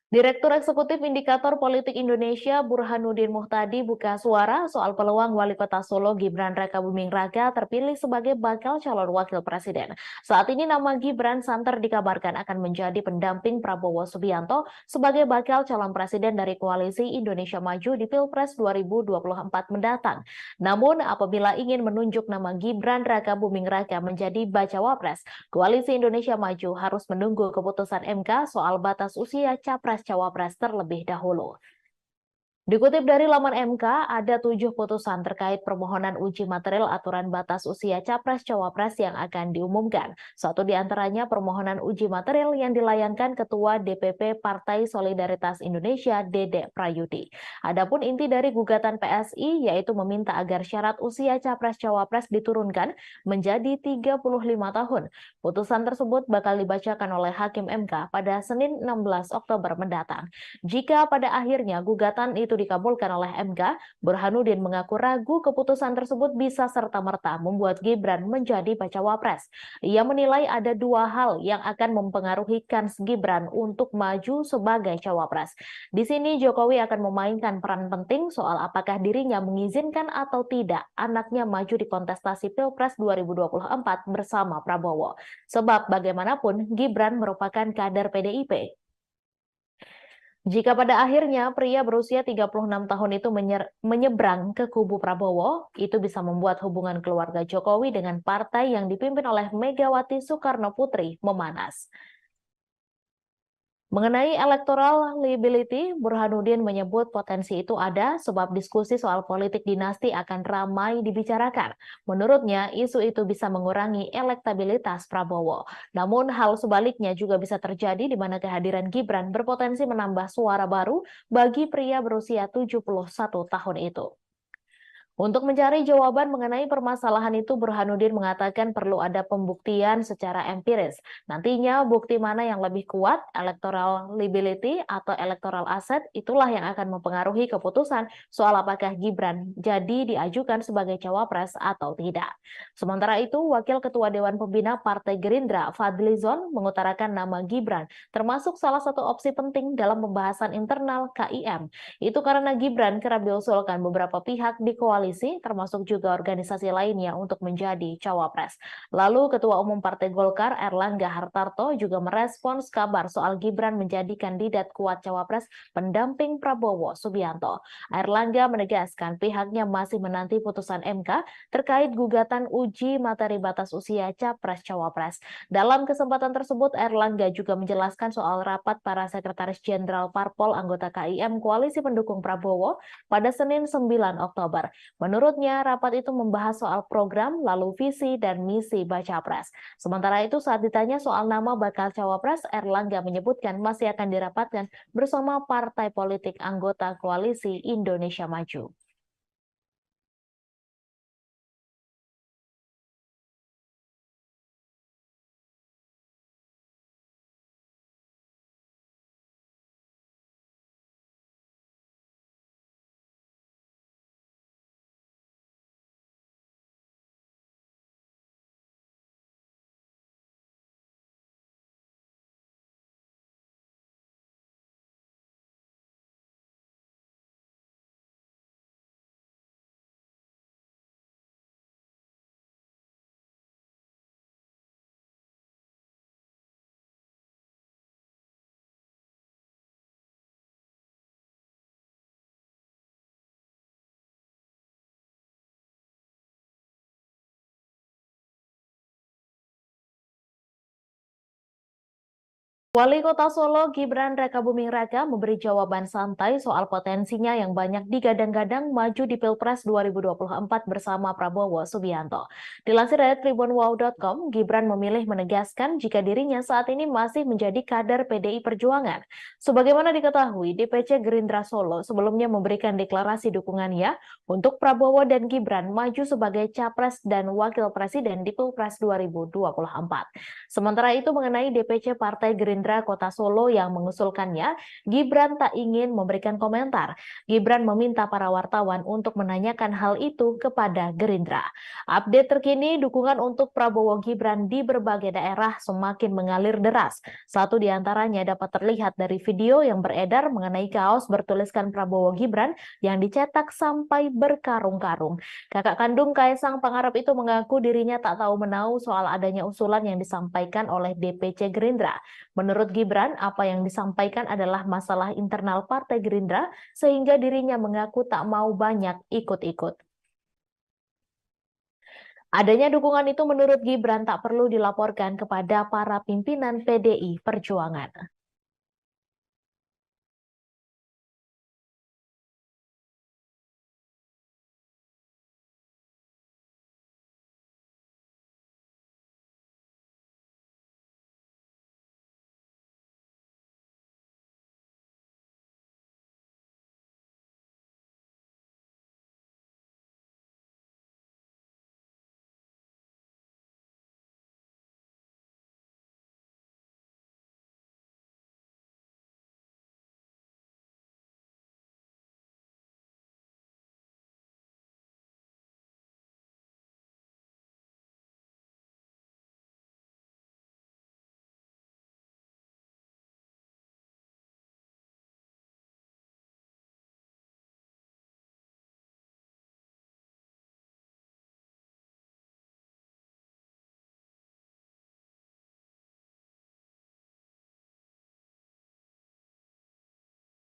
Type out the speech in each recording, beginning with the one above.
Direktur Eksekutif Indikator Politik Indonesia Burhanuddin Muhtadi buka suara soal peluang Wali Kota Solo Gibran Rakabuming Raka terpilih sebagai bakal calon wakil presiden. Saat ini nama Gibran santer dikabarkan akan menjadi pendamping Prabowo Subianto sebagai bakal calon presiden dari Koalisi Indonesia Maju di Pilpres 2024 mendatang. Namun apabila ingin menunjuk nama Gibran Rakabuming Raka menjadi bacawa pres, Koalisi Indonesia Maju harus menunggu keputusan MK soal batas usia capres-cawapres terlebih dahulu. Dikutip dari laman MK, ada 7 putusan terkait permohonan uji material aturan batas usia capres-cawapres yang akan diumumkan. Satu di antaranya permohonan uji material yang dilayangkan Ketua DPP Partai Solidaritas Indonesia, Dede Prayudi. Adapun inti dari gugatan PSI yaitu meminta agar syarat usia capres-cawapres diturunkan menjadi 35 tahun. Putusan tersebut bakal dibacakan oleh Hakim MK pada Senin 16 Oktober mendatang. Jika pada akhirnya gugatan itu dikabulkan oleh MK, Burhanuddin mengaku ragu keputusan tersebut bisa serta-merta membuat Gibran menjadi bacawa pres. Ia menilai ada dua hal yang akan mempengaruhi kans Gibran untuk maju sebagai cawapres. Di sini Jokowi akan memainkan peran penting soal apakah dirinya mengizinkan atau tidak anaknya maju di kontestasi Pilpres 2024 bersama Prabowo. Sebab bagaimanapun Gibran merupakan kader PDIP. Jika pada akhirnya pria berusia 36 tahun itu menyeberang ke kubu Prabowo, itu bisa membuat hubungan keluarga Jokowi dengan partai yang dipimpin oleh Megawati Soekarno Putri memanas. Mengenai electoral liability, Burhanuddin menyebut potensi itu ada sebab diskusi soal politik dinasti akan ramai dibicarakan. Menurutnya, isu itu bisa mengurangi elektabilitas Prabowo. Namun, hal sebaliknya juga bisa terjadi di mana kehadiran Gibran berpotensi menambah suara baru bagi pria berusia 71 tahun itu. Untuk mencari jawaban mengenai permasalahan itu, Burhanuddin mengatakan perlu ada pembuktian secara empiris. Nantinya bukti mana yang lebih kuat, electoral liability atau electoral asset, itulah yang akan mempengaruhi keputusan soal apakah Gibran jadi diajukan sebagai cawapres atau tidak. Sementara itu, Wakil Ketua Dewan Pembina Partai Gerindra, Fadlizon, mengutarakan nama Gibran, termasuk salah satu opsi penting dalam pembahasan internal KIM. Itu karena Gibran kerap diusulkan beberapa pihak di koalisi, termasuk juga organisasi lainnya untuk menjadi cawapres. Lalu Ketua Umum Partai Golkar Erlangga Hartarto juga merespons kabar soal Gibran menjadi kandidat kuat cawapres pendamping Prabowo Subianto. Erlangga menegaskan pihaknya masih menanti putusan MK terkait gugatan uji materi batas usia capres-cawapres. Dalam kesempatan tersebut, Erlangga juga menjelaskan soal rapat para sekretaris jenderal Parpol anggota KIM Koalisi Pendukung Prabowo pada Senin 9 Oktober. Menurutnya, rapat itu membahas soal program, lalu visi dan misi Baca Pres. Sementara itu, saat ditanya soal nama bakal cawapres, Erlangga menyebutkan masih akan dirapatkan bersama partai politik anggota Koalisi Indonesia Maju. Wali Kota Solo Gibran Rakabuming Raka memberi jawaban santai soal potensinya yang banyak digadang-gadang maju di Pilpres 2024 bersama Prabowo Subianto. Dilansir dari tribunwow.com, Gibran memilih menegaskan jika dirinya saat ini masih menjadi kader PDI Perjuangan. Sebagaimana diketahui, DPC Gerindra Solo sebelumnya memberikan deklarasi dukungannya untuk Prabowo dan Gibran maju sebagai Capres dan Wakil Presiden di Pilpres 2024. Sementara itu mengenai DPC Partai Gerindra Gerindra Kota Solo yang mengusulkannya, Gibran tak ingin memberikan komentar. Gibran meminta para wartawan untuk menanyakan hal itu kepada Gerindra. Update terkini, dukungan untuk Prabowo Gibran di berbagai daerah semakin mengalir deras. Satu di antaranya dapat terlihat dari video yang beredar mengenai kaos bertuliskan Prabowo Gibran yang dicetak sampai berkarung-karung. Kakak kandung Kaisang Pangarep itu mengaku dirinya tak tahu menahu soal adanya usulan yang disampaikan oleh DPC Gerindra. Menurut Gibran, apa yang disampaikan adalah masalah internal Partai Gerindra sehingga dirinya mengaku tak mau banyak ikut-ikut. Adanya dukungan itu menurut Gibran tak perlu dilaporkan kepada para pimpinan PDI Perjuangan.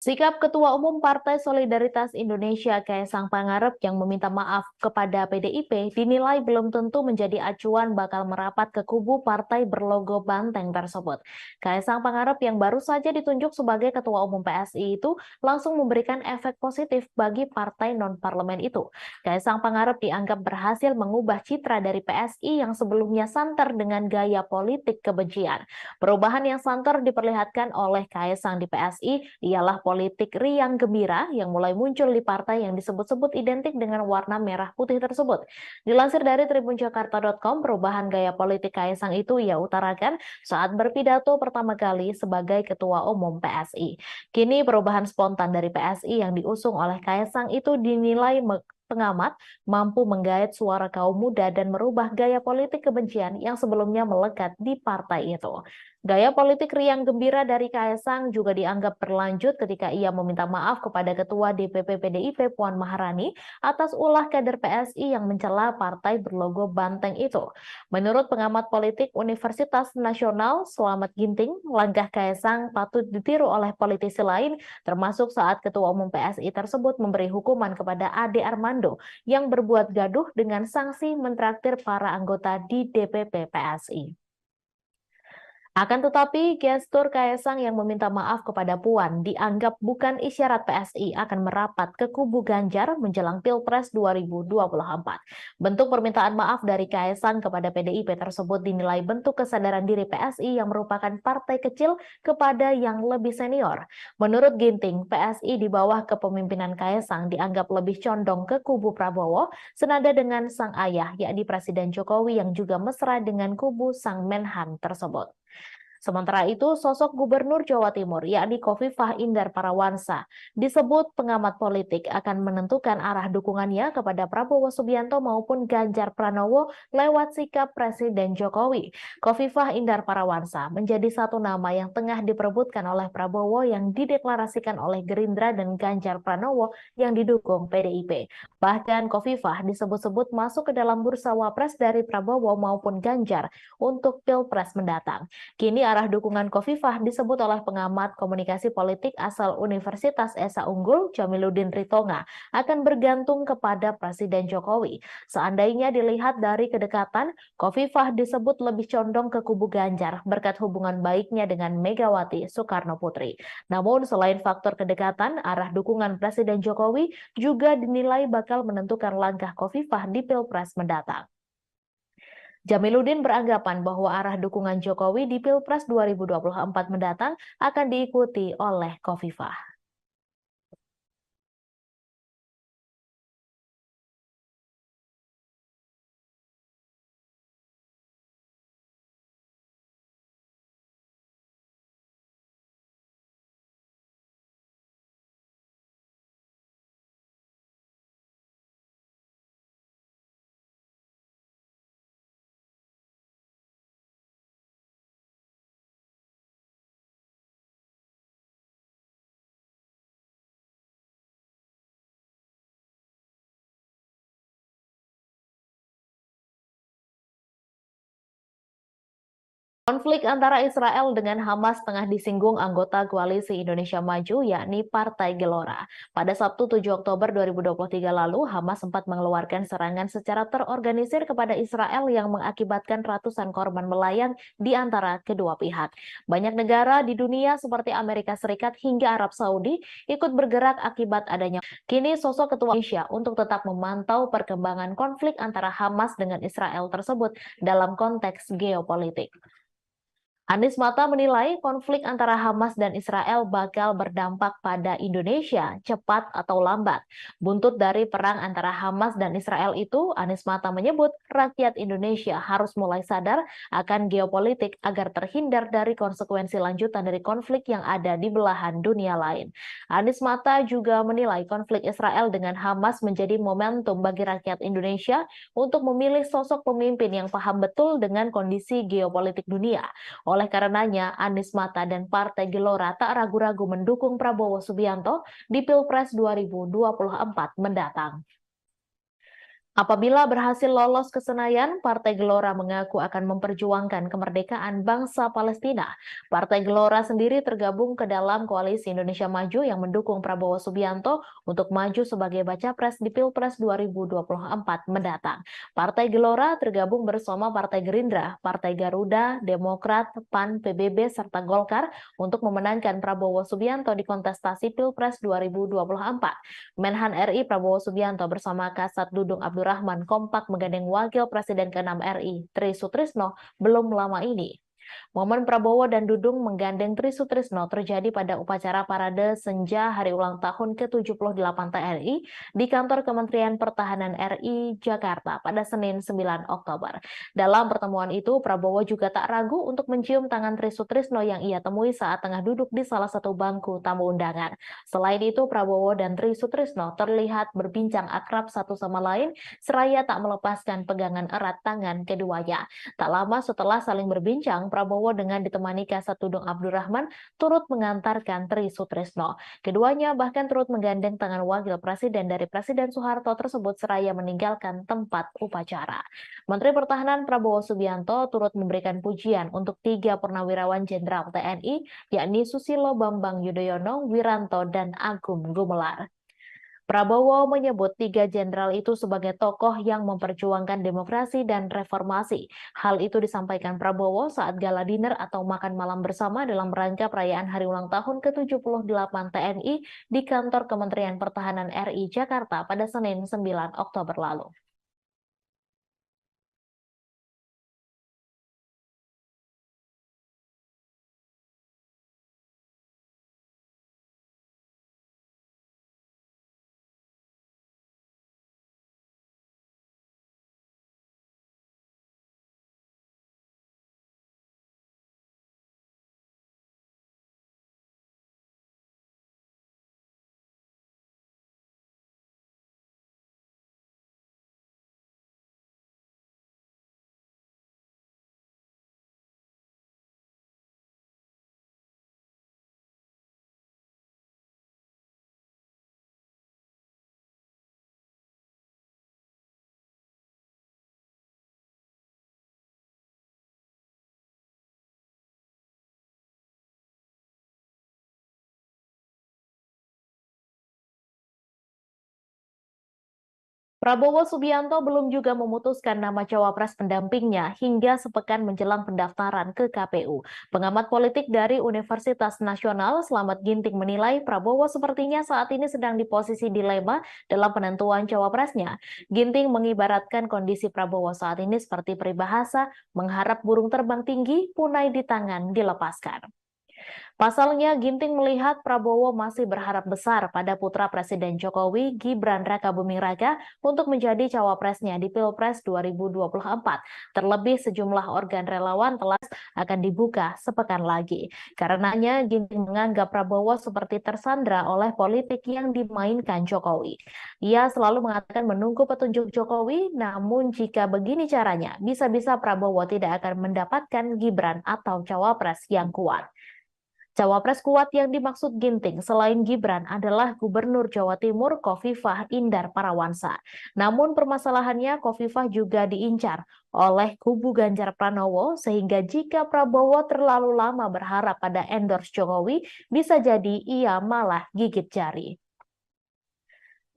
Sikap Ketua Umum Partai Solidaritas Indonesia Kaisang Pangarep yang meminta maaf kepada PDIP dinilai belum tentu menjadi acuan bakal merapat ke kubu partai berlogo banteng tersebut. Kaisang Pangarep yang baru saja ditunjuk sebagai Ketua Umum PSI itu langsung memberikan efek positif bagi partai non-parlemen itu. Kaisang Pangarep dianggap berhasil mengubah citra dari PSI yang sebelumnya santer dengan gaya politik kebencian. Perubahan yang santer diperlihatkan oleh Kaisang di PSI ialah politik riang gembira yang mulai muncul di partai yang disebut-sebut identik dengan warna merah putih tersebut. Dilansir dari tribunjakarta.com, perubahan gaya politik Kaisang itu ia utarakan saat berpidato pertama kali sebagai Ketua Umum PSI. Kini perubahan spontan dari PSI yang diusung oleh Kaisang itu dinilai pengamat mampu menggait suara kaum muda dan merubah gaya politik kebencian yang sebelumnya melekat di partai itu. Gaya politik riang gembira dari Kaisang juga dianggap berlanjut ketika ia meminta maaf kepada Ketua DPP PDIP Puan Maharani atas ulah kader PSI yang mencela partai berlogo banteng itu. Menurut pengamat politik Universitas Nasional Slamet Ginting, langkah Kaisang patut ditiru oleh politisi lain, termasuk saat Ketua Umum PSI tersebut memberi hukuman kepada Ade Armando yang berbuat gaduh dengan sanksi mentraktir para anggota di DPP PSI. Akan tetapi, gestur Kaisang yang meminta maaf kepada Puan dianggap bukan isyarat PSI akan merapat ke kubu Ganjar menjelang Pilpres 2024. Bentuk permintaan maaf dari Kaisang kepada PDIP tersebut dinilai bentuk kesadaran diri PSI yang merupakan partai kecil kepada yang lebih senior. Menurut Ginting, PSI di bawah kepemimpinan Kaisang dianggap lebih condong ke kubu Prabowo, senada dengan sang ayah, yakni Presiden Jokowi yang juga mesra dengan kubu sang Menhan tersebut. Sementara itu, sosok Gubernur Jawa Timur, yakni Khofifah Indar Parawansa, disebut pengamat politik akan menentukan arah dukungannya kepada Prabowo Subianto maupun Ganjar Pranowo lewat sikap Presiden Jokowi. Khofifah Indar Parawansa menjadi satu nama yang tengah diperebutkan oleh Prabowo yang dideklarasikan oleh Gerindra dan Ganjar Pranowo yang didukung PDIP. Bahkan Khofifah disebut-sebut masuk ke dalam bursa wapres dari Prabowo maupun Ganjar untuk Pilpres mendatang. Kini arah dukungan Khofifah disebut oleh pengamat komunikasi politik asal Universitas Esa Unggul, Jamiluddin Ritonga, akan bergantung kepada Presiden Jokowi. Seandainya dilihat dari kedekatan, Khofifah disebut lebih condong ke kubu Ganjar berkat hubungan baiknya dengan Megawati Soekarno Putri. Namun selain faktor kedekatan, arah dukungan Presiden Jokowi juga dinilai bakal menentukan langkah Khofifah di Pilpres mendatang. Jamiluddin beranggapan bahwa arah dukungan Jokowi di Pilpres 2024 mendatang akan diikuti oleh Khofifah. Konflik antara Israel dengan Hamas tengah disinggung anggota Koalisi Indonesia Maju, yakni Partai Gelora. Pada Sabtu 7 Oktober 2023 lalu, Hamas sempat mengeluarkan serangan secara terorganisir kepada Israel yang mengakibatkan ratusan korban melayang di antara kedua pihak. Banyak negara di dunia seperti Amerika Serikat hingga Arab Saudi ikut bergerak akibat adanya. Kini sosok Ketua Indonesia untuk tetap memantau perkembangan konflik antara Hamas dengan Israel tersebut dalam konteks geopolitik. Anies Mata menilai konflik antara Hamas dan Israel bakal berdampak pada Indonesia cepat atau lambat. Buntut dari perang antara Hamas dan Israel itu, Anies Mata menyebut rakyat Indonesia harus mulai sadar akan geopolitik agar terhindar dari konsekuensi lanjutan dari konflik yang ada di belahan dunia lain. Anies Mata juga menilai konflik Israel dengan Hamas menjadi momentum bagi rakyat Indonesia untuk memilih sosok pemimpin yang paham betul dengan kondisi geopolitik dunia. Oleh karenanya, Anies Mata dan Partai Gelora tak ragu-ragu mendukung Prabowo Subianto di Pilpres 2024 mendatang. Apabila berhasil lolos ke Senayan, Partai Gelora mengaku akan memperjuangkan kemerdekaan bangsa Palestina. Partai Gelora sendiri tergabung ke dalam Koalisi Indonesia Maju yang mendukung Prabowo Subianto untuk maju sebagai baca pres di Pilpres 2024 mendatang. Partai Gelora tergabung bersama Partai Gerindra, Partai Garuda, Demokrat, PAN, PBB, serta Golkar untuk memenangkan Prabowo Subianto di kontestasi Pilpres 2024. Menhan RI Prabowo Subianto bersama Kasat Dudung Abdurrahman kompak menggandeng Wakil Presiden ke-6 RI, Tri Sutrisno, belum lama ini. Momen Prabowo dan Dudung menggandeng Tri Sutrisno terjadi pada upacara parade senja hari ulang tahun ke-78 TNI di kantor Kementerian Pertahanan RI Jakarta pada Senin 9 Oktober. Dalam pertemuan itu, Prabowo juga tak ragu untuk mencium tangan Tri Sutrisno yang ia temui saat tengah duduk di salah satu bangku tamu undangan. Selain itu, Prabowo dan Tri Sutrisno terlihat berbincang akrab satu sama lain, seraya tak melepaskan pegangan erat tangan keduanya. Tak lama setelah saling berbincang, Prabowo dengan ditemani Kasat Dudung Abdurrahman turut mengantarkan Tri Sutrisno. Keduanya bahkan turut menggandeng tangan Wakil Presiden dari Presiden Soeharto tersebut seraya meninggalkan tempat upacara. Menteri Pertahanan Prabowo Subianto turut memberikan pujian untuk 3 purnawirawan Jenderal TNI, yakni Susilo Bambang Yudhoyono, Wiranto, dan Agung Gumelar. Prabowo menyebut 3 jenderal itu sebagai tokoh yang memperjuangkan demokrasi dan reformasi. Hal itu disampaikan Prabowo saat gala dinner atau makan malam bersama dalam rangka perayaan hari ulang tahun ke-78 TNI di kantor Kementerian Pertahanan RI Jakarta pada Senin 9 Oktober lalu. Prabowo Subianto belum juga memutuskan nama cawapres pendampingnya hingga sepekan menjelang pendaftaran ke KPU. Pengamat politik dari Universitas Nasional, Slamet Ginting menilai Prabowo sepertinya saat ini sedang di posisi dilema dalam penentuan cawapresnya. Ginting mengibaratkan kondisi Prabowo saat ini seperti peribahasa, mengharap burung terbang tinggi, punai di tangan dilepaskan. Pasalnya, Ginting melihat Prabowo masih berharap besar pada putra Presiden Jokowi, Gibran Rakabuming Raka, untuk menjadi cawapresnya di Pilpres 2024. Terlebih sejumlah organ relawan telah akan dibuka sepekan lagi. Karenanya, Ginting menganggap Prabowo seperti tersandra oleh politik yang dimainkan Jokowi. Ia selalu mengatakan menunggu petunjuk Jokowi, namun jika begini caranya, bisa-bisa Prabowo tidak akan mendapatkan Gibran atau cawapres yang kuat. Cawapres kuat yang dimaksud Ginting selain Gibran adalah Gubernur Jawa Timur Khofifah Indar Parawansa. Namun permasalahannya Khofifah juga diincar oleh kubu Ganjar Pranowo sehingga jika Prabowo terlalu lama berharap pada endorse Jokowi, bisa jadi ia malah gigit jari.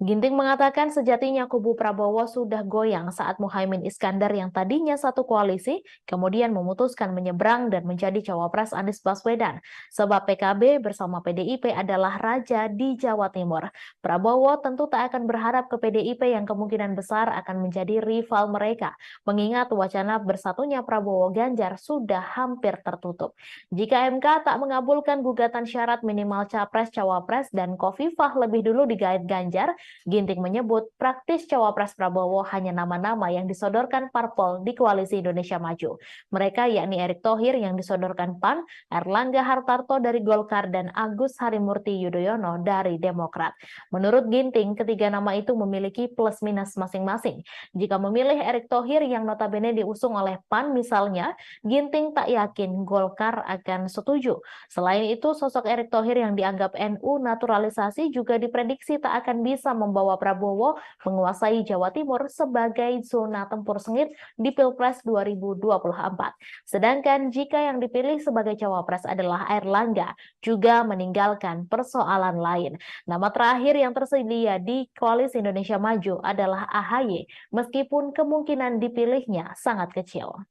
Ginting mengatakan sejatinya kubu Prabowo sudah goyang saat Muhaimin Iskandar yang tadinya satu koalisi, kemudian memutuskan menyeberang dan menjadi cawapres Anies Baswedan. Sebab PKB bersama PDIP adalah raja di Jawa Timur. Prabowo tentu tak akan berharap ke PDIP yang kemungkinan besar akan menjadi rival mereka, mengingat wacana bersatunya Prabowo Ganjar sudah hampir tertutup. Jika MK tak mengabulkan gugatan syarat minimal capres-cawapres dan Khofifah lebih dulu digait Ganjar, Ginting menyebut praktis cawapres Prabowo hanya nama-nama yang disodorkan parpol di Koalisi Indonesia Maju. Mereka yakni Erick Thohir yang disodorkan PAN, Erlangga Hartarto dari Golkar, dan Agus Harimurti Yudhoyono dari Demokrat. Menurut Ginting, ketiga nama itu memiliki plus minus masing-masing. Jika memilih Erick Thohir yang notabene diusung oleh PAN misalnya, Ginting tak yakin Golkar akan setuju. Selain itu, sosok Erick Thohir yang dianggap NU naturalisasi juga diprediksi tak akan bisa membawa Prabowo menguasai Jawa Timur sebagai zona tempur sengit di Pilpres 2024. Sedangkan jika yang dipilih sebagai cawapres adalah Airlangga, juga meninggalkan persoalan lain. Nama terakhir yang tersedia di Koalisi Indonesia Maju adalah AHY, meskipun kemungkinan dipilihnya sangat kecil.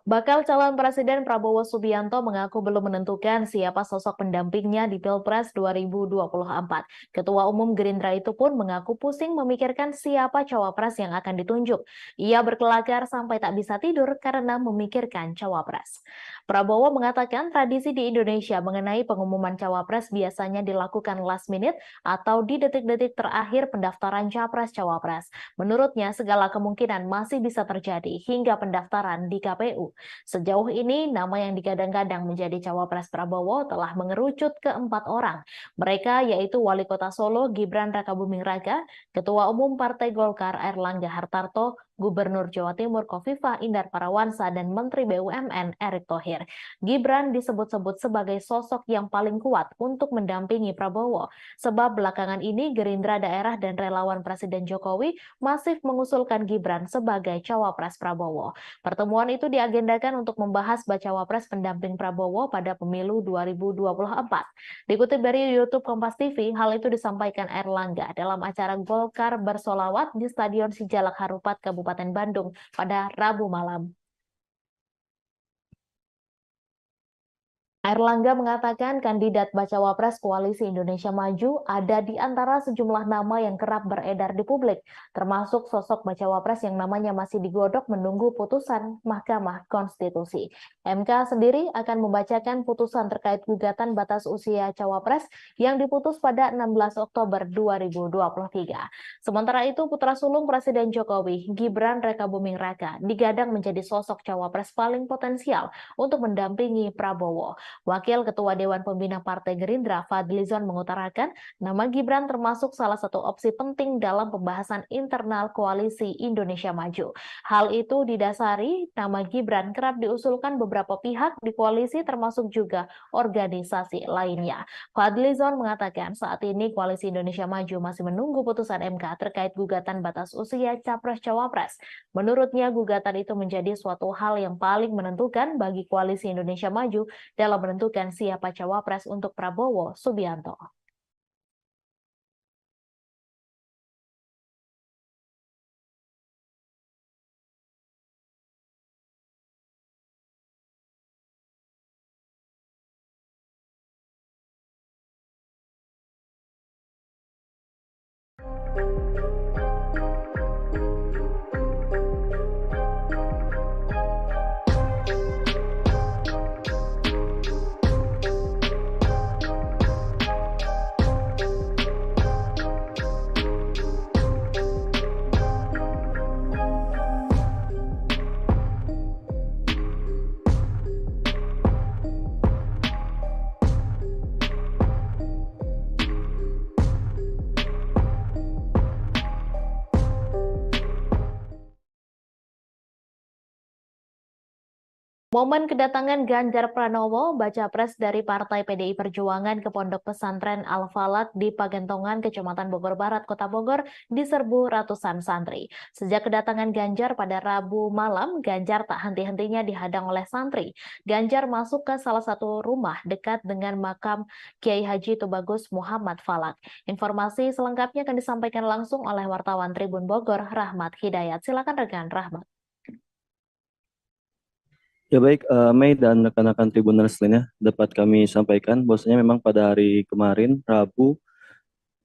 Bakal calon Presiden Prabowo Subianto mengaku belum menentukan siapa sosok pendampingnya di Pilpres 2024. Ketua Umum Gerindra itu pun mengaku pusing memikirkan siapa cawapres yang akan ditunjuk. Ia berkelakar sampai tak bisa tidur karena memikirkan cawapres. Prabowo mengatakan tradisi di Indonesia mengenai pengumuman cawapres biasanya dilakukan last minute atau di detik-detik terakhir pendaftaran capres-cawapres. Menurutnya, segala kemungkinan masih bisa terjadi hingga pendaftaran di KPU. Sejauh ini, nama yang digadang-gadang menjadi cawapres Prabowo telah mengerucut ke 4 orang. Mereka yaitu Wali Kota Solo Gibran Rakabuming Raka, Ketua Umum Partai Golkar Erlangga Hartarto, Gubernur Jawa Timur Khofifah Indar Parawansa, dan Menteri BUMN Erick Thohir. Gibran disebut-sebut sebagai sosok yang paling kuat untuk mendampingi Prabowo, sebab belakangan ini Gerindra daerah dan relawan Presiden Jokowi masif mengusulkan Gibran sebagai cawapres Prabowo. Pertemuan itu diagendakan untuk membahas bacawa pres pendamping Prabowo pada pemilu 2024. Dikutip dari YouTube Kompas TV, hal itu disampaikan Erlangga dalam acara Golkar Bersolawat di Stadion Sijalak Harupat, Kabupaten Bandung pada Rabu malam. Airlangga mengatakan kandidat bacawa pres Koalisi Indonesia Maju ada di antara sejumlah nama yang kerap beredar di publik, termasuk sosok bacawa pres yang namanya masih digodok menunggu putusan Mahkamah Konstitusi. MK sendiri akan membacakan putusan terkait gugatan batas usia cawapres yang diputus pada 16 Oktober 2023. Sementara itu, putra sulung Presiden Jokowi, Gibran Rakabuming Raka, digadang menjadi sosok cawapres paling potensial untuk mendampingi Prabowo. Wakil Ketua Dewan Pembina Partai Gerindra Fadlizon mengutarakan nama Gibran termasuk salah satu opsi penting dalam pembahasan internal Koalisi Indonesia Maju. Hal itu didasari nama Gibran kerap diusulkan beberapa pihak di koalisi termasuk juga organisasi lainnya. Fadlizon mengatakan saat ini Koalisi Indonesia Maju masih menunggu putusan MK terkait gugatan batas usia Capres-Cawapres. Menurutnya gugatan itu menjadi suatu hal yang paling menentukan bagi Koalisi Indonesia Maju dalam menentukan siapa cawapres untuk Prabowo Subianto. Momen kedatangan Ganjar Pranowo, baca pres dari Partai PDI Perjuangan ke Pondok Pesantren Al-Falak di Pagentongan, Kecamatan Bogor Barat, Kota Bogor, diserbu ratusan santri. Sejak kedatangan Ganjar pada Rabu malam, Ganjar tak henti-hentinya dihadang oleh santri. Ganjar masuk ke salah satu rumah dekat dengan makam Kiai Haji Tubagus Muhammad Falak. Informasi selengkapnya akan disampaikan langsung oleh wartawan Tribun Bogor, Rahmat Hidayat. Silakan rekan Rahmat. Ya baik, Mei dan rekan-rekan Tribuners lainnya dapat kami sampaikan bahwasanya memang pada hari kemarin Rabu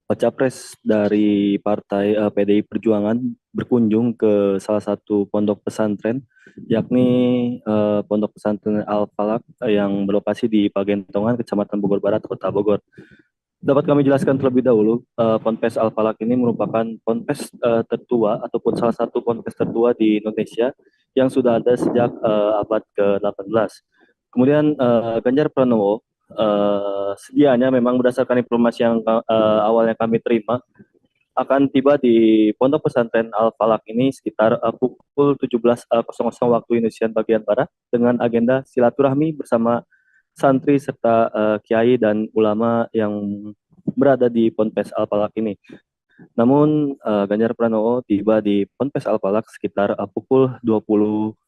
Capres dari Partai PDI Perjuangan berkunjung ke salah satu pondok pesantren yakni Pondok Pesantren Al-Falak yang berlokasi di Pagentongan, Kecamatan Bogor Barat, Kota Bogor. Dapat kami jelaskan terlebih dahulu, Ponpes Al-Falak ini merupakan ponpes tertua ataupun salah satu ponpes tertua di Indonesia yang sudah ada sejak abad ke-18. Kemudian Ganjar Pranowo sedianya memang berdasarkan informasi yang awalnya kami terima akan tiba di Pondok Pesantren Al-Falak ini sekitar pukul 17.00 waktu Indonesia bagian Barat dengan agenda silaturahmi bersama santri serta kiai dan ulama yang berada di Ponpes Al-Falak ini. Namun Ganjar Pranowo tiba di Ponpes Al-Falak sekitar pukul 20.30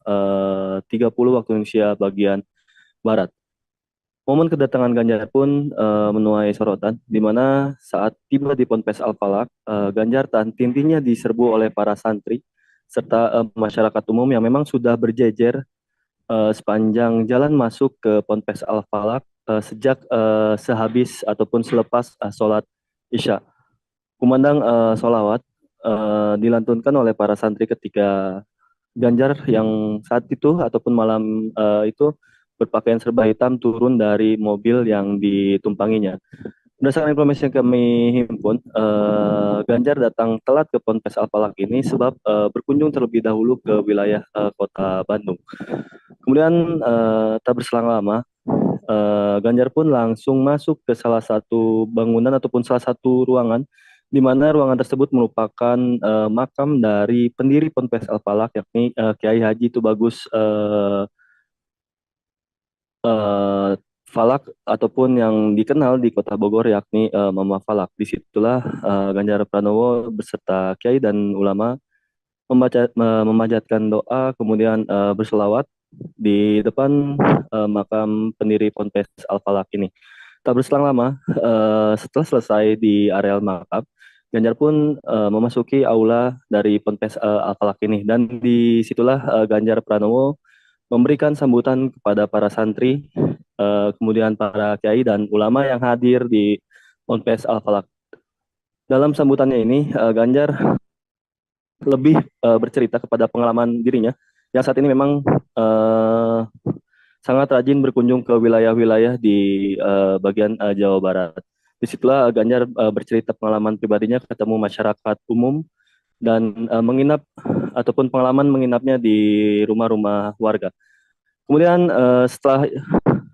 waktu Indonesia bagian Barat. Momen kedatangan Ganjar pun menuai sorotan, di mana saat tiba di Ponpes Al-Falak, Ganjar tak henti-hentinya diserbu oleh para santri serta masyarakat umum yang memang sudah berjejer sepanjang jalan masuk ke Ponpes Al-Falak sejak sehabis ataupun selepas sholat Isya. Kumandang sholawat dilantunkan oleh para santri ketika Ganjar yang saat itu ataupun malam itu berpakaian serba hitam turun dari mobil yang ditumpanginya. Berdasarkan informasi yang kami himpun, Ganjar datang telat ke Ponpes Al-Falak ini sebab berkunjung terlebih dahulu ke wilayah kota Bandung. Kemudian tak berselang lama, Ganjar pun langsung masuk ke salah satu bangunan ataupun salah satu ruangan, di mana ruangan tersebut merupakan makam dari pendiri Ponpes Al-Falak, yakni Kiai Haji Tubagus Falak ataupun yang dikenal di Kota Bogor yakni Mama Falak. Disitulah Ganjar Pranowo beserta Kiai dan ulama memanjatkan doa, kemudian berselawat di depan makam pendiri Ponpes Al-Falak ini. Tak berselang lama, setelah selesai di areal makam, Ganjar pun memasuki aula dari Ponpes Al-Falak ini, dan disitulah Ganjar Pranowo memberikan sambutan kepada para santri, kemudian para kiai dan ulama yang hadir di Ponpes Al-Falak. Dalam sambutannya ini, Ganjar lebih bercerita kepada pengalaman dirinya yang saat ini memang sangat rajin berkunjung ke wilayah-wilayah di bagian Jawa Barat. Disitulah Ganjar bercerita pengalaman pribadinya ketemu masyarakat umum dan menginap ataupun pengalaman menginapnya di rumah-rumah warga. Kemudian setelah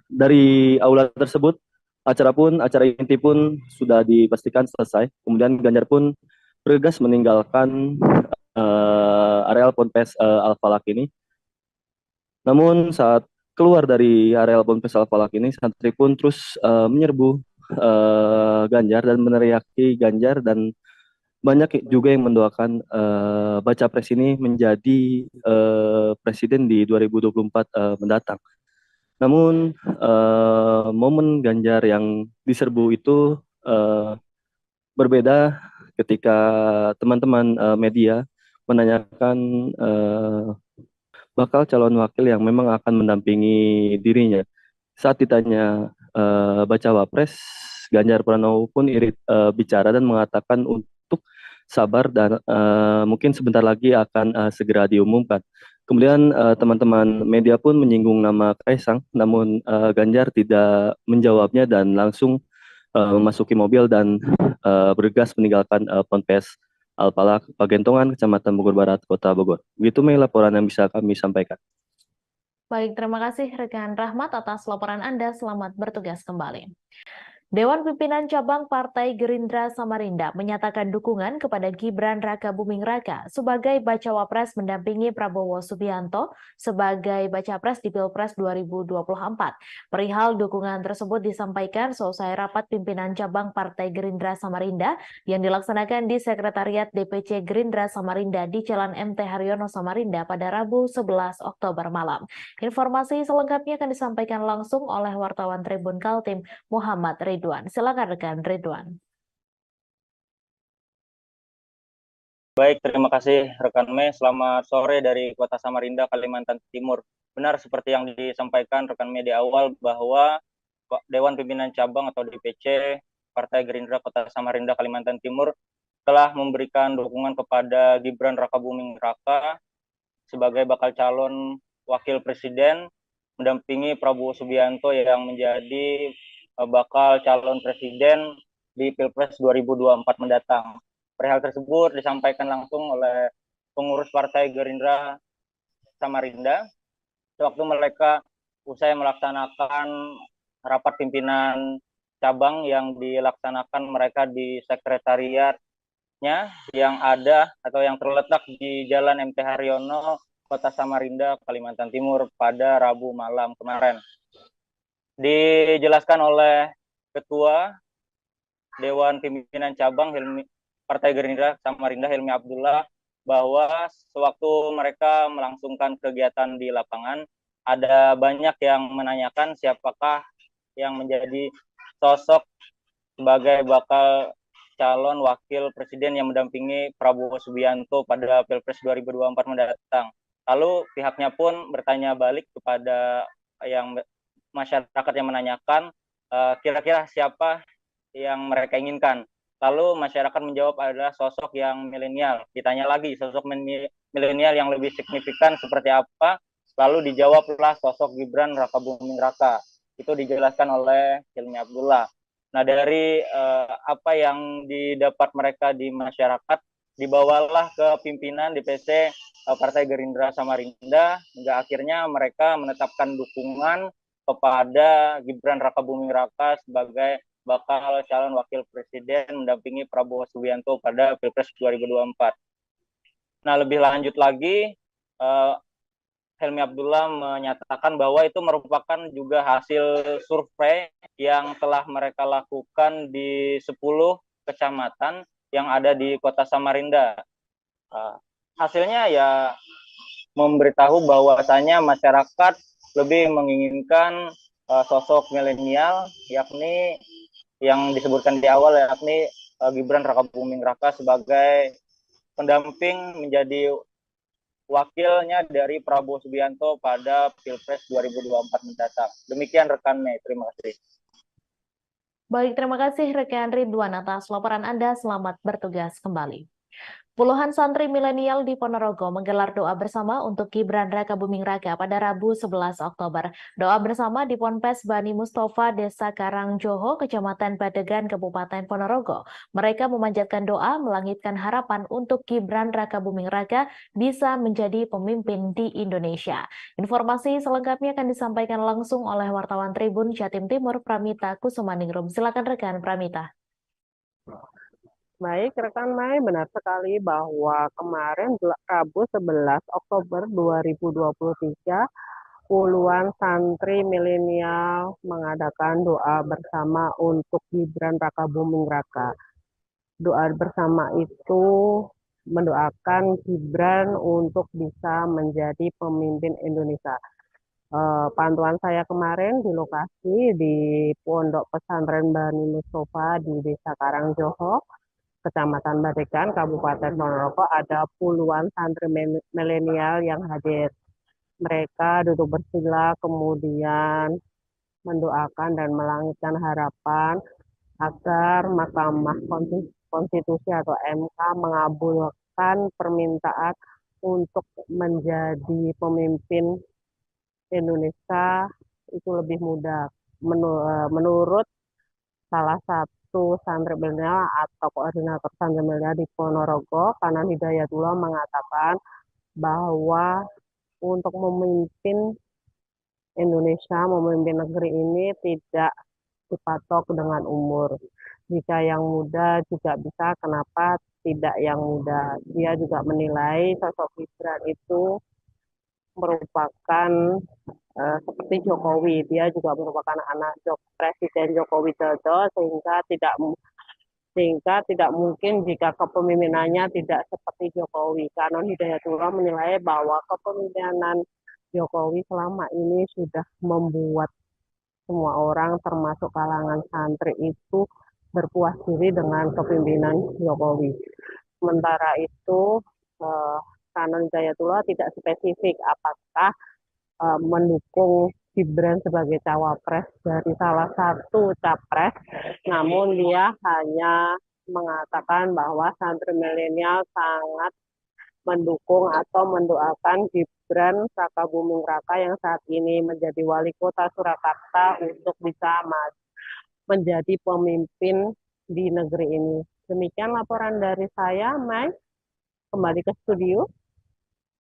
dari aula tersebut, acara inti pun sudah dipastikan selesai. Kemudian Ganjar pun bergegas meninggalkan areal Ponpes Al-Falak ini. Namun saat keluar dari areal Ponpes Al-Falak ini, santri pun terus menyerbu Ganjar dan meneriaki Ganjar, dan banyak juga yang mendoakan baca pres ini menjadi presiden di 2024 mendatang. Namun momen Ganjar yang diserbu itu berbeda ketika teman-teman media menanyakan bakal calon wakil yang memang akan mendampingi dirinya. Saat ditanya bacawa pres, Ganjar Pranowo pun irit bicara dan mengatakan untuk sabar dan mungkin sebentar lagi akan segera diumumkan. Kemudian teman-teman media pun menyinggung nama Kaisang, namun Ganjar tidak menjawabnya dan langsung memasuki mobil dan bergegas meninggalkan Ponpes Alpalak, Pagentongan, Kecamatan Bogor Barat, Kota Bogor. Begitu Mei laporan yang bisa kami sampaikan. Baik, terima kasih rekan Rahmat atas laporan Anda. Selamat bertugas kembali. Dewan Pimpinan Cabang Partai Gerindra Samarinda menyatakan dukungan kepada Gibran Rakabuming Raka sebagai bacawa pres mendampingi Prabowo Subianto sebagai baca pres di Pilpres 2024. Perihal dukungan tersebut disampaikan selesai rapat pimpinan cabang Partai Gerindra Samarinda yang dilaksanakan di Sekretariat DPC Gerindra Samarinda di Jalan MT Haryono Samarinda pada Rabu 11 Oktober malam. Informasi selengkapnya akan disampaikan langsung oleh wartawan Tribun Kaltim Muhammad Ridwan. Silakan rekan Ridwan. Baik, terima kasih rekan Mei. Selamat sore dari Kota Samarinda, Kalimantan Timur. Benar seperti yang disampaikan rekan Mei di awal bahwa Dewan Pimpinan Cabang atau DPC Partai Gerindra Kota Samarinda, Kalimantan Timur telah memberikan dukungan kepada Gibran Rakabuming Raka sebagai bakal calon wakil presiden mendampingi Prabowo Subianto yang menjadi bakal calon presiden di Pilpres 2024 mendatang. Perihal tersebut disampaikan langsung oleh pengurus Partai Gerindra Samarinda sewaktu mereka usai melaksanakan rapat pimpinan cabang yang dilaksanakan mereka di sekretariatnya yang ada atau yang terletak di Jalan MT Haryono, Kota Samarinda, Kalimantan Timur pada Rabu malam kemarin. Dijelaskan oleh Ketua Dewan Pimpinan Cabang Partai Gerindra Samarinda Hilmi Abdullah bahwa sewaktu mereka melangsungkan kegiatan di lapangan ada banyak yang menanyakan siapakah yang menjadi sosok sebagai bakal calon wakil presiden yang mendampingi Prabowo Subianto pada Pilpres 2024 mendatang. Lalu pihaknya pun bertanya balik kepada yang masyarakat yang menanyakan kira-kira siapa yang mereka inginkan. Lalu masyarakat menjawab adalah sosok yang milenial. Ditanya lagi sosok milenial yang lebih signifikan seperti apa, lalu dijawablah sosok Gibran Rakabuming Raka. Itu dijelaskan oleh Hilmi Abdullah. Nah dari apa yang didapat mereka di masyarakat, dibawalah ke pimpinan DPC Partai Gerindra Samarinda, hingga akhirnya mereka menetapkan dukungan kepada Gibran Rakabuming Raka sebagai bakal calon wakil presiden mendampingi Prabowo Subianto pada Pilpres 2024. Nah, lebih lanjut lagi, Helmi Abdullah menyatakan bahwa itu merupakan juga hasil survei yang telah mereka lakukan di 10 kecamatan yang ada di Kota Samarinda. Hasilnya ya memberitahu bahwasanya masyarakat lebih menginginkan sosok milenial, yakni yang disebutkan di awal, yakni Gibran Rakabuming Raka sebagai pendamping menjadi wakilnya dari Prabowo Subianto pada Pilpres 2024 mendatang. Demikian rekan Mei, terima kasih. Baik, terima kasih rekan Ridwan atas laporan Anda. Selamat bertugas kembali. Puluhan santri milenial di Ponorogo menggelar doa bersama untuk Gibran Rakabuming Raka pada Rabu 11 Oktober. Doa bersama di Ponpes Bani Mustafa, Desa Karangjoho, Kecamatan Badegan, Kabupaten Ponorogo. Mereka memanjatkan doa melangitkan harapan untuk Gibran Rakabuming Raka bisa menjadi pemimpin di Indonesia. Informasi selengkapnya akan disampaikan langsung oleh wartawan Tribun Jatim Timur Pramita Kusumaningrum. Silakan rekan Pramita. Baik, rekan Mai, benar sekali bahwa kemarin Rabu 11 Oktober 2023, puluhan santri milenial mengadakan doa bersama untuk Gibran Rakabuming Raka. Doa bersama itu mendoakan Gibran untuk bisa menjadi pemimpin Indonesia. Pantauan saya kemarin di lokasi di Pondok Pesantren Bani Mustafa di Desa Karangjoho, Kecamatan Badegan, Kabupaten Ponorogo, ada puluhan santri milenial yang hadir. Mereka duduk bersila, kemudian mendoakan dan melangitkan harapan agar Mahkamah Konstitusi atau MK mengabulkan permintaan untuk menjadi pemimpin Indonesia itu lebih mudah. Menurut salah satu santri milenial atau koordinator santri milenial di Ponorogo, Kanan Hidayatullah mengatakan bahwa untuk memimpin Indonesia, memimpin negeri ini tidak dipatok dengan umur. Jika yang muda juga bisa, kenapa tidak yang muda? Dia juga menilai sosok Gibran itu merupakan seperti Jokowi. Dia juga merupakan anak Presiden Joko Widodo, sehingga tidak mungkin jika kepemimpinannya tidak seperti Jokowi. Kanon Hidayatullah menilai bahwa kepemimpinan Jokowi selama ini sudah membuat semua orang termasuk kalangan santri itu berpuas diri dengan kepemimpinan Jokowi. Sementara itu, eh, Kanon Hidayatullah tidak spesifik apakah mendukung Gibran sebagai cawapres dari salah satu capres, namun dia hanya mengatakan bahwa santri milenial sangat mendukung atau mendoakan Gibran Rakabuming Raka yang saat ini menjadi wali kota Surakarta untuk bisa menjadi pemimpin di negeri ini. Demikian laporan dari saya, Mai. Kembali ke studio.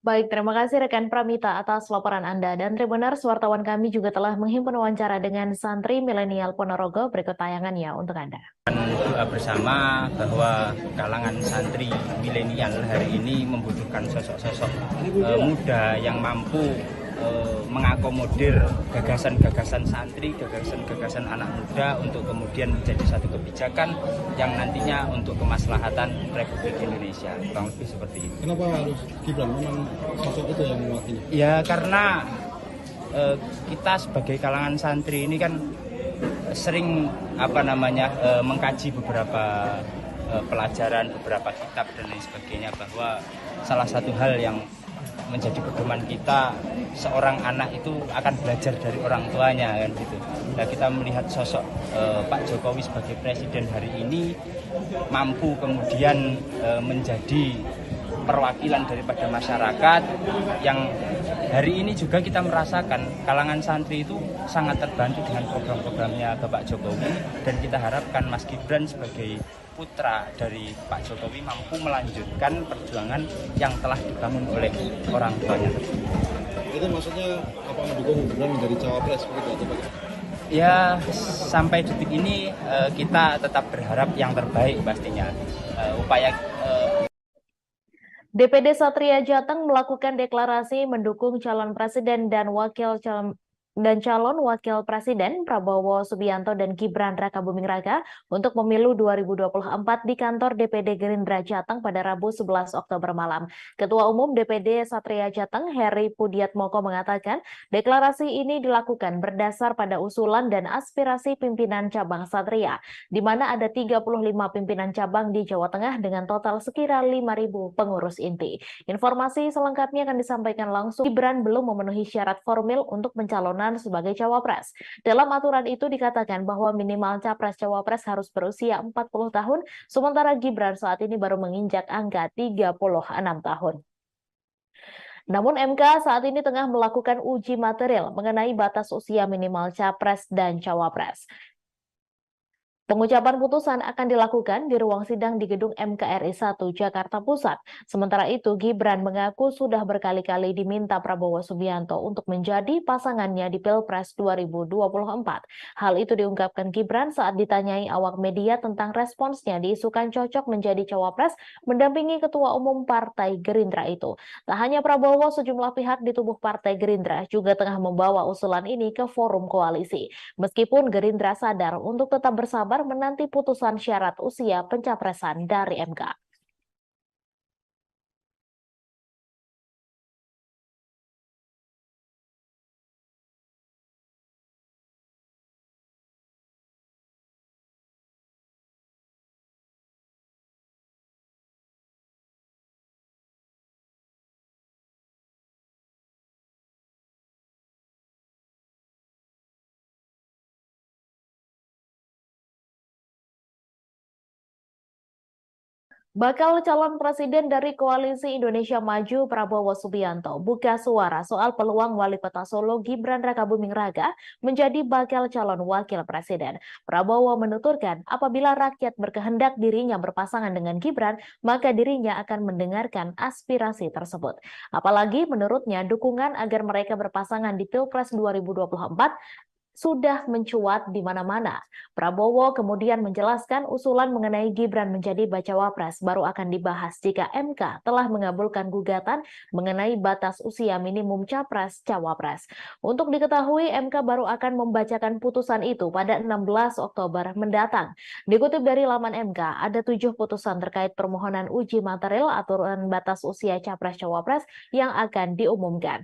Baik, terima kasih rekan Pramita atas laporan Anda. Dan Tribuners, wartawan kami juga telah menghimpun wawancara dengan santri milenial Ponorogo. Berikut tayangannya untuk Anda. Doa bersama bahwa kalangan santri milenial hari ini membutuhkan sosok-sosok muda yang mampu mengakomodir gagasan-gagasan santri, gagasan-gagasan anak muda untuk kemudian menjadi satu kebijakan yang nantinya untuk kemaslahatan Republik Indonesia. Kurang lebih seperti itu. Kenapa harus Gibran? Memang sosok itu yang mewakili? Ya karena kita sebagai kalangan santri ini kan sering mengkaji beberapa pelajaran, beberapa kitab dan lain sebagainya, bahwa salah satu hal yang menjadi pedoman kita, seorang anak itu akan belajar dari orang tuanya kan gitu. Nah, kita melihat sosok Pak Jokowi sebagai presiden hari ini mampu kemudian menjadi perwakilan daripada masyarakat yang hari ini juga kita merasakan kalangan santri itu sangat terbantu dengan program-programnya Bapak Jokowi, dan kita harapkan Mas Gibran sebagai putra dari Pak Jokowi mampu melanjutkan perjuangan yang telah dibangun oleh orang tuanya. Itu maksudnya apa, mendukung Gibran menjadi cawapres begitu atau bagaimana? Ya, sampai detik ini kita tetap berharap yang terbaik pastinya. DPD Satria Jateng melakukan deklarasi mendukung calon presiden dan calon wakil presiden Prabowo Subianto dan Gibran Rakabuming Raka untuk pemilu 2024 di kantor DPD Gerindra Jateng pada Rabu 11 Oktober malam. Ketua Umum DPD Satria Jateng Heri Pudiatmoko mengatakan deklarasi ini dilakukan berdasar pada usulan dan aspirasi pimpinan cabang Satria, di mana ada 35 pimpinan cabang di Jawa Tengah dengan total sekira 5.000 pengurus inti. Informasi selengkapnya akan disampaikan langsung. Gibran belum memenuhi syarat formil untuk mencalonkan sebagai cawapres. Dalam aturan itu dikatakan bahwa minimal capres-cawapres harus berusia 40 tahun, sementara Gibran saat ini baru menginjak angka 36 tahun. Namun MK saat ini tengah melakukan uji material mengenai batas usia minimal capres dan cawapres. Pengucapan putusan akan dilakukan di ruang sidang di gedung MKRI 1 Jakarta Pusat. Sementara itu, Gibran mengaku sudah berkali-kali diminta Prabowo Subianto untuk menjadi pasangannya di Pilpres 2024. Hal itu diungkapkan Gibran saat ditanyai awak media tentang responsnya diisukan cocok menjadi cawapres mendampingi Ketua Umum Partai Gerindra itu. Tak hanya Prabowo, sejumlah pihak di tubuh Partai Gerindra juga tengah membawa usulan ini ke forum koalisi. Meskipun Gerindra sadar untuk tetap bersabar menanti putusan syarat usia pencapresan dari MK. Bakal calon presiden dari Koalisi Indonesia Maju Prabowo Subianto buka suara soal peluang Wali Kota Solo Gibran Rakabuming Raka menjadi bakal calon wakil presiden. Prabowo menuturkan apabila rakyat berkehendak dirinya berpasangan dengan Gibran, maka dirinya akan mendengarkan aspirasi tersebut. Apalagi menurutnya dukungan agar mereka berpasangan di Pilpres 2024 sudah mencuat di mana-mana. Prabowo kemudian menjelaskan usulan mengenai Gibran menjadi bacawa pres baru akan dibahas jika MK telah mengabulkan gugatan mengenai batas usia minimum capres-cawapres. Untuk diketahui, MK baru akan membacakan putusan itu pada 16 Oktober mendatang. Dikutip dari laman MK, ada 7 putusan terkait permohonan uji material aturan batas usia capres-cawapres yang akan diumumkan.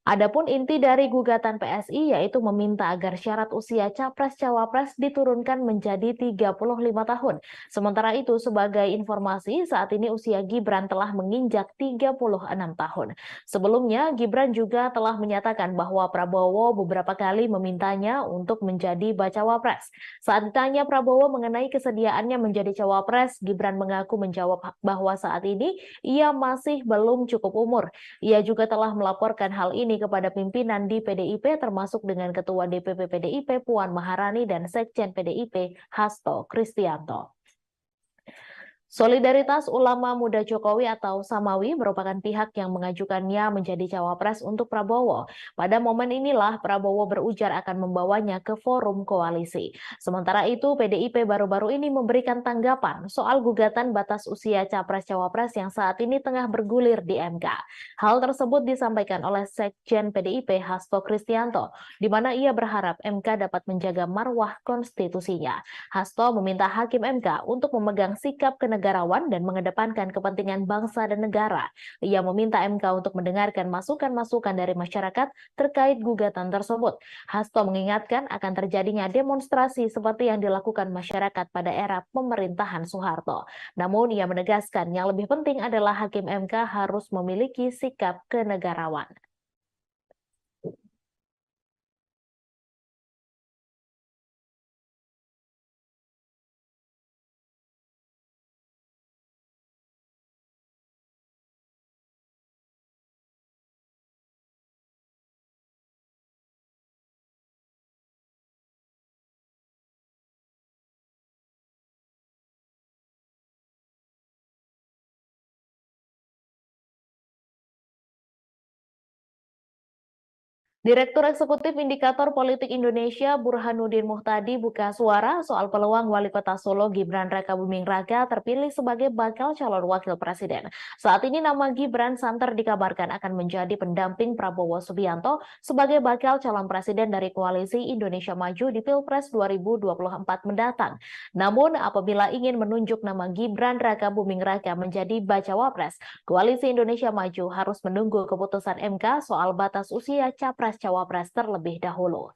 Adapun inti dari gugatan PSI yaitu meminta agar syarat usia capres-cawapres diturunkan menjadi 35 tahun. Sementara itu, sebagai informasi, saat ini usia Gibran telah menginjak 36 tahun. Sebelumnya, Gibran juga telah menyatakan bahwa Prabowo beberapa kali memintanya untuk menjadi bacawa pres. Saat ditanya Prabowo mengenai kesediaannya menjadi cawapres, Gibran mengaku menjawab bahwa saat ini ia masih belum cukup umur. Ia juga telah melaporkan hal ini kepada pimpinan di PDIP termasuk dengan Ketua DPP PDIP Puan Maharani dan Sekjen PDIP Hasto Kristianto. Solidaritas Ulama Muda Jokowi atau Samawi merupakan pihak yang mengajukannya menjadi cawapres untuk Prabowo. Pada momen inilah Prabowo berujar akan membawanya ke forum koalisi. Sementara itu, PDIP baru-baru ini memberikan tanggapan soal gugatan batas usia capres-cawapres yang saat ini tengah bergulir di MK. Hal tersebut disampaikan oleh Sekjen PDIP Hasto Kristianto, di mana ia berharap MK dapat menjaga marwah konstitusinya. Hasto meminta Hakim MK untuk memegang sikap kenegarawan dan mengedepankan kepentingan bangsa dan negara. Ia meminta MK untuk mendengarkan masukan-masukan dari masyarakat terkait gugatan tersebut. Hasto mengingatkan akan terjadinya demonstrasi seperti yang dilakukan masyarakat pada era pemerintahan Soeharto. Namun ia menegaskan yang lebih penting adalah Hakim MK harus memiliki sikap kenegarawan. Direktur Eksekutif Indikator Politik Indonesia Burhanuddin Muhtadi buka suara soal peluang Wali Kota Solo Gibran Rakabuming Raka terpilih sebagai bakal calon wakil presiden. Saat ini nama Gibran santer dikabarkan akan menjadi pendamping Prabowo Subianto sebagai bakal calon presiden dari Koalisi Indonesia Maju di Pilpres 2024 mendatang. Namun apabila ingin menunjuk nama Gibran Rakabuming Raka menjadi bacawa pres, Koalisi Indonesia Maju harus menunggu keputusan MK soal batas usia capres-cawapres terlebih dahulu.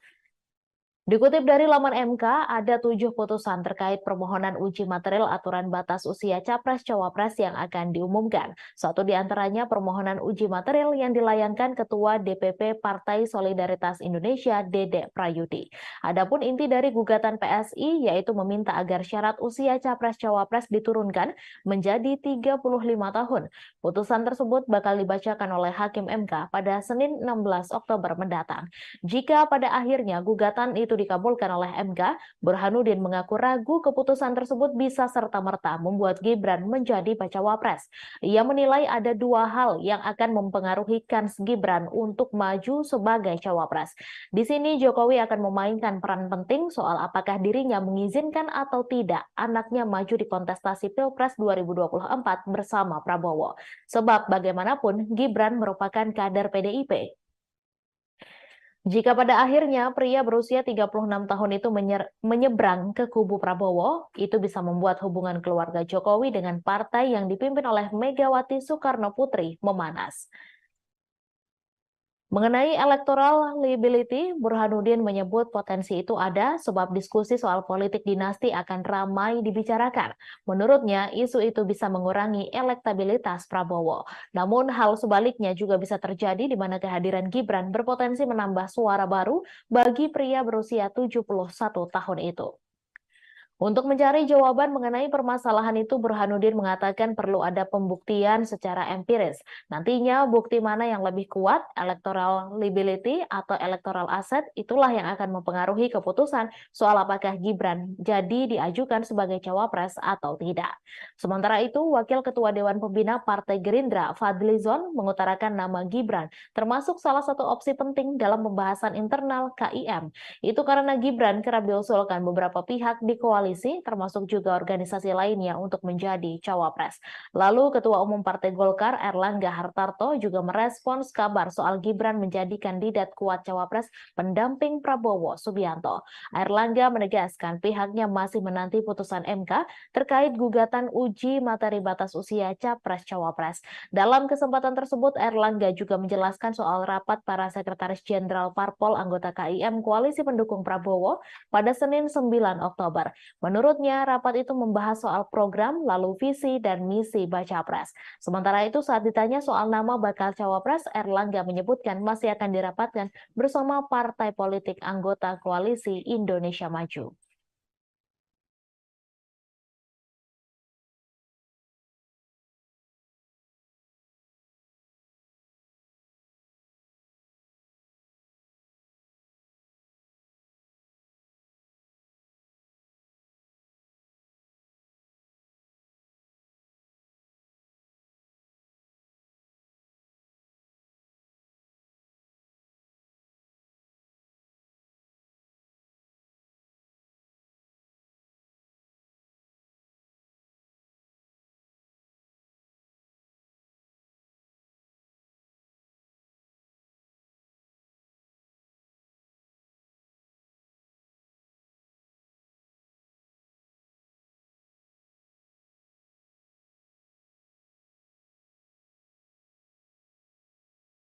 Dikutip dari laman MK, ada 7 putusan terkait permohonan uji material aturan batas usia capres-cawapres yang akan diumumkan. Satu di antaranya permohonan uji material yang dilayangkan Ketua DPP Partai Solidaritas Indonesia, Dede Prayudi. Adapun inti dari gugatan PSI yaitu meminta agar syarat usia capres-cawapres diturunkan menjadi 35 tahun. Putusan tersebut bakal dibacakan oleh Hakim MK pada Senin 16 Oktober mendatang. Jika pada akhirnya gugatan itu dikabulkan oleh MK, Burhanuddin mengaku ragu keputusan tersebut bisa serta-merta membuat Gibran menjadi bacawa pres. Ia menilai ada 2 hal yang akan mempengaruhi kans Gibran untuk maju sebagai cawapres. Di sini Jokowi akan memainkan peran penting soal apakah dirinya mengizinkan atau tidak anaknya maju di kontestasi Pilpres 2024 bersama Prabowo. Sebab bagaimanapun Gibran merupakan kader PDIP. Jika pada akhirnya pria berusia 36 tahun itu menyeberang ke kubu Prabowo, itu bisa membuat hubungan keluarga Jokowi dengan partai yang dipimpin oleh Megawati Soekarno Putri memanas. Mengenai electoral liability, Burhanuddin menyebut potensi itu ada sebab diskusi soal politik dinasti akan ramai dibicarakan. Menurutnya, isu itu bisa mengurangi elektabilitas Prabowo. Namun, hal sebaliknya juga bisa terjadi di mana kehadiran Gibran berpotensi menambah suara baru bagi pria berusia 71 tahun itu. Untuk mencari jawaban mengenai permasalahan itu, Burhanuddin mengatakan perlu ada pembuktian secara empiris. Nantinya bukti mana yang lebih kuat, electoral liability atau electoral asset, itulah yang akan mempengaruhi keputusan soal apakah Gibran jadi diajukan sebagai cawapres atau tidak. Sementara itu, Wakil Ketua Dewan Pembina Partai Gerindra, Fadlizon, mengutarakan nama Gibran, termasuk salah satu opsi penting dalam pembahasan internal KIM. Itu karena Gibran kerap diusulkan beberapa pihak di koalisi, termasuk juga organisasi lainnya untuk menjadi cawapres. Lalu Ketua Umum Partai Golkar Erlangga Hartarto juga merespons kabar soal Gibran menjadi kandidat kuat cawapres pendamping Prabowo Subianto. Erlangga menegaskan pihaknya masih menanti putusan MK terkait gugatan uji materi batas usia capres-cawapres. Dalam kesempatan tersebut, Erlangga juga menjelaskan soal rapat para sekretaris jenderal parpol anggota KIM Koalisi Pendukung Prabowo pada Senin 9 Oktober. Menurutnya, rapat itu membahas soal program, lalu visi dan misi Baca Pres. Sementara itu, saat ditanya soal nama bakal cawapres, Erlangga menyebutkan masih akan dirapatkan bersama partai politik anggota Koalisi Indonesia Maju.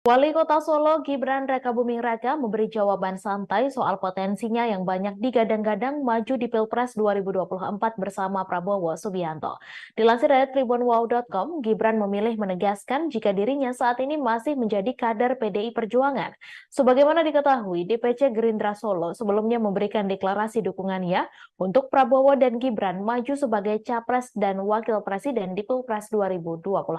Wali Kota Solo Gibran Rakabuming Raka memberi jawaban santai soal potensinya yang banyak digadang-gadang maju di Pilpres 2024 bersama Prabowo Subianto. Dilansir dari tribunwow.com, Gibran memilih menegaskan jika dirinya saat ini masih menjadi kader PDI Perjuangan. Sebagaimana diketahui, DPC Gerindra Solo sebelumnya memberikan deklarasi dukungannya untuk Prabowo dan Gibran maju sebagai Capres dan Wakil Presiden di Pilpres 2024.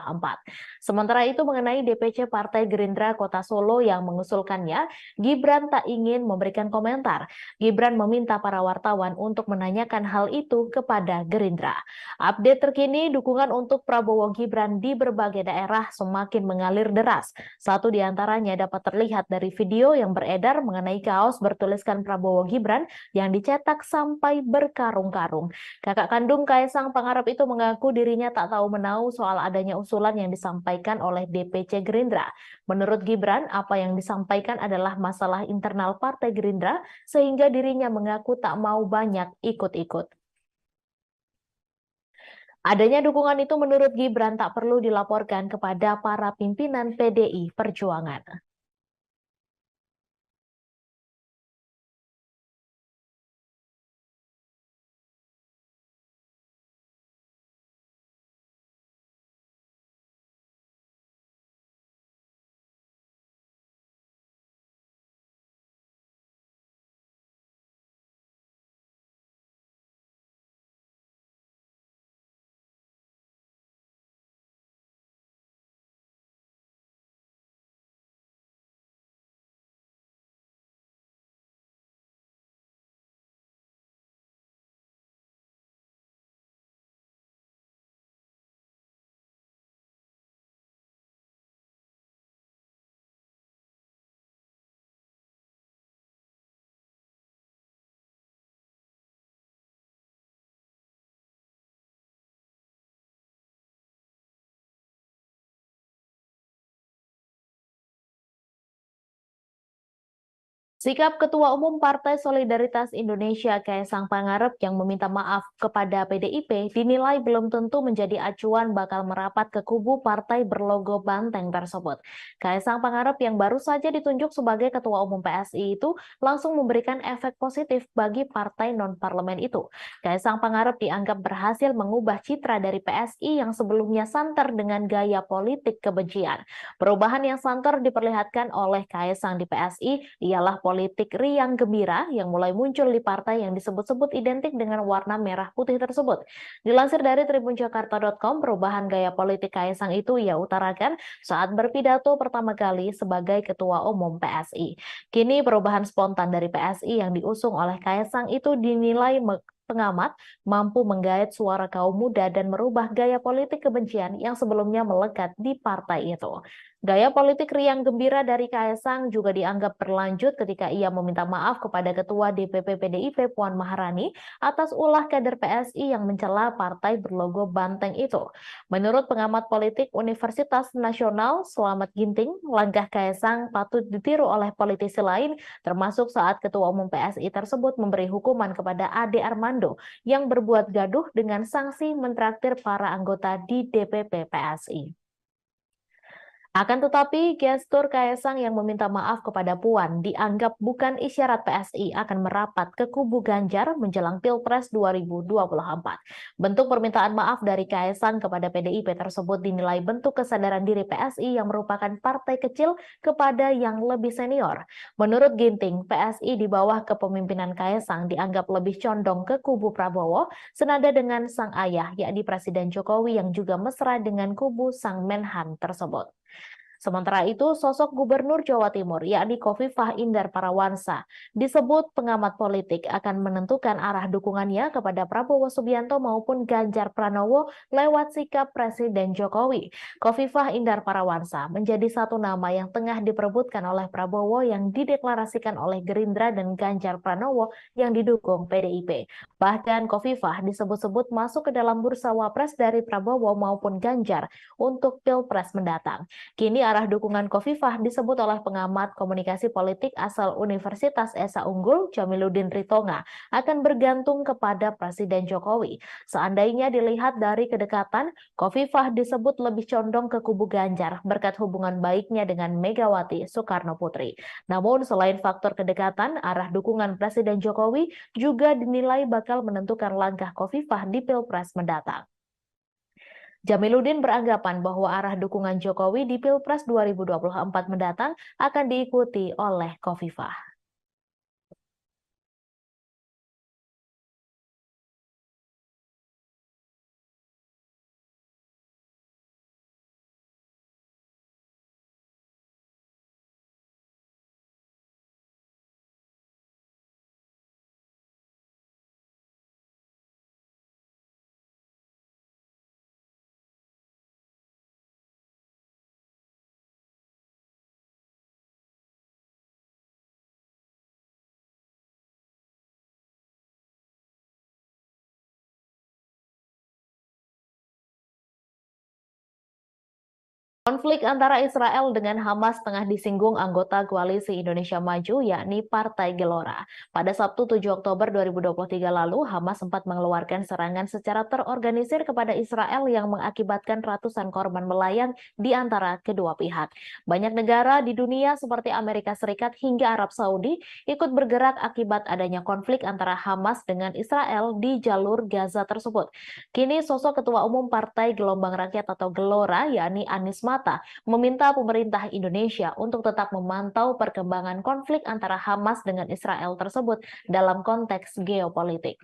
Sementara itu mengenai DPC Partai Gerindra Kota Solo yang mengusulkannya, Gibran tak ingin memberikan komentar. Gibran meminta para wartawan untuk menanyakan hal itu kepada Gerindra. Update terkini, dukungan untuk Prabowo Gibran di berbagai daerah semakin mengalir deras. Satu di antaranya dapat terlihat dari video yang beredar mengenai kaos bertuliskan Prabowo Gibran yang dicetak sampai berkarung-karung. Kakak kandung Kaisang Pangarep itu mengaku dirinya tak tahu menahu soal adanya usulan yang disampaikan oleh DPC Gerindra. Menurut Gibran, apa yang disampaikan adalah masalah internal Partai Gerindra sehingga dirinya mengaku tak mau banyak ikut-ikut. Adanya dukungan itu menurut Gibran tak perlu dilaporkan kepada para pimpinan PDI Perjuangan. Sikap Ketua Umum Partai Solidaritas Indonesia Kaisang Pangarep yang meminta maaf kepada PDIP dinilai belum tentu menjadi acuan bakal merapat ke kubu partai berlogo banteng tersebut. Kaisang Pangarep yang baru saja ditunjuk sebagai Ketua Umum PSI itu langsung memberikan efek positif bagi partai non-parlemen itu. Kaisang Pangarep dianggap berhasil mengubah citra dari PSI yang sebelumnya santer dengan gaya politik kebencian. Perubahan yang santer diperlihatkan oleh Kaisang di PSI ialah politik riang gembira yang mulai muncul di partai yang disebut-sebut identik dengan warna merah putih tersebut. Dilansir dari tribunjakarta.com, perubahan gaya politik Kaisang itu ia utarakan saat berpidato pertama kali sebagai Ketua Umum PSI. Kini perubahan spontan dari PSI yang diusung oleh Kaisang itu dinilai pengamat mampu menggait suara kaum muda dan merubah gaya politik kebencian yang sebelumnya melekat di partai itu. Gaya politik riang gembira dari Kaisang juga dianggap berlanjut ketika ia meminta maaf kepada Ketua DPP PDIP Puan Maharani atas ulah kader PSI yang mencela partai berlogo banteng itu. Menurut pengamat politik Universitas Nasional Slamet Ginting, langkah Kaisang patut ditiru oleh politisi lain, termasuk saat Ketua Umum PSI tersebut memberi hukuman kepada Ade Armando yang berbuat gaduh dengan sanksi mentraktir para anggota di DPP PSI. Akan tetapi, gestur Kaisang yang meminta maaf kepada Puan dianggap bukan isyarat PSI akan merapat ke kubu Ganjar menjelang Pilpres 2024. Bentuk permintaan maaf dari Kaisang kepada PDIP tersebut dinilai bentuk kesadaran diri PSI yang merupakan partai kecil kepada yang lebih senior. Menurut Ginting, PSI di bawah kepemimpinan Kaisang dianggap lebih condong ke kubu Prabowo, senada dengan sang ayah, yakni Presiden Jokowi yang juga mesra dengan kubu sang Menhan tersebut. Sementara itu, sosok Gubernur Jawa Timur, yakni Khofifah Indar Parawansa, disebut pengamat politik akan menentukan arah dukungannya kepada Prabowo Subianto maupun Ganjar Pranowo lewat sikap Presiden Jokowi. Khofifah Indar Parawansa menjadi satu nama yang tengah diperebutkan oleh Prabowo yang dideklarasikan oleh Gerindra dan Ganjar Pranowo yang didukung PDIP. Bahkan Khofifah disebut-sebut masuk ke dalam bursa wapres dari Prabowo maupun Ganjar untuk Pilpres mendatang. Kini arah dukungan Khofifah disebut oleh pengamat komunikasi politik asal Universitas Esa Unggul, Jamiluddin Ritonga, akan bergantung kepada Presiden Jokowi. Seandainya dilihat dari kedekatan, Khofifah disebut lebih condong ke kubu Ganjar berkat hubungan baiknya dengan Megawati Soekarno Putri. Namun selain faktor kedekatan, arah dukungan Presiden Jokowi juga dinilai bakal menentukan langkah Khofifah di Pilpres mendatang. Jamiluddin beranggapan bahwa arah dukungan Jokowi di Pilpres 2024 mendatang akan diikuti oleh Khofifah. Konflik antara Israel dengan Hamas tengah disinggung anggota Koalisi Indonesia Maju, yakni Partai Gelora. Pada Sabtu 7 Oktober 2023 lalu, Hamas sempat mengeluarkan serangan secara terorganisir kepada Israel yang mengakibatkan ratusan korban melayang di antara kedua pihak. Banyak negara di dunia seperti Amerika Serikat hingga Arab Saudi ikut bergerak akibat adanya konflik antara Hamas dengan Israel di jalur Gaza tersebut. Kini sosok Ketua Umum Partai Gelombang Rakyat atau Gelora, yakni Anies Mata, meminta pemerintah Indonesia untuk tetap memantau perkembangan konflik antara Hamas dengan Israel tersebut dalam konteks geopolitik.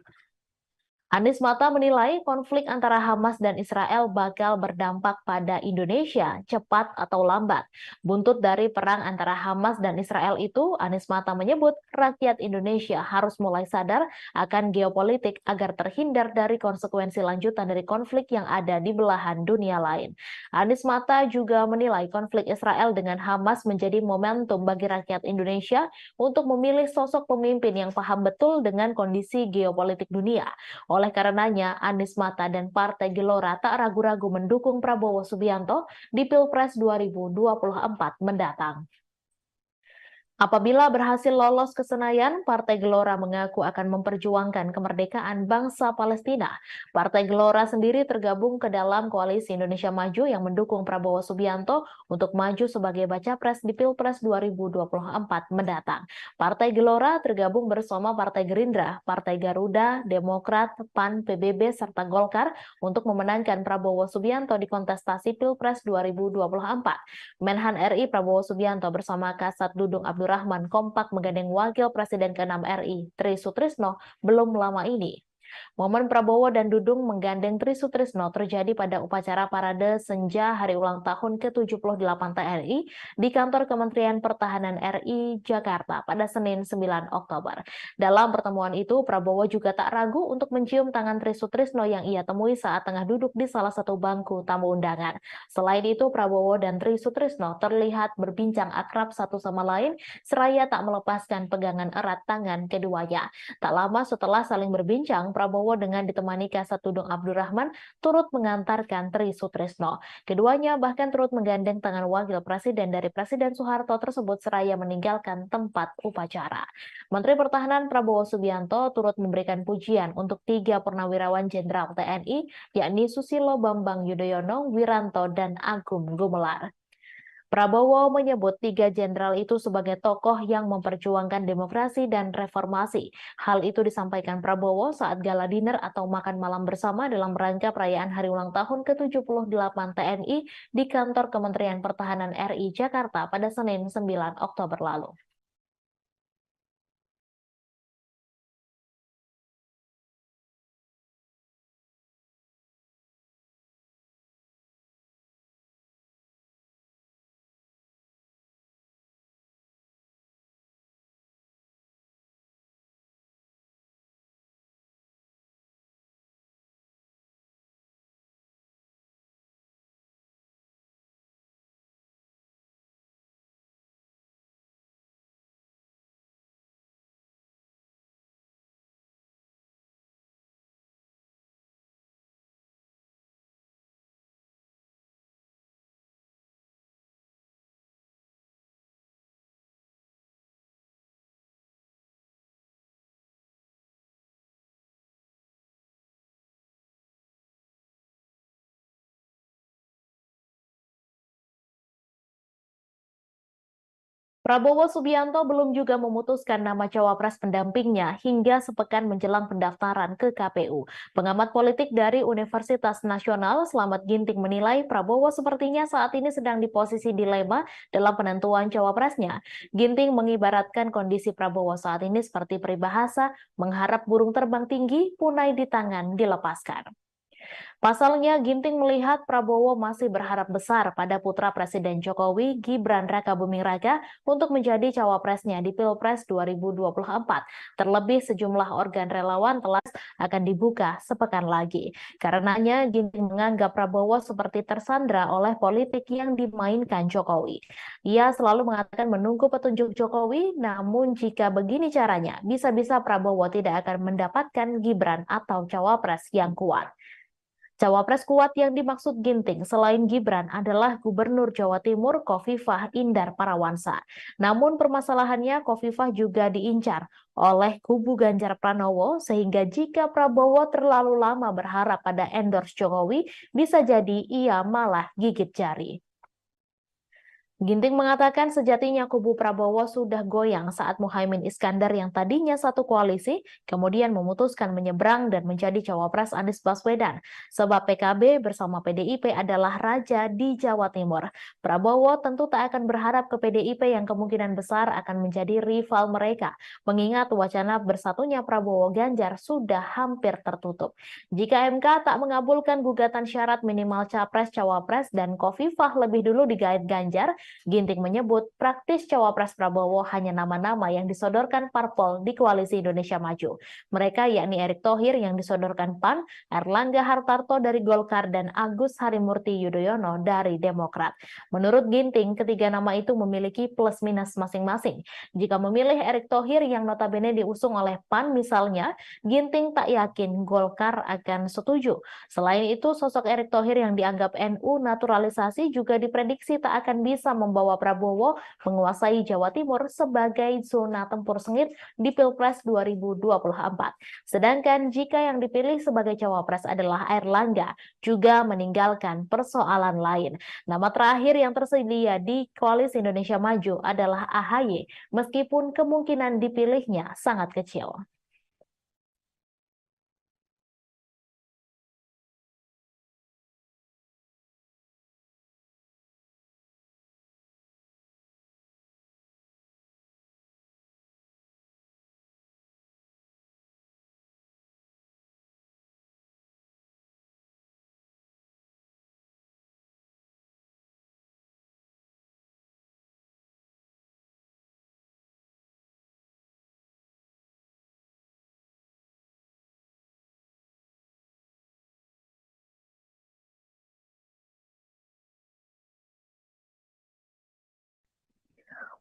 Anies Mata menilai konflik antara Hamas dan Israel bakal berdampak pada Indonesia cepat atau lambat. Buntut dari perang antara Hamas dan Israel itu, Anies Mata menyebut rakyat Indonesia harus mulai sadar akan geopolitik agar terhindar dari konsekuensi lanjutan dari konflik yang ada di belahan dunia lain. Anies Mata juga menilai konflik Israel dengan Hamas menjadi momentum bagi rakyat Indonesia untuk memilih sosok pemimpin yang paham betul dengan kondisi geopolitik dunia. Oleh karenanya, Anies Mata dan Partai Gelora tak ragu-ragu mendukung Prabowo Subianto di Pilpres 2024 mendatang. Apabila berhasil lolos ke Senayan, Partai Gelora mengaku akan memperjuangkan kemerdekaan bangsa Palestina. Partai Gelora sendiri tergabung ke dalam Koalisi Indonesia Maju yang mendukung Prabowo Subianto untuk maju sebagai baca pres di Pilpres 2024 mendatang. Partai Gelora tergabung bersama Partai Gerindra, Partai Garuda, Demokrat, PAN, PBB, serta Golkar untuk memenangkan Prabowo Subianto di kontestasi Pilpres 2024. Menhan RI Prabowo Subianto bersama Kasat Dudung Abdul Abdurrahman kompak menggandeng Wakil Presiden ke-6 RI, Tri Sutrisno, belum lama ini. Momen Prabowo dan Dudung menggandeng Tri Sutrisno terjadi pada upacara parade senja hari ulang tahun ke-78 TNI di kantor Kementerian Pertahanan RI Jakarta pada Senin 9 Oktober. Dalam pertemuan itu, Prabowo juga tak ragu untuk mencium tangan Tri Sutrisno yang ia temui saat tengah duduk di salah satu bangku tamu undangan. Selain itu, Prabowo dan Tri Sutrisno terlihat berbincang akrab satu sama lain, seraya tak melepaskan pegangan erat tangan keduanya. Tak lama setelah saling berbincang, Prabowo dengan ditemani Kasat Dudung Abdurrahman turut mengantarkan Tri Sutrisno. Keduanya bahkan turut menggandeng tangan Wakil Presiden dari Presiden Soeharto tersebut seraya meninggalkan tempat upacara. Menteri Pertahanan Prabowo Subianto turut memberikan pujian untuk 3 purnawirawan Jenderal TNI, yakni Susilo Bambang Yudhoyono, Wiranto, dan Agung Gumelar. Prabowo menyebut 3 jenderal itu sebagai tokoh yang memperjuangkan demokrasi dan reformasi. Hal itu disampaikan Prabowo saat gala dinner atau makan malam bersama dalam rangka perayaan hari ulang tahun ke-78 TNI di kantor Kementerian Pertahanan RI Jakarta pada Senin 9 Oktober lalu. Prabowo Subianto belum juga memutuskan nama cawapres pendampingnya hingga sepekan menjelang pendaftaran ke KPU. Pengamat politik dari Universitas Nasional Slamet Ginting menilai Prabowo sepertinya saat ini sedang di posisi dilema dalam penentuan cawapresnya. Ginting mengibaratkan kondisi Prabowo saat ini seperti peribahasa mengharap burung terbang tinggi, punai di tangan dilepaskan. Pasalnya, Ginting melihat Prabowo masih berharap besar pada putra Presiden Jokowi, Gibran Rakabuming Raka, untuk menjadi cawapresnya di Pilpres 2024. Terlebih sejumlah organ relawan telah akan dibuka sepekan lagi. Karenanya, Ginting menganggap Prabowo seperti tersandra oleh politik yang dimainkan Jokowi. Ia selalu mengatakan menunggu petunjuk Jokowi, namun jika begini caranya, bisa-bisa Prabowo tidak akan mendapatkan Gibran atau cawapres yang kuat. Cawapres kuat yang dimaksud Ginting selain Gibran adalah Gubernur Jawa Timur Khofifah Indar Parawansa. Namun permasalahannya Khofifah juga diincar oleh kubu Ganjar Pranowo sehingga jika Prabowo terlalu lama berharap pada endorse Jokowi, bisa jadi ia malah gigit jari. Ginting mengatakan sejatinya kubu Prabowo sudah goyang saat Muhaimin Iskandar yang tadinya satu koalisi, kemudian memutuskan menyeberang dan menjadi cawapres Anies Baswedan. Sebab PKB bersama PDIP adalah raja di Jawa Timur. Prabowo tentu tak akan berharap ke PDIP yang kemungkinan besar akan menjadi rival mereka, mengingat wacana bersatunya Prabowo Ganjar sudah hampir tertutup. Jika MK tak mengabulkan gugatan syarat minimal capres-cawapres dan Khofifah lebih dulu digait Ganjar, Ginting menyebut praktis cawapres Prabowo hanya nama-nama yang disodorkan parpol di Koalisi Indonesia Maju. Mereka yakni Erick Thohir yang disodorkan PAN, Erlangga Hartarto dari Golkar, dan Agus Harimurti Yudhoyono dari Demokrat. Menurut Ginting, ketiga nama itu memiliki plus minus masing-masing. Jika memilih Erick Thohir yang notabene diusung oleh PAN misalnya, Ginting tak yakin Golkar akan setuju. Selain itu, sosok Erick Thohir yang dianggap NU naturalisasi juga diprediksi tak akan bisa membawa Prabowo menguasai Jawa Timur sebagai zona tempur sengit di Pilpres 2024. Sedangkan jika yang dipilih sebagai cawapres adalah Erlangga, juga meninggalkan persoalan lain. Nama terakhir yang tersedia di Koalisi Indonesia Maju adalah AHY, meskipun kemungkinan dipilihnya sangat kecil.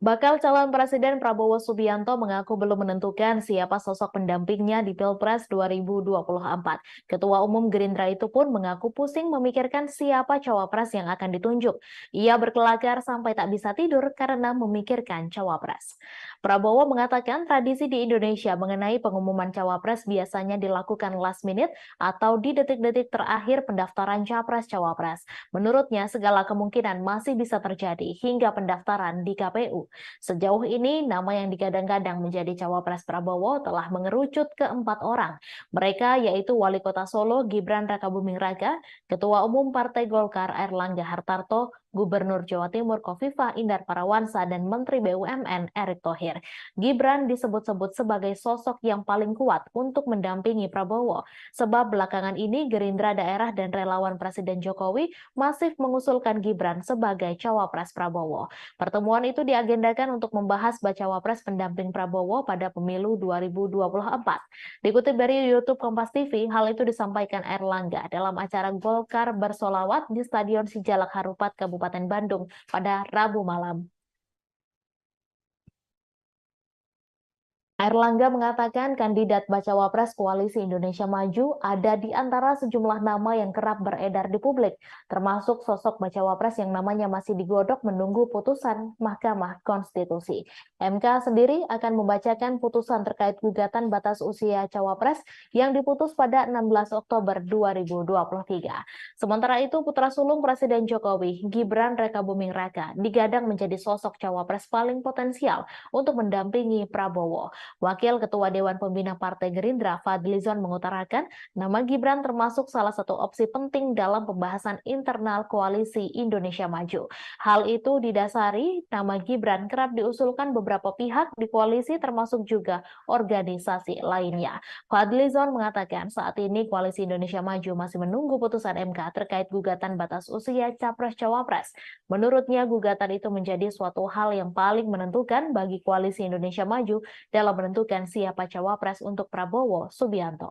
Bakal calon Presiden Prabowo Subianto mengaku belum menentukan siapa sosok pendampingnya di Pilpres 2024. Ketua Umum Gerindra itu pun mengaku pusing memikirkan siapa cawapres yang akan ditunjuk. Ia berkelakar sampai tak bisa tidur karena memikirkan cawapres. Prabowo mengatakan tradisi di Indonesia mengenai pengumuman cawapres biasanya dilakukan last minute atau di detik-detik terakhir pendaftaran capres-cawapres. Menurutnya, segala kemungkinan masih bisa terjadi hingga pendaftaran di KPU. Sejauh ini, nama yang digadang-gadang menjadi cawapres Prabowo telah mengerucut ke 4 orang. Mereka yaitu Wali Kota Solo Gibran Rakabuming Raka, Ketua Umum Partai Golkar Airlangga Hartarto, Gubernur Jawa Timur Khofifah Indar Parawansa, dan Menteri BUMN Erick Thohir. Gibran disebut-sebut sebagai sosok yang paling kuat untuk mendampingi Prabowo, sebab belakangan ini Gerindra Daerah dan relawan Presiden Jokowi masif mengusulkan Gibran sebagai cawapres Prabowo. Pertemuan itu diagendakan untuk membahas bacawa pres pendamping Prabowo pada pemilu 2024. Dikutip dari YouTube Kompas TV, hal itu disampaikan Airlangga dalam acara Golkar Bersolawat di Stadion Sijalak Harupat, Kabupaten Bandung pada Rabu malam. Airlangga mengatakan kandidat bacawa pres Koalisi Indonesia Maju ada di antara sejumlah nama yang kerap beredar di publik, termasuk sosok bacawa pres yang namanya masih digodok menunggu putusan Mahkamah Konstitusi. MK sendiri akan membacakan putusan terkait gugatan batas usia cawapres yang diputus pada 16 Oktober 2023. Sementara itu, putra sulung Presiden Jokowi, Gibran Rakabuming Raka, digadang menjadi sosok cawapres paling potensial untuk mendampingi Prabowo. Wakil Ketua Dewan Pembina Partai Gerindra, Fadlizon, mengutarakan nama Gibran termasuk salah satu opsi penting dalam pembahasan internal Koalisi Indonesia Maju. Hal itu didasari nama Gibran kerap diusulkan beberapa pihak di koalisi termasuk juga organisasi lainnya. Fadlizon mengatakan saat ini Koalisi Indonesia Maju masih menunggu putusan MK terkait gugatan batas usia Capres-Cawapres. Menurutnya, gugatan itu menjadi suatu hal yang paling menentukan bagi Koalisi Indonesia Maju dalam menentukan siapa cawapres untuk Prabowo Subianto.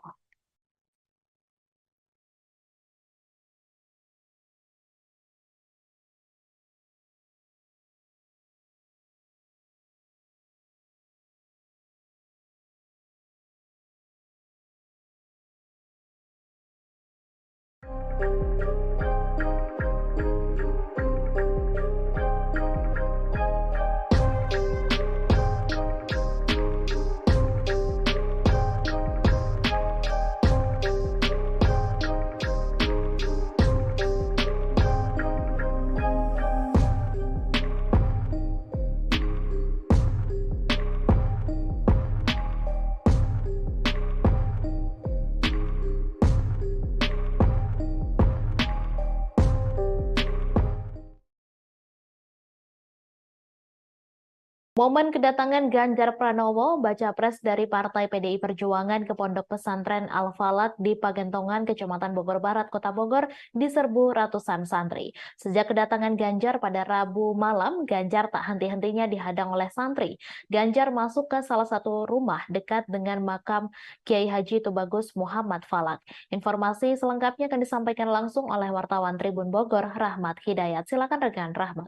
Momen kedatangan Ganjar Pranowo, baca pres dari Partai PDI Perjuangan ke Pondok Pesantren Al-Falak di Pagentongan, Kecamatan Bogor Barat, Kota Bogor, diserbu ratusan santri. Sejak kedatangan Ganjar pada Rabu malam, Ganjar tak henti-hentinya dihadang oleh santri. Ganjar masuk ke salah satu rumah dekat dengan makam Kiai Haji Tubagus Muhammad Falak. Informasi selengkapnya akan disampaikan langsung oleh wartawan Tribun Bogor, Rahmat Hidayat. Silakan rekan Rahmat.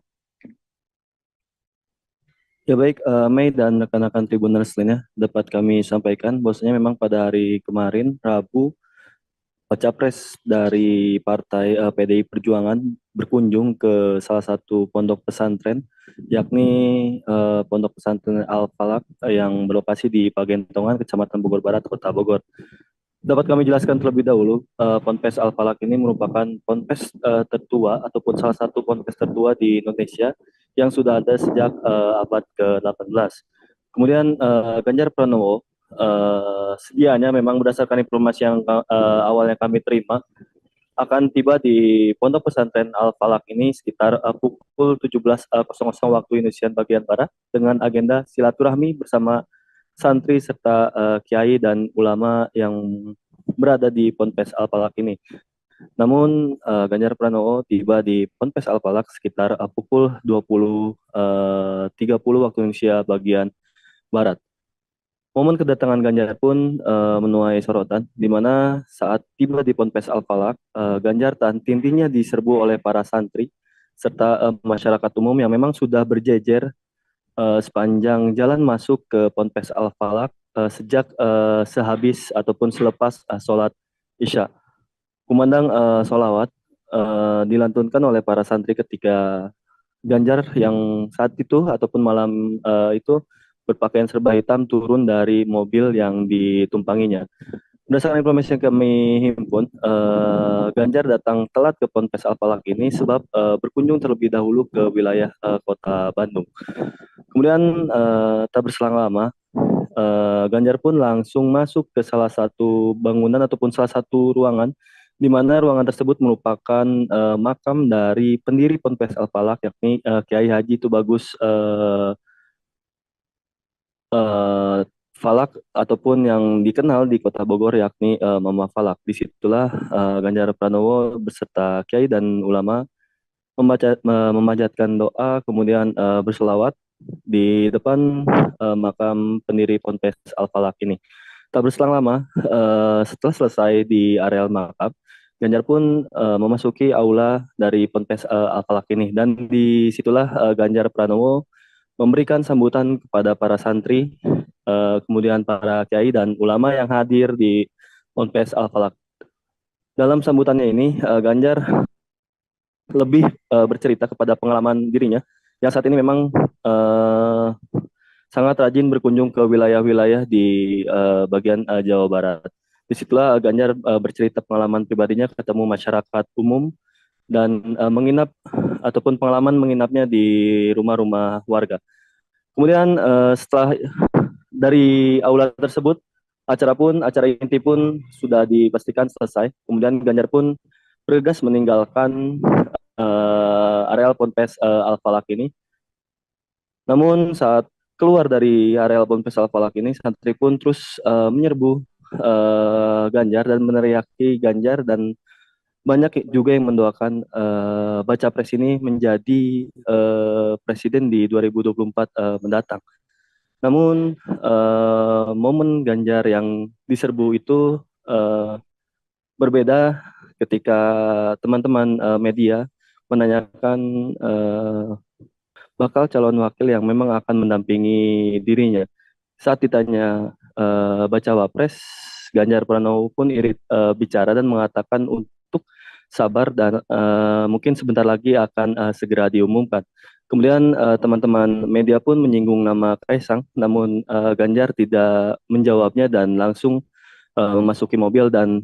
Ya baik, Mei dan rekan-rekan Tribuners lainnya dapat kami sampaikan bahwasanya memang pada hari kemarin, Rabu, Capres dari Partai PDI Perjuangan berkunjung ke salah satu pondok pesantren, yakni Pondok Pesantren Al-Falak yang berlokasi di Pagentongan, Kecamatan Bogor Barat, Kota Bogor. Dapat kami jelaskan terlebih dahulu, Ponpes Al-Falak ini merupakan ponpes tertua ataupun salah satu ponpes tertua di Indonesia yang sudah ada sejak abad ke-18. Kemudian Ganjar Pranowo sedianya memang berdasarkan informasi yang awalnya kami terima akan tiba di Pondok Pesantren Al-Falak ini sekitar pukul 17.00 waktu Indonesia bagian Barat dengan agenda silaturahmi bersama santri serta kiai dan ulama yang berada di Ponpes Al-Falak ini. Namun Ganjar Pranowo tiba di Ponpes Al-Falak sekitar pukul 20.30 waktu Indonesia bagian Barat. Momen kedatangan Ganjar pun menuai sorotan, di mana saat tiba di Ponpes Al-Falak, Ganjar tak henti-hentinya diserbu oleh para santri serta masyarakat umum yang memang sudah berjejer sepanjang jalan masuk ke Ponpes Al-Falak sejak sehabis ataupun selepas sholat Isya. Kumandang sholawat dilantunkan oleh para santri ketika Ganjar yang saat itu ataupun malam itu berpakaian serba hitam turun dari mobil yang ditumpanginya. Berdasarkan informasi yang kami himpun, Ganjar datang telat ke Ponpes Al-Falak ini sebab berkunjung terlebih dahulu ke wilayah kota Bandung. Kemudian tak berselang lama, Ganjar pun langsung masuk ke salah satu bangunan ataupun salah satu ruangan, di mana ruangan tersebut merupakan makam dari pendiri Ponpes Al-Falak, yakni Kiai Haji Tubagus eh, Falak ataupun yang dikenal di Kota Bogor, yakni Mama Falak. Disitulah Ganjar Pranowo beserta Kiai dan ulama memanjatkan doa, kemudian berselawat di depan makam pendiri Ponpes Al-Falak ini. Tak berselang lama, setelah selesai di areal makam, Ganjar pun memasuki aula dari Ponpes Al-Falak ini, dan disitulah Ganjar Pranowo memberikan sambutan kepada para santri, kemudian para kiai dan ulama yang hadir di Ponpes Al-Falak. Dalam sambutannya ini, Ganjar lebih bercerita kepada pengalaman dirinya yang saat ini memang uh, sangat rajin berkunjung ke wilayah-wilayah di bagian Jawa Barat. Disitulah Ganjar bercerita pengalaman pribadinya ketemu masyarakat umum dan menginap ataupun pengalaman menginapnya di rumah-rumah warga. Kemudian setelah dari aula tersebut, acara inti pun sudah dipastikan selesai. Kemudian Ganjar pun bergegas meninggalkan areal Ponpes Al-Falak ini. Namun saat keluar dari areal Ponpes Al-Falak ini, santri pun terus menyerbu Ganjar dan meneriaki Ganjar, dan banyak juga yang mendoakan baca pres ini menjadi presiden di 2024 mendatang. Namun momen Ganjar yang diserbu itu berbeda ketika teman-teman media menanyakan bakal calon wakil yang memang akan mendampingi dirinya. Saat ditanya bacawa pres, Ganjar Pranowo pun irit bicara dan mengatakan untuk sabar dan mungkin sebentar lagi akan segera diumumkan. Kemudian teman-teman media pun menyinggung nama Kaisang, namun Ganjar tidak menjawabnya dan langsung memasuki mobil dan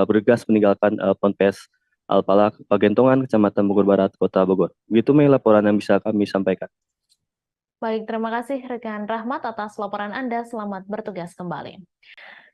bergegas meninggalkan Ponpes Al-Falak, Pagentongan, Kecamatan Bogor Barat, Kota Bogor. Begitu Mei laporan yang bisa kami sampaikan. Baik, terima kasih rekan Rahmat atas laporan Anda. Selamat bertugas kembali.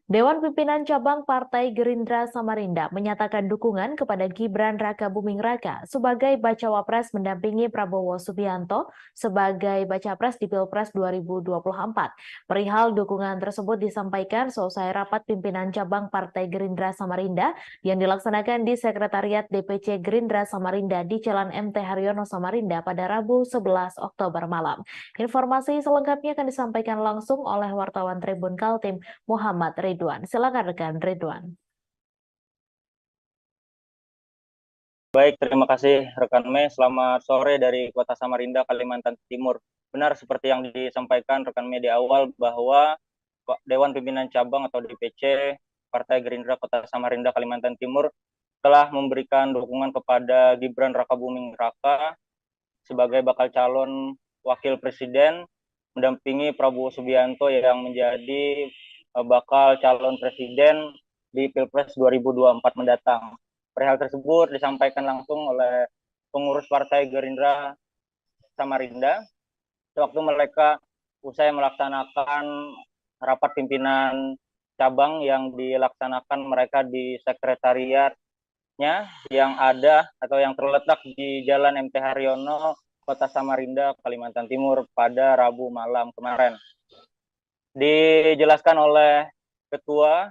Dewan Pimpinan Cabang Partai Gerindra Samarinda menyatakan dukungan kepada Gibran Rakabuming Raka sebagai bacawa pres mendampingi Prabowo Subianto sebagai baca pres di Pilpres 2024. Perihal dukungan tersebut disampaikan selesai rapat pimpinan cabang Partai Gerindra Samarinda yang dilaksanakan di Sekretariat DPC Gerindra Samarinda di Jalan MT Haryono Samarinda pada Rabu 11 Oktober malam. Informasi selengkapnya akan disampaikan langsung oleh wartawan Tribun Kaltim Muhammad Ridwan. Silakan rekan Ridwan. Baik, terima kasih rekan Mei. Selamat sore dari Kota Samarinda, Kalimantan Timur. Benar seperti yang disampaikan rekan Mei di awal bahwa Dewan Pimpinan Cabang atau DPC Partai Gerindra Kota Samarinda, Kalimantan Timur telah memberikan dukungan kepada Gibran Rakabuming Raka sebagai bakal calon wakil presiden mendampingi Prabowo Subianto yang menjadi bakal calon presiden di Pilpres 2024 mendatang. Perihal tersebut disampaikan langsung oleh pengurus Partai Gerindra Samarinda sewaktu mereka usai melaksanakan rapat pimpinan cabang yang dilaksanakan mereka di sekretariatnya yang ada atau yang terletak di Jalan MT Haryono, Kota Samarinda, Kalimantan Timur pada Rabu malam kemarin. Dijelaskan oleh Ketua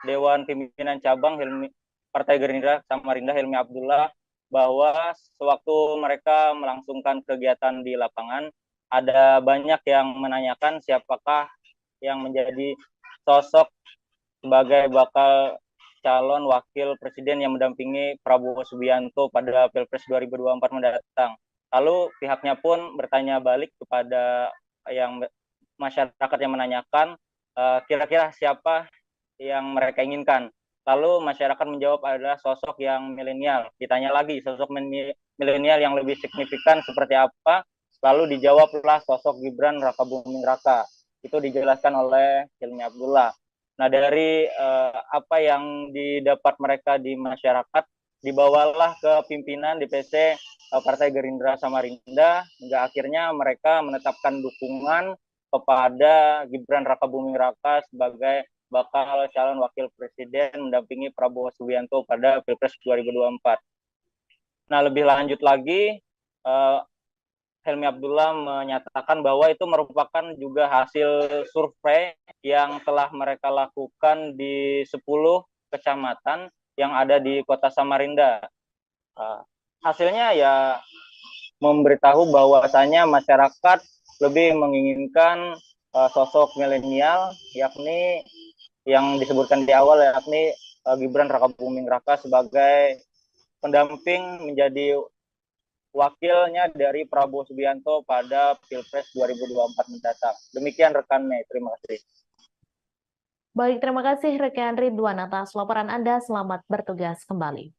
Dewan Pimpinan Cabang Partai Gerindra Samarinda Helmi Abdullah bahwa sewaktu mereka melangsungkan kegiatan di lapangan, ada banyak yang menanyakan siapakah yang menjadi sosok sebagai bakal calon wakil presiden yang mendampingi Prabowo Subianto pada Pilpres 2024 mendatang. Lalu pihaknya pun bertanya balik kepada yang masyarakat yang menanyakan kira-kira siapa yang mereka inginkan. Lalu masyarakat menjawab adalah sosok yang milenial. Ditanya lagi sosok milenial yang lebih signifikan seperti apa. Lalu dijawablah sosok Gibran Rakabuming Raka. Itu dijelaskan oleh Hilmi Abdullah. Nah, dari apa yang didapat mereka di masyarakat, dibawalah ke pimpinan DPC Partai Gerindra Samarinda, hingga akhirnya mereka menetapkan dukungan kepada Gibran Rakabuming Raka sebagai bakal calon wakil presiden mendampingi Prabowo Subianto pada Pilpres 2024. Nah, lebih lanjut lagi, Helmi Abdullah menyatakan bahwa itu merupakan juga hasil survei yang telah mereka lakukan di 10 kecamatan yang ada di Kota Samarinda. Hasilnya ya memberitahu bahwasanya masyarakat lebih menginginkan sosok milenial, yakni yang disebutkan di awal, yakni Gibran Rakabuming Raka sebagai pendamping menjadi wakilnya dari Prabowo Subianto pada Pilpres 2024 mendatang. Demikian rekan Mei, terima kasih. Baik, terima kasih rekan Ridwan atas laporan Anda. Selamat bertugas kembali.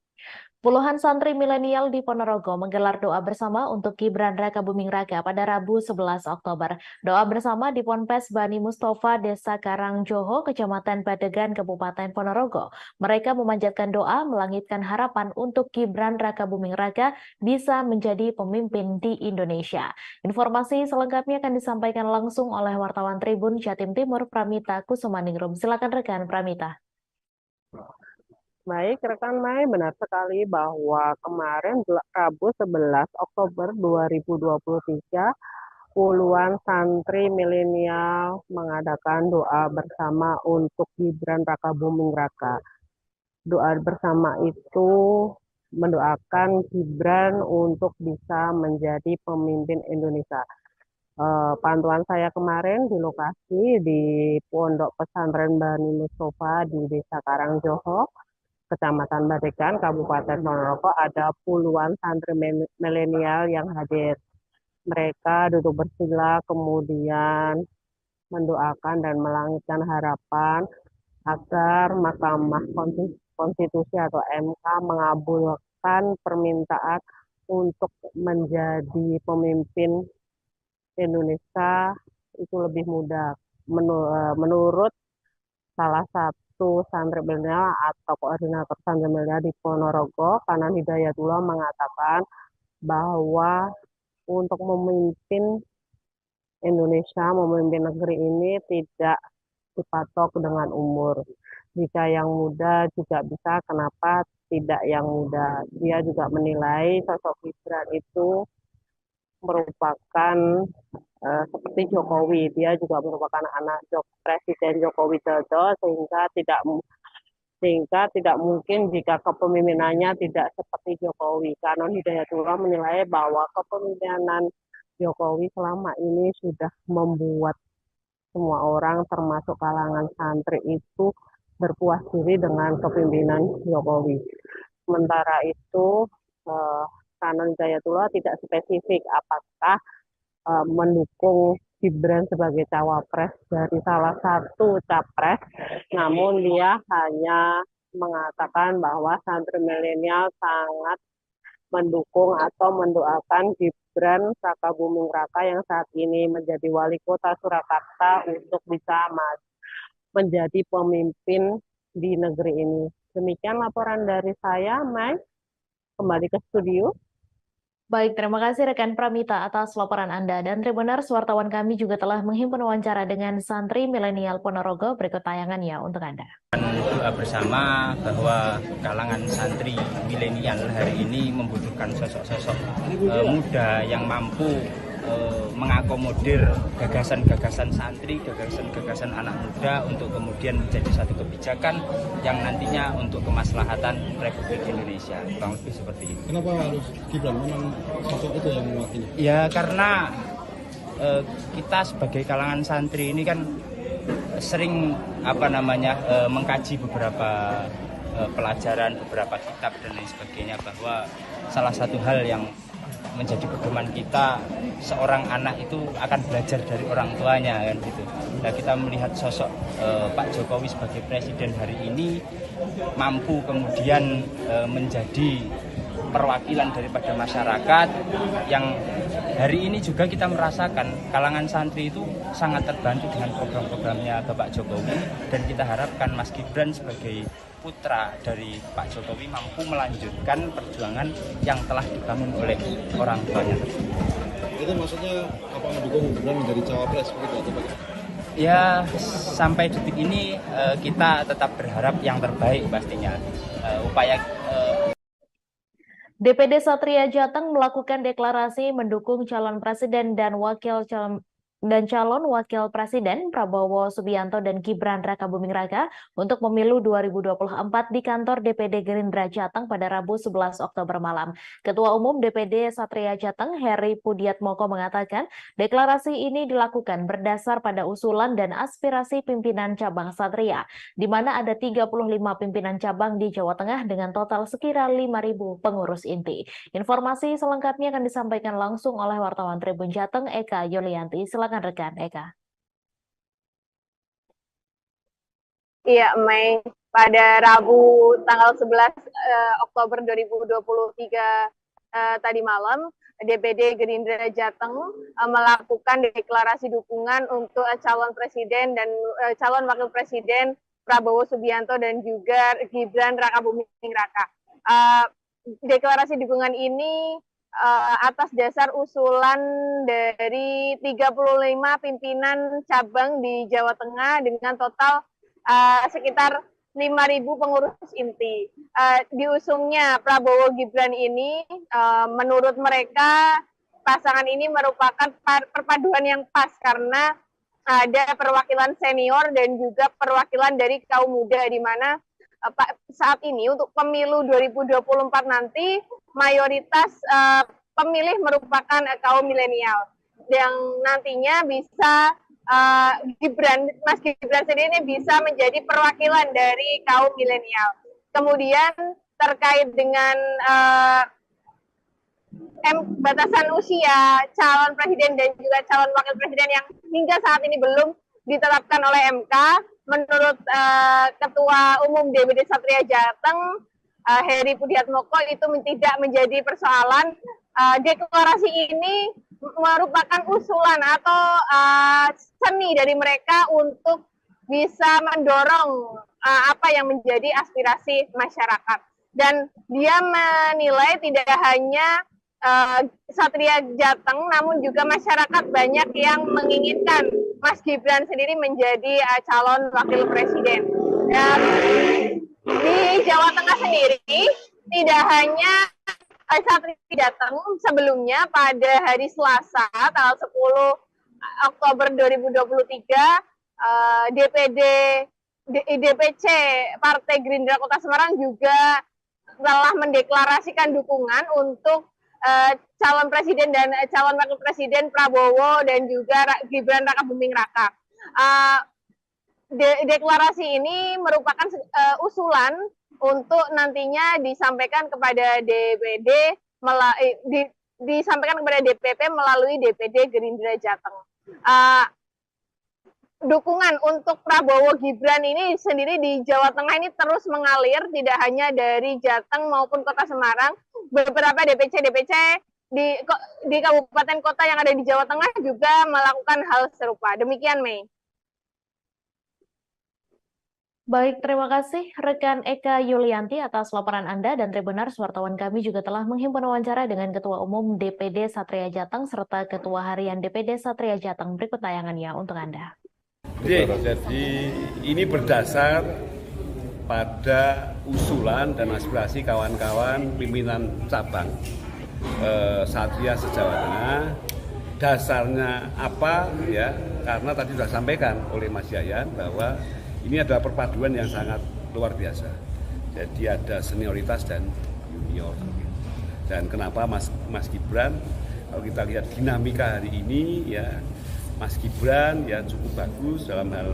Puluhan santri milenial di Ponorogo menggelar doa bersama untuk Gibran Rakabuming Raka pada Rabu 11 Oktober. Doa bersama di Ponpes Bani Mustafa, Desa Karangjoho, Kecamatan Badegan, Kabupaten Ponorogo. Mereka memanjatkan doa melangitkan harapan untuk Gibran Rakabuming Raka bisa menjadi pemimpin di Indonesia. Informasi selengkapnya akan disampaikan langsung oleh wartawan Tribun Jatim Timur, Pramita Kusumaningrum. Silakan rekan Pramita. Baik, rekan Mai, benar sekali bahwa kemarin Rabu 11 Oktober 2023, puluhan santri milenial mengadakan doa bersama untuk Gibran Rakabuming Raka. Doa bersama itu mendoakan Gibran untuk bisa menjadi pemimpin Indonesia. Pantauan saya kemarin di lokasi di Pondok Pesantren Bani Mustafa di Desa Karangjoho, Kecamatan Badegan, Kabupaten Ponorogo, ada puluhan santri milenial yang hadir. Mereka duduk bersila, kemudian mendoakan dan melangitkan harapan agar Mahkamah Konstitusi atau MK mengabulkan permintaan untuk menjadi pemimpin Indonesia itu lebih mudah. Menurut salah satu santri milenial atau koordinator santri milenial di Ponorogo, Kanan Hidayatullah, mengatakan bahwa untuk memimpin Indonesia, memimpin negeri ini tidak dipatok dengan umur. Jika yang muda juga bisa, kenapa tidak yang muda? Dia juga menilai sosok Gibran itu merupakan seperti Jokowi, dia juga merupakan anak Presiden Joko Widodo, sehingga tidak mungkin jika kepemimpinannya tidak seperti Jokowi. Kanon Hidayatullah menilai bahwa kepemimpinan Jokowi selama ini sudah membuat semua orang termasuk kalangan santri itu berpuas diri dengan kepemimpinan Jokowi. Sementara itu Kanon Hidayatullah tidak spesifik apakah mendukung Gibran sebagai cawapres dari salah satu capres, namun dia hanya mengatakan bahwa santri milenial sangat mendukung atau mendoakan Gibran Rakabuming Raka yang saat ini menjadi wali kota Surakarta untuk bisa menjadi pemimpin di negeri ini. Demikian laporan dari saya, Mai. Kembali ke studio. Baik, terima kasih rekan Pramita atas laporan Anda. Dan Tribuners, wartawan kami juga telah menghimpun wawancara dengan santri milenial Ponorogo. Berikut tayangannya untuk Anda. Doa bersama bahwa kalangan santri milenial hari ini membutuhkan sosok-sosok muda yang mampu mengakomodir gagasan-gagasan santri, gagasan-gagasan anak muda untuk kemudian menjadi satu kebijakan yang nantinya untuk kemaslahatan Republik Indonesia. Kurang lebih seperti itu. Kenapa harus Gibran? Memang sosok itu yang mewakili? Ya karena kita sebagai kalangan santri ini kan sering mengkaji beberapa pelajaran, beberapa kitab dan lain sebagainya, bahwa salah satu hal yang menjadi pedoman kita, seorang anak itu akan belajar dari orang tuanya kan gitu. Nah, kita melihat sosok Pak Jokowi sebagai presiden hari ini mampu kemudian menjadi perwakilan daripada masyarakat yang hari ini juga kita merasakan kalangan santri itu sangat terbantu dengan program-programnya Bapak Jokowi, dan kita harapkan Mas Gibran sebagai putra dari Pak Jokowi mampu melanjutkan perjuangan yang telah dibangun oleh orang tuanya. Itu maksudnya apa mendukung Gibran menjadi cawapres begitu atau bagaimana? Ya, sampai detik ini kita tetap berharap yang terbaik pastinya. DPD Satria Jateng melakukan deklarasi mendukung calon presiden dan calon wakil presiden Prabowo Subianto dan Gibran Rakabuming Raka untuk pemilu 2024 di kantor DPD Gerindra Jateng pada Rabu 11 Oktober malam. Ketua Umum DPD Satria Jateng, Heri Pudiatmoko, mengatakan deklarasi ini dilakukan berdasar pada usulan dan aspirasi pimpinan cabang Satria, di mana ada 35 pimpinan cabang di Jawa Tengah dengan total sekira 5.000 pengurus inti. Informasi selengkapnya akan disampaikan langsung oleh wartawan Tribun Jateng, Eka Yulianti. Silakan rekan Eka. Iya, Mei. Pada Rabu tanggal 11 Oktober 2023 tadi malam, DPD Gerindra Jateng melakukan deklarasi dukungan untuk calon presiden dan calon wakil presiden Prabowo Subianto dan juga Gibran Rakabuming Raka. Deklarasi dukungan ini atas dasar usulan dari 35 pimpinan cabang di Jawa Tengah dengan total sekitar 5.000 pengurus inti. Diusungnya Prabowo Gibran ini, menurut mereka pasangan ini merupakan perpaduan yang pas karena ada perwakilan senior dan juga perwakilan dari kaum muda, di mana saat ini untuk pemilu 2024 nanti mayoritas pemilih merupakan kaum milenial yang nantinya bisa Mas Gibran sendiri bisa menjadi perwakilan dari kaum milenial. Kemudian terkait dengan batasan usia calon presiden dan juga calon wakil presiden yang hingga saat ini belum ditetapkan oleh MK, menurut Ketua Umum DPD Satria Jateng, Heri Pudiatmoko, itu tidak menjadi persoalan. Deklarasi ini merupakan usulan atau seni dari mereka untuk bisa mendorong apa yang menjadi aspirasi masyarakat. Dan dia menilai tidak hanya Satria Jateng, namun juga masyarakat banyak yang menginginkan Mas Gibran sendiri menjadi calon wakil presiden. Dan di Jawa Tengah sendiri, tidak hanya Satria Jateng, sebelumnya pada hari Selasa tanggal 10 Oktober 2023, DPC Partai Gerindra Kota Semarang juga telah mendeklarasikan dukungan untuk calon presiden dan calon wakil presiden Prabowo dan juga Gibran Rakabuming Raka. Deklarasi ini merupakan usulan untuk nantinya disampaikan kepada DPD, disampaikan kepada DPP melalui DPD Gerindra Jateng. Dukungan untuk Prabowo Gibran ini sendiri di Jawa Tengah ini terus mengalir, tidak hanya dari Jateng maupun Kota Semarang. Beberapa DPC di kabupaten kota yang ada di Jawa Tengah juga melakukan hal serupa. Demikian, Mei. Baik, terima kasih rekan Eka Yulianti atas laporan Anda, dan Tribuners, wartawan kami juga telah menghimpun wawancara dengan Ketua Umum DPD Satria Jateng serta Ketua Harian DPD Satria Jateng. Berikut tayangannya untuk Anda. Jadi ini berdasar pada usulan dan aspirasi kawan-kawan pimpinan cabang Satria se-Jawa Tengah. Dasarnya apa ya? Karena tadi sudah sampaikan oleh Mas Yayan bahwa ini adalah perpaduan yang sangat luar biasa. Jadi ada senioritas dan junior. Dan kenapa Mas Gibran? Kalau kita lihat dinamika hari ini ya, Mas Gibran ya cukup bagus dalam hal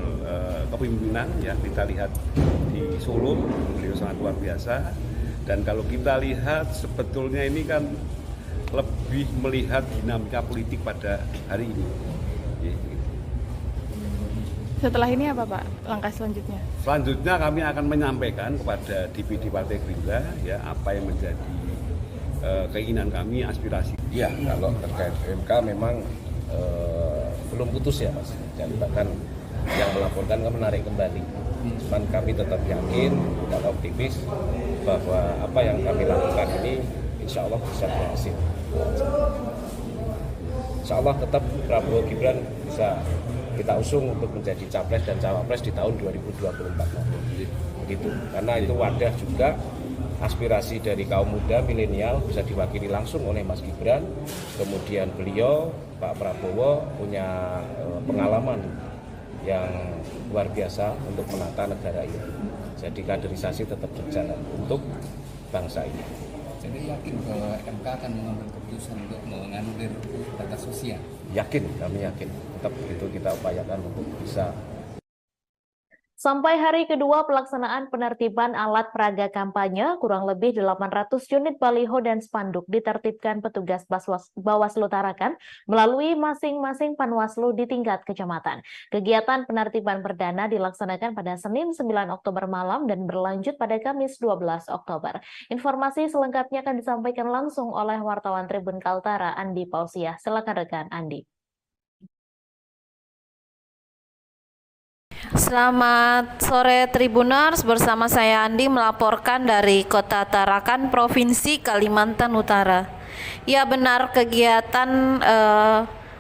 kepemimpinan ya, kita lihat di Solo beliau sangat luar biasa. Dan kalau kita lihat sebetulnya ini kan lebih melihat dinamika politik pada hari ini. Setelah ini apa Pak langkah selanjutnya? Selanjutnya kami akan menyampaikan kepada DPD Partai Gerindra ya apa yang menjadi keinginan kami, aspirasi. Ya, kalau terkait MK memang belum putus ya Mas. Dan bahkan yang melaporkan kan menarik kembali. Cuman kami tetap yakin dan optimis bahwa apa yang kami lakukan ini insya Allah bisa berhasil. Insya Allah tetap Prabowo Gibran bisa kita usung untuk menjadi capres dan cawapres di tahun 2024 begitu. Karena itu wadah juga aspirasi dari kaum muda milenial bisa diwakili langsung oleh Mas Gibran. Kemudian beliau Pak Prabowo punya pengalaman yang luar biasa untuk menata negara ini. Jadi kaderisasi tetap berjalan untuk bangsa ini. Jadi yakin bahwa MK akan mengambil keputusan untuk menganulir batas usia? Yakin, kami yakin. Tetap itu kita upayakan untuk bisa. Sampai hari kedua pelaksanaan penertiban alat peraga kampanye, kurang lebih 800 unit baliho dan spanduk ditertibkan petugas Bawaslu Tarakan melalui masing-masing panwaslu di tingkat kecamatan. Kegiatan penertiban perdana dilaksanakan pada Senin 9 Oktober malam dan berlanjut pada Kamis 12 Oktober. Informasi selengkapnya akan disampaikan langsung oleh wartawan Tribun Kaltara, Andi Pausiah. Silakan rekan Andi. Selamat sore Tribuners, bersama saya Andi melaporkan dari Kota Tarakan, Provinsi Kalimantan Utara. Ya benar, kegiatan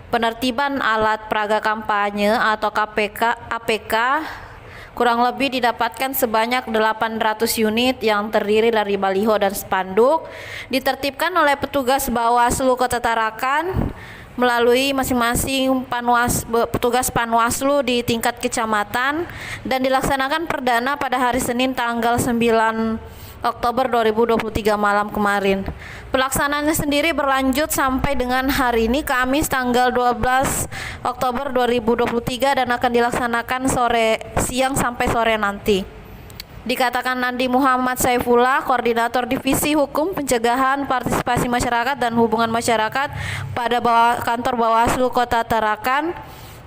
penertiban alat peraga kampanye atau APK kurang lebih didapatkan sebanyak 800 unit yang terdiri dari baliho dan spanduk, ditertibkan oleh petugas Bawaslu Kota Tarakan melalui masing-masing petugas panwaslu di tingkat kecamatan dan dilaksanakan perdana pada hari Senin tanggal 9 Oktober 2023 malam kemarin. Pelaksanaannya sendiri berlanjut sampai dengan hari ini Kamis tanggal 12 Oktober 2023 dan akan dilaksanakan siang sampai sore nanti. Dikatakan Nandi Muhammad Saifullah, Koordinator Divisi Hukum, Pencegahan, Partisipasi Masyarakat dan Hubungan Masyarakat pada kantor Bawaslu Kota Tarakan,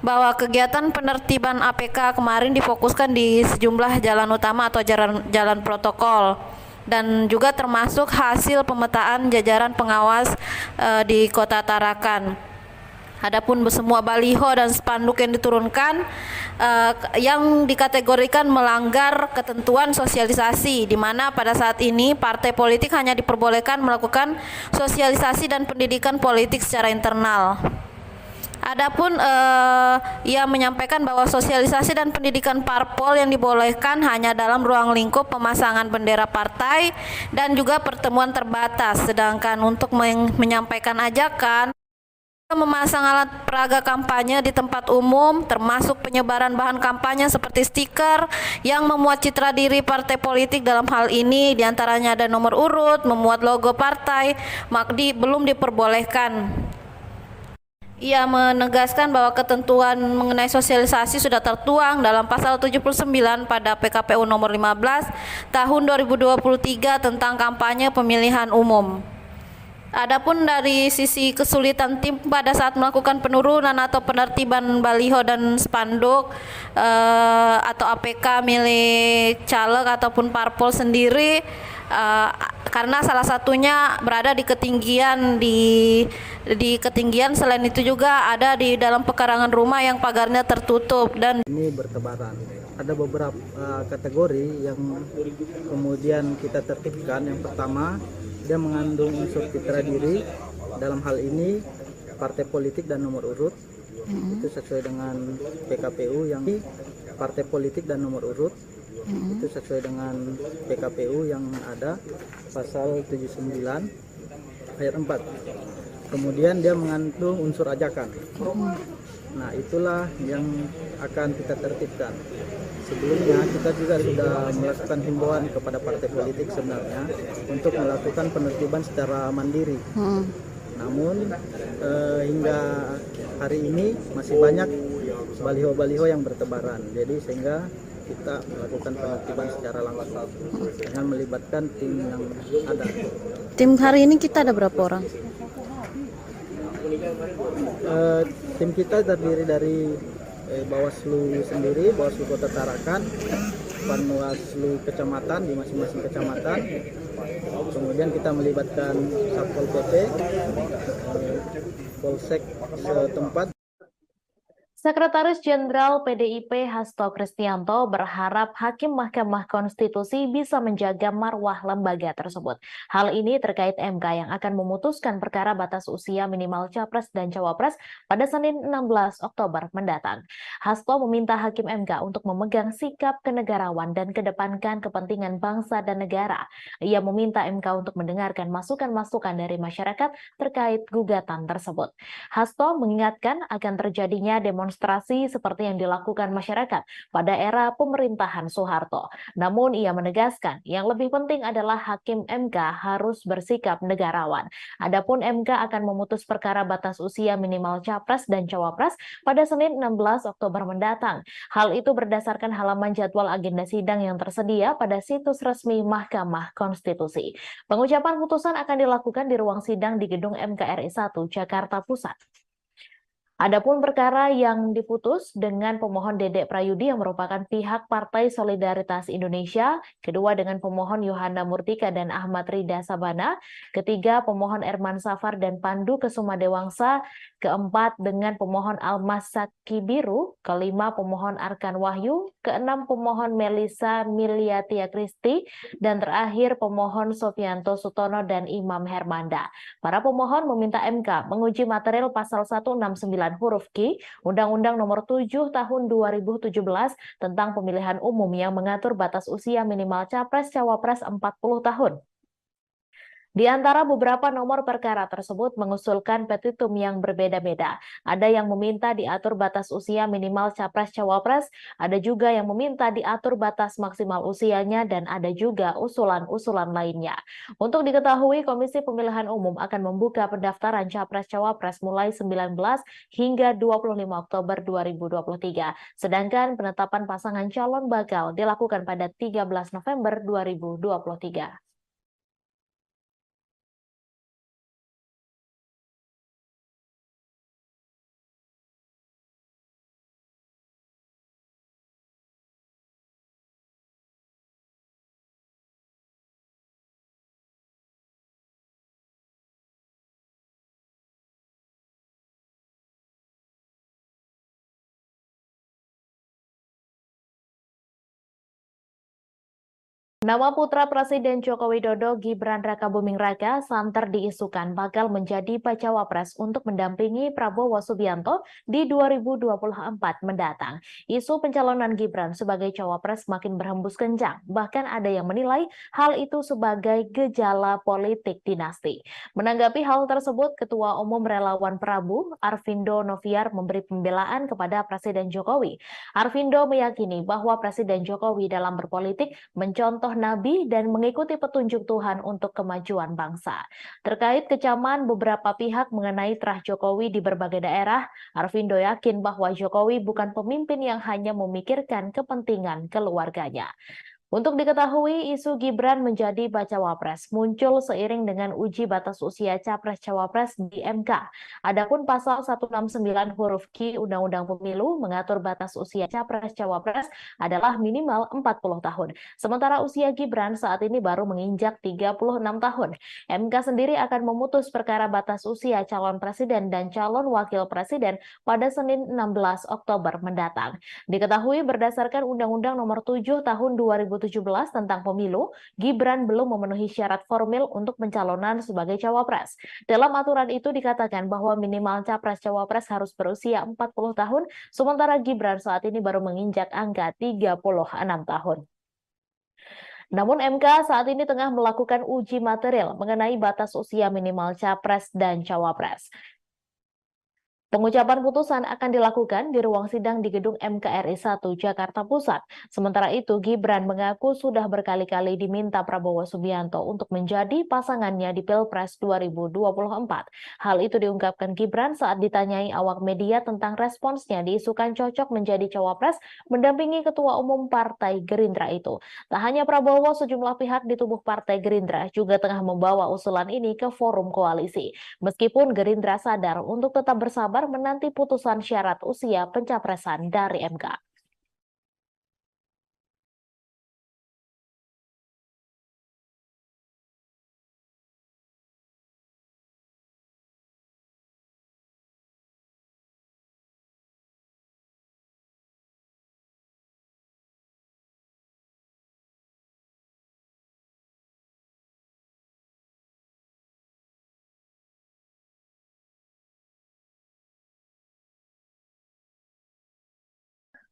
bahwa kegiatan penertiban APK kemarin difokuskan di sejumlah jalan utama atau jalan protokol dan juga termasuk hasil pemetaan jajaran pengawas di Kota Tarakan. Adapun semua baliho dan spanduk yang diturunkan yang dikategorikan melanggar ketentuan sosialisasi, di mana pada saat ini partai politik hanya diperbolehkan melakukan sosialisasi dan pendidikan politik secara internal. Adapun ia menyampaikan bahwa sosialisasi dan pendidikan parpol yang dibolehkan hanya dalam ruang lingkup pemasangan bendera partai dan juga pertemuan terbatas, sedangkan untuk menyampaikan ajakan memasang alat peraga kampanye di tempat umum, termasuk penyebaran bahan kampanye seperti stiker yang memuat citra diri partai politik, dalam hal ini diantaranya ada nomor urut, memuat logo partai, belum diperbolehkan. Ia menegaskan bahwa ketentuan mengenai sosialisasi sudah tertuang dalam pasal 79 pada PKPU nomor 15 tahun 2023 tentang kampanye pemilihan umum. Adapun dari sisi kesulitan tim pada saat melakukan penurunan atau penertiban baliho dan spanduk atau APK milik caleg ataupun parpol sendiri, karena salah satunya berada di ketinggian ketinggian, selain itu juga ada di dalam pekarangan rumah yang pagarnya tertutup dan ini bertebaran. Ada beberapa kategori yang kemudian kita tertibkan. Yang pertama, dia mengandung unsur citra diri, dalam hal ini partai politik dan nomor urut. Itu sesuai dengan PKPU yang partai politik dan nomor urut. Itu sesuai dengan PKPU yang ada pasal 79 ayat 4. Kemudian dia mengandung unsur ajakan. Nah, itulah yang akan kita tertibkan. Sebelumnya kita juga sudah melakukan himbauan kepada partai politik sebenarnya untuk melakukan penertiban secara mandiri. Namun hingga hari ini masih banyak baliho-baliho yang bertebaran. Jadi sehingga kita melakukan penertiban secara langsung dengan melibatkan tim yang ada. Tim hari ini kita ada berapa orang? Tim kita terdiri dari Bawaslu sendiri, Bawaslu Kota Tarakan, Panwaslu kecamatan di masing-masing kecamatan. Kemudian kita melibatkan Satpol PP, Polsek setempat. Sekretaris Jenderal PDIP Hasto Kristianto berharap Hakim Mahkamah Konstitusi bisa menjaga marwah lembaga tersebut. Hal ini terkait MK yang akan memutuskan perkara batas usia minimal Capres dan Cawapres pada Senin 16 Oktober mendatang. Hasto meminta Hakim MK untuk memegang sikap kenegarawan dan kedepankan kepentingan bangsa dan negara. Ia meminta MK untuk mendengarkan masukan-masukan dari masyarakat terkait gugatan tersebut. Hasto mengingatkan akan terjadinya demonstrasi seperti yang dilakukan masyarakat pada era pemerintahan Soeharto. Namun ia menegaskan yang lebih penting adalah Hakim MK harus bersikap negarawan. Adapun MK akan memutus perkara batas usia minimal Capres dan Cawapres pada Senin 16 Oktober mendatang. Hal itu berdasarkan halaman jadwal agenda sidang yang tersedia pada situs resmi Mahkamah Konstitusi. Pengucapan putusan akan dilakukan di ruang sidang di Gedung MKRI 1 Jakarta Pusat. Adapun perkara yang diputus dengan pemohon Dedek Prayudi yang merupakan pihak Partai Solidaritas Indonesia, kedua dengan pemohon Yohana Murtika dan Ahmad Rida Sabana, ketiga pemohon Erman Safar dan Pandu Kesuma Dewangsa, keempat dengan pemohon Almas Sakibiru, kelima pemohon Arkan Wahyu, keenam pemohon Melisa Miliatia Kristi, dan terakhir pemohon Sofianto Sutono dan Imam Hermanda. Para pemohon meminta MK menguji material pasal 169 huruf Q Undang-Undang Nomor 7 Tahun 2017 tentang pemilihan umum yang mengatur batas usia minimal Capres-Cawapres 40 tahun. Di antara beberapa nomor perkara tersebut mengusulkan petitum yang berbeda-beda. Ada yang meminta diatur batas usia minimal Capres-Cawapres, ada juga yang meminta diatur batas maksimal usianya, dan ada juga usulan-usulan lainnya. Untuk diketahui, Komisi Pemilihan Umum akan membuka pendaftaran Capres-Cawapres mulai 19 hingga 25 Oktober 2023. Sedangkan penetapan pasangan calon bakal dilakukan pada 13 November 2023. Nama putra Presiden Joko Widodo, Gibran Rakabuming Raka, santer diisukan bakal menjadi bacawa pres untuk mendampingi Prabowo Subianto di 2024 mendatang. Isu pencalonan Gibran sebagai cawapres makin berhembus kencang. Bahkan ada yang menilai hal itu sebagai gejala politik dinasti. Menanggapi hal tersebut, Ketua Umum Relawan Prabu, Arvindo Noviar, memberi pembelaan kepada Presiden Jokowi. Arvindo meyakini bahwa Presiden Jokowi dalam berpolitik mencontoh Nabi dan mengikuti petunjuk Tuhan untuk kemajuan bangsa. Terkait kecaman beberapa pihak mengenai terah Jokowi di berbagai daerah, Arvindo yakin bahwa Jokowi bukan pemimpin yang hanya memikirkan kepentingan keluarganya. Untuk diketahui, isu Gibran menjadi bacawa pres muncul seiring dengan uji batas usia Capres-Cawapres di MK. Adapun pasal 169 huruf Q Undang-Undang Pemilu mengatur batas usia Capres-Cawapres adalah minimal 40 tahun. Sementara usia Gibran saat ini baru menginjak 36 tahun. MK sendiri akan memutus perkara batas usia calon presiden dan calon wakil presiden pada Senin 16 Oktober mendatang. Diketahui berdasarkan Undang-Undang Nomor 7 Tahun 2017 tentang pemilu, Gibran belum memenuhi syarat formil untuk pencalonan sebagai cawapres. Dalam aturan itu dikatakan bahwa minimal capres-cawapres harus berusia 40 tahun, sementara Gibran saat ini baru menginjak angka 36 tahun. Namun MK saat ini tengah melakukan uji material mengenai batas usia minimal capres dan cawapres. Pengucapan putusan akan dilakukan di ruang sidang di Gedung MKRI 1 Jakarta Pusat. Sementara itu, Gibran mengaku sudah berkali-kali diminta Prabowo Subianto untuk menjadi pasangannya di Pilpres 2024. Hal itu diungkapkan Gibran saat ditanyai awak media tentang responsnya diisukan cocok menjadi cawapres mendampingi Ketua Umum Partai Gerindra itu. Tak hanya Prabowo, sejumlah pihak di tubuh Partai Gerindra juga tengah membawa usulan ini ke forum koalisi. Meskipun Gerindra sadar untuk tetap bersabar menanti putusan syarat usia pencapresan dari MK.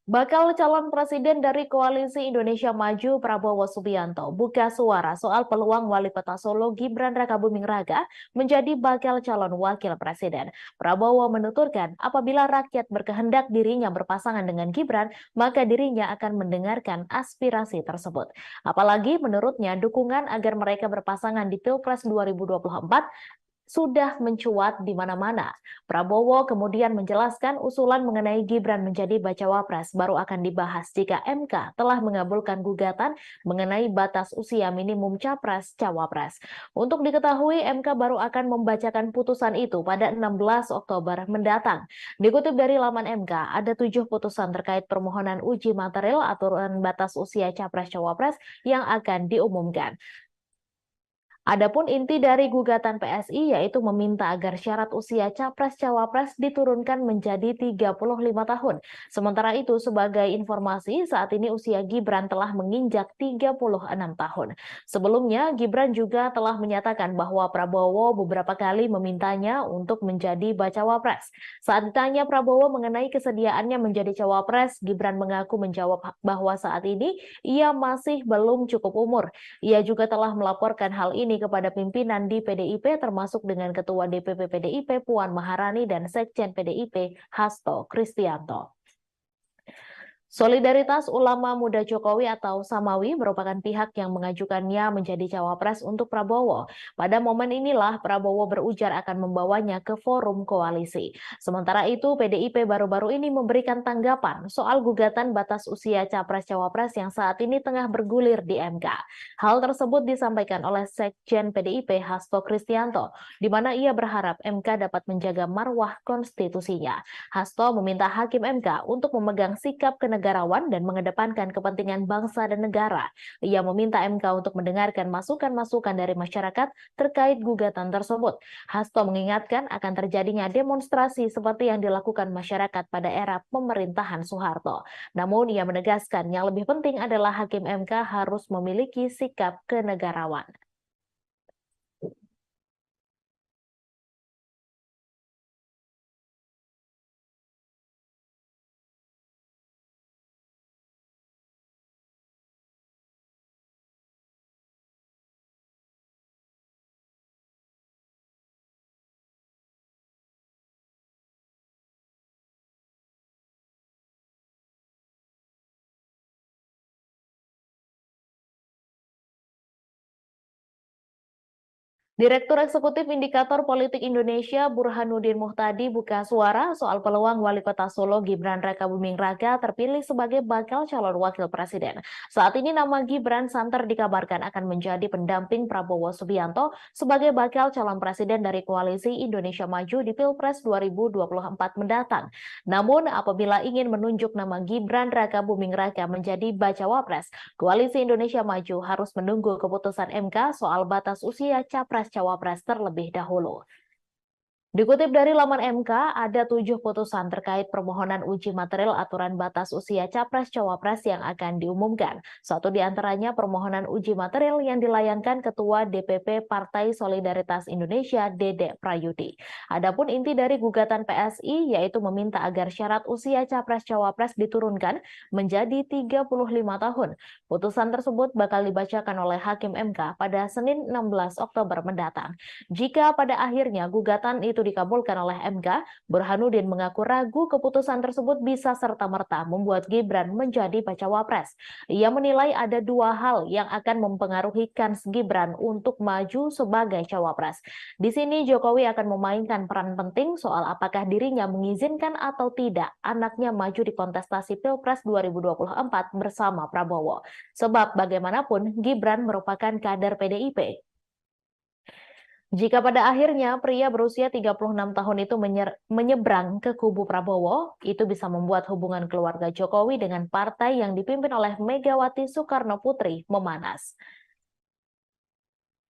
Bakal calon presiden dari Koalisi Indonesia Maju Prabowo Subianto buka suara soal peluang wali kota Solo Gibran Rakabuming Raka menjadi bakal calon wakil presiden. Prabowo menuturkan apabila rakyat berkehendak dirinya berpasangan dengan Gibran, maka dirinya akan mendengarkan aspirasi tersebut. Apalagi menurutnya dukungan agar mereka berpasangan di Pilpres 2024 sudah mencuat di mana-mana. Prabowo kemudian menjelaskan usulan mengenai Gibran menjadi bacawa pres baru akan dibahas jika MK telah mengabulkan gugatan mengenai batas usia minimum capres-cawapres. Untuk diketahui, MK baru akan membacakan putusan itu pada 16 Oktober mendatang. Dikutip dari laman MK, ada 7 putusan terkait permohonan uji material aturan batas usia capres-cawapres yang akan diumumkan. Adapun inti dari gugatan PSI yaitu meminta agar syarat usia capres-cawapres diturunkan menjadi 35 tahun. Sementara itu, sebagai informasi, saat ini usia Gibran telah menginjak 36 tahun. Sebelumnya, Gibran juga telah menyatakan bahwa Prabowo beberapa kali memintanya untuk menjadi bacawa pres. Saat ditanya Prabowo mengenai kesediaannya menjadi cawapres, Gibran mengaku menjawab bahwa saat ini ia masih belum cukup umur. Ia juga telah melaporkan hal ini kepada pimpinan di PDIP termasuk dengan Ketua DPP PDIP Puan Maharani dan Sekjen PDIP Hasto Kristianto. Solidaritas Ulama Muda Jokowi atau Samawi merupakan pihak yang mengajukannya menjadi cawapres untuk Prabowo. Pada momen inilah Prabowo berujar akan membawanya ke forum koalisi. Sementara itu, PDIP baru-baru ini memberikan tanggapan soal gugatan batas usia capres-cawapres yang saat ini tengah bergulir di MK. Hal tersebut disampaikan oleh Sekjen PDIP Hasto Kristianto, di mana ia berharap MK dapat menjaga marwah konstitusinya. Hasto meminta Hakim MK untuk memegang sikap kenegarawanan dan mengedepankan kepentingan bangsa dan negara. Ia meminta MK untuk mendengarkan masukan-masukan dari masyarakat terkait gugatan tersebut. Hasto mengingatkan akan terjadinya demonstrasi seperti yang dilakukan masyarakat pada era pemerintahan Soeharto. Namun ia menegaskan yang lebih penting adalah Hakim MK harus memiliki sikap kenegarawan. Direktur Eksekutif Indikator Politik Indonesia Burhanuddin Muhtadi buka suara soal peluang Wali Kota Solo Gibran Rakabuming Raka terpilih sebagai bakal calon wakil presiden. Saat ini nama Gibran santer dikabarkan akan menjadi pendamping Prabowo Subianto sebagai bakal calon presiden dari Koalisi Indonesia Maju di Pilpres 2024 mendatang. Namun apabila ingin menunjuk nama Gibran Rakabuming Raka menjadi bacawa pres, Koalisi Indonesia Maju harus menunggu keputusan MK soal batas usia capres-cawapres terlebih dahulu. Dikutip dari laman MK, ada 7 putusan terkait permohonan uji material aturan batas usia capres-cawapres yang akan diumumkan. Satu di antaranya permohonan uji material yang dilayangkan Ketua DPP Partai Solidaritas Indonesia, Dede Prayudi. Adapun inti dari gugatan PSI yaitu meminta agar syarat usia capres-cawapres diturunkan menjadi 35 tahun. Putusan tersebut bakal dibacakan oleh Hakim MK pada Senin 16 Oktober mendatang. Jika pada akhirnya gugatan itu dikabulkan oleh MK, Burhanuddin mengaku ragu keputusan tersebut bisa serta-merta membuat Gibran menjadi bacawa pres. Ia menilai ada dua hal yang akan mempengaruhi kans Gibran untuk maju sebagai cawapres. Di sini Jokowi akan memainkan peran penting soal apakah dirinya mengizinkan atau tidak anaknya maju di kontestasi Pilpres 2024 bersama Prabowo. Sebab bagaimanapun Gibran merupakan kader PDIP. Jika pada akhirnya pria berusia 36 tahun itu menyeberang ke kubu Prabowo, itu bisa membuat hubungan keluarga Jokowi dengan partai yang dipimpin oleh Megawati Soekarno Putri memanas.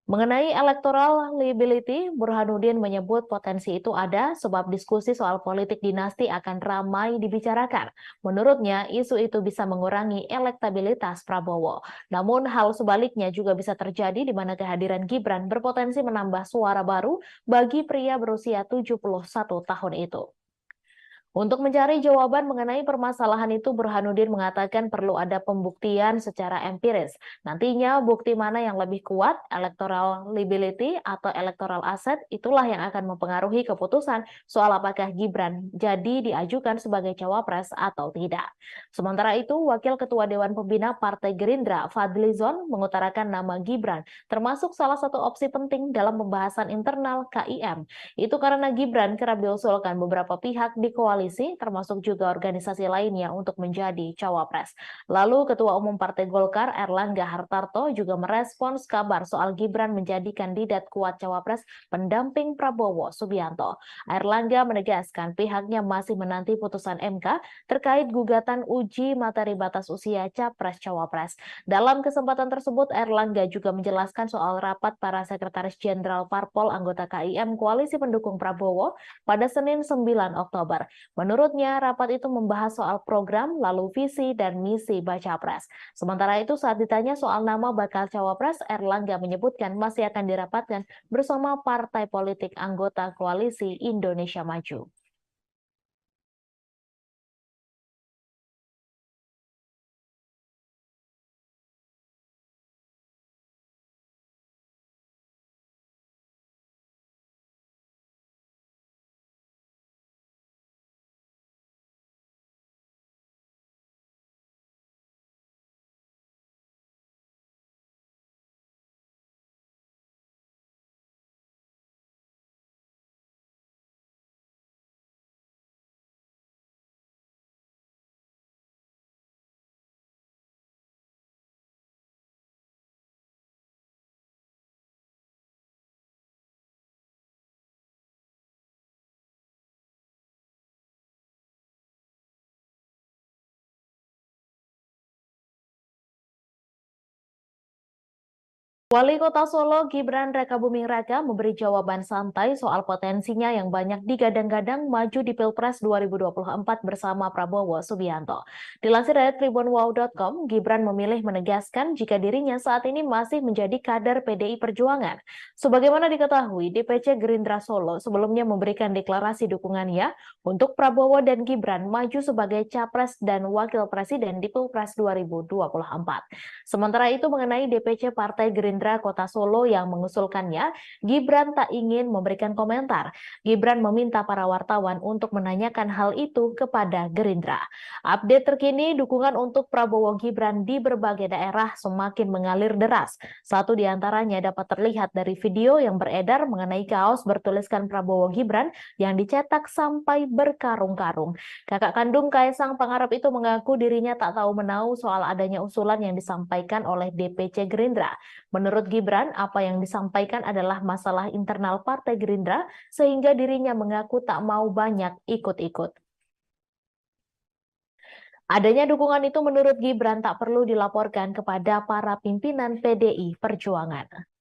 Mengenai electoral liability, Burhanuddin menyebut potensi itu ada sebab diskusi soal politik dinasti akan ramai dibicarakan. Menurutnya, isu itu bisa mengurangi elektabilitas Prabowo. Namun, hal sebaliknya juga bisa terjadi di mana kehadiran Gibran berpotensi menambah suara baru bagi pria berusia 71 tahun itu. Untuk mencari jawaban mengenai permasalahan itu, Burhanuddin mengatakan perlu ada pembuktian secara empiris. Nantinya bukti mana yang lebih kuat, electoral liability atau electoral asset, itulah yang akan mempengaruhi keputusan soal apakah Gibran jadi diajukan sebagai cawapres atau tidak. Sementara itu, Wakil Ketua Dewan Pembina Partai Gerindra, Fadlizon, mengutarakan nama Gibran, termasuk salah satu opsi penting dalam pembahasan internal KIM. Itu karena Gibran kerap diusulkan beberapa pihak di koalisi, termasuk juga organisasi lainnya untuk menjadi cawapres. Lalu Ketua Umum Partai Golkar Erlangga Hartarto juga merespons kabar soal Gibran menjadi kandidat kuat cawapres pendamping Prabowo Subianto. Erlangga menegaskan pihaknya masih menanti putusan MK terkait gugatan uji materi batas usia capres-cawapres. Dalam kesempatan tersebut, Erlangga juga menjelaskan soal rapat para sekretaris jenderal parpol anggota KIM Koalisi Pendukung Prabowo pada Senin 9 Oktober. Menurutnya, rapat itu membahas soal program, lalu visi dan misi Baca Pres. Sementara itu, saat ditanya soal nama bakal cawapres, Erlangga menyebutkan masih akan dirapatkan bersama partai politik anggota Koalisi Indonesia Maju. Wali Kota Solo Gibran Rakabuming Raka memberi jawaban santai soal potensinya yang banyak digadang-gadang maju di Pilpres 2024 bersama Prabowo Subianto. Dilansir dari tribunwow.com, Gibran memilih menegaskan jika dirinya saat ini masih menjadi kader PDI Perjuangan. Sebagaimana diketahui, DPC Gerindra Solo sebelumnya memberikan deklarasi dukungannya untuk Prabowo dan Gibran maju sebagai Capres dan Wakil Presiden di Pilpres 2024. Sementara itu mengenai DPC Partai Gerindra Kota Solo yang mengusulkannya, Gibran tak ingin memberikan komentar. Gibran meminta para wartawan untuk menanyakan hal itu kepada Gerindra. Update terkini, dukungan untuk Prabowo Gibran di berbagai daerah semakin mengalir deras. Satu di antaranya dapat terlihat dari video yang beredar mengenai kaos bertuliskan Prabowo Gibran yang dicetak sampai berkarung-karung. Kakak kandung Kaisang Pangarep itu mengaku dirinya tak tahu menahu soal adanya usulan yang disampaikan oleh DPC Gerindra. Menurut Gibran, apa yang disampaikan adalah masalah internal Partai Gerindra sehingga dirinya mengaku tak mau banyak ikut-ikut. Adanya dukungan itu menurut Gibran tak perlu dilaporkan kepada para pimpinan PDI Perjuangan.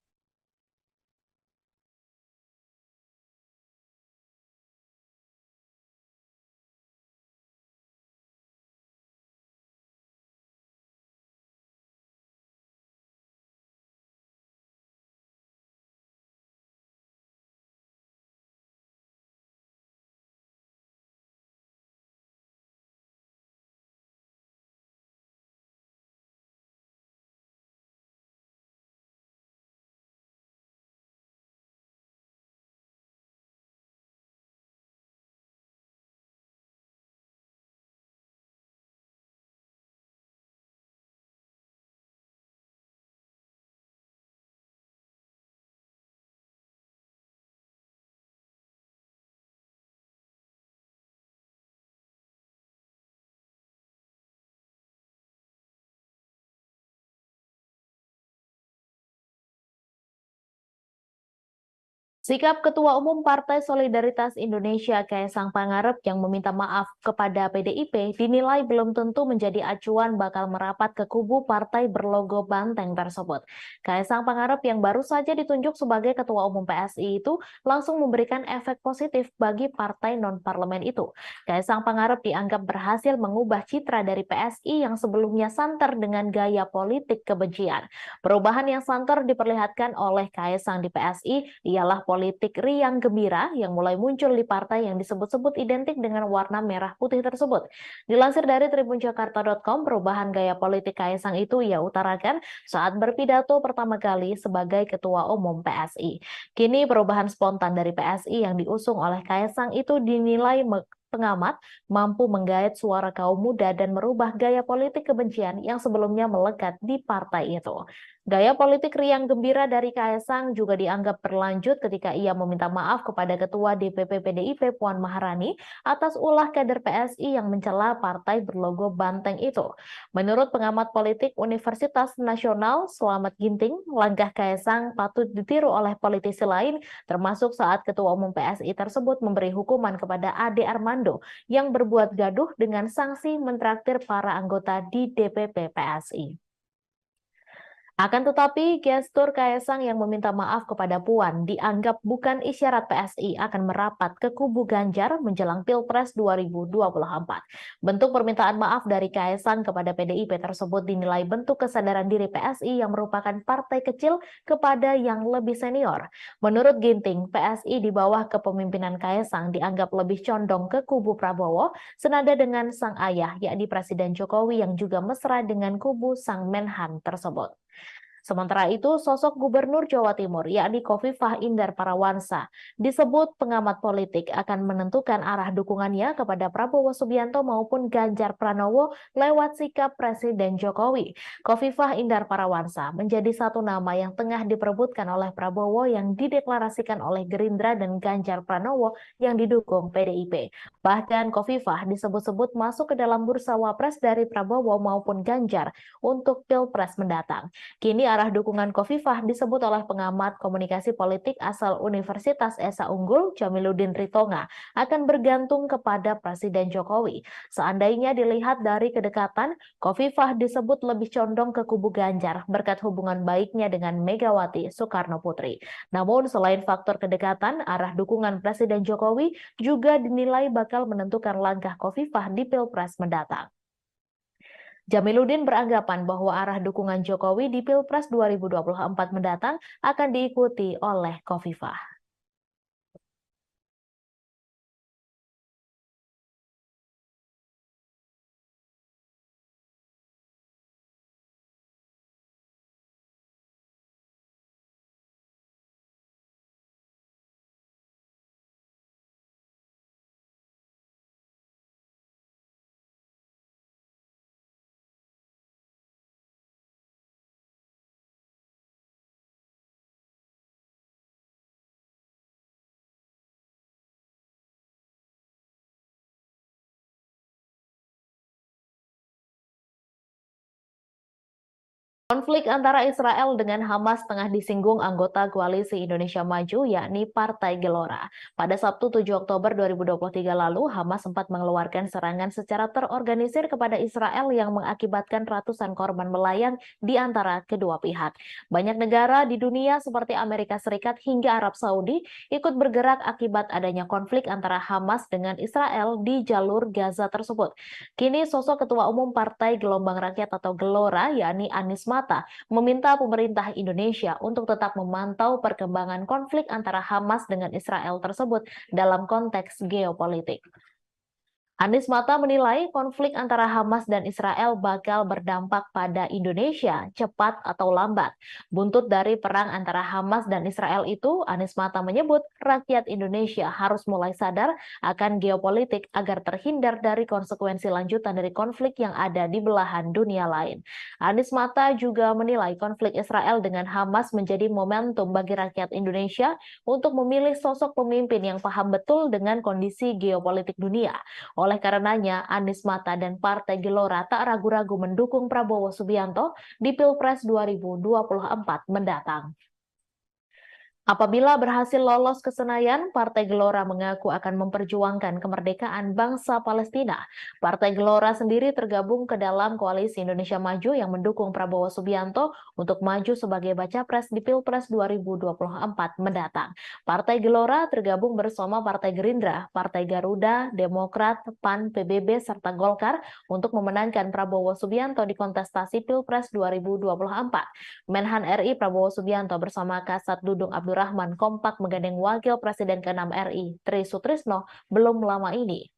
Sikap Ketua Umum Partai Solidaritas Indonesia Kaesang Pangarep yang meminta maaf kepada PDIP dinilai belum tentu menjadi acuan bakal merapat ke kubu partai berlogo banteng tersebut. Kaesang Pangarep yang baru saja ditunjuk sebagai Ketua Umum PSI itu langsung memberikan efek positif bagi partai non-parlemen itu. Kaesang Pangarep dianggap berhasil mengubah citra dari PSI yang sebelumnya santer dengan gaya politik kebencian. Perubahan yang santer diperlihatkan oleh Kaesang di PSI ialah politik riang gembira yang mulai muncul di partai yang disebut-sebut identik dengan warna merah putih tersebut. Dilansir dari tribunjakarta.com, perubahan gaya politik Kaesang itu ia utarakan saat berpidato pertama kali sebagai Ketua Umum PSI. Kini perubahan spontan dari PSI yang diusung oleh Kaesang itu dinilai pengamat mampu menggait suara kaum muda dan merubah gaya politik kebencian yang sebelumnya melekat di partai itu. Gaya politik riang gembira dari Kaesang juga dianggap berlanjut ketika ia meminta maaf kepada Ketua DPP PDIP Puan Maharani atas ulah kader PSI yang mencela partai berlogo banteng itu. Menurut pengamat politik Universitas Nasional Slamet Ginting, langkah Kaesang patut ditiru oleh politisi lain, termasuk saat Ketua Umum PSI tersebut memberi hukuman kepada Ade Armando yang berbuat gaduh dengan sanksi mentraktir para anggota di DPP PSI. Akan tetapi, gestur Kaesang yang meminta maaf kepada Puan dianggap bukan isyarat PSI akan merapat ke kubu Ganjar menjelang Pilpres 2024. Bentuk permintaan maaf dari Kaesang kepada PDIP tersebut dinilai bentuk kesadaran diri PSI yang merupakan partai kecil kepada yang lebih senior. Menurut Ginting, PSI di bawah kepemimpinan Kaesang dianggap lebih condong ke kubu Prabowo, senada dengan sang ayah, yakni Presiden Jokowi yang juga mesra dengan kubu sang Menhan tersebut. Sementara itu, sosok Gubernur Jawa Timur, yakni Khofifah Indar Parawansa, disebut pengamat politik akan menentukan arah dukungannya kepada Prabowo Subianto maupun Ganjar Pranowo lewat sikap Presiden Jokowi. Khofifah Indar Parawansa menjadi satu nama yang tengah diperebutkan oleh Prabowo yang dideklarasikan oleh Gerindra dan Ganjar Pranowo yang didukung PDIP. Bahkan Khofifah disebut-sebut masuk ke dalam bursa wapres dari Prabowo maupun Ganjar untuk Pilpres mendatang. Kini arah dukungan Khofifah disebut oleh pengamat komunikasi politik asal Universitas Esa Unggul, Jamiluddin Ritonga, akan bergantung kepada Presiden Jokowi. Seandainya dilihat dari kedekatan, Khofifah disebut lebih condong ke kubu Ganjar berkat hubungan baiknya dengan Megawati Soekarno Putri. Namun selain faktor kedekatan, arah dukungan Presiden Jokowi juga dinilai bakal menentukan langkah Khofifah di Pilpres mendatang. Jamiluddin beranggapan bahwa arah dukungan Jokowi di Pilpres 2024 mendatang akan diikuti oleh Khofifah. Konflik antara Israel dengan Hamas tengah disinggung anggota Koalisi Indonesia Maju, yakni Partai Gelora. Pada Sabtu 7 Oktober 2023 lalu, Hamas sempat mengeluarkan serangan secara terorganisir kepada Israel yang mengakibatkan ratusan korban melayang di antara kedua pihak. Banyak negara di dunia seperti Amerika Serikat hingga Arab Saudi ikut bergerak akibat adanya konflik antara Hamas dengan Israel di jalur Gaza tersebut. Kini sosok Ketua Umum Partai Gelombang Rakyat atau Gelora, yakni Anies Mata, meminta pemerintah Indonesia untuk tetap memantau perkembangan konflik antara Hamas dengan Israel tersebut dalam konteks geopolitik. Anies Mata menilai konflik antara Hamas dan Israel bakal berdampak pada Indonesia cepat atau lambat. Buntut dari perang antara Hamas dan Israel itu, Anies Mata menyebut rakyat Indonesia harus mulai sadar akan geopolitik agar terhindar dari konsekuensi lanjutan dari konflik yang ada di belahan dunia lain. Anies Mata juga menilai konflik Israel dengan Hamas menjadi momentum bagi rakyat Indonesia untuk memilih sosok pemimpin yang paham betul dengan kondisi geopolitik dunia. Oleh karenanya, Anies Mata dan Partai Gelora tak ragu-ragu mendukung Prabowo Subianto di Pilpres 2024 mendatang. Apabila berhasil lolos ke Senayan, Partai Gelora mengaku akan memperjuangkan kemerdekaan bangsa Palestina. Partai Gelora sendiri tergabung ke dalam Koalisi Indonesia Maju yang mendukung Prabowo Subianto untuk maju sebagai baca pres di Pilpres 2024 mendatang. Partai Gelora tergabung bersama Partai Gerindra, Partai Garuda, Demokrat, PAN, PBB, serta Golkar untuk memenangkan Prabowo Subianto di kontestasi Pilpres 2024. Menhan RI Prabowo Subianto bersama Kasat Dudung Abdurrahman kompak menggandeng Wakil Presiden ke-6 RI, Tri Sutrisno, belum lama ini.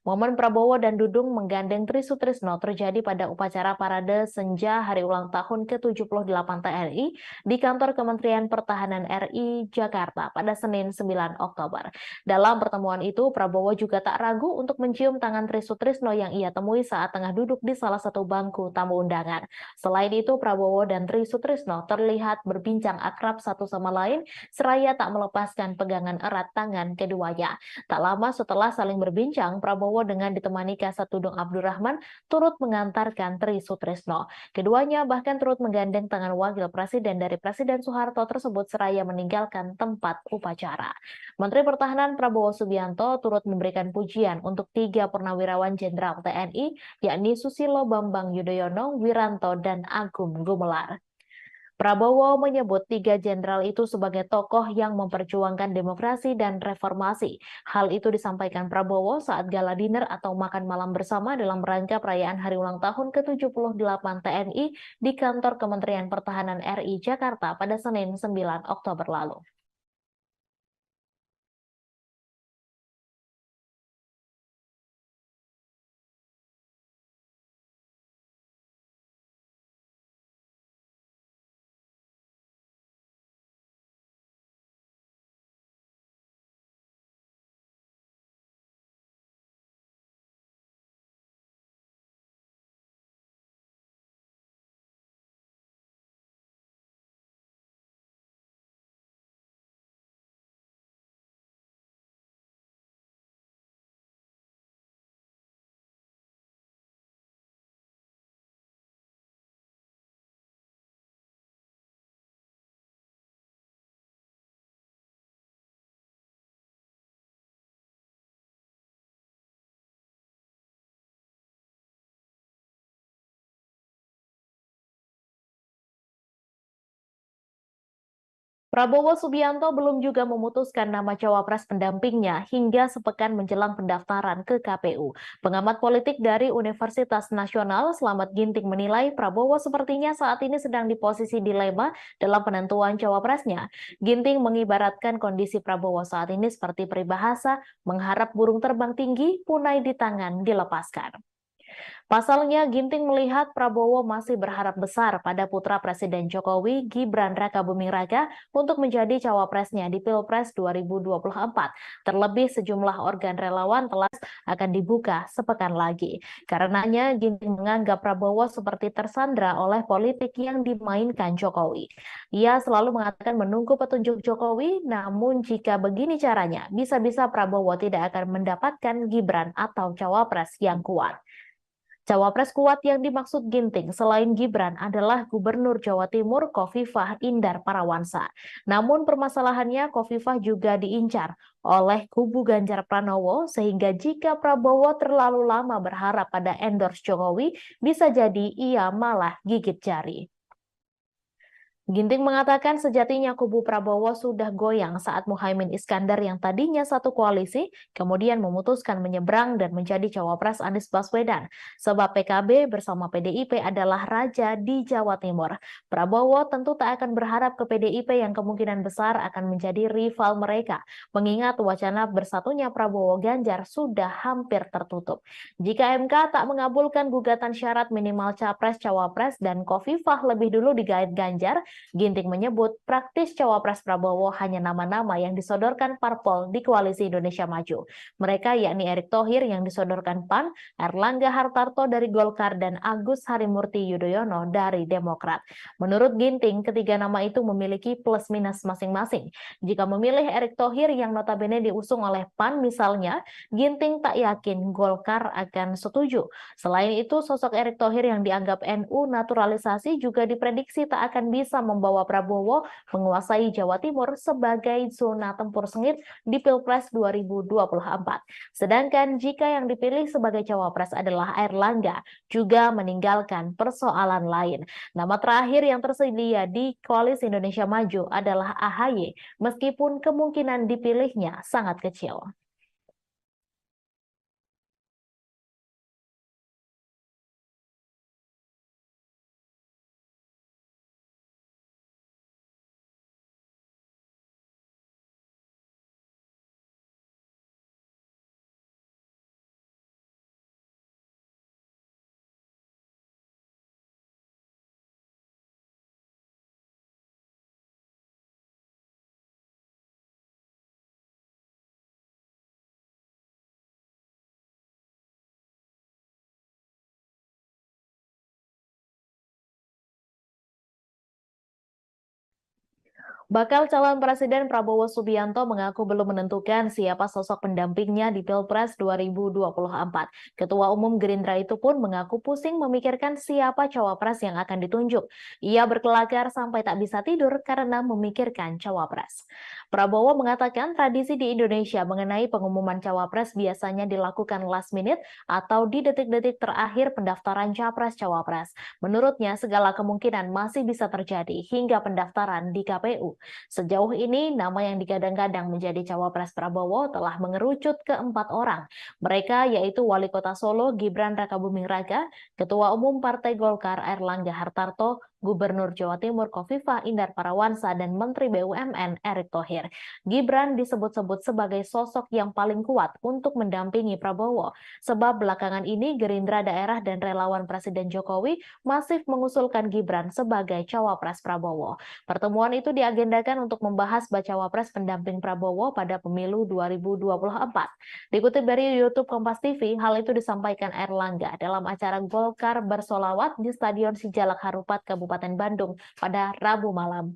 Momen Prabowo dan Dudung menggandeng Tri Sutrisno terjadi pada upacara parade senja hari ulang tahun ke-78 TNI di kantor Kementerian Pertahanan RI Jakarta pada Senin 9 Oktober. Dalam pertemuan itu, Prabowo juga tak ragu untuk mencium tangan Tri Sutrisno yang ia temui saat tengah duduk di salah satu bangku tamu undangan. Selain itu, Prabowo dan Tri Sutrisno terlihat berbincang akrab satu sama lain, seraya tak melepaskan pegangan erat tangan keduanya. Tak lama setelah saling berbincang, Prabowo dengan ditemani Kasat Dudung Abdurrahman turut mengantarkan Tri Sutrisno. Keduanya bahkan turut menggandeng tangan Wakil Presiden dari Presiden Soeharto tersebut seraya meninggalkan tempat upacara. Menteri Pertahanan Prabowo Subianto turut memberikan pujian untuk 3 purnawirawan Jenderal TNI, yakni Susilo Bambang Yudhoyono, Wiranto, dan Agung Gumelar. Prabowo menyebut 3 jenderal itu sebagai tokoh yang memperjuangkan demokrasi dan reformasi. Hal itu disampaikan Prabowo saat gala dinner atau makan malam bersama dalam rangka perayaan hari ulang tahun ke-78 TNI di kantor Kementerian Pertahanan RI Jakarta pada Senin 9 Oktober lalu. Prabowo Subianto belum juga memutuskan nama cawapres pendampingnya hingga sepekan menjelang pendaftaran ke KPU. Pengamat politik dari Universitas Nasional, Slamet Ginting menilai Prabowo sepertinya saat ini sedang di posisi dilema dalam penentuan cawapresnya. Ginting mengibaratkan kondisi Prabowo saat ini seperti peribahasa, mengharap burung terbang tinggi, punai di tangan dilepaskan. Pasalnya, Ginting melihat Prabowo masih berharap besar pada putra Presiden Jokowi, Gibran Rakabuming Raka, untuk menjadi cawapresnya di Pilpres 2024. Terlebih sejumlah organ relawan telah akan dibuka sepekan lagi. Karenanya, Ginting menganggap Prabowo seperti tersandra oleh politik yang dimainkan Jokowi. Ia selalu mengatakan menunggu petunjuk Jokowi, namun jika begini caranya, bisa-bisa Prabowo tidak akan mendapatkan Gibran atau cawapres yang kuat. Cawapres kuat yang dimaksud Ginting selain Gibran adalah Gubernur Jawa Timur Khofifah Indar Parawansa. Namun permasalahannya Khofifah juga diincar oleh kubu Ganjar Pranowo sehingga jika Prabowo terlalu lama berharap pada endorse Jokowi, bisa jadi ia malah gigit jari. Ginting mengatakan sejatinya kubu Prabowo sudah goyang saat Muhaimin Iskandar yang tadinya satu koalisi, kemudian memutuskan menyeberang dan menjadi cawapres Anies Baswedan. Sebab PKB bersama PDIP adalah raja di Jawa Timur. Prabowo tentu tak akan berharap ke PDIP yang kemungkinan besar akan menjadi rival mereka, mengingat wacana bersatunya Prabowo Ganjar sudah hampir tertutup. Jika MK tak mengabulkan gugatan syarat minimal capres-cawapres dan Khofifah lebih dulu digait Ganjar, Ginting menyebut praktis cawapres Prabowo hanya nama-nama yang disodorkan parpol di Koalisi Indonesia Maju. Mereka yakni Erick Thohir yang disodorkan PAN, Erlangga Hartarto dari Golkar, dan Agus Harimurti Yudhoyono dari Demokrat. Menurut Ginting, ketiga nama itu memiliki plus minus masing-masing. Jika memilih Erick Thohir yang notabene diusung oleh PAN misalnya, Ginting tak yakin Golkar akan setuju. Selain itu, sosok Erick Thohir yang dianggap NU naturalisasi juga diprediksi tak akan bisa akan membawa Prabowo menguasai Jawa Timur sebagai zona tempur sengit di Pilpres 2024. Sedangkan jika yang dipilih sebagai cawapres adalah Airlangga, juga meninggalkan persoalan lain. Nama terakhir yang tersedia di Koalisi Indonesia Maju adalah AHY, meskipun kemungkinan dipilihnya sangat kecil. Bakal calon Presiden Prabowo Subianto mengaku belum menentukan siapa sosok pendampingnya di Pilpres 2024. Ketua Umum Gerindra itu pun mengaku pusing memikirkan siapa cawapres yang akan ditunjuk. Ia berkelakar sampai tak bisa tidur karena memikirkan cawapres. Prabowo mengatakan tradisi di Indonesia mengenai pengumuman cawapres biasanya dilakukan last minute atau di detik-detik terakhir pendaftaran capres-cawapres. Menurutnya, segala kemungkinan masih bisa terjadi hingga pendaftaran di KPU. Sejauh ini, nama yang digadang-gadang menjadi cawapres Prabowo telah mengerucut ke 4 orang. Mereka yaitu Wali Kota Solo Gibran Rakabuming Raka, Ketua Umum Partai Golkar Airlangga Hartarto, Gubernur Jawa Timur Khofifah Indar Parawansa, dan Menteri BUMN Erick Thohir. Gibran disebut-sebut sebagai sosok yang paling kuat untuk mendampingi Prabowo, sebab belakangan ini Gerindra Daerah dan relawan Presiden Jokowi masif mengusulkan Gibran sebagai cawapres Prabowo. Pertemuan itu diagendakan untuk membahas bacawa pres pendamping Prabowo pada pemilu 2024. Dikutip dari YouTube Kompas TV, hal itu disampaikan Airlangga dalam acara Golkar Bersolawat di Stadion Sijalak Harupat, Kabupaten Bandung pada Rabu malam.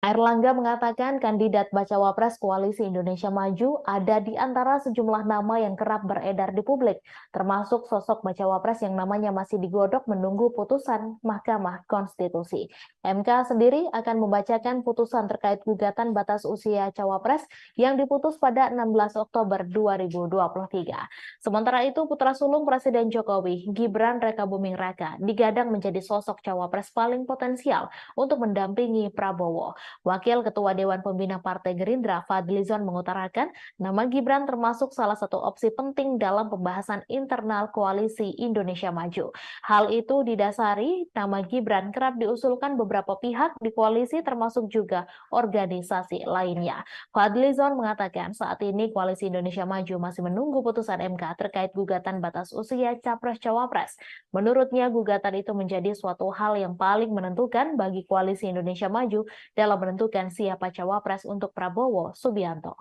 Airlangga mengatakan kandidat bacawa pres Koalisi Indonesia Maju ada di antara sejumlah nama yang kerap beredar di publik, termasuk sosok bacawa pres yang namanya masih digodok menunggu putusan Mahkamah Konstitusi. MK sendiri akan membacakan putusan terkait gugatan batas usia cawapres yang diputus pada 16 Oktober 2023. Sementara itu, putra sulung Presiden Jokowi, Gibran Rakabuming Raka, digadang menjadi sosok cawapres paling potensial untuk mendampingi Prabowo. Wakil Ketua Dewan Pembina Partai Gerindra, Fadlizon, mengutarakan nama Gibran termasuk salah satu opsi penting dalam pembahasan internal Koalisi Indonesia Maju. Hal itu didasari nama Gibran kerap diusulkan beberapa pihak di koalisi termasuk juga organisasi lainnya. Fadlizon mengatakan saat ini Koalisi Indonesia Maju masih menunggu putusan MK terkait gugatan batas usia Capres-Cawapres. Menurutnya gugatan itu menjadi suatu hal yang paling menentukan bagi Koalisi Indonesia Maju dalam menentukan siapa cawapres untuk Prabowo Subianto.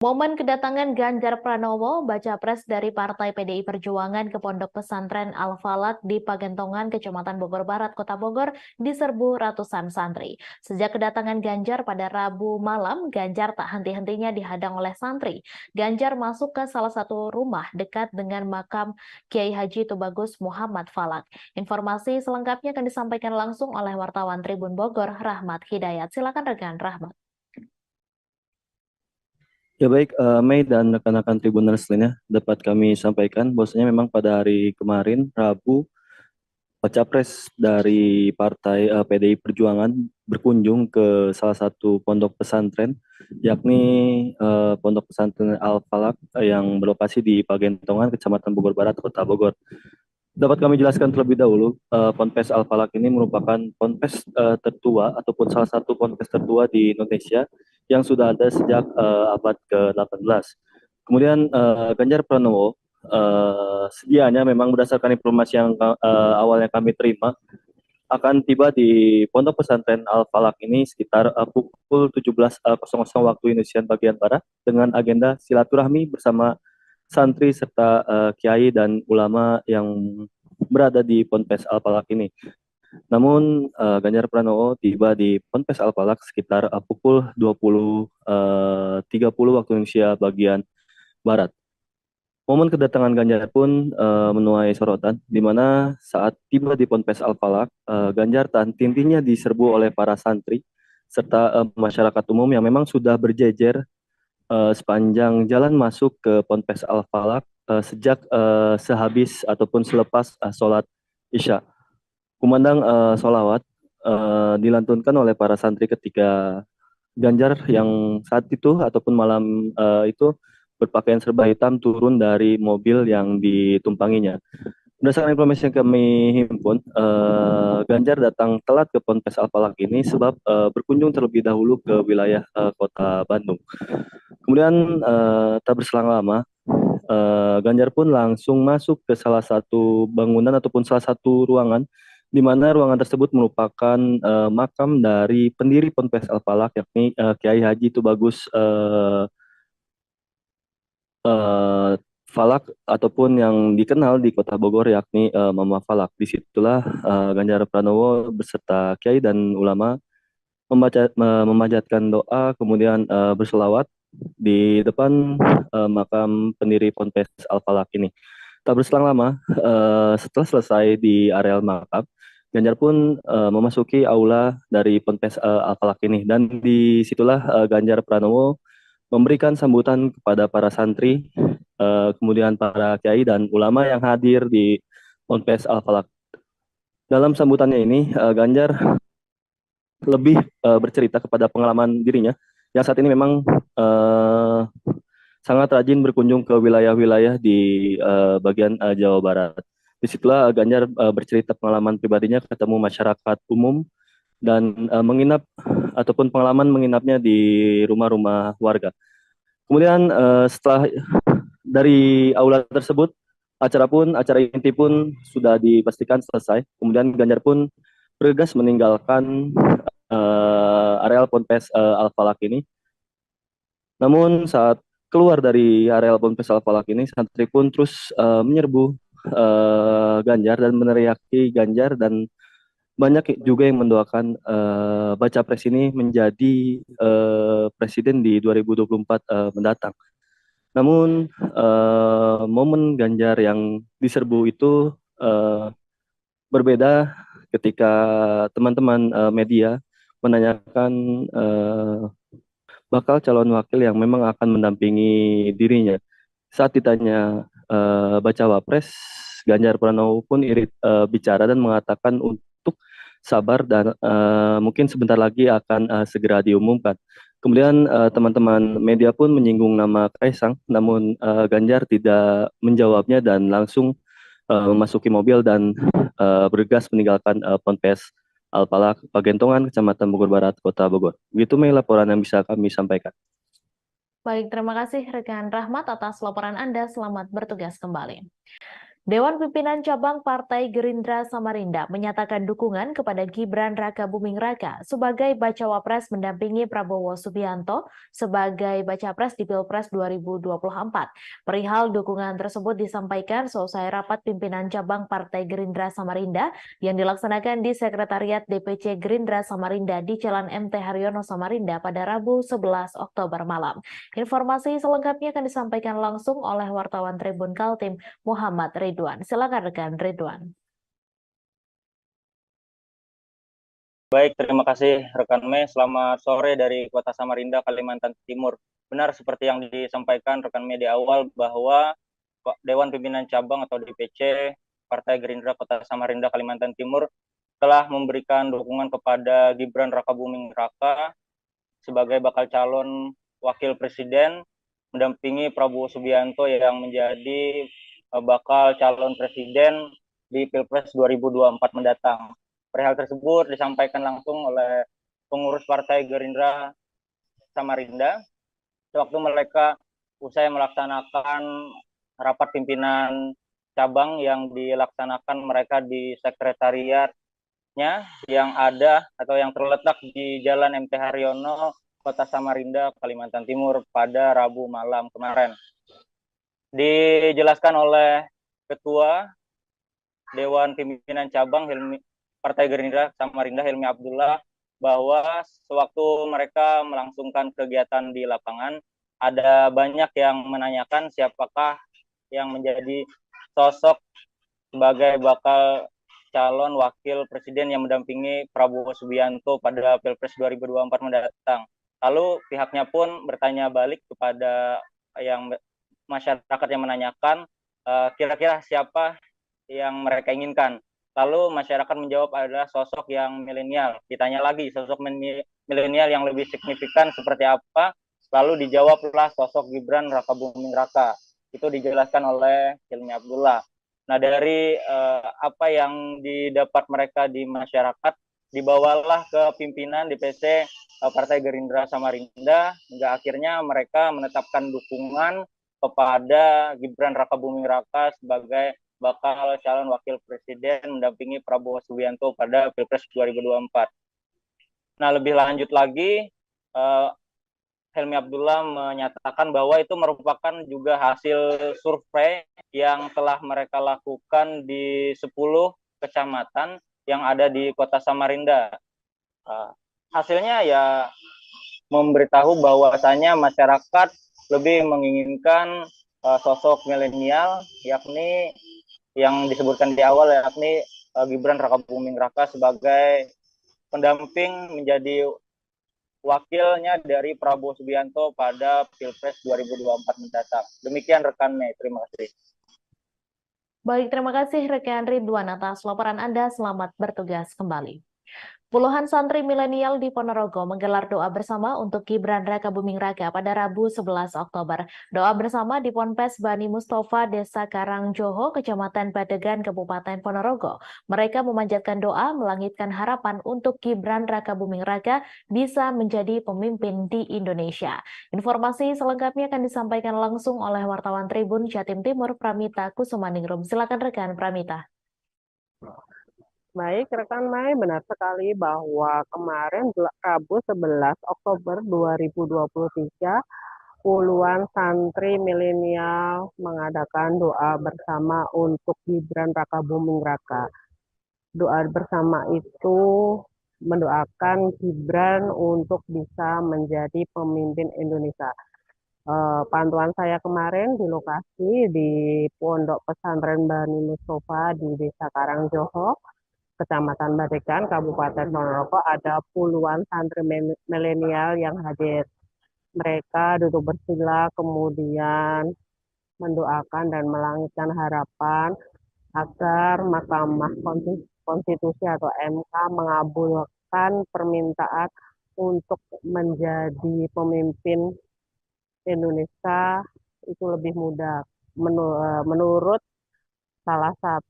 Momen kedatangan Ganjar Pranowo, baca pres dari Partai PDI Perjuangan ke Pondok Pesantren Al-Falak di Pagentongan, Kecamatan Bogor Barat, Kota Bogor, diserbu ratusan santri. Sejak kedatangan Ganjar pada Rabu malam, Ganjar tak henti-hentinya dihadang oleh santri. Ganjar masuk ke salah satu rumah dekat dengan makam Kiai Haji Tubagus Muhammad Falak. Informasi selengkapnya akan disampaikan langsung oleh wartawan Tribun Bogor, Rahmat Hidayat. Silakan rekan Rahmat. Ya baik, Mei dan rekan-rekan Tribuners lainnya dapat kami sampaikan bahwasanya memang pada hari kemarin, Rabu, baca pres dari partai PDI Perjuangan berkunjung ke salah satu pondok pesantren, yakni Pondok Pesantren Al-Falak yang berlokasi di Pagentongan, Kecamatan Bogor Barat, Kota Bogor. Dapat kami jelaskan terlebih dahulu, Ponpes Al-Falak ini merupakan ponpes tertua ataupun salah satu ponpes tertua di Indonesia yang sudah ada sejak abad ke-18. Kemudian Ganjar Pranowo sedianya memang berdasarkan informasi yang awalnya kami terima akan tiba di Pondok Pesantren Al-Falak ini sekitar pukul 17.00 waktu Indonesia bagian Barat dengan agenda silaturahmi bersama santri serta kiai dan ulama yang berada di Ponpes Al-Falak ini. Namun Ganjar Pranowo tiba di Ponpes Al-Falak sekitar pukul 20.30 waktu Indonesia bagian Barat. Momen kedatangan Ganjar pun menuai sorotan, di mana saat tiba di Ponpes Al-Falak, Ganjar dan tim-timnya diserbu oleh para santri serta masyarakat umum yang memang sudah berjejer sepanjang jalan masuk ke Ponpes Al-Falak sejak sehabis ataupun selepas sholat Isya. Kumandang sholawat dilantunkan oleh para santri ketika Ganjar yang saat itu ataupun malam itu berpakaian serba hitam turun dari mobil yang ditumpanginya. Berdasarkan informasi yang kami himpun, Ganjar datang telat ke Ponpes Al-Falak ini sebab berkunjung terlebih dahulu ke wilayah kota Bandung. Kemudian tak berselang lama, Ganjar pun langsung masuk ke salah satu bangunan ataupun salah satu ruangan, di mana ruangan tersebut merupakan makam dari pendiri Ponpes Al-Falak, yakni Kiai Haji Tubagus Falak ataupun yang dikenal di Kota Bogor yakni Mama Falak. Disitulah Ganjar Pranowo beserta kiai dan ulama memanjatkan doa, kemudian berselawat di depan makam pendiri Ponpes Al-Falak ini. Tak berselang lama, setelah selesai di areal makam, Ganjar pun memasuki aula dari Ponpes Al-Falak ini, dan disitulah Ganjar Pranowo memberikan sambutan kepada para santri, kemudian para kiai dan ulama yang hadir di Ponpes Al-Falak. Dalam sambutannya ini, Ganjar lebih bercerita kepada pengalaman dirinya yang saat ini memang sangat rajin berkunjung ke wilayah-wilayah di bagian Jawa Barat. Disitulah Ganjar bercerita pengalaman pribadinya ketemu masyarakat umum dan menginap ataupun pengalaman menginapnya di rumah-rumah warga. Kemudian setelah dari aula tersebut, acara inti pun sudah dipastikan selesai. Kemudian Ganjar pun bergegas meninggalkan areal Ponpes Al-Falak ini. Namun saat keluar dari areal Ponpes Al-Falak ini, santri pun terus menyerbu Ganjar dan meneriaki Ganjar, dan banyak juga yang mendoakan baca pres ini menjadi presiden di 2024 mendatang. Namun momen Ganjar yang diserbu itu berbeda ketika teman-teman media menanyakan bakal calon wakil yang memang akan mendampingi dirinya. Saat ditanya bacawa pres, Ganjar Pranowo pun irit bicara dan mengatakan untuk sabar dan mungkin sebentar lagi akan segera diumumkan. Kemudian teman-teman media pun menyinggung nama Kaisang, namun Ganjar tidak menjawabnya dan langsung memasuki mobil dan bergegas meninggalkan Ponpes Al-Falak, Pagentongan, Kecamatan Bogor Barat, Kota Bogor. Begitu Mei laporan yang bisa kami sampaikan. Baik, terima kasih rekan Rahmat atas laporan Anda. Selamat bertugas kembali. Dewan Pimpinan Cabang Partai Gerindra Samarinda menyatakan dukungan kepada Gibran Rakabuming Raka sebagai bacawa pres mendampingi Prabowo Subianto sebagai baca pres di Pilpres 2024. Perihal dukungan tersebut disampaikan selesai rapat pimpinan cabang Partai Gerindra Samarinda yang dilaksanakan di Sekretariat DPC Gerindra Samarinda di Jalan MT Haryono Samarinda pada Rabu 11 Oktober malam. Informasi selengkapnya akan disampaikan langsung oleh wartawan Tribun Kaltim Muhammad Ridwan. Silakan rekan Ridwan. Baik, terima kasih rekan Mei. Selamat sore dari Kota Samarinda, Kalimantan Timur. Benar seperti yang disampaikan rekan Mei di awal bahwa Dewan Pimpinan Cabang atau DPC Partai Gerindra Kota Samarinda, Kalimantan Timur telah memberikan dukungan kepada Gibran Rakabuming Raka sebagai bakal calon wakil presiden mendampingi Prabowo Subianto yang menjadi bakal calon presiden di Pilpres 2024 mendatang. Perihal tersebut disampaikan langsung oleh pengurus Partai Gerindra Samarinda sewaktu mereka usai melaksanakan rapat pimpinan cabang yang dilaksanakan mereka di sekretariatnya yang ada atau yang terletak di Jalan MT Haryono, Kota Samarinda, Kalimantan Timur pada Rabu malam kemarin. Dijelaskan oleh Ketua Dewan Pimpinan Cabang Partai Gerindra Samarinda Helmi Abdullah bahwa sewaktu mereka melangsungkan kegiatan di lapangan, ada banyak yang menanyakan siapakah yang menjadi sosok sebagai bakal calon wakil presiden yang mendampingi Prabowo Subianto pada Pilpres 2024 mendatang. Lalu pihaknya pun bertanya balik kepada yang masyarakat yang menanyakan kira-kira siapa yang mereka inginkan. Lalu masyarakat menjawab adalah sosok yang milenial. Ditanya lagi sosok milenial yang lebih signifikan seperti apa, lalu dijawablah sosok Gibran Rakabuming Raka. Itu dijelaskan oleh Hilmi Abdullah. Nah, dari apa yang didapat mereka di masyarakat, dibawalah ke pimpinan DPC Partai Gerindra Samarinda, hingga akhirnya mereka menetapkan dukungan kepada Gibran Rakabuming Raka sebagai bakal calon wakil presiden mendampingi Prabowo Subianto pada Pilpres 2024. Nah, lebih lanjut lagi, Helmi Abdullah menyatakan bahwa itu merupakan juga hasil survei yang telah mereka lakukan di 10 kecamatan yang ada di Kota Samarinda. Hasilnya ya memberitahu bahwasanya masyarakat lebih menginginkan sosok milenial, yakni yang disebutkan di awal, yakni Gibran Rakabuming Raka sebagai pendamping menjadi wakilnya dari Prabowo Subianto pada Pilpres 2024 mendatang. Demikian rekan Mei, terima kasih. Baik, terima kasih rekan Ridwan atas laporan Anda. Selamat bertugas kembali. Puluhan santri milenial di Ponorogo menggelar doa bersama untuk Gibran Rakabuming Raka pada Rabu 11 Oktober. Doa bersama di Ponpes Bani Mustafa, Desa Karangjoho, Kecamatan Badegan, Kabupaten Ponorogo. Mereka memanjatkan doa melangitkan harapan untuk Gibran Rakabuming Raka bisa menjadi pemimpin di Indonesia. Informasi selengkapnya akan disampaikan langsung oleh wartawan Tribun Jatim Timur, Pramita Kusumaningrum. Silakan rekan Pramita. Baik, rekan Mai, benar sekali bahwa kemarin Rabu 11 Oktober 2023, puluhan santri milenial mengadakan doa bersama untuk Gibran Rakabuming Raka. Doa bersama itu mendoakan Gibran untuk bisa menjadi pemimpin Indonesia. Pantauan saya kemarin di lokasi di Pondok Pesantren Bani Mustafa di Desa Karangjoho, Kecamatan Badegan, Kabupaten Ponorogo, ada puluhan santri milenial yang hadir. Mereka duduk bersila, kemudian mendoakan dan melangitkan harapan agar Mahkamah Konstitusi atau MK mengabulkan permintaan untuk menjadi pemimpin Indonesia itu lebih mudah. Menurut salah satu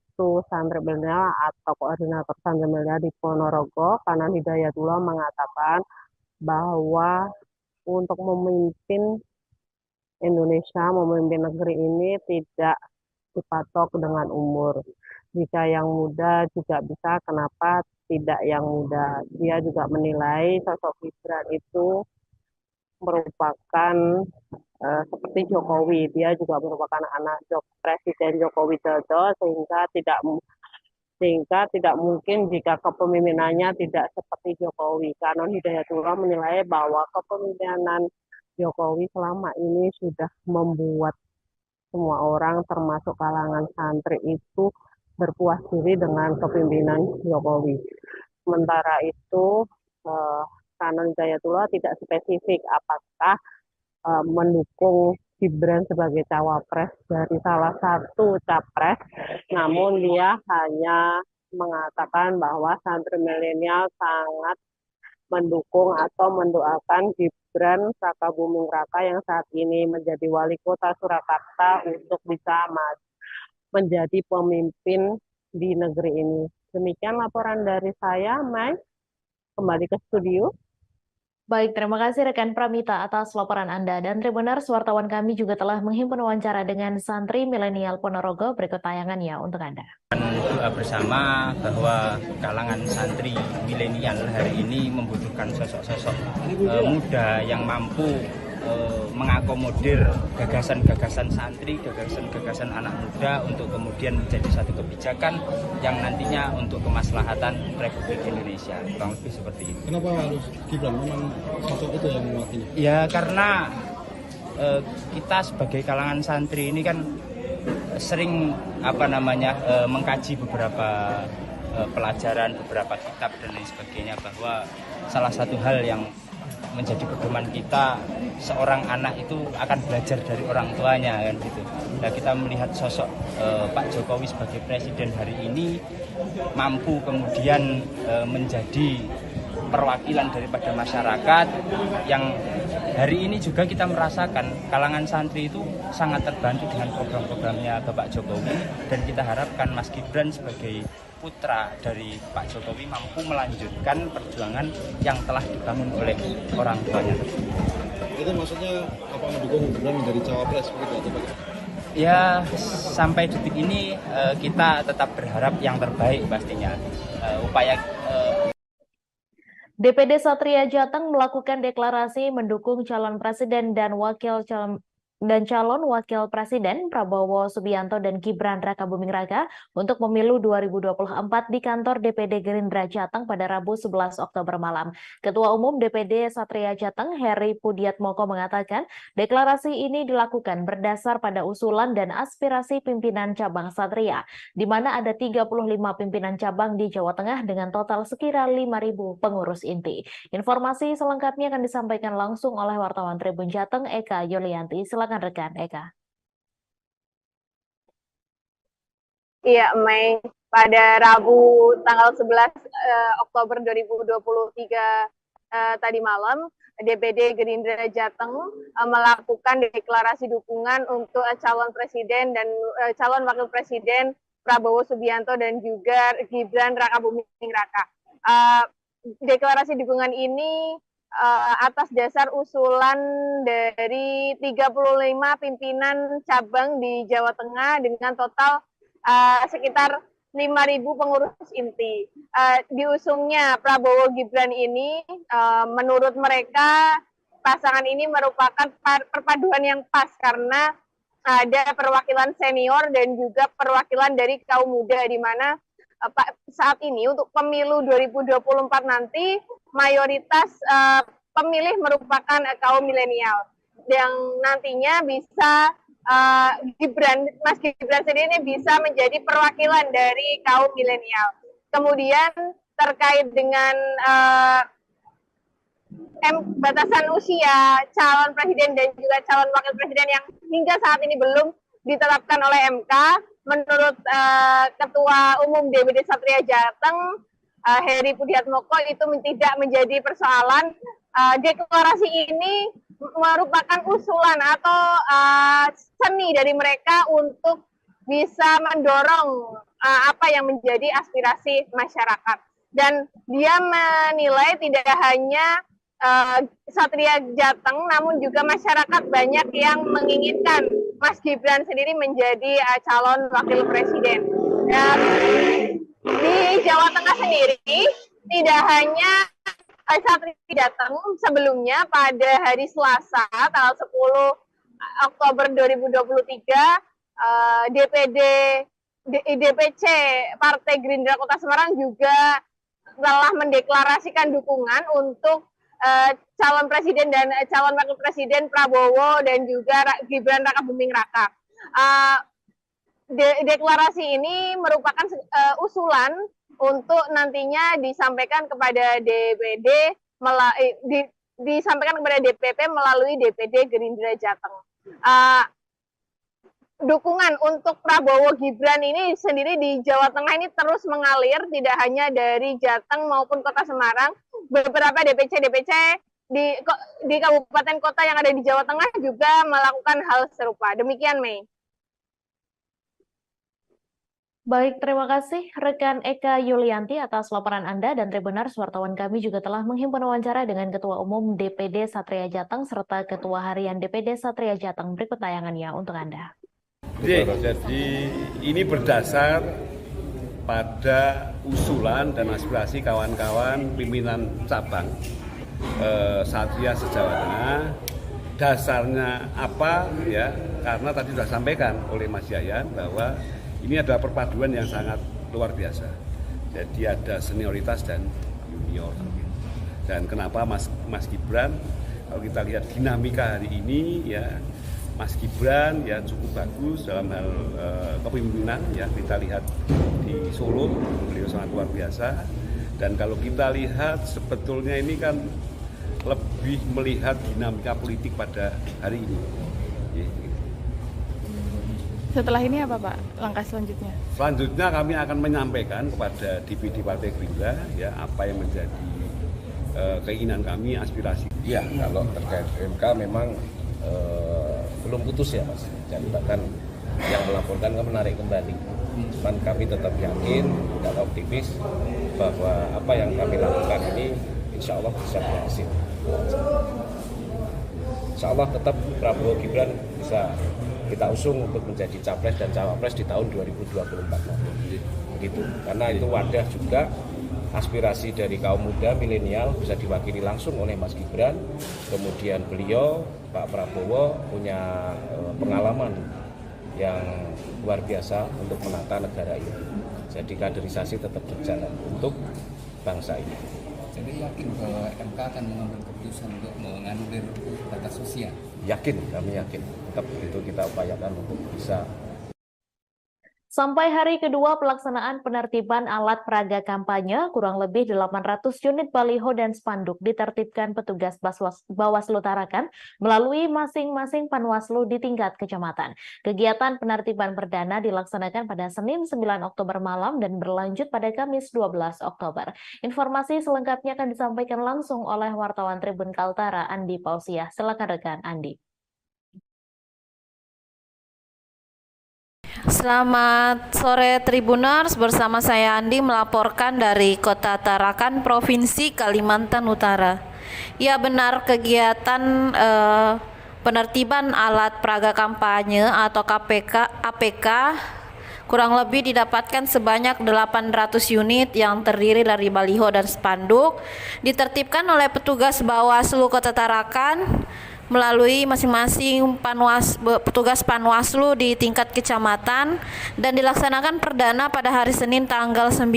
santri milenial atau koordinator santri milenial di Ponorogo, Kanan Hidayatullah, mengatakan bahwa untuk memimpin Indonesia, memimpin negeri ini tidak dipatok dengan umur. Jika yang muda juga bisa, kenapa tidak yang muda? Dia juga menilai sosok Gibran itu merupakan seperti Jokowi, dia juga merupakan anak Presiden Joko Widodo, sehingga tidak mungkin jika kepemimpinannya tidak seperti Jokowi. Kanon Hidayatullah menilai bahwa kepemimpinan Jokowi selama ini sudah membuat semua orang termasuk kalangan santri itu berpuas diri dengan kepemimpinan Jokowi. Sementara itu Kanon Hidayatullah tidak spesifik apakah mendukung Gibran sebagai cawapres dari salah satu capres, namun dia hanya mengatakan bahwa santri milenial sangat mendukung atau mendoakan Gibran Rakabuming Raka yang saat ini menjadi wali kota Surakarta untuk bisa menjadi pemimpin di negeri ini. Demikian laporan dari saya, Mai. Kembali ke studio. Baik, terima kasih rekan Pramita atas laporan Anda. Dan Tribuners, wartawan kami juga telah menghimpun wawancara dengan santri milenial Ponorogo. Berikut tayangannya untuk Anda. Doa bersama bahwa kalangan santri milenial hari ini membutuhkan sosok-sosok muda yang mampu mengakomodir gagasan-gagasan santri, gagasan-gagasan anak muda untuk kemudian menjadi satu kebijakan yang nantinya untuk kemaslahatan Republik Indonesia. Kurang lebih seperti itu. Kenapa harus Gibran? Memang sosok itu yang mewakili? Ya karena kita sebagai kalangan santri ini kan sering mengkaji beberapa pelajaran, beberapa kitab dan lain sebagainya, bahwa salah satu hal yang menjadi pedoman kita, seorang anak itu akan belajar dari orang tuanya kan gitu. Nah, kita melihat sosok Pak Jokowi sebagai presiden hari ini mampu kemudian menjadi perwakilan daripada masyarakat yang hari ini juga kita merasakan kalangan santri itu sangat terbantu dengan program-programnya Bapak Jokowi, dan kita harapkan Mas Gibran sebagai putra dari Pak Jokowi mampu melanjutkan perjuangan yang telah dibangun oleh orang tuanya. Itu maksudnya apa, mendukung Gibran menjadi cawapres begitu atau bagaimana? Ya, sampai detik ini kita tetap berharap yang terbaik pastinya. DPD Satria Jateng melakukan deklarasi mendukung calon presiden dan calon wakil presiden Prabowo Subianto dan Gibran Rakabuming Raka untuk pemilu 2024 di kantor DPD Gerindra Jateng pada Rabu 11 Oktober malam. Ketua Umum DPD Satria Jateng, Heri Pudiatmoko, mengatakan deklarasi ini dilakukan berdasar pada usulan dan aspirasi pimpinan cabang Satria, di mana ada 35 pimpinan cabang di Jawa Tengah dengan total sekira 5.000 pengurus inti. Informasi selengkapnya akan disampaikan langsung oleh wartawan Tribun Jateng, Eka Yulianti. Silakan rekan Eka. Iya, Mei, pada Rabu tanggal 11 Oktober 2023 tadi malam, DPD Gerindra Jateng melakukan deklarasi dukungan untuk calon presiden dan calon wakil presiden Prabowo Subianto dan juga Gibran Rakabuming Raka. Deklarasi dukungan ini atas dasar usulan dari 35 pimpinan cabang di Jawa Tengah dengan total sekitar 5.000 pengurus inti. Diusungnya Prabowo Gibran ini menurut mereka pasangan ini merupakan perpaduan yang pas karena ada perwakilan senior dan juga perwakilan dari kaum muda, di mana saat ini untuk pemilu 2024 nanti mayoritas pemilih merupakan kaum milenial yang nantinya bisa Mas Gibran sendiri bisa menjadi perwakilan dari kaum milenial. Kemudian terkait dengan batasan usia calon presiden dan juga calon wakil presiden yang hingga saat ini belum ditetapkan oleh MK, menurut Ketua Umum DPD Satria Jateng, Heri Pudiatmoko, itu tidak menjadi persoalan. Deklarasi ini merupakan usulan atau seni dari mereka untuk bisa mendorong apa yang menjadi aspirasi masyarakat. Dan dia menilai tidak hanya Satria Jateng, namun juga masyarakat banyak yang menginginkan Mas Gibran sendiri menjadi calon wakil presiden. Dan di Jawa Tengah sendiri tidak hanya Satria Jateng, sebelumnya pada hari Selasa tanggal 10 Oktober 2023 DPC Partai Gerindra Kota Semarang juga telah mendeklarasikan dukungan untuk calon presiden dan calon wakil presiden Prabowo dan juga Gibran Rakabuming Raka. Deklarasi ini merupakan usulan untuk nantinya disampaikan kepada DPD, disampaikan kepada DPP melalui DPD Gerindra Jateng. dukungan untuk Prabowo Gibran ini sendiri di Jawa Tengah ini terus mengalir, tidak hanya dari Jateng maupun Kota Semarang. Beberapa DPC di kabupaten kota yang ada di Jawa Tengah juga melakukan hal serupa. Demikian, Mei. Baik, terima kasih rekan Eka Yulianti atas laporan Anda, dan Tribuners, wartawan kami juga telah menghimpun wawancara dengan Ketua Umum DPD Satria Jateng serta Ketua Harian DPD Satria Jateng. Berikut tayangannya untuk Anda. Jadi ini berdasar pada usulan dan aspirasi kawan-kawan pimpinan cabang Satria se-Jawa Tengah. Dasarnya apa ya? Karena tadi sudah sampaikan oleh Mas Yayan bahwa ini adalah perpaduan yang sangat luar biasa. Jadi ada senioritas dan junior. Dan kenapa Mas Gibran? Kalau kita lihat dinamika hari ini ya, Mas Gibran ya cukup bagus dalam hal kepemimpinan ya, kita lihat di Solo beliau sangat luar biasa. Dan kalau kita lihat sebetulnya ini kan lebih melihat dinamika politik pada hari ini. Setelah ini apa Pak langkah selanjutnya? Selanjutnya kami akan menyampaikan kepada DPD Partai Gerindra ya apa yang menjadi keinginan kami, aspirasi. Ya, kalau terkait MK memang belum putus ya Mas, dan bahkan yang melaporkan kan menarik kembali. Cuman kami tetap yakin dan optimis bahwa apa yang kami lakukan ini insya Allah bisa berhasil. Insya Allah tetap Prabowo Gibran bisa kita usung untuk menjadi capres dan cawapres di tahun 2024 nanti. Begitu, karena itu wadah juga aspirasi dari kaum muda milenial bisa diwakili langsung oleh Mas Gibran. Kemudian beliau Pak Prabowo punya pengalaman yang luar biasa untuk menata negara ini. Jadi kaderisasi tetap berjalan untuk bangsa ini. Jadi yakin bahwa MK akan mengambil keputusan untuk menganulir batas usia? Yakin, kami yakin. Tetap itu kita upayakan untuk bisa. Sampai hari kedua pelaksanaan penertiban alat peraga kampanye, kurang lebih 800 unit baliho dan spanduk ditertibkan petugas Bawaslu Tarakan melalui masing-masing Panwaslu di tingkat kecamatan. Kegiatan penertiban perdana dilaksanakan pada Senin 9 Oktober malam dan berlanjut pada Kamis 12 Oktober. Informasi selengkapnya akan disampaikan langsung oleh wartawan Tribun Kaltara, Andi Pausiah. Silakan rekan Andi. Selamat sore Tribuners, bersama saya Andi melaporkan dari Kota Tarakan, Provinsi Kalimantan Utara. Ya benar, kegiatan penertiban alat peraga kampanye atau APK kurang lebih didapatkan sebanyak 800 unit yang terdiri dari baliho dan spanduk, ditertibkan oleh petugas Bawaslu Kota Tarakan melalui masing-masing petugas Panwaslu di tingkat kecamatan dan dilaksanakan perdana pada hari Senin tanggal 9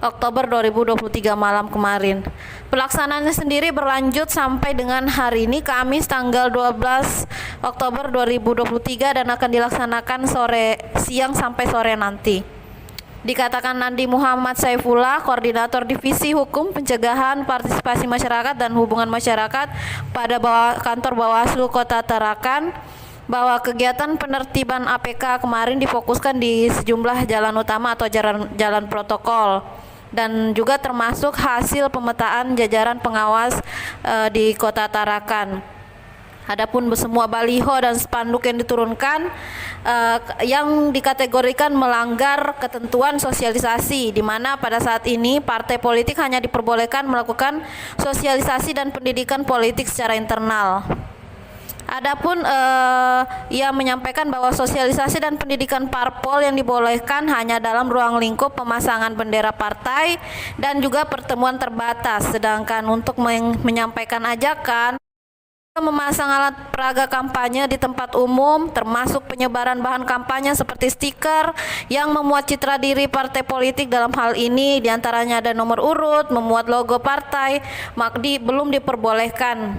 Oktober 2023 malam kemarin. Pelaksanaannya sendiri berlanjut sampai dengan hari ini Kamis tanggal 12 Oktober 2023 dan akan dilaksanakan siang sampai sore nanti. Dikatakan Nandi Muhammad Saifullah, Koordinator Divisi Hukum, Pencegahan, Partisipasi Masyarakat dan Hubungan Masyarakat pada kantor Bawaslu Kota Tarakan, bahwa kegiatan penertiban APK kemarin difokuskan di sejumlah jalan utama atau jalan protokol dan juga termasuk hasil pemetaan jajaran pengawas di Kota Tarakan. Adapun semua baliho dan spanduk yang diturunkan yang dikategorikan melanggar ketentuan sosialisasi, di mana pada saat ini partai politik hanya diperbolehkan melakukan sosialisasi dan pendidikan politik secara internal. Adapun ia menyampaikan bahwa sosialisasi dan pendidikan parpol yang dibolehkan hanya dalam ruang lingkup pemasangan bendera partai dan juga pertemuan terbatas, sedangkan untuk menyampaikan ajakan memasang alat peraga kampanye di tempat umum termasuk penyebaran bahan kampanye seperti stiker yang memuat citra diri partai politik, dalam hal ini diantaranya ada nomor urut, memuat logo partai, belum diperbolehkan.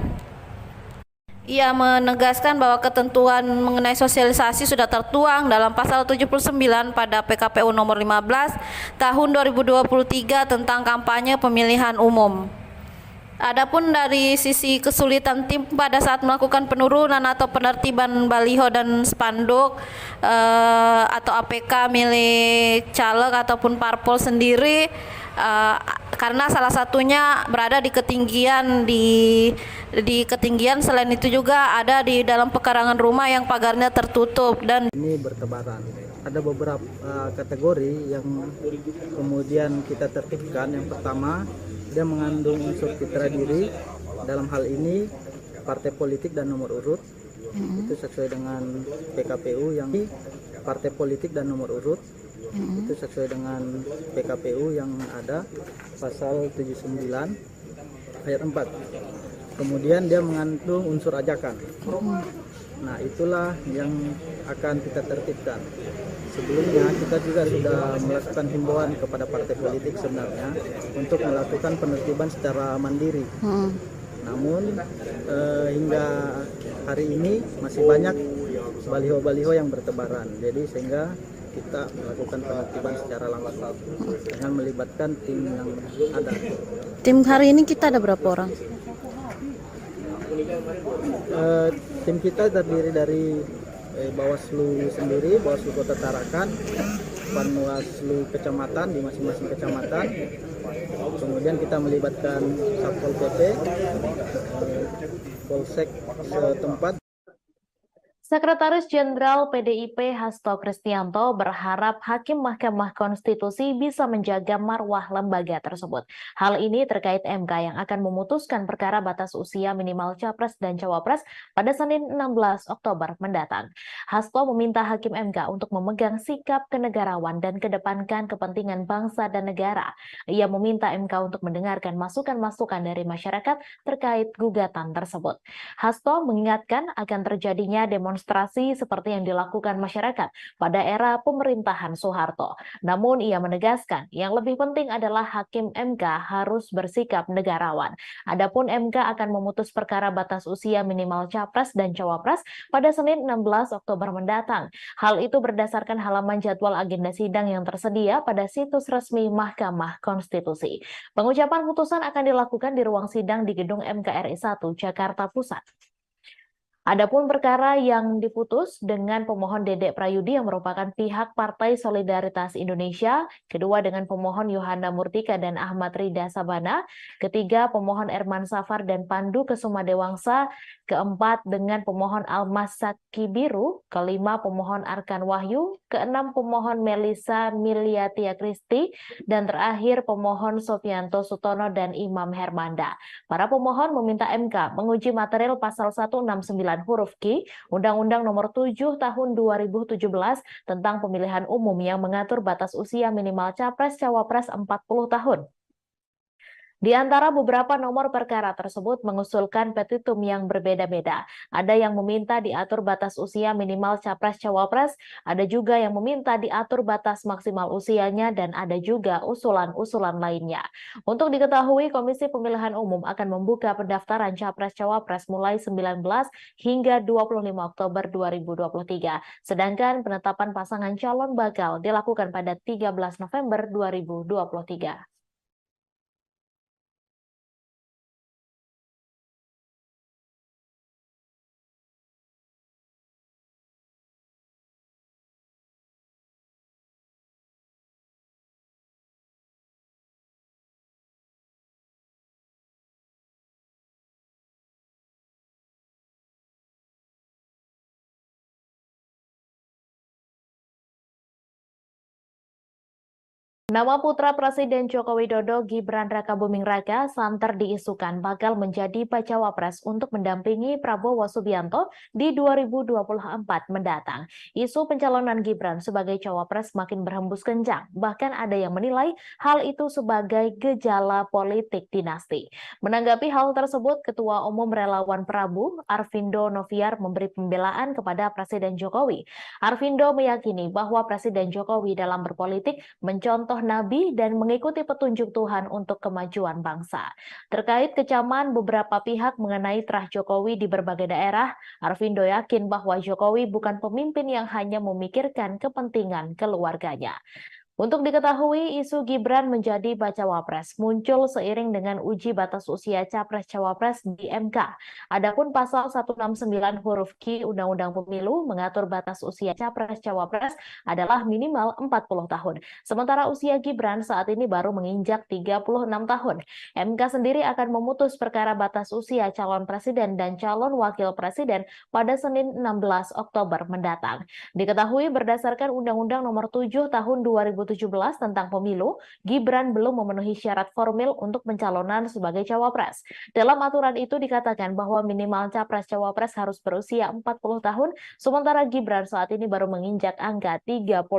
Ia menegaskan bahwa ketentuan mengenai sosialisasi sudah tertuang dalam pasal 79 pada PKPU nomor 15 tahun 2023 tentang kampanye pemilihan umum. Adapun dari sisi kesulitan tim pada saat melakukan penurunan atau penertiban baliho dan spanduk atau APK milik caleg ataupun parpol sendiri, karena salah satunya berada di ketinggian ketinggian, selain itu juga ada di dalam pekarangan rumah yang pagarnya tertutup dan ini bertebaran. Ada beberapa kategori yang kemudian kita tertibkan. Yang pertama, dia mengandung unsur citra diri, dalam hal ini partai politik dan nomor urut, itu sesuai dengan PKPU yang partai politik dan nomor urut, itu sesuai dengan PKPU yang ada pasal 79 ayat 4. Kemudian dia mengandung unsur ajakan. Nah, itulah yang akan kita tertibkan. Sebelumnya kita juga sudah melakukan himbauan kepada partai politik sebenarnya untuk melakukan penertiban secara mandiri. Namun hingga hari ini masih banyak baliho-baliho yang bertebaran. Jadi sehingga kita melakukan penertiban secara langsung dengan melibatkan tim yang ada. tim hari ini kita ada berapa orang? Tim kita terdiri dari Bawaslu sendiri, Bawaslu Kota Tarakan, Panwaslu kecamatan di masing-masing kecamatan. Kemudian kita melibatkan Satpol PP, Polsek setempat. Sekretaris Jenderal PDIP Hasto Kristianto berharap Hakim Mahkamah Konstitusi bisa menjaga marwah lembaga tersebut. Hal ini terkait MK yang akan memutuskan perkara batas usia minimal Capres dan Cawapres pada Senin 16 Oktober mendatang. Hasto meminta Hakim MK untuk memegang sikap kenegarawan dan kedepankan kepentingan bangsa dan negara. Ia meminta MK untuk mendengarkan masukan-masukan dari masyarakat terkait gugatan tersebut. Hasto mengingatkan akan terjadinya demonstrasi seperti yang dilakukan masyarakat pada era pemerintahan Soeharto. Namun ia menegaskan yang lebih penting adalah Hakim MK harus bersikap negarawan. Adapun MK akan memutus perkara batas usia minimal Capres dan Cawapres pada Senin 16 Oktober mendatang. Hal itu berdasarkan halaman jadwal agenda sidang yang tersedia pada situs resmi Mahkamah Konstitusi. Pengucapan putusan akan dilakukan di ruang sidang di Gedung MKRI 1 Jakarta Pusat. Adapun perkara yang diputus dengan pemohon Dedek Prayudi yang merupakan pihak Partai Solidaritas Indonesia, kedua dengan pemohon Yohana Murtika dan Ahmad Rida Sabana, ketiga pemohon Erman Safar dan Pandu Kesuma Dewangsa, keempat dengan pemohon Almas Sakibiru, kelima pemohon Arkan Wahyu, keenam pemohon Melisa Miliatia Kristi, dan terakhir pemohon Sofianto Sutono dan Imam Hermanda. Para pemohon meminta MK menguji material pasal 169 huruf Q Undang-Undang Nomor 7 Tahun 2017 tentang pemilihan umum yang mengatur batas usia minimal Capres-Cawapres 40 tahun. Di antara beberapa nomor perkara tersebut mengusulkan petitum yang berbeda-beda. Ada yang meminta diatur batas usia minimal Capres-Cawapres, ada juga yang meminta diatur batas maksimal usianya, dan ada juga usulan-usulan lainnya. Untuk diketahui, Komisi Pemilihan Umum akan membuka pendaftaran Capres-Cawapres mulai 19 hingga 25 Oktober 2023. Sedangkan penetapan pasangan calon bakal dilakukan pada 13 November 2023. Nama putra Presiden Joko Widodo, Gibran Rakabuming Raka, santer diisukan bakal menjadi bacawa pres untuk mendampingi Prabowo Subianto di 2024 mendatang. Isu pencalonan Gibran sebagai cawapres makin berhembus kencang. Bahkan ada yang menilai hal itu sebagai gejala politik dinasti. Menanggapi hal tersebut, Ketua Umum Relawan Prabu, Arvindo Noviar, memberi pembelaan kepada Presiden Jokowi. Arvindo meyakini bahwa Presiden Jokowi dalam berpolitik mencontoh Nabi dan mengikuti petunjuk Tuhan untuk kemajuan bangsa. Terkait kecaman beberapa pihak mengenai terah Jokowi di berbagai daerah, Arvindo yakin bahwa Jokowi bukan pemimpin yang hanya memikirkan kepentingan keluarganya. Untuk diketahui, isu Gibran menjadi bacawa pres muncul seiring dengan uji batas usia Capres-Cawapres di MK. Adapun pasal 169 huruf Q Undang-Undang Pemilu mengatur batas usia Capres-Cawapres adalah minimal 40 tahun. Sementara usia Gibran saat ini baru menginjak 36 tahun. MK sendiri akan memutus perkara batas usia calon presiden dan calon wakil presiden pada Senin 16 Oktober mendatang. Diketahui berdasarkan Undang-Undang Nomor 7 Tahun 2017 tentang Pemilu, Gibran belum memenuhi syarat formil untuk pencalonan sebagai cawapres. Dalam aturan itu dikatakan bahwa minimal capres-cawapres harus berusia 40 tahun, sementara Gibran saat ini baru menginjak angka 36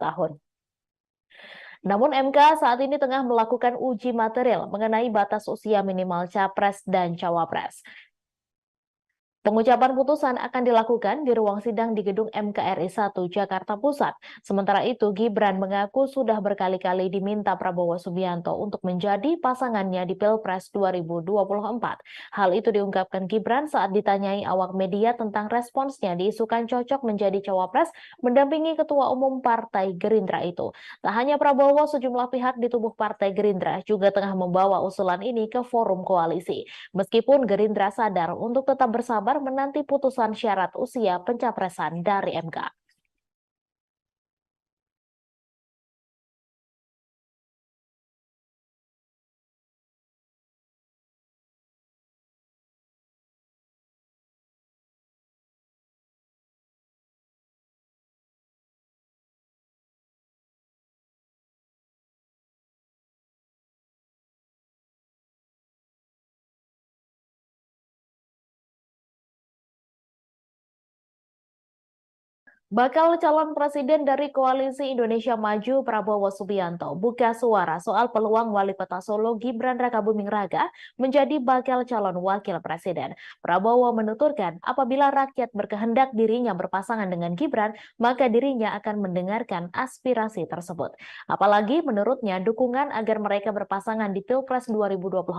tahun. Namun MK saat ini tengah melakukan uji material mengenai batas usia minimal capres dan cawapres. Pengucapan putusan akan dilakukan di ruang sidang di gedung MKRI 1 Jakarta Pusat. Sementara itu, Gibran mengaku sudah berkali-kali diminta Prabowo Subianto untuk menjadi pasangannya di Pilpres 2024. Hal itu diungkapkan Gibran saat ditanyai awak media tentang responsnya diisukan cocok menjadi cawapres mendampingi Ketua Umum Partai Gerindra itu. Tak hanya Prabowo, sejumlah pihak di tubuh Partai Gerindra juga tengah membawa usulan ini ke forum koalisi. Meskipun Gerindra sadar untuk tetap bersabar menanti putusan syarat usia pencapresan dari MK. Bakal calon presiden dari Koalisi Indonesia Maju Prabowo Subianto buka suara soal peluang Wali Kota Solo Gibran Rakabuming Raka menjadi bakal calon wakil presiden. Prabowo menuturkan apabila rakyat berkehendak dirinya berpasangan dengan Gibran, maka dirinya akan mendengarkan aspirasi tersebut. Apalagi menurutnya dukungan agar mereka berpasangan di Pilpres 2024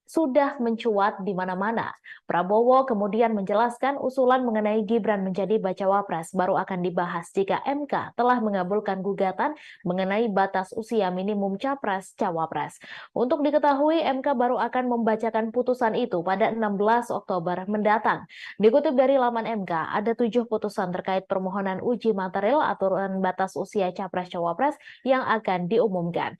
sudah mencuat di mana-mana. Prabowo kemudian menjelaskan usulan mengenai Gibran menjadi bacawa pres baru akan dibahas jika MK telah mengabulkan gugatan mengenai batas usia minimum capres-cawapres. Untuk diketahui, MK baru akan membacakan putusan itu pada 16 Oktober mendatang. Dikutip dari laman MK, ada 7 putusan terkait permohonan uji material aturan batas usia capres-cawapres yang akan diumumkan.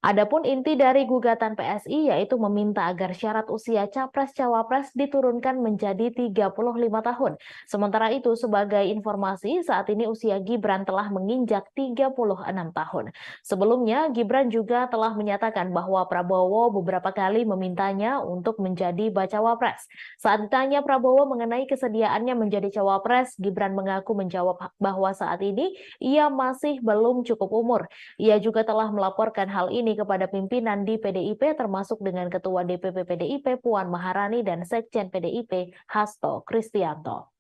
Adapun inti dari gugatan PSI yaitu meminta agar syarat usia capres-cawapres diturunkan menjadi 35 tahun. Sementara itu sebagai informasi saat ini usia Gibran telah menginjak 36 tahun. Sebelumnya Gibran juga telah menyatakan bahwa Prabowo beberapa kali memintanya untuk menjadi bacawa pres. Saat ditanya Prabowo mengenai kesediaannya menjadi cawapres, Gibran mengaku menjawab bahwa saat ini ia masih belum cukup umur. Ia juga telah melaporkan hal ini kepada pimpinan di PDIP termasuk dengan Ketua DPP PDIP Puan Maharani dan Sekjen PDIP Hasto Kristianto.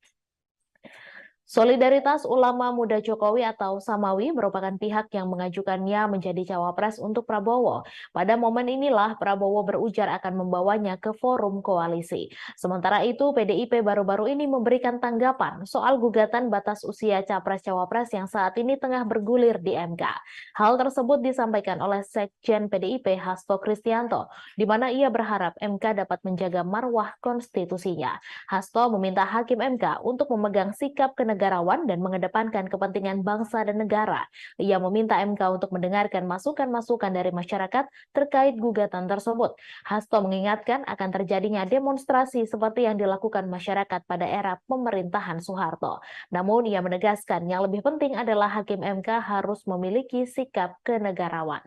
Solidaritas Ulama Muda Jokowi atau Samawi merupakan pihak yang mengajukannya menjadi cawapres untuk Prabowo. Pada momen inilah Prabowo berujar akan membawanya ke forum koalisi. Sementara itu PDIP baru-baru ini memberikan tanggapan soal gugatan batas usia capres-cawapres yang saat ini tengah bergulir di MK. Hal tersebut disampaikan oleh Sekjen PDIP Hasto Kristianto, di mana ia berharap MK dapat menjaga marwah konstitusinya. Hasto meminta Hakim MK untuk memegang sikap kenegarawan dan mengedepankan kepentingan bangsa dan negara. Ia meminta MK untuk mendengarkan masukan-masukan dari masyarakat terkait gugatan tersebut. Hasto mengingatkan akan terjadinya demonstrasi seperti yang dilakukan masyarakat pada era pemerintahan Soeharto. Namun ia menegaskan yang lebih penting adalah Hakim MK harus memiliki sikap kenegarawan.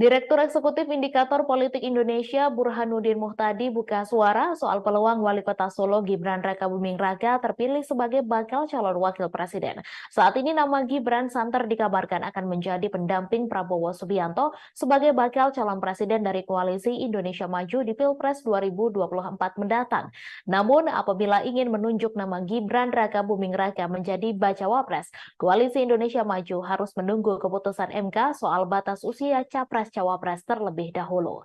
Direktur Eksekutif Indikator Politik Indonesia Burhanuddin Muhtadi buka suara soal peluang Wali Kota Solo Gibran Rakabuming Raka terpilih sebagai bakal calon wakil presiden. Saat ini nama Gibran santer dikabarkan akan menjadi pendamping Prabowo Subianto sebagai bakal calon presiden dari Koalisi Indonesia Maju di Pilpres 2024 mendatang. Namun apabila ingin menunjuk nama Gibran Rakabuming Raka menjadi bacawa pres, Koalisi Indonesia Maju harus menunggu keputusan MK soal batas usia Capres-Cawapres terlebih dahulu.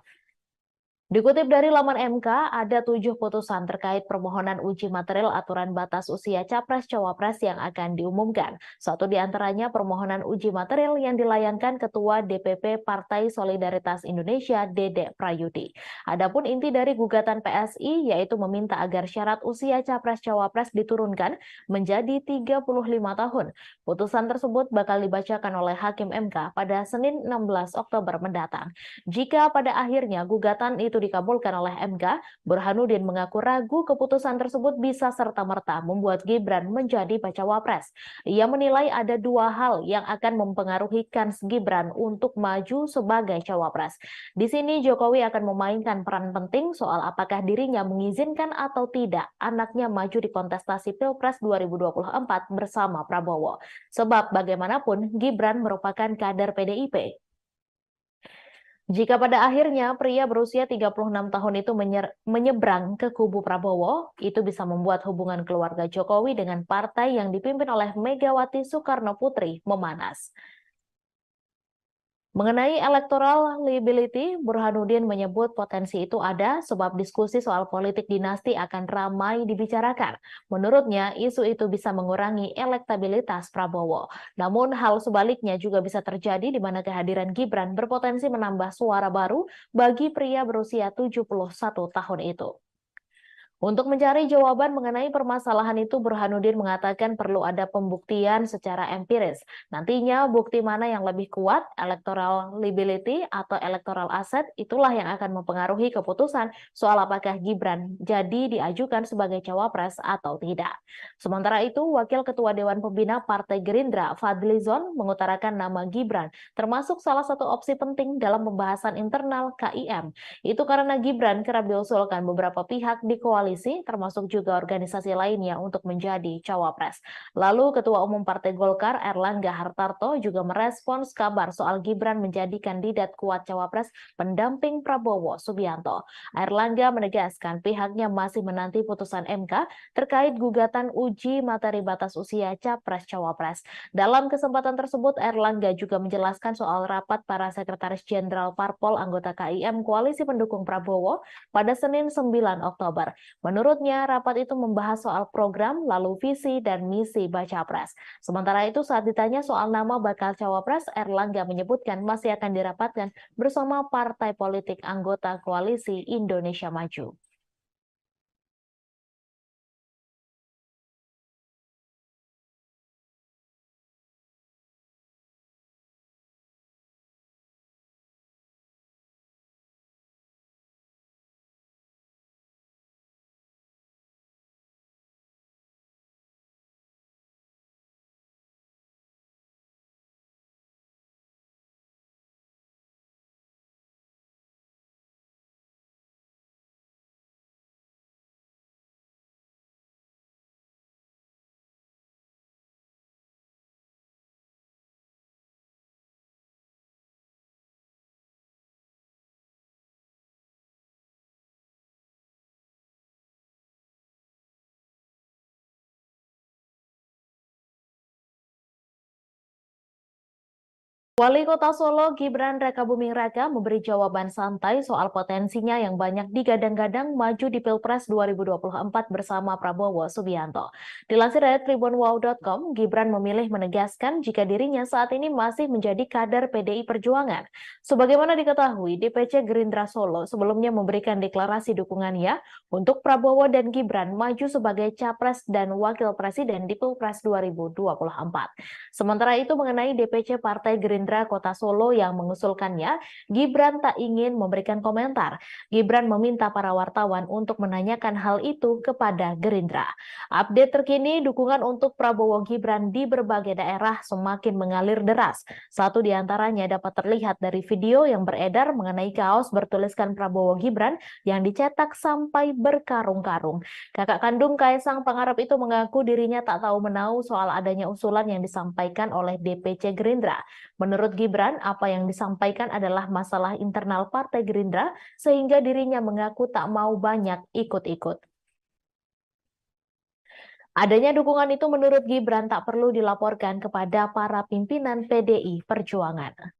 Dikutip dari laman MK, ada 7 putusan terkait permohonan uji material aturan batas usia Capres-Cawapres yang akan diumumkan. Satu di antaranya permohonan uji material yang dilayangkan Ketua DPP Partai Solidaritas Indonesia, Dede Prayudi. Adapun inti dari gugatan PSI yaitu meminta agar syarat usia Capres-Cawapres diturunkan menjadi 35 tahun. Putusan tersebut bakal dibacakan oleh Hakim MK pada Senin 16 Oktober mendatang. Jika pada akhirnya gugatan itu dikabulkan oleh MK, Burhanuddin mengaku ragu keputusan tersebut bisa serta-merta membuat Gibran menjadi bacawa pres. Ia menilai ada 2 hal yang akan mempengaruhi kans Gibran untuk maju sebagai cawapres. Di sini Jokowi akan memainkan peran penting soal apakah dirinya mengizinkan atau tidak anaknya maju di kontestasi Pilpres 2024 bersama Prabowo. Sebab bagaimanapun Gibran merupakan kader PDIP. Jika pada akhirnya pria berusia 36 tahun itu menyeberang ke kubu Prabowo, itu bisa membuat hubungan keluarga Jokowi dengan partai yang dipimpin oleh Megawati Soekarno Putri memanas. Mengenai electoral liability, Burhanuddin menyebut potensi itu ada sebab diskusi soal politik dinasti akan ramai dibicarakan. Menurutnya, isu itu bisa mengurangi elektabilitas Prabowo. Namun hal sebaliknya juga bisa terjadi di mana kehadiran Gibran berpotensi menambah suara baru bagi pria berusia 71 tahun itu. Untuk mencari jawaban mengenai permasalahan itu, Burhanuddin mengatakan perlu ada pembuktian secara empiris. Nantinya bukti mana yang lebih kuat, electoral liability atau electoral asset, itulah yang akan mempengaruhi keputusan soal apakah Gibran jadi diajukan sebagai cawapres atau tidak. Sementara itu, Wakil Ketua Dewan Pembina Partai Gerindra, Fadlizon, mengutarakan nama Gibran, termasuk salah satu opsi penting dalam pembahasan internal KIM. Itu karena Gibran kerap diusulkan beberapa pihak di koalisi, termasuk juga organisasi lainnya untuk menjadi cawapres. Lalu Ketua Umum Partai Golkar Erlangga Hartarto juga merespons kabar soal Gibran menjadi kandidat kuat cawapres pendamping Prabowo Subianto. Erlangga menegaskan pihaknya masih menanti putusan MK terkait gugatan uji materi batas usia capres-cawapres. Dalam kesempatan tersebut, Erlangga juga menjelaskan soal rapat para sekretaris jenderal Parpol anggota KIM Koalisi Pendukung Prabowo pada Senin 9 Oktober. Menurutnya, rapat itu membahas soal program, lalu visi dan misi baca pres. Sementara itu, saat ditanya soal nama bakal cawapres, Erlangga menyebutkan masih akan dirapatkan bersama partai politik anggota Koalisi Indonesia Maju. Wali Kota Solo Gibran Rakabuming Raka memberi jawaban santai soal potensinya yang banyak digadang-gadang maju di Pilpres 2024 bersama Prabowo Subianto. Dilansir dari tribunwow.com, Gibran memilih menegaskan jika dirinya saat ini masih menjadi kader PDI Perjuangan. Sebagaimana diketahui, DPC Gerindra Solo sebelumnya memberikan deklarasi dukungannya untuk Prabowo dan Gibran maju sebagai Capres dan Wakil Presiden di Pilpres 2024. Sementara itu mengenai DPC Partai Gerindra Gerindra Kota Solo yang mengusulkannya, Gibran tak ingin memberikan komentar. Gibran meminta para wartawan untuk menanyakan hal itu kepada Gerindra. Update terkini, dukungan untuk Prabowo Gibran di berbagai daerah semakin mengalir deras. Satu di antaranya dapat terlihat dari video yang beredar mengenai kaos bertuliskan Prabowo Gibran yang dicetak sampai berkarung-karung. Kakak kandung Kaisang Pangarep itu mengaku dirinya tak tahu menahu soal adanya usulan yang disampaikan oleh DPC Gerindra. Menurut Gibran, apa yang disampaikan adalah masalah internal Partai Gerindra sehingga dirinya mengaku tak mau banyak ikut-ikut. Adanya dukungan itu menurut Gibran tak perlu dilaporkan kepada para pimpinan PDI Perjuangan.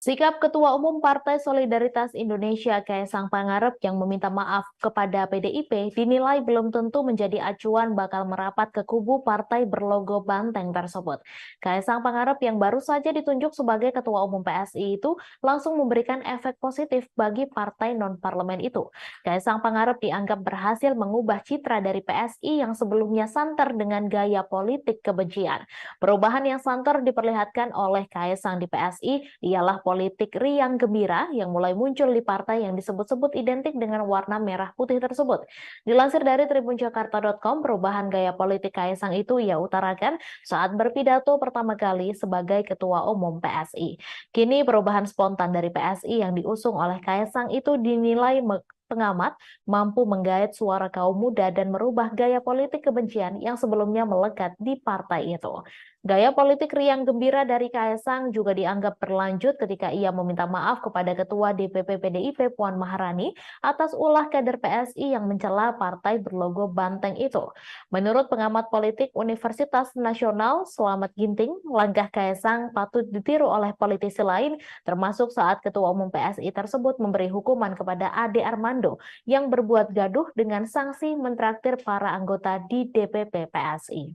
Sikap Ketua Umum Partai Solidaritas Indonesia Kaisang Pangarep yang meminta maaf kepada PDIP dinilai belum tentu menjadi acuan bakal merapat ke kubu partai berlogo banteng tersebut. Kaisang Pangarep yang baru saja ditunjuk sebagai Ketua Umum PSI itu langsung memberikan efek positif bagi partai non-parlemen itu. Kaisang Pangarep dianggap berhasil mengubah citra dari PSI yang sebelumnya santer dengan gaya politik kebencian. Perubahan yang santer diperlihatkan oleh Kaisang di PSI ialah politik riang gembira yang mulai muncul di partai yang disebut-sebut identik dengan warna merah putih tersebut. Dilansir dari tribunjakarta.com, perubahan gaya politik Kaisang itu ia utarakan saat berpidato pertama kali sebagai Ketua Umum PSI. Kini perubahan spontan dari PSI yang diusung oleh Kaisang itu dinilai pengamat mampu menggait suara kaum muda dan merubah gaya politik kebencian yang sebelumnya melekat di partai itu. Gaya politik riang gembira dari Kaisang juga dianggap berlanjut ketika ia meminta maaf kepada Ketua DPP PDIP Puan Maharani atas ulah kader PSI yang mencela partai berlogo banteng itu. Menurut pengamat politik Universitas Nasional Slamet Ginting, langkah Kaisang patut ditiru oleh politisi lain, termasuk saat Ketua Umum PSI tersebut memberi hukuman kepada Ade Armando yang berbuat gaduh dengan sanksi mentraktir para anggota di DPP PSI.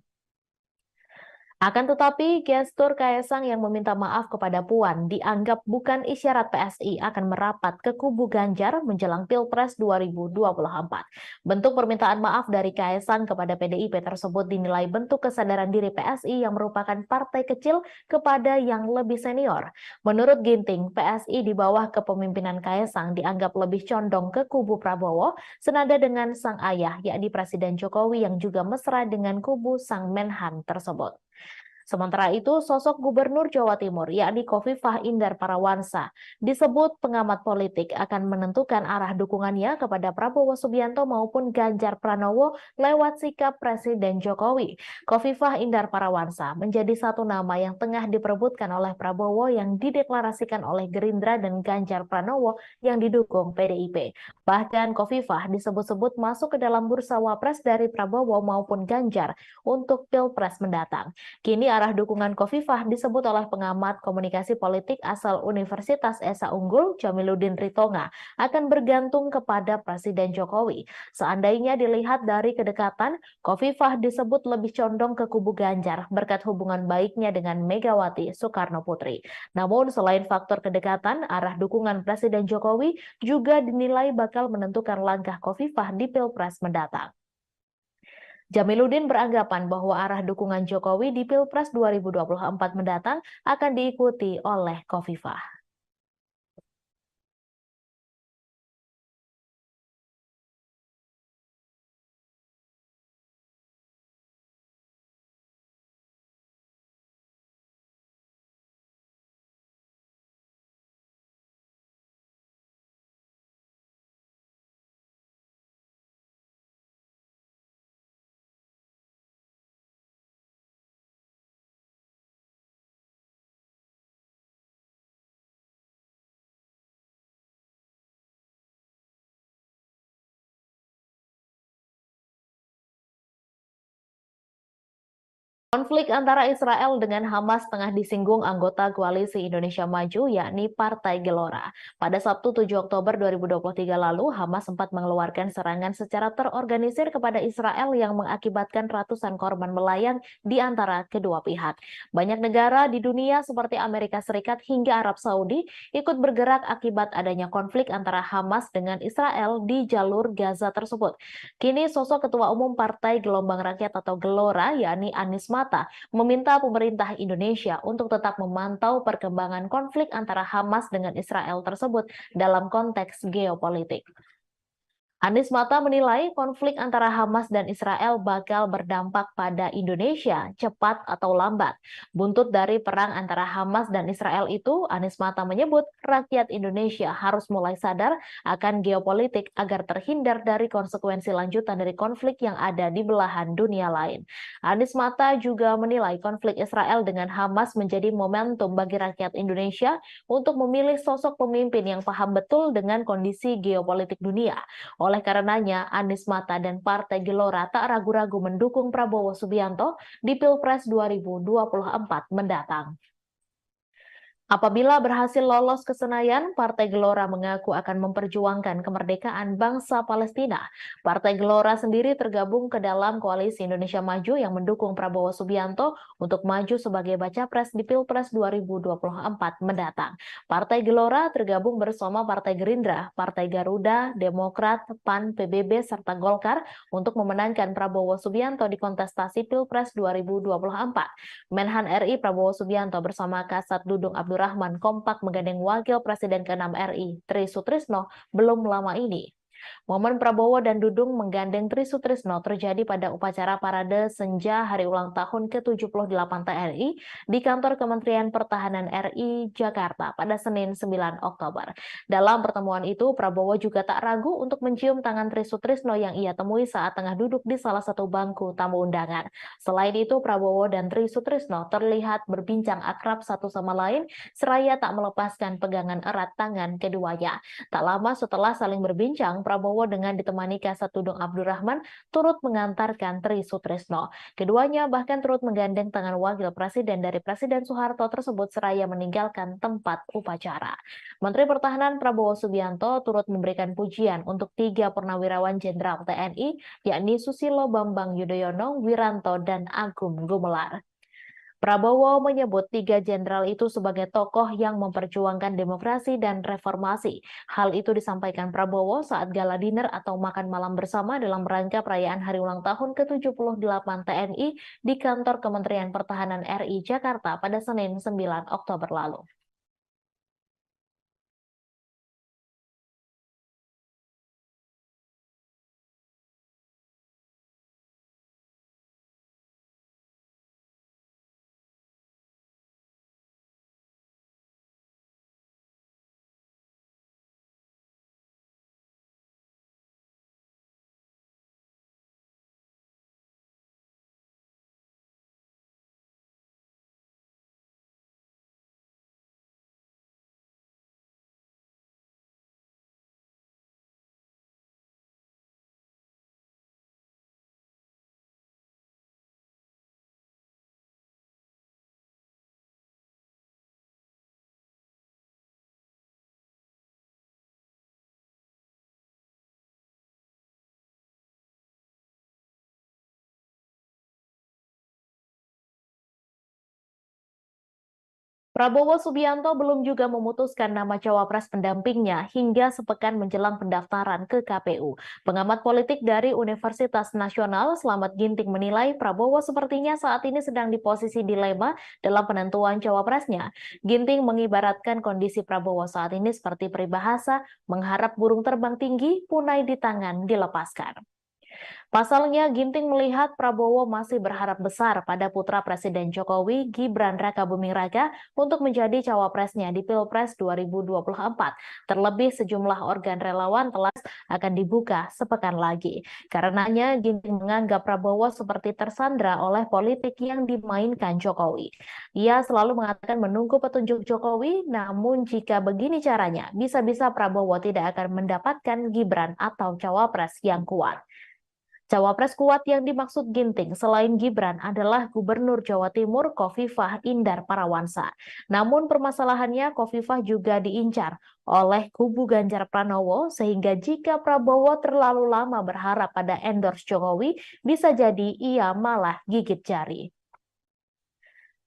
Akan tetapi, gestur Kaisang yang meminta maaf kepada Puan dianggap bukan isyarat PSI akan merapat ke kubu Ganjar menjelang Pilpres 2024. Bentuk permintaan maaf dari Kaisang kepada PDIP tersebut dinilai bentuk kesadaran diri PSI yang merupakan partai kecil kepada yang lebih senior. Menurut Ginting, PSI di bawah kepemimpinan Kaisang dianggap lebih condong ke kubu Prabowo, senada dengan sang ayah, yakni Presiden Jokowi yang juga mesra dengan kubu sang Menhan tersebut. Sementara itu, sosok Gubernur Jawa Timur, yakni Khofifah Indar Parawansa, disebut pengamat politik akan menentukan arah dukungannya kepada Prabowo Subianto maupun Ganjar Pranowo lewat sikap Presiden Jokowi. Khofifah Indar Parawansa menjadi satu nama yang tengah diperebutkan oleh Prabowo yang dideklarasikan oleh Gerindra dan Ganjar Pranowo yang didukung PDIP. Bahkan Khofifah disebut-sebut masuk ke dalam bursa wapres dari Prabowo maupun Ganjar untuk Pilpres mendatang. Kini arah dukungan Khofifah disebut oleh pengamat komunikasi politik asal Universitas Esa Unggul, Jamiluddin Ritonga, akan bergantung kepada Presiden Jokowi. Seandainya dilihat dari kedekatan, Khofifah disebut lebih condong ke kubu Ganjar berkat hubungan baiknya dengan Megawati Soekarno Putri. Namun selain faktor kedekatan, arah dukungan Presiden Jokowi juga dinilai bakal menentukan langkah Khofifah di Pilpres mendatang. Jamiluddin beranggapan bahwa arah dukungan Jokowi di Pilpres 2024 mendatang akan diikuti oleh Khofifah. Konflik antara Israel dengan Hamas tengah disinggung anggota Koalisi Indonesia Maju, yakni Partai Gelora. Pada Sabtu 7 Oktober 2023 lalu, Hamas sempat mengeluarkan serangan secara terorganisir kepada Israel yang mengakibatkan ratusan korban melayang di antara kedua pihak. Banyak negara di dunia seperti Amerika Serikat hingga Arab Saudi ikut bergerak akibat adanya konflik antara Hamas dengan Israel di jalur Gaza tersebut. Kini sosok Ketua Umum Partai Gelombang Rakyat atau Gelora, yakni Anies meminta pemerintah Indonesia untuk tetap memantau perkembangan konflik antara Hamas dengan Israel tersebut dalam konteks geopolitik. Anies Mata menilai konflik antara Hamas dan Israel bakal berdampak pada Indonesia cepat atau lambat. Buntut dari perang antara Hamas dan Israel itu, Anies Mata menyebut rakyat Indonesia harus mulai sadar akan geopolitik agar terhindar dari konsekuensi lanjutan dari konflik yang ada di belahan dunia lain. Anies Mata juga menilai konflik Israel dengan Hamas menjadi momentum bagi rakyat Indonesia untuk memilih sosok pemimpin yang paham betul dengan kondisi geopolitik dunia. Oleh karenanya, Anies Mata dan Partai Gelora tak ragu-ragu mendukung Prabowo Subianto di Pilpres 2024 mendatang. Apabila berhasil lolos ke Senayan, Partai Gelora mengaku akan memperjuangkan kemerdekaan bangsa Palestina. Partai Gelora sendiri tergabung ke dalam Koalisi Indonesia Maju yang mendukung Prabowo Subianto untuk maju sebagai baca pres di Pilpres 2024 mendatang. Partai Gelora tergabung bersama Partai Gerindra, Partai Garuda, Demokrat, PAN, PBB, serta Golkar untuk memenangkan Prabowo Subianto di kontestasi Pilpres 2024. Menhan RI Prabowo Subianto bersama Kasat Dudung Abdurrahman kompak menggandeng Wakil Presiden ke-6 RI, Tri Sutrisno, belum lama ini. Momen Prabowo dan Dudung menggandeng Tri Sutrisno terjadi pada upacara parade senja hari ulang tahun ke-78 TNI di kantor Kementerian Pertahanan RI Jakarta pada Senin 9 Oktober. Dalam pertemuan itu, Prabowo juga tak ragu untuk mencium tangan Tri Sutrisno yang ia temui saat tengah duduk di salah satu bangku tamu undangan. Selain itu, Prabowo dan Tri Sutrisno terlihat berbincang akrab satu sama lain, seraya tak melepaskan pegangan erat tangan keduanya. Tak lama setelah saling berbincang, Prabowo dengan ditemani Kasat Dudung Abdurrahman turut mengantarkan Tri Sutrisno. Keduanya bahkan turut menggandeng tangan Wakil Presiden dari Presiden Soeharto tersebut seraya meninggalkan tempat upacara. Menteri Pertahanan Prabowo Subianto turut memberikan pujian untuk 3 purnawirawan Jenderal TNI, yakni Susilo Bambang Yudhoyono, Wiranto, dan Agung Gumelar. Prabowo menyebut 3 jenderal itu sebagai tokoh yang memperjuangkan demokrasi dan reformasi. Hal itu disampaikan Prabowo saat gala dinner atau makan malam bersama dalam rangka perayaan hari ulang tahun ke-78 TNI di kantor Kementerian Pertahanan RI Jakarta pada Senin 9 Oktober lalu. Prabowo Subianto belum juga memutuskan nama cawapres pendampingnya hingga sepekan menjelang pendaftaran ke KPU. Pengamat politik dari Universitas Nasional, Slamet Ginting menilai Prabowo sepertinya saat ini sedang di posisi dilema dalam penentuan cawapresnya. Ginting mengibaratkan kondisi Prabowo saat ini seperti peribahasa, mengharap burung terbang tinggi, punai di tangan dilepaskan. Pasalnya, Ginting melihat Prabowo masih berharap besar pada putra Presiden Jokowi, Gibran Rakabuming Raka, untuk menjadi cawapresnya di Pilpres 2024. Terlebih sejumlah organ relawan telah akan dibuka sepekan lagi. Karenanya, Ginting menganggap Prabowo seperti tersandra oleh politik yang dimainkan Jokowi. Ia selalu mengatakan menunggu petunjuk Jokowi, namun jika begini caranya, bisa-bisa Prabowo tidak akan mendapatkan Gibran atau cawapres yang kuat. Cawapres kuat yang dimaksud Ginting selain Gibran adalah Gubernur Jawa Timur Khofifah Indar Parawansa. Namun permasalahannya Khofifah juga diincar oleh kubu Ganjar Pranowo sehingga jika Prabowo terlalu lama berharap pada endorse Jokowi, bisa jadi ia malah gigit jari.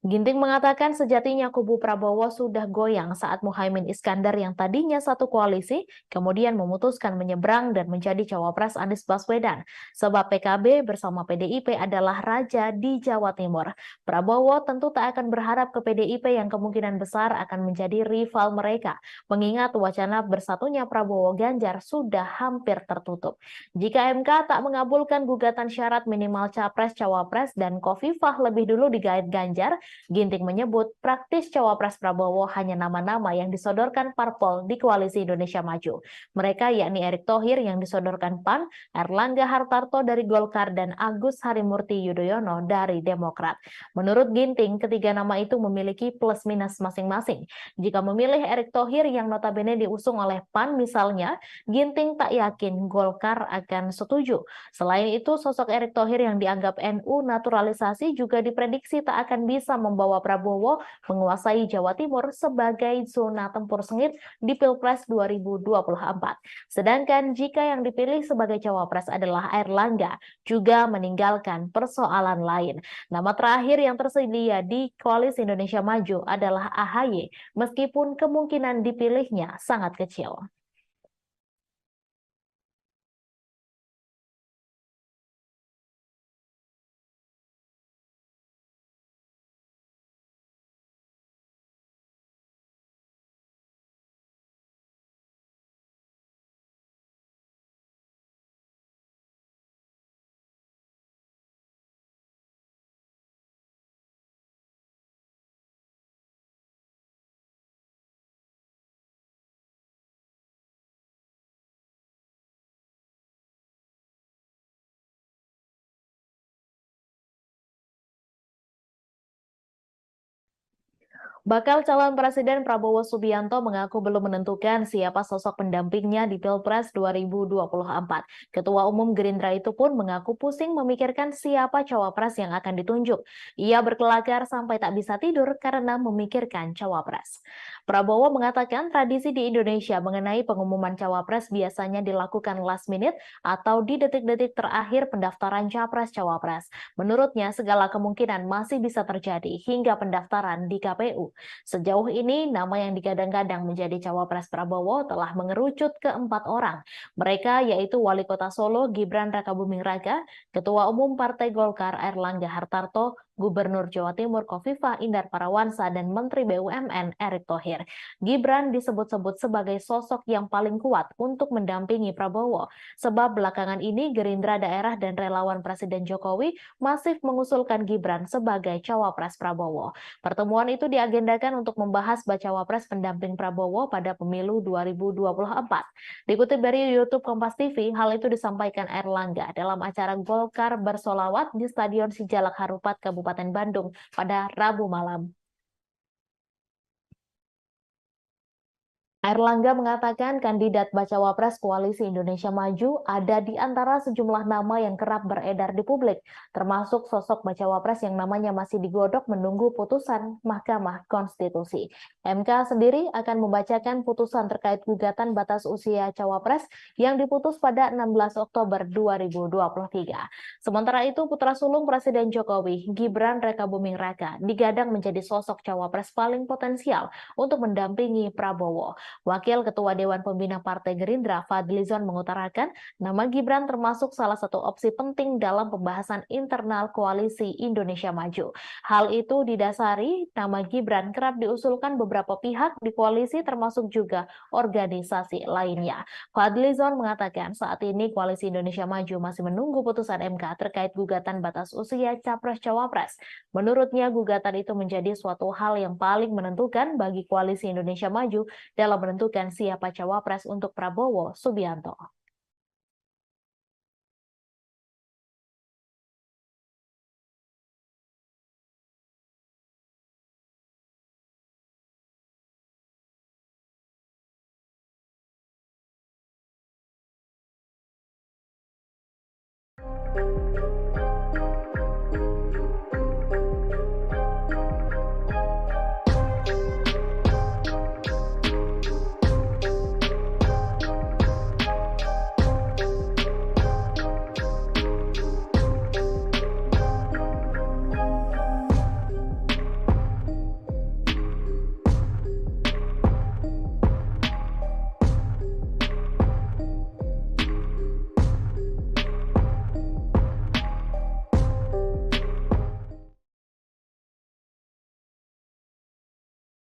Ginting mengatakan sejatinya kubu Prabowo sudah goyang saat Muhaimin Iskandar yang tadinya satu koalisi, kemudian memutuskan menyeberang dan menjadi cawapres Anies Baswedan. Sebab PKB bersama PDIP adalah raja di Jawa Timur. Prabowo tentu tak akan berharap ke PDIP yang kemungkinan besar akan menjadi rival mereka, mengingat wacana bersatunya Prabowo Ganjar sudah hampir tertutup. Jika MK tak mengabulkan gugatan syarat minimal capres-cawapres dan Khofifah lebih dulu digait Ganjar, Ginting menyebut praktis Cawapres Prabowo hanya nama-nama yang disodorkan parpol di Koalisi Indonesia Maju. Mereka yakni Erick Thohir yang disodorkan PAN, Erlangga Hartarto dari Golkar, dan Agus Harimurti Yudhoyono dari Demokrat. Menurut Ginting, ketiga nama itu memiliki plus minus masing-masing. Jika memilih Erick Thohir yang notabene diusung oleh PAN misalnya, Ginting tak yakin Golkar akan setuju. Selain itu, sosok Erick Thohir yang dianggap NU naturalisasi juga diprediksi tak akan bisa membawa Prabowo menguasai Jawa Timur sebagai zona tempur sengit di Pilpres 2024. Sedangkan jika yang dipilih sebagai cawapres adalah Airlangga, juga meninggalkan persoalan lain. Nama terakhir yang tersedia di Koalisi Indonesia Maju adalah AHY, meskipun kemungkinan dipilihnya sangat kecil. Bakal calon Presiden Prabowo Subianto mengaku belum menentukan siapa sosok pendampingnya di Pilpres 2024. Ketua Umum Gerindra itu pun mengaku pusing memikirkan siapa cawapres yang akan ditunjuk. Ia berkelakar sampai tak bisa tidur karena memikirkan cawapres. Prabowo mengatakan tradisi di Indonesia mengenai pengumuman cawapres biasanya dilakukan last minute atau di detik-detik terakhir pendaftaran capres-cawapres. Menurutnya, segala kemungkinan masih bisa terjadi hingga pendaftaran di KPU. Sejauh ini, nama yang digadang-gadang menjadi cawapres Prabowo telah mengerucut ke 4 orang. Mereka yaitu Wali Kota Solo Gibran Rakabuming Raka, Ketua Umum Partai Golkar Erlangga Hartarto, Gubernur Jawa Timur Khofifah Indar Parawansa, dan Menteri BUMN Erick Thohir. Gibran disebut-sebut sebagai sosok yang paling kuat untuk mendampingi Prabowo, sebab belakangan ini Gerindra daerah dan relawan Presiden Jokowi masif mengusulkan Gibran sebagai cawapres Prabowo. Pertemuan itu diagendakan untuk membahas bacawa pres pendamping Prabowo pada pemilu 2024. Dikutip dari YouTube Kompas TV, hal itu disampaikan Erlangga dalam acara Golkar Bersolawat di Stadion Sijalak Harupat, Kabupaten Bandung pada Rabu malam. Airlangga mengatakan kandidat bacawa pres Koalisi Indonesia Maju ada di antara sejumlah nama yang kerap beredar di publik, termasuk sosok bacawa pres yang namanya masih digodok menunggu putusan Mahkamah Konstitusi. MK sendiri akan membacakan putusan terkait gugatan batas usia cawapres yang diputus pada 16 Oktober 2023. Sementara itu, putra sulung Presiden Jokowi, Gibran Rakabuming Raka, digadang menjadi sosok cawapres paling potensial untuk mendampingi Prabowo. Wakil Ketua Dewan Pembina Partai Gerindra Fadlizon mengutarakan nama Gibran termasuk salah satu opsi penting dalam pembahasan internal Koalisi Indonesia Maju. Hal itu didasari nama Gibran kerap diusulkan beberapa pihak di koalisi termasuk juga organisasi lainnya. Fadlizon mengatakan saat ini Koalisi Indonesia Maju masih menunggu putusan MK terkait gugatan batas usia Capres-Cawapres. Menurutnya gugatan itu menjadi suatu hal yang paling menentukan bagi Koalisi Indonesia Maju dalam menentukan siapa cawapres untuk Prabowo Subianto.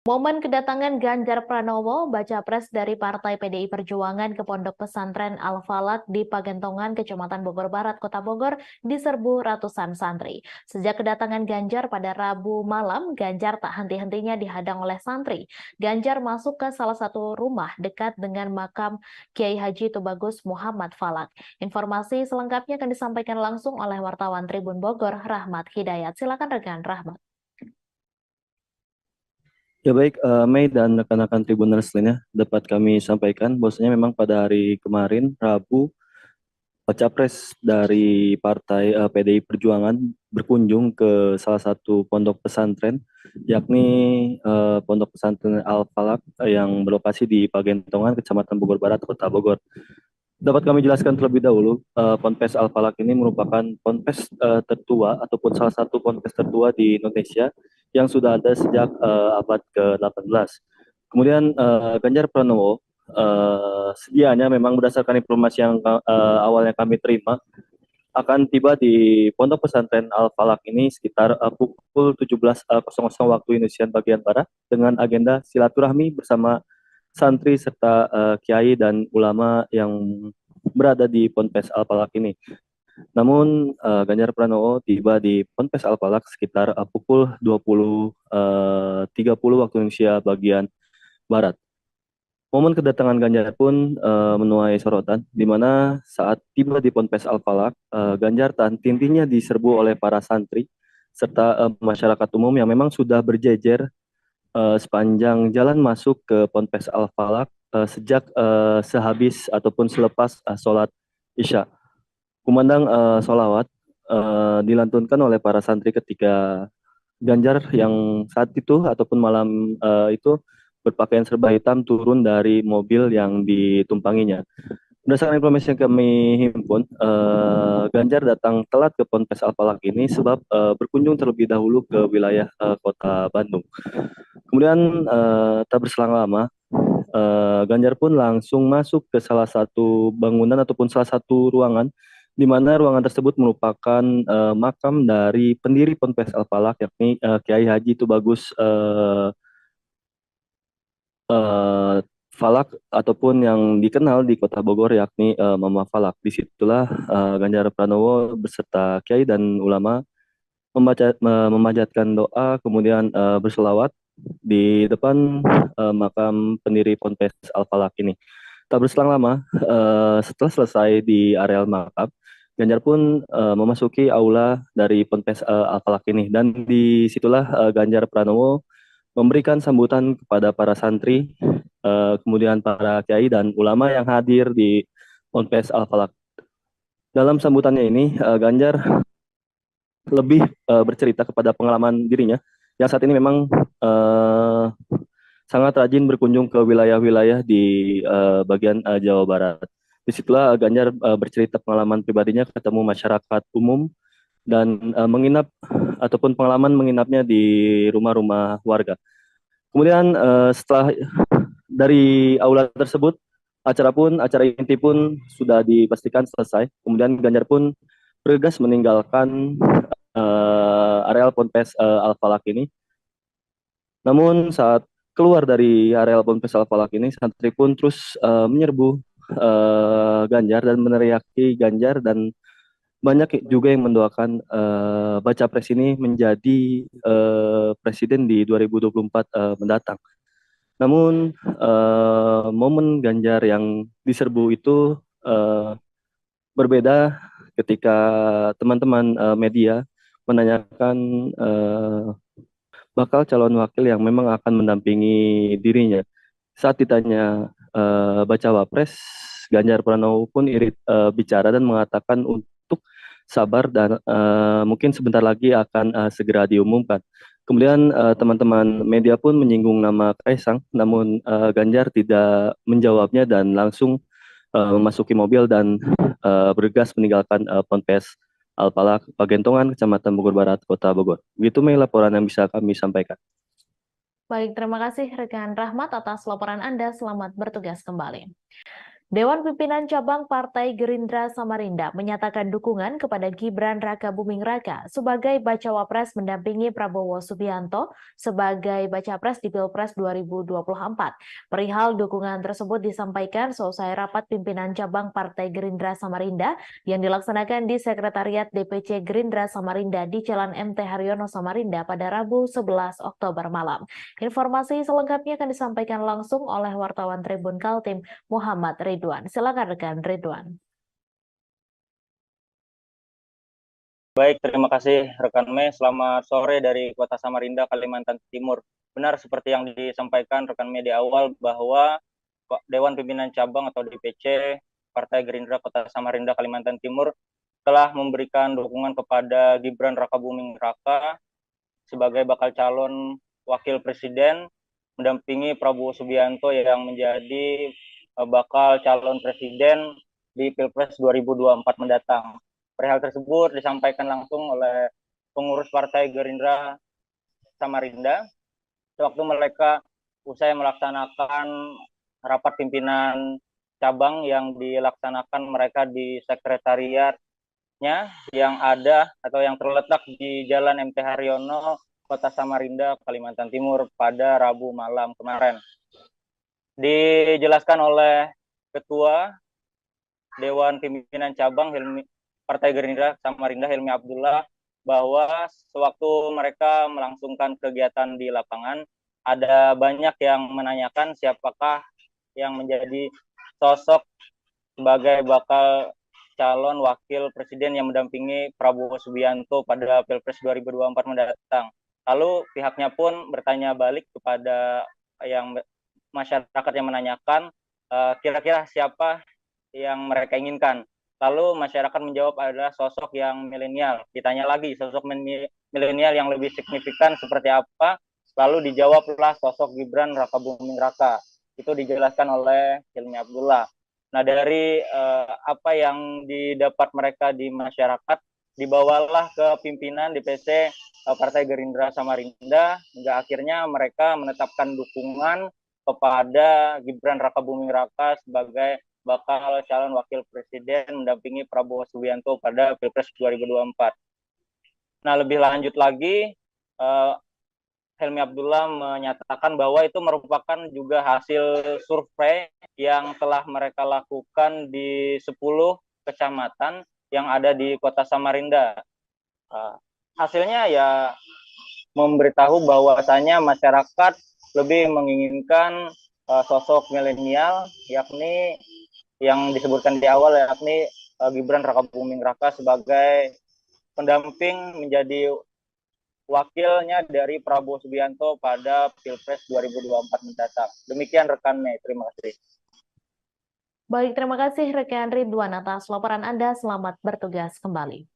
Momen kedatangan Ganjar Pranowo, baca pres dari Partai PDI Perjuangan ke Pondok Pesantren Al-Falak di Pagentongan, Kecamatan Bogor Barat, Kota Bogor, diserbu ratusan santri. Sejak kedatangan Ganjar pada Rabu malam, Ganjar tak henti-hentinya dihadang oleh santri. Ganjar masuk ke salah satu rumah dekat dengan makam Kiai Haji Tubagus Muhammad Falak. Informasi selengkapnya akan disampaikan langsung oleh wartawan Tribun Bogor, Rahmat Hidayat. Silakan rekan Rahmat. Ya baik, Mei dan rekan-rekan Tribuners lainnya dapat kami sampaikan bahwasanya memang pada hari kemarin Rabu baca pres dari Partai PDI Perjuangan berkunjung ke salah satu pondok pesantren, yakni Pondok Pesantren Al-Falak yang berlokasi di Pagentongan, Kecamatan Bogor Barat, Kota Bogor. Dapat kami jelaskan terlebih dahulu, Ponpes Al-Falak ini merupakan ponpes tertua ataupun salah satu ponpes tertua di Indonesia yang sudah ada sejak abad ke-18. Kemudian Ganjar Pranowo sedianya memang berdasarkan informasi yang awalnya kami terima akan tiba di Pondok Pesantren Al-Falak ini sekitar pukul 17.00 waktu Indonesia bagian Barat dengan agenda silaturahmi bersama santri serta kiai dan ulama yang berada di Ponpes Al-Falak ini. Namun Ganjar Pranowo tiba di Ponpes Al-Falak sekitar pukul 20.30 waktu Indonesia bagian Barat. Momen kedatangan Ganjar pun menuai sorotan, di mana saat tiba di Ponpes Al-Falak, Ganjar tak henti-hentinya diserbu oleh para santri serta masyarakat umum yang memang sudah berjejer sepanjang jalan masuk ke Ponpes Al-Falak sejak sehabis ataupun selepas sholat Isya. Kumandang sholawat dilantunkan oleh para santri ketika Ganjar yang saat itu ataupun malam itu berpakaian serba hitam turun dari mobil yang ditumpanginya. Berdasarkan informasi yang kami himpun, Ganjar datang telat ke Ponpes Al-Falak ini sebab berkunjung terlebih dahulu ke wilayah kota Bandung. Kemudian tak berselang lama, Ganjar pun langsung masuk ke salah satu bangunan ataupun salah satu ruangan, di mana ruangan tersebut merupakan makam dari pendiri Ponpes Al-Falak, yakni Kiai Haji Tubagus Falak ataupun yang dikenal di Kota Bogor yakni Mama Falak. Disitulah Ganjar Pranowo beserta kiai dan ulama memanjatkan doa, kemudian berselawat di depan makam pendiri Ponpes Al-Falak ini. Tak berselang lama, setelah selesai di areal makam, Ganjar pun memasuki aula dari Ponpes Al-Falak ini, dan disitulah Ganjar Pranowo memberikan sambutan kepada para santri, kemudian para kiai dan ulama yang hadir di Ponpes Al-Falak. Dalam sambutannya ini, Ganjar lebih bercerita kepada pengalaman dirinya, yang saat ini memang sangat rajin berkunjung ke wilayah-wilayah di bagian Jawa Barat. Disitulah Ganjar bercerita pengalaman pribadinya ketemu masyarakat umum dan menginap ataupun pengalaman menginapnya di rumah-rumah warga. Kemudian setelah dari aula tersebut, acara inti pun sudah dipastikan selesai. Kemudian Ganjar pun bergegas meninggalkan areal Ponpes Al-Falak ini. Namun saat keluar dari areal Ponpes Al-Falak ini, santri pun terus menyerbu Ganjar dan meneriaki Ganjar, dan banyak juga yang mendoakan baca pres ini menjadi presiden di 2024 mendatang. Namun momen Ganjar yang diserbu itu berbeda ketika teman-teman media menanyakan bakal calon wakil yang memang akan mendampingi dirinya. Saat ditanya baca wapres, Ganjar Pranowo pun irit bicara dan mengatakan untuk sabar dan mungkin sebentar lagi akan segera diumumkan. Kemudian teman-teman media pun menyinggung nama Kaisang, namun Ganjar tidak menjawabnya dan langsung memasuki mobil dan bergegas meninggalkan Ponpes Al-Falak, Pagentongan, Kecamatan Bogor Barat, Kota Bogor. Begitu Mei laporan yang bisa kami sampaikan. Baik, terima kasih rekan Rahmat atas laporan Anda. Selamat bertugas kembali. Dewan Pimpinan Cabang Partai Gerindra Samarinda menyatakan dukungan kepada Gibran Rakabuming Raka sebagai bacawa pres mendampingi Prabowo Subianto sebagai baca pres di Pilpres 2024. Perihal dukungan tersebut disampaikan selesai rapat pimpinan cabang Partai Gerindra Samarinda yang dilaksanakan di Sekretariat DPC Gerindra Samarinda di Jalan MT Haryono Samarinda pada Rabu 11 Oktober malam. Informasi selengkapnya akan disampaikan langsung oleh wartawan Tribun Kaltim Muhammad Ridwan. Silakan rekan Ridwan. Baik, terima kasih rekan Mei. Selamat sore dari Kota Samarinda, Kalimantan Timur. Benar seperti yang disampaikan rekan Mei di awal bahwa Dewan Pimpinan Cabang atau DPC Partai Gerindra Kota Samarinda, Kalimantan Timur telah memberikan dukungan kepada Gibran Rakabuming Raka sebagai bakal calon wakil presiden mendampingi Prabowo Subianto yang menjadi bakal calon presiden di Pilpres 2024 mendatang. Perihal tersebut disampaikan langsung oleh pengurus Partai Gerindra Samarinda sewaktu mereka usai melaksanakan rapat pimpinan cabang yang dilaksanakan mereka di sekretariatnya yang ada atau yang terletak di Jalan MT Haryono, Kota Samarinda, Kalimantan Timur pada Rabu malam kemarin. Dijelaskan oleh Ketua Dewan Pimpinan Cabang Partai Gerindra Samarinda Hilmi Abdullah bahwa sewaktu mereka melangsungkan kegiatan di lapangan ada banyak yang menanyakan siapakah yang menjadi sosok sebagai bakal calon wakil presiden yang mendampingi Prabowo Subianto pada Pilpres 2024 mendatang. Lalu pihaknya pun bertanya balik kepada yang masyarakat yang menanyakan kira-kira siapa yang mereka inginkan. Lalu masyarakat menjawab adalah sosok yang milenial. Ditanya lagi sosok milenial yang lebih signifikan seperti apa, lalu dijawablah sosok Gibran Rakabuming Raka. Itu dijelaskan oleh Hilmi Abdullah. Nah dari apa yang didapat mereka di masyarakat, dibawalah ke pimpinan DPC Partai Gerindra Samarinda, hingga akhirnya mereka menetapkan dukungan kepada Gibran Rakabuming Raka sebagai bakal calon wakil presiden mendampingi Prabowo Subianto pada Pilpres 2024. Nah, lebih lanjut lagi, Hilmi Abdullah menyatakan bahwa itu merupakan juga hasil survei yang telah mereka lakukan di 10 kecamatan yang ada di Kota Samarinda. Hasilnya ya memberitahu bahwasanya masyarakat lebih menginginkan sosok milenial, yakni yang disebutkan di awal, yakni Gibran Rakabuming Raka sebagai pendamping menjadi wakilnya dari Prabowo Subianto pada Pilpres 2024 mendatang. Demikian rekan Mei, terima kasih. Baik, terima kasih rekan Ridwan atas laporan Anda. Selamat bertugas kembali.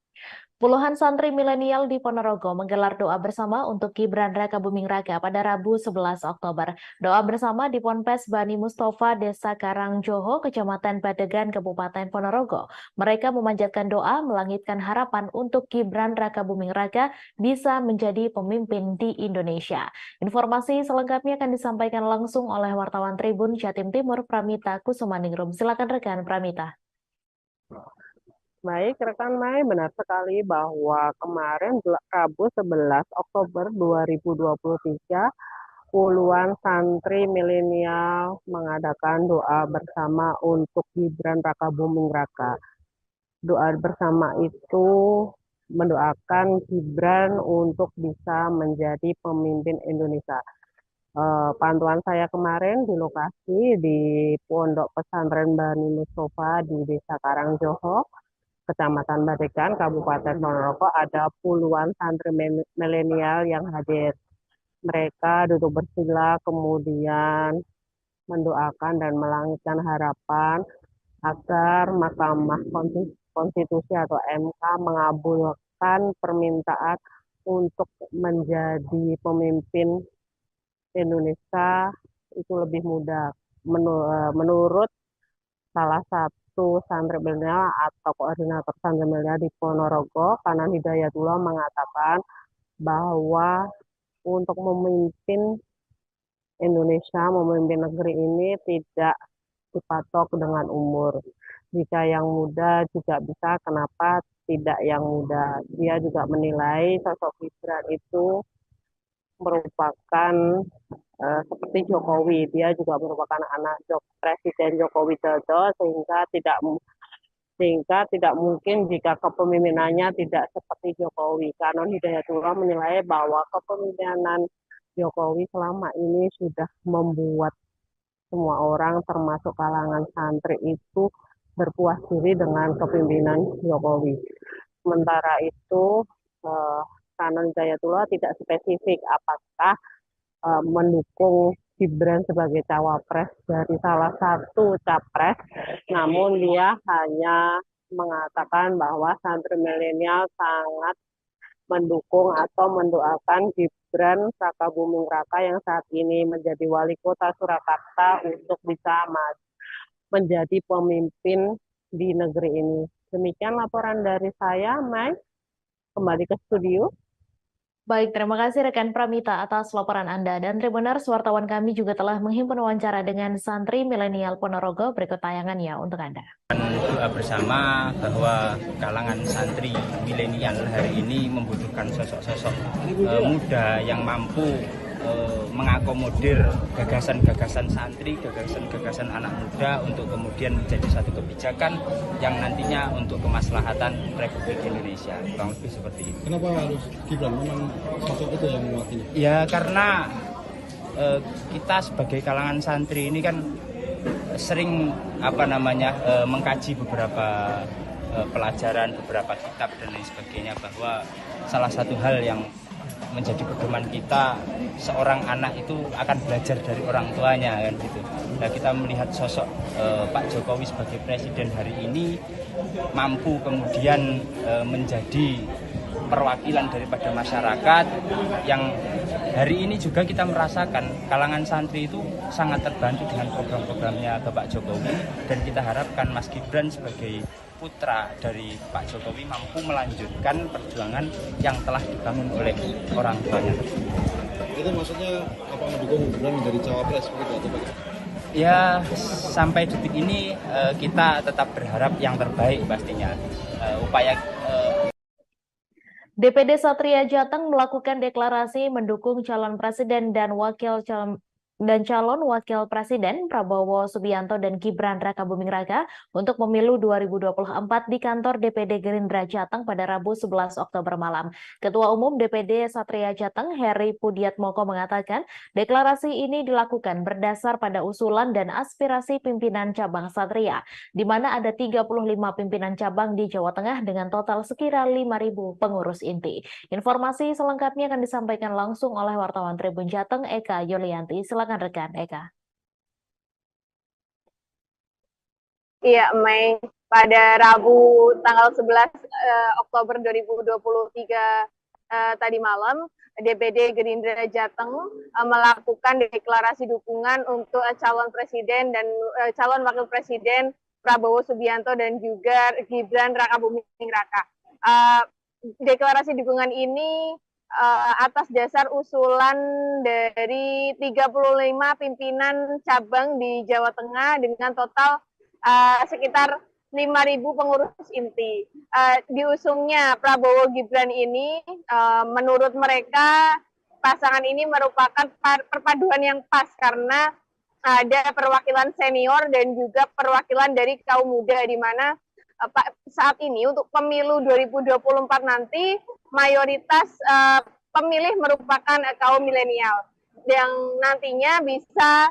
Puluhan santri milenial di Ponorogo menggelar doa bersama untuk Gibran Rakabuming Raka pada Rabu 11 Oktober. Doa bersama di Ponpes Bani Mustafa, Desa Karangjoho, Kecamatan Badegan, Kabupaten Ponorogo. Mereka memanjatkan doa melangitkan harapan untuk Gibran Rakabuming Raka bisa menjadi pemimpin di Indonesia. Informasi selengkapnya akan disampaikan langsung oleh wartawan Tribun Jatim Timur Pramita Kusumaningrum. Silakan rekan Pramita. Baik, rekan Mai, benar sekali bahwa kemarin Rabu 11 Oktober 2023, puluhan santri milenial mengadakan doa bersama untuk Gibran Rakabuming Raka. Doa bersama itu mendoakan Gibran untuk bisa menjadi pemimpin Indonesia. Pantauan saya kemarin di lokasi di Pondok Pesantren Bani Mustafa di Desa Karangjoho, Kecamatan Badegan, Kabupaten Ponorogo, ada puluhan santri milenial yang hadir. Mereka duduk bersila, kemudian mendoakan dan melangitkan harapan agar Mahkamah Konstitusi atau MK mengabulkan permintaan untuk menjadi pemimpin Indonesia itu lebih mudah. Menurut salah satu santri milenial atau koordinator santri milenial di Ponorogo, Kanan Hidayatullah mengatakan bahwa untuk memimpin Indonesia, memimpin negeri ini tidak dipatok dengan umur. Jika yang muda juga bisa, kenapa tidak yang muda? Dia juga menilai sosok Gibran itu merupakan seperti Jokowi, dia juga merupakan anak Presiden Joko Widodo, sehingga tidak mungkin jika kepemimpinannya tidak seperti Jokowi. Kanon Hidayatullah menilai bahwa kepemimpinan Jokowi selama ini sudah membuat semua orang termasuk kalangan santri itu berpuas diri dengan kepemimpinan Jokowi. Sementara itu Kanon Hidayatullah tidak spesifik apakah mendukung Gibran sebagai cawapres dari salah satu capres, namun dia hanya mengatakan bahwa santri milenial sangat mendukung atau mendoakan Gibran Rakabuming Raka yang saat ini menjadi wali kota Surakarta untuk bisa menjadi pemimpin di negeri ini. Demikian laporan dari saya, Mai. Kembali ke studio. Baik, terima kasih rekan Pramita atas laporan Anda. Dan Tribuners, wartawan kami juga telah menghimpun wawancara dengan santri milenial Ponorogo. Berikut tayangannya untuk Anda. Doa bersama bahwa kalangan santri milenial hari ini membutuhkan sosok-sosok muda yang mampu mengakomodir gagasan-gagasan santri, gagasan-gagasan anak muda untuk kemudian menjadi satu kebijakan yang nantinya untuk kemaslahatan Republik Indonesia. Kurang lebih seperti itu. Kenapa harus Gibran? Memang sosok itu yang mewakili? Ya karena kita sebagai kalangan santri ini kan sering mengkaji beberapa pelajaran, beberapa kitab dan lain sebagainya, bahwa salah satu hal yang menjadi pedoman kita, seorang anak itu akan belajar dari orang tuanya kan gitu. Nah, kita melihat sosok Pak Jokowi sebagai presiden hari ini mampu kemudian menjadi perwakilan daripada masyarakat yang hari ini juga kita merasakan kalangan santri itu sangat terbantu dengan program-programnya Bapak Jokowi, dan kita harapkan Mas Gibran sebagai putra dari Pak Jokowi mampu melanjutkan perjuangan yang telah dibangun oleh orang tuanya. Itu maksudnya apa mendukung Gibran menjadi cawapres begitu atau bagaimana? Ya, sampai detik ini kita tetap berharap yang terbaik pastinya. DPD Satria Jateng melakukan deklarasi mendukung calon presiden dan calon wakil presiden Prabowo Subianto dan Gibran Rakabuming Raka untuk pemilu 2024 di kantor DPD Gerindra Jateng pada Rabu 11 Oktober malam. Ketua Umum DPD Satria Jateng Heri Pudiatmoko mengatakan deklarasi ini dilakukan berdasar pada usulan dan aspirasi pimpinan cabang Satria, di mana ada 35 pimpinan cabang di Jawa Tengah dengan total sekira 5.000 pengurus inti. Informasi selengkapnya akan disampaikan langsung oleh wartawan Tribun Jateng Eka Yulianti. Silakan rekan Eka. Iya, Mei. Pada Rabu tanggal 11 Oktober 2023 tadi malam, DPD Gerindra Jateng melakukan deklarasi dukungan untuk calon presiden dan calon wakil presiden Prabowo Subianto dan juga Gibran Rakabuming Raka. Deklarasi dukungan ini atas dasar usulan dari 35 pimpinan cabang di Jawa Tengah dengan total sekitar 5.000 pengurus inti. Diusungnya Prabowo Gibran ini, menurut mereka pasangan ini merupakan perpaduan yang pas karena ada perwakilan senior dan juga perwakilan dari kaum muda, di mana saat ini untuk pemilu 2024 nanti mayoritas pemilih merupakan kaum milenial yang nantinya bisa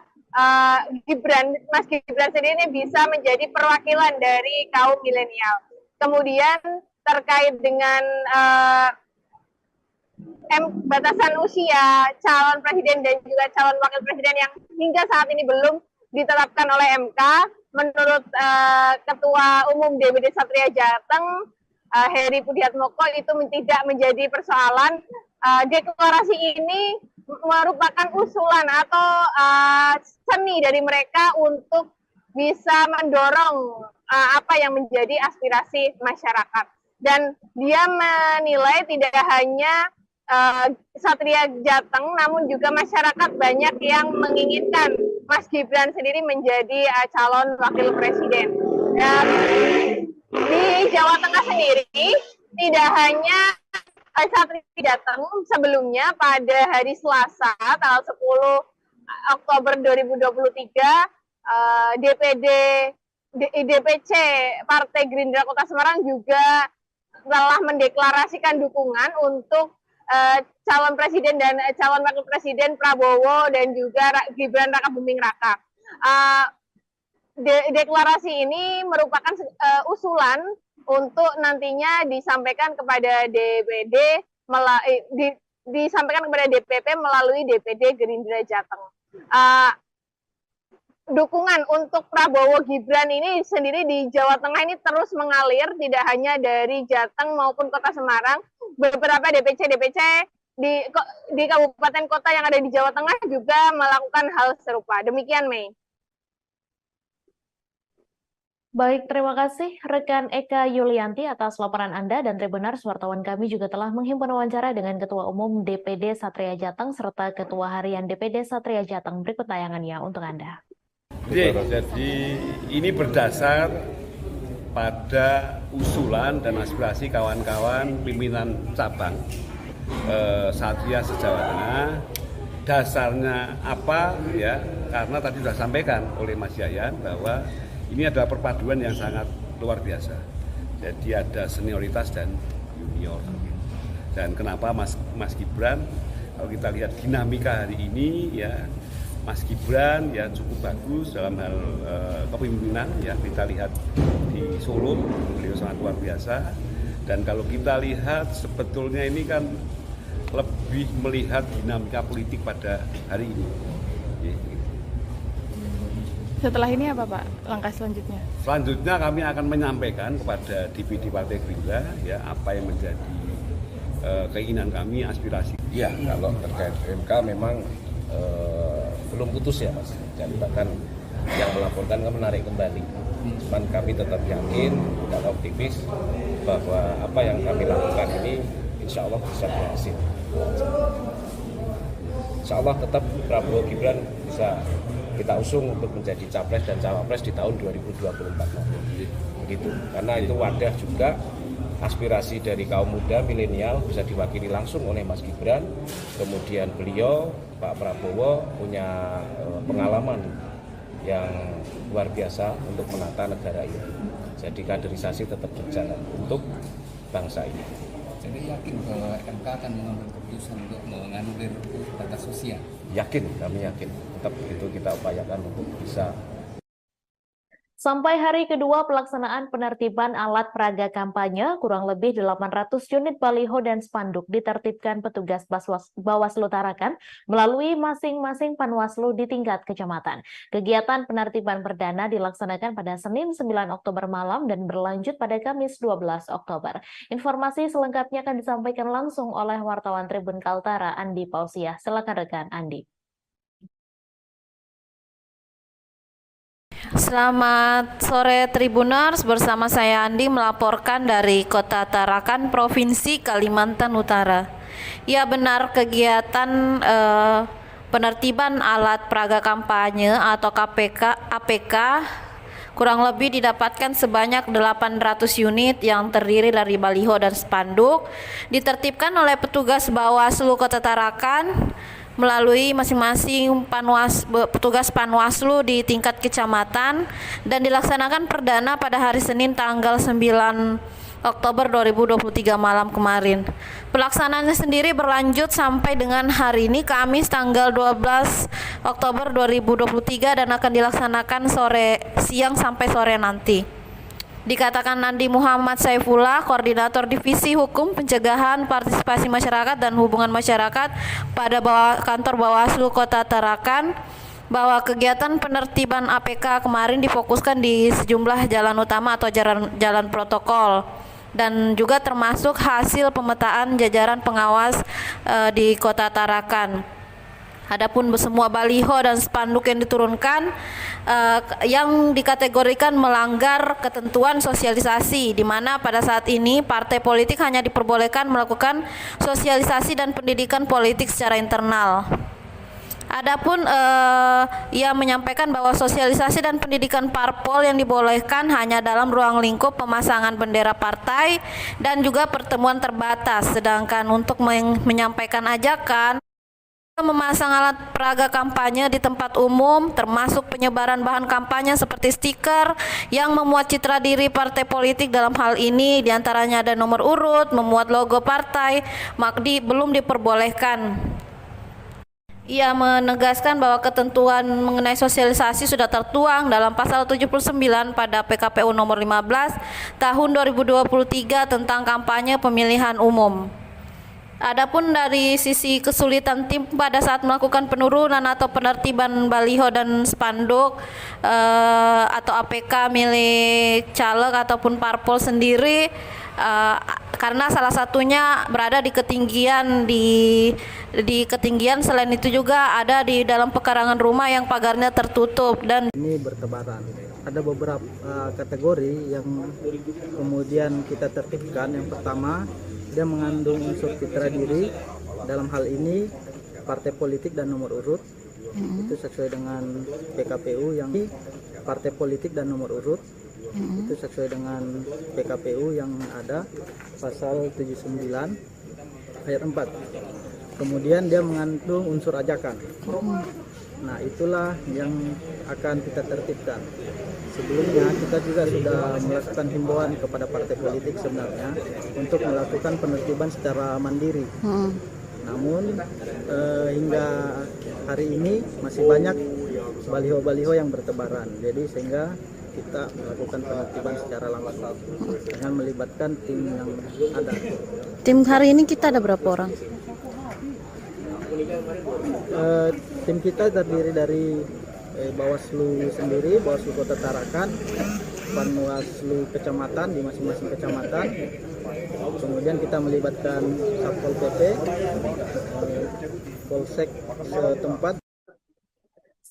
Mas Gibran sendiri bisa menjadi perwakilan dari kaum milenial. Kemudian terkait dengan batasan usia calon presiden dan juga calon wakil presiden yang hingga saat ini belum ditetapkan oleh MK, menurut Ketua Umum DPD Satria Jateng, Heri Pudiatmoko, itu tidak menjadi persoalan. Deklarasi ini merupakan usulan atau seni dari mereka untuk bisa mendorong apa yang menjadi aspirasi masyarakat. Dan dia menilai tidak hanya Satria Jateng, namun juga masyarakat banyak yang menginginkan Mas Gibran sendiri menjadi calon wakil presiden. Dan di Jawa Tengah sendiri, tidak hanya Satria Jateng, sebelumnya pada hari Selasa, tanggal 10 Oktober 2023, DPC Partai Gerindra Kota Semarang juga telah mendeklarasikan dukungan untuk calon presiden dan calon wakil presiden Prabowo dan juga Gibran Rakabuming Raka. Deklarasi ini merupakan usulan untuk nantinya disampaikan kepada DPD, disampaikan kepada DPP melalui DPD Gerindra Jateng. Dukungan untuk Prabowo Gibran ini sendiri di Jawa Tengah ini terus mengalir, tidak hanya dari Jateng maupun Kota Semarang. Beberapa DPC di kabupaten kota yang ada di Jawa Tengah juga melakukan hal serupa. Demikian, Mei. Baik, terima kasih rekan Eka Yulianti atas laporan Anda, dan Tribuners, wartawan kami juga telah menghimpun wawancara dengan Ketua Umum DPD Satria Jateng serta Ketua Harian DPD Satria Jateng. Berikut tayangannya untuk Anda. Jadi ini berdasar pada usulan dan aspirasi kawan-kawan pimpinan cabang Satria se-Jawa Tengah. Dasarnya apa ya? Karena tadi sudah sampaikan oleh Mas Yayan bahwa ini adalah perpaduan yang sangat luar biasa. Jadi ada senioritas dan junior. Dan kenapa Mas Gibran? Kalau kita lihat dinamika hari ini ya, Mas Gibran ya cukup bagus dalam hal kepemimpinan ya, kita lihat di Solo beliau sangat luar biasa. Dan kalau kita lihat sebetulnya ini kan lebih melihat dinamika politik pada hari ini. Setelah ini apa Pak langkah selanjutnya? Selanjutnya kami akan menyampaikan kepada DPD Partai Gerindra ya apa yang menjadi keinginan kami, aspirasi. Ya, kalau terkait MK memang belum putus ya Mas. Dan bahkan yang melaporkan kan menarik kembali. Cuman kami tetap yakin dan optimis bahwa apa yang kami lakukan ini insya Allah bisa berhasil. Insya Allah tetap Prabowo Gibran bisa kita usung untuk menjadi capres dan cawapres di tahun 2024 begitu. Karena itu wadah juga aspirasi dari kaum muda milenial bisa diwakili langsung oleh Mas Gibran. Kemudian beliau Pak Prabowo punya pengalaman yang luar biasa untuk menata negara ini. Jadi kaderisasi tetap berjalan untuk bangsa ini. Jadi yakin bahwa MK akan mengambil keputusan untuk menganulir batas usia? Yakin, kami yakin. Tetap itu kita upayakan untuk bisa. Sampai hari kedua pelaksanaan penertiban alat peraga kampanye, kurang lebih 800 unit baliho dan spanduk ditertibkan petugas Bawaslu Tarakan melalui masing-masing Panwaslu di tingkat kecamatan. Kegiatan penertiban perdana dilaksanakan pada Senin 9 Oktober malam dan berlanjut pada Kamis 12 Oktober. Informasi selengkapnya akan disampaikan langsung oleh wartawan Tribun Kaltara, Andi Pausiah. Silakan rekan Andi. Selamat sore Tribuners, bersama saya Andi melaporkan dari Kota Tarakan, Provinsi Kalimantan Utara. Ya benar, kegiatan penertiban alat peraga kampanye atau APK kurang lebih didapatkan sebanyak 800 unit yang terdiri dari baliho dan spanduk, ditertibkan oleh petugas Bawaslu Kota Tarakan melalui masing-masing petugas Panwaslu di tingkat kecamatan dan dilaksanakan perdana pada hari Senin tanggal 9 Oktober 2023 malam kemarin. Pelaksanaannya sendiri berlanjut sampai dengan hari ini Kamis tanggal 12 Oktober 2023 dan akan dilaksanakan siang sampai sore nanti. Dikatakan Nandi Muhammad Saifullah, Koordinator Divisi Hukum, Pencegahan, Partisipasi Masyarakat dan Hubungan Masyarakat pada kantor Bawaslu Kota Tarakan, bahwa kegiatan penertiban APK kemarin difokuskan di sejumlah jalan utama atau jalan protokol dan juga termasuk hasil pemetaan jajaran pengawas di Kota Tarakan. Adapun semua baliho dan spanduk yang diturunkan yang dikategorikan melanggar ketentuan sosialisasi, di mana pada saat ini partai politik hanya diperbolehkan melakukan sosialisasi dan pendidikan politik secara internal. Adapun ia menyampaikan bahwa sosialisasi dan pendidikan parpol yang dibolehkan hanya dalam ruang lingkup pemasangan bendera partai dan juga pertemuan terbatas, sedangkan untuk menyampaikan ajakan memasang alat peraga kampanye di tempat umum, termasuk penyebaran bahan kampanye seperti stiker yang memuat citra diri partai politik. Dalam hal ini diantaranya ada nomor urut, memuat logo partai, belum diperbolehkan. Ia menegaskan bahwa ketentuan mengenai sosialisasi sudah tertuang dalam pasal 79 pada PKPU nomor 15 tahun 2023 tentang kampanye pemilihan umum. Adapun dari sisi kesulitan tim pada saat melakukan penurunan atau penertiban baliho dan spanduk atau APK milik caleg ataupun parpol sendiri, karena salah satunya berada di ketinggian ketinggian, selain itu juga ada di dalam pekarangan rumah yang pagarnya tertutup dan ini bertebaran. Ada beberapa kategori yang kemudian kita tertibkan. Yang pertama, dia mengandung unsur citra diri, dalam hal ini partai politik dan nomor urut. Itu sesuai dengan PKPU yang partai politik dan nomor urut. Itu sesuai dengan PKPU yang ada pasal 79 ayat 4. Kemudian dia mengandung unsur ajakan. Nah, itulah yang akan kita tertibkan. Sebelumnya kita juga sudah melakukan himbauan kepada partai politik sebenarnya untuk melakukan penertiban secara mandiri. Namun hingga hari ini masih banyak baliho-baliho yang bertebaran. Jadi sehingga kita melakukan penertiban secara langsung dengan melibatkan tim yang ada. tim hari ini kita ada berapa orang? Tim kita terdiri dari Bawaslu sendiri, Bawaslu Kota Tarakan, Panwaslu kecamatan di masing-masing kecamatan. Kemudian kita melibatkan Satpol PP, Polsek setempat.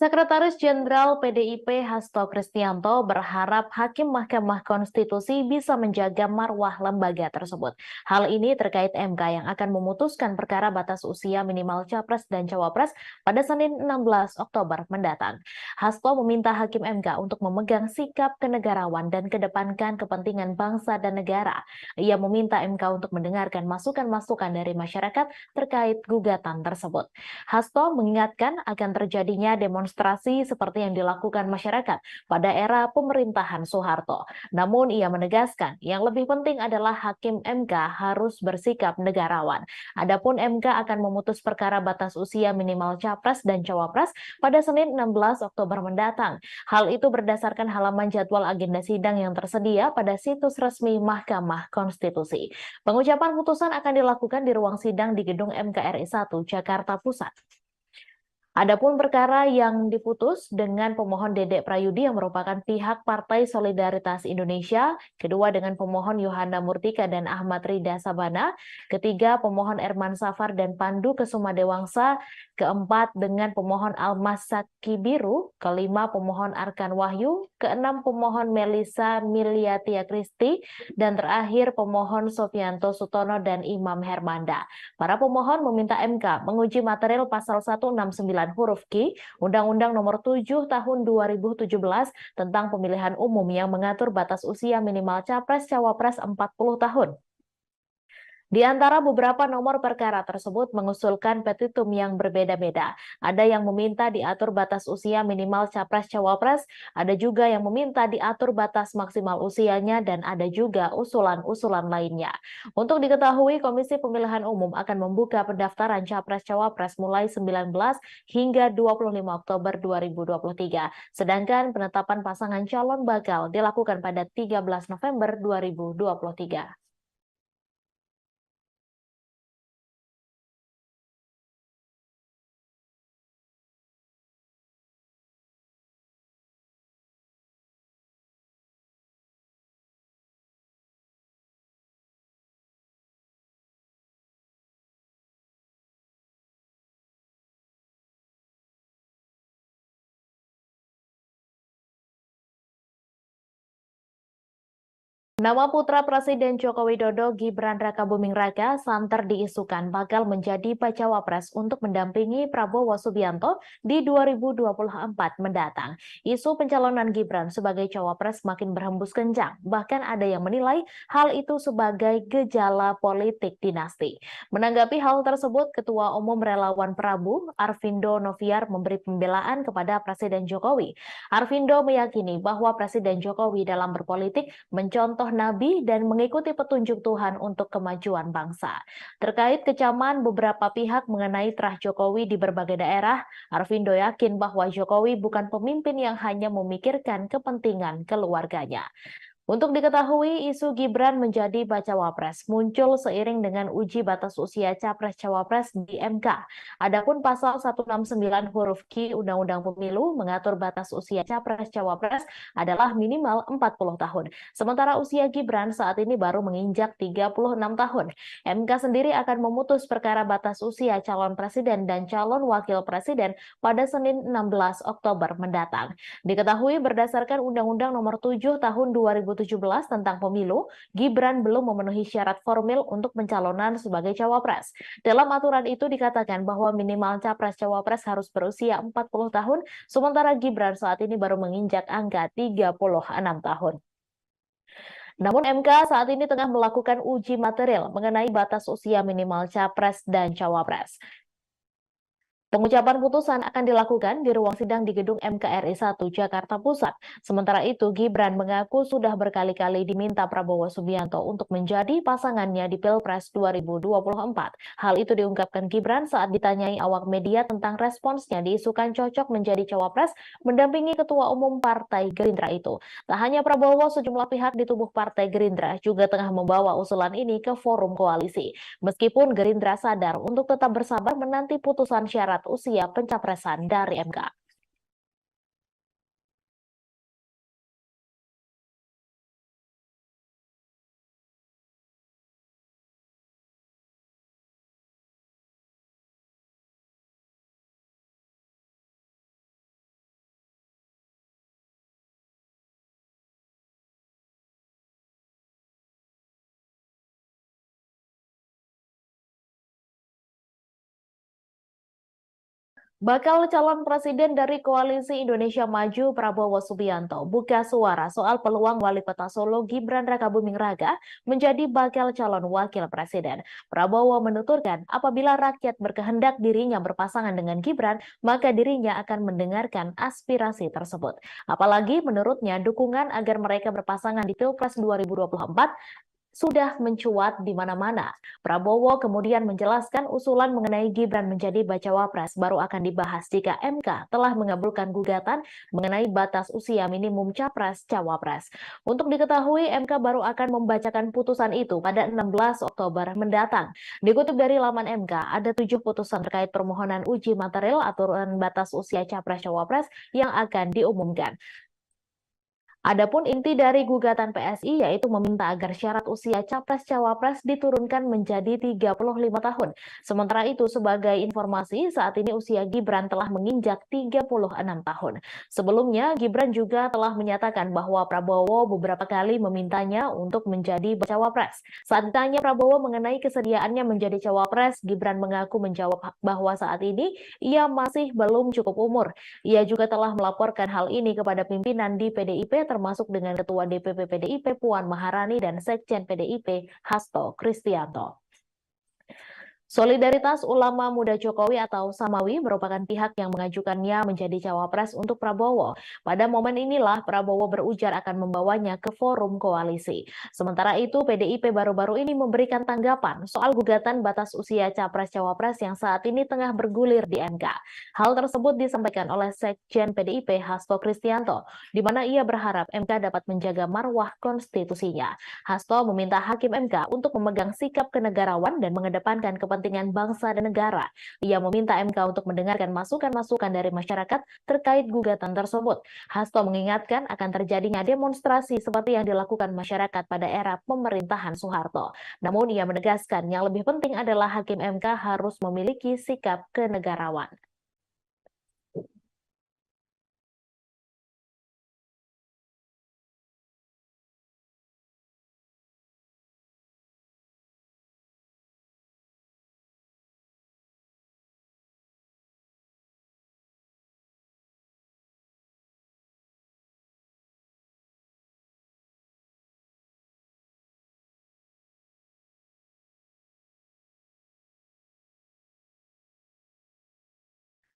Sekretaris Jenderal PDIP Hasto Kristianto berharap Hakim Mahkamah Konstitusi bisa menjaga marwah lembaga tersebut. Hal ini terkait MK yang akan memutuskan perkara batas usia minimal Capres dan Cawapres pada Senin 16 Oktober mendatang. Hasto meminta Hakim MK untuk memegang sikap kenegarawan dan kedepankan kepentingan bangsa dan negara. Ia meminta MK untuk mendengarkan masukan-masukan dari masyarakat terkait gugatan tersebut. Hasto mengingatkan akan terjadinya demonstrasi seperti yang dilakukan masyarakat pada era pemerintahan Soeharto. Namun ia menegaskan yang lebih penting adalah Hakim MK harus bersikap negarawan. Adapun MK akan memutus perkara batas usia minimal Capres dan Cawapres pada Senin 16 Oktober mendatang. Hal itu berdasarkan halaman jadwal agenda sidang yang tersedia pada situs resmi Mahkamah Konstitusi. Pengucapan putusan akan dilakukan di ruang sidang di Gedung MKRI 1 Jakarta Pusat. Adapun perkara yang diputus dengan pemohon Dedek Prayudi yang merupakan pihak Partai Solidaritas Indonesia, kedua dengan pemohon Yohana Murtika dan Ahmad Rida Sabana, ketiga pemohon Erman Safar dan Pandu Kesuma Dewangsa, keempat dengan pemohon Almas Sakibiru, kelima pemohon Arkan Wahyu, keenam pemohon Melisa Miliatia Kristi, dan terakhir pemohon Sofianto Sutono dan Imam Hermanda. Para pemohon meminta MK menguji material pasal 169 huruf Q Undang-Undang Nomor 7 Tahun 2017 tentang Pemilihan Umum yang mengatur batas usia minimal Capres-Cawapres 40 tahun. Di antara beberapa nomor perkara tersebut mengusulkan petitum yang berbeda-beda. Ada yang meminta diatur batas usia minimal Capres-Cawapres, ada juga yang meminta diatur batas maksimal usianya, dan ada juga usulan-usulan lainnya. Untuk diketahui, Komisi Pemilihan Umum akan membuka pendaftaran Capres-Cawapres mulai 19 hingga 25 Oktober 2023. Sedangkan penetapan pasangan calon bakal dilakukan pada 13 November 2023. Nama putra Presiden Joko Widodo, Gibran Rakabuming Raka, santer diisukan bakal menjadi bacawa pres untuk mendampingi Prabowo Subianto di 2024 mendatang. Isu pencalonan Gibran sebagai cawapres makin berhembus kencang. Bahkan ada yang menilai hal itu sebagai gejala politik dinasti. Menanggapi hal tersebut, Ketua Umum Relawan Prabu, Arvindo Noviar, memberi pembelaan kepada Presiden Jokowi. Arvindo meyakini bahwa Presiden Jokowi dalam berpolitik mencontoh Nabi dan mengikuti petunjuk Tuhan untuk kemajuan bangsa. Terkait kecaman beberapa pihak mengenai terah Jokowi di berbagai daerah, Arvindo yakin bahwa Jokowi bukan pemimpin yang hanya memikirkan kepentingan keluarganya. Untuk diketahui, isu Gibran menjadi bacawa pres muncul seiring dengan uji batas usia Capres-Cawapres di MK. Adapun pasal 169 huruf Q Undang-Undang Pemilu mengatur batas usia Capres-Cawapres adalah minimal 40 tahun. Sementara usia Gibran saat ini baru menginjak 36 tahun. MK sendiri akan memutus perkara batas usia calon presiden dan calon wakil presiden pada Senin 16 Oktober mendatang. Diketahui berdasarkan Undang-Undang Nomor 7 Tahun 2017 tentang pemilu, Gibran belum memenuhi syarat formil untuk pencalonan sebagai cawapres. Dalam aturan itu dikatakan bahwa minimal capres-cawapres harus berusia 40 tahun, sementara Gibran saat ini baru menginjak angka 36 tahun. Namun MK saat ini tengah melakukan uji material mengenai batas usia minimal capres dan cawapres. Pengucapan putusan akan dilakukan di ruang sidang di gedung MKRI 1 Jakarta Pusat. Sementara itu, Gibran mengaku sudah berkali-kali diminta Prabowo Subianto untuk menjadi pasangannya di Pilpres 2024. Hal itu diungkapkan Gibran saat ditanyai awak media tentang responsnya diisukan cocok menjadi cawapres mendampingi Ketua Umum Partai Gerindra itu. Tak hanya Prabowo, sejumlah pihak di tubuh Partai Gerindra juga tengah membawa usulan ini ke forum koalisi. Meskipun Gerindra sadar untuk tetap bersabar menanti putusan syarat usia pencapresan dari MK. Bakal calon presiden dari Koalisi Indonesia Maju Prabowo Subianto buka suara soal peluang wali kota Solo Gibran Rakabuming Raka menjadi bakal calon wakil presiden. Prabowo menuturkan apabila rakyat berkehendak dirinya berpasangan dengan Gibran, maka dirinya akan mendengarkan aspirasi tersebut. Apalagi menurutnya dukungan agar mereka berpasangan di Pilpres 2024 sudah mencuat di mana-mana. Prabowo kemudian menjelaskan usulan mengenai Gibran menjadi bacawa pres baru akan dibahas jika MK telah mengabulkan gugatan mengenai batas usia minimum capres-cawapres. Untuk diketahui, MK baru akan membacakan putusan itu pada 16 Oktober mendatang. Dikutip dari laman MK, ada 7 putusan terkait permohonan uji material aturan batas usia capres-cawapres yang akan diumumkan. Adapun inti dari gugatan PSI yaitu meminta agar syarat usia capres-cawapres diturunkan menjadi 35 tahun. Sementara itu sebagai informasi saat ini usia Gibran telah menginjak 36 tahun. Sebelumnya Gibran juga telah menyatakan bahwa Prabowo beberapa kali memintanya untuk menjadi cawapres. Saat ditanya Prabowo mengenai kesediaannya menjadi cawapres, Gibran mengaku menjawab bahwa saat ini ia masih belum cukup umur. Ia juga telah melaporkan hal ini kepada pimpinan di PDIP termasuk dengan Ketua DPP PDIP Puan Maharani dan Sekjen PDIP Hasto Kristianto. Solidaritas Ulama Muda Jokowi atau Samawi merupakan pihak yang mengajukannya menjadi cawapres untuk Prabowo. Pada momen inilah Prabowo berujar akan membawanya ke forum koalisi. Sementara itu PDIP baru-baru ini memberikan tanggapan soal gugatan batas usia capres-cawapres yang saat ini tengah bergulir di MK. Hal tersebut disampaikan oleh Sekjen PDIP Hasto Kristianto, di mana ia berharap MK dapat menjaga marwah konstitusinya. Hasto meminta Hakim MK untuk memegang sikap kenegarawan dan mengedepankan kepentingan bangsa dan negara. Ia meminta MK untuk mendengarkan masukan-masukan dari masyarakat terkait gugatan tersebut. Hasto mengingatkan akan terjadinya demonstrasi seperti yang dilakukan masyarakat pada era pemerintahan Soeharto. Namun ia menegaskan yang lebih penting adalah Hakim MK harus memiliki sikap kenegarawan.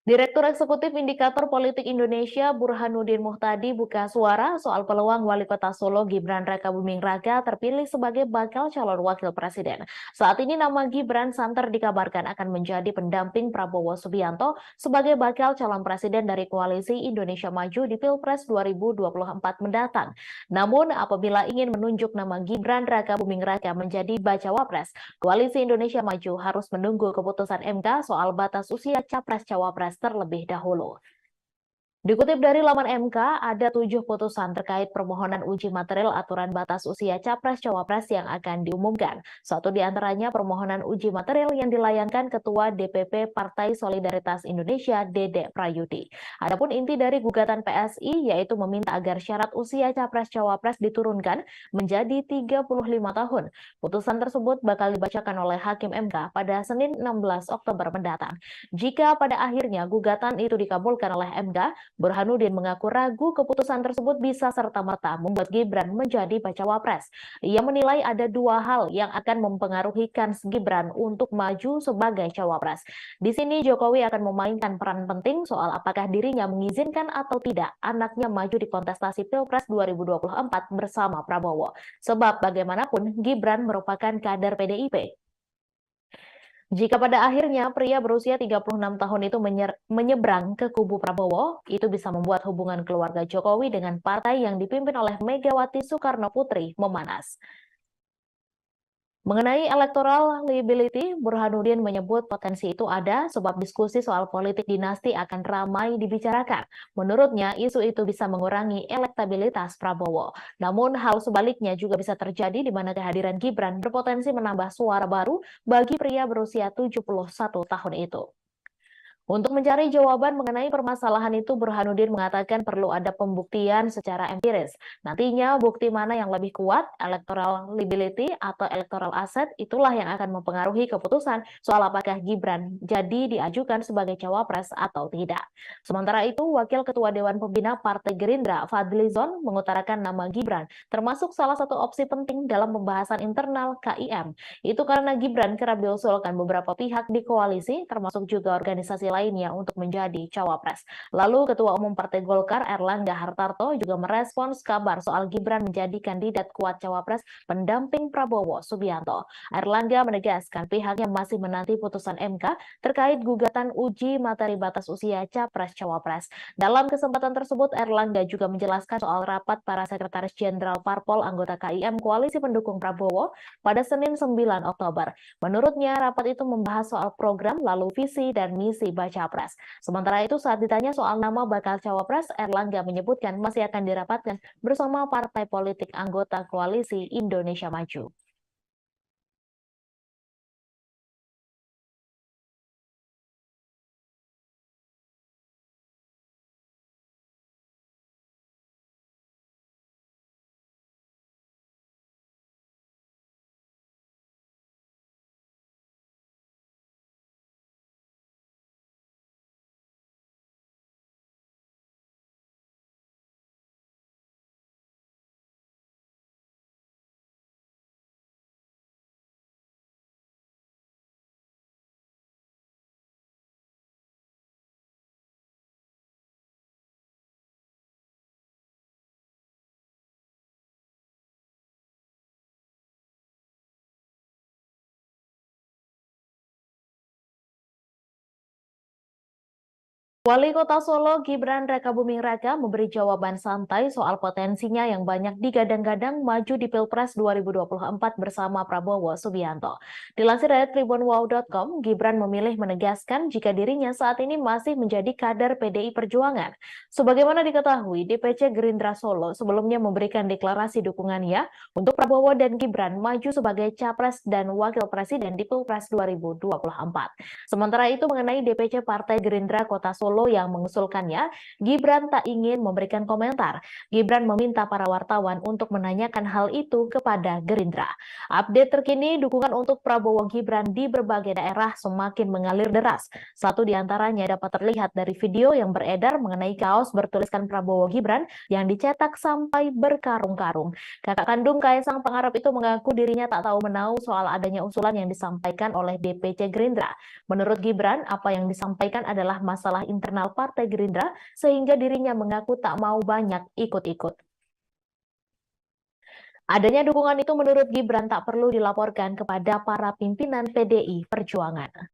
Direktur Eksekutif Indikator Politik Indonesia Burhanuddin Muhtadi buka suara soal peluang Wali Kota Solo Gibran Rakabuming Raka terpilih sebagai bakal calon wakil presiden. Saat ini nama Gibran santer dikabarkan akan menjadi pendamping Prabowo Subianto sebagai bakal calon presiden dari Koalisi Indonesia Maju di Pilpres 2024 mendatang. Namun apabila ingin menunjuk nama Gibran Rakabuming Raka menjadi bacawa pres, Koalisi Indonesia Maju harus menunggu keputusan MK soal batas usia capres-cawapres terlebih dahulu. Dikutip dari laman MK, ada 7 putusan terkait permohonan uji material aturan batas usia capres-cawapres yang akan diumumkan. Satu di antaranya permohonan uji material yang dilayangkan Ketua DPP Partai Solidaritas Indonesia, Dede Prayudi. Adapun inti dari gugatan PSI yaitu meminta agar syarat usia capres-cawapres diturunkan menjadi 35 tahun. Putusan tersebut bakal dibacakan oleh Hakim MK pada Senin 16 Oktober mendatang. Jika pada akhirnya gugatan itu dikabulkan oleh MK, Burhanuddin mengaku ragu keputusan tersebut bisa serta-merta membuat Gibran menjadi bacawa pres. Ia menilai ada 2 hal yang akan mempengaruhi kans Gibran untuk maju sebagai cawapres. Di sini Jokowi akan memainkan peran penting soal apakah dirinya mengizinkan atau tidak anaknya maju di kontestasi Pilpres 2024 bersama Prabowo. Sebab bagaimanapun Gibran merupakan kader PDIP. Jika pada akhirnya pria berusia 36 tahun itu menyeberang ke kubu Prabowo, itu bisa membuat hubungan keluarga Jokowi dengan partai yang dipimpin oleh Megawati Soekarno Putri memanas. Mengenai electoral liability, Burhanuddin menyebut potensi itu ada sebab diskusi soal politik dinasti akan ramai dibicarakan. Menurutnya, isu itu bisa mengurangi elektabilitas Prabowo. Namun, hal sebaliknya juga bisa terjadi di mana kehadiran Gibran berpotensi menambah suara baru bagi pria berusia 71 tahun itu. Untuk mencari jawaban mengenai permasalahan itu, Burhanuddin mengatakan perlu ada pembuktian secara empiris. Nantinya bukti mana yang lebih kuat, electoral liability atau electoral asset, itulah yang akan mempengaruhi keputusan soal apakah Gibran jadi diajukan sebagai cawapres atau tidak. Sementara itu, Wakil Ketua Dewan Pembina Partai Gerindra, Fadlizon, mengutarakan nama Gibran, termasuk salah satu opsi penting dalam pembahasan internal KIM. Itu karena Gibran kerap diusulkan beberapa pihak di koalisi, termasuk juga organisasi lainnya untuk menjadi cawapres. Lalu Ketua Umum Partai Golkar Erlangga Hartarto juga merespons kabar soal Gibran menjadi kandidat kuat cawapres pendamping Prabowo Subianto. Erlangga menegaskan pihaknya masih menanti putusan MK terkait gugatan uji materi batas usia capres-cawapres. Dalam kesempatan tersebut, Erlangga juga menjelaskan soal rapat para sekretaris jenderal Parpol anggota KIM Koalisi Pendukung Prabowo pada Senin 9 Oktober. Menurutnya, rapat itu membahas soal program lalu visi dan misi baca pres. Sementara itu saat ditanya soal nama bakal cawapres, Erlangga menyebutkan masih akan dirapatkan bersama partai politik anggota Koalisi Indonesia Maju. Wali Kota Solo Gibran Rakabuming Raka memberi jawaban santai soal potensinya yang banyak digadang-gadang maju di Pilpres 2024 bersama Prabowo Subianto. Dilansir dari tribunwow.com, Gibran memilih menegaskan jika dirinya saat ini masih menjadi kader PDI Perjuangan. Sebagaimana diketahui, DPC Gerindra Solo sebelumnya memberikan deklarasi dukungannya untuk Prabowo dan Gibran maju sebagai Capres dan Wakil Presiden di Pilpres 2024. Sementara itu mengenai DPC Partai Gerindra Kota Solo Solo yang mengusulkannya, Gibran tak ingin memberikan komentar. Gibran meminta para wartawan untuk menanyakan hal itu kepada Gerindra. Update terkini, dukungan untuk Prabowo Gibran di berbagai daerah semakin mengalir deras. Satu di antaranya dapat terlihat dari video yang beredar mengenai kaos bertuliskan Prabowo Gibran yang dicetak sampai berkarung-karung. Kakak kandung Kaisang Pangarep itu mengaku dirinya tak tahu menahu soal adanya usulan yang disampaikan oleh DPC Gerindra. Menurut Gibran, apa yang disampaikan adalah masalah internal Partai Gerindra sehingga dirinya mengaku tak mau banyak ikut-ikut. Adanya dukungan itu menurut Gibran tak perlu dilaporkan kepada para pimpinan PDI Perjuangan.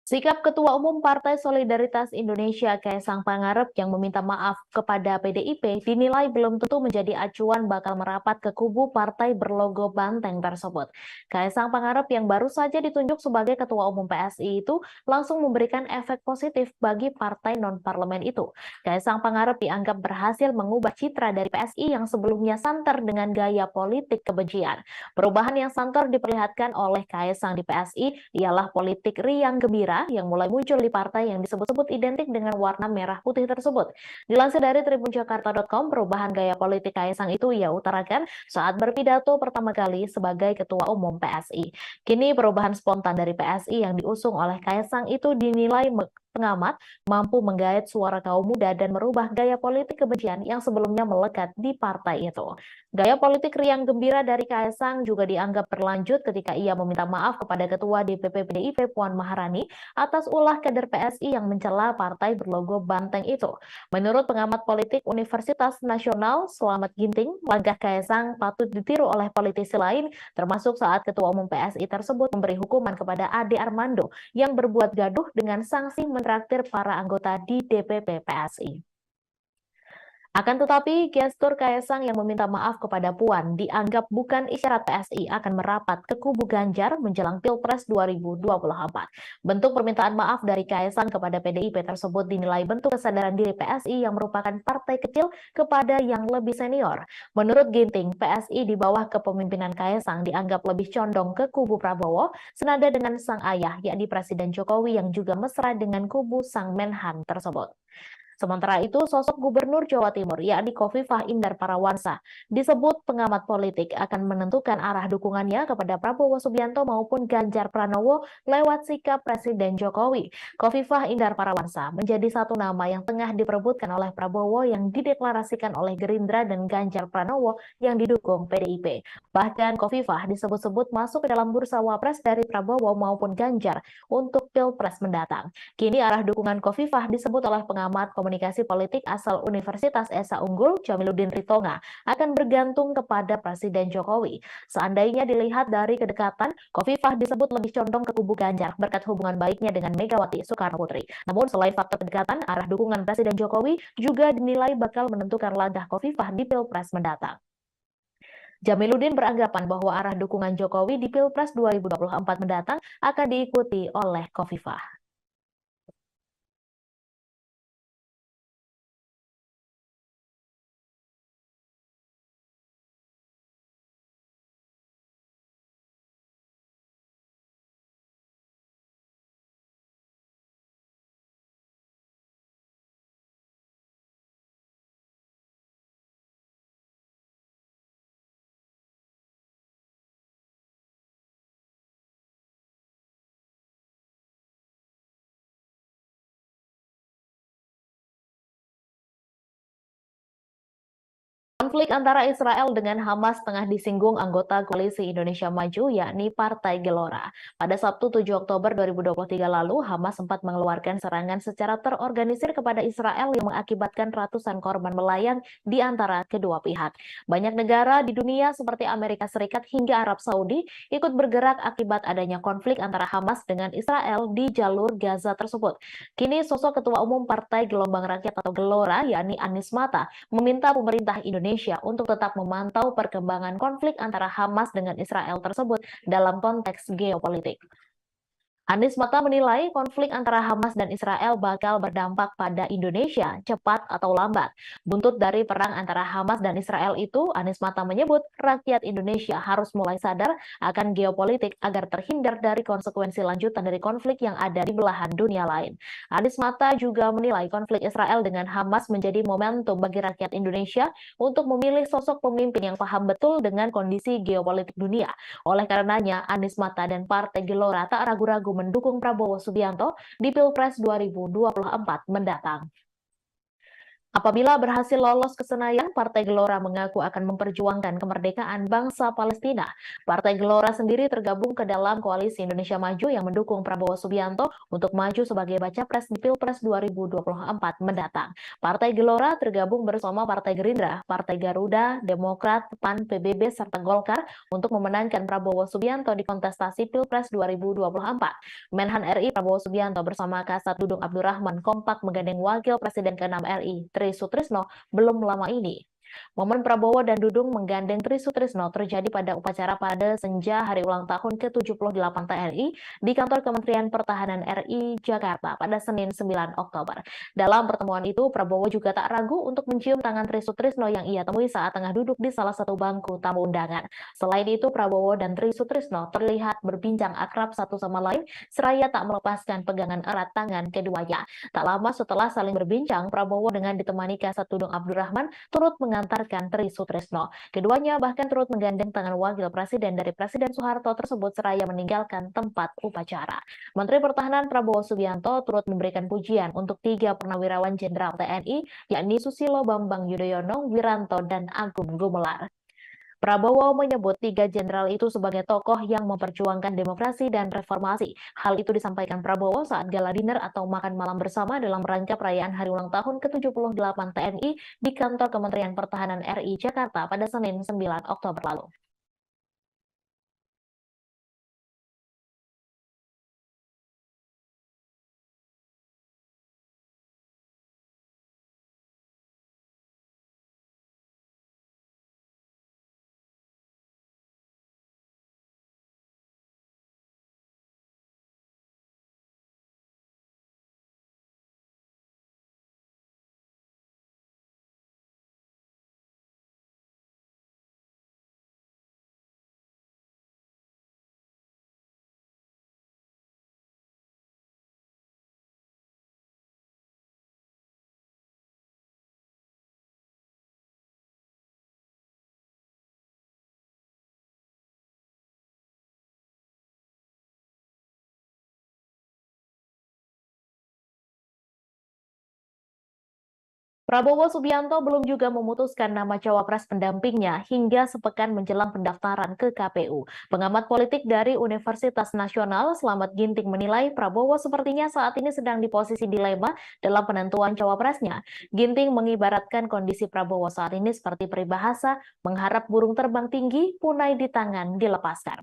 Sikap Ketua Umum Partai Solidaritas Indonesia Kaisang Pangarep yang meminta maaf kepada PDIP dinilai belum tentu menjadi acuan bakal merapat ke kubu partai berlogo banteng tersebut. Kaisang Pangarep yang baru saja ditunjuk sebagai Ketua Umum PSI itu langsung memberikan efek positif bagi partai non-parlemen itu. Kaisang Pangarep dianggap berhasil mengubah citra dari PSI yang sebelumnya santer dengan gaya politik kebencian. Perubahan yang santer diperlihatkan oleh Kaisang di PSI ialah politik riang gembira yang mulai muncul di partai yang disebut-sebut identik dengan warna merah putih tersebut. Dilansir dari tribunjakarta.com, perubahan gaya politik Kaisang itu ia utarakan saat berpidato pertama kali sebagai Ketua Umum PSI. Kini perubahan spontan dari PSI yang diusung oleh Kaisang itu dinilai pengamat mampu menggait suara kaum muda dan merubah gaya politik kebencian yang sebelumnya melekat di partai itu. Gaya politik riang gembira dari Kaisang juga dianggap berlanjut ketika ia meminta maaf kepada Ketua DPP PDIP Puan Maharani atas ulah kader PSI yang mencela partai berlogo banteng itu. Menurut pengamat politik Universitas Nasional Slamet Ginting, langkah Kaisang patut ditiru oleh politisi lain, termasuk saat Ketua Umum PSI tersebut memberi hukuman kepada Ade Armando yang berbuat gaduh dengan sanksi mentraktir para anggota di DPP PSI. Akan tetapi, gestur Kaisang yang meminta maaf kepada Puan dianggap bukan isyarat PSI akan merapat ke kubu Ganjar menjelang Pilpres 2024. Bentuk permintaan maaf dari Kaisang kepada PDIP tersebut dinilai bentuk kesadaran diri PSI yang merupakan partai kecil kepada yang lebih senior. Menurut Ginting, PSI di bawah kepemimpinan Kaisang dianggap lebih condong ke kubu Prabowo, senada dengan sang ayah, yakni Presiden Jokowi yang juga mesra dengan kubu sang Menhan tersebut. Sementara itu, sosok Gubernur Jawa Timur, yakni Khofifah Indar Parawansa, disebut pengamat politik akan menentukan arah dukungannya kepada Prabowo Subianto maupun Ganjar Pranowo lewat sikap Presiden Jokowi. Khofifah Indar Parawansa menjadi satu nama yang tengah diperebutkan oleh Prabowo yang dideklarasikan oleh Gerindra dan Ganjar Pranowo yang didukung PDIP. Bahkan Khofifah disebut-sebut masuk ke dalam bursa wapres dari Prabowo maupun Ganjar untuk Pilpres mendatang. Kini arah dukungan Khofifah disebut oleh pengamat komunikasi politik asal Universitas Esa Unggul, Jamiluddin Ritonga, akan bergantung kepada Presiden Jokowi. Seandainya dilihat dari kedekatan, Khofifah disebut lebih condong ke kubu Ganjar berkat hubungan baiknya dengan Megawati Soekarnoputri. Namun selain faktor kedekatan, arah dukungan Presiden Jokowi juga dinilai bakal menentukan langkah Khofifah di Pilpres mendatang. Jamiluddin beranggapan bahwa arah dukungan Jokowi di Pilpres 2024 mendatang akan diikuti oleh Khofifah. Konflik antara Israel dengan Hamas tengah disinggung anggota Koalisi Indonesia Maju, yakni Partai Gelora. Pada Sabtu 7 Oktober 2023 lalu, Hamas sempat mengeluarkan serangan secara terorganisir kepada Israel yang mengakibatkan ratusan korban melayang di antara kedua pihak. Banyak negara di dunia seperti Amerika Serikat hingga Arab Saudi ikut bergerak akibat adanya konflik antara Hamas dengan Israel di jalur Gaza tersebut. Kini sosok Ketua Umum Partai Gelombang Rakyat atau Gelora, yakni Anies Mata, meminta pemerintah Indonesia untuk tetap memantau perkembangan konflik antara Hamas dengan Israel tersebut dalam konteks geopolitik. Anies Mata menilai konflik antara Hamas dan Israel bakal berdampak pada Indonesia cepat atau lambat. Buntut dari perang antara Hamas dan Israel itu, Anies Mata menyebut rakyat Indonesia harus mulai sadar akan geopolitik agar terhindar dari konsekuensi lanjutan dari konflik yang ada di belahan dunia lain. Anies Mata juga menilai konflik Israel dengan Hamas menjadi momentum bagi rakyat Indonesia untuk memilih sosok pemimpin yang paham betul dengan kondisi geopolitik dunia. Oleh karenanya, Anies Mata dan Partai Gelora tak ragu-ragu mendukung Prabowo Subianto di Pilpres 2024 mendatang. Apabila berhasil lolos ke Senayan, Partai Gelora mengaku akan memperjuangkan kemerdekaan bangsa Palestina. Partai Gelora sendiri tergabung ke dalam Koalisi Indonesia Maju yang mendukung Prabowo Subianto untuk maju sebagai baca pres di Pilpres 2024 mendatang. Partai Gelora tergabung bersama Partai Gerindra, Partai Garuda, Demokrat, PAN, PBB, serta Golkar untuk memenangkan Prabowo Subianto di kontestasi Pilpres 2024. Menhan RI Prabowo Subianto bersama Kasat Dudung Abdurrahman kompak menggandeng Wakil Presiden ke-6 RI, Tri Sutrisno, belum lama ini. Momen Prabowo dan Dudung menggandeng Tri Sutrisno terjadi pada upacara pada senja hari ulang tahun ke-78 TNI di kantor Kementerian Pertahanan RI Jakarta pada Senin 9 Oktober. Dalam pertemuan itu, Prabowo juga tak ragu untuk mencium tangan Tri Sutrisno yang ia temui saat tengah duduk di salah satu bangku tamu undangan. Selain itu, Prabowo dan Tri Sutrisno terlihat berbincang akrab satu sama lain, seraya tak melepaskan pegangan erat tangan keduanya. Tak lama setelah saling berbincang, Prabowo dengan ditemani Kasat Dudung Abdurrahman turut mengantarkan Tri Sutrisno. Keduanya bahkan turut menggandeng tangan Wakil Presiden dari Presiden Soeharto tersebut seraya meninggalkan tempat upacara. Menteri Pertahanan Prabowo Subianto turut memberikan pujian untuk 3 purnawirawan Jenderal TNI, yakni Susilo Bambang Yudhoyono, Wiranto, dan Agung Gumelar. Prabowo menyebut 3 jenderal itu sebagai tokoh yang memperjuangkan demokrasi dan reformasi. Hal itu disampaikan Prabowo saat gala dinner atau makan malam bersama dalam rangka perayaan hari ulang tahun ke-78 TNI di kantor Kementerian Pertahanan RI Jakarta pada Senin 9 Oktober lalu. Prabowo Subianto belum juga memutuskan nama cawapres pendampingnya hingga sepekan menjelang pendaftaran ke KPU. Pengamat politik dari Universitas Nasional, Slamet Ginting menilai Prabowo sepertinya saat ini sedang di posisi dilema dalam penentuan cawapresnya. Ginting mengibaratkan kondisi Prabowo saat ini seperti peribahasa, mengharap burung terbang tinggi, punai di tangan dilepaskan.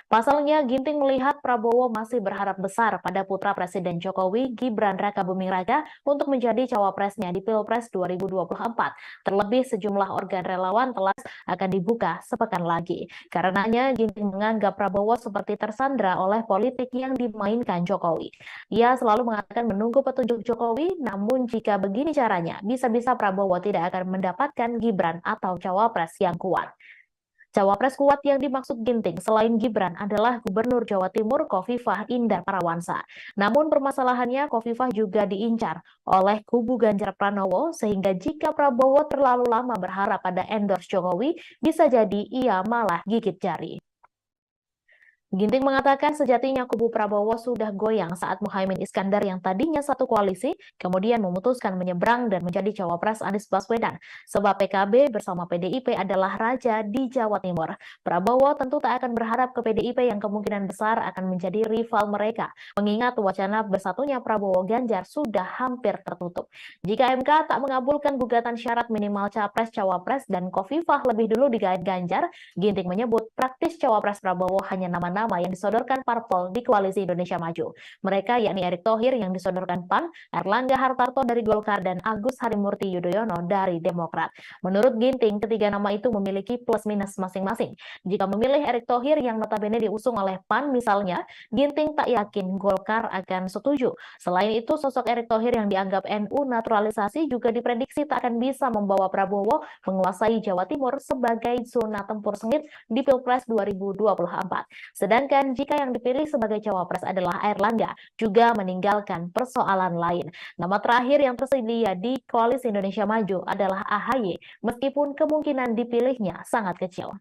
Pasalnya, Ginting melihat Prabowo masih berharap besar pada putra Presiden Jokowi, Gibran Rakabuming Raka, untuk menjadi cawapresnya di Pilpres 2024. Terlebih sejumlah organ relawan telah akan dibuka sepekan lagi. Karenanya, Ginting menganggap Prabowo seperti tersandra oleh politik yang dimainkan Jokowi. Ia selalu mengatakan menunggu petunjuk Jokowi, namun jika begini caranya, bisa-bisa Prabowo tidak akan mendapatkan Gibran atau cawapres yang kuat. Cawapres kuat yang dimaksud Ginting selain Gibran adalah Gubernur Jawa Timur Khofifah Indar Parawansa. Namun permasalahannya Khofifah juga diincar oleh kubu Ganjar Pranowo sehingga jika Prabowo terlalu lama berharap pada endorse Jokowi, bisa jadi ia malah gigit jari. Ginting mengatakan sejatinya kubu Prabowo sudah goyang saat Muhaimin Iskandar yang tadinya satu koalisi kemudian memutuskan menyeberang dan menjadi cawapres Anies Baswedan. Sebab PKB bersama PDIP adalah raja di Jawa Timur. Prabowo tentu tak akan berharap ke PDIP yang kemungkinan besar akan menjadi rival mereka, mengingat wacana bersatunya Prabowo Ganjar sudah hampir tertutup. Jika MK tak mengabulkan gugatan syarat minimal capres-cawapres dan Khofifah lebih dulu digait Ganjar, Ginting menyebut praktis cawapres Prabowo hanya nama-nama yang disodorkan parpol di Koalisi Indonesia Maju. Mereka yakni Erick Thohir yang disodorkan PAN, Erlangga Hartarto dari Golkar, dan Agus Harimurti Yudhoyono dari Demokrat. Menurut Ginting, ketiga nama itu memiliki plus minus masing-masing. Jika memilih Erick Thohir yang notabene diusung oleh PAN misalnya, Ginting tak yakin Golkar akan setuju. Selain itu, sosok Erick Thohir yang dianggap NU naturalisasi juga diprediksi tak akan bisa membawa Prabowo menguasai Jawa Timur sebagai zona tempur sengit di Pilpres 2024. Sedangkan jika yang dipilih sebagai cawapres adalah Erlangga, juga meninggalkan persoalan lain. Nama terakhir yang tersedia di Koalisi Indonesia Maju adalah AHY, meskipun kemungkinan dipilihnya sangat kecil.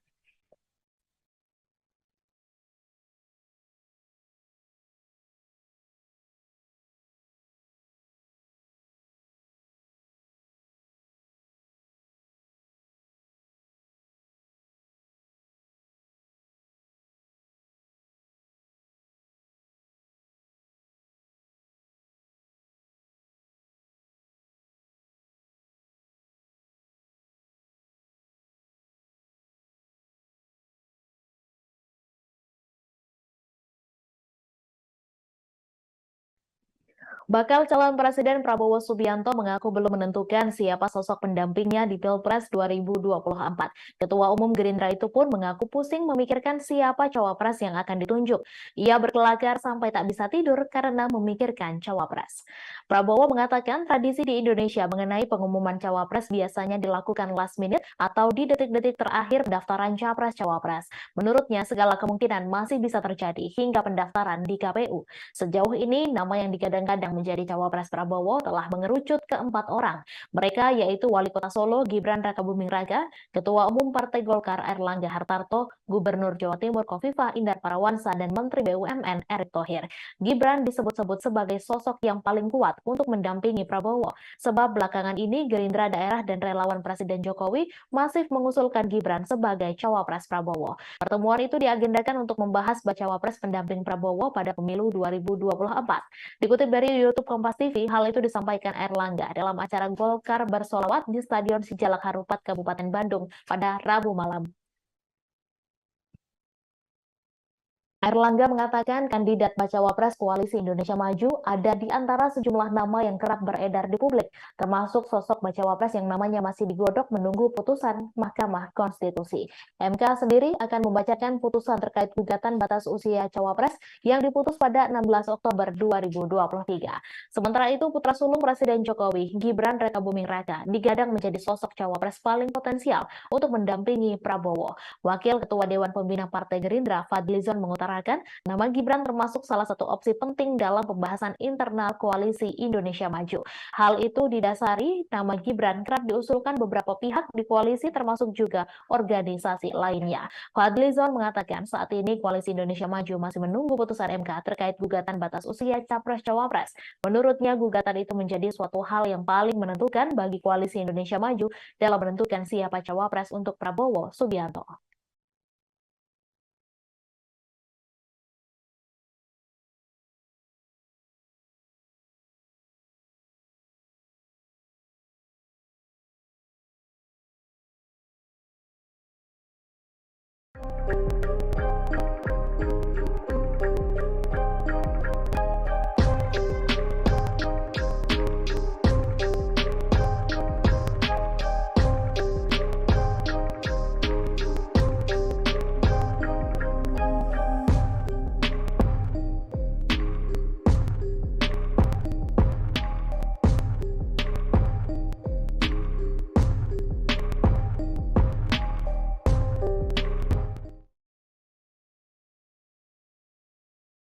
Bakal calon Presiden Prabowo Subianto mengaku belum menentukan siapa sosok pendampingnya di Pilpres 2024. Ketua Umum Gerindra itu pun mengaku pusing memikirkan siapa cawapres yang akan ditunjuk. Ia berkelakar sampai tak bisa tidur karena memikirkan cawapres. Prabowo mengatakan tradisi di Indonesia mengenai pengumuman cawapres biasanya dilakukan last minute atau di detik-detik terakhir pendaftaran capres-cawapres. Menurutnya, segala kemungkinan masih bisa terjadi hingga pendaftaran di KPU. Sejauh ini, nama yang digadang-gadang menjadi cawapres Prabowo telah mengerucut ke 4 orang. Mereka yaitu Wali Kota Solo Gibran Rakabuming Raka, Ketua Umum Partai Golkar Erlangga Hartarto, Gubernur Jawa Timur Khofifah Indar Parawansa, dan Menteri BUMN Erick Thohir. Gibran disebut-sebut sebagai sosok yang paling kuat untuk mendampingi Prabowo, sebab belakangan ini Gerindra daerah dan relawan Presiden Jokowi masih mengusulkan Gibran sebagai cawapres Prabowo. Pertemuan itu diagendakan untuk membahas bacawa pres pendamping Prabowo pada pemilu 2024. Dikutip dari YouTube Kompas TV, hal itu disampaikan Erlangga dalam acara Golkar bersolawat di Stadion Sijalak Harupat, Kabupaten Bandung pada Rabu malam. Erlangga mengatakan kandidat bacawa pres Koalisi Indonesia Maju ada di antara sejumlah nama yang kerap beredar di publik, termasuk sosok bacawa pres yang namanya masih digodok menunggu putusan Mahkamah Konstitusi. MK sendiri akan membacakan putusan terkait gugatan batas usia cawapres yang diputus pada 16 Oktober 2023. Sementara itu, putra sulung Presiden Jokowi, Gibran Rakabuming Raka, digadang menjadi sosok cawapres paling potensial untuk mendampingi Prabowo. Wakil Ketua Dewan Pembina Partai Gerindra, Fadlizon, mengutarakan nama Gibran termasuk salah satu opsi penting dalam pembahasan internal Koalisi Indonesia Maju. Hal itu didasari nama Gibran kerap diusulkan beberapa pihak di koalisi termasuk juga organisasi lainnya. Fadlizon mengatakan saat ini Koalisi Indonesia Maju masih menunggu putusan MK terkait gugatan batas usia capres-cawapres. Menurutnya gugatan itu menjadi suatu hal yang paling menentukan bagi Koalisi Indonesia Maju dalam menentukan siapa cawapres untuk Prabowo Subianto.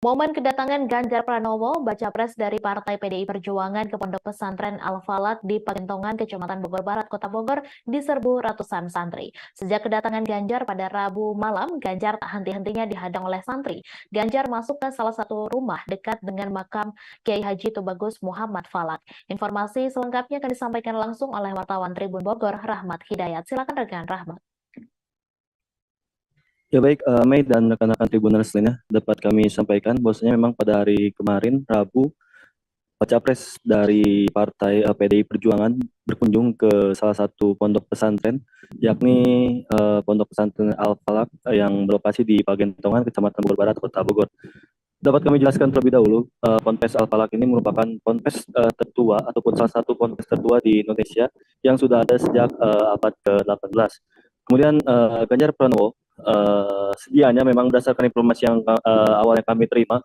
Momen kedatangan Ganjar Pranowo, baca pres dari Partai PDI Perjuangan ke Pondok Pesantren Al-Falak di Pagentongan, Kecamatan Bogor Barat, Kota Bogor, diserbu ratusan santri. Sejak kedatangan Ganjar pada Rabu malam, Ganjar tak henti-hentinya dihadang oleh santri. Ganjar masuk ke salah satu rumah dekat dengan makam Kiai Haji Tubagus Muhammad Falak. Informasi selengkapnya akan disampaikan langsung oleh wartawan Tribun Bogor, Rahmat Hidayat. Silakan rekan Rahmat. Ya baik, Mei dan rekan-rekan Tribuners lainnya dapat kami sampaikan bahwasanya memang pada hari kemarin Rabu baca pres dari Partai PDI Perjuangan berkunjung ke salah satu pondok pesantren, yakni Pondok Pesantren Al-Falak yang berlokasi di Pagentongan, Kecamatan Bogor Barat, Kota Bogor. Dapat kami jelaskan terlebih dahulu, Ponpes Al-Falak ini merupakan ponpes tertua ataupun salah satu ponpes tertua di Indonesia yang sudah ada sejak abad ke-18. Kemudian Ganjar Pranowo sedianya memang berdasarkan informasi yang awalnya kami terima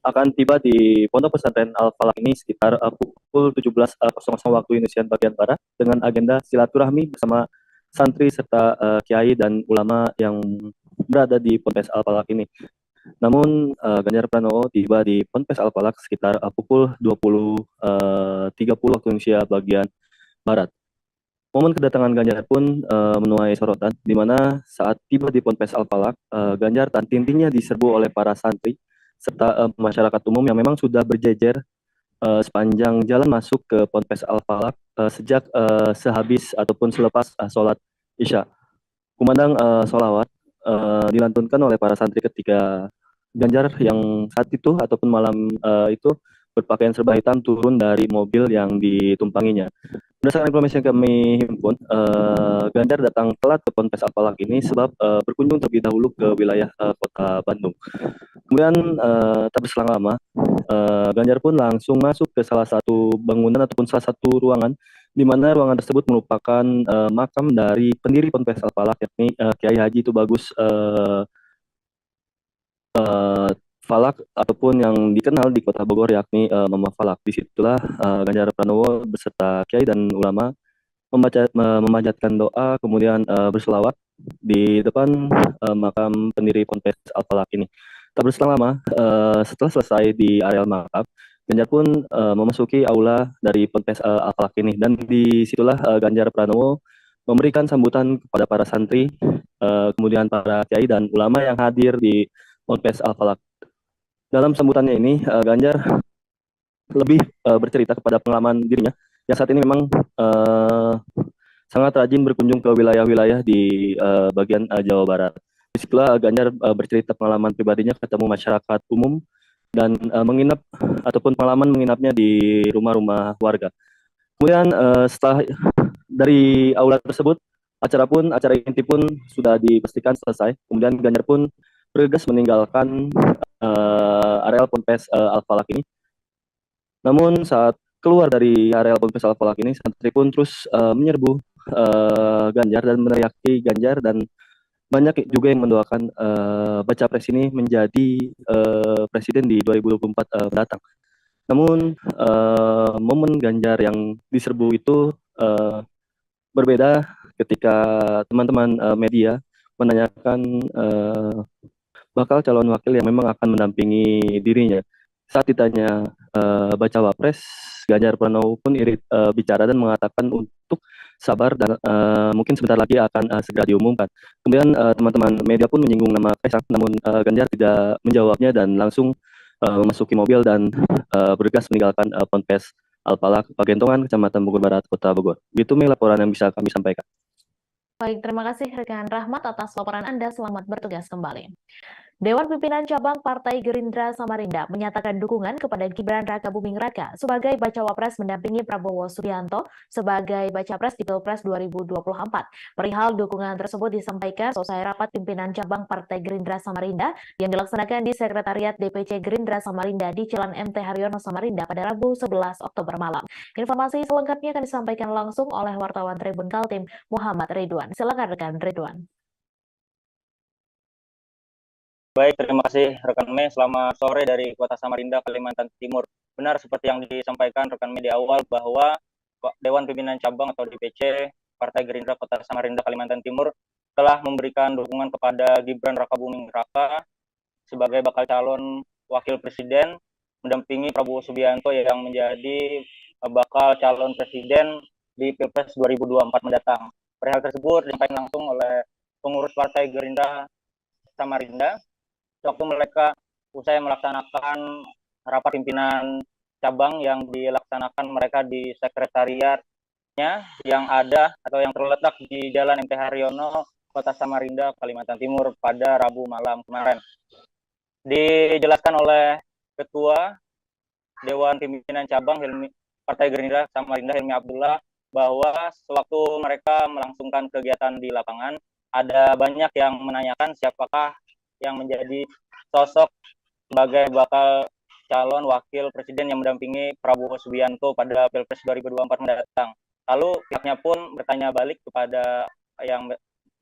akan tiba di Pondok Pesantren Al-Falak ini sekitar pukul 17.00 waktu Indonesia bagian Barat dengan agenda silaturahmi bersama santri serta kiai dan ulama yang berada di Ponpes Al-Falak ini. Namun Ganjar Pranowo tiba di Ponpes Al-Falak sekitar pukul 20.30 waktu Indonesia bagian Barat. Momen kedatangan Ganjar pun menuai sorotan, di mana saat tiba di Ponpes Al-Falak, Ganjar dan tintinya diserbu oleh para santri serta masyarakat umum yang memang sudah berjejer sepanjang jalan masuk ke Ponpes Al-Falak sejak sehabis ataupun selepas sholat Isya. Kumandang sholawat dilantunkan oleh para santri ketika Ganjar yang saat itu ataupun malam itu berpakaian serba hitam turun dari mobil yang ditumpanginya. Berdasarkan informasi yang kami himpun, Ganjar datang telat ke Ponpes Al-Falak ini sebab berkunjung terlebih dahulu ke wilayah kota Bandung. Kemudian tak berselang lama, Ganjar pun langsung masuk ke salah satu bangunan ataupun salah satu ruangan, di mana ruangan tersebut merupakan makam dari pendiri Ponpes Al-Falak, yakni Kiai Haji Tubagus Falak ataupun yang dikenal di Kota Bogor yakni Mama Falak. Disitulah Ganjar Pranowo beserta kiai dan ulama memanjatkan doa, kemudian berselawat di depan makam pendiri Ponpes Al-Falak ini. Tak berselang lama, setelah selesai di areal makam, Ganjar pun memasuki aula dari Ponpes Al-Falak ini, dan disitulah Ganjar Pranowo memberikan sambutan kepada para santri, kemudian para kiai dan ulama yang hadir di Ponpes Al-Falak. Dalam sambutannya ini, Ganjar lebih bercerita kepada pengalaman dirinya yang saat ini memang sangat rajin berkunjung ke wilayah-wilayah di bagian Jawa Barat. Disitulah Ganjar bercerita pengalaman pribadinya ketemu masyarakat umum dan menginap ataupun pengalaman menginapnya di rumah-rumah warga. Kemudian setelah dari aula tersebut, acara inti pun sudah dipastikan selesai. Kemudian Ganjar pun bergegas meninggalkan areal Ponpes Al-Falak ini. Namun saat keluar dari areal Ponpes Al-Falak ini, santri pun terus menyerbu Ganjar dan meneriaki Ganjar, dan banyak juga yang mendoakan baca pres ini menjadi presiden di 2024 mendatang. Namun momen Ganjar yang diserbu itu berbeda ketika teman-teman media menanyakan bakal calon wakil yang memang akan mendampingi dirinya. Saat ditanya bacawa pres, Ganjar Pranowo pun irit bicara dan mengatakan untuk sabar dan mungkin sebentar lagi akan segera diumumkan. Kemudian teman-teman media pun menyinggung nama Kaisang, namun Ganjar tidak menjawabnya dan langsung memasuki mobil dan bergegas meninggalkan Ponpes Al-Falak, Pagentongan, Kecamatan Bogor Barat, Kota Bogor. Begitu laporan yang bisa kami sampaikan. Baik, terima kasih rekan Rahmat atas laporan Anda. Selamat bertugas kembali. Dewan Pimpinan Cabang Partai Gerindra Samarinda menyatakan dukungan kepada Gibran Rakabuming Raka sebagai bacawa pres mendampingi Prabowo Subianto sebagai baca pres di Pilpres 2024. Perihal dukungan tersebut disampaikan selesai rapat pimpinan cabang Partai Gerindra Samarinda yang dilaksanakan di Sekretariat DPC Gerindra Samarinda di Jalan MT Haryono Samarinda pada Rabu 11 Oktober malam. Informasi selengkapnya akan disampaikan langsung oleh wartawan Tribun Kaltim Muhammad Ridwan. Silakan rekan Ridwan. Baik, terima kasih rekan Mei. Selamat sore dari Kota Samarinda, Kalimantan Timur. Benar seperti yang disampaikan rekan Mei di awal bahwa Dewan Pimpinan Cabang atau DPC Partai Gerindra Kota Samarinda, Kalimantan Timur telah memberikan dukungan kepada Gibran Rakabuming Raka sebagai bakal calon Wakil Presiden mendampingi Prabowo Subianto yang menjadi bakal calon presiden di Pilpres 2024 mendatang. Perihal tersebut disampaikan langsung oleh pengurus Partai Gerindra Samarinda waktu mereka usai melaksanakan rapat pimpinan cabang yang dilaksanakan mereka di sekretariatnya yang ada atau yang terletak di Jalan MT Haryono, Kota Samarinda, Kalimantan Timur pada Rabu malam kemarin. Dijelaskan oleh Ketua Dewan Pimpinan Cabang Partai Gerindra Samarinda Helmi Abdullah bahwa sewaktu mereka melangsungkan kegiatan di lapangan, ada banyak yang menanyakan siapakah yang menjadi sosok sebagai bakal calon wakil presiden yang mendampingi Prabowo Subianto pada Pilpres 2024 mendatang. Lalu pihaknya pun bertanya balik kepada yang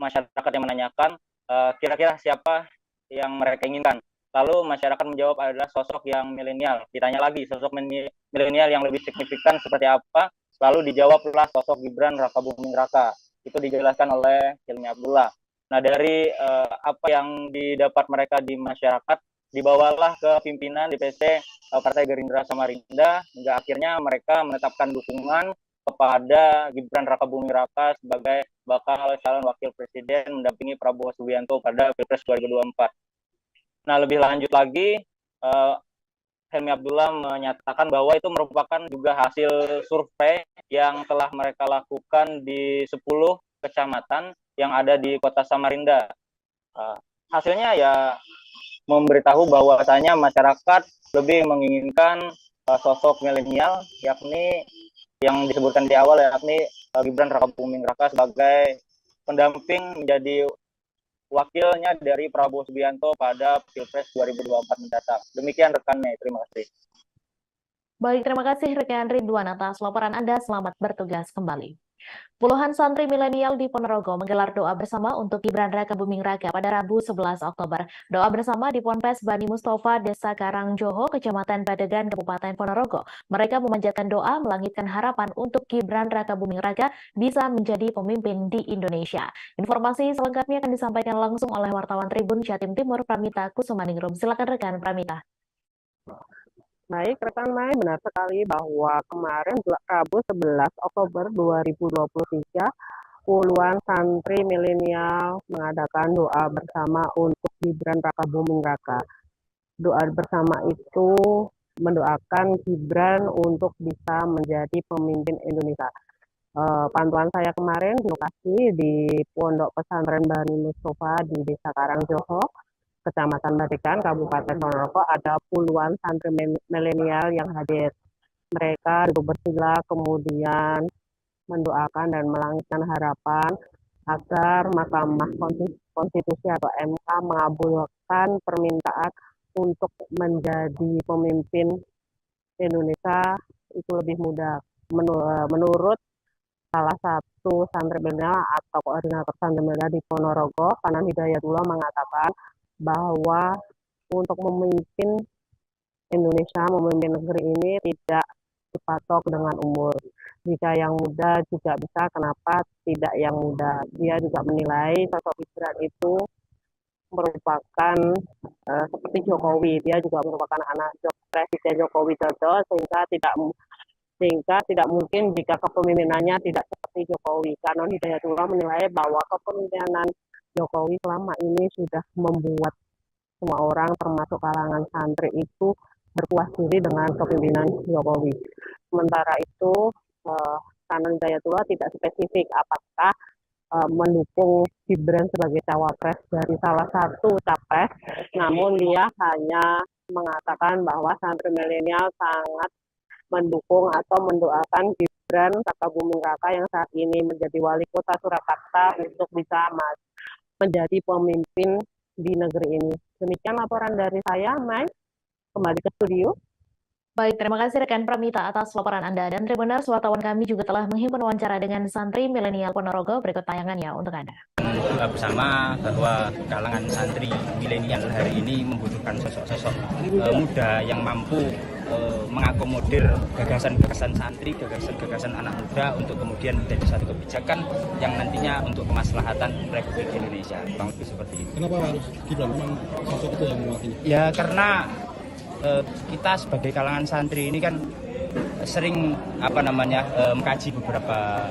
masyarakat yang menanyakan kira-kira siapa yang mereka inginkan. Lalu masyarakat menjawab adalah sosok yang milenial. Ditanya lagi sosok milenial yang lebih signifikan seperti apa, lalu dijawablah sosok Gibran Rakabuming Raka. Itu dijelaskan oleh Helmi Abdullah. Nah, dari apa yang didapat mereka di masyarakat, dibawalah ke pimpinan DPC Partai Gerindra Samarinda, hingga akhirnya mereka menetapkan dukungan kepada Gibran Rakabuming Raka sebagai bakal calon wakil presiden mendampingi Prabowo Subianto pada Pilpres 2024. Nah, lebih lanjut lagi, Helmi Abdullah menyatakan bahwa itu merupakan juga hasil survei yang telah mereka lakukan di 10 kecamatan yang ada di Kota Samarinda. Hasilnya ya memberitahu bahwasanya masyarakat lebih menginginkan sosok milenial, yakni yang disebutkan di awal, yakni Gibran Rakabuming Raka sebagai pendamping menjadi wakilnya dari Prabowo Subianto pada Pilpres 2024 mendatang. Demikian rekannya, terima kasih. Baik, terima kasih rekan Ridwan atas laporan Anda. Selamat bertugas kembali. Puluhan santri milenial di Ponorogo menggelar doa bersama untuk Gibran Rakabuming Raka pada Rabu 11 Oktober. Doa bersama di Ponpes Bani Mustafa, Desa Karangjoho, Kecamatan Badegan, Kabupaten Ponorogo. Mereka memanjatkan doa melangitkan harapan untuk Gibran Rakabuming Raka bisa menjadi pemimpin di Indonesia. Informasi selengkapnya akan disampaikan langsung oleh wartawan Tribun Jatim Timur, Pramita Kusumaningrum. Silakan rekan Pramita. Baik, rekan Mai, benar sekali bahwa kemarin Rabu 11 Oktober 2023, puluhan santri milenial mengadakan doa bersama untuk Gibran Rakabuming Raka. Doa bersama itu mendoakan Gibran untuk bisa menjadi pemimpin Indonesia. Pantauan saya kemarin di lokasi di Pondok Pesantren Bani Mustafa di Desa Karangjoho, Kecamatan Badegan, Kabupaten Ponorogo, ada puluhan santri milenial yang hadir. Mereka duduk bersila, kemudian mendoakan dan melangitkan harapan agar Mahkamah Konstitusi atau MK mengabulkan permintaan untuk menjadi pemimpin Indonesia itu lebih mudah. Menurut salah satu santri milenial atau koordinator santri milenial di Ponorogo, Kanan Hidayatullah, mengatakan bahwa untuk memimpin Indonesia, memimpin negeri ini tidak dipatok dengan umur. Jika yang muda juga bisa, kenapa tidak yang muda? Dia juga menilai sosok Gibran itu merupakan seperti Jokowi. Dia juga merupakan anak Presiden Joko Widodo, sehingga tidak mungkin jika kepemimpinannya tidak seperti Jokowi. Kanan Hidayatullah menilai bahwa kepemimpinan Jokowi selama ini sudah membuat semua orang termasuk kalangan santri itu berpuas diri dengan kepemimpinan Jokowi. Sementara itu, Kanan Hidayatullah tidak spesifik apakah mendukung Gibran sebagai cawapres dari salah satu capres, namun dia hanya mengatakan bahwa santri milenial sangat mendukung atau mendoakan Gibran Rakabuming Raka yang saat ini menjadi wali kota Surakarta untuk bisa menjadi pemimpin di negeri ini. Demikian laporan dari saya, Mai. Kembali ke studio. Baik, terima kasih rekan Pramita atas laporan Anda. Dan Tribuners, wartawan kami juga telah menghimpun wawancara dengan santri milenial Ponorogo. Berikut tayangannya untuk Anda. Bersama bahwa kalangan santri milenial hari ini membutuhkan sosok-sosok muda yang mampu mengakomodir gagasan-gagasan santri, gagasan-gagasan anak muda untuk kemudian menjadi satu kebijakan yang nantinya untuk kemaslahatan Republik Indonesia. Kurang lebih seperti itu. Kenapa harus Gibran? Memang sosok itu yang mewakili? Ya karena kita sebagai kalangan santri ini kan sering mengkaji beberapa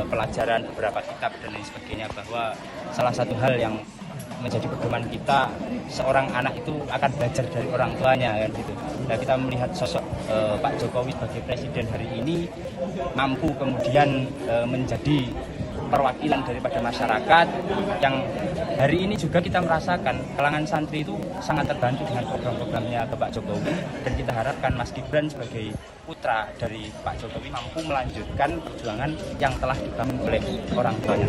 pelajaran, beberapa kitab dan lain sebagainya, bahwa salah satu hal yang menjadi pedoman kita, seorang anak itu akan belajar dari orang tuanya kan gitu. Nah, kita melihat sosok Pak Jokowi sebagai presiden hari ini mampu kemudian menjadi perwakilan daripada masyarakat yang hari ini juga kita merasakan kalangan santri itu sangat terbantu dengan program-programnya Bapak Jokowi, dan kita harapkan Mas Gibran sebagai putra dari Pak Jokowi mampu melanjutkan perjuangan yang telah dibangun oleh orang tuanya.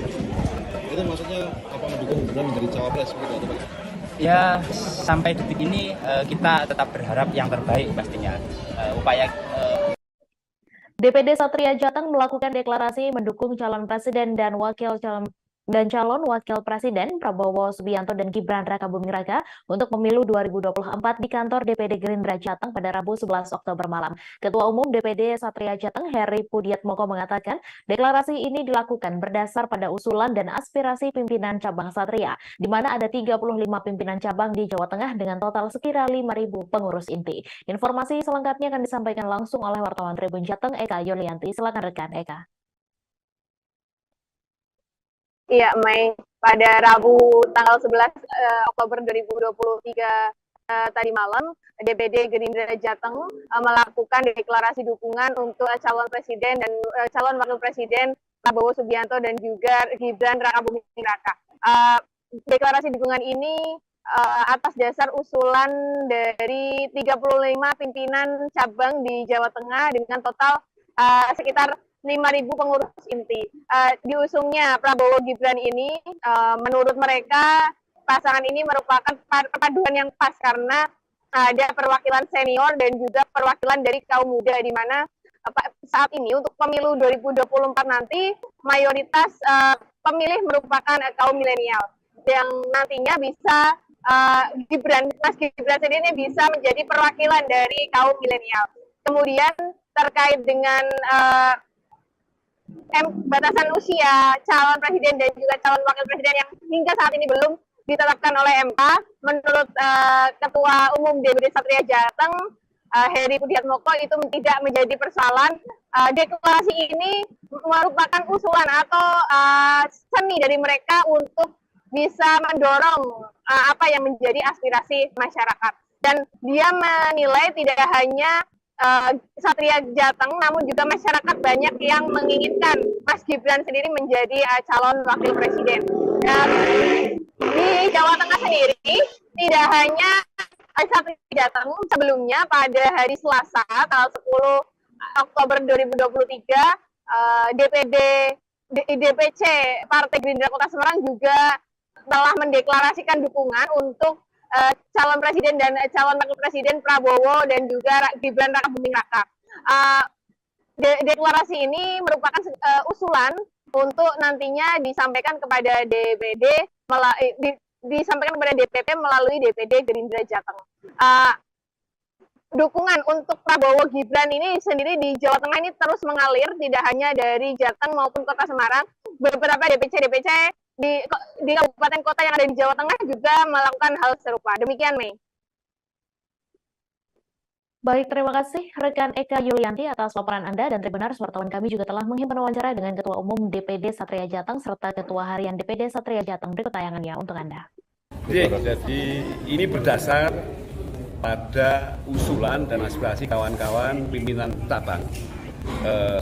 Itu maksudnya apa mendukung Gibran menjadi cawapres begitu atau bagaimana? Ya, sampai detik ini kita tetap berharap yang terbaik pastinya. DPD Satria Jateng melakukan deklarasi mendukung calon presiden dan calon wakil presiden Prabowo Subianto dan Gibran Rakabuming Raka untuk pemilu 2024 di kantor DPD Gerindra Jateng pada Rabu 11 Oktober malam. Ketua Umum DPD Satria Jateng Heri Pudiatmoko mengatakan deklarasi ini dilakukan berdasar pada usulan dan aspirasi pimpinan cabang Satria, di mana ada 35 pimpinan cabang di Jawa Tengah dengan total sekira 5.000 pengurus inti. Informasi selengkapnya akan disampaikan langsung oleh wartawan Tribun Jateng Eka Yulianti. Silakan rekan Eka. Iya, Mei, pada Rabu tanggal 11 Oktober 2023 tadi malam, DPD Gerindra Jateng melakukan deklarasi dukungan untuk calon presiden dan calon wakil presiden Prabowo Subianto dan juga Gibran Rakabuming Raka. Deklarasi dukungan ini atas dasar usulan dari 35 pimpinan cabang di Jawa Tengah dengan total sekitar 5.000 pengurus inti. Diusungnya Prabowo Gibran ini, menurut mereka pasangan ini merupakan perpaduan yang pas karena ada perwakilan senior dan juga perwakilan dari kaum muda, di mana saat ini untuk pemilu 2024 nanti mayoritas pemilih merupakan kaum milenial yang nantinya bisa Mas Gibran sendiri bisa menjadi perwakilan dari kaum milenial. Kemudian terkait dengan batasan usia calon presiden dan juga calon wakil presiden yang hingga saat ini belum ditetapkan oleh MK, menurut Ketua Umum DPD Satria Jateng Heri Pudiatmoko itu tidak menjadi persoalan. Deklarasi ini merupakan usulan atau seni dari mereka untuk bisa mendorong apa yang menjadi aspirasi masyarakat, dan dia menilai tidak hanya Satria Jateng, namun juga masyarakat banyak yang menginginkan Mas Gibran sendiri menjadi calon wakil presiden. Dan di Jawa Tengah sendiri, tidak hanya Satria Jateng, sebelumnya pada hari Selasa, tanggal 10 Oktober 2023, DPC Partai Gerindra Kota Semarang juga telah mendeklarasikan dukungan untuk calon presiden dan calon wakil presiden Prabowo dan juga Gibran Rakabuming Raka. Deklarasi ini merupakan usulan untuk nantinya disampaikan kepada DPD, disampaikan kepada DPP melalui DPD Gerindra Jateng. Dukungan untuk Prabowo Gibran ini sendiri di Jawa Tengah ini terus mengalir, tidak hanya dari Jateng maupun Kota Semarang. Beberapa DPC di kabupaten kota yang ada di Jawa Tengah juga melakukan hal serupa. Demikian, Mei. Baik, terima kasih rekan Eka Yulianti atas laporan Anda, dan Tribuners, wartawan kami juga telah menghimpun wawancara dengan Ketua Umum DPD Satria Jateng serta Ketua Harian DPD Satria Jateng. Berikut tayangannya untuk Anda. Jadi ini berdasar pada usulan dan aspirasi kawan-kawan pimpinan cabang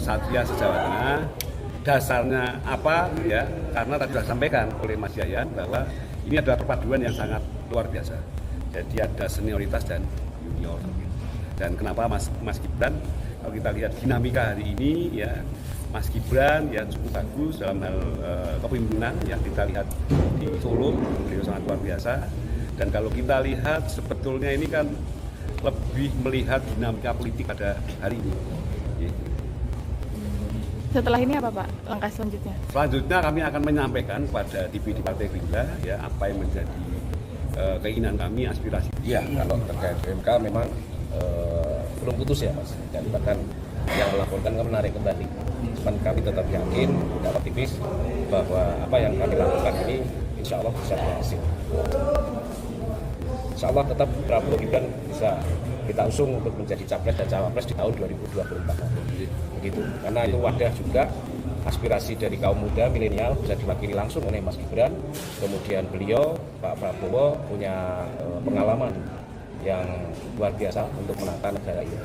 Satria se-Jawa Tengah. Dasarnya apa ya? Karena tadi sudah sampaikan oleh Mas Yayan bahwa ini adalah perpaduan yang sangat luar biasa. Jadi ada senioritas dan junior. Dan kenapa Mas Gibran? Kalau kita lihat dinamika hari ini ya, Mas Gibran ya cukup bagus dalam hal kepemimpinan yang kita lihat di Solo, beliau sangat luar biasa. Dan kalau kita lihat sebetulnya ini kan lebih melihat dinamika politik pada hari ini. Setelah ini apa Pak langkah selanjutnya? Selanjutnya kami akan menyampaikan kepada DPD Partai Gerindra ya apa yang menjadi keinginan kami, aspirasi. Iya, kalau terkait MK memang belum putus ya Mas. Dan bahkan yang melaporkan kan menarik kembali. Cuman kami tetap yakin dan optimis bahwa apa yang kami lakukan ini insya Allah bisa berhasil. Insya Allah tetap Prabowo Gibran bisa kita usung untuk menjadi capres dan cawapres di tahun 2024 nanti. Begitu. Karena itu wadah juga aspirasi dari kaum muda milenial bisa diwakili langsung oleh Mas Gibran. Kemudian beliau Pak Prabowo punya pengalaman yang luar biasa untuk menata negara ini.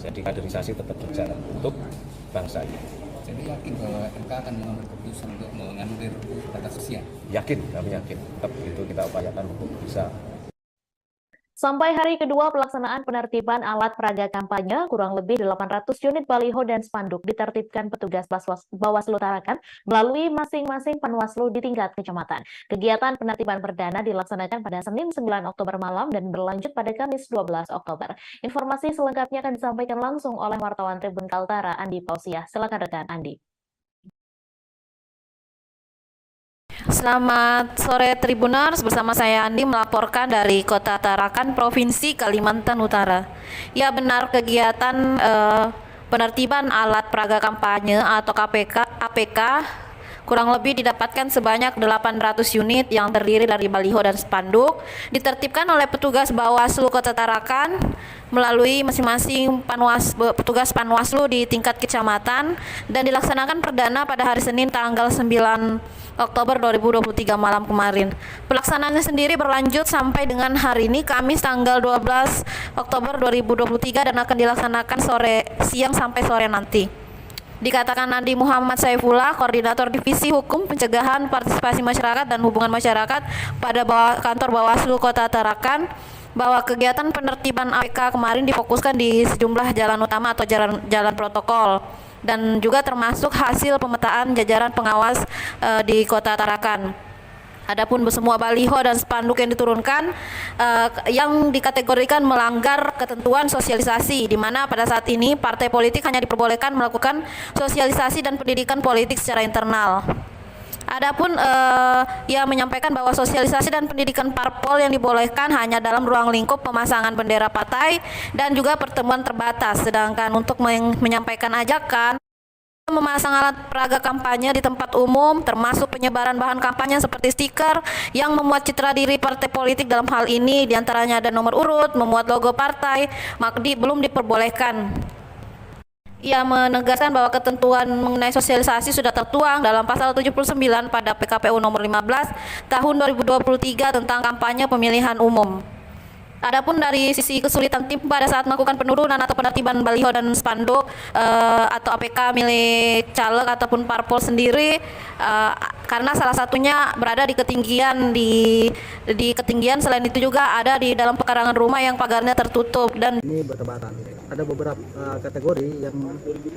Jadi kaderisasi tetap berjalan untuk bangsa ini. Jadi yakin bahwa MK akan mengambil keputusan untuk menganulir batas usia? Yakin, kami yakin. Tetap itu kita upayakan untuk bisa. Sampai hari kedua pelaksanaan penertiban alat peraga kampanye, kurang lebih 800 unit baliho dan spanduk ditertibkan petugas Bawaslu Tarakan melalui masing-masing panwaslu di tingkat kecamatan. Kegiatan penertiban perdana dilaksanakan pada Senin 9 Oktober malam dan berlanjut pada Kamis 12 Oktober. Informasi selengkapnya akan disampaikan langsung oleh wartawan Tribun Kaltara, Andi Pausiah. Silakan rekan Andi. Selamat sore Tribuners, bersama saya Andi melaporkan dari Kota Tarakan, Provinsi Kalimantan Utara. Ya benar, kegiatan penertiban alat peraga kampanye atau APK kurang lebih didapatkan sebanyak 800 unit yang terdiri dari baliho dan spanduk, ditertibkan oleh petugas Bawaslu Kota Tarakan melalui masing-masing petugas panwaslu di tingkat kecamatan dan dilaksanakan perdana pada hari Senin tanggal 9 Oktober 2023 malam kemarin. Pelaksanaannya sendiri berlanjut sampai dengan hari ini Kamis tanggal 12 Oktober 2023 dan akan dilaksanakan siang sampai sore nanti. Dikatakan Andi Muhammad Saifullah, Koordinator Divisi Hukum, Pencegahan, Partisipasi Masyarakat dan Hubungan Masyarakat pada kantor Bawaslu Kota Tarakan, bahwa kegiatan penertiban APK kemarin difokuskan di sejumlah jalan utama atau jalan protokol dan juga termasuk hasil pemetaan jajaran pengawas di Kota Tarakan. Adapun semua baliho dan spanduk yang diturunkan yang dikategorikan melanggar ketentuan sosialisasi, di mana pada saat ini partai politik hanya diperbolehkan melakukan sosialisasi dan pendidikan politik secara internal. Adapun ia menyampaikan bahwa sosialisasi dan pendidikan parpol yang dibolehkan hanya dalam ruang lingkup pemasangan bendera partai dan juga pertemuan terbatas, sedangkan untuk menyampaikan ajakan memasang alat peraga kampanye di tempat umum termasuk penyebaran bahan kampanye seperti stiker yang memuat citra diri partai politik, dalam hal ini diantaranya ada nomor urut, memuat logo partai, belum diperbolehkan. Ia menegaskan bahwa ketentuan mengenai sosialisasi sudah tertuang dalam pasal 79 pada PKPU nomor 15 tahun 2023 tentang kampanye pemilihan umum. Adapun dari sisi kesulitan tim pada saat melakukan penurunan atau penertiban baliho dan spanduk atau APK milik caleg ataupun parpol sendiri, karena salah satunya berada di ketinggian, selain itu juga ada di dalam pekarangan rumah yang pagarnya tertutup dan ini bertebaran. Ada beberapa kategori yang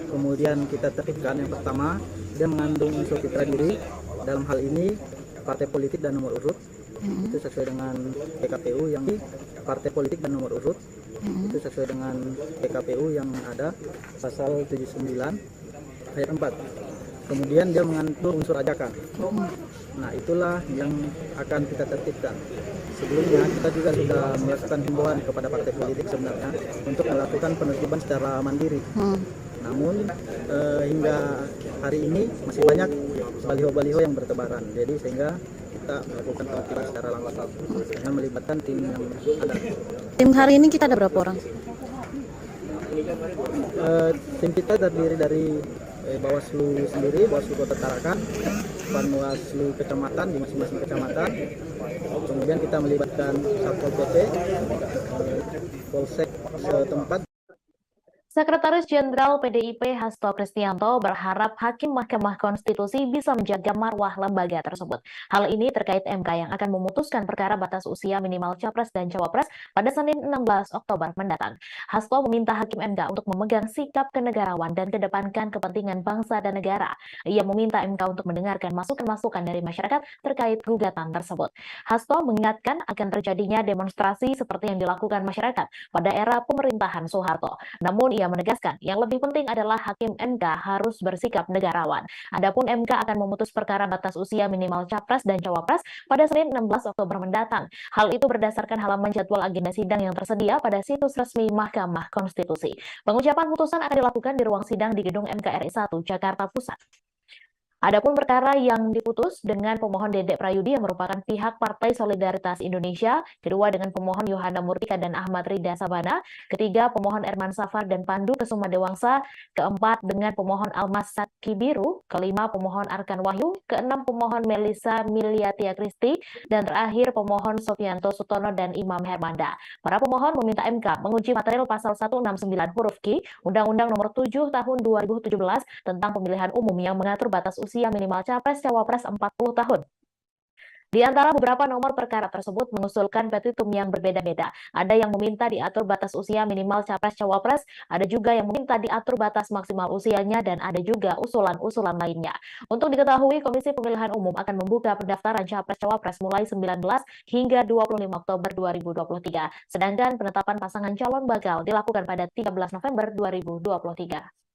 kemudian kita tertibkan. Yang pertama, dia mengandung unsur citra diri, dalam hal ini partai politik dan nomor urut. Itu sesuai dengan PKPU yang partai politik dan nomor urut. Itu sesuai dengan PKPU yang ada pasal 79 ayat 4. Kemudian dia mengandung unsur ajakan. Nah, itulah yang akan kita tertibkan. Sebelumnya kita juga sudah melakukan himbauan kepada partai politik sebenarnya untuk melakukan penertiban secara mandiri. Namun hingga hari ini masih banyak baliho-baliho yang bertebaran. Jadi sehingga kita melakukan penertiban secara langsung dengan melibatkan tim yang ada. tim hari ini kita ada berapa orang? Tim kita terdiri dari Bawaslu sendiri, Bawaslu Kota Tarakan, Panwaslu kecamatan di masing-masing kecamatan. Kemudian kita melibatkan Satpol PP, Polsek setempat. Sekretaris Jenderal PDIP Hasto Kristianto berharap Hakim Mahkamah Konstitusi bisa menjaga marwah lembaga tersebut. Hal ini terkait MK yang akan memutuskan perkara batas usia minimal Capres dan Cawapres pada Senin 16 Oktober mendatang. Hasto meminta Hakim MK untuk memegang sikap kenegarawan dan kedepankan kepentingan bangsa dan negara. Ia meminta MK untuk mendengarkan masukan-masukan dari masyarakat terkait gugatan tersebut. Hasto mengingatkan akan terjadinya demonstrasi seperti yang dilakukan masyarakat pada era pemerintahan Soeharto. Namun ia menegaskan yang lebih penting adalah Hakim MK harus bersikap negarawan. Adapun MK akan memutus perkara batas usia minimal Capres dan Cawapres pada Senin 16 Oktober mendatang. Hal itu berdasarkan halaman jadwal agenda sidang yang tersedia pada situs resmi Mahkamah Konstitusi. Pengucapan putusan akan dilakukan di ruang sidang di Gedung MKRI 1 Jakarta Pusat. Adapun perkara yang diputus dengan pemohon Dedek Prayudi yang merupakan pihak Partai Solidaritas Indonesia, kedua dengan pemohon Yohana Murtika dan Ahmad Rida Sabana, ketiga pemohon Erman Safar dan Pandu Kesuma Dewangsa, keempat dengan pemohon Almas Sakibiru, kelima pemohon Arkan Wahyu, keenam pemohon Melisa Miliatia Kristi, dan terakhir pemohon Sofianto Sutono dan Imam Hermanda. Para pemohon meminta MK menguji material pasal 169 huruf Q Undang-Undang Nomor 7 Tahun 2017 tentang pemilihan umum yang mengatur batas usia minimal Capres-Cawapres 40 tahun. Di antara beberapa nomor perkara tersebut mengusulkan petitum yang berbeda-beda. Ada yang meminta diatur batas usia minimal Capres-Cawapres, ada juga yang meminta diatur batas maksimal usianya, dan ada juga usulan-usulan lainnya. Untuk diketahui, Komisi Pemilihan Umum akan membuka pendaftaran Capres-Cawapres mulai 19 hingga 25 Oktober 2023. Sedangkan penetapan pasangan calon bakal dilakukan pada 13 November 2023.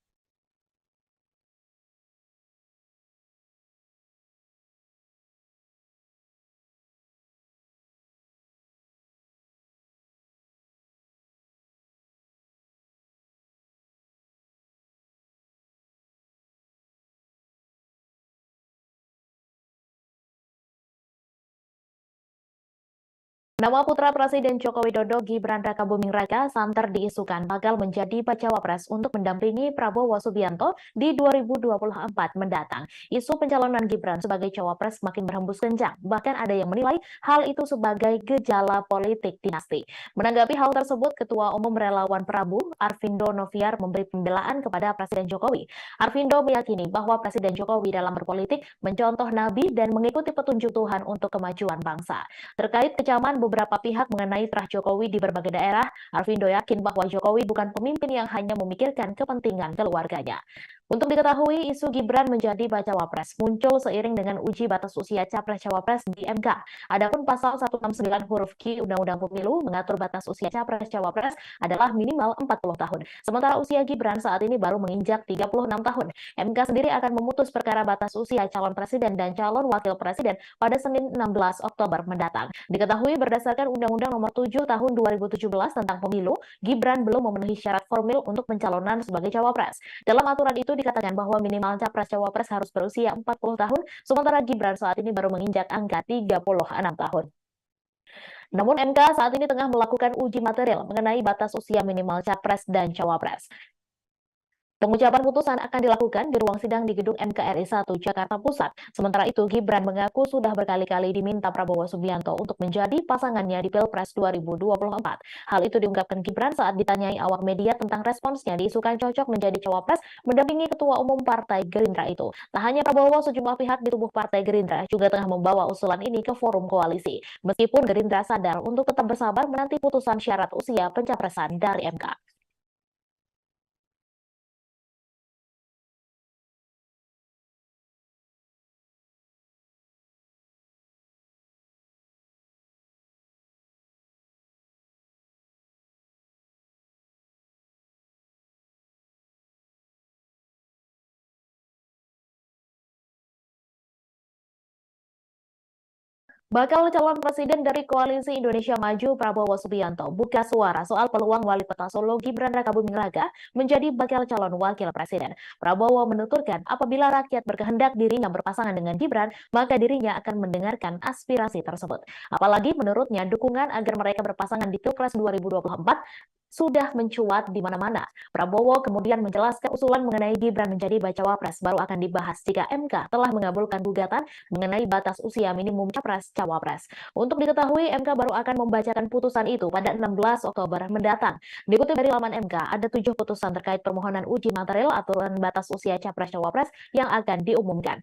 Nama putra Presiden Joko Widodo Gibran Rakabuming Raka santer diisukan bakal menjadi bacawa pres untuk mendampingi Prabowo Subianto di 2024 mendatang. Isu pencalonan Gibran sebagai cawapres makin berhembus kencang. Bahkan ada yang menilai hal itu sebagai gejala politik dinasti. Menanggapi hal tersebut, Ketua Umum Relawan Prabu, Arvindo Noviar, memberi pembelaan kepada Presiden Jokowi. Arvindo meyakini bahwa Presiden Jokowi dalam berpolitik mencontoh Nabi dan mengikuti petunjuk Tuhan untuk kemajuan bangsa. Terkait kecaman beberapa pihak mengenai terah Jokowi di berbagai daerah, Arvindo yakin bahwa Jokowi bukan pemimpin yang hanya memikirkan kepentingan keluarganya. Untuk diketahui, isu Gibran menjadi bacawa pres muncul seiring dengan uji batas usia Capres-Cawapres di MK. Adapun pasal 169 huruf Q Undang-Undang Pemilu mengatur batas usia Capres-Cawapres adalah minimal 40 tahun. Sementara usia Gibran saat ini baru menginjak 36 tahun. MK sendiri akan memutus perkara batas usia calon presiden dan calon wakil presiden pada Senin 16 Oktober mendatang. Diketahui berdasarkan Undang-Undang Nomor 7 Tahun 2017 tentang Pemilu, Gibran belum memenuhi syarat formil untuk pencalonan sebagai cawapres. Dalam aturan itu dikatakan bahwa minimal Capres-Cawapres harus berusia 40 tahun, sementara Gibran saat ini baru menginjak angka 36 tahun. Namun MK saat ini tengah melakukan uji material mengenai batas usia minimal Capres dan Cawapres. Pengucapan putusan akan dilakukan di ruang sidang di gedung MKRI 1 Jakarta Pusat. Sementara itu, Gibran mengaku sudah berkali-kali diminta Prabowo Subianto untuk menjadi pasangannya di Pilpres 2024. Hal itu diungkapkan Gibran saat ditanyai awak media tentang responsnya diisukan cocok menjadi cawapres mendampingi Ketua Umum Partai Gerindra itu. Tak hanya Prabowo, sejumlah pihak di tubuh Partai Gerindra juga tengah membawa usulan ini ke forum koalisi. Meskipun Gerindra sadar untuk tetap bersabar menanti putusan syarat usia pencapresan dari MK. Bakal calon presiden dari Koalisi Indonesia Maju Prabowo Subianto buka suara soal peluang Wali Kota Solo Gibran Rakabuming Raka menjadi bakal calon wakil presiden. Prabowo menuturkan apabila rakyat berkehendak dirinya berpasangan dengan Gibran, maka dirinya akan mendengarkan aspirasi tersebut. Apalagi menurutnya dukungan agar mereka berpasangan di Pilpres 2024 sudah mencuat di mana-mana. Prabowo kemudian menjelaskan usulan mengenai Gibran menjadi bacawa pres baru akan dibahas jika MK telah mengabulkan gugatan mengenai batas usia minimum capres-cawapres. Untuk diketahui, MK baru akan membacakan putusan itu pada 16 Oktober mendatang. Dikutip dari laman MK, ada 7 putusan terkait permohonan uji material aturan batas usia capres-cawapres yang akan diumumkan.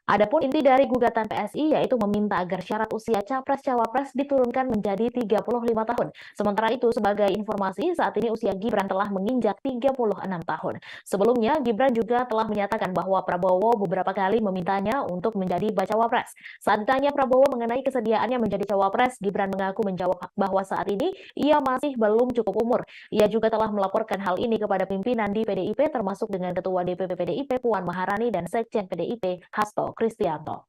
Adapun inti dari gugatan PSI yaitu meminta agar syarat usia Capres-Cawapres diturunkan menjadi 35 tahun. Sementara itu, sebagai informasi, saat ini usia Gibran telah menginjak 36 tahun. Sebelumnya, Gibran juga telah menyatakan bahwa Prabowo beberapa kali memintanya untuk menjadi bacawa pres. Saat ditanya Prabowo mengenai kesediaannya menjadi cawapres, Gibran mengaku menjawab bahwa saat ini ia masih belum cukup umur. Ia juga telah melaporkan hal ini kepada pimpinan di PDIP termasuk dengan Ketua DPP PDIP Puan Maharani dan Sekjen PDIP Hasto Kristianto.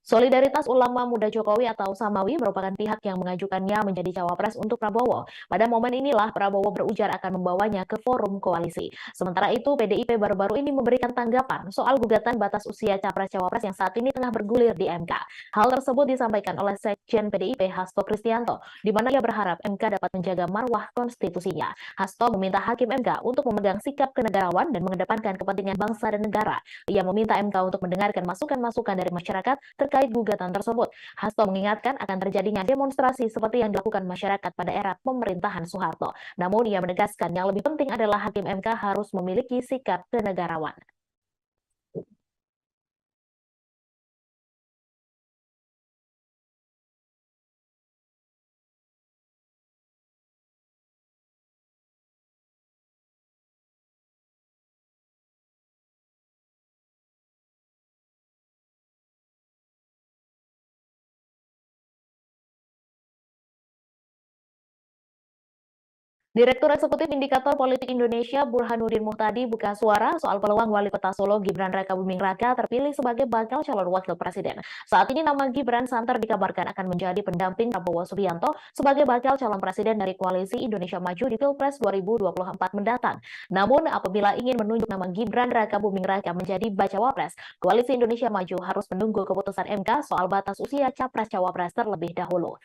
Solidaritas Ulama Muda Jokowi atau Samawi merupakan pihak yang mengajukannya menjadi cawapres untuk Prabowo. Pada momen inilah Prabowo berujar akan membawanya ke forum koalisi. Sementara itu, PDIP baru-baru ini memberikan tanggapan soal gugatan batas usia capres-cawapres yang saat ini tengah bergulir di MK. Hal tersebut disampaikan oleh Sekjen PDIP Hasto Kristianto, di mana ia berharap MK dapat menjaga marwah konstitusinya. Hasto meminta Hakim MK untuk memegang sikap kenegarawan dan mengedepankan kepentingan bangsa dan negara. Ia meminta MK untuk mendengarkan masukan-masukan dari masyarakat terkait gugatan tersebut. Hasto mengingatkan akan terjadinya demonstrasi seperti yang dilakukan masyarakat pada era pemerintahan Soeharto. Namun ia menegaskan yang lebih penting adalah Hakim MK harus memiliki sikap kenegarawan. Direktur Eksekutif Indikator Politik Indonesia Burhanuddin Muhtadi buka suara soal peluang Wali Kota Solo Gibran Raka Buming Raka terpilih sebagai bakal calon wakil presiden. Saat ini nama Gibran santer dikabarkan akan menjadi pendamping Prabowo Subianto sebagai bakal calon presiden dari Koalisi Indonesia Maju di Pilpres 2024 mendatang. Namun apabila ingin menunjuk nama Gibran Raka Buming Raka menjadi bacawa pres, Koalisi Indonesia Maju harus menunggu keputusan MK soal batas usia capres-cawapres terlebih dahulu.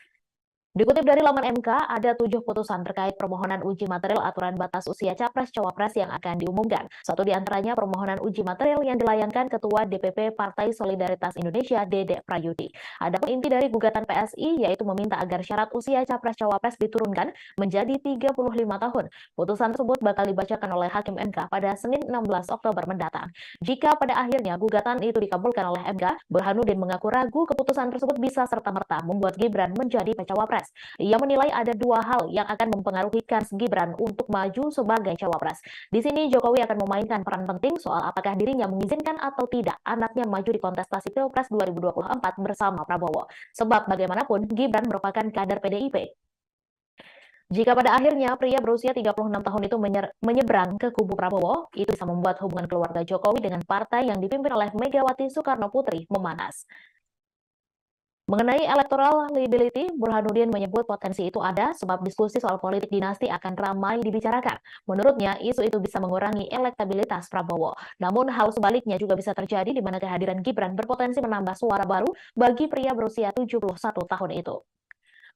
Dikutip dari laman MK, ada 7 putusan terkait permohonan uji material aturan batas usia capres-cawapres yang akan diumumkan. Satu di antaranya permohonan uji material yang dilayangkan Ketua DPP Partai Solidaritas Indonesia, Dede Prayudi. Adapun inti dari gugatan PSI yaitu meminta agar syarat usia capres-cawapres diturunkan menjadi 35 tahun. Putusan tersebut bakal dibacakan oleh Hakim MK pada Senin 16 Oktober mendatang. Jika pada akhirnya gugatan itu dikabulkan oleh MK, Burhanuddin mengaku ragu keputusan tersebut bisa serta-merta membuat Gibran menjadi bacawa pres. Ia menilai ada 2 hal yang akan mempengaruhi kans Gibran untuk maju sebagai cawapres. Di sini Jokowi akan memainkan peran penting soal apakah dirinya mengizinkan atau tidak anaknya maju di kontestasi Pilpres 2024 bersama Prabowo. Sebab bagaimanapun Gibran merupakan kader PDIP. Jika pada akhirnya pria berusia 36 tahun itu menyeberang ke kubu Prabowo, itu bisa membuat hubungan keluarga Jokowi dengan partai yang dipimpin oleh Megawati Soekarno Putri memanas. Mengenai electoral liability, Burhanuddin menyebut potensi itu ada sebab diskusi soal politik dinasti akan ramai dibicarakan. Menurutnya, isu itu bisa mengurangi elektabilitas Prabowo. Namun hal sebaliknya juga bisa terjadi di mana kehadiran Gibran berpotensi menambah suara baru bagi pria berusia 71 tahun itu.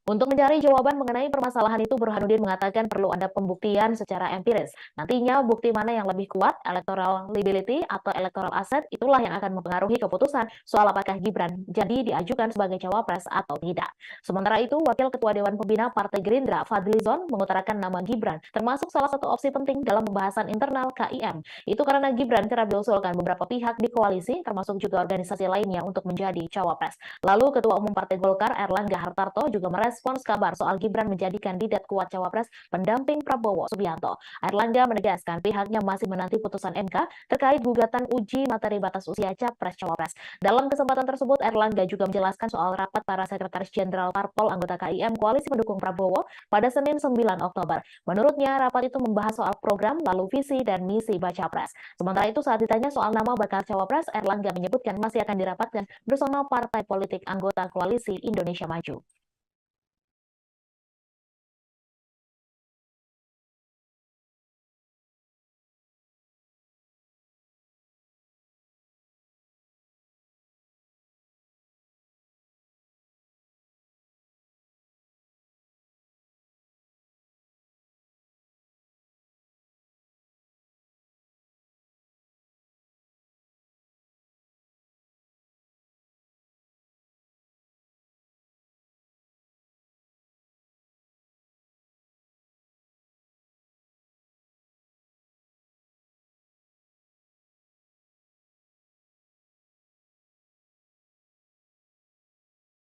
Untuk mencari jawaban mengenai permasalahan itu, Burhanuddin mengatakan perlu ada pembuktian secara empiris. Nantinya bukti mana yang lebih kuat, electoral liability atau electoral asset, itulah yang akan mempengaruhi keputusan soal apakah Gibran jadi diajukan sebagai cawapres atau tidak. Sementara itu, Wakil Ketua Dewan Pembina Partai Gerindra, Fadlizon, mengutarakan nama Gibran, termasuk salah satu opsi penting dalam pembahasan internal KIM. Itu karena Gibran kerap diusulkan beberapa pihak di koalisi, termasuk juga organisasi lainnya untuk menjadi cawapres. Lalu, Ketua Umum Partai Golkar, Erlangga Hartarto, juga merespons kabar soal Gibran menjadi kandidat kuat cawapres pendamping Prabowo Subianto. Erlangga menegaskan pihaknya masih menanti putusan MK terkait gugatan uji materi batas usia capres-cawapres. Dalam kesempatan tersebut, Erlangga juga menjelaskan soal rapat para sekretaris jenderal parpol anggota KIM Koalisi Pendukung Prabowo pada Senin 9 Oktober. Menurutnya, rapat itu membahas soal program, lalu visi dan misi baca pres. Sementara itu, saat ditanya soal nama bakal cawapres, Erlangga menyebutkan masih akan dirapatkan bersama partai politik anggota Koalisi Indonesia Maju.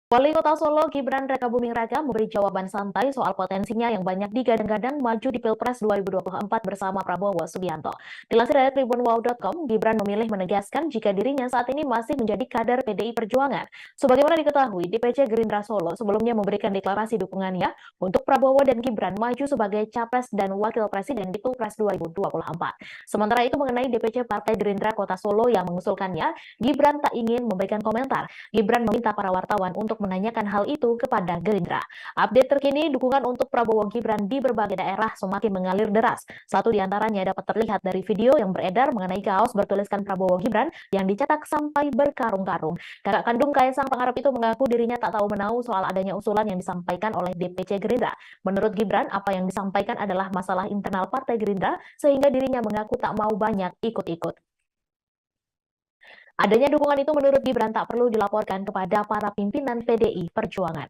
Wali Kota Solo Gibran Rakabuming Raka memberi jawaban santai soal potensinya yang banyak digadang-gadang maju di Pilpres 2024 bersama Prabowo Subianto. Dilansir dari tribunwow.com, Gibran memilih menegaskan jika dirinya saat ini masih menjadi kader PDI Perjuangan. Sebagaimana diketahui, DPC Gerindra Solo sebelumnya memberikan deklarasi dukungannya untuk Prabowo dan Gibran maju sebagai Capres dan Wakil Presiden di Pilpres 2024. Sementara itu mengenai DPC Partai Gerindra Kota Solo yang mengusulkannya, Gibran tak ingin memberikan komentar. Gibran meminta para wartawan untuk menanyakan hal itu kepada Gerindra. Update terkini, dukungan untuk Prabowo Gibran di berbagai daerah semakin mengalir deras. Satu di antaranya dapat terlihat dari video yang beredar mengenai kaos bertuliskan Prabowo Gibran yang dicetak sampai berkarung-karung. Kakak kandung Kaisang Pangarep itu mengaku dirinya tak tahu menahu soal adanya usulan yang disampaikan oleh DPC Gerindra. Menurut Gibran, apa yang disampaikan adalah masalah internal Partai Gerindra sehingga dirinya mengaku tak mau banyak ikut-ikut. Adanya dukungan itu menurut Gibran tak perlu dilaporkan kepada para pimpinan PDI Perjuangan.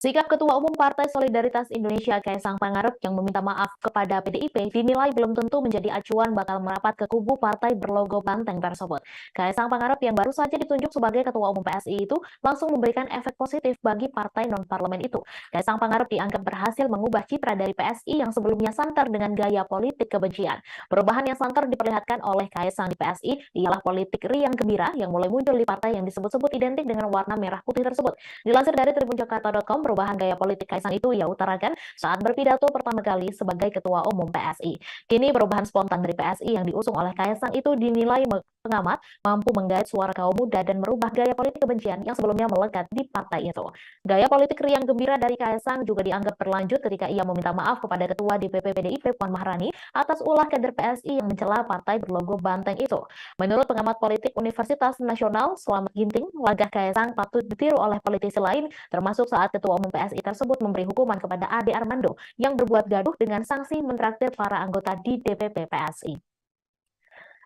Sikap Ketua Umum Partai Solidaritas Indonesia Kaisang Pangarep yang meminta maaf kepada PDIP dinilai belum tentu menjadi acuan bakal merapat ke kubu partai berlogo banteng tersebut. Kaisang Pangarep yang baru saja ditunjuk sebagai Ketua Umum PSI itu langsung memberikan efek positif bagi partai non-parlemen itu. Kaisang Pangarep dianggap berhasil mengubah citra dari PSI yang sebelumnya santer dengan gaya politik kebencian. Perubahan yang santer diperlihatkan oleh Kaisang di PSI ialah politik riang gembira yang mulai muncul di partai yang disebut-sebut identik dengan warna merah putih tersebut. Dilansir dari tribunjakarta.com, perubahan gaya politik Kaisang itu ia utarakan saat berpidato pertama kali sebagai Ketua Umum PSI. Kini perubahan spontan dari PSI yang diusung oleh Kaisang itu dinilai pengamat mampu menggait suara kaum muda dan merubah gaya politik kebencian yang sebelumnya melekat di partai itu. Gaya politik riang gembira dari Kaisang juga dianggap berlanjut ketika ia meminta maaf kepada Ketua DPP PDIP Puan Maharani atas ulah kader PSI yang mencela partai berlogo banteng itu. Menurut pengamat politik Universitas Nasional Slamet Ginting, langkah Kaisang patut ditiru oleh politisi lain, termasuk saat Ketua Umum PSI tersebut memberi hukuman kepada Ade Armando yang berbuat gaduh dengan sanksi mentraktir para anggota di DPP PSI.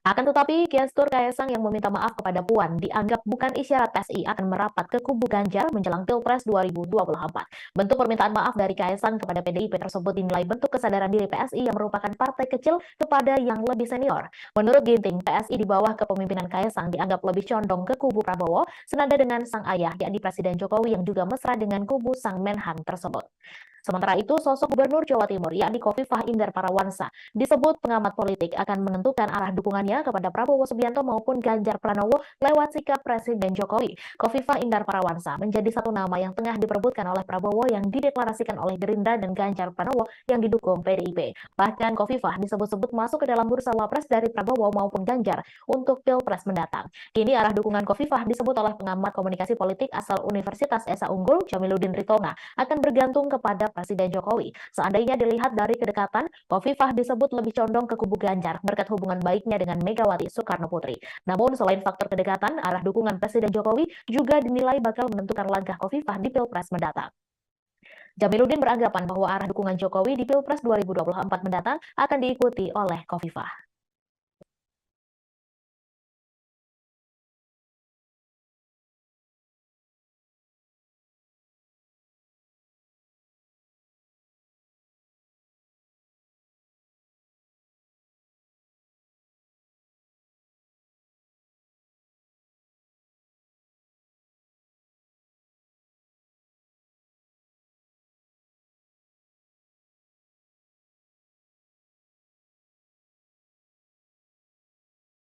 Akan tetapi, gestur Kaisang yang meminta maaf kepada Puan dianggap bukan isyarat PSI akan merapat ke kubu Ganjar menjelang Pilpres 2024. Bentuk permintaan maaf dari Kaisang kepada PDIP tersebut dinilai bentuk kesadaran diri PSI yang merupakan partai kecil kepada yang lebih senior. Menurut Ginting, PSI di bawah kepemimpinan Kaisang dianggap lebih condong ke kubu Prabowo, senada dengan sang ayah, yakni Presiden Jokowi yang juga mesra dengan kubu sang Menhan tersebut. Sementara itu, sosok Gubernur Jawa Timur, yakni Khofifah Indar Parawansa, disebut pengamat politik akan menentukan arah dukungannya kepada Prabowo Subianto maupun Ganjar Pranowo lewat sikap Presiden Jokowi. Khofifah Indar Parawansa menjadi satu nama yang tengah diperebutkan oleh Prabowo yang dideklarasikan oleh Gerindra dan Ganjar Pranowo yang didukung PDIP. Bahkan Khofifah disebut-sebut masuk ke dalam bursa wapres dari Prabowo maupun Ganjar untuk Pilpres mendatang. Kini arah dukungan Khofifah disebut oleh pengamat komunikasi politik asal Universitas Esa Unggul, Jamiluddin Ritonga, akan bergantung kepada Presiden Jokowi. Seandainya dilihat dari kedekatan, Khofifah disebut lebih condong ke kubu Ganjar berkat hubungan baiknya dengan Megawati Soekarno Putri. Namun selain faktor kedekatan, arah dukungan Presiden Jokowi juga dinilai bakal menentukan langkah Khofifah di Pilpres mendatang. Jamiluddin beranggapan bahwa arah dukungan Jokowi di Pilpres 2024 mendatang akan diikuti oleh Khofifah.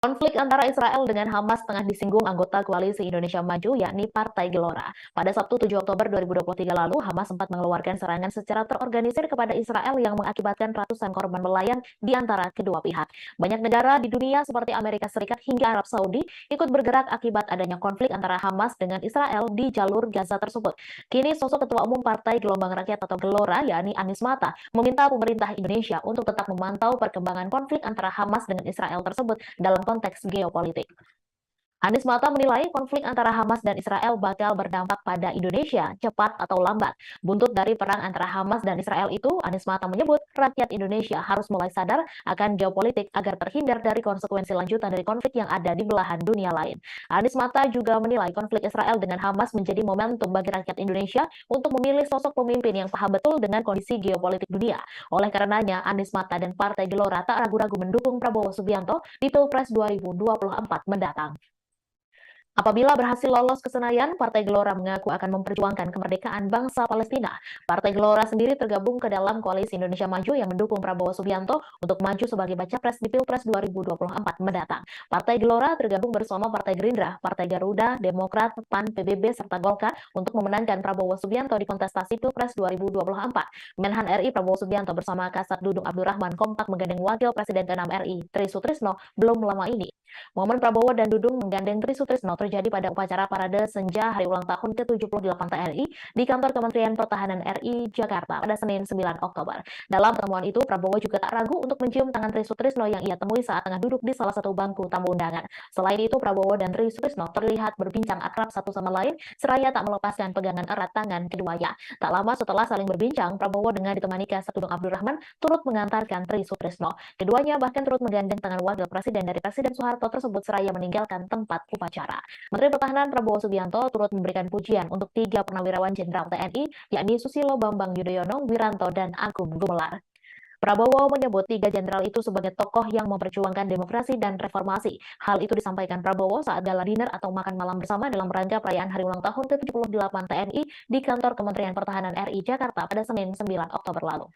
Konflik antara Israel dengan Hamas tengah disinggung anggota Koalisi Indonesia Maju, yakni Partai Gelora. Pada Sabtu 7 Oktober 2023 lalu, Hamas sempat mengeluarkan serangan secara terorganisir kepada Israel yang mengakibatkan ratusan korban melayang di antara kedua pihak. Banyak negara di dunia seperti Amerika Serikat hingga Arab Saudi ikut bergerak akibat adanya konflik antara Hamas dengan Israel di jalur Gaza tersebut. Kini sosok Ketua Umum Partai Gelombang Rakyat atau Gelora, yakni Anies Mata, meminta pemerintah Indonesia untuk tetap memantau perkembangan konflik antara Hamas dengan Israel tersebut dalam konteks geopolitik. Anies Mata menilai konflik antara Hamas dan Israel bakal berdampak pada Indonesia cepat atau lambat. Buntut dari perang antara Hamas dan Israel itu, Anies Mata menyebut rakyat Indonesia harus mulai sadar akan geopolitik agar terhindar dari konsekuensi lanjutan dari konflik yang ada di belahan dunia lain. Anies Mata juga menilai konflik Israel dengan Hamas menjadi momentum bagi rakyat Indonesia untuk memilih sosok pemimpin yang paham betul dengan kondisi geopolitik dunia. Oleh karenanya, Anies Mata dan Partai Gelora tak ragu-ragu mendukung Prabowo Subianto di Pilpres 2024 mendatang. Apabila berhasil lolos ke Senayan, Partai Gelora mengaku akan memperjuangkan kemerdekaan bangsa Palestina. Partai Gelora sendiri tergabung ke dalam Koalisi Indonesia Maju yang mendukung Prabowo Subianto untuk maju sebagai baca pres di Pilpres 2024 mendatang. Partai Gelora tergabung bersama Partai Gerindra, Partai Garuda, Demokrat, PAN, PBB, serta Golkar untuk memenangkan Prabowo Subianto di kontestasi Pilpres 2024. Menhan RI Prabowo Subianto bersama Kasat Dudung Abdurrahman kompak menggandeng Wakil Presiden ke-6 RI, Tri Sutrisno, belum lama ini. Momen Prabowo dan Dudung menggandeng Tri Sutrisno terjadi pada upacara parade senja hari ulang tahun ke-78 TNI di kantor Kementerian Pertahanan RI Jakarta pada Senin 9 Oktober. Dalam pertemuan itu, Prabowo juga tak ragu untuk mencium tangan Tri Sutrisno yang ia temui saat tengah duduk di salah satu bangku tamu undangan. Selain itu, Prabowo dan Tri Sutrisno terlihat berbincang akrab satu sama lain, seraya tak melepaskan pegangan erat tangan keduanya. Tak lama setelah saling berbincang, Prabowo dengan ditemani Kasat Dudung Abdurrahman turut mengantarkan Tri Sutrisno. Keduanya bahkan turut menggandeng tangan Wakil Presiden dari Presiden Soeharto tersebut seraya meninggalkan tempat upacara. Menteri Pertahanan Prabowo Subianto turut memberikan pujian untuk 3 purnawirawan Jenderal TNI, yakni Susilo Bambang Yudhoyono, Wiranto, dan Agung Gumelar. Prabowo menyebut 3 jenderal itu sebagai tokoh yang memperjuangkan demokrasi dan reformasi. Hal itu disampaikan Prabowo saat gala dinner atau makan malam bersama dalam rangka perayaan hari ulang tahun ke-78 TNI di kantor Kementerian Pertahanan RI Jakarta pada Senin 9 Oktober lalu.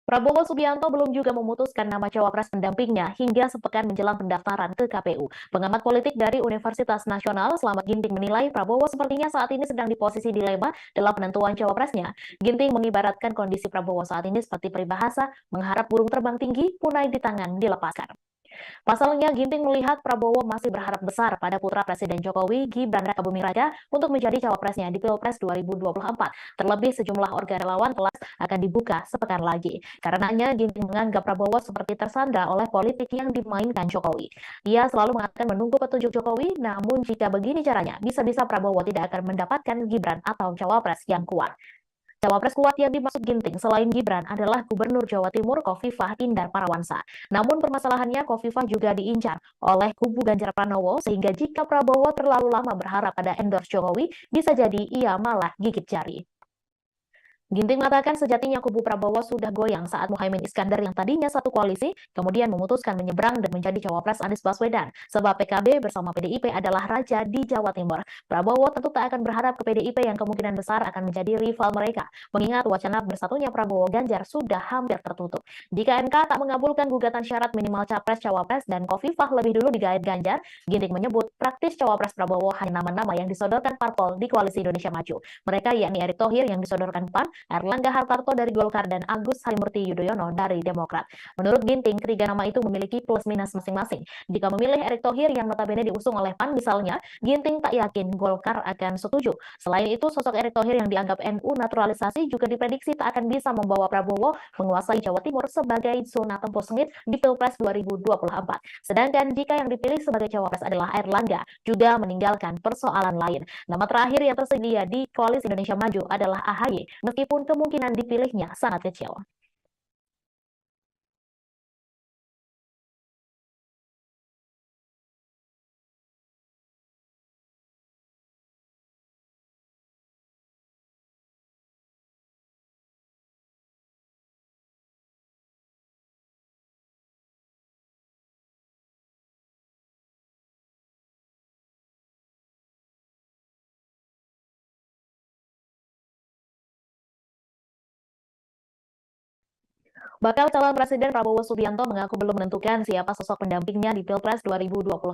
Prabowo Subianto belum juga memutuskan nama cawapres pendampingnya hingga sepekan menjelang pendaftaran ke KPU. Pengamat politik dari Universitas Nasional, Slamet Ginting menilai Prabowo sepertinya saat ini sedang di posisi dilema dalam penentuan cawapresnya. Ginting mengibaratkan kondisi Prabowo saat ini seperti peribahasa, mengharap burung terbang tinggi, punai di tangan dilepaskan. Pasalnya, Ginting melihat Prabowo masih berharap besar pada putra Presiden Jokowi, Gibran Rakabuming Raka, untuk menjadi cawapresnya di Pilpres 2024. Terlebih sejumlah organ relawan kelas akan dibuka sepekan lagi. Karenanya, Ginting menganggap Prabowo seperti tersandra oleh politik yang dimainkan Jokowi. Ia selalu akan menunggu petunjuk Jokowi, namun jika begini caranya, bisa-bisa Prabowo tidak akan mendapatkan Gibran atau cawapres yang kuat. Cawapres kuat yang dimaksud Ginting selain Gibran adalah Gubernur Jawa Timur Khofifah Indar Parawansa. Namun permasalahannya Khofifah juga diincar oleh kubu Ganjar Pranowo sehingga jika Prabowo terlalu lama berharap pada endorse Jokowi, bisa jadi ia malah gigit jari. Ginting mengatakan sejatinya kubu Prabowo sudah goyang saat Muhaimin Iskandar yang tadinya satu koalisi, kemudian memutuskan menyeberang dan menjadi cawapres Anies Baswedan, sebab PKB bersama PDIP adalah raja di Jawa Timur. Prabowo tentu tak akan berharap ke PDIP yang kemungkinan besar akan menjadi rival mereka, mengingat wacana bersatunya Prabowo Ganjar sudah hampir tertutup. Jika MK tak mengabulkan gugatan syarat minimal capres-cawapres dan Khofifah lebih dulu digait Ganjar, Ginting menyebut praktis cawapres Prabowo hanya nama-nama yang disodorkan parpol di Koalisi Indonesia Maju. Mereka yakni Erick Thohir yang disodorkan PAN, Airlangga Hartarto dari Golkar, dan Agus Harimurti Yudhoyono dari Demokrat. Menurut Ginting, ketiga nama itu memiliki plus minus masing-masing. Jika memilih Erick Thohir yang notabene diusung oleh PAN misalnya, Ginting tak yakin Golkar akan setuju. Selain itu, sosok Erick Thohir yang dianggap NU naturalisasi juga diprediksi tak akan bisa membawa Prabowo menguasai Jawa Timur sebagai zona tempur sengit di Pilpres 2024. Sedangkan jika yang dipilih sebagai cawapres adalah Airlangga, juga meninggalkan persoalan lain. Nama terakhir yang tersedia di Koalisi Indonesia Maju adalah AHY, meskipun kemungkinan dipilihnya sangat kecil. Bakal calon Presiden Prabowo Subianto mengaku belum menentukan siapa sosok pendampingnya di Pilpres 2024.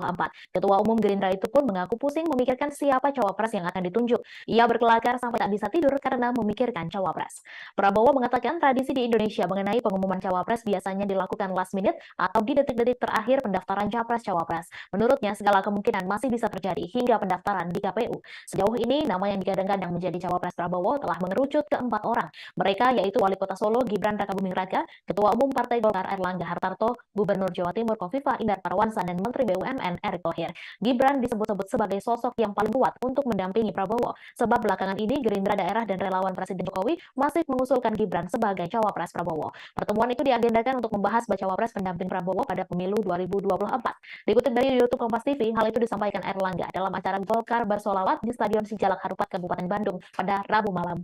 Ketua Umum Gerindra itu pun mengaku pusing memikirkan siapa cawapres yang akan ditunjuk. Ia berkelakar sampai tak bisa tidur karena memikirkan cawapres. Prabowo mengatakan tradisi di Indonesia mengenai pengumuman cawapres biasanya dilakukan last minute atau di detik-detik terakhir pendaftaran capres-cawapres. Menurutnya, segala kemungkinan masih bisa terjadi hingga pendaftaran di KPU. Sejauh ini, nama yang digadang-gadang menjadi cawapres Prabowo telah mengerucut ke 4 orang. Mereka yaitu Wali Kota Solo Gibran Rakabuming Raka, Ketua Umum Partai Golkar Airlangga Hartarto, Gubernur Jawa Timur Khofifah Indar Parawansa, dan Menteri BUMN Erick Thohir. Gibran disebut-sebut sebagai sosok yang paling kuat untuk mendampingi Prabowo, sebab belakangan ini Gerindra Daerah dan relawan Presiden Jokowi masih mengusulkan Gibran sebagai cawapres Prabowo. Pertemuan itu diagendakan untuk membahas bacawa pres pendamping Prabowo pada pemilu 2024. Dikutip dari YouTube Kompas TV, hal itu disampaikan Airlangga dalam acara Golkar Bersolawat di Stadion Sijalak Harupat Kabupaten Bandung pada Rabu malam.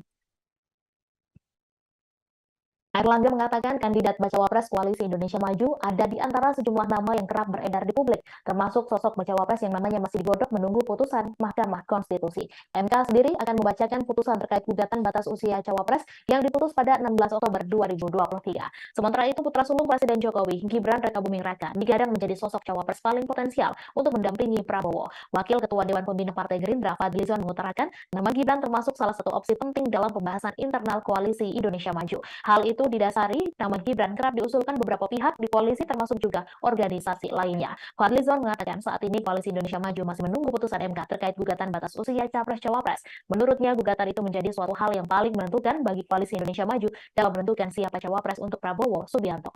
Airlangga mengatakan kandidat bacawa pres Koalisi Indonesia Maju ada di antara sejumlah nama yang kerap beredar di publik, termasuk sosok bacawa pres yang namanya masih digodok menunggu putusan Mahkamah Konstitusi. MK sendiri akan membacakan putusan terkait gugatan batas usia cawapres yang diputus pada 16 Oktober 2023. Sementara itu, putra sulung Presiden Jokowi, Gibran Rakabuming Raka, digadang menjadi sosok cawapres paling potensial untuk mendampingi Prabowo. Wakil Ketua Dewan Pembina Partai Gerindra, Fadlizon, mengutarakan nama Gibran termasuk salah satu opsi penting dalam pembahasan internal Koalisi Indonesia Maju. Hal itu didasari nama Gibran kerap diusulkan beberapa pihak di koalisi termasuk juga organisasi lainnya. Fadlizon mengatakan saat ini Koalisi Indonesia Maju masih menunggu putusan MK terkait gugatan batas usia capres-cawapres. Menurutnya, gugatan itu menjadi suatu hal yang paling menentukan bagi Koalisi Indonesia Maju dalam menentukan siapa cawapres untuk Prabowo Subianto.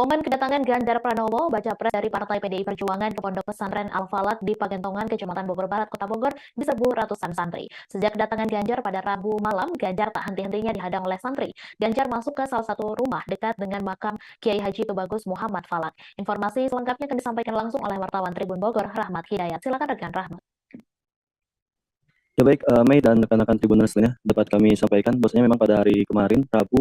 Momen kedatangan Ganjar Pranowo, baca pres dari Partai PDI Perjuangan ke Pondok Pesantren Al-Falak di Pagentongan, Kecamatan Bogor Barat, Kota Bogor, diserbu ratusan santri. Sejak kedatangan Ganjar pada Rabu malam, Ganjar tak henti-hentinya dihadang oleh santri. Ganjar masuk ke salah satu rumah dekat dengan makam Kiai Haji Tubagus Muhammad Falak. Informasi selengkapnya akan disampaikan langsung oleh wartawan Tribun Bogor, Rahmat Hidayat. Silakan rekan Rahmat. Ya baik, Mei dan rekan-rekan Tribuners lainnya dapat kami sampaikan bahwasanya memang pada hari kemarin, Rabu,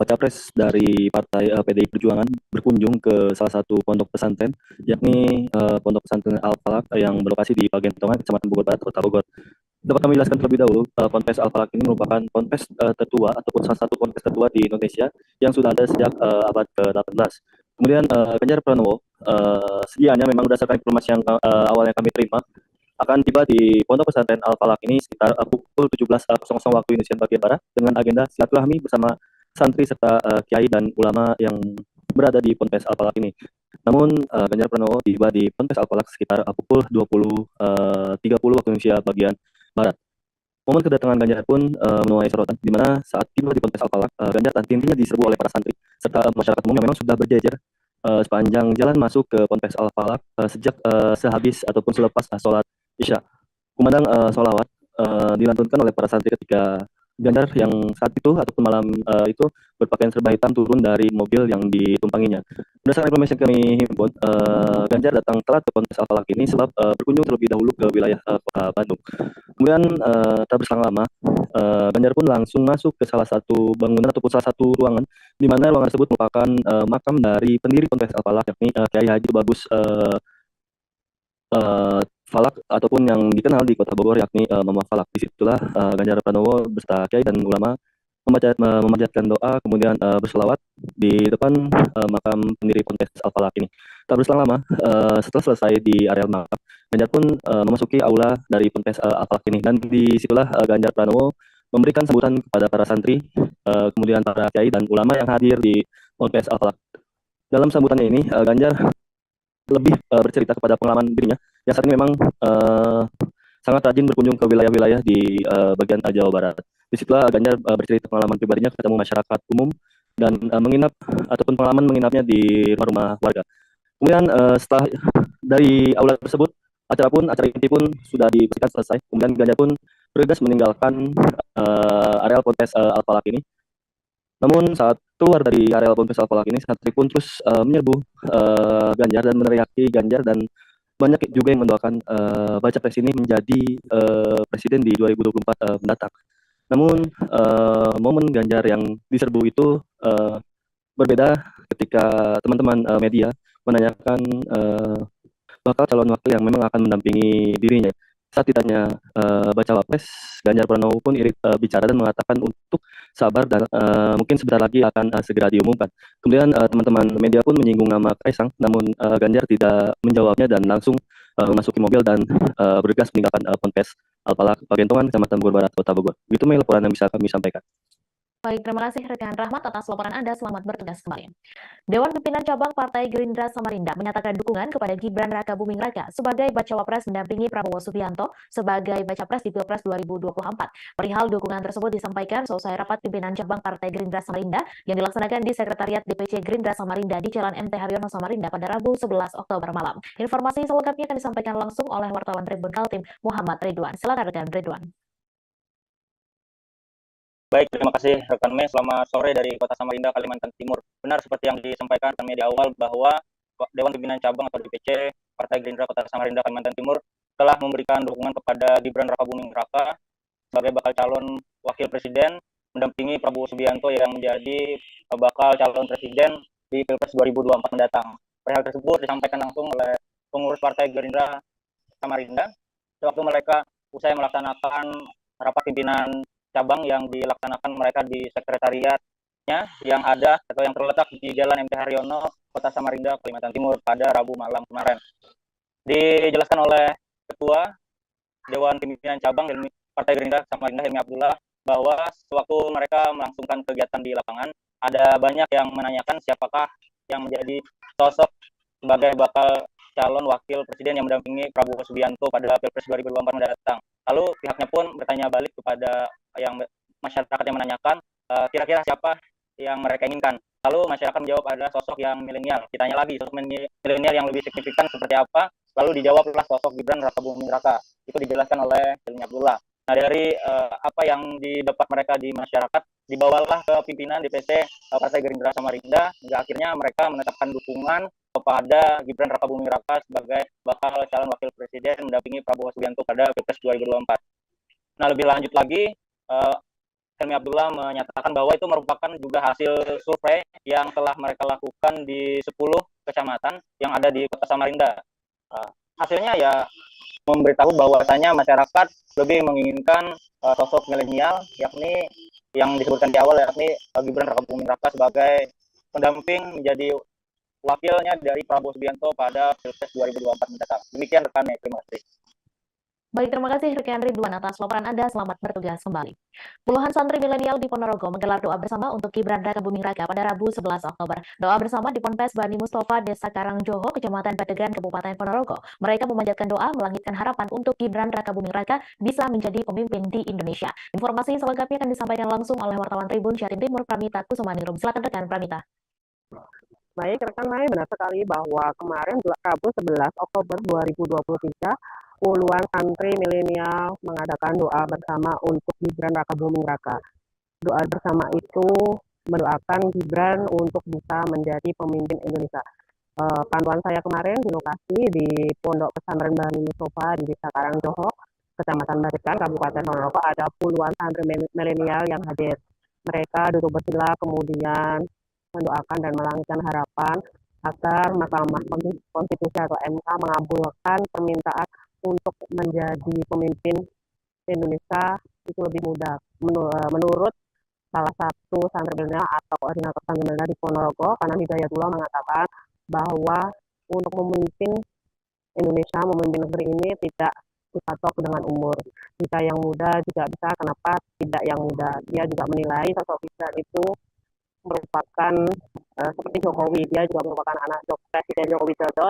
Capres dari Partai PDI Perjuangan berkunjung ke salah satu pondok pesantren, yakni Pondok Pesantren Al-Falak yang berlokasi di Pagentongan, Kecamatan Bogor Barat, Kota Bogor. Dapat kami jelaskan terlebih dahulu, Ponpes Al-Falak ini merupakan ponpes tertua ataupun salah satu ponpes tertua di Indonesia yang sudah ada sejak abad ke-18. Kemudian Ganjar Pranowo sedianya memang berdasarkan informasi yang awal yang kami terima akan tiba di Pondok Pesantren Al-Falak ini sekitar pukul 17.00 waktu Indonesia bagian Barat dengan agenda silaturahmi bersama santri serta kiai dan ulama yang berada di Ponpes Al-Falak ini. Namun Ganjar Pranowo tiba di Ponpes Al-Falak sekitar pukul 20.30 waktu Indonesia bagian Barat. Momen kedatangan Ganjar pun menuai sorotan, di mana saat tiba di Ponpes Al-Falak, Ganjar dan tim-timnya diserbu oleh para santri serta masyarakat umum yang memang sudah berjejer sepanjang jalan masuk ke Ponpes Al-Falak sejak sehabis ataupun selepas sholat Isya. Kumandang sholawat dilantunkan oleh para santri ketika Ganjar yang saat itu ataupun malam itu berpakaian serba hitam turun dari mobil yang ditumpanginya. Berdasarkan informasi yang kami himpun, Ganjar datang telat ke Ponpes Alpalak ini sebab berkunjung terlebih dahulu ke wilayah kota Bandung. Kemudian tak berselang lama, Ganjar pun langsung masuk ke salah satu bangunan ataupun salah satu ruangan, di mana ruangan tersebut merupakan makam dari pendiri Ponpes Alpalak, yakni Kiai Haji Bagus Falak ataupun yang dikenal di Kota Bogor yakni Mama Falak. Disitulah Ganjar Pranowo beserta kiai dan ulama memanjatkan doa, kemudian berselawat di depan makam pendiri Ponpes Al-Falak ini. Tak berselang lama, setelah selesai di areal makam, Ganjar pun memasuki aula dari Ponpes Al-Falak ini, dan disitulah Ganjar Pranowo memberikan sambutan kepada para santri, kemudian para kiai dan ulama yang hadir di Ponpes Al-Falak. Dalam sambutannya ini, Ganjar lebih bercerita kepada pengalaman dirinya yang saat ini memang sangat rajin berkunjung ke wilayah-wilayah di bagian Jawa Barat. Disitulah Ganjar bercerita pengalaman pribadinya ketemu masyarakat umum dan menginap ataupun pengalaman menginapnya di rumah-rumah warga. Kemudian setelah dari aula tersebut, acara inti pun sudah dipastikan selesai. Kemudian Ganjar pun bergegas meninggalkan areal Ponpes Al-Falak ini. Namun saat keluar dari areal Ponpes Al-Falak ini, santri pun terus menyerbu Ganjar dan meneriaki Ganjar, dan banyak juga yang mendoakan baca pres ini menjadi presiden di 2024 mendatang. Namun momen Ganjar yang diserbu itu berbeda ketika teman-teman media menanyakan bakal calon wakil yang memang akan mendampingi dirinya. Saat ditanya bacawa pres, Ganjar Pranowo pun bicara dan mengatakan untuk sabar dan mungkin sebentar lagi akan segera diumumkan. Kemudian teman-teman media pun menyinggung nama Kaisang, namun Ganjar tidak menjawabnya dan langsung memasuki mobil dan bergegas meninggalkan Ponpes Al-Falak, Pagentongan, Kecamatan Bogor Barat, Kota Bogor. Itu laporan yang bisa kami sampaikan. Baik, terima kasih rekan Rahmat atas laporan Anda. Selamat bertugas kembali. Dewan Pimpinan Cabang Partai Gerindra Samarinda menyatakan dukungan kepada Gibran Rakabuming Raka sebagai bacawa pres mendampingi Prabowo Subianto sebagai baca pres di Pilpres 2024. Perihal dukungan tersebut disampaikan selesai rapat pimpinan cabang Partai Gerindra Samarinda yang dilaksanakan di Sekretariat DPC Gerindra Samarinda di Jalan MT Haryono Samarinda pada Rabu 11 Oktober malam. Informasi selengkapnya akan disampaikan langsung oleh wartawan Tribun Kaltim Muhammad Ridwan. Silakan rekan Ridwan. Baik, terima kasih rekan Mei. Selamat sore dari Kota Samarinda, Kalimantan Timur. Benar seperti yang disampaikan kami di awal bahwa Dewan Pimpinan Cabang atau DPC Partai Gerindra Kota Samarinda, Kalimantan Timur telah memberikan dukungan kepada Gibran Rakabuming Raka sebagai bakal calon wakil presiden mendampingi Prabowo Subianto yang menjadi bakal calon presiden di Pilpres 2024 mendatang. Perihal tersebut disampaikan langsung oleh pengurus Partai Gerindra Samarinda sewaktu mereka usai melaksanakan rapat pimpinan cabang yang dilaksanakan mereka di sekretariatnya yang ada atau yang terletak di Jalan MT Haryono, Kota Samarinda, Kalimantan Timur pada Rabu malam kemarin. Dijelaskan oleh Ketua Dewan Pimpinan Cabang Partai Gerindra Samarinda Helmi Abdullah bahwa sewaktu mereka melangsungkan kegiatan di lapangan, ada banyak yang menanyakan siapakah yang menjadi sosok sebagai bakal calon wakil presiden yang mendampingi Prabowo Subianto pada Pilpres 2024 mendatang. Lalu pihaknya pun bertanya balik kepada yang masyarakat yang menanyakan kira-kira siapa yang mereka inginkan. Lalu masyarakat menjawab adalah sosok yang milenial. Ditanya lagi sosok milenial yang lebih signifikan seperti apa, lalu dijawablah sosok Gibran Rakabuming Raka. Itu dijelaskan oleh Helmi Abdullah. Nah, dari apa yang didapat mereka di masyarakat, dibawalah ke pimpinan DPC Partai Gerindra Samarinda, hingga akhirnya mereka menetapkan dukungan kepada Gibran Rakabuming Raka sebagai bakal calon wakil presiden mendampingi Prabowo Subianto pada Pilpres 2024. Nah, lebih lanjut lagi, Helmi Abdullah menyatakan bahwa itu merupakan juga hasil survei yang telah mereka lakukan di 10 kecamatan yang ada di Kota Samarinda. Hasilnya ya memberitahu bahwasanya masyarakat lebih menginginkan sosok milenial, yakni yang disebutkan di awal, yakni Gibran Rakabuming Raka sebagai pendamping menjadi wakilnya dari Prabowo Subianto pada Pilpres 2024 mendatang. Demikian rekan, terima kasih. Baik, terima kasih rekan Ridwan atas laporan Anda. Selamat bertugas kembali. Puluhan santri milenial di Ponorogo menggelar doa bersama untuk Gibran Rakabuming Raka pada Rabu 11 Oktober. Doa bersama di Ponpes Bani Mustafa, Desa Karangjoho, Kecamatan Padegan, Kabupaten Ponorogo. Mereka memanjatkan doa, melangitkan harapan untuk Gibran Rakabuming Raka bisa menjadi pemimpin di Indonesia. Informasi selengkapnya akan disampaikan langsung oleh wartawan Tribun Jatim Timur Pramita Kusumaningrum. Silakan rekan Pramita. Baik, rekan Mai, benar sekali bahwa kemarin Rabu 11 Oktober 2023 puluhan santri milenial mengadakan doa bersama untuk Gibran Rakabuming Raka. Doa bersama itu mendoakan Gibran untuk bisa menjadi pemimpin Indonesia. Pantauan saya kemarin di lokasi di Pondok Pesantren Bani Mustofa di Desa Karangjoho, Kecamatan Barikan, Kabupaten Ponorogo, ada puluhan santri milenial yang hadir. Mereka duduk bersila kemudian mendoakan dan melangitkan harapan agar Mahkamah Konstitusi atau MK mengabulkan permintaan untuk menjadi pemimpin Indonesia itu lebih mudah. Menurut salah satu santri milenial atau koordinator santri milenial di Ponorogo, Kanan Hidayatullah mengatakan bahwa untuk memimpin Indonesia, memimpin negeri ini tidak dipatok dengan umur. Jika yang muda juga bisa, kenapa tidak yang muda? Dia juga menilai sosok Gibran itu merupakan seperti Jokowi, dia juga merupakan anak Presiden Joko Widodo,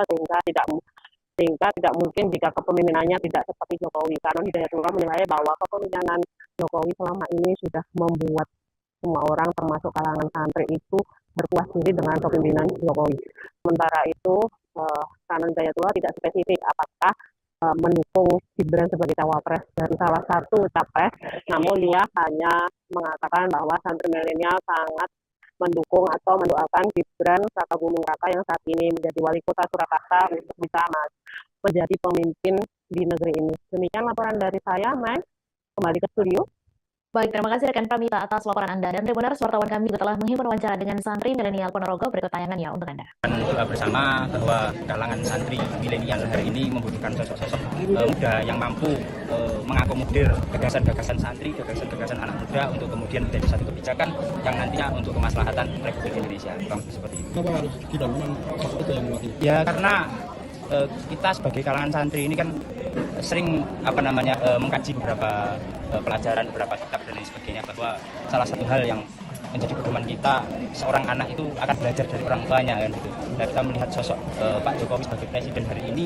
sehingga tidak mungkin jika kepemimpinannya tidak seperti Jokowi. Karena Hidayatullah menilai bahwa kepemimpinan Jokowi selama ini sudah membuat semua orang termasuk kalangan santri itu berpuas diri dengan kepemimpinan Jokowi. Sementara itu, Kanan Hidayatullah tidak spesifik apakah mendukung Gibran sebagai cawapres dari salah satu capres, namun dia hanya mengatakan bahwa santri milenial sangat mendukung atau mendoakan Gibran Rakabuming Raka yang saat ini menjadi wali kota Surakarta untuk bisa menjadi pemimpin di negeri ini. Demikian laporan dari saya, Mai. Kembali ke studio. Baik, terima kasih rekan Pramita atas laporan Anda. Dan Tribuners, wartawan kami juga telah menghimpun wawancara dengan santri milenial Ponorogo. Berikut tayangannya untuk Anda. Doa bersama bahwa kalangan santri milenial hari ini membutuhkan sosok-sosok muda yang mampu mengakomodir gagasan-gagasan santri, gagasan-gagasan anak muda untuk kemudian menjadi satu kebijakan yang nantinya untuk kemaslahatan Republik Indonesia. Seperti itu. Kenapa harus Gibran? Memang sosok itu yang mewakili? Ya karena kita sebagai kalangan santri ini kan sering mengkaji beberapa pelajaran, beberapa kitab dan lain sebagainya, bahwa salah satu hal yang menjadi pedoman kita, seorang anak itu akan belajar dari orang tuanya kan gitu. Dan kita melihat sosok Pak Jokowi sebagai presiden hari ini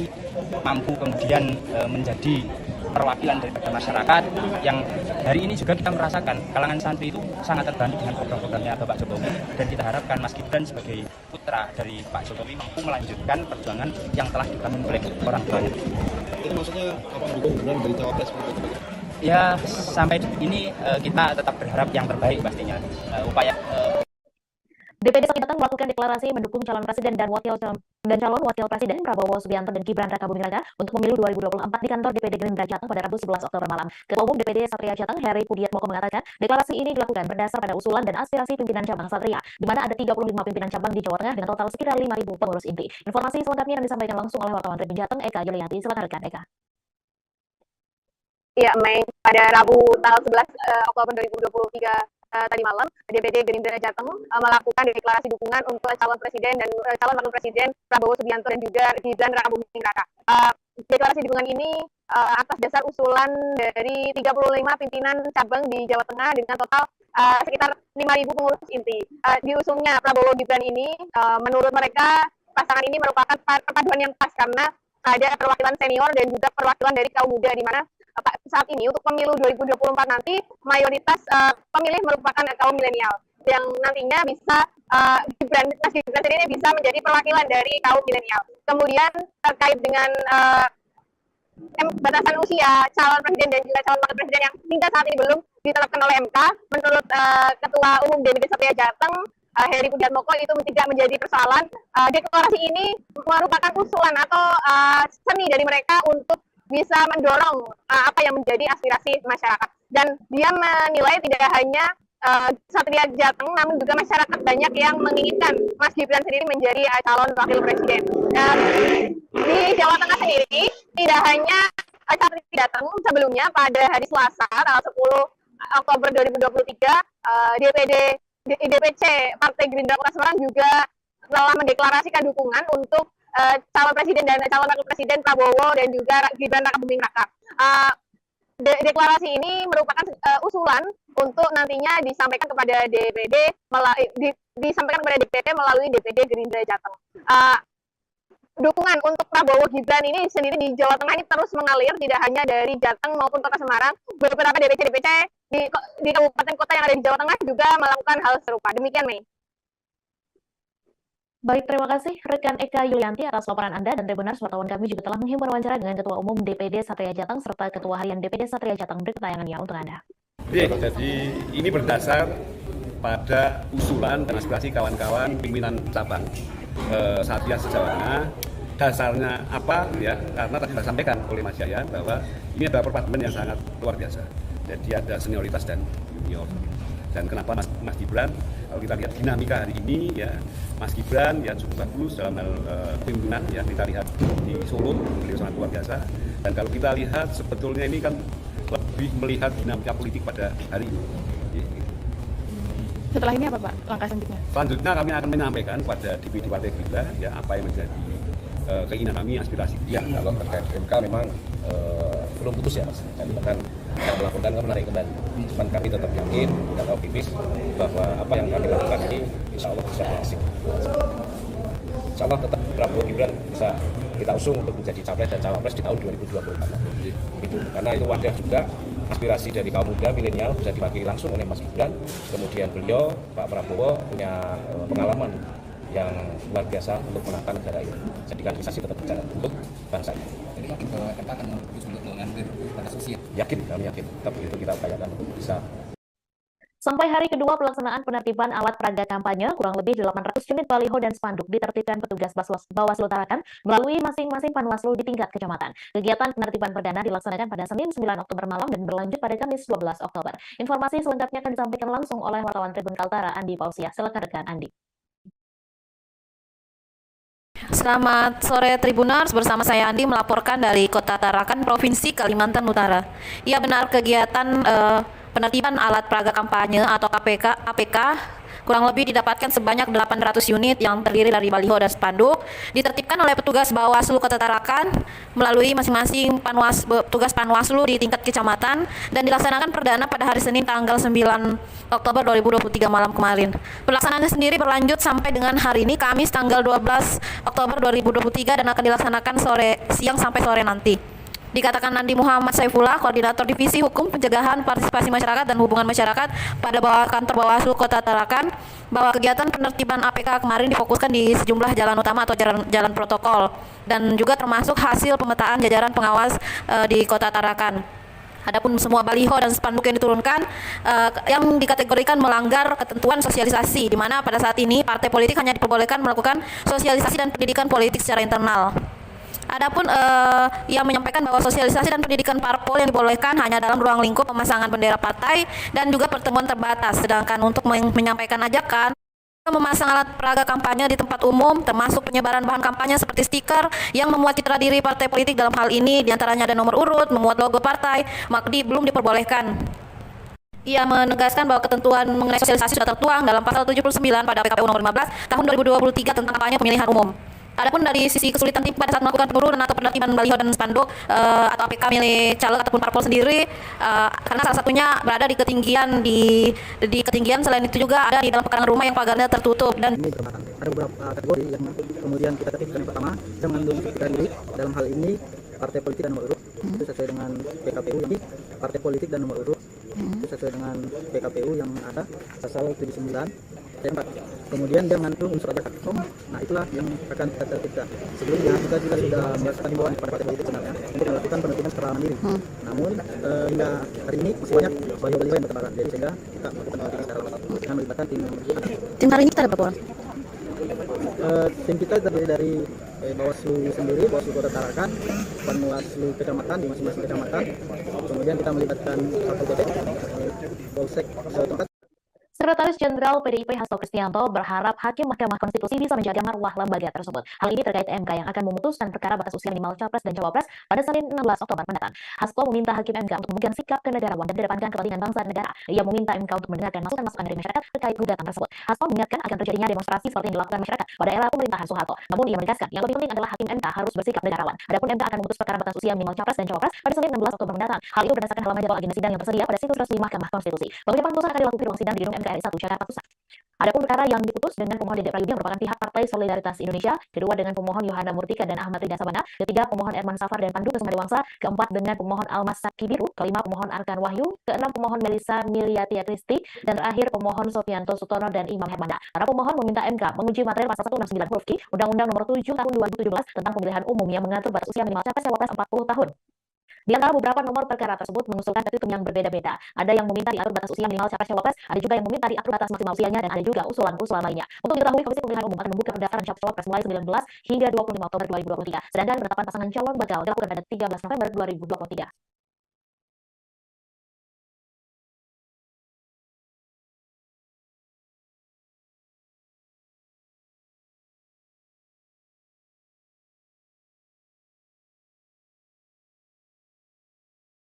mampu kemudian menjadi perwakilan daripada masyarakat yang hari ini juga kita merasakan kalangan santri itu sangat terbantu dengan program-programnya Bapak Jokowi, dan kita harapkan Mas Gibran sebagai putra dari Pak Jokowi mampu melanjutkan perjuangan yang telah dibangun oleh orang tuanya. Itu maksudnya apa mendukung Gibran menjadi cawapres? Ya sampai ini kita tetap berharap yang terbaik pastinya. DPD Jateng melakukan deklarasi mendukung calon presiden dan calon wakil presiden Prabowo Subianto dan Gibran Rakabuming Raka untuk pemilu 2024 di kantor DPD Gerindra Jateng pada Rabu 11 Oktober malam. Ketua Umum DPD Satria Jateng Heri Pudiatmoko mengatakan deklarasi ini dilakukan berdasar pada usulan dan aspirasi pimpinan cabang Satria, di mana ada 35 pimpinan cabang di Jawa Tengah dengan total sekitar 5.000 pengurus inti. Informasi selengkapnya akan disampaikan langsung oleh wartawan Tribun Jateng Eka Julianti. Silakan rekan Eka. Ya, Mei, pada Rabu tanggal 11 Oktober 2023 tadi malam, DPD Gerindra Jateng melakukan deklarasi dukungan untuk calon presiden dan calon wakil presiden Prabowo Subianto dan juga Gibran Rakabuming Raka. Deklarasi dukungan ini atas dasar usulan dari 35 pimpinan cabang di Jawa Tengah dengan total sekitar 5.000 pengurus inti. Diusungnya Prabowo Gibran ini, menurut mereka pasangan ini merupakan perpaduan yang pas karena ada perwakilan senior dan juga perwakilan dari kaum muda, di mana saat ini untuk pemilu 2024 nanti mayoritas pemilih merupakan kaum milenial yang nantinya bisa Mas Gibran sendiri bisa menjadi perwakilan dari kaum milenial. Kemudian terkait dengan batasan usia calon presiden dan juga calon wakil presiden yang hingga saat ini belum ditetapkan oleh MK, menurut Ketua Umum DPD Satria Jateng Heri Pudiatmoko itu tidak menjadi persoalan. Deklarasi ini merupakan usulan atau seni dari mereka untuk bisa mendorong apa yang menjadi aspirasi masyarakat. Dan dia menilai tidak hanya Satria Jateng, namun juga masyarakat banyak yang menginginkan Mas Gibran sendiri menjadi calon wakil presiden. Dan di Jawa Tengah sendiri, tidak hanya Satria Jateng, sebelumnya pada hari Selasa, tanggal 10 Oktober 2023, DPC Partai Gerindra Kota Semarang juga telah mendeklarasikan dukungan untuk calon presiden dan calon wakil presiden Prabowo dan juga Gibran Rakabuming Raka. Deklarasi ini merupakan usulan untuk nantinya disampaikan kepada DPD melalui DPD Gerindra Jateng. Dukungan untuk Prabowo Gibran ini sendiri di Jawa Tengah ini terus mengalir, tidak hanya dari Jateng maupun Kota Semarang. Beberapa DPC di kabupaten kota yang ada di Jawa Tengah juga melakukan hal serupa. Demikian, Mei. Baik, terima kasih rekan Eka Yulianti atas laporan Anda, dan Tribuners wartawan kami juga telah menghimpun wawancara dengan Ketua Umum DPD Satria Jateng serta Ketua Harian DPD Satria Jateng. Berikut tayangannya untuk Anda. Jadi ini berdasar pada usulan dan aspirasi kawan-kawan pimpinan cabang Satria Jawa Tengah. Dasarnya apa ya? Karena tadi disampaikan oleh Mas Yayan bahwa ini adalah perpaduan yang sangat luar biasa. Jadi ada senioritas dan junior. Dan kenapa Mas Gibran, kalau kita lihat dinamika hari ini ya, Mas Gibran yang cukup bagus dalam hal pimpinan ya, kita lihat di Solo beliau sangat luar biasa. Dan kalau kita lihat sebetulnya ini kan lebih melihat dinamika politik pada hari ini. Setelah ini apa Pak langkah selanjutnya? Selanjutnya kami akan menyampaikan kepada DPD Partai Gerindra ya apa yang menjadi keinginan kami, aspirasi. Ya, kalau terkait MK memang belum putus ya Mas. Dan bahkan yang melakukan kan menarik kembali. Cuman kami tetap yakin dan optimis bahwa apa yang kami lakukan ini insya Allah bisa berhasil. Insya Allah tetap Prabowo Gibran bisa kita usung untuk menjadi capres dan cawapres di tahun 2024. Gitu. Karena itu wadah juga aspirasi dari kaum muda milenial bisa diwakili langsung oleh Mas Gibran. Kemudian beliau Pak Prabowo punya pengalaman yang luar biasa untuk menata negara ini. Jadi kaderisasi tetap berjalan untuk bangsa ini. Jadi yakin bahwa MK akan fokus untuk mengambil batas sosial. Yakin, kami yakin. Tetap itu kita upayakan untuk bisa. Sampai hari kedua pelaksanaan penertiban alat peraga kampanye, kurang lebih 800 unit baliho dan spanduk ditertibkan petugas Bawaslu Tarakan melalui masing-masing panwaslu di tingkat kecamatan. Kegiatan penertiban perdana dilaksanakan pada Senin 9 Oktober malam dan berlanjut pada Kamis 12 Oktober. Informasi selengkapnya akan disampaikan langsung oleh wartawan Tribun Kaltara Andi Pausiah. Silakan rekan Andi. Selamat sore Tribuners, bersama saya Andi melaporkan dari Kota Tarakan, Provinsi Kalimantan Utara. Ya benar, kegiatan penertiban alat peraga kampanye atau APK kurang lebih didapatkan sebanyak 800 unit yang terdiri dari baliho dan spanduk, ditertibkan oleh petugas Bawaslu Kota Tarakan melalui masing-masing petugas Panwaslu di tingkat kecamatan dan dilaksanakan perdana pada hari Senin tanggal 9 Oktober 2023 malam kemarin. Pelaksanaannya sendiri berlanjut sampai dengan hari ini Kamis tanggal 12 Oktober 2023 dan akan dilaksanakan siang sampai sore nanti. Dikatakan Nandi Muhammad Saifullah, Koordinator Divisi Hukum Pencegahan Partisipasi Masyarakat dan Hubungan Masyarakat pada kantor Bawaslu Kota Tarakan, bahwa kegiatan penertiban APK kemarin difokuskan di sejumlah jalan utama atau jalan protokol dan juga termasuk hasil pemetaan jajaran pengawas di Kota Tarakan. Adapun semua baliho dan spanduk yang diturunkan yang dikategorikan melanggar ketentuan sosialisasi, di mana pada saat ini partai politik hanya diperbolehkan melakukan sosialisasi dan pendidikan politik secara internal. Adapun ia menyampaikan bahwa sosialisasi dan pendidikan parpol yang dibolehkan hanya dalam ruang lingkup pemasangan bendera partai dan juga pertemuan terbatas. Sedangkan untuk menyampaikan ajakan memasang alat peraga kampanye di tempat umum, termasuk penyebaran bahan kampanye seperti stiker yang memuat citra diri partai politik, dalam hal ini diantaranya ada nomor urut, memuat logo partai, maka belum diperbolehkan. Ia menegaskan bahwa ketentuan mengenai sosialisasi sudah tertuang dalam pasal 79 pada PKPU nomor 15 tahun 2023 tentang kampanye pemilihan umum. Adapun dari sisi kesulitan tim pada saat melakukan penurunan atau penertiban baliho dan spanduk atau APK milik caleg ataupun parpol sendiri, karena salah satunya berada di ketinggian, selain itu juga ada di dalam pekarangan rumah yang pagarnya tertutup dan ini berbahan. Ada beberapa kategori yang kemudian kita tertibkan. Yang pertama, yang mengandung unsur diri, dalam hal ini partai politik dan nomor urut itu sesuai dengan PKPU. Jadi partai politik dan nomor urut itu sesuai dengan PKPU yang ada pasal 79 ayat 4. Kemudian dia mengandung unsur ajakan. Nah, itulah yang akan kita tertibkan. Sebelumnya kita juga sudah melakukan himbauan kepada partai politik sebenarnya untuk melakukan penertiban secara mandiri. Namun hingga hari ini masih banyak baliho-baliho yang bertebaran. Jadi sehingga kita melakukan penertiban secara langsung dengan melibatkan tim hari ini kita ada berapa orang? Tim kita terdiri dari Bawaslu sendiri, Bawaslu Kota Tarakan, Panwaslu kecamatan di masing-masing kecamatan. Kemudian kita melibatkan Satpol PP, Polsek tempat. Sekretaris Jenderal PDIP Hasto Kristianto berharap Hakim Mahkamah Konstitusi bisa menjaga marwah lembaga tersebut. Hal ini terkait MK yang akan memutuskan perkara batas usia minimal Capres dan Cawapres pada Senin 16 Oktober mendatang. Hasto meminta Hakim MK untuk memegang sikap kenegarawan dan mengedepankan kepentingan bangsa dan negara. Ia meminta MK untuk mendengarkan masukan-masukan dari masyarakat terkait gugatan tersebut. Hasto mengingatkan akan terjadinya demonstrasi seperti yang dilakukan masyarakat pada era pemerintahan Soeharto. Namun ia menegaskan yang lebih penting adalah Hakim MK harus bersikap negarawan. Adapun MK akan memutus perkara batas usia minimal Capres dan Cawapres pada Senin 16 Oktober mendatang. Hal itu berdasarkan halaman jadwal agenda sidang yang tersedia pada situs resmi Mahkamah Konstitusi. Pengumuman putusan akan dilakukan di ruang sidang di gedung MKRI 1 Jakarta Pusat. Adapun perkara yang diputus dengan pemohon Dedek Prayudi yang merupakan pihak Partai Solidaritas Indonesia, kedua dengan pemohon Yohana Murtika dan Ahmad Rida Sabana, ketiga pemohon Erman Safar dan Pandu Kesuma Dewangsa, keempat dengan pemohon Almas Sakibiru, kelima pemohon Arkan Wahyu, keenam pemohon Melisa Miliatia Kristi, dan terakhir pemohon Sofianto Sutono dan Imam Hermanda. Para pemohon meminta MK menguji materi pasal 169 huruf Q Undang-Undang Nomor 7 Tahun 2017 tentang pemilihan umum yang mengatur batas usia minimal capres cawapres 40 tahun. Di antara beberapa nomor perkara tersebut mengusulkan petitum yang berbeda-beda. Ada yang meminta diatur batas usia minimal capres cawapres, ada juga yang meminta diatur batas maksimal usianya, dan ada juga usulan-usulan lainnya. Untuk diketahui, Komisi Pemilihan Umum akan membuka pendaftaran capres cawapres mulai 19 hingga 25 Oktober 2023. Sedangkan penetapan pasangan calon bakal dilakukan pada 13 November 2023.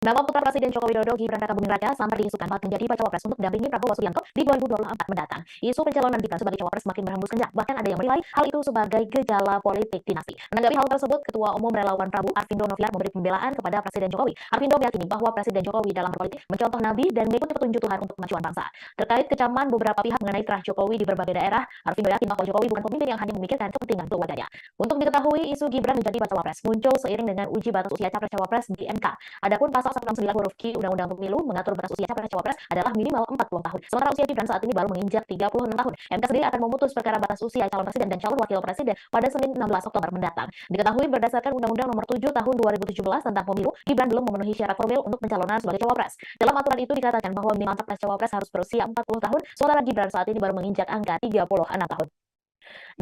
Nama putra Presiden Joko Widodo Gibran Raka Buming Raka sampai diisukan bakal menjadi bacawa pres untuk mendampingi Prabowo Subianto di 2024 mendatang. Isu pencalonan Gibran sebagai cawapres semakin berhembus kencang. Bahkan ada yang menilai hal itu sebagai gejala politik dinasti. Menanggapi hal tersebut, Ketua Umum Relawan Prabu Arvindo Noviar memberi pembelaan kepada Presiden Jokowi. Arvindo meyakini bahwa Presiden Jokowi dalam berpolitik mencontoh Nabi dan mengikuti petunjuk Tuhan untuk kemajuan bangsa. Terkait kecaman beberapa pihak mengenai terah Jokowi di berbagai daerah, Arvindo yakin bahwa Jokowi bukan pemimpin yang hanya memikirkan kepentingan keluarganya. Untuk diketahui, isu Gibran menjadi bacawa pres muncul seiring dengan uji batas usia capres cawapres di MK. Adapun pasal 169 huruf Q Undang-Undang Pemilu mengatur batas usia capres cawapres adalah minimal 40 tahun. Sementara usia Gibran saat ini baru menginjak 36 tahun. MK sendiri akan memutus perkara batas usia calon presiden dan calon wakil presiden pada Senin 16 Oktober mendatang. Diketahui berdasarkan Undang-Undang Nomor 7 Tahun 2017 tentang Pemilu, Gibran belum memenuhi syarat formil untuk pencalonan sebagai cawapres. Dalam aturan itu dikatakan bahwa minimal capres cawapres harus berusia 40 tahun, sementara Gibran saat ini baru menginjak angka 36 tahun.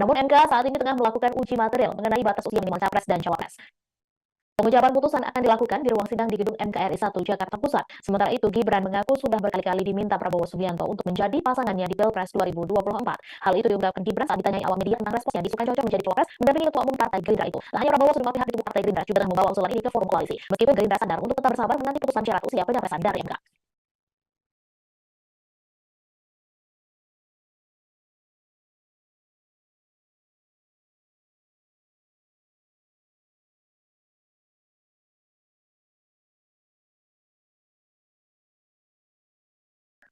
Namun MK saat ini tengah melakukan uji material mengenai batas usia minimal capres dan cawapres. Pengucapan putusan akan dilakukan di ruang sidang di gedung MKRI 1 Jakarta Pusat. Sementara itu, Gibran mengaku sudah berkali-kali diminta Prabowo Subianto untuk menjadi pasangannya di Pilpres 2024. Hal itu diungkapkan Gibran saat ditanyai awak media tentang responnya disukai cocok menjadi cawapres mendampingi Ketua Umum Partai Gerindra itu. Tak hanya Prabowo, sejumlah pihak di tubuh Partai Gerindra juga telah membawa usulan ini ke forum koalisi. Meskipun Gerindra sadar untuk tetap bersabar menanti putusan syarat usia pencapresan dari MK.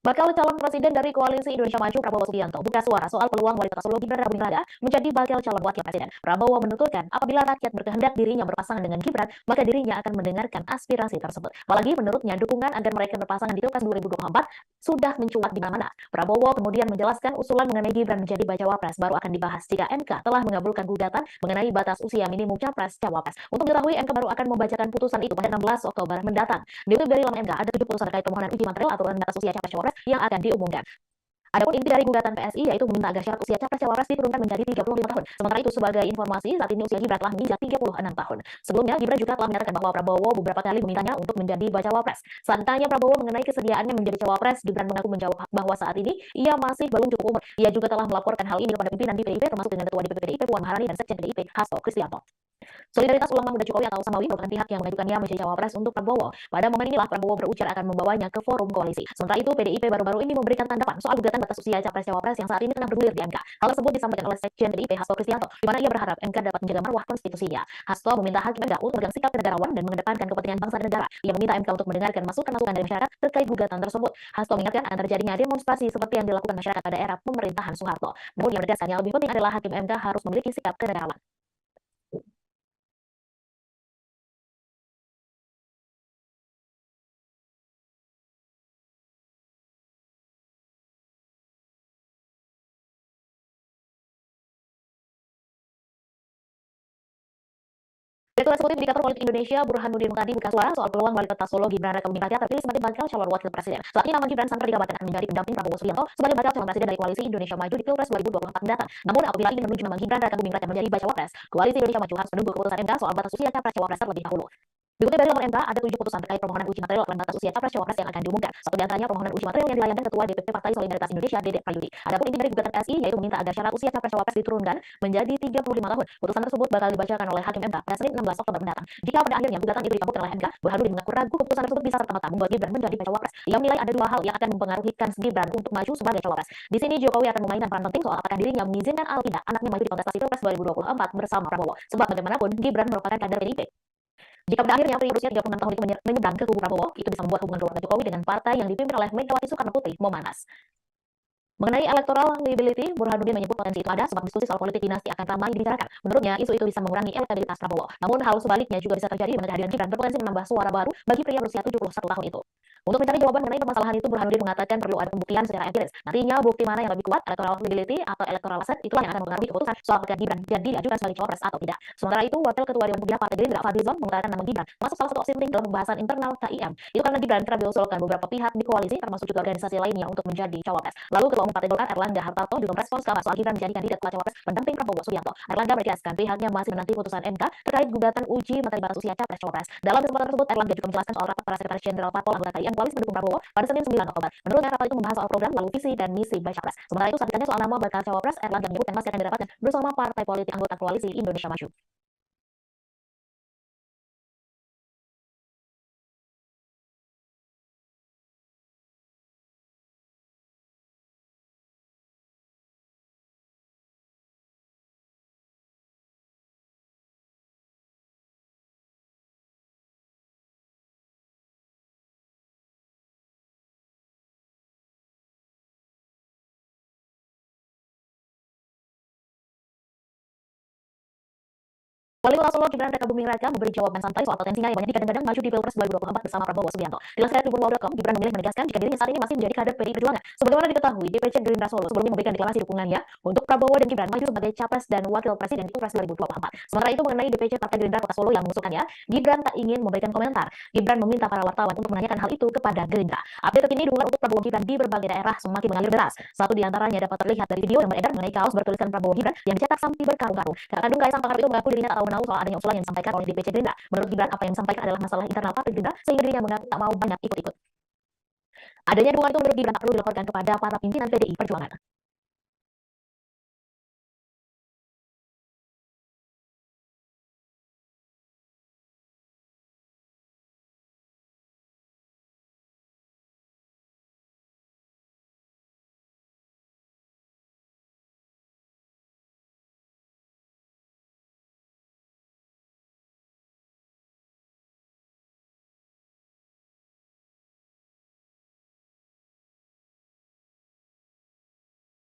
Bakal calon presiden dari Koalisi Indonesia Maju Prabowo Subianto buka suara soal peluang wali kota Solo Gibran Raka Buming Raka menjadi bakal calon wakil presiden. Prabowo menuturkan apabila rakyat berkehendak dirinya berpasangan dengan Gibran, maka dirinya akan mendengarkan aspirasi tersebut. Apalagi menurutnya dukungan agar mereka berpasangan di Pilpres 2024 sudah mencuat di mana-mana. Prabowo kemudian menjelaskan usulan mengenai Gibran menjadi bacawa pres baru akan dibahas jika MK telah mengabulkan gugatan mengenai batas usia minimum capres cawapres. Untuk diketahui, MK baru akan membacakan putusan itu pada 16 Oktober mendatang. Dikutip dari laman MK, ada 7 putusan terkait permohonan uji material aturan batas usia capres cawapres yang akan diumumkan. Adapun inti dari gugatan PSI yaitu meminta agar syarat usia capres cawapres diturunkan menjadi 35 tahun. Sementara itu sebagai informasi, saat ini usia Gibran telah menginjak 36 tahun. Sebelumnya Gibran juga telah menyatakan bahwa Prabowo beberapa kali memintanya untuk menjadi bacawa pres. Saat ditanya Prabowo mengenai kesediaannya menjadi cawapres, Gibran mengaku menjawab bahwa saat ini ia masih belum cukup umur. Ia juga telah melaporkan hal ini kepada pimpinan di PDIP termasuk dengan Ketua DPP PDIP Puan Maharani dan Sekjen PDIP Hasto Kristianto. Solidaritas Ulama Muda Jokowi atau Samawi merupakan pihak yang mengajukannya menjadi cawapres untuk Prabowo. Pada momen inilah Prabowo berujar akan membawanya ke forum koalisi. Sementara itu PDIP baru-baru ini memberikan tanggapan soal gugatan batas usia capres cawapres yang saat ini tengah bergulir di MK. Hal tersebut disampaikan oleh Sekjen PDIP Hasto Kristianto, di mana ia berharap MK dapat menjaga marwah konstitusinya. Hasto meminta hakim MK untuk memegang sikap kenegarawan dan mengedepankan kepentingan bangsa dan negara. Ia meminta MK untuk mendengarkan masukan-masukan dari masyarakat terkait gugatan tersebut. Hasto mengingatkan akan terjadinya demonstrasi seperti yang dilakukan masyarakat pada era pemerintahan Soeharto. Namun ia menegaskan yang lebih penting adalah hakim MK harus memiliki sikap kenegarawan. Direktur Eksekutif Indikator Politik Indonesia Burhanuddin Muhtadi buka suara soal peluang wali kota Solo Gibran Raka Buming Raka terpilih sebagai bakal calon wakil presiden. Saat ini nama Gibran santer dikabarkan akan menjadi pendamping Prabowo Subianto sebagai bakal calon presiden dari Koalisi Indonesia Maju di Pilpres 2024 mendatang. Namun apabila ingin menuju nama Gibran Raka Buming Raka menjadi bacawa pres, Koalisi Indonesia Maju harus menunggu keputusan MK soal batas usia capres cawapres terlebih dahulu. Dikutip dari laman MK, ada 7 putusan terkait permohonan uji material aturan batas usia capres cawapres yang akan diumumkan. Satu di antaranya permohonan uji material yang dilayangkan Ketua DPP Partai Solidaritas Indonesia Dedek Prayudi. Adapun inti dari gugatan PSI yaitu meminta agar syarat usia capres cawapres diturunkan menjadi 35 tahun. Putusan tersebut bakal dibacakan oleh hakim MK pada Senin 16 Oktober mendatang. Jika pada akhirnya gugatan itu dikabulkan oleh MK, Burhanuddin mengaku ragu keputusan tersebut bisa serta-merta membuat Gibran menjadi bacawa pres. Ia menilai ada 2 hal yang akan mempengaruhi kans Gibran untuk maju sebagai cawapres. Di sini Jokowi akan memainkan peran penting soal apakah dirinya mengizinkan atau tidak anaknya maju di kontestasi Pilpres 2024 bersama Prabowo. Sebab bagaimanapun Gibran merupakan kader PDIP. Jika pada akhirnya pria berusia 36 tahun itu menyeberang ke kubu Prabowo, itu bisa membuat hubungan keluarga Jokowi dengan partai yang dipimpin oleh Megawati Soekarno Putri memanas. Mengenai electoral liability, Burhanuddin menyebut potensi itu ada sebab diskusi soal politik dinasti akan ramai dibicarakan. Menurutnya, isu itu bisa mengurangi elektabilitas Prabowo. Namun, hal sebaliknya juga bisa terjadi di mana kehadiran Gibran berpotensi menambah suara baru bagi pria berusia 71 tahun itu. Untuk mencari jawaban mengenai permasalahan itu, Burhanuddin mengatakan perlu ada pembuktian secara empiris. Nantinya, bukti mana yang lebih kuat, electoral liability atau electoral asset, itulah yang akan mempengaruhi keputusan soal apakah Gibran jadi diajukan sebagai cawapres atau tidak. Sementara itu, Wakil Ketua Dewan Pembina Partai Gerindra, Fadlizon, mengatakan nama Gibran masuk salah satu opsi penting dalam pembahasan internal KIM. Itu karena Gibran kerap diusulkan beberapa pihak di koalisi, termasuk juga organisasi lainnya untuk menjadi cawapres. Lalu, Ketua Umum Partai Golkar, Erlangga Hartarto, juga merespons kabar soal Gibran menjadi kandidat kuat cawapres pendamping Prabowo Subianto. Erlangga menegaskan pihaknya masih menanti putusan MK terkait gugatan uji materi batas usia capres cawapres. Dalam kesempatan tersebut, Erlangga juga menjelaskan soal rapat para sekretaris jenderal parpol anggota KIM koalisi mendukung Prabowo pada Senin 9 Oktober. Menurutnya, rapat itu membahas soal program lalu visi dan misi baca pres. Sementara itu, saat ditanya soal nama bakal cawapres, Erlangga menyebut yang masih akan didapatkan bersama partai politik anggota koalisi Indonesia Maju. Wali Kota Solo Gibran Raka Buming Raka memberi jawaban santai soal potensinya yang banyak digadang-gadang maju di Pilpres 2024 bersama Prabowo Subianto. Dilansir dari Tribunwau.com, Gibran memilih menegaskan jika dirinya saat ini masih menjadi kader PDI Perjuangan. Sebagaimana diketahui, DPC Gerindra Solo sebelumnya memberikan deklarasi dukungannya untuk Prabowo dan Gibran maju sebagai capres dan wakil presiden di Pilpres 2024. Sementara itu, mengenai DPC Partai Gerindra Kota Solo yang mengusulkannya, Gibran tak ingin memberikan komentar. Gibran meminta para wartawan untuk menanyakan hal itu kepada Gerindra. Update terkini dukungan untuk Prabowo Gibran di berbagai daerah semakin mengalir deras. Satu di antaranya dapat terlihat dari video yang beredar mengenai kaos bertuliskan Prabowo Gibran yang dicetak sampai berkarung-karung. Kakak kandung Kaisang Pangarep itu mengaku dirinya tak tahu menahu soal adanya usulan yang disampaikan oleh DPC Gerindra. Menurut Gibran, apa yang disampaikan adalah masalah internal Partai Gerindra sehingga dirinya mengaku tak mau banyak ikut-ikut. Adanya dukungan itu menurut Gibran tak perlu dilaporkan kepada para pimpinan PDI Perjuangan.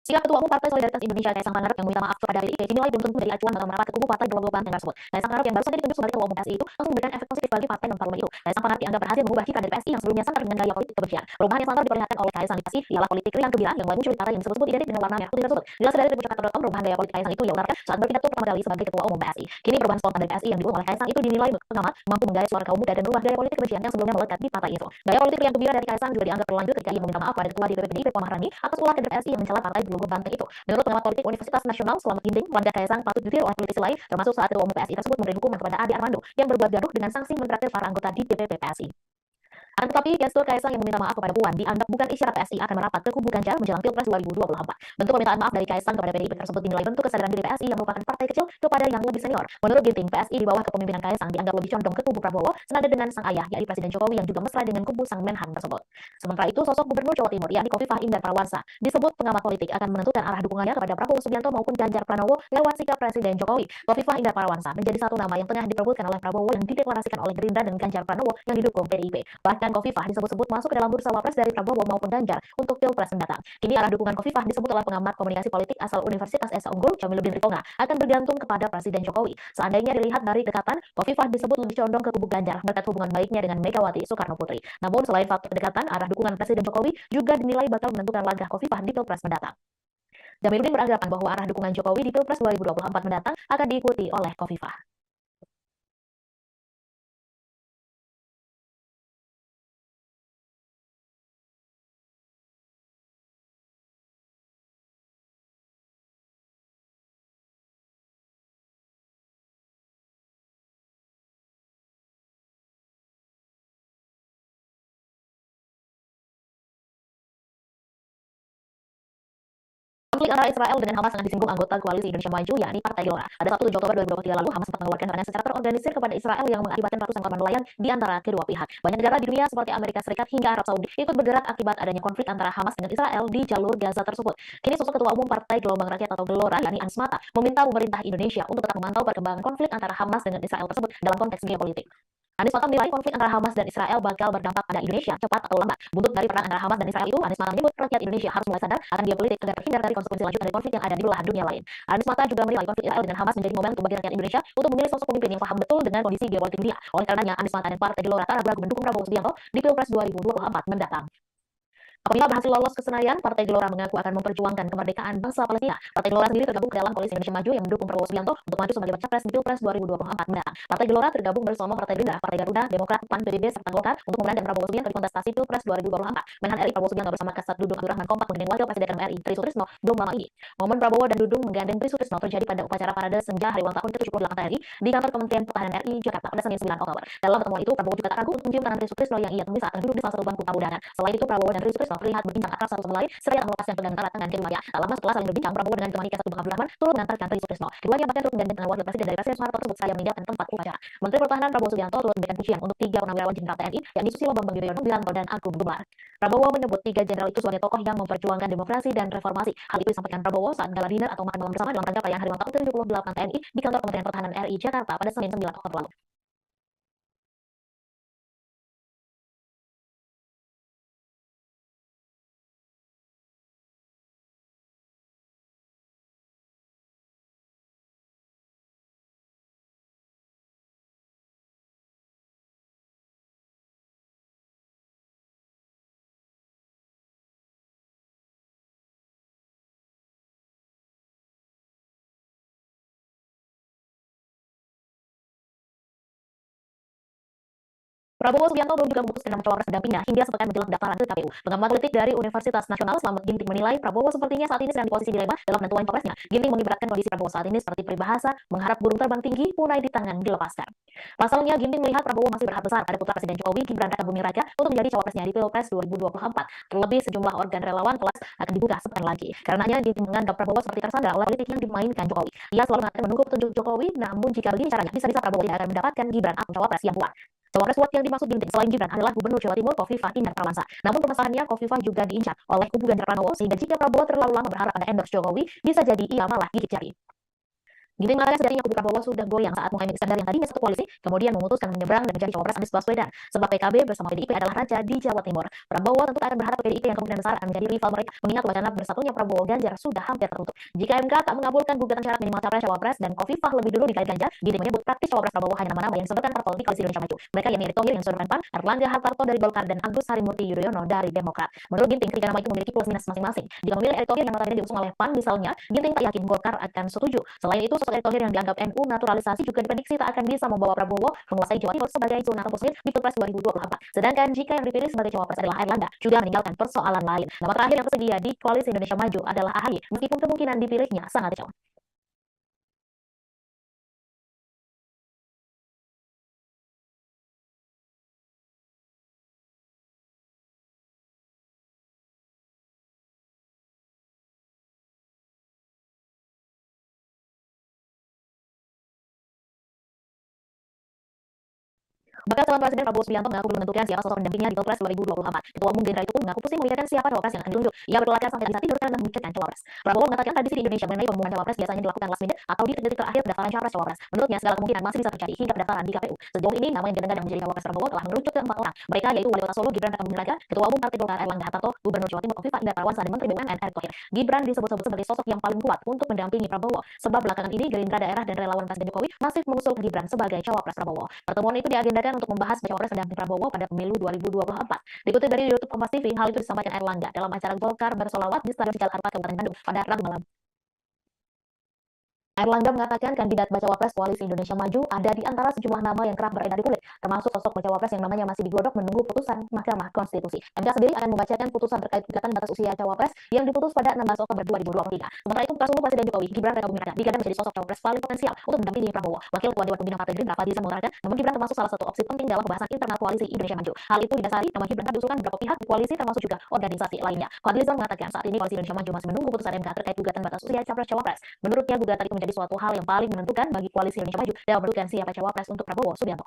Sikap Ketua Umum Partai Solidaritas Indonesia Kaisang Pangarep yang meminta maaf kepada PDIP dinilai belum tentu menjadi acuan dalam merapat ke kubu partai global banteng tersebut. Kaisang Pangarep yang baru saja ditunjuk sebagai Ketua Umum PSI itu langsung memberikan efek positif bagi partai non-parlemen itu. Kaisang Pangarep dianggap berhasil mengubah citra dari PSI yang sebelumnya santer dengan gaya politik kebencian. Perubahan yang santer diperlihatkan oleh Kaisang di PSI ialah politik riang gembira yang mulai muncul di partai yang disebut-sebut identik dengan warna merah putih tersebut. Dilansir dari Tribunjakarta.com, perubahan gaya politik Kaisang itu ia utarakan saat berpidato pertama kali sebagai Ketua Umum PSI. Kini perubahan spontan dari PSI yang dibuat oleh Kaisang itu dinilai pengamat mampu menggait suara kaum muda dan merubah gaya politik kebencian yang sebelumnya melekat di partai itu. Gaya politik riang gembira dari Kaisang juga dianggap berlanjut ketika ia meminta maaf pada Ketua DPP PDIP Puan Maharani atas ulah kader PSI yang mencela partai global banteng itu. Menurut pengamat politik Universitas Nasional Selamat Ginting, langkah Kaisang patut ditiru oleh politisi lain, termasuk saat Ketua Umum PSI tersebut memberi hukuman kepada Ade Armando yang berbuat gaduh dengan sanksi mentraktir para anggota di DPP PSI. Akan tetapi, gestur Kaisang yang meminta maaf kepada Puan dianggap bukan isyarat PSI akan merapat ke kubu Ganjar menjelang Pilpres 2024. Bentuk permintaan maaf dari Kaisang kepada PDIP tersebut dinilai bentuk kesadaran diri PSI yang merupakan partai kecil kepada yang lebih senior. Menurut Ginting, PSI di bawah kepemimpinan Kaisang dianggap lebih condong ke kubu Prabowo senada dengan sang ayah, yakni Presiden Jokowi yang juga mesra dengan kubu sang Menhan tersebut. Sementara itu, sosok Gubernur Jawa Timur, yakni Khofifah Indar Parawansa, disebut pengamat politik akan menentukan arah dukungannya kepada Prabowo Subianto maupun Ganjar Pranowo lewat sikap Presiden Jokowi. Khofifah Indar Parawansa menjadi satu nama yang tengah diperebutkan oleh Prabowo yang dideklarasikan oleh Gerindra dan Ganjar Pranowo yang didukung PDIP. Bahkan Khofifah disebut-sebut masuk ke dalam bursa wapres dari Prabowo maupun Ganjar untuk Pilpres mendatang. Kini arah dukungan Khofifah disebut oleh pengamat komunikasi politik asal Universitas Esa Unggul, Jamiluddin Ritonga, akan bergantung kepada Presiden Jokowi. Seandainya dilihat dari dekatan, Khofifah disebut lebih condong ke kubu Ganjar berkat hubungan baiknya dengan Megawati Soekarno Putri. Namun selain faktor kedekatan, arah dukungan Presiden Jokowi juga dinilai bakal menentukan langkah Khofifah di Pilpres mendatang. Jamiluddin beranggapan bahwa arah dukungan Jokowi di Pilpres 2024 mendatang akan diikuti oleh Khofifah. Konflik antara Israel dengan Hamas sangat disinggung anggota koalisi Indonesia Maju, yakni Partai Gelora. Pada 1 Oktober 2023 lalu, Hamas sempat mengeluarkan serangan secara terorganisir kepada Israel yang mengakibatkan ratusan korban nelayan di antara kedua pihak. Banyak negara di dunia seperti Amerika Serikat hingga Arab Saudi ikut bergerak akibat adanya konflik antara Hamas dengan Israel di jalur Gaza tersebut. Kini sosok Ketua Umum Partai Gelombang Rakyat atau Gelora, yakni Anies Mata, meminta pemerintah Indonesia untuk tetap memantau perkembangan konflik antara Hamas dengan Israel tersebut dalam konteks geopolitik. Anies Mata menilai konflik antara Hamas dan Israel bakal berdampak pada Indonesia cepat atau lambat. Buntut dari perang antara Hamas dan Israel itu, Anies Mata menyebut rakyat Indonesia harus mulai sadar akan geopolitik agar terhindar dari konsekuensi lanjut dari konflik yang ada di belahan dunia lain. Anies Mata juga menilai konflik Israel dengan Hamas menjadi momentum bagi rakyat Indonesia untuk memilih sosok pemimpin yang paham betul dengan kondisi geopolitik dunia. Oleh karenanya, Anies Mata dan Partai Gelora tak ragu mendukung Prabowo Subianto di Pilpres 2024 mendatang. Apabila berhasil lolos ke Senayan, Partai Gelora mengaku akan memperjuangkan kemerdekaan bangsa Palestina. Partai Gelora sendiri tergabung ke dalam Koalisi Indonesia Maju yang mendukung Prabowo Subianto untuk maju sebagai baca pres di Pilpres 2024 mendatang. Partai Gelora tergabung bersama Partai Gerindra, Partai Garuda, Demokrat, PAN, PBB, serta Golkar untuk memenangkan Prabowo Subianto di kontestasi Pilpres 2024. Menhan RI Prabowo Subianto bersama Kasat Dudung Abdurrahman kompak menggandeng Wakil Presiden RI Tri Sutrisno belum lama ini. Momen Prabowo dan Dudung menggandeng Tri Sutrisno terjadi pada upacara parade senja hari ulang tahun ke-78 RI di kantor Kementerian Pertahanan RI Jakarta pada Senin 9 Oktober. Dalam pertemuan itu, Prabowo juga tak ragu untuk mencium tangan Tri Sutrisno yang ia temui saat duduk di salah satu bangku tamu-undangan. Selain itu, Prabowo dan Tri Sutrisno terlihat berbincang akrab satu sama lain seraya melepaskan pegangan erat tangan keduanya. Tak lama setelah saling berbincang, Prabowo dengan temannya Kasat Dudung Abdurrahman turut mengantarkan Tri Sutrisno. Keduanya bahkan turut menggandeng tangan Wakil Presiden dari Presiden Soeharto tersebut seraya meninggalkan tempat upacara. Menteri Pertahanan Prabowo Subianto turut memberikan pujian untuk 3 purnawirawan jenderal TNI, yakni Susilo Bambang Yudhoyono, Wiranto, dan Agung Gumelar. Prabowo menyebut 3 jenderal itu sebagai tokoh yang memperjuangkan demokrasi dan reformasi. Hal itu disampaikan Prabowo saat gala dinner atau makan malam bersama dalam rangka perayaan hari ulang tahun ke-78 TNI di kantor Kementerian Pertahanan RI Jakarta pada Senin 9 Oktober lalu. Prabowo Subianto belum juga memutuskan nama cawapres pendampingnya hingga sepekan menjelang pendaftaran ke KPU. Pengamat politik dari Universitas Nasional Slamet Ginting menilai Prabowo sepertinya saat ini sedang di posisi dilema dalam penentuan cawapresnya. Ginting mengibaratkan kondisi Prabowo saat ini seperti peribahasa mengharap burung terbang tinggi punai di tangan dilepaskan. Pasalnya, Ginting melihat Prabowo masih berhak besar pada putra Presiden Jokowi Gibran Rakabuming Raka untuk menjadi cawapresnya di Pilpres 2024. Terlebih sejumlah organ relawan kelas akan dibuka sepekan lagi. Karenanya Ginting menganggap Prabowo seperti tersandra oleh politik yang dimainkan Jokowi. Ia selalu mengatakan menunggu petunjuk Jokowi, namun jika begini caranya, bisa-bisa Prabowo tidak akan mendapatkan Gibran atau cawapres yang kuat. Cawapres kuat yang dimaksud Ginting selain Gibran adalah Gubernur Jawa Timur Khofifah Indar Parawansa. Namun permasalahannya Khofifah juga diincar oleh kubu Ganjar Pranowo sehingga jika Prabowo terlalu lama berharap pada endorse Jokowi, bisa jadi ia malah gigit jari. Ginting mengatakan sejatinya kubu Prabowo sudah goyang saat Muhaimin Iskandar yang tadinya satu koalisi kemudian memutuskan menyeberang dan menjadi cawapres Anies Baswedan sebab PKB bersama PDIP adalah raja di Jawa Timur. Prabowo tentu akan berharap PDIP yang kemungkinan besar akan menjadi rival mereka mengingat wacana bersatunya Prabowo Ganjar sudah hampir tertutup. Jika MK tak mengabulkan gugatan syarat minimal capres cawapres dan Khofifah lebih dulu dikait Ganjar, Ginting menyebut praktis cawapres Prabowo hanya nama-nama yang disodorkan parpol di Koalisi Indonesia Maju. Mereka yakni Erick Thohir yang disodorkan PAN, Erlangga Hartarto dari Golkar dan Agus Harimurti Yudhoyono dari Demokrat. Menurut Ginting, ketiga nama itu memiliki plus minus masing-masing. Jika memilih Erick Thohir yang notabene diusung oleh PAN misalnya, Ginting tak yakin Golkar akan setuju. Selain itu, sosok Erick Thohir yang dianggap NU naturalisasi juga diprediksi tak akan bisa membawa Prabowo menguasai Jawa Timur sebagai zona tempus di Pilpres 2024. Sedangkan jika yang dipilih sebagai cawapres adalah Erlangga, juga meninggalkan persoalan lain. Nama terakhir yang tersedia di Koalisi Indonesia Maju adalah AHY, meskipun kemungkinan dipilihnya sangat kecil. Bakal calon Presiden Prabowo Subianto mengaku belum menentukan siapa sosok pendampingnya di Pilpres 2024. Ketua Umum Gerindra itu pun mengaku pusing memikirkan siapa cawapres yang akan ditunjuk. Ia berkelakar sampai bisa tidur karena memikirkan cawapres. Prabowo mengatakan tradisi di Indonesia mengenai pengumuman cawapres biasanya dilakukan last minute atau di detik terakhir pendaftaran capres-cawapres. Menurutnya segala kemungkinan masih bisa terjadi hingga pendaftaran di KPU. Sejauh ini nama yang digadang-gadang menjadi cawapres Prabowo telah mengerucut ke 4 orang. Mereka yaitu Wali Kota Solo Gibran Rakabuming Raka, Ketua Umum Partai Golkar Erlangga Hartarto, Gubernur Jawa Timur Khofifah Indar Parawansa dan Menteri BUMN Erick Thohir. Gibran disebut-sebut sebagai sosok yang paling kuat untuk mendampingi Prabowo. Sebab belakangan ini Gerindra daerah dan relawan Presiden Jokowi masih mengusul Gibran sebagai cawapres Prabowo. Pertemuan itu diagendakan untuk membahas cawapres pendamping Prabowo pada pemilu 2024. Dikutip dari YouTube Kompas TV, hal itu disampaikan Erlangga dalam acara Golkar bersolawat di Stadion Cical Harpa Kabupaten Bandung pada Rabu malam. Erlangga mengatakan kandidat bacawa pres Koalisi Indonesia Maju ada di antara sejumlah nama yang kerap beredar di publik, termasuk sosok bacawa pres yang namanya masih digodok menunggu putusan Mahkamah Konstitusi. MK sendiri akan membacakan putusan terkait gugatan batas usia cawapres yang diputus pada 16 Oktober 2023. Sementara itu, putra sulung Presiden Jokowi, Gibran Rakabuming Raka, digadang menjadi sosok cawapres paling potensial untuk mendampingi Prabowo. Wakil Ketua Dewan Pembina Partai Gerindra, Fadlizon mengatakan, namun Gibran termasuk salah satu opsi penting dalam pembahasan internal Koalisi Indonesia Maju. Hal itu didasari nama Gibran diusulkan beberapa pihak di koalisi termasuk juga organisasi lainnya. Fadlizon mengatakan saat ini Koalisi Indonesia Maju masih menunggu putusan MK terkait gugatan batas usia capres-cawapres. Menurutnya gugatan itu menjadi suatu hal yang paling menentukan bagi Koalisi Indonesia Maju dalam menentukan siapa cawapres untuk Prabowo Subianto.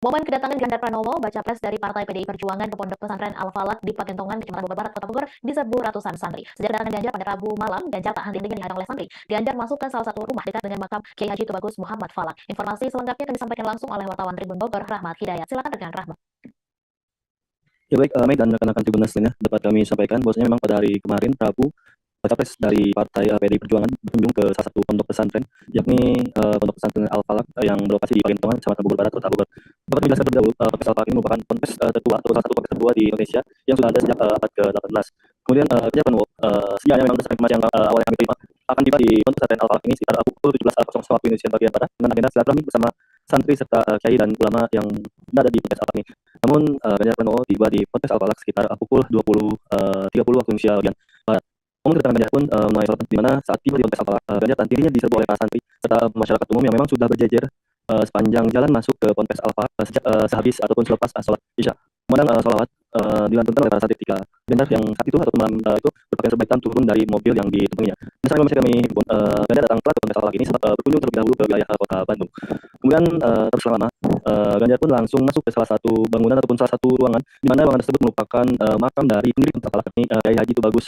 Momen kedatangan Ganjar Pranowo, baca pres dari Partai PDI Perjuangan ke Pondok Pesantren Al-Falak di Pakentongan, Kecamatan Bogor Barat, Kota Bogor, diserbu ratusan santri. Sejak kedatangan Ganjar pada Rabu malam, Ganjar tak henti-hentinya dihadang oleh santri. Ganjar masuk ke salah satu rumah dekat dengan makam Kiai Haji Tubagus Muhammad Falak. Informasi selengkapnya akan disampaikan langsung oleh wartawan Tribun Bogor, Rahmat Hidayat. Silakan rekan Rahmat. Ya baik, Mei dan rekan-rekan Tribuners lainnya dapat kami sampaikan bahwasanya memang pada hari kemarin Rabu, capres dari Partai PDI Perjuangan berkunjung ke salah satu pondok pesantren, yakni Pondok Pesantren Al-Falak yang berlokasi di Pakentongan, Kecamatan Bogor Barat, Kota Bogor. Dapat kami jelaskan terlebih dahulu, Ponpes Al-Falak ini merupakan ponpes tertua atau salah satu ponpes tertua di Indonesia yang sudah ada sejak abad ke-18. Kemudian Ganjar Pranowo sedianya memang berdasarkan informasi yang awal yang kami terima akan tiba di Pondok Pesantren Al-Falak ini sekitar pukul 17.00 waktu Indonesia bagian barat dengan agenda silaturahmi bersama santri serta kiai dan ulama yang berada di Ponpes Al-Falak ini. Namun Ganjar Pranowo tiba di Ponpes Al-Falak sekitar pukul 20.30 waktu Indonesia bagian barat. Momen kedatangan Ganjar pun menuai sorotan di mana saat tiba di Ponpes Al-Falak, Ganjar dan dirinya diserbu oleh para santri serta masyarakat umum yang memang sudah berjejer sepanjang jalan masuk ke Ponpes Al-Falak sejak sehabis ataupun selepas sholat Isya. Kemudian sholawat dilantunkan oleh para santri ketika Ganjar yang saat itu ataupun malam itu berpakaian serba hitam turun dari mobil yang ditumpanginya. Berdasarkan informasi kami, Ganjar datang telat ke Ponpes Al-Falak ini sempat berkunjung terlebih dahulu ke wilayah kota Bandung. Kemudian terus lama Ganjar pun langsung masuk ke salah satu bangunan ataupun salah satu ruangan di mana ruangan tersebut merupakan makam dari pendiri Ponpes Al-Falak ini, Kiai Haji Tubagus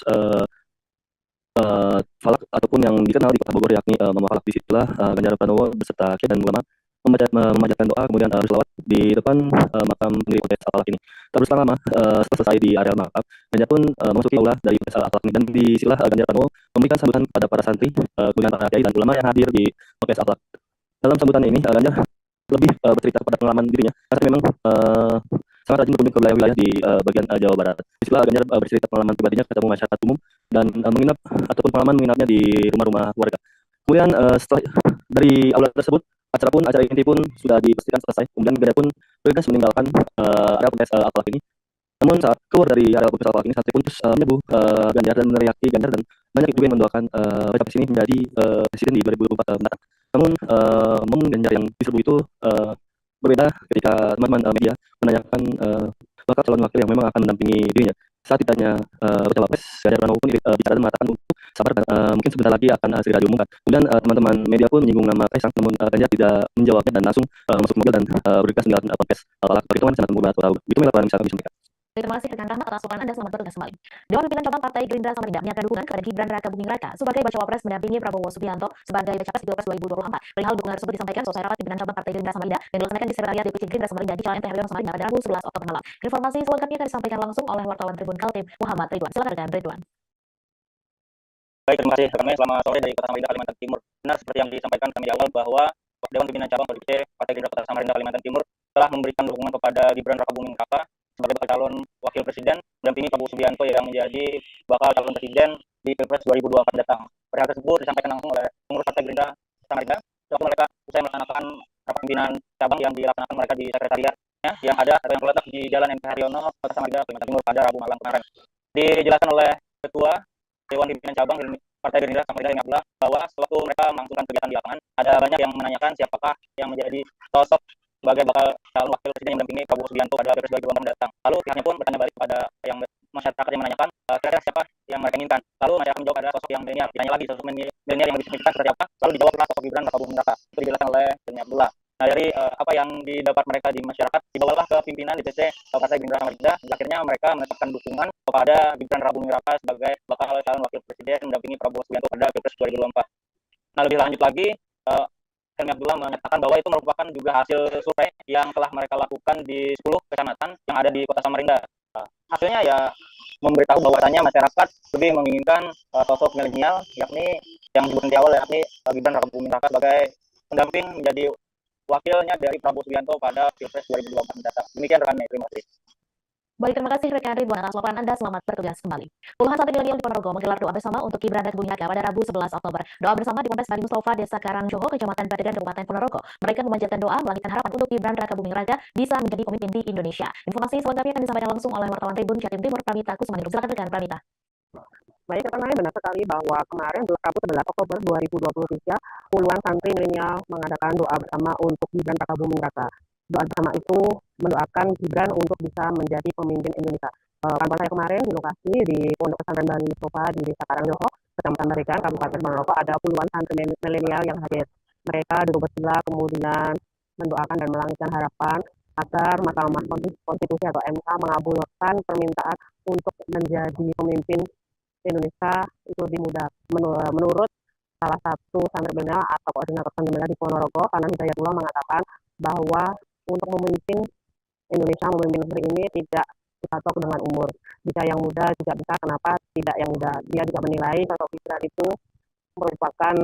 Falak ataupun yang dikenal di Kota Bogor yakni Mama Falak. Disitulah Ganjar Pranowo beserta kiai dan ulama memanjatkan doa kemudian berselawat di depan makam pendiri Ponpes Al-Falak ini. Terus lama setelah selesai di area makam, Ganjar pun memasuki aula dari Ponpes Al-Falak ini dan disitulah Ganjar Pranowo memberikan sambutan kepada para santri kemudian para kiai dan ulama yang hadir di Ponpes Al-Falak. Dalam sambutannya ini Ganjar lebih bercerita kepada pengalaman dirinya karena memang sangat rajin berkunjung ke wilayah-wilayah di bagian Jawa Barat. Disitulah Ganjar bercerita pengalaman pribadinya ketemu masyarakat umum dan menginap ataupun pengalaman menginapnya di rumah-rumah warga. Kemudian setelah dari aula tersebut, acara inti pun sudah dipastikan selesai. Kemudian Ganjar pun bergegas meninggalkan area Ponpes Al-Falak ini. Namun saat keluar dari area Ponpes Al-Falak ini, santri pun terus menyerbu Ganjar dan meneriaki Ganjar dan banyak juga yang mendoakan baca pres ini menjadi presiden di 2024 mendatang. Namun momen Ganjar yang diserbu itu berbeda ketika teman-teman media menanyakan bakal calon wakil yang memang akan mendampingi dirinya. Saat ditanya bacawa pres, Ganjar Pranowo pun bicara dan mengatakan untuk sabar dan mungkin sebentar lagi akan segera diumumkan. Kemudian teman-teman media pun menyinggung nama Kaisang, namun Ganjar tidak menjawabnya dan langsung masuk ke mobil dan bergegas meninggalkan Ponpes Al-Falak Pakentongan, Kecamatan Bogor Barat, Kota Bogor. Itu laporan bisa kami sampaikan. Terima kasih rekan Rahmat atas laporan Anda. Selamat bertugas kembali. Dewan Pimpinan Cabang Partai Gerindra Samarinda menyatakan dukungan kepada Gibran Raka Buming Raka sebagai bacawa pres mendampingi Prabowo Subianto sebagai baca pres di Pilpres 2024. Perihal dukungan tersebut disampaikan selesai rapat pimpinan cabang Partai Gerindra Samarinda yang dilaksanakan di Sekretariat DPC Gerindra Samarinda di Jalan MT Haryono Samarinda pada Rabu 11 Oktober malam. Informasi selengkapnya akan disampaikan langsung oleh wartawan Tribun Kaltim Muhammad Ridwan. Silakan rekan Ridwan. Baik, terima kasih kami. Selamat sore dari Kota Samarinda, Kalimantan Timur. Benar seperti yang disampaikan kami di awal bahwa Dewan Pimpinan Cabang DPC Partai Gerindra Kota Samarinda, Kalimantan Timur telah memberikan dukungan kepada Gibran Raka Buming Raka sebagai bakal calon wakil presiden mendampingi Prabowo Subianto yang menjadi bakal calon presiden di Pilpres 2024 mendatang. Perihal tersebut disampaikan langsung oleh pengurus Partai Gerindra Samarinda waktu mereka usai melaksanakan rapat pimpinan cabang yang dilaksanakan mereka di sekretariatnya yang ada atau yang terletak di Jalan MT Haryono, Kota Samarinda, Kalimantan Timur pada Rabu malam kemarin. Dijelaskan oleh Ketua Dewan Pimpinan Cabang Partai Gerindra Samarinda Hilmi Abdullah bahwa sewaktu mereka melangsungkan kegiatan di lapangan ada banyak yang menanyakan siapakah yang menjadi sosok sebagai bakal calon wakil presiden yang mendampingi Prabowo Subianto pada Pilpres 2024 mendatang. Lalu pihaknya pun bertanya balik kepada yang masyarakat yang menanyakan kira-kira siapa yang mereka inginkan. Lalu masyarakat menjawab ada sosok yang milenial. Ditanya lagi sosok milenial yang diinginkan seperti apa. Lalu dijawablah sosok Gibran Raka Buming Raka. Itu dijelaskan oleh Hilmi Abdullah. Nah, dari apa yang didapat mereka di masyarakat dibawalah ke pimpinan DPC Partai Gerindra Samarinda. Akhirnya mereka menetapkan dukungan kepada Gibran Raka Buming Raka sebagai bakal calon wakil presiden mendampingi Prabowo Subianto pada Pilpres 2024. Nah, lebih lanjut lagi Hilmi Abdullah menyatakan bahwa itu merupakan juga hasil survei yang telah mereka lakukan di 10 kecamatan yang ada di Kota Samarinda. Hasilnya ya memberitahu bahwasannya masyarakat lebih menginginkan sosok milenial yakni yang disebutkan di awal yakni Gibran Raka Buming Raka sebagai pendamping menjadi wakilnya dari Prabowo Subianto pada Pilpres 2024 mendatang. Demikian rekan Mei, terima kasih. Baik, terima kasih rekan Ridwan atas laporan Anda. Selamat bertugas kembali. Puluhan santri milenial di Ponorogo menggelar doa bersama untuk Gibran Raka Buming Raka pada Rabu 11 Oktober. Doa bersama di Ponpes Nabi Mustafa, Desa Karangjoho, Kecamatan Padegan, Kabupaten Ponorogo. Mereka memanjatkan doa melangitkan harapan untuk Gibran Raka Buming Raka bisa menjadi pemimpin di Indonesia. Informasi selengkapnya akan disampaikan langsung oleh wartawan Tribun Jatim Timur Pramita Kusumaniru. Silakan rekan Pramita. Baik, rekan benar sekali bahwa kemarin Rabu 11 Oktober 2023 puluhan santri milenial mengadakan doa bersama untuk Gibran Raka Buming Raka. Doa bersama itu mendoakan Gibran untuk bisa menjadi pemimpin Indonesia. Kantor saya kemarin di lokasi di Pondok Pesantren Bani Mustafa di Desa Karangjoho, Kecamatan Padegan, Kabupaten Ponorogo, ada puluhan santri milenial yang hadir. Mereka duduk bersila kemudian mendoakan dan melangitkan harapan agar Mahkamah Konstitusi atau MK mengabulkan permintaan untuk menjadi pemimpin Indonesia itu menurut salah satu santri milenial atau koordinator santri milenial di Ponorogo, karena Hidayatullah mengatakan bahwa untuk memimpin Indonesia, memimpin negeri ini tidak dipatok dengan umur. Jika yang muda juga bisa, kenapa tidak yang muda? Dia juga menilai sosok Gibran itu merupakan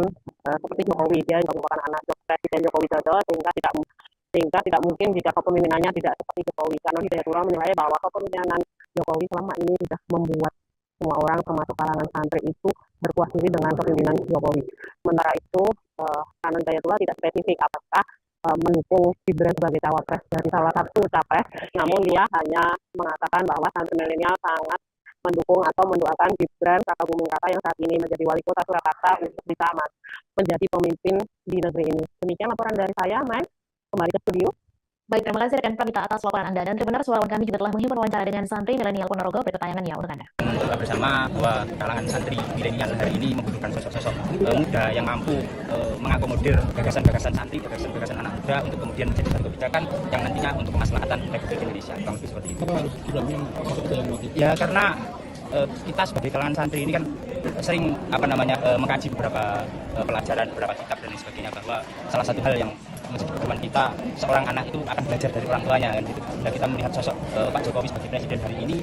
seperti Jokowi, dia merupakan anak Presiden Joko Widodo, sehingga tidak mungkin jika kepemimpinannya tidak seperti Jokowi. Karena Hidayatullah menilai bahwa kepemimpinan Jokowi selama ini sudah membuat semua orang termasuk kalangan santri itu berpuas diri dengan kepemimpinan Jokowi. Sementara itu, karena Hidayatullah tidak spesifik apakah mendukung Gibran sebagai cawapres dari salah satu capres, namun dia hanya mengatakan bahwa santri milenial sangat mendukung atau mendoakan Gibran Raka Buming Raka yang saat ini menjadi wali kota Surakarta untuk bisa menjadi pemimpin di negeri ini. Demikian laporan dari saya, Mai. Kembali ke studio. Baik, terima kasih rekan Pramita atas laporan Anda. Dan Tribuners, wartawan kami juga telah menghimpun wawancara dengan santri milenial Ponorogo. Berikut tayangannya untuk Anda. Kita bersama bahwa kalangan santri milenial hari ini membutuhkan sosok-sosok muda yang mampu mengakomodir gagasan-gagasan santri, gagasan-gagasan anak muda untuk kemudian menjadi satu kebijakan yang nantinya untuk kemaslahatan Republik Indonesia. Kurang lebih seperti itu. Ya, karena kita sebagai kalangan santri ini kan sering mengkaji beberapa pelajaran, beberapa kitab dan lain sebagainya, bahwa salah satu hal yang menjadi pedoman kita, seorang anak itu akan belajar dari orang tuanya kan gitu. Dan kita melihat sosok Pak Jokowi sebagai presiden hari ini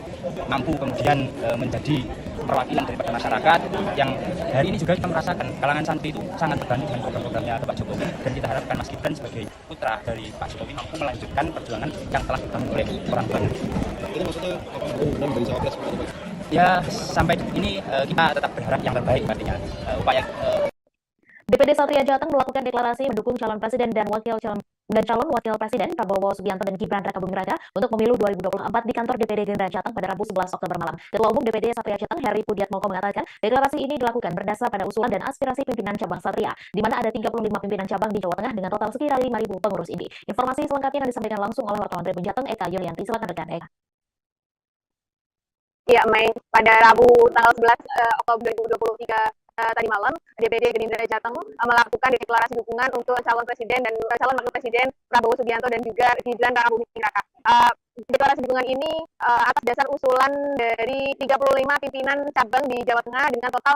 mampu kemudian menjadi perwakilan daripada masyarakat yang hari ini juga kita merasakan kalangan santri itu sangat terbantu dengan program-programnya Pak Jokowi, dan kita harapkan Mas Gibran sebagai putra dari Pak Jokowi mampu melanjutkan perjuangan yang telah dibangun oleh orang tuanya. Ini maksudnya benar dari cawapres? Ya, sampai ini kita tetap berharap yang terbaik, artinya upaya DPD Satria Jateng melakukan deklarasi mendukung calon presiden dan calon wakil presiden Prabowo Subianto dan Gibran Raka Buming Raka untuk pemilu 2024 di kantor DPD Gerindra Jateng pada Rabu 11 Oktober malam. Ketua Umum DPD Satria Jateng Heri Pudiatmoko mengatakan deklarasi ini dilakukan berdasar pada usulan dan aspirasi pimpinan cabang Satria, di mana ada 35 pimpinan cabang di Jawa Tengah dengan total sekira 5.000 pengurus inti. Informasi selengkapnya akan disampaikan langsung oleh wartawan Tribun Jateng Eka Yulianti. Silakan rekan Eka. Ya, Mei, pada Rabu tanggal 11 Oktober 2023 tadi malam, DPD Gerindra Jateng melakukan deklarasi dukungan untuk calon presiden dan calon wakil presiden Prabowo Subianto dan juga Gibran Raka Buming Raka. Deklarasi dukungan ini atas dasar usulan dari 35 pimpinan cabang di Jawa Tengah dengan total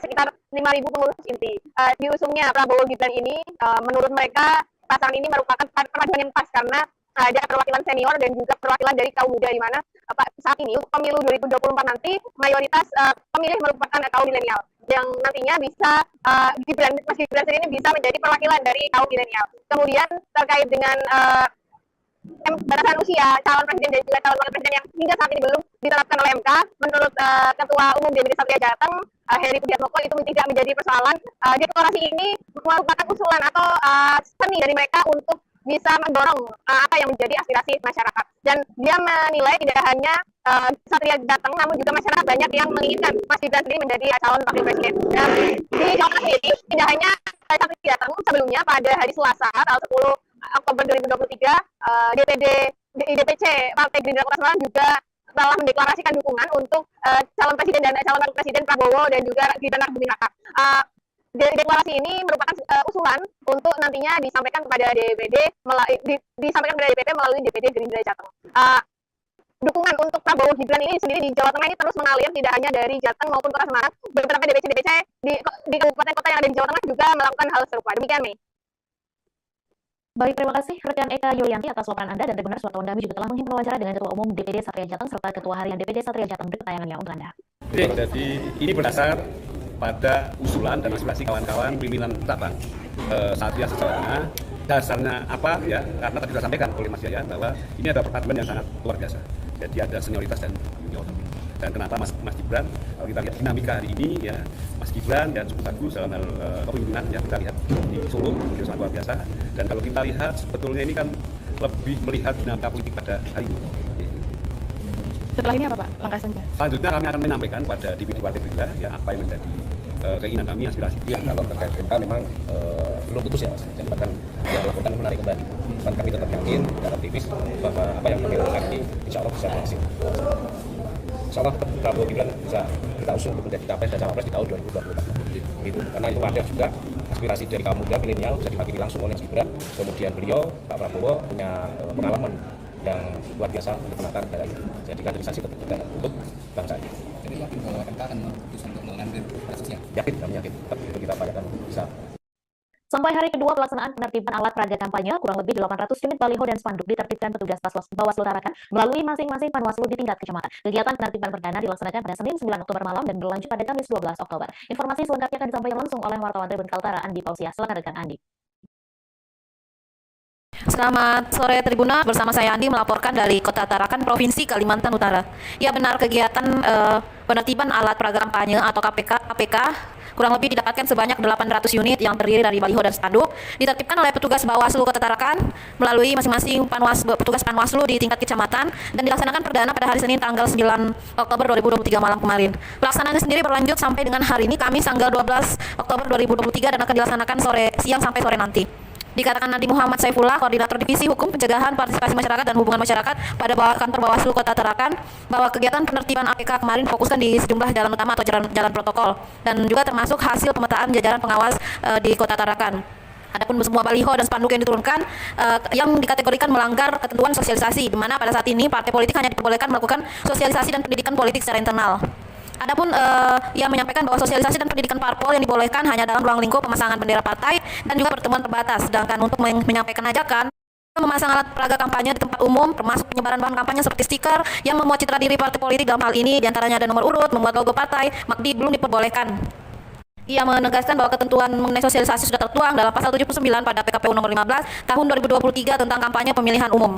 sekitar 5.000 pengurus inti. Diusungnya Prabowo Gibran ini, menurut mereka pasangan ini merupakan perpaduan yang pas karena ada perwakilan senior dan juga perwakilan dari kaum muda, di mana saat ini untuk pemilu 2024 nanti mayoritas pemilih merupakan kaum milenial yang nantinya bisa Mas Gibran sendiri bisa menjadi perwakilan dari kaum milenial. Kemudian terkait dengan batasan usia calon presiden dan juga calon wakil presiden yang hingga saat ini belum ditetapkan oleh MK, menurut Ketua Umum DPD Satria Jateng Heri Pudiatmoko itu tidak menjadi persoalan. Deklarasi ini merupakan usulan atau seni dari mereka untuk bisa mendorong apa yang menjadi aspirasi masyarakat. Dan dia menilai tidak hanya Satria Jateng, namun juga masyarakat banyak yang menginginkan Mas Gibran sendiri menjadi calon wakil presiden. Dan di Jawa Tengah sendiri, tidak hanya Satria Jateng, sebelumnya pada hari Selasa, tanggal 10 Oktober 2023, DPC Partai Gerindra Kota Semarang juga telah mendeklarasikan dukungan untuk calon presiden dan calon wakil presiden Prabowo dan juga Gibran Raka Buming Raka. Deklarasi ini merupakan usulan untuk nantinya disampaikan kepada DPD melalui DPD Gerindra Jateng. Dukungan untuk Prabowo Gibran ini sendiri di Jawa Tengah ini terus mengalir, tidak hanya dari Jateng maupun Kota Semarang. Beberapa DPC di kabupaten kota yang ada di Jawa Tengah juga melakukan hal serupa. Demikian, Mei. Baik, terima kasih rekan Eka Yulianti atas laporan Anda, dan Tribuners, wartawan kami juga telah menghimpun wawancara dengan Ketua Umum DPD Satria Jateng serta Ketua Harian DPD Satria Jateng. Berikut tayangannya untuk Anda. Jadi ini berdasar pada usulan dan aspirasi kawan-kawan pimpinan cabang Satria Jawa Tengah. Dasarnya apa ya? Karena tadi sudah sampaikan oleh Mas Yaya bahwa ini ada perpaduan yang sangat luar biasa. Jadi ada senioritas dan junior. Dan kenapa Mas Gibran, kalau kita lihat dinamika hari ini ya, Mas Gibran dan cukup bagus dalam hal kepemimpinan ya, kita lihat di Solo itu sangat luar biasa. Dan kalau kita lihat sebetulnya ini kan lebih melihat dinamika politik pada hari ini. Setelah ini apa Pak langkah selanjutnya? Selanjutnya kami akan menyampaikan pada DPD Partai Gerindra ya apa yang menjadi keinginan kami, aspirasi. Ya, kalau terkait MK memang belum putus ya Mas. Jadi bahkan yang dilakukan menarik kembali. Dan kami tetap yakin dan optimis bahwa apa yang kami lakukan ini insya Allah bisa berhasil. insya Allah Prabowo Gibran bisa kita usung untuk menjadi capres dan cawapres di tahun 2024. Gitu. Karena itu wadah juga aspirasi dari kaum muda milenial bisa diwakili langsung oleh Gibran. Kemudian beliau, Pak Prabowo, punya pengalaman yang luar biasa untuk menata negara ini. Jadi kaderisasi tetap ada untuk bangsa ini. Jadi yakin bahwa MK akan memutuskan untuk mengambil batas usia? Yakin, kami yakin. Tetap itu kita upayakan bisa. Sampai hari kedua pelaksanaan penertiban alat peraga kampanye, kurang lebih 800 unit baliho dan spanduk ditertibkan petugas Bawaslu Tarakan melalui masing-masing Panwaslu di tingkat kecamatan. Kegiatan penertiban perdana dilaksanakan pada Senin 9 Oktober malam dan berlanjut pada Kamis 12 Oktober. Informasi selengkapnya akan disampaikan langsung oleh wartawan Tribun Kaltara Andi Pausia. Silakan rekan Andi. Selamat sore Tribuners, bersama saya Andi melaporkan dari Kota Tarakan, Provinsi Kalimantan Utara. Ya benar, kegiatan penertiban alat peraga kampanye atau APK kurang lebih didapatkan sebanyak 800 unit yang terdiri dari baliho dan spanduk, ditertibkan oleh petugas Bawaslu Kota Tarakan melalui masing-masing petugas Panwaslu di tingkat kecamatan dan dilaksanakan perdana pada hari Senin tanggal 9 Oktober 2023 malam kemarin. Pelaksanaannya sendiri berlanjut sampai dengan hari ini, Kamis tanggal 12 Oktober 2023 dan akan dilaksanakan siang sampai sore nanti. Dikatakan Nadi Muhammad Saifullah, Koordinator Divisi Hukum Pencegahan Partisipasi Masyarakat dan Hubungan Masyarakat pada kantor Bawaslu Kota Tarakan, bahwa kegiatan penertiban APK kemarin fokuskan di sejumlah jalan utama atau jalan protokol dan juga termasuk hasil pemetaan jajaran pengawas di Kota Tarakan. Adapun semua baliho dan spanduk yang diturunkan yang dikategorikan melanggar ketentuan sosialisasi, di mana pada saat ini partai politik hanya diperbolehkan melakukan sosialisasi dan pendidikan politik secara internal. Adapun ia menyampaikan bahwa sosialisasi dan pendidikan parpol yang dibolehkan hanya dalam ruang lingkup pemasangan bendera partai dan juga pertemuan terbatas. Sedangkan untuk menyampaikan ajakan memasang alat peraga kampanye di tempat umum, termasuk penyebaran bahan kampanye seperti stiker yang memuat citra diri partai politik dalam hal ini, diantaranya ada nomor urut, membuat logo partai, MAKDI, belum diperbolehkan. Ia menegaskan bahwa ketentuan mengenai sosialisasi sudah tertuang dalam pasal 79 pada PKPU nomor 15 tahun 2023 tentang kampanye pemilihan umum.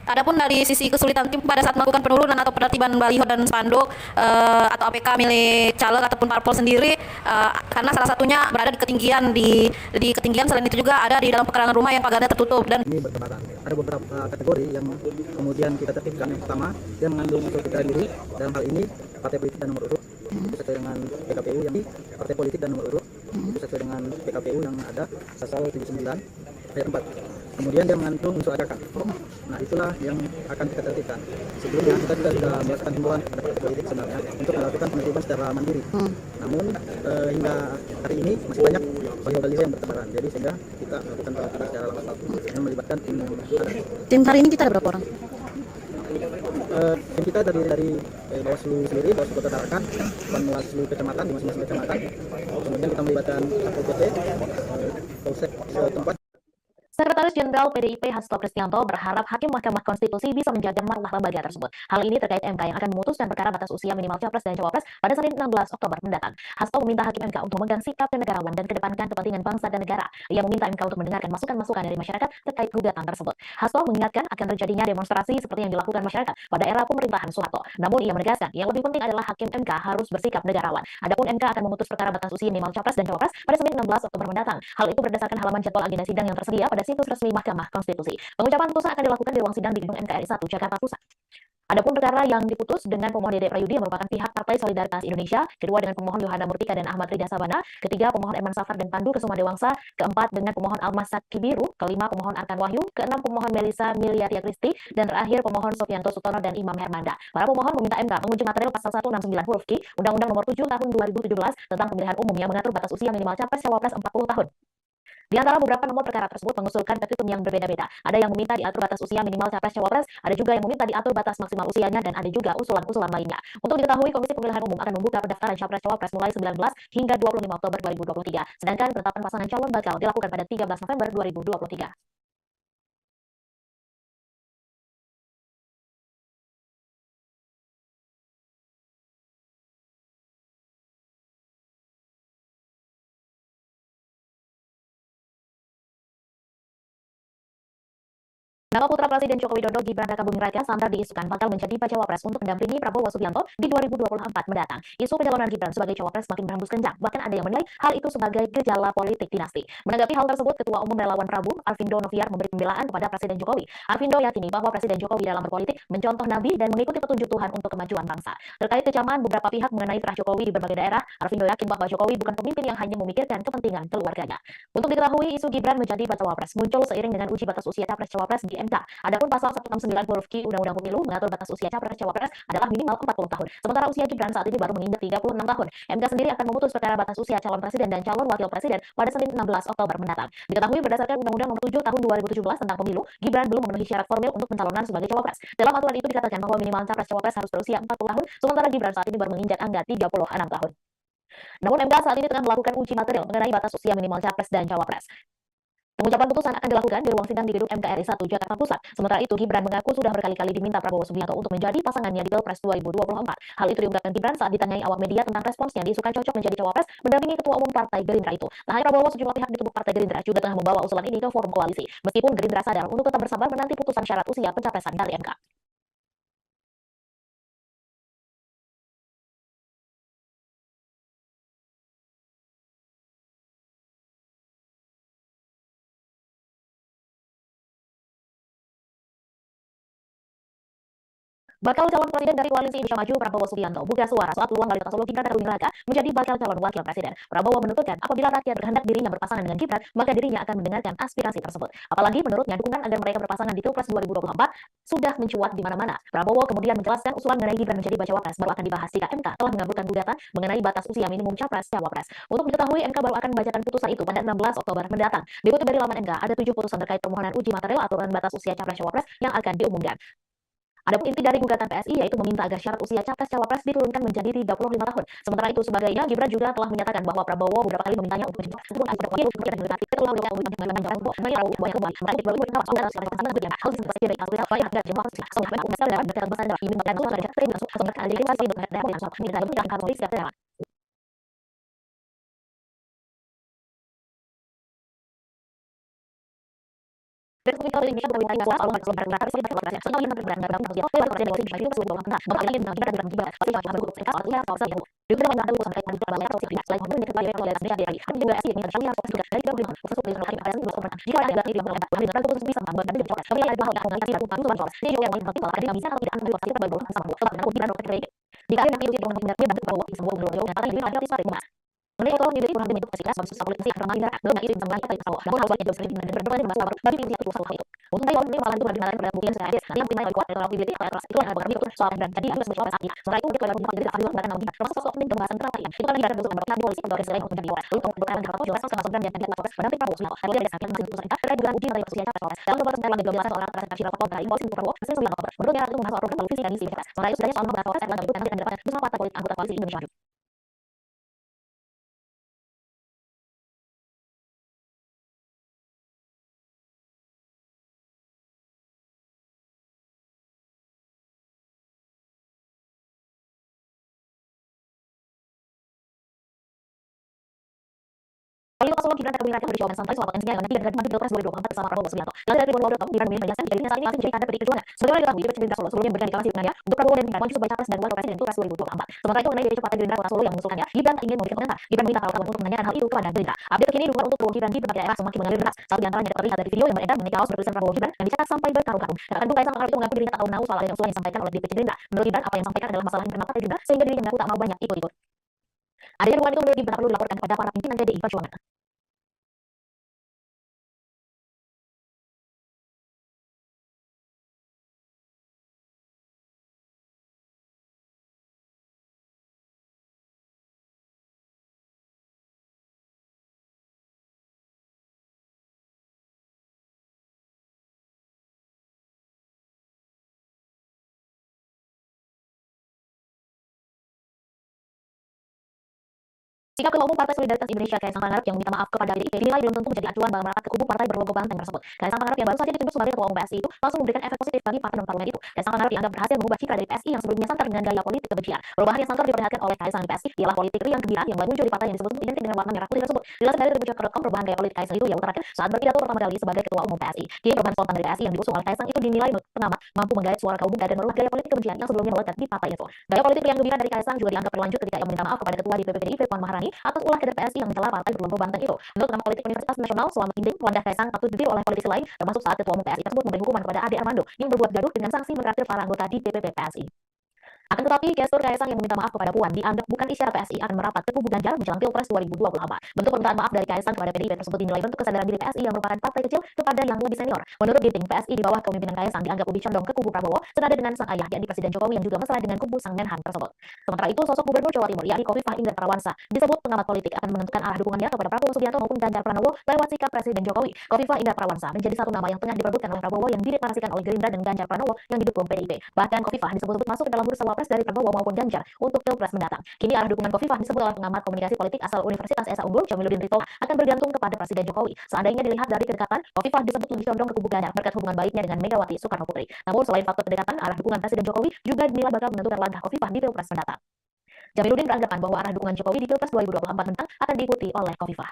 Adapun dari sisi kesulitan tim pada saat melakukan penurunan atau penertiban baliho dan spanduk atau APK milik caleg ataupun parpol sendiri, karena salah satunya berada di ketinggian, selain itu juga ada di dalam pekarangan rumah yang pagarnya tertutup dan ini bertebaran. Ada beberapa kategori yang kemudian kita tertibkan. Yang pertama, dia mengandung unsur citra diri, dalam hal ini partai politik dan nomor urut sesuai dengan PKPU, yang partai politik dan nomor urut sesuai dengan PKPU yang ada pasal 79 ayat 4. Kemudian dia mengandung unsur ajakan. Nah, itulah yang akan kita tertibkan. Sebelumnya kita juga sudah melakukan himbauan kepada partai politik sebenarnya untuk melakukan penertiban secara mandiri. Namun hingga hari ini masih banyak baliho-baliho yang bertebaran. Jadi sehingga kita melakukan penertiban secara langsung yang melibatkan tim yang ada. Tim hari ini kita ada berapa orang? Tim kita dari Bawaslu sendiri, Bawaslu Kota Tarakan, Panwaslu kecamatan di masing-masing kecamatan. Kemudian kita melibatkan Satpol PP, Polsek setempat. Sekretaris Jenderal PDIP Hasto Kristianto berharap Hakim Mahkamah Konstitusi bisa menjaga marwah lembaga tersebut. Hal ini terkait MK yang akan memutuskan perkara batas usia minimal Capres dan Cawapres pada Senin 16 Oktober mendatang. Hasto meminta Hakim MK untuk memegang sikap kenegarawan dan kedepankan kepentingan bangsa dan negara. Ia meminta MK untuk mendengarkan masukan-masukan dari masyarakat terkait gugatan tersebut. Hasto mengingatkan akan terjadinya demonstrasi seperti yang dilakukan masyarakat pada era pemerintahan Soeharto. Namun ia menegaskan yang lebih penting adalah Hakim MK harus bersikap negarawan. Adapun MK akan memutus perkara batas usia minimal Capres dan Cawapres pada Senin 16 Oktober mendatang. Hal itu berdasarkan halaman jadwal agenda sidang yang tersedia pada situs resmi Mahkamah Konstitusi. Pengucapan putusan akan dilakukan di ruang sidang di Gedung MKRI 1 Jakarta Pusat. Adapun perkara yang diputus dengan pemohon Dede Prayudi yang merupakan pihak Partai Solidaritas Indonesia, kedua dengan pemohon Yohana Murtika dan Ahmad Rida Sabana, ketiga pemohon Eman Safar dan Pandu Kesuma Dewangsa, keempat dengan pemohon Almas Kibiru, kelima pemohon Arkan Wahyu, keenam pemohon Melisa Miliatia Kristi, dan terakhir pemohon Sofianto Sutono dan Imam Hermanda. Para pemohon meminta MK menguji material pasal 169 huruf Q Undang-Undang Nomor 7 Tahun 2017 tentang Pemilihan Umum yang mengatur batas usia minimal Capres Cawapres 40 tahun. Di antara beberapa nomor perkara tersebut mengusulkan petitum yang berbeda-beda. Ada yang meminta diatur batas usia minimal Capres Cawapres, ada juga yang meminta diatur batas maksimal usianya, dan ada juga usulan-usulan lainnya. Untuk diketahui, Komisi Pemilihan Umum akan membuka pendaftaran Capres Cawapres mulai 19 hingga 25 Oktober 2023. Sedangkan penetapan pasangan calon bakal dilakukan pada 13 November 2023. Nama putra Presiden Joko Widodo Gibran Rakabuming Raka santer diisukan bakal menjadi bacawa pres untuk mendampingi Prabowo Subianto di 2024 mendatang. Isu pencalonan Gibran sebagai cawapres makin berhembus kencang. Bahkan ada yang menilai hal itu sebagai gejala politik dinasti. Menanggapi hal tersebut, Ketua Umum Relawan Prabu, Arvindo Noviar, memberi pembelaan kepada Presiden Jokowi. Arvindo yakini bahwa Presiden Jokowi dalam berpolitik mencontoh Nabi dan mengikuti petunjuk Tuhan untuk kemajuan bangsa. Terkait kecaman beberapa pihak mengenai terah Jokowi di berbagai daerah, Arvindo yakin bahwa Jokowi bukan pemimpin yang hanya memikirkan kepentingan keluarganya. Untuk diketahui, isu Gibran menjadi bacawa pres muncul seiring dengan uji batas usia Capres Cawapres di MK. Adapun pasal 169 huruf Q Undang-Undang Pemilu mengatur batas usia capres-cawapres adalah minimal 40 tahun. Sementara usia Gibran saat ini baru menginjak 36 tahun. MK sendiri akan memutus perkara batas usia calon presiden dan calon wakil presiden pada Senin 16 Oktober mendatang. Diketahui berdasarkan Undang-Undang Nomor 7 Tahun 2017 tentang Pemilu, Gibran belum memenuhi syarat formil untuk pencalonan sebagai cawapres. Dalam aturan itu dikatakan bahwa minimal capres-cawapres harus berusia 40 tahun, sementara Gibran saat ini baru menginjak angka 36 tahun. Namun MK saat ini tengah melakukan uji material mengenai batas usia minimal capres dan cawapres. Pengucapan putusan akan dilakukan di ruang sidang di gedung MKRI 1 Jakarta Pusat. Sementara itu, Gibran mengaku sudah berkali-kali diminta Prabowo Subianto untuk menjadi pasangannya di Pilpres 2024. Hal itu diungkapkan Gibran saat ditanyai awak media tentang responsnya diisukan cocok menjadi cawapres mendampingi Ketua Umum Partai Gerindra itu. Tak hanya Prabowo, sejumlah pihak di tubuh Partai Gerindra juga tengah membawa usulan ini ke forum koalisi. Meskipun Gerindra sadar untuk tetap bersabar menanti putusan syarat usia pencapresan dari MK. Bakal calon presiden dari koalisi Indonesia Maju Prabowo Subianto buka suara soal peluang wali kota Solo Gibran Raka Buming Raka menjadi bakal calon wakil presiden. Prabowo menuturkan apabila rakyat berkehendak dirinya berpasangan dengan Gibran, maka dirinya akan mendengarkan aspirasi tersebut. Apalagi menurutnya dukungan agar mereka berpasangan di Pilpres 2024 sudah mencuat di mana-mana. Prabowo kemudian menjelaskan usulan mengenai Gibran menjadi bacawa pres baru akan dibahas jika MK telah mengabulkan gugatan mengenai batas usia minimum capres-cawapres. Untuk diketahui, MK baru akan membacakan putusan itu pada 16 Oktober mendatang. Dikutip dari laman MK, ada 7 putusan terkait permohonan uji material aturan batas usia capres-cawapres yang akan diumumkan. Adapun inti dari gugatan PSI yaitu meminta agar syarat usia capres-cawapres diturunkan menjadi 35 tahun. Sementara itu sebagainya, Gibran juga telah menyatakan bahwa Prabowo beberapa kali memintanya untuk menjadi meskipun ada wakil dan mendekati ketua umum untuk menjalankan untuk Prabowo yang kembali mereka perlu berkata soal hal yang hal yang seperti itu ya supaya agar jemaah soal apa usaha dalam negara besar ini mengatakan soal ada terima masuk soal ada yang masih untuk ada yang soal ini dalam yang harus dikatakan. Republik Indonesia berwira swasta Allah Subhanahu wa taala sebagai rakyat sehingga yang berperan dalam tanggung jawab pada negara itu sebagai sebuah langkah maka ini dengan kita juga pasti akan bergabung dengan satu yang salah satu juga dengan ada urusan kaitan dengan balai atau sifat selain itu kita bayar oleh negara dari kami juga asli dengan yang juga dari kita belum fokus dengan lain ada yang berperan jika ada yang berperan bahwa negara itu bisa tambah dan juga tapi ada hal yang mengenai tidak bukan soal ini juga yang paling penting ada yang bisa atau tidak akan diwakili pada golongan sama sebab aku tidak dokter kredit jika ada yang itu dengan benar bantu bahwa semua belum yang kata ini ada di sana mengenai kalau diri kurang bentuk kesiklas bagus polisi akan main belum itu sama kita tahu namun hal yang jauh lebih benar benar masalah bagi pintu itu soal itu untuk saya ini malah itu malah pada mungkin saya ada nanti yang kuat kalau pilih kalau itu ada bakal itu soal dan jadi harus soal sakit soal itu kita baru jadi ada juga bahkan lebih termasuk soal penting pembahasan terakhir itu kan ada bentuk memperkenalkan polisi untuk selain untuk menjadi orang lalu untuk berkaitan dengan jelas sama sebenarnya yang tidak masuk pada Prabowo Subianto kalau ada sakit masih itu terkait dengan uji materi usia capres dalam beberapa tentang yang dijelaskan soal presentasi rapat dari polisi untuk Prabowo hasil 9 Oktober menurutnya itu membahas soal program televisi dan isi soal itu sebenarnya soal membahas soal erlangga itu nanti akan dilakukan bersama partai politik anggota koalisi Indonesia Maju. Wali kota Solo Gibran Raka Buming Raka beri jawaban santai soal potensinya yang nanti dan maju Pilpres 2024 bersama Prabowo Subianto. Lalu dari Prabowo Gibran menjelaskan dirinya saat ini masih menjadi kader PDI Perjuangan. Sebagaimana diketahui, DPC Gerindra Solo sebelumnya memberikan deklarasi dukungannya untuk Prabowo dan Gibran maju sebagai capres dan wakil presiden Pilpres 2024. Sementara itu mengenai DPC Partai Gerindra Kota Solo yang mengusulkannya, Gibran tak ingin memberikan komentar. Gibran meminta kawan-kawan untuk menanyakan hal itu kepada Gerindra. Update terkini dukungan untuk Prabowo Gibran di berbagai daerah semakin mengalir deras. Salah diantaranya dapat terlihat dari video yang beredar mengenai kaos bertulisan Prabowo Gibran yang dicetak sampai berkarung-karung. Rekan Bung Kaisang Pangarep itu mengaku dirinya tak tahu nahu soal adanya usulan yang disampaikan oleh DPC Gerindra. Menurut Gibran, apa yang disampaikan adalah masalah internal Partai Gerindra sehingga dirinya mengaku tak mau banyak ikut-ikut. Adanya dukungan itu menurut Gibran perlu dilaporkan kepada para pimpinan PDI Perjuangan. Sikap Ketua Umum Partai Solidaritas Indonesia Kaisang Pangarep yang meminta maaf kepada PDIP dinilai belum tentu menjadi acuan merapat ke kubu partai berlogo banteng tersebut. Kaisang Pangarep yang baru saja ditunjuk sebagai Ketua Umum PSI itu langsung memberikan efek positif bagi partai non-parlemen itu. Kaisang Pangarep dianggap berhasil mengubah citra dari PSI yang sebelumnya santer dengan gaya politik kebencian. Perubahan yang santer diperlihatkan oleh Kaisang di PSI ialah politik riang gembira yang mulai muncul di partai yang disebut identik dengan warna merah putih tersebut. Dilansir dari Tribunjakarta.com, perubahan gaya politik Kaisang itu yang terakhir saat berpidato pertama kali sebagai Ketua Umum PSI. Kini perubahan spontan dari PSI yang diusung oleh Kaisang itu dinilai pengamat mampu menggait suara kaum muda dan merubah gaya politik kebencian yang sebelumnya melekat di partai itu. Gaya politik riang gembira dari Kaisang juga dianggap berlanjut ketika ia meminta maaf kepada Ketua DPP PDIP Puan Maharani atas ulah kader PSI yang mencela partai berlogo banteng itu. Menurut pengamat politik Universitas Nasional Selama Kinding, wadah Kaisang patut ditiru oleh politisi lain termasuk saat Ketua Umum PSI tersebut memberi hukuman kepada Ade Armando yang berbuat gaduh dengan sanksi mentraktir para anggota di DPP PSI. Akan tetapi, gestur Kaisang yang meminta maaf kepada Puan dianggap bukan isyarat PSI akan merapat ke kubu Ganjar menjelang Pilpres 2024. Bentuk permintaan maaf dari Kaisang kepada PDIP tersebut dinilai bentuk kesadaran diri PSI yang merupakan partai kecil kepada yang lebih senior. Menurut Ginting, PSI di bawah kepemimpinan Kaisang dianggap lebih condong ke kubu Prabowo, senada dengan sang ayah, yakni Presiden Jokowi yang juga mesra dengan kubu sang Menhan tersebut. Sementara itu, sosok Gubernur Jawa Timur, yakni Khofifah Indar Parawansa, disebut pengamat politik akan menentukan arah dukungannya kepada Prabowo Subianto maupun Ganjar Pranowo lewat sikap Presiden Jokowi. Khofifah Indar Parawansa menjadi satu nama yang tengah diperebutkan oleh Prabowo yang dideklarasikan oleh Gerindra dan Ganjar Pranowo yang didukung PDIP. Bahkan Khofifah disebut-sebut masuk ke dalam bursa wapres dari Prabowo maupun Ganjar untuk Pilpres mendatang. Kini arah dukungan Khofifah disebut oleh pengamat komunikasi politik asal Universitas Esa Unggul, Jamiluddin Rito, akan bergantung kepada Presiden Jokowi. Seandainya dilihat dari kedekatan, Khofifah disebut lebih condong ke kubu Ganjar berkat hubungan baiknya dengan Megawati Soekarnoputri. Namun selain faktor kedekatan, arah dukungan Presiden Jokowi juga dinilai bakal menentukan langkah Khofifah di Pilpres mendatang. Jamiluddin beranggapan bahwa arah dukungan Jokowi di Pilpres 2024 mendatang akan diikuti oleh Khofifah.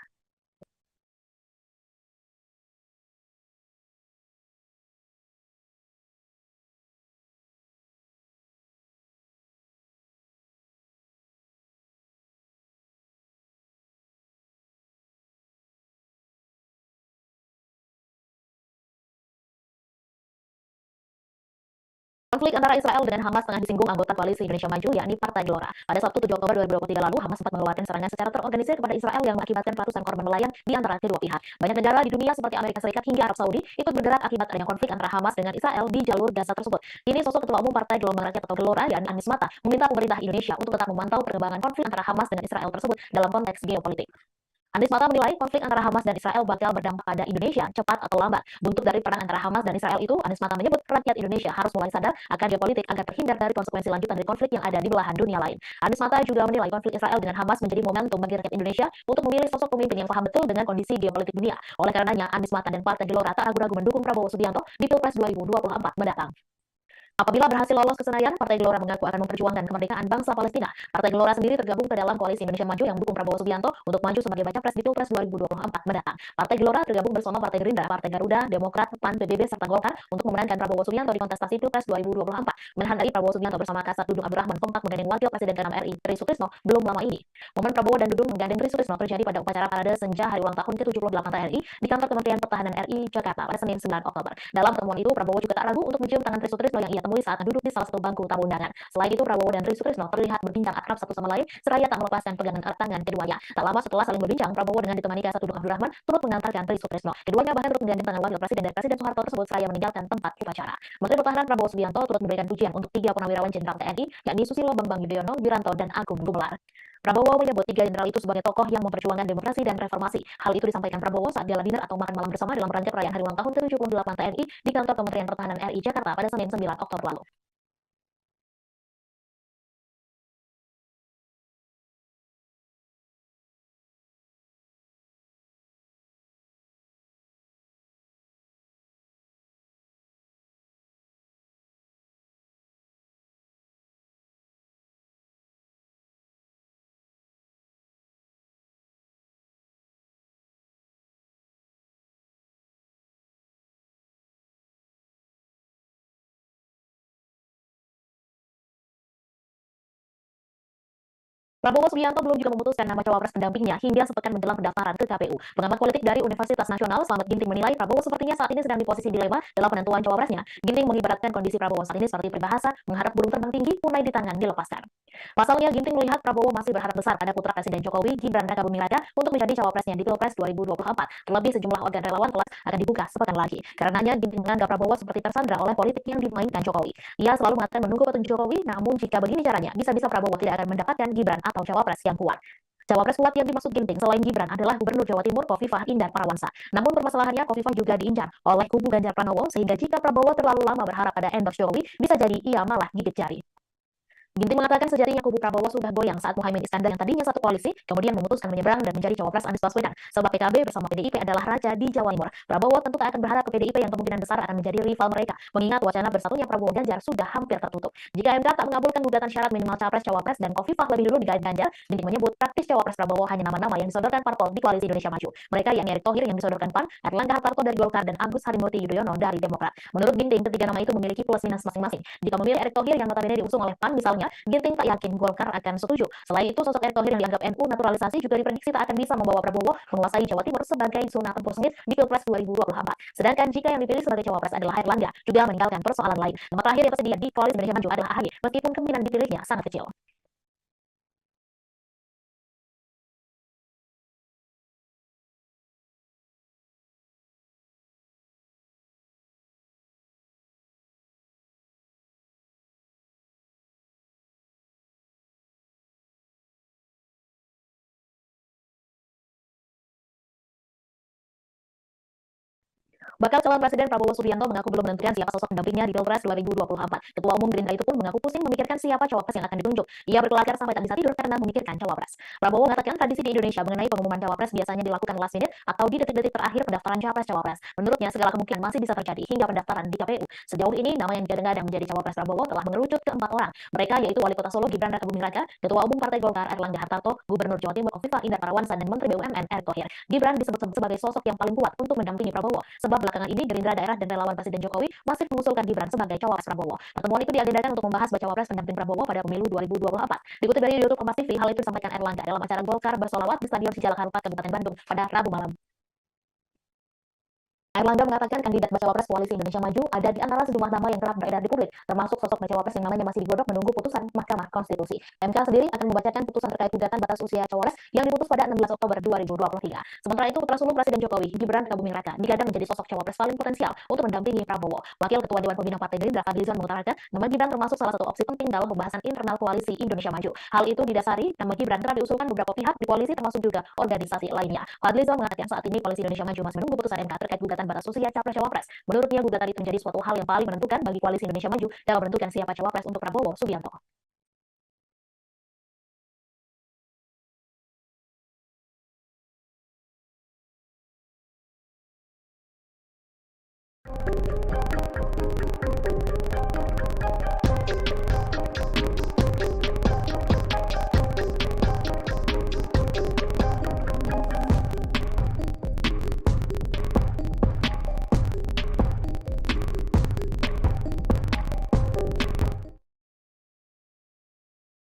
Konflik antara Israel dengan Hamas tengah disinggung anggota koalisi Indonesia Maju, yakni Partai Gelora. Pada Sabtu 7 Oktober 2023 lalu, Hamas sempat mengeluarkan serangan secara terorganisir kepada Israel yang mengakibatkan ratusan korban nelayan di antara kedua pihak. Banyak negara di dunia seperti Amerika Serikat hingga Arab Saudi ikut bergerak akibat adanya konflik antara Hamas dengan Israel di jalur Gaza tersebut. Kini sosok Ketua Umum Partai Gelombang Rakyat atau Gelora, yakni Anies Mata, meminta pemerintah Indonesia untuk tetap memantau perkembangan konflik antara Hamas dengan Israel tersebut dalam konteks geopolitik. Anies Mata menilai konflik antara Hamas dan Israel bakal berdampak pada Indonesia cepat atau lambat. Buntut dari perang antara Hamas dan Israel itu, Anies Mata menyebut rakyat Indonesia harus mulai sadar akan geopolitik agar terhindar dari konsekuensi lanjutan dari konflik yang ada di belahan dunia lain. Anies Mata juga menilai konflik Israel dengan Hamas menjadi momentum bagi rakyat Indonesia untuk memilih sosok pemimpin yang paham betul dengan kondisi geopolitik dunia. Oleh karenanya, Anies Mata dan Partai Gelora tak ragu-ragu mendukung Prabowo Subianto di Pilpres 2024 mendatang. Apabila berhasil lolos ke Senayan, Partai Gelora mengaku akan memperjuangkan kemerdekaan bangsa Palestina. Partai Gelora sendiri tergabung ke dalam koalisi Indonesia Maju yang mendukung Prabowo Subianto untuk maju sebagai baca pres di Pilpres 2024 mendatang. Partai Gelora tergabung bersama Partai Gerindra, Partai Garuda, Demokrat, PAN, PBB, serta Golkar untuk memenangkan Prabowo Subianto di kontestasi Pilpres 2024. Menhan RI Prabowo Subianto bersama Kasat Dudung Abdurrahman kompak menggandeng Wakil Presiden ke-6 RI Tri Sutrisno belum lama ini. Momen Prabowo dan Dudung menggandeng Tri Sutrisno terjadi pada upacara parade senja hari ulang tahun ke-78 TNI di kantor Kementerian Pertahanan RI Jakarta pada Senin 9 Oktober. Dalam pertemuan itu, Prabowo juga tak ragu untuk mencium tangan Tri Sutrisno yang ia temui saat duduk di salah satu bangku tamu undangan. Selain itu, Prabowo dan Tri Sutrisno terlihat berbincang akrab satu sama lain seraya tak melepaskan pegangan erat tangan keduanya. Tak lama setelah saling berbincang, Prabowo dengan ditemani Kasat Dudung Abdurrahman turut mengantarkan Tri Sutrisno. Keduanya bahkan turut menggandeng tangan Wakil Presiden dan Presiden Soeharto tersebut seraya meninggalkan tempat upacara. Menteri Pertahanan Prabowo Subianto turut memberikan pujian untuk 3 purnawirawan Jenderal TNI, yakni Susilo Bambang Yudhoyono, Wiranto, dan Agung Gumelar. Prabowo menyebut 3 jenderal itu sebagai tokoh yang memperjuangkan demokrasi dan reformasi. Hal itu disampaikan Prabowo saat gala dinner atau makan malam bersama dalam rangka perayaan hari ulang tahun ke-78 TNI di kantor Kementerian Pertahanan RI Jakarta pada Senin 9 Oktober lalu. Prabowo Subianto belum juga memutuskan nama cawapres pendampingnya hingga sepekan menjelang pendaftaran ke KPU. Pengamat politik dari Universitas Nasional, Slamet Ginting menilai Prabowo sepertinya saat ini sedang di posisi dilema dalam penentuan cawapresnya. Ginting mengibaratkan kondisi Prabowo saat ini seperti peribahasa mengharap burung terbang tinggi, punai di tangan dilepaskan. Pasalnya, Ginting melihat Prabowo masih berharap besar pada putra Presiden Jokowi, Gibran Raka Buming Raka, untuk menjadi cawapresnya di Pilpres 2024. Terlebih sejumlah organ relawan kelas akan dibuka sepekan lagi. Karenanya, Ginting menganggap Prabowo seperti tersandra oleh politik yang dimainkan Jokowi. Ia selalu mengatakan menunggu petunjuk Jokowi, namun jika begini caranya, bisa-bisa Prabowo tidak akan mendapatkan Gibran atau cawapres yang kuat. Cawapres kuat yang dimaksud Ginting selain Gibran adalah Gubernur Jawa Timur Khofifah Indar Parawansa. Namun permasalahannya Khofifah juga diincar oleh kubu Ganjar Pranowo sehingga jika Prabowo terlalu lama berharap pada endorse Jokowi, bisa jadi ia malah gigit jari. Ginting mengatakan sejatinya kubu Prabowo sudah goyang saat Muhaimin Iskandar yang tadinya satu koalisi kemudian memutuskan menyeberang dan menjadi cawapres Anies Baswedan. Sebab PKB bersama PDIP adalah raja di Jawa Timur. Prabowo tentu tak akan berharap ke PDIP yang kemungkinan besar akan menjadi rival mereka, mengingat wacana bersatunya Prabowo Ganjar sudah hampir tertutup. Jika MK tak mengabulkan gugatan syarat minimal capres cawapres dan Khofifah lebih dulu digait Ganjar, Ginting menyebut praktis cawapres Prabowo hanya nama-nama yang disodorkan parpol di koalisi Indonesia Maju. Mereka yakni Erick Thohir yang disodorkan PAN, Erlangga Hartarto dari Golkar, dan Agus Harimurti Yudhoyono dari Demokrat. Menurut Ginting, ketiga nama itu memiliki plus minus masing-masing. Jika memilih Erick Thohir yang notabene diusung oleh PAN misalnya, Ganjar, Ginting tak yakin Golkar akan setuju. Selain itu, sosok Erick Thohir yang dianggap NU naturalisasi juga diprediksi tak akan bisa membawa Prabowo menguasai Jawa Timur sebagai zona tempur sengit di Pilpres 2024. Sedangkan jika yang dipilih sebagai cawapres adalah Airlangga, juga meninggalkan persoalan lain. Nama terakhir yang tersedia di Koalisi Indonesia Maju adalah AHY, meskipun kemungkinan dipilihnya sangat kecil. Bakal calon Presiden Prabowo Subianto mengaku belum menentukan siapa sosok pendampingnya di Pilpres 2024. Ketua Umum Gerindra itu pun mengaku pusing memikirkan siapa cawapres yang akan ditunjuk. Ia berkelakar sampai tak bisa tidur karena memikirkan cawapres. Prabowo mengatakan tradisi di Indonesia mengenai pengumuman cawapres biasanya dilakukan last minute atau di detik-detik terakhir pendaftaran capres-cawapres. Menurutnya segala kemungkinan masih bisa terjadi hingga pendaftaran di KPU. Sejauh ini nama yang digadang-gadang menjadi cawapres Prabowo telah mengerucut ke 4 orang. Mereka yaitu Wali Kota Solo Gibran Rakabuming Raka, Ketua Umum Partai Golkar Airlangga Hartarto, Gubernur Jawa Timur Khofifah Indar Parawansa, dan Menteri BUMN Erick Thohir. Gibran disebut sebagai sosok yang paling kuat untuk mendampingi Prabowo, sebab belakangan ini Gerindra daerah dan relawan Presiden Jokowi masih mengusulkan Gibran sebagai cawapres Prabowo. Pertemuan itu diagendakan untuk membahas bacawa pres pendamping Prabowo pada pemilu 2024. Dikutip dari YouTube Kompas TV, hal itu disampaikan Airlangga dalam acara Golkar bersolawat di Stadion Sijalak Harupat, Kabupaten Bandung pada Rabu malam. Airlangga mengatakan kandidat bacawa pres Koalisi Indonesia Maju ada di antara sejumlah nama yang kerap beredar di publik, termasuk sosok bacawa pres yang namanya masih digodok menunggu putusan Mahkamah Konstitusi. MK sendiri akan membacakan putusan terkait gugatan batas usia cawapres yang diputus pada 16 Oktober 2023. Sementara itu, putra sulung Presiden Jokowi, Gibran Rakabuming Raka, digadang menjadi sosok cawapres paling potensial untuk mendampingi Prabowo. Wakil Ketua Dewan Pembina Partai Gerindra, Fadlizon, mengutarakan nama Gibran termasuk salah satu opsi penting dalam pembahasan internal Koalisi Indonesia Maju. Hal itu didasari nama Gibran kerap diusulkan beberapa pihak di koalisi termasuk juga organisasi lainnya. Fadlizon mengatakan saat ini Koalisi Indonesia Maju masih menunggu putusan MK terkait gugatan batas usia capres-cawapres. Menurutnya gugatan itu menjadi suatu hal yang paling menentukan bagi Koalisi Indonesia Maju dalam menentukan siapa cawapres untuk Prabowo Subianto.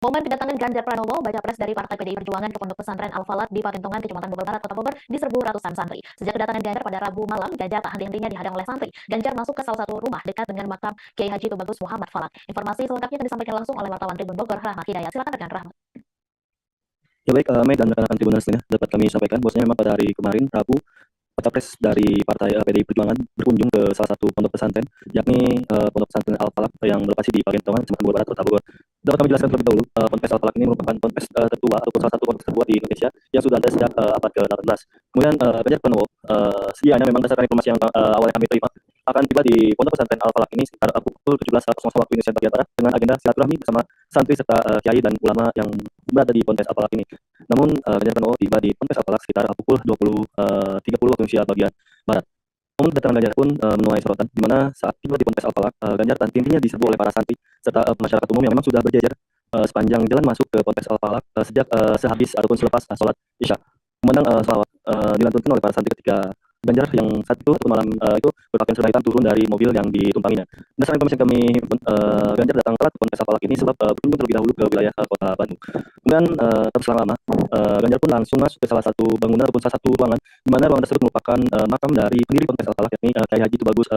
Momen kedatangan Ganjar Pranowo, baca pres dari Partai PDI Perjuangan ke Pondok Pesantren Al-Falaq di Pakintungan, Kecamatan Bogor Barat, Kota Bogor, diserbu ratusan santri. Sejak kedatangan Ganjar pada Rabu malam, Ganjar tak henti-hentinya dihadang oleh santri. Ganjar masuk ke salah satu rumah dekat dengan makam Kiai Haji Tubagus Muhammad Falak. Informasi selengkapnya akan disampaikan langsung oleh wartawan Tribun Bogor, Rahmat Hidayat. Silakan rekan Rahmat. Ya baik, Mei dan rekan-rekan Tribuners ini dapat kami sampaikan bahwasanya memang pada hari kemarin Rabu Capres dari Partai PDI Perjuangan berkunjung ke salah satu pondok pesantren, yakni Pondok Pesantren Al-Falaq yang berlokasi di Pakintungan, Kecamatan Bogor Barat, Kota Bogor. Dapat kami jelaskan terlebih dahulu, Ponpes Al-Falaq ini merupakan ponpes tertua ataupun salah satu ponpes tertua di Indonesia yang sudah ada sejak abad ke-18. Kemudian Ganjar Pranowo sedianya memang berdasarkan informasi yang awalnya kami terima akan tiba di Pondok Pesantren Al-Falaq ini sekitar pukul 17.00 waktu Indonesia bagian Barat dengan agenda silaturahmi bersama santri serta kiai dan ulama yang berada di Ponpes Al-Falaq ini. Namun Ganjar Pranowo tiba di Ponpes Al-Falaq sekitar pukul 20.30 waktu Indonesia bagian Barat. Momen kedatangan Ganjar pun menuai sorotan, di mana saat tiba di Ponpes Al-Falaq, Ganjar dan tim-timnya diserbu oleh para santri serta masyarakat umum yang memang sudah berjejer sepanjang jalan masuk ke Ponpes Al-Falaq sejak sehabis ataupun selepas sholat Isya. Memandang salawat dilantunkan oleh para santri ketika Ganjar yang saat itu atau malam itu berpakaian serba hitam turun dari mobil yang ditumpanginya. Berdasarkan informasi kami, Ganjar datang telat ke Ponpes Al-Falaq ini sebab berkunjung terlebih dahulu ke wilayah kota Bandung. Kemudian terselang lama, Ganjar pun langsung masuk ke salah satu bangunan ataupun salah satu ruangan, di mana ruangan tersebut merupakan makam dari pendiri Ponpes Al-Falaq, yakni Kiai Haji Tubagus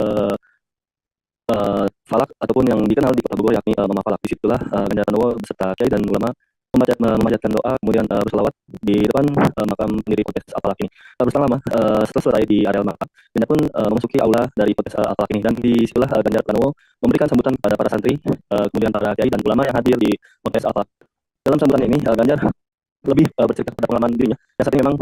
Falak ataupun yang dikenal di Kota Bogor yakni Mama Falak. Disitulah Ganjar Pranowo beserta kiai dan ulama memanjatkan doa, kemudian berselawat di depan makam pendiri Ponpes Al-Falaq ini. Berselang lama setelah selesai di area makam, Ganjar pun memasuki aula dari Ponpes Al-Falaq ini, dan di situlah Ganjar Pranowo memberikan sambutan kepada para santri, kemudian para kiai dan ulama yang hadir di Ponpes Al-Falaq. Dalam sambutan ini Ganjar lebih bercerita pada pengalaman dirinya yang saat ini memang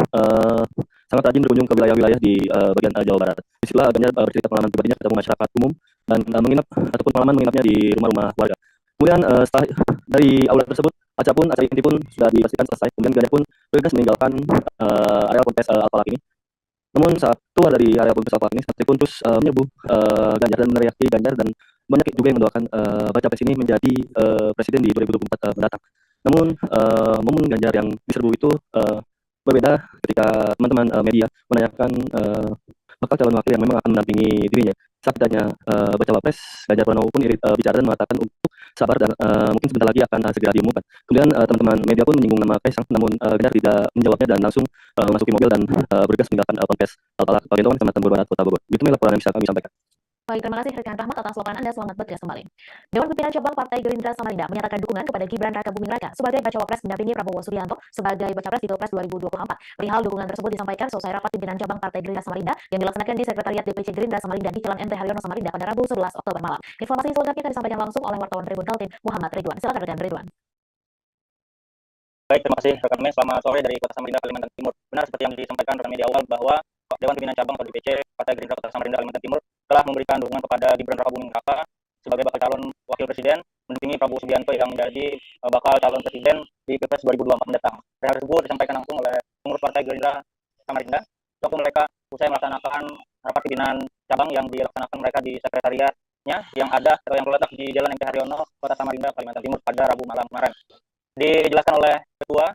sangat rajin berkunjung ke wilayah-wilayah di bagian Jawa Barat. Disitulah Ganjar bercerita pengalaman pribadinya ketemu masyarakat umum dan menginap ataupun pengalaman menginapnya di rumah-rumah warga. Kemudian setelah dari aula tersebut, acara inti pun sudah dipastikan selesai. Kemudian Ganjar pun bergegas meninggalkan area Ponpes Al-Falaq ini. Namun saat keluar dari area Ponpes Al-Falaq ini, santri pun terus menyerbu Ganjar dan meneriaki Ganjar, dan banyak juga yang mendoakan baca pres ini menjadi presiden di 2024 mendatang. Namun momen Ganjar yang diserbu itu berbeda ketika teman-teman media menanyakan bakal calon wakil yang memang akan mendampingi dirinya. Saat ditanya bacawa pres, Ganjar Pranowo pun bicara dan mengatakan untuk sabar dan mungkin sebentar lagi akan segera diumumkan. Kemudian teman-teman media pun menyinggung nama Kaisang, namun Ganjar tidak menjawabnya dan langsung memasuki mobil dan bergegas meninggalkan Ponpes Al-Falak Pagentongan, Kecamatan Bogor Barat, Kota Bogor. Itu laporan yang bisa kami sampaikan. Baik, terima kasih rekan Rahmat atas laporan Anda. Selamat bertugas kembali. Dewan Pimpinan Cabang Partai Gerindra Samarinda menyatakan dukungan kepada Gibran Raka Buming Raka sebagai bacawa pres mendampingi Prabowo Subianto sebagai baca pres di Pilpres 2024. Perihal dukungan tersebut disampaikan selesai rapat pimpinan cabang Partai Gerindra Samarinda yang dilaksanakan di Sekretariat DPC Gerindra Samarinda di Jalan MT Haryono Samarinda pada Rabu 11 Oktober malam. Informasi selengkapnya akan disampaikan langsung oleh wartawan Tribun Kaltim Muhammad Ridwan. Silakan rekan Ridwan. Baik, terima kasih rekan Mes. Selamat sore dari Kota Samarinda, Kalimantan Timur. Benar seperti yang disampaikan rekan media awal bahwa Dewan Pimpinan Cabang atau DPC Partai Gerindra Kota Samarinda, Kalimantan Timur telah memberikan dukungan kepada Gibran Raka Buming Raka sebagai bakal calon wakil presiden mendampingi Prabowo Subianto yang menjadi bakal calon presiden di Pilpres 2024 mendatang. Hal tersebut disampaikan langsung oleh pengurus Partai Gerindra Samarinda waktu mereka usai melaksanakan rapat pimpinan cabang yang dilaksanakan mereka di sekretariatnya yang ada atau yang terletak di Jalan MT Haryono, Kota Samarinda, Kalimantan Timur pada Rabu malam kemarin. Dijelaskan oleh Ketua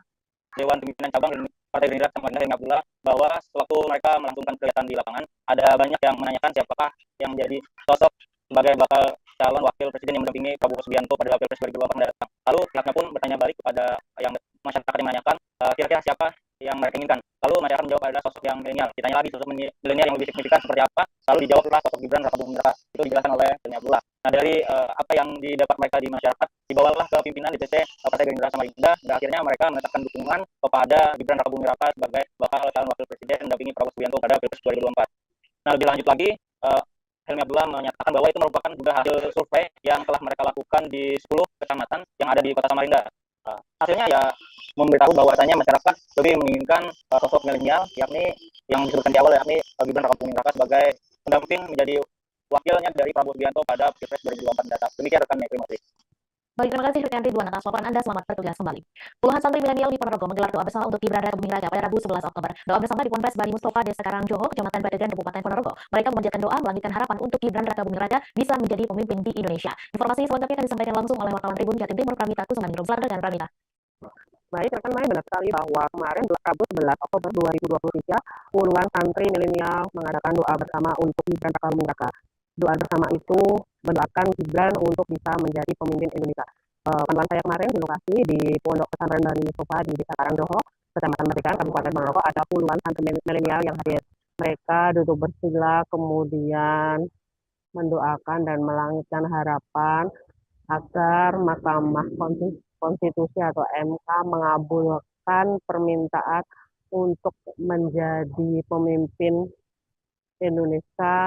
Dewan Pimpinan Cabang Partai Gerindra Samarinda Helmi Abdullah bahwa sewaktu mereka melangsungkan kegiatan di lapangan ada banyak yang menanyakan siapakah yang menjadi sosok sebagai bakal calon wakil presiden yang mendampingi Prabowo Subianto pada Pilpres 2024 mendatang. Lalu pihaknya pun bertanya balik kepada yang masyarakat yang menanyakan kira-kira siapa yang mereka inginkan. Lalu masyarakat menjawab adalah sosok yang milenial. Ditanya lagi sosok milenial yang lebih signifikan seperti apa. Lalu dijawablah sosok Gibran Raka Buming Raka. Itu dijelaskan oleh Helmi Abdullah. Nah, dari apa yang didapat mereka di masyarakat dibawalah ke pimpinan DPC Partai Gerindra Samarinda dan akhirnya mereka menetapkan dukungan kepada Gibran Raka Buming Raka sebagai bakal calon wakil presiden mendampingi Prabowo Subianto pada Pilpres 2024. Nah, lebih lanjut lagi Helmi Abdullah menyatakan bahwa itu merupakan juga hasil survei yang telah mereka lakukan di 10 kecamatan yang ada di Kota Samarinda. Hasilnya ya memberitahu bahwasanya masyarakat lebih menginginkan sosok milenial, yakni yang disebutkan di awal, yakni Gibran Raka Buming Raka sebagai pendamping menjadi wakilnya dari Prabowo Subianto pada Pilpres 2024 mendatang. Demikian rekan Mei, terima kasih. Baik, terima kasih rekan Ridwan atas laporan Anda. Selamat bertugas kembali. Puluhan santri milenial di Ponorogo menggelar doa bersama untuk Gibran Raka Buming Raka pada Rabu 11 Oktober. Doa bersama di Ponpes Bani Mustofa, Desa Karangjoho, Kecamatan Badegan, Kabupaten Ponorogo. Mereka memanjatkan doa melanjutkan harapan untuk Gibran Raka Buming Raka bisa menjadi pemimpin di Indonesia. Informasi selengkapnya akan disampaikan langsung oleh wartawan Tribun Jatim Timur Pramita Kusumaningrum. Silakan rekan Pramita. Baik, rekan Mai, benar sekali bahwa kemarin Rabu 11 Oktober 2023 puluhan santri milenial mengadakan doa bersama untuk Gibran Raka Buming Raka. Doa bersama itu mendoakan Gibran untuk bisa menjadi pemimpin Indonesia. Pantauan saya kemarin di lokasi di Pondok Pesantren Bani Mustofa di Desa Karangjoho, Kecamatan Badegan, Kabupaten Ponorogo, ada puluhan santri milenial yang hadir. Mereka duduk bersila, kemudian mendoakan dan melangitkan harapan agar Mahkamah Konstitusi atau MK mengabulkan permintaan untuk menjadi pemimpin Indonesia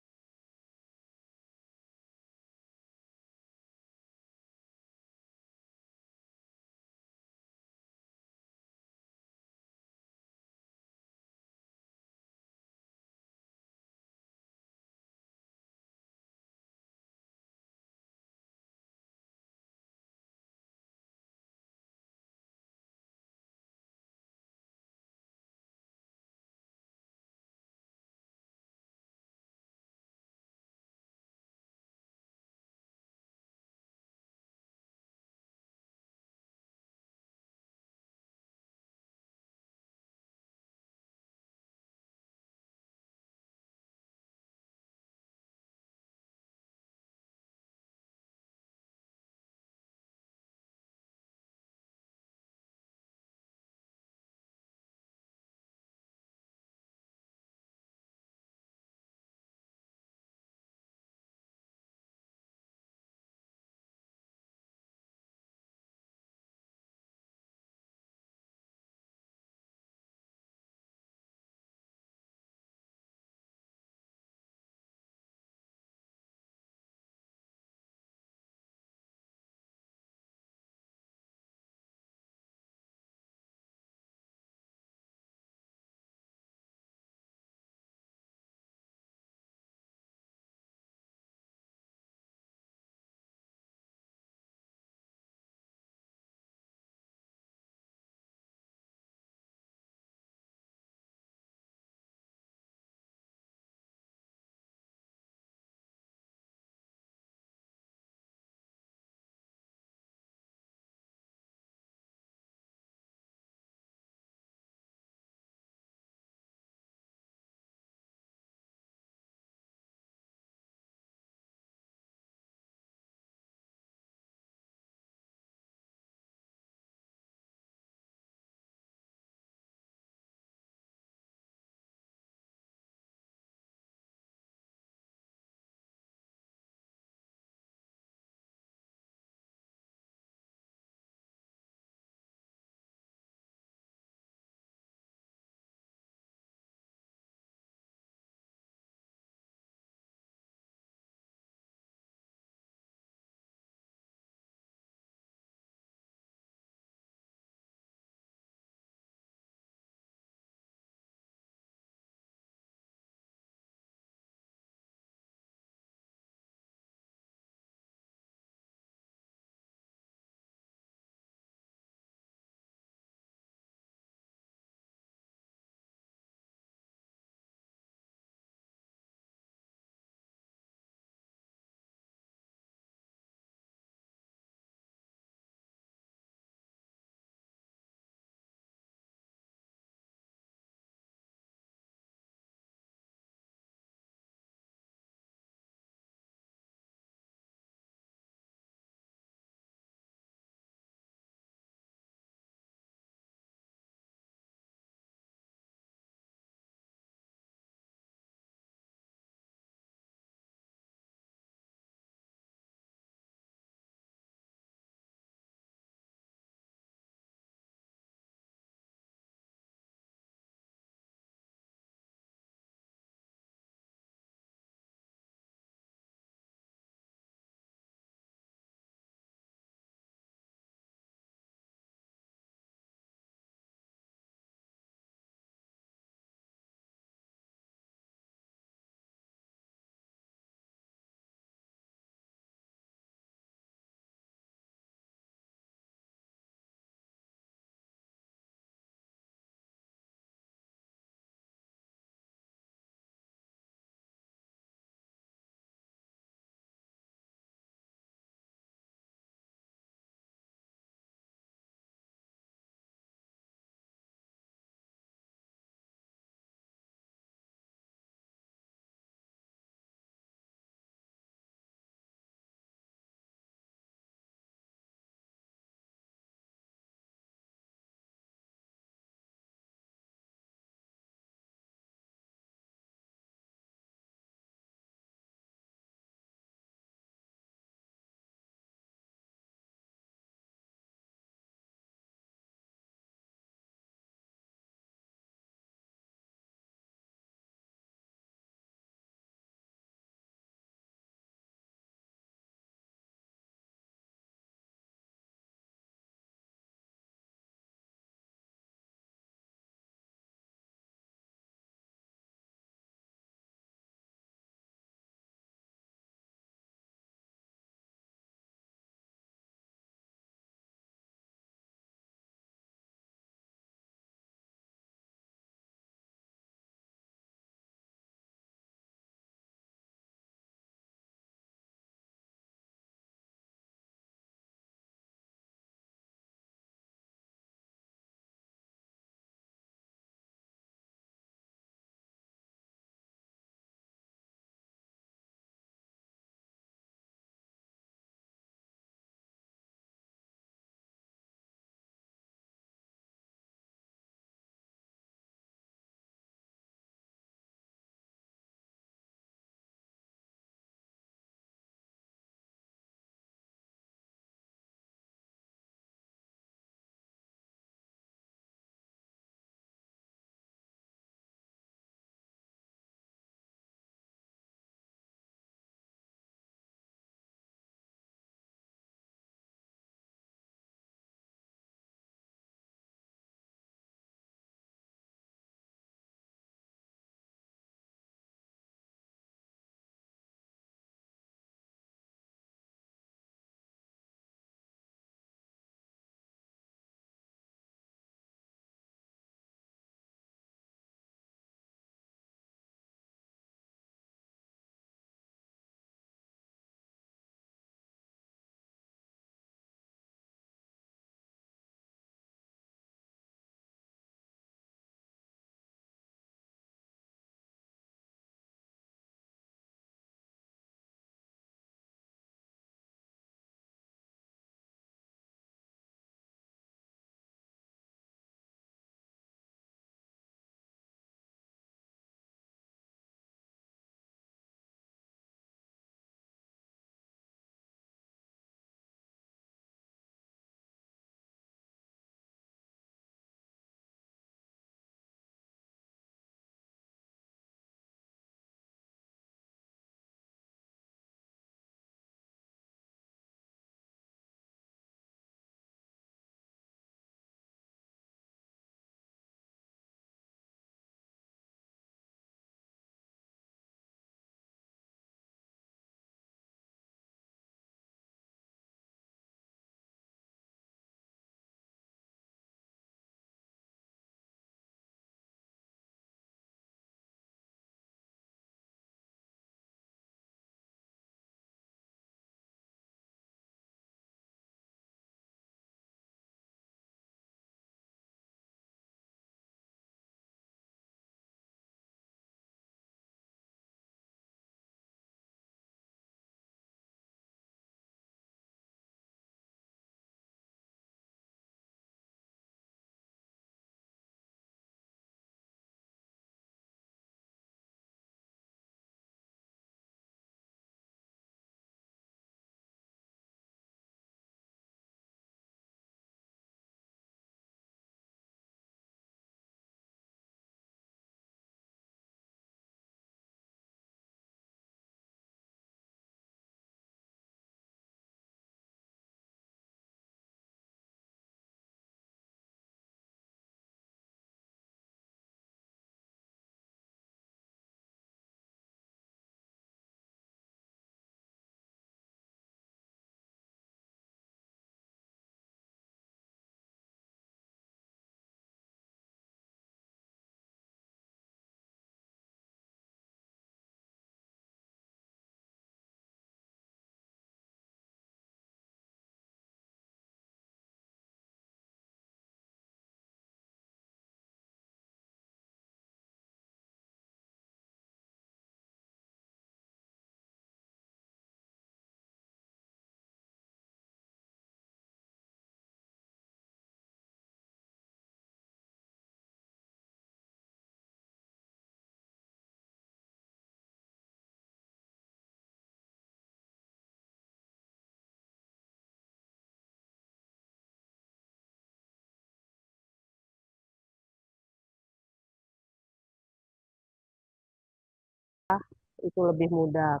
itu lebih mudah.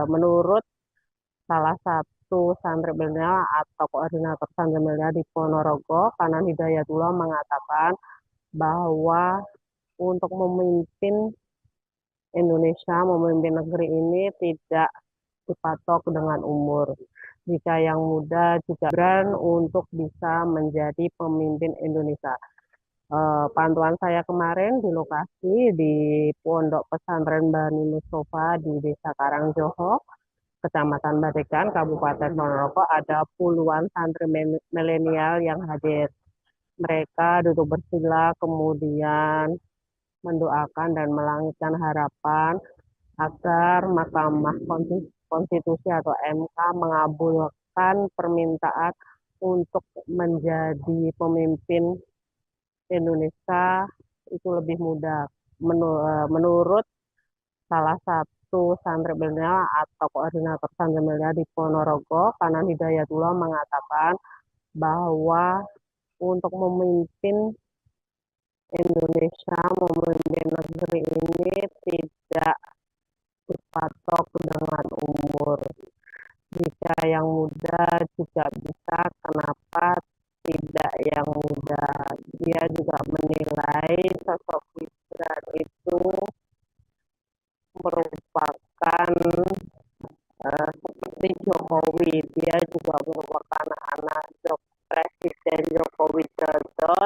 Menurut salah satu santri milenial atau koordinator santri milenial di Ponorogo, Kanan Hidayatullah mengatakan bahwa untuk memimpin Indonesia, memimpin negeri ini tidak dipatok dengan umur. Jika yang muda juga berani untuk bisa menjadi pemimpin Indonesia. Pantauan saya kemarin di lokasi di Pondok Pesantren Bani Mustafa di Desa Karangjoho, Kecamatan Badekan, Kabupaten Ponorogo, ada puluhan santri milenial yang hadir. Mereka duduk bersila, kemudian mendoakan dan melangitkan harapan agar Mahkamah Konstitusi atau MK mengabulkan permintaan untuk menjadi pemimpin Indonesia itu lebih mudah. Menurut salah satu santri milenial atau koordinator santri milenial di Ponorogo, Kanan Hidayatullah mengatakan bahwa untuk memimpin Indonesia, memimpin negeri ini tidak dipatok dengan umur. Jika yang muda juga bisa, kenapa tidak yang muda? Dia juga menilai sosok Gibran itu merupakan seperti Jokowi. Dia juga merupakan anak Presiden Joko Widodo.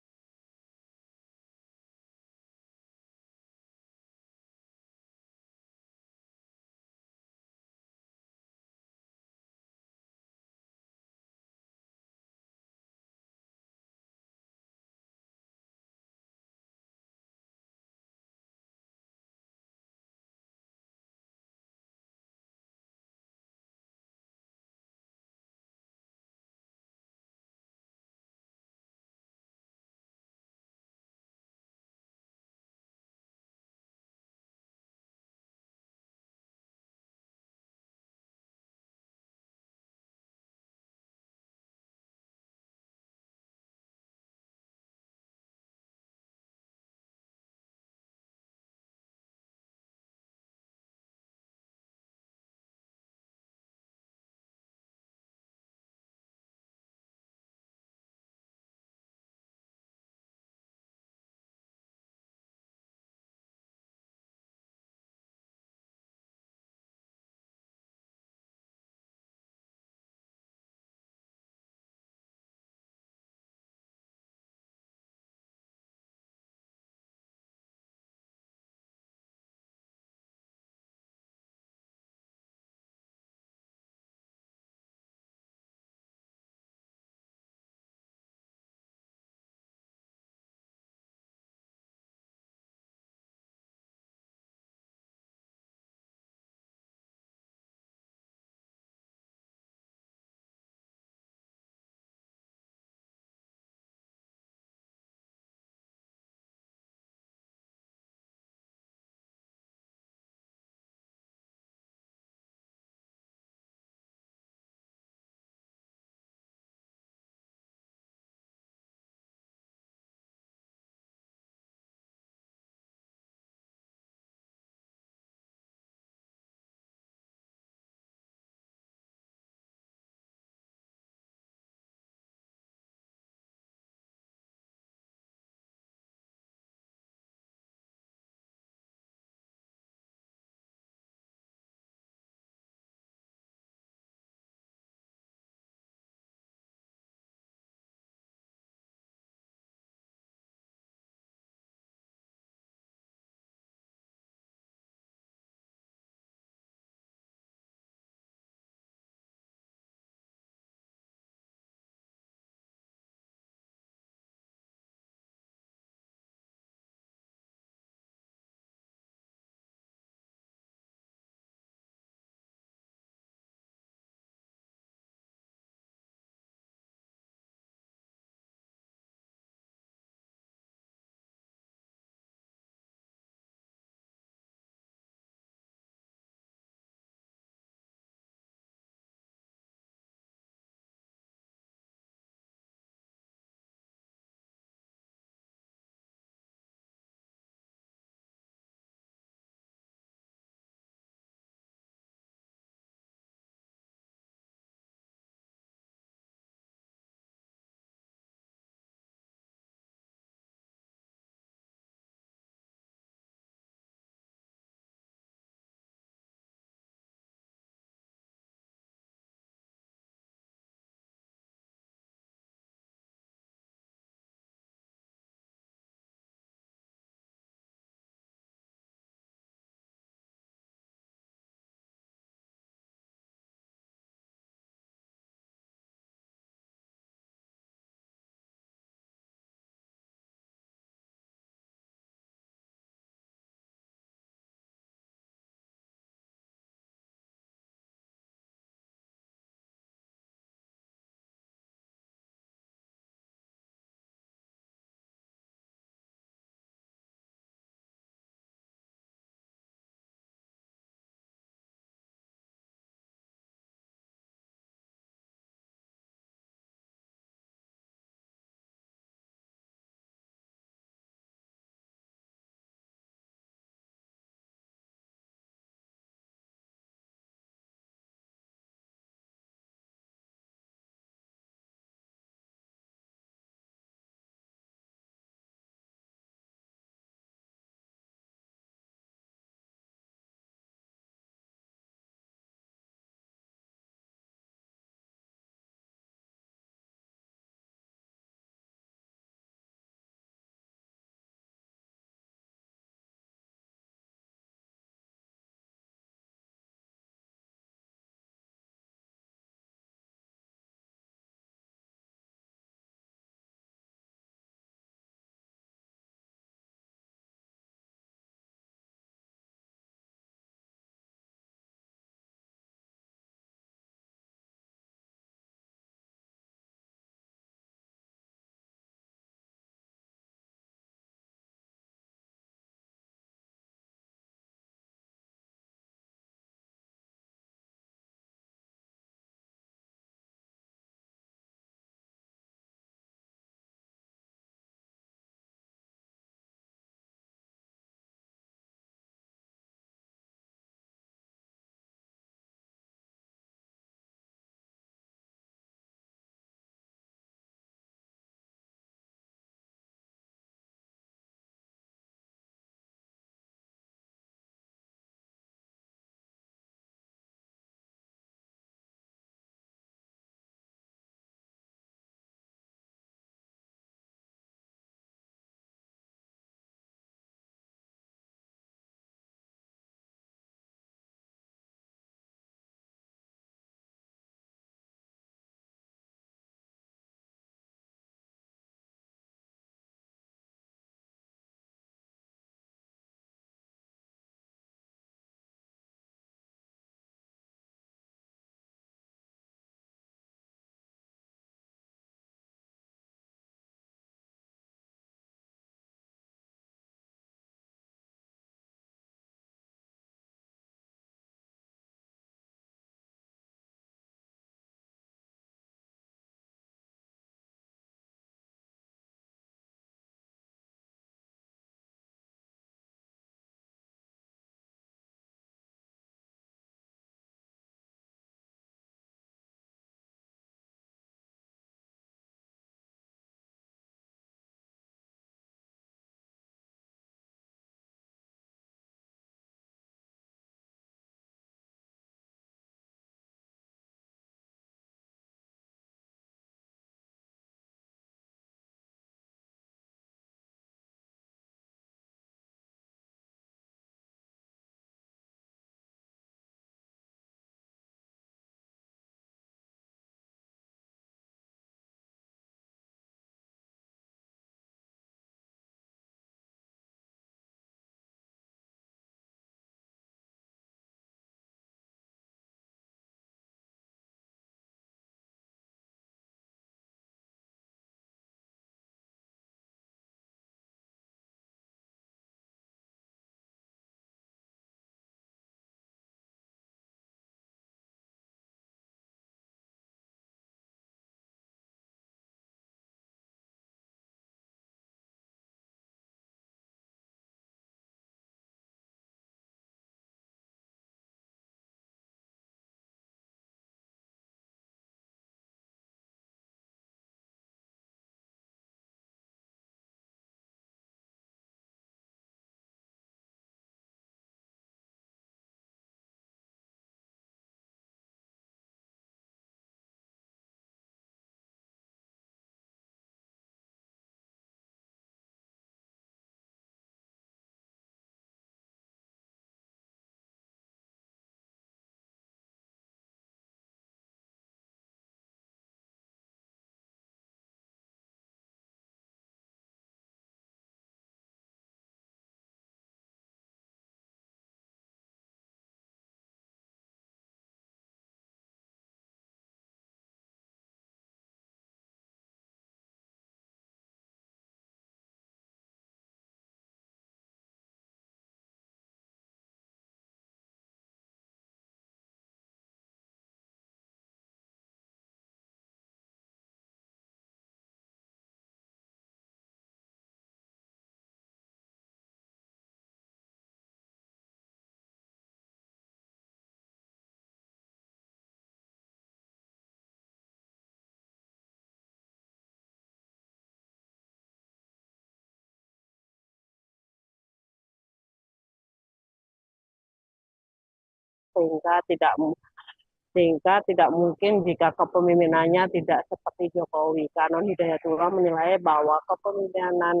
sehingga tidak mungkin jika kepemimpinannya tidak seperti Jokowi. Kanon Hidayatullah menilai bahwa kepemimpinan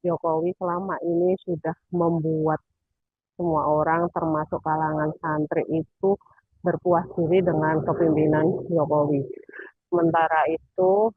Jokowi selama ini sudah membuat semua orang termasuk kalangan santri itu berpuas diri dengan kepemimpinan Jokowi. Sementara itu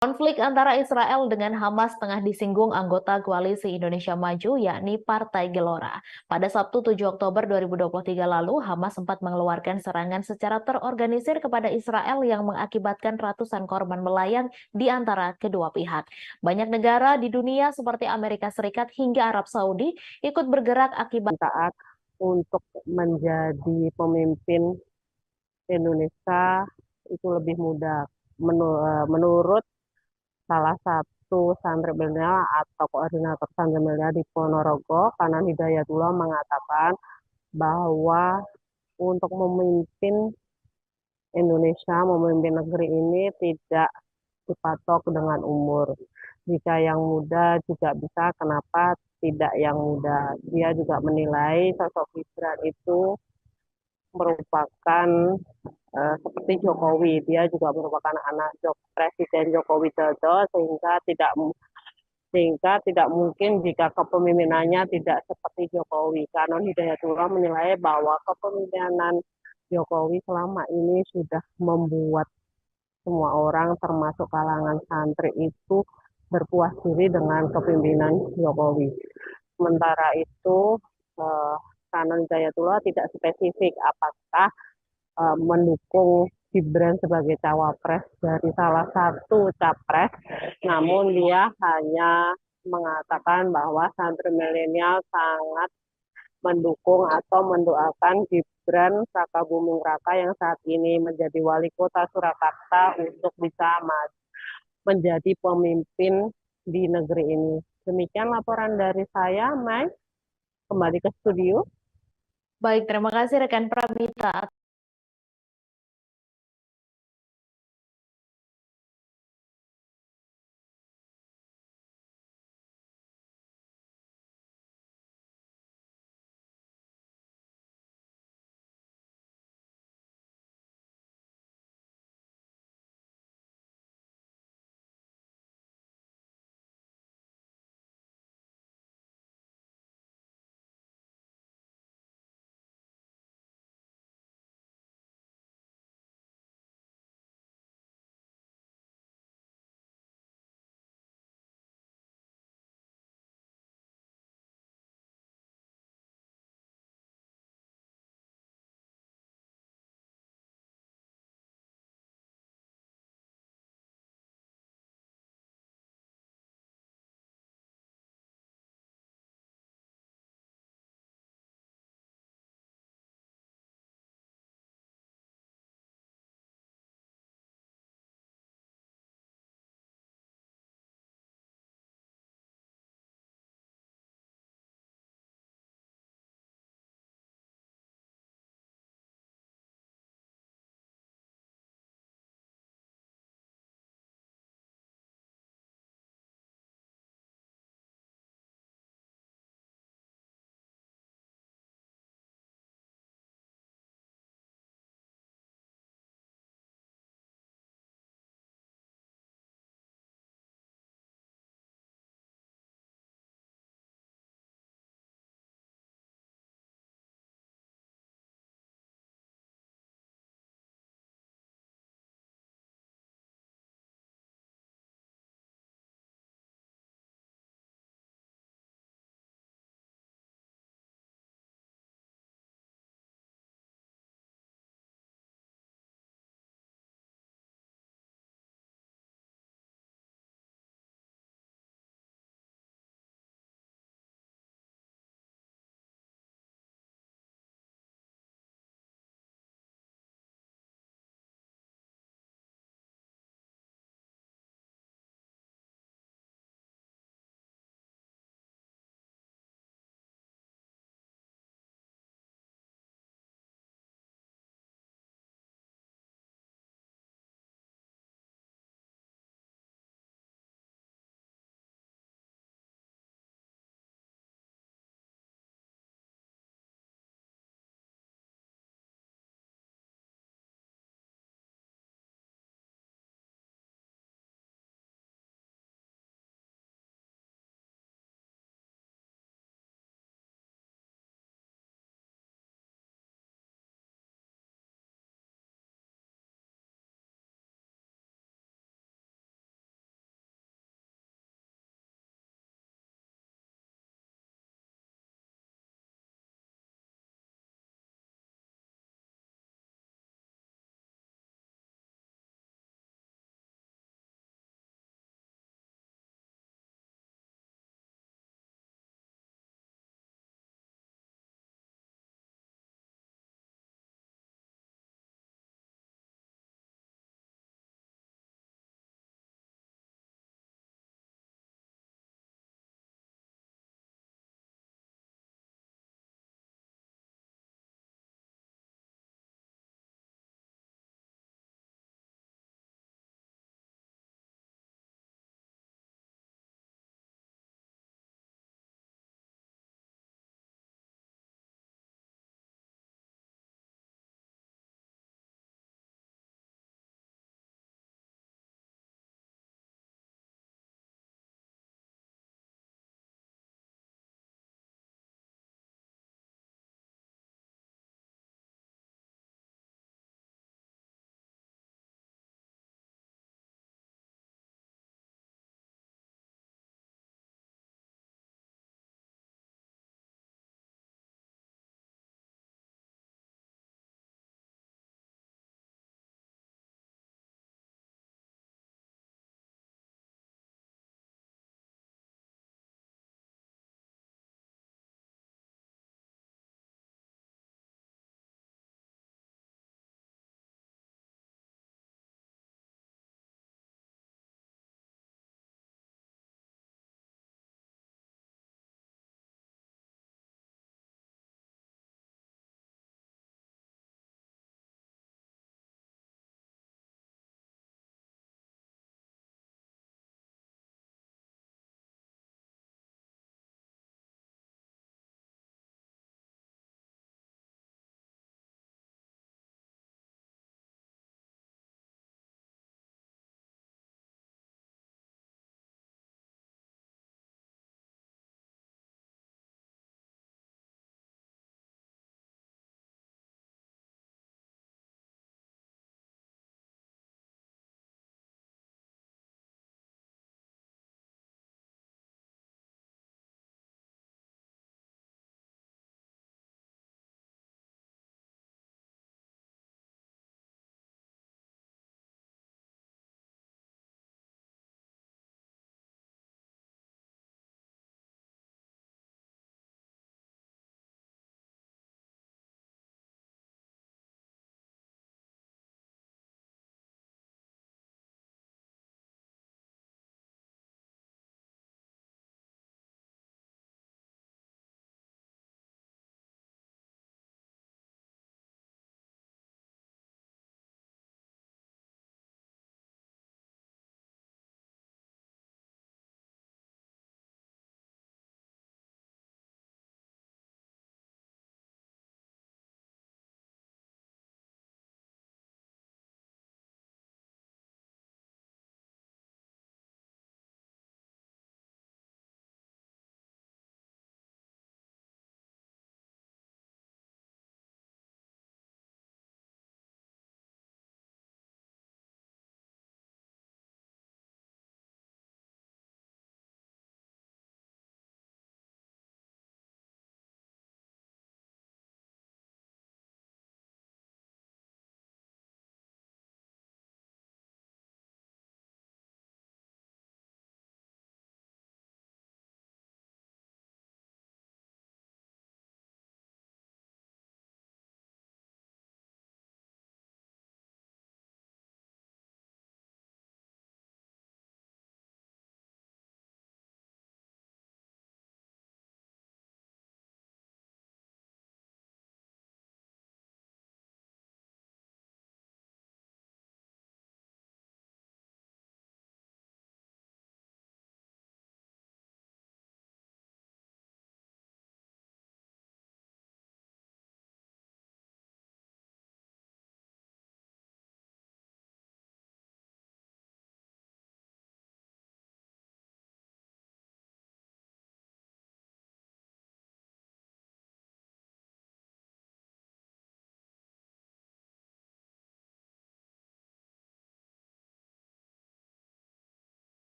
Konflik antara Israel dengan Hamas tengah disinggung anggota Koalisi Indonesia Maju, yakni Partai Gelora. Pada Sabtu 7 Oktober 2023 lalu, Hamas sempat mengeluarkan serangan secara terorganisir kepada Israel yang mengakibatkan ratusan korban melayang di antara kedua pihak. Banyak negara di dunia seperti Amerika Serikat hingga Arab Saudi ikut bergerak akibat saat untuk menjadi pemimpin Indonesia itu lebih mudah. Menurut salah satu santri milenial atau koordinator santri milenial di Ponorogo, Kanan Hidayatullah mengatakan bahwa untuk memimpin Indonesia, memimpin negeri ini tidak dipatok dengan umur. Jika yang muda juga bisa, kenapa tidak yang muda? Dia juga menilai sosok Gibran itu merupakan seperti Jokowi, dia juga merupakan anak Presiden Joko Widodo, sehingga tidak mungkin jika kepemimpinannya tidak seperti Jokowi. Kanon Hidayatullah menilai bahwa kepemimpinan Jokowi selama ini sudah membuat semua orang termasuk kalangan santri itu berpuas diri dengan kepemimpinan Jokowi. Sementara itu, Kanon Hidayatullah tidak spesifik apakah mendukung Gibran sebagai cawapres dari salah satu capres, namun dia hanya mengatakan bahwa santri milenial sangat mendukung atau mendoakan Gibran Rakabuming Raka yang saat ini menjadi wali kota Surakarta untuk bisa menjadi pemimpin di negeri ini. Demikian laporan dari saya, Mai. Kembali ke studio. Baik, terima kasih rekan Pramita.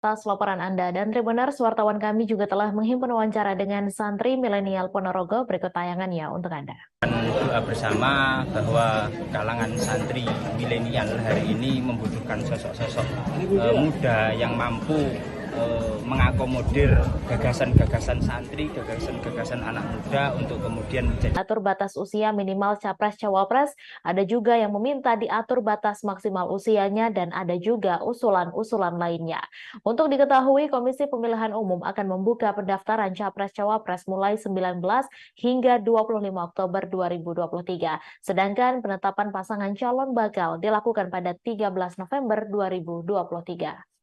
atas laporan Anda. Dan Tribuners, wartawan kami juga telah menghimpun wawancara dengan santri milenial Ponorogo. Berikut tayangannya untuk Anda. Doa bersama bahwa kalangan santri milenial hari ini membutuhkan sosok-sosok muda yang mampu mengakomodir gagasan-gagasan santri, gagasan-gagasan anak muda untuk kemudian menjadi atur batas usia minimal capres-cawapres, ada juga yang meminta diatur batas maksimal usianya dan ada juga usulan-usulan lainnya. Untuk diketahui, Komisi Pemilihan Umum akan membuka pendaftaran capres-cawapres mulai 19 hingga 25 Oktober 2023. Sedangkan penetapan pasangan calon bakal dilakukan pada 13 November 2023.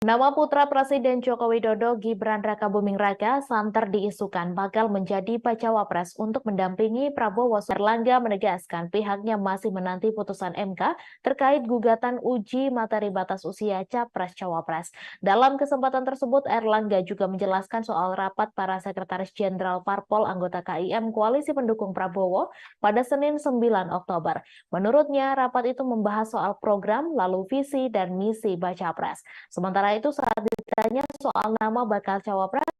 Nama putra Presiden Joko Widodo Gibran Rakabuming Raka santer diisukan bakal menjadi bacawa pres untuk mendampingi Prabowo. Erlangga menegaskan pihaknya masih menanti putusan MK terkait gugatan uji materi batas usia Capres-Cawapres. Dalam kesempatan tersebut, Erlangga juga menjelaskan soal rapat para sekretaris jenderal Parpol anggota KIM Koalisi Pendukung Prabowo pada Senin 9 Oktober. Menurutnya, rapat itu membahas soal program, lalu visi dan misi Baca Pres. Sementara itu saat ditanya soal nama bakal cawapres,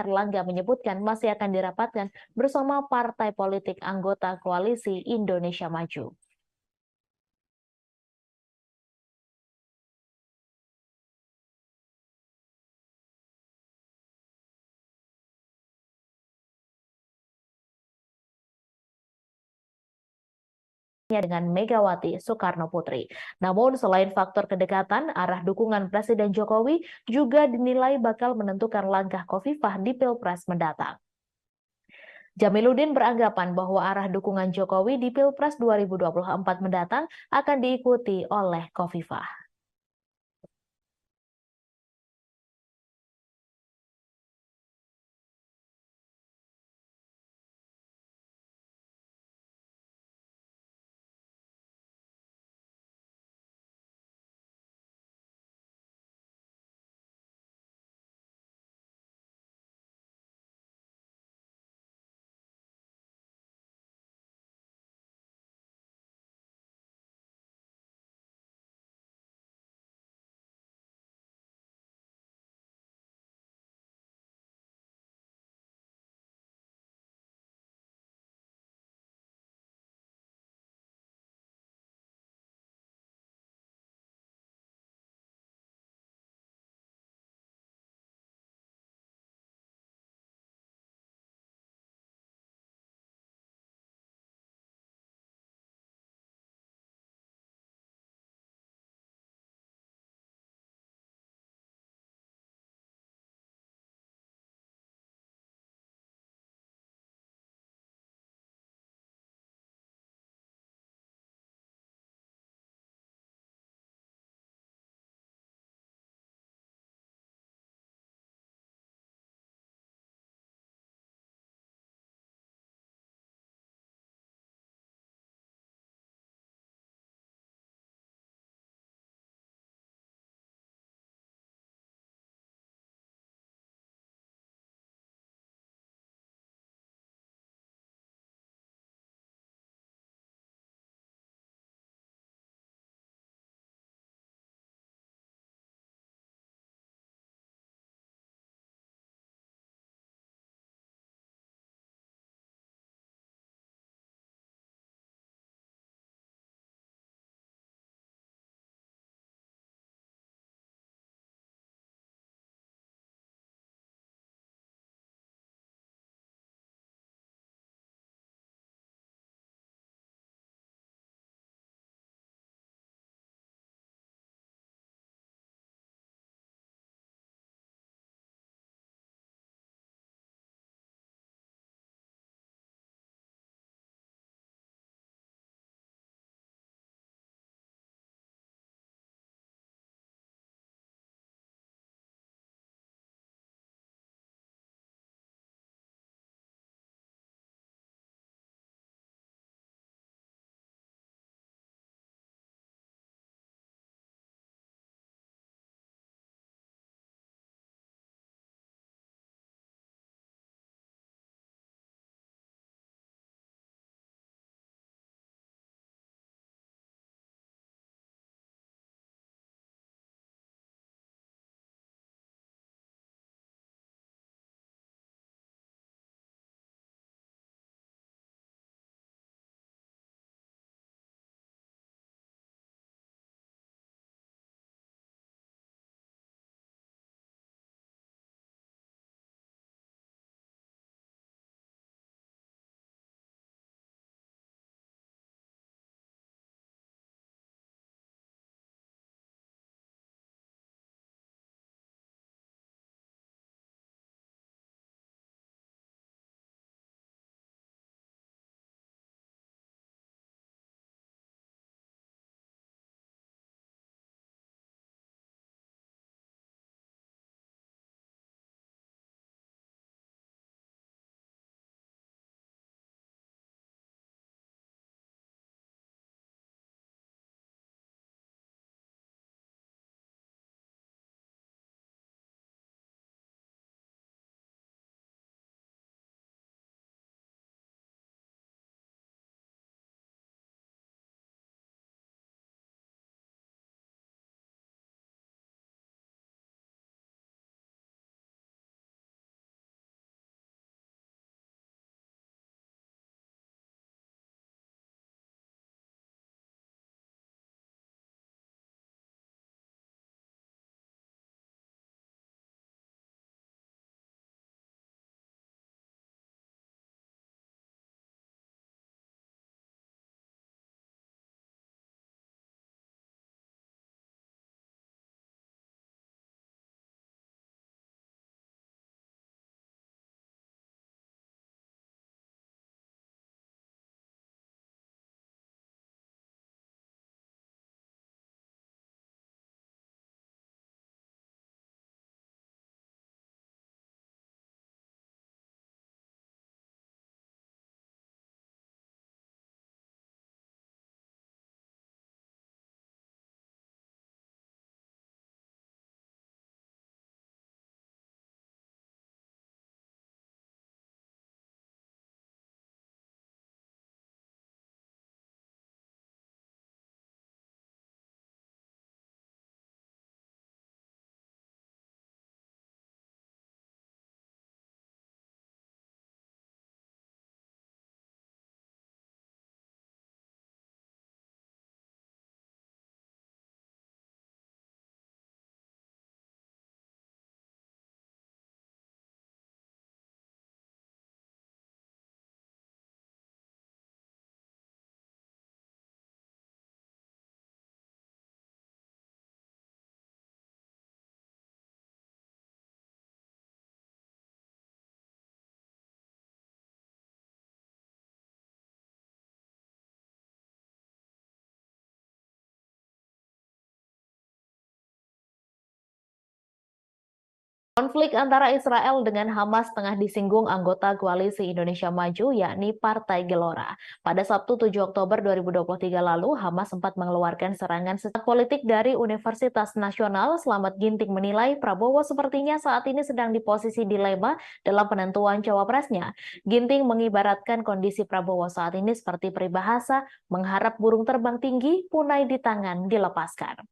Erlangga menyebutkan masih akan dirapatkan bersama partai politik anggota koalisi Indonesia Maju. Dengan Megawati Soekarno Putri. Namun selain faktor kedekatan, arah dukungan Presiden Jokowi juga dinilai bakal menentukan langkah Khofifah di Pilpres mendatang. Jamiluddin beranggapan bahwa arah dukungan Jokowi di Pilpres 2024 mendatang akan diikuti oleh Khofifah. Konflik antara Israel dengan Hamas tengah disinggung anggota Koalisi Indonesia Maju, yakni Partai Gelora. Pada Sabtu 7 Oktober 2023 lalu, Hamas sempat mengeluarkan serangan secara politik dari Universitas Nasional. Slamet Ginting menilai Prabowo sepertinya saat ini sedang di posisi dilema dalam penentuan cawapresnya. Ginting mengibaratkan kondisi Prabowo saat ini seperti peribahasa, mengharap burung terbang tinggi, punai di tangan dilepaskan.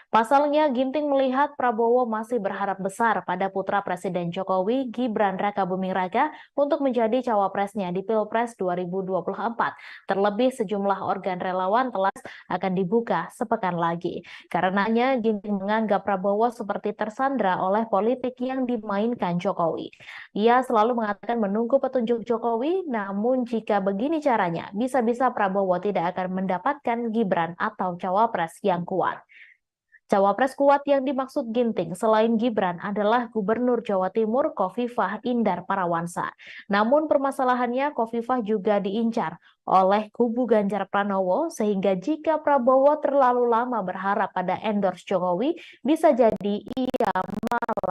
Pasalnya, Ginting melihat Prabowo masih berharap besar pada putra Presiden Jokowi, Gibran Rakabuming Raka, untuk menjadi cawapresnya di Pilpres 2024. Terlebih sejumlah organ relawan telah akan dibuka sepekan lagi. Karenanya, Ginting menganggap Prabowo seperti tersandra oleh politik yang dimainkan Jokowi. Ia selalu mengatakan menunggu petunjuk Jokowi, namun jika begini caranya, bisa-bisa Prabowo tidak akan mendapatkan Gibran atau cawapres yang kuat. Cawapres kuat yang dimaksud Ginting selain Gibran adalah Gubernur Jawa Timur Khofifah Indar Parawansa. Namun permasalahannya Khofifah juga diincar oleh kubu Ganjar Pranowo sehingga jika Prabowo terlalu lama berharap pada endorse Jokowi, bisa jadi ia malah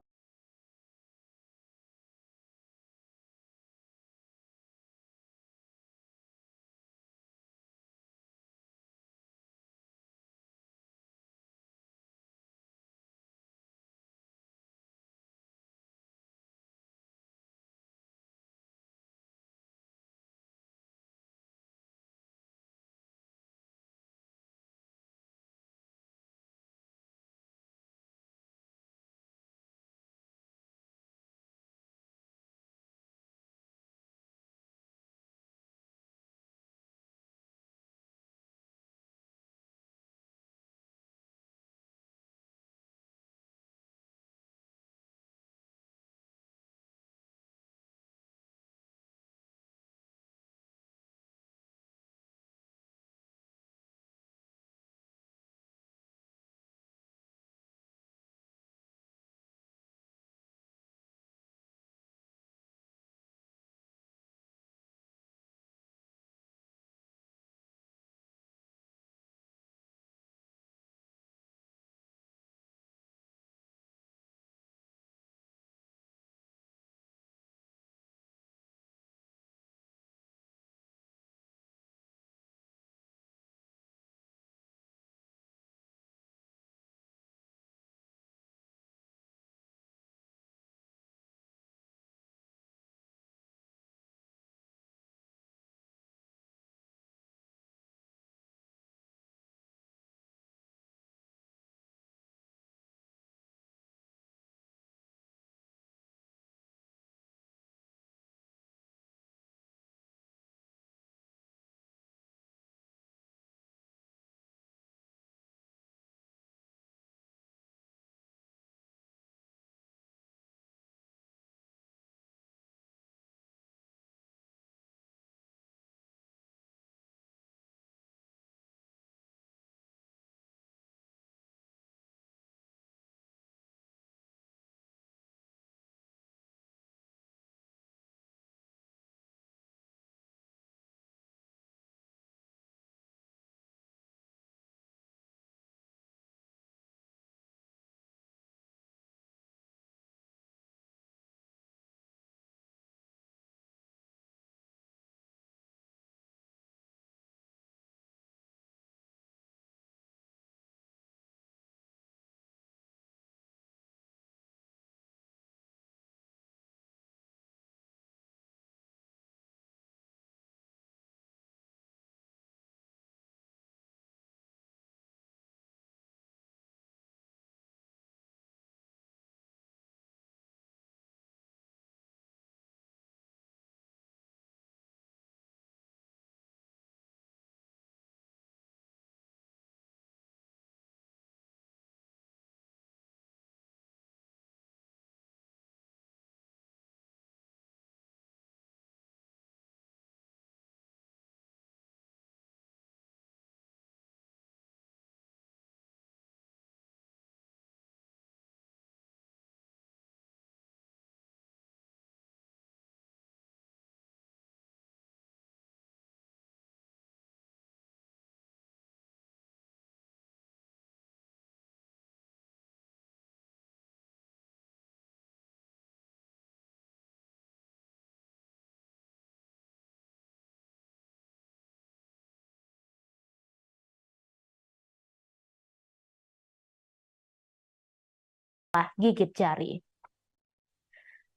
gigit jari.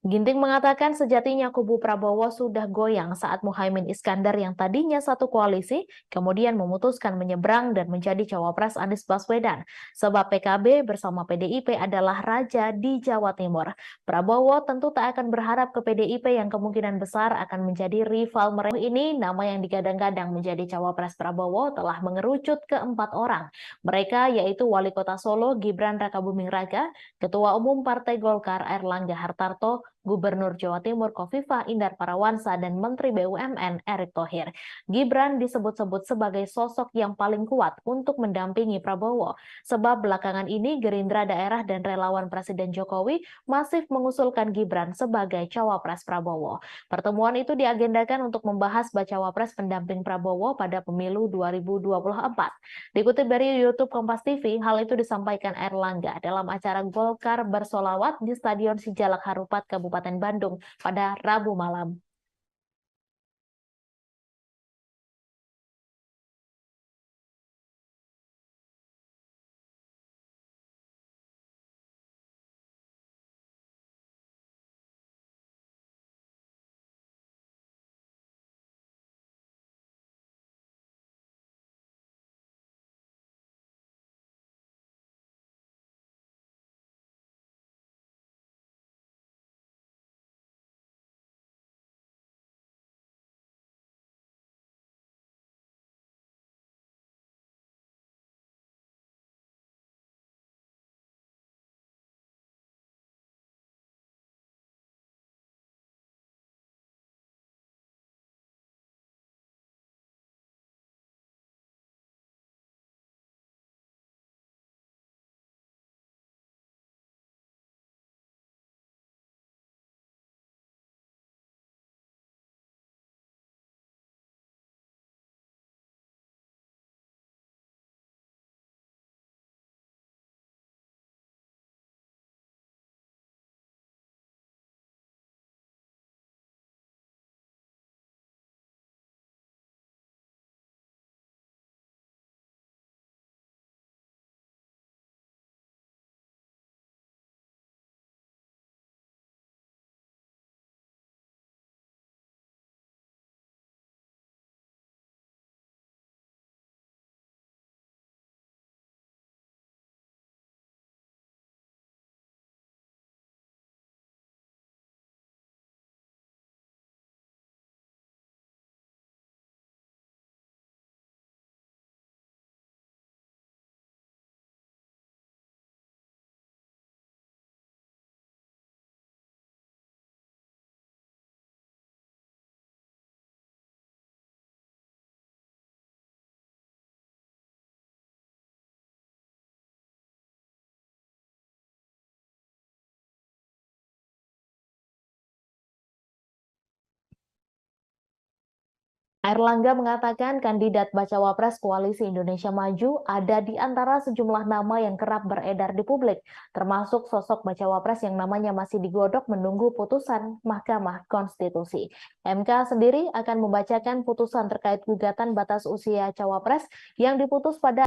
Ginting mengatakan sejatinya kubu Prabowo sudah goyang saat Muhaimin Iskandar yang tadinya satu koalisi, kemudian memutuskan menyeberang dan menjadi cawapres Anies Baswedan. Sebab PKB bersama PDIP adalah raja di Jawa Timur. Prabowo tentu tak akan berharap ke PDIP yang kemungkinan besar akan menjadi rival mereka. Ini nama yang digadang-gadang menjadi cawapres Prabowo telah mengerucut ke 4 orang. Mereka yaitu Wali Kota Solo Gibran Rakabuming Raka, Ketua Umum Partai Golkar Airlangga Hartarto, Gubernur Jawa Timur Khofifah Indar Parawansa, dan Menteri BUMN Erick Thohir. Gibran disebut-sebut sebagai sosok yang paling kuat untuk mendampingi Prabowo, sebab belakangan ini Gerindra daerah dan relawan Presiden Jokowi masif mengusulkan Gibran sebagai cawapres Prabowo. Pertemuan itu diagendakan untuk membahas bacawapres pendamping Prabowo pada pemilu 2024. Dikutip dari YouTube Kompas TV, hal itu disampaikan Airlangga dalam acara Golkar Bersolawat di Stadion Sijalak Harupat, Kabupaten Bandung pada Rabu malam. Airlangga mengatakan kandidat bacawapres Koalisi Indonesia Maju ada di antara sejumlah nama yang kerap beredar di publik, termasuk sosok bacawapres yang namanya masih digodok menunggu putusan Mahkamah Konstitusi. MK sendiri akan membacakan putusan terkait gugatan batas usia cawapres yang diputus pada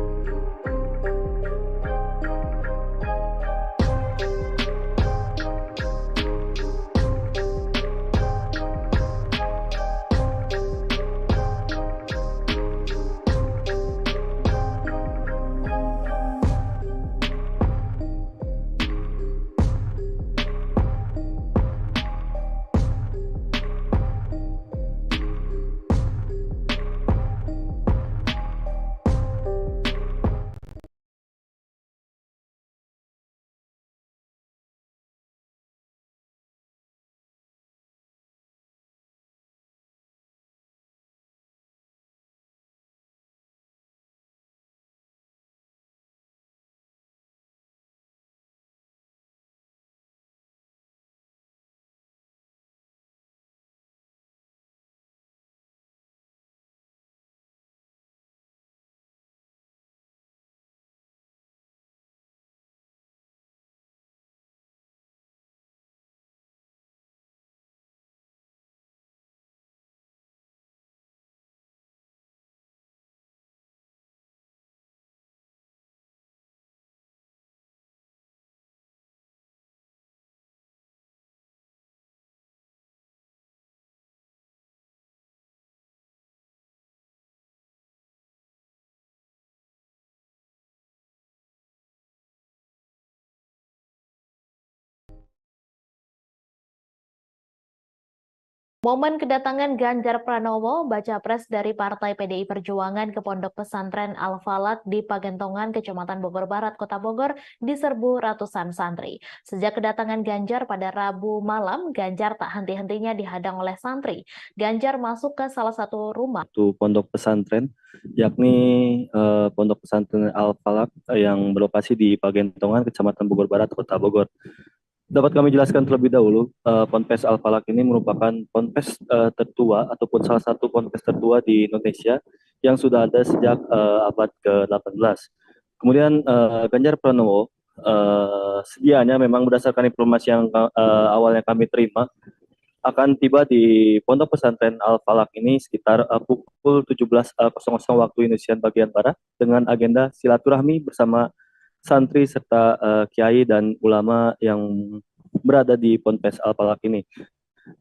Momen kedatangan Ganjar Pranowo, baca pres dari Partai PDI Perjuangan ke Pondok Pesantren Al-Falak di Pagentongan, Kecamatan Bogor Barat, Kota Bogor, diserbu ratusan santri. Sejak kedatangan Ganjar pada Rabu malam, Ganjar tak henti-hentinya dihadang oleh santri. Ganjar masuk ke salah satu rumah. Pondok pesantren, yakni Pondok Pesantren Al-Falak yang berlokasi di Pagentongan, Kecamatan Bogor Barat, Kota Bogor. Dapat kami jelaskan terlebih dahulu, Ponpes Al-Falak ini merupakan ponpes tertua ataupun salah satu ponpes tertua di Indonesia yang sudah ada sejak abad ke-18. Kemudian Ganjar Pranowo sedianya memang berdasarkan informasi yang awalnya kami terima akan tiba di Pondok Pesantren Al-Falak ini sekitar pukul 17.00 waktu Indonesia bagian Barat dengan agenda silaturahmi bersama santri serta kiai dan ulama yang berada di Ponpes Al-Falak ini.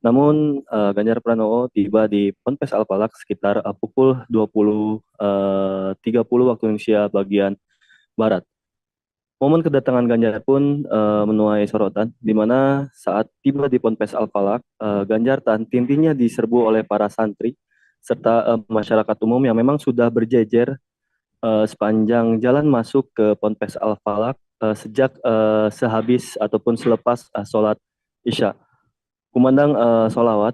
Namun Ganjar Pranowo tiba di Ponpes Al-Falak sekitar pukul 20.30 waktu Indonesia bagian Barat. Momen kedatangan Ganjar pun menuai sorotan, di mana saat tiba di Ponpes Al-Falak, Ganjar tak henti-hentinya diserbu oleh para santri serta masyarakat umum yang memang sudah berjejer sepanjang jalan masuk ke Ponpes Al-Falak sejak sehabis ataupun selepas sholat Isya. Kumandang sholawat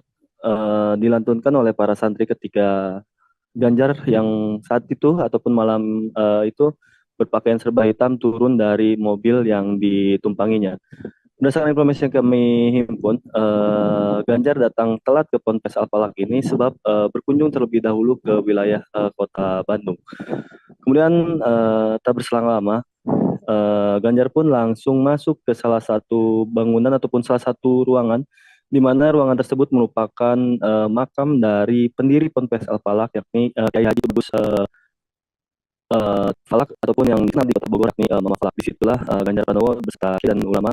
dilantunkan oleh para santri ketika Ganjar yang saat itu ataupun malam itu berpakaian serba hitam turun dari mobil yang ditumpanginya. Berdasarkan informasi yang kami himpun, Ganjar datang telat ke Ponpes Al-Falak ini sebab berkunjung terlebih dahulu ke wilayah kota Bandung. Kemudian tak berselang lama, Ganjar pun langsung masuk ke salah satu bangunan ataupun salah satu ruangan, di mana ruangan tersebut merupakan makam dari pendiri Ponpes Al-Falak, yakni Kiai Haji Trubus Falak ataupun yang dikenal di Kota Bogor, yakni Mama Falak. Disitulah Ganjar Pranowo beserta dan ulama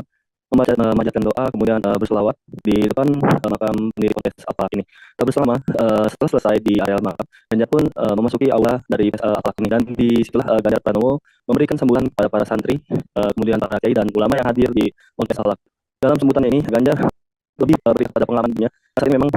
memanjatkan doa, kemudian berselawat di depan makam pendiri Ponpes Al-Falak ini. Tak berselama, setelah selesai di area makam, Ganjar pun memasuki aula dari Al-Falak ini, dan di situlah Ganjar Pranowo memberikan sambutan kepada para santri, kemudian para kiai dan ulama yang hadir di Ponpes Al-Falak. Dalam sambutan ini, Ganjar lebih berikan pada pengalamannya. Saat ini memang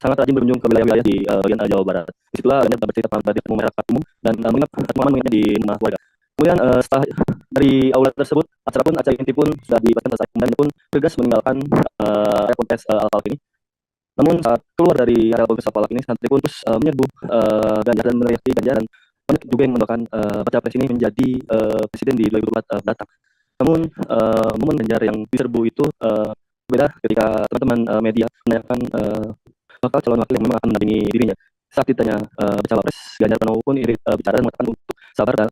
sangat rajin berkunjung ke wilayah-wilayah di bagian Jawa Barat. Disitulah Ganjar bercerita tentang masyarakat umum dan mengingat di rumah keluarga. Kemudian setelah dari aula tersebut, acara inti pun sudah dilakukan selesai. Kemudian pun bergegas meninggalkan area Ponpes Al-Falak ini. Namun saat keluar dari area Ponpes Al-Falak ini, santri pun terus menyerbu Ganjar dan meneriaki Ganjar, dan banyak juga yang mendoakan baca pres ini menjadi presiden di 2024 datang. Namun momen Ganjar yang diserbu itu beda ketika teman-teman media menanyakan bakal calon wakil yang memang akan mendampingi dirinya. Saat ditanya bacawa pres, Ganjar Pranowo pun irit bicara dan mengatakan untuk sabar dan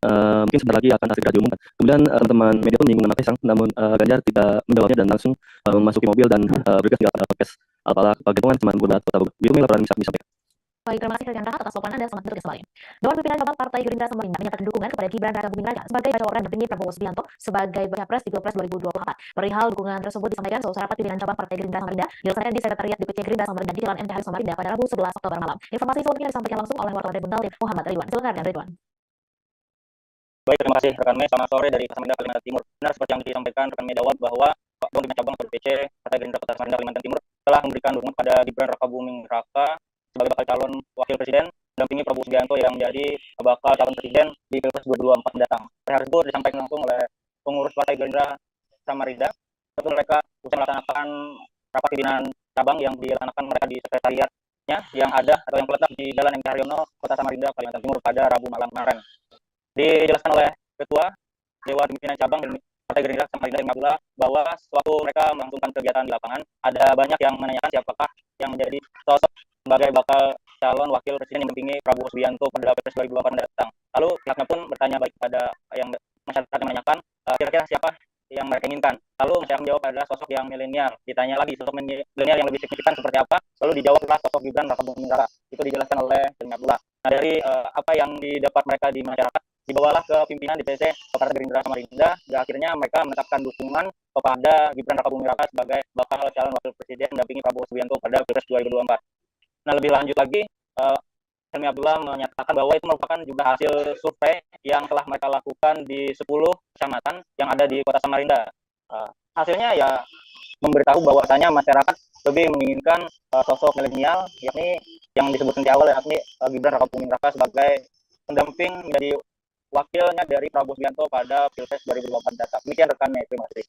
mungkin sebentar lagi akan segera diumumkan. Kemudian teman-teman media pun menyinggung nama Kaisang, namun Ganjar tidak menjawabnya dan langsung memasuki mobil dan bergegas meninggalkan Ponpes Al-Falak Pagentongan, Kecamatan Bogor Barat, Kota Bogor. Begitu laporan bisa kami sampaikan. Baik, terima kasih rekan Rahat atas laporan Anda. Selamat bertugas kembali. Dewan Pimpinan Cabang Partai Gerindra Samarinda menyatakan dukungan kepada Gibran Raka Buming Raka sebagai bacawa pres mendampingi Prabowo Subianto sebagai baca pres di Pilpres 2024. Perihal dukungan tersebut disampaikan seusai rapat pimpinan cabang Partai Gerindra Samarinda dilaksanakan di Sekretariat DPC Gerindra Samarinda di Jalan MT Haryo Samarinda pada Rabu 11 Oktober malam. Informasi selengkapnya disampaikan langsung oleh wartawan Tribunal Muhammad Ridwan. Silakan Ridwan. Baik, terima kasih rekan Mei. Selamat sore dari Samarinda, Kalimantan Timur. Benar seperti yang disampaikan rekan Mei Dawat bahwa Dewan Pimpinan Cabang DPC Partai Gerindra Kota Samarinda, Kalimantan Timur telah memberikan dukungan pada Gibran Raka Buming Raka sebagai bakal calon wakil presiden mendampingi Prabowo Subianto yang menjadi bakal calon presiden di Pilpres 2024 mendatang. Hal tersebut disampaikan langsung oleh pengurus Partai Gerindra Samarinda. Tentu mereka usai melaksanakan rapat pimpinan cabang yang dilaksanakan mereka di sekretariatnya yang ada atau yang terletak di Jalan MT Haryono, Kota Samarinda, Kalimantan Timur pada Rabu malam kemarin. Dijelaskan oleh Ketua Dewan Pimpinan Cabang Partai Gerindra Samarinda Helmi Abdullah bahwa sewaktu mereka melangsungkan kegiatan di lapangan, ada banyak yang menanyakan siapakah yang menjadi sosok sebagai bakal calon wakil presiden yang mendampingi Prabowo Subianto pada Pilpres 2024 mendatang. Lalu pihaknya pun bertanya baik kepada yang masyarakat yang menanyakan kira-kira siapa yang mereka inginkan. Lalu masyarakat menjawab adalah sosok yang milenial. Ditanya lagi sosok milenial yang lebih signifikan seperti apa, lalu dijawablah sosok Gibran Raka Buming Raka. Itu dijelaskan oleh Helmi Abdullah. Nah, dari apa yang didapat mereka di masyarakat, dibawalah ke pimpinan DPC Partai Gerindra Samarinda, dan akhirnya mereka menetapkan dukungan kepada Gibran Raka Buming Raka sebagai bakal calon wakil presiden mendampingi Prabowo Subianto pada Pilpres 2024. Nah, lebih lanjut lagi, Helmi Abdullah menyatakan bahwa itu merupakan juga hasil survei yang telah mereka lakukan di 10 kecamatan yang ada di Kota Samarinda. Hasilnya ya memberitahu bahwasanya masyarakat lebih menginginkan sosok milenial, yakni yang disebutkan di awal, yakni Gibran Rakabuming Raka sebagai pendamping menjadi wakilnya dari Prabowo Subianto pada Pilpres 2024 datang. Demikian rekannya, terima kasih.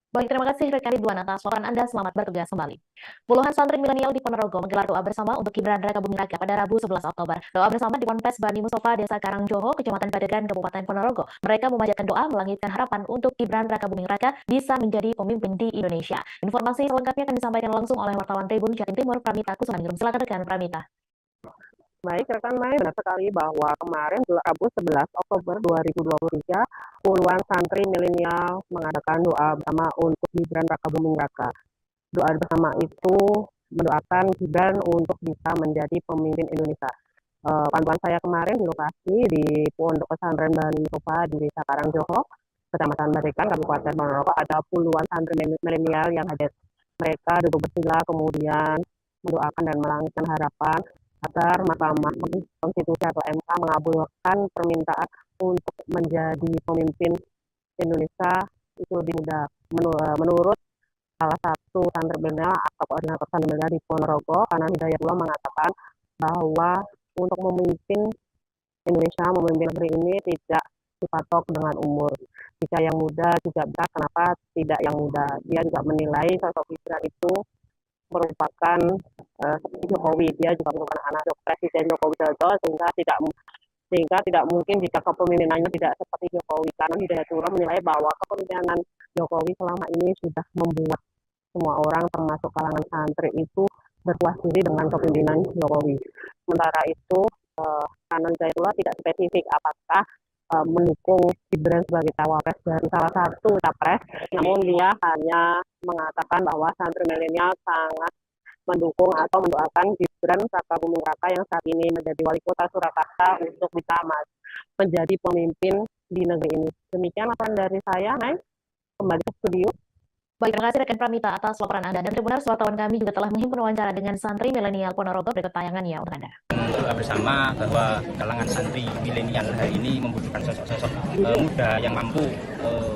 Baik, terima kasih rekan Ridwan atas laporan Anda. Selamat bertugas kembali. Puluhan santri milenial di Ponorogo menggelar doa bersama untuk Gibran Rakabuming Raka pada Rabu 11 Oktober. Doa bersama di Ponpes Bani Mustafa, Desa Karangjoho, Kecamatan Padegan, Kabupaten Ponorogo. Mereka memanjatkan doa melangitkan harapan untuk Gibran Rakabuming Raka bisa menjadi pemimpin di Indonesia. Informasi selengkapnya akan disampaikan langsung oleh wartawan Tribun Jatim Timur, Pramita Kusumaningrum. Silakan rekan Pramita. Baik, rekan Mai, benar sekali bahwa kemarin Rabu 11 Oktober 2023, puluhan santri milenial mengadakan doa bersama untuk Gibran Rakabuming Raka. Doa bersama itu mendoakan Gibran untuk bisa menjadi pemimpin Indonesia. Pantauan saya kemarin di lokasi di Pondok Pesantren Bani Mustafa di Desa Karangjoho, Kecamatan Padegan, Kabupaten Ponorogo, ada puluhan santri milenial yang hadir. Mereka duduk bersila kemudian mendoakan dan melangitkan harapan agar Mahkamah Konstitusi atau MK mengabulkan permintaan untuk menjadi pemimpin Indonesia itu lebih mudah. Menurut salah satu santri milenial atau koordinator santri milenial di Ponorogo, Kanan Hidayatullah mengatakan bahwa untuk memimpin Indonesia, memimpin negeri ini tidak dipatok dengan umur. Jika yang muda juga bisa, kenapa tidak yang muda? Dia juga menilai sosok Gibran itu merupakan seperti Jokowi, dia juga merupakan anak Presiden Joko Widodo, sehingga tidak mungkin jika kepemimpinannya tidak seperti Jokowi. Karena Hidayatullah menilai bahwa kepemimpinan Jokowi selama ini sudah membuat semua orang termasuk kalangan santri itu berpuas diri dengan kepemimpinan Jokowi. Sementara itu, karena Hidayatullah tidak spesifik apakah mendukung Gibran sebagai cawapres dari salah satu capres, namun dia hanya mengatakan bahwa santri milenial sangat mendukung atau mendoakan Gibran Rakabuming Raka yang saat ini menjadi wali kota Surakarta untuk bisa menjadi pemimpin di negeri ini. Demikian laporan dari saya, Nay. Kembali ke studio. Baik, terima kasih rekan Pramita atas laporan Anda. Dan Tribuners, wartawan kami juga telah menghimpun wawancara dengan santri milenial Ponorogo. Berikut tayangannya untuk Anda. Doa bersama bahwa kalangan santri milenial hari ini membutuhkan sosok-sosok muda yang mampu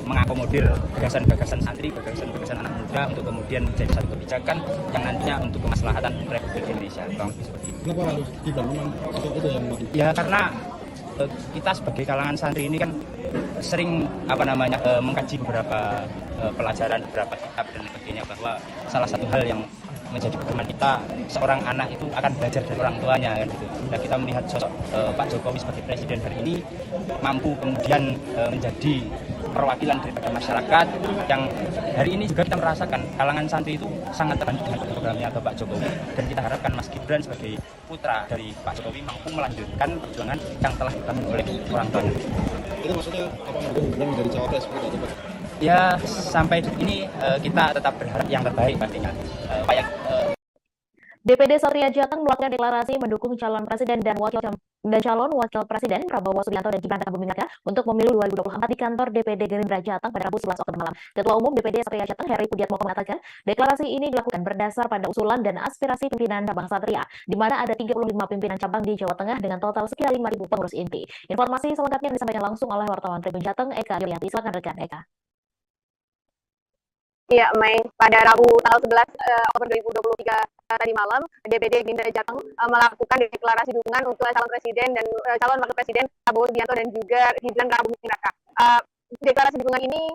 mengakomodir gagasan-gagasan santri, gagasan-gagasan anak muda untuk kemudian menjadi satu kebijakan yang nantinya untuk kemaslahatan Republik Indonesia. Kenapa harus Gibran? Memang itu yang ya karena kita sebagai kalangan santri ini kan sering mengkaji beberapa pelajaran, beberapa kitab dan sebagainya, bahwa salah satu hal yang menjadi pedoman kita, seorang anak itu akan belajar dari orang tuanya kan gitu. Nah, kita melihat sosok Pak Jokowi sebagai presiden hari ini mampu kemudian menjadi perwakilan daripada masyarakat yang hari ini juga kita merasakan kalangan santri itu sangat terbantu dengan programnya Bapak Jokowi, dan kita harapkan Mas Gibran sebagai putra dari Pak Jokowi mampu melanjutkan perjuangan yang telah dibangun oleh orang tuanya. Itu maksudnya apa mendukung Gibran menjadi cawapres begitu atau ya sampai ini kita tetap berharap yang terbaik pastinya. DPD Satria Jateng melakukan deklarasi mendukung calon presiden dan calon wakil presiden Prabowo Subianto dan Gibran Rakabuming Raka untuk pemilu 2024 di kantor DPD Gerindra Jateng pada Rabu 11 Oktober malam. Ketua Umum DPD Satria Jateng Heri Pudiatmoko mengatakan deklarasi ini dilakukan berdasar pada usulan dan aspirasi pimpinan cabang Satria, di mana ada 35 pimpinan cabang di Jawa Tengah dengan total sekitar 5.000 pengurus inti. Informasi selengkapnya disampaikan langsung oleh wartawan Tribun Jateng Eka Yulianti. Silakan rekan Eka. Iya, Mei, pada Rabu tanggal 11 Oktober 2023 tadi malam, DPD Gerindra Jateng melakukan deklarasi dukungan untuk calon presiden dan calon wakil presiden Prabowo Subianto dan juga Gibran Rakabuming Raka. Deklarasi dukungan ini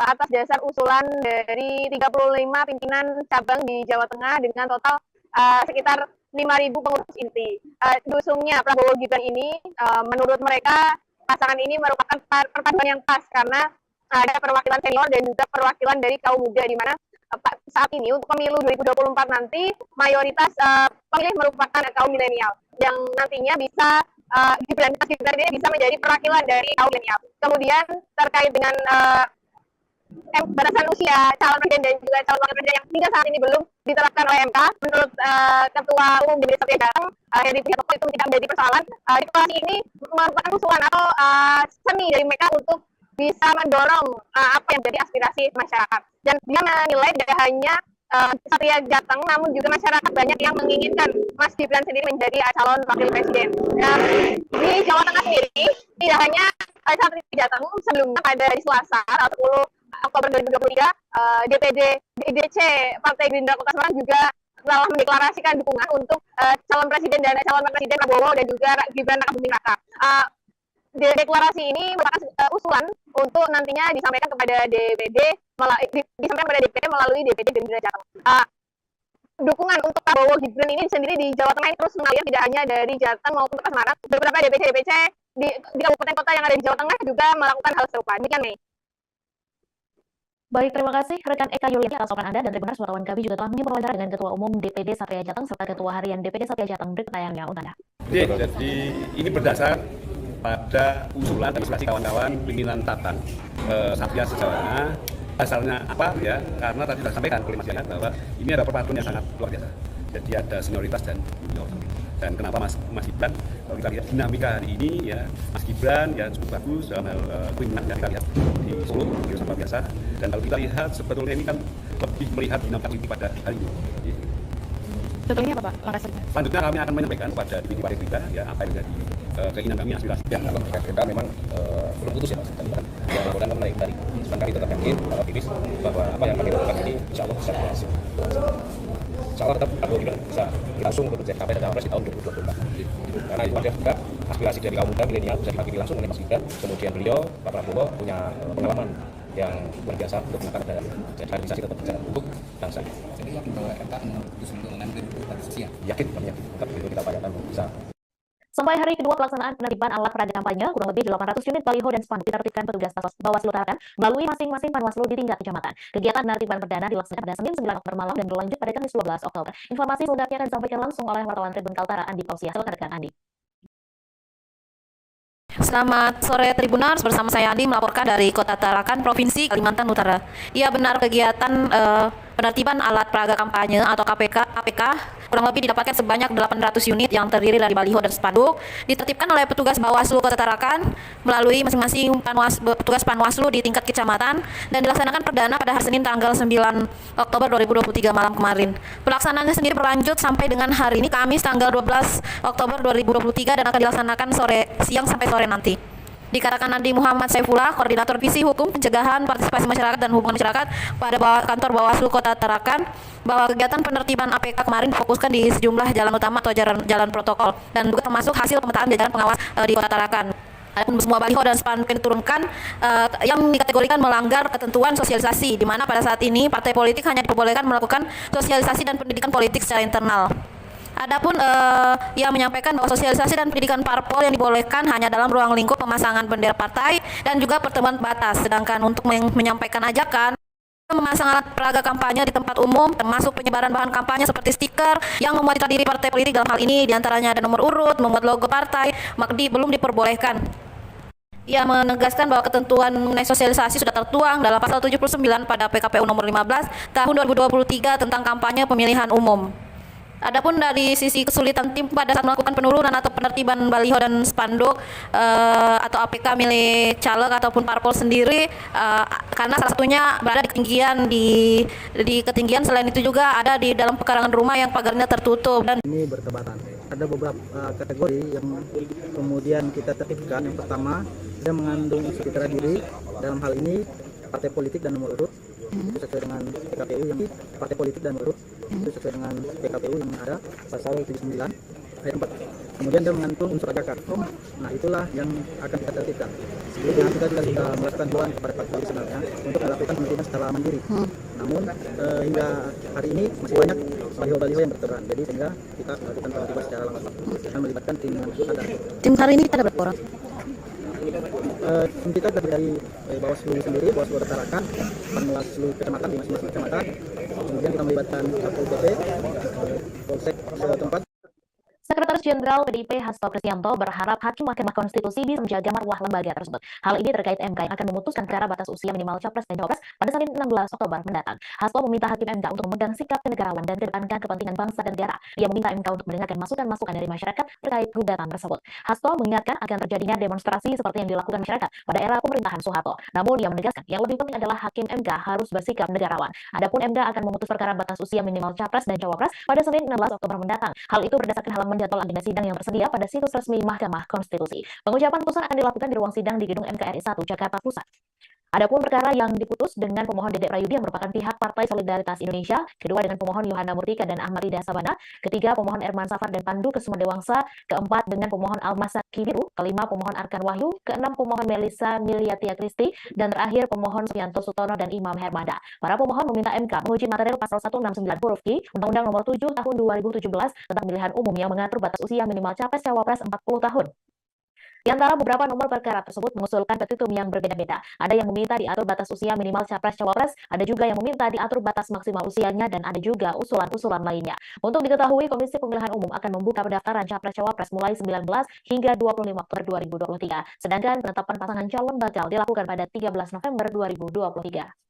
atas dasar usulan dari 35 pimpinan cabang di Jawa Tengah dengan total sekitar 5.000 pengurus inti. Diusungnya Prabowo Gibran ini, menurut mereka pasangan ini merupakan perpaduan yang pas karena ada perwakilan senior dan juga perwakilan dari kaum muda, di mana saat ini untuk pemilu 2024 nanti mayoritas pemilih merupakan kaum milenial yang nantinya bisa Gibran ini bisa menjadi perwakilan dari kaum milenial. Kemudian terkait dengan batasan usia calon presiden dan juga calon wakil presiden yang hingga saat ini belum diterapkan oleh MK, menurut Ketua Umum DPD Satria Jateng Heri Pudiatmoko itu tidak menjadi persoalan. Deklarasi ini merupakan usulan atau seni dari mereka untuk bisa mendorong apa yang menjadi aspirasi masyarakat. Dan dia menilai tidak hanya Satria Jateng, namun juga masyarakat banyak yang menginginkan Mas Gibran sendiri menjadi calon wakil presiden. Di Jawa Tengah sendiri, tidak hanya Satria Jateng, sebelumnya pada hari Selasa 10 Oktober 2023, DPD IDC Partai Gerindra Kota Semarang juga telah mendeklarasikan dukungan untuk calon presiden dan calon wakil presiden Prabowo dan juga Gibran Rakabuming Raka. Deklarasi ini merupakan usulan untuk nantinya disampaikan kepada DPD melalui DPD Gerindra Jateng. Dukungan untuk Prabowo Gibran ini sendiri di Jawa Tengah ini terus mengalir, tidak hanya dari Jateng maupun Kota Semarang. Beberapa DPC di kabupaten kota yang ada di Jawa Tengah juga melakukan hal serupa. Demikian, Mei. Baik, terima kasih rekan Eka Yuliani atas laporan Anda, dan Tribuners wartawan kami juga telah menyimpulkan wawancara dengan Ketua Umum DPD Satria Jateng serta Ketua Harian DPD Satria Jateng. Berikut tayangannya untuk Anda. Jadi ini berdasar pada usulan dan aspirasi kawan-kawan pimpinan cabang Satria Jawa Tengah. Asalnya apa ya? Karena tadi sudah sampaikan oleh Mas Yayat bahwa ini ada perpaduan yang sangat luar biasa. Jadi ada senioritas dan junior. Dan kenapa Mas Gibran, kalau kita lihat dinamika hari ini ya, Mas Gibran ya cukup bagus dalam hal kepemimpinan yang kita lihat di Solo, itu sangat biasa. Dan kalau kita lihat sebetulnya ini kan lebih melihat dinamika politik pada hari ini. Setelahnya apa Pak langkah selanjutnya? Selanjutnya kami akan menyampaikan kepada DPD Partai Gerindra ya apa yang menjadi keinginan kami, aspirasi. Ya, kalau kita memang belum putus ya Mas. Yang laporan menaik dari. Cuman kami tetap yakin, optimis bahwa apa yang kami lakukan ini insya Allah bisa berhasil. Insya Allah tetap Prabowo Gibran bisa langsung bekerja sampai dan cawapres di tahun 2024. Karena itu ada juga aspirasi dari kaum muda milenial bisa diwakili langsung oleh Mas Gibran. Kemudian beliau, Pak Prabowo, punya pengalaman yang luar biasa untuk menangkap dan jadi kaderisasi tetap berjalan untuk bangsa. Jadi yakin bahwa MK akan memutuskan untuk mengambil batas usia? Yakin, tetap itu kita upayakan bisa. Sampai hari kedua pelaksanaan penertiban alat peraga kampanye, kurang lebih 800 unit baliho dan spanduk ditertibkan petugas Bawaslu Tarakan melalui masing-masing Panwaslu di tingkat kecamatan. Kegiatan penertiban perdana dilaksanakan pada Senin 9 Oktober malam dan berlanjut pada Kamis 12 Oktober. Informasi selengkapnya akan disampaikan langsung oleh wartawan Tribun Kaltara Andi Pausia. Silakan rekan Andi. Selamat sore Tribuners, bersama saya Andi melaporkan dari Kota Tarakan, Provinsi Kalimantan Utara. Ya, benar, kegiatan penertiban alat peraga kampanye atau APK kurang lebih didapatkan sebanyak 800 unit yang terdiri dari baliho dan spanduk, ditertibkan oleh petugas Bawaslu Kota Tarakan melalui masing-masing petugas Panwaslu di tingkat kecamatan dan dilaksanakan perdana pada hari Senin tanggal 9 Oktober 2023 malam kemarin. Pelaksanaannya sendiri berlanjut sampai dengan hari ini Kamis tanggal 12 Oktober 2023 dan akan dilaksanakan siang sampai sore nanti. Dikatakan Andi Muhammad Saifullah, Koordinator Visi Hukum, Pencegahan, Partisipasi Masyarakat dan Hubungan Masyarakat pada kantor Bawaslu Kota Tarakan, bahwa kegiatan penertiban APK kemarin difokuskan di sejumlah jalan utama atau jalan protokol dan juga termasuk hasil pemetaan jajaran pengawas di Kota Tarakan. Adapun semua baliho dan spanduk yang diturunkan yang dikategorikan melanggar ketentuan sosialisasi, di mana pada saat ini partai politik hanya diperbolehkan melakukan sosialisasi dan pendidikan politik secara internal. Adapun ia menyampaikan bahwa sosialisasi dan pendidikan parpol yang dibolehkan hanya dalam ruang lingkup pemasangan bendera partai dan juga pertemuan batas. Sedangkan untuk menyampaikan ajakan memasang alat peraga kampanye di tempat umum, termasuk penyebaran bahan kampanye seperti stiker yang memuat citra diri partai politik, dalam hal ini diantaranya ada nomor urut, membuat logo partai, belum diperbolehkan. Ia menegaskan bahwa ketentuan mengenai sosialisasi sudah tertuang dalam pasal 79 pada PKPU nomor 15 tahun 2023 tentang kampanye pemilihan umum. Adapun dari sisi kesulitan tim pada saat melakukan penurunan atau penertiban baliho dan spanduk atau APK milik caleg ataupun parpol sendiri, karena salah satunya berada di ketinggian, selain itu juga ada di dalam pekarangan rumah yang pagarnya tertutup dan ini bertebatan. Ada beberapa kategori yang kemudian kita tertibkan. Yang pertama, dia mengandung unsur citra diri, dalam hal ini partai politik dan nomor urut itu sesuai dengan PKPU yang partai politik dan urut itu sesuai dengan PKPU yang ada pasal 79 ayat 4. Kemudian dia mengandung unsur ajakan. Nah, itulah yang akan kita tertibkan. Sebelumnya kita juga sudah melakukan himbauan kepada partai politik sebenarnya untuk melakukan penertiban secara mandiri. Namun hingga hari ini masih banyak baliho-baliho yang bertebaran. Jadi sehingga kita melakukan penertiban secara langsung dengan melibatkan tim ada. tim hari ini kita ada berapa orang? Kita dari Bawaslu sendiri, Bawaslu Kota Tarakan, Panwaslu kecamatan di masing-masing kecamatan. Kemudian kita melibatkan Satpol PP, Polsek setempat. Sekretaris Jenderal PDIP Hasto Kristianto berharap Hakim Mahkamah Konstitusi bisa menjaga marwah lembaga tersebut. Hal ini terkait MK yang akan memutuskan perkara batas usia minimal Capres dan Cawapres pada Senin 16 Oktober mendatang. Hasto meminta Hakim MK untuk memegang sikap kenegarawan dan kedepankan kepentingan bangsa dan negara. Ia meminta MK untuk mendengarkan masukan-masukan dari masyarakat terkait gugatan tersebut. Hasto mengingatkan akan terjadinya demonstrasi seperti yang dilakukan masyarakat pada era pemerintahan Soeharto. Namun ia menegaskan yang lebih penting adalah Hakim MK harus bersikap negarawan. Adapun MK akan memutus perkara batas usia minimal Capres dan Cawapres pada Senin 16 Oktober mendatang. Hal itu berdasarkan halaman jadwal agenda sidang yang tersedia pada situs resmi Mahkamah Konstitusi. Pengucapan putusan akan dilakukan di ruang sidang di Gedung MKRI 1 Jakarta Pusat. Adapun perkara yang diputus dengan pemohon Dedek Prayudi yang merupakan pihak Partai Solidaritas Indonesia, kedua dengan pemohon Yohana Murtika dan Ahmad Rida Sabana, ketiga pemohon Erman Safar dan Pandu Kesuma Dewangsa, keempat dengan pemohon Almas Kibiru, kelima pemohon Arkan Wahyu, keenam pemohon Melisa Miliatia Kristi, dan terakhir pemohon Suyanto Sutono dan Imam Hermanda. Para pemohon meminta MK menguji material pasal 169 huruf Q Undang-Undang Nomor 7 Tahun 2017 tentang pemilihan umum yang mengatur batas usia minimal capres-cawapres 40 tahun. Di antara beberapa nomor perkara tersebut mengusulkan petitum yang berbeda-beda. Ada yang meminta diatur batas usia minimal capres-cawapres, ada juga yang meminta diatur batas maksimal usianya, dan ada juga usulan-usulan lainnya. Untuk diketahui, Komisi Pemilihan Umum akan membuka pendaftaran capres-cawapres mulai 19 hingga 25 Oktober 2023. Sedangkan penetapan pasangan calon bakal dilakukan pada 13 November 2023.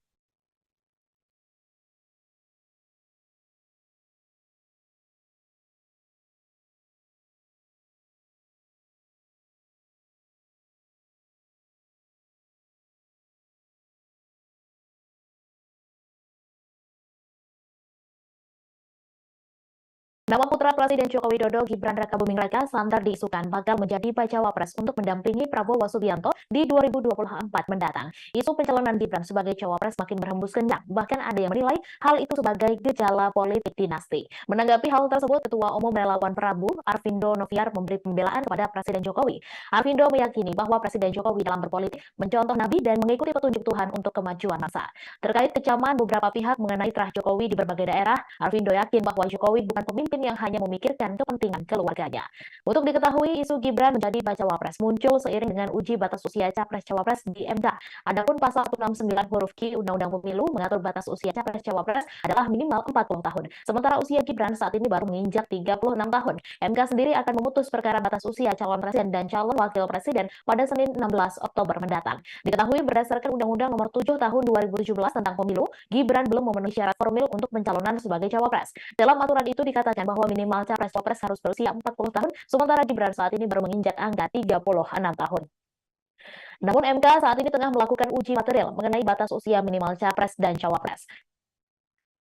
Nama putra Presiden Joko Widodo, Gibran Rakabuming Raka, santer diisukan bakal menjadi bacawa pres untuk mendampingi Prabowo Subianto di 2024 mendatang. Isu pencalonan Gibran sebagai cawapres makin berhembus kencang. Bahkan ada yang menilai hal itu sebagai gejala politik dinasti. Menanggapi hal tersebut, Ketua Umum Relawan Prabu, Arvindo Noviar, memberi pembelaan kepada Presiden Jokowi. Arvindo meyakini bahwa Presiden Jokowi dalam berpolitik mencontoh Nabi dan mengikuti petunjuk Tuhan untuk kemajuan bangsa. Terkait kecaman beberapa pihak mengenai terah Jokowi di berbagai daerah, Arvindo yakin bahwa Jokowi bukan pemimpin yang hanya memikirkan kepentingan keluarganya. Untuk diketahui, isu Gibran menjadi bacawa pres muncul seiring dengan uji batas usia capres-cawapres di MK. Adapun pasal 169 huruf Q Undang-Undang Pemilu mengatur batas usia capres-cawapres adalah minimal 40 tahun. Sementara usia Gibran saat ini baru menginjak 36 tahun. MK sendiri akan memutus perkara batas usia calon presiden dan calon wakil presiden pada Senin 16 Oktober mendatang. Diketahui berdasarkan Undang-Undang Nomor 7 Tahun 2017 tentang Pemilu, Gibran belum memenuhi syarat formil untuk pencalonan sebagai cawapres. Dalam aturan itu dikatakan bahwa minimal capres-cawapres harus berusia 40 tahun, sementara Gibran saat ini baru menginjak angka 36 tahun. Namun MK saat ini tengah melakukan uji material mengenai batas usia minimal capres dan cawapres.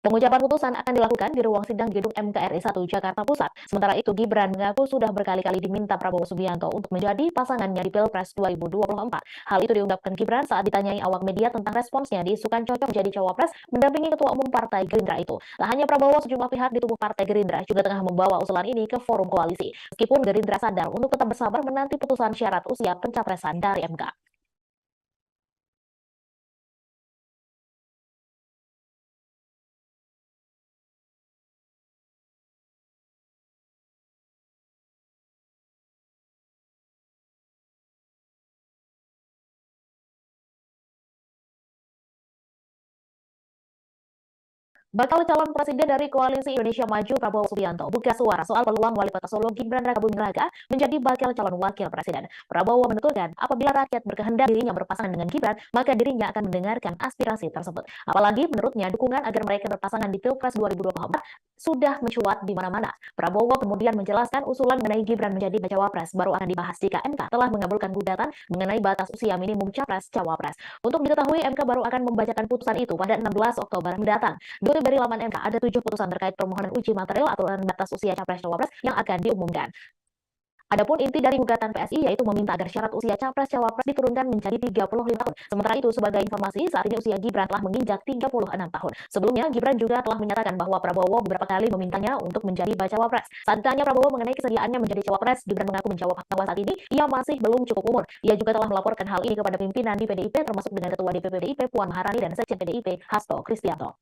Pengucapan putusan akan dilakukan di ruang sidang gedung MKRI 1 Jakarta Pusat. Sementara itu, Gibran mengaku sudah berkali-kali diminta Prabowo Subianto untuk menjadi pasangannya di Pilpres 2024. Hal itu diungkapkan Gibran saat ditanyai awak media tentang responsnya diisukan cocok menjadi cawapres mendampingi Ketua Umum Partai Gerindra itu. Tak hanya Prabowo, sejumlah pihak di tubuh Partai Gerindra juga tengah membawa usulan ini ke forum koalisi. Meskipun Gerindra sadar untuk tetap bersabar menanti putusan syarat usia pencapresan dari MK. Bakal calon presiden dari Koalisi Indonesia Maju Prabowo Subianto buka suara soal peluang Wali Kota Solo Gibran Rakabuming Raka menjadi bakal calon wakil presiden. Prabowo menuturkan, apabila rakyat berkehendak dirinya berpasangan dengan Gibran, maka dirinya akan mendengarkan aspirasi tersebut. Apalagi menurutnya dukungan agar mereka berpasangan di Pilpres 2024 sudah mencuat di mana-mana. Prabowo kemudian menjelaskan usulan mengenai Gibran menjadi bacawa pres baru akan dibahas jika MK telah mengabulkan gugatan mengenai batas usia minimum capres-cawapres. Untuk diketahui, MK baru akan membacakan putusan itu pada 16 Oktober mendatang. Dari laman MK ada 7 putusan terkait permohonan uji material aturan batas usia capres-cawapres yang akan diumumkan. Adapun inti dari gugatan PSI yaitu meminta agar syarat usia capres-cawapres diturunkan menjadi 35 tahun. Sementara itu, sebagai informasi, saat ini usia Gibran telah menginjak 36 tahun. Sebelumnya, Gibran juga telah menyatakan bahwa Prabowo beberapa kali memintanya untuk menjadi bacawa pres. Saat ditanya Prabowo mengenai kesediaannya menjadi cawapres, Gibran mengaku menjawab bahwa saat ini ia masih belum cukup umur. Ia juga telah melaporkan hal ini kepada pimpinan di PDIP termasuk dengan Ketua DPP PDIP Puan Maharani dan Sekjen PDIP Hasto Kristianto.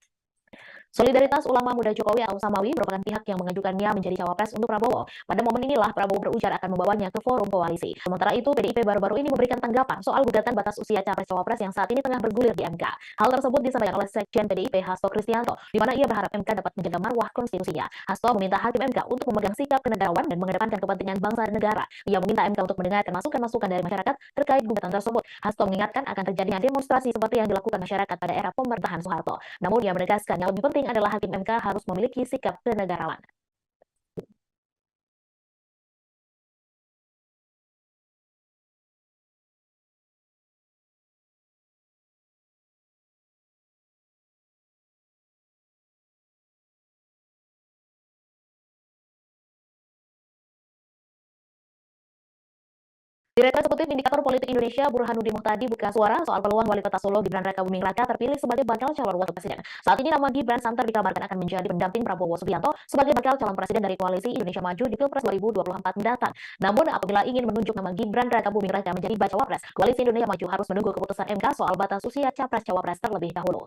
Solidaritas Ulama Muda Jokowi atau Samawi merupakan pihak yang mengajukannya menjadi cawapres untuk Prabowo. Pada momen inilah Prabowo berujar akan membawanya ke forum koalisi. Sementara itu, PDIP baru-baru ini memberikan tanggapan soal gugatan batas usia capres-cawapres yang saat ini tengah bergulir di MK. Hal tersebut disampaikan oleh Sekjen PDIP Hasto Kristianto, di mana ia berharap MK dapat menjaga marwah konstitusinya. Hasto meminta hakim MK untuk memegang sikap kenegarawan dan mengedepankan kepentingan bangsa dan negara. Ia meminta MK untuk mendengarkan masukan-masukan dari masyarakat terkait gugatan tersebut. Hasto mengingatkan akan terjadinya demonstrasi seperti yang dilakukan masyarakat pada era pemerintahan Soeharto. Namun ia menegaskan yang lebih penting adalah hakim MK harus memiliki sikap kenegarawan. Direktur Eksekutif Indikator Politik Indonesia Burhanuddin Muhtadi buka suara soal peluang Wali Kota Solo Gibran Raka Buming Raka terpilih sebagai bakal calon wakil presiden. Saat ini nama Gibran santer dikabarkan akan menjadi pendamping Prabowo Subianto sebagai bakal calon presiden dari koalisi Indonesia Maju di Pilpres 2024 mendatang. Namun apabila ingin menunjuk nama Gibran Raka Buming Raka menjadi bacawa pres, koalisi Indonesia Maju harus menunggu keputusan MK soal batas usia capres-cawapres terlebih dahulu.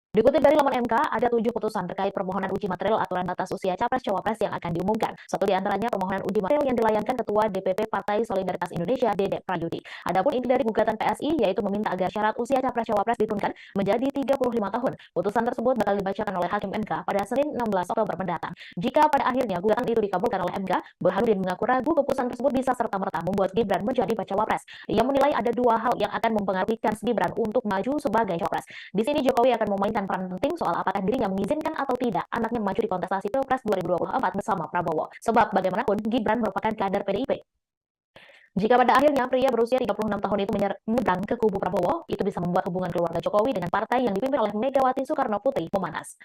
Dikutip dari laman MK, ada 7 putusan terkait permohonan uji material aturan batas usia capres-cawapres yang akan diumumkan. Satu di antaranya permohonan uji material yang dilayangkan Ketua DPP Partai Solidaritas Indonesia, Dede Prayudi. Adapun inti dari gugatan PSI yaitu meminta agar syarat usia capres-cawapres diturunkan menjadi 35 tahun. Putusan tersebut bakal dibacakan oleh Hakim MK pada Senin 16 Oktober mendatang. Jika pada akhirnya gugatan itu dikabulkan oleh MK, Burhanuddin mengaku ragu keputusan tersebut bisa serta-merta membuat Gibran menjadi bacawa pres. Ia menilai ada 2 hal yang akan mempengaruhi kans Gibran untuk maju sebagai cawapres. Di sini Jokowi akan memainkan peran penting soal apakah dirinya mengizinkan atau tidak anaknya maju di kontestasi Pilpres 2024 bersama Prabowo. Sebab bagaimanapun Gibran merupakan kader PDIP. Jika pada akhirnya pria berusia 36 tahun itu menyeberang ke kubu Prabowo, itu bisa membuat hubungan keluarga Jokowi dengan partai yang dipimpin oleh Megawati Soekarno Putri memanas.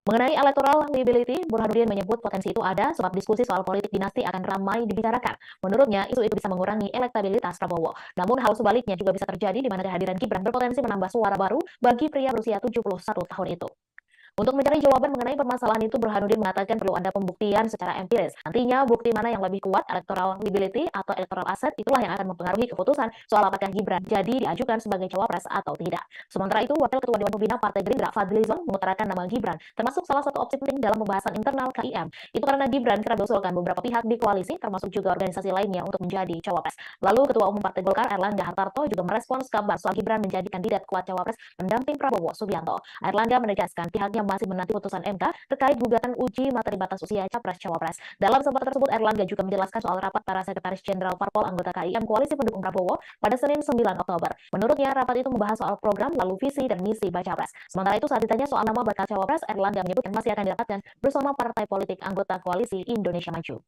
Mengenai electoral liability, Burhanuddin menyebut potensi itu ada sebab diskusi soal politik dinasti akan ramai dibicarakan. Menurutnya, isu itu bisa mengurangi elektabilitas Prabowo. Namun hal sebaliknya juga bisa terjadi di mana kehadiran Gibran berpotensi menambah suara baru bagi pria berusia 71 tahun itu. Untuk mencari jawaban mengenai permasalahan itu, Burhanuddin mengatakan perlu ada pembuktian secara empiris. Nantinya bukti mana yang lebih kuat, electoral liability atau electoral asset, itulah yang akan mempengaruhi keputusan soal apakah Gibran jadi diajukan sebagai cawapres atau tidak. Sementara itu, Wakil Ketua Dewan Pembina Partai Gerindra Fadly Zon mengutarakan nama Gibran termasuk salah satu opsi penting dalam pembahasan internal KIM. Itu karena Gibran kerap diusulkan beberapa pihak di koalisi, termasuk juga organisasi lainnya untuk menjadi cawapres. Lalu Ketua Umum Partai Golkar Airlangga Hartarto juga merespons kabar soal Gibran menjadi kandidat kuat cawapres pendamping Prabowo Subianto. Airlangga menegaskan pihaknya masih menanti putusan MK terkait gugatan uji materi batas usia capres-cawapres. Dalam kesempatan tersebut, Airlangga juga menjelaskan soal rapat para sekretaris jenderal parpol anggota KIM Koalisi Pendukung Prabowo pada Senin 9 Oktober. Menurutnya, rapat itu membahas soal program, lalu visi dan misi baca pres. Sementara itu, saat ditanya soal nama bakal cawapres, Airlangga menyebutkan masih akan didapatkan bersama partai politik anggota Koalisi Indonesia Maju.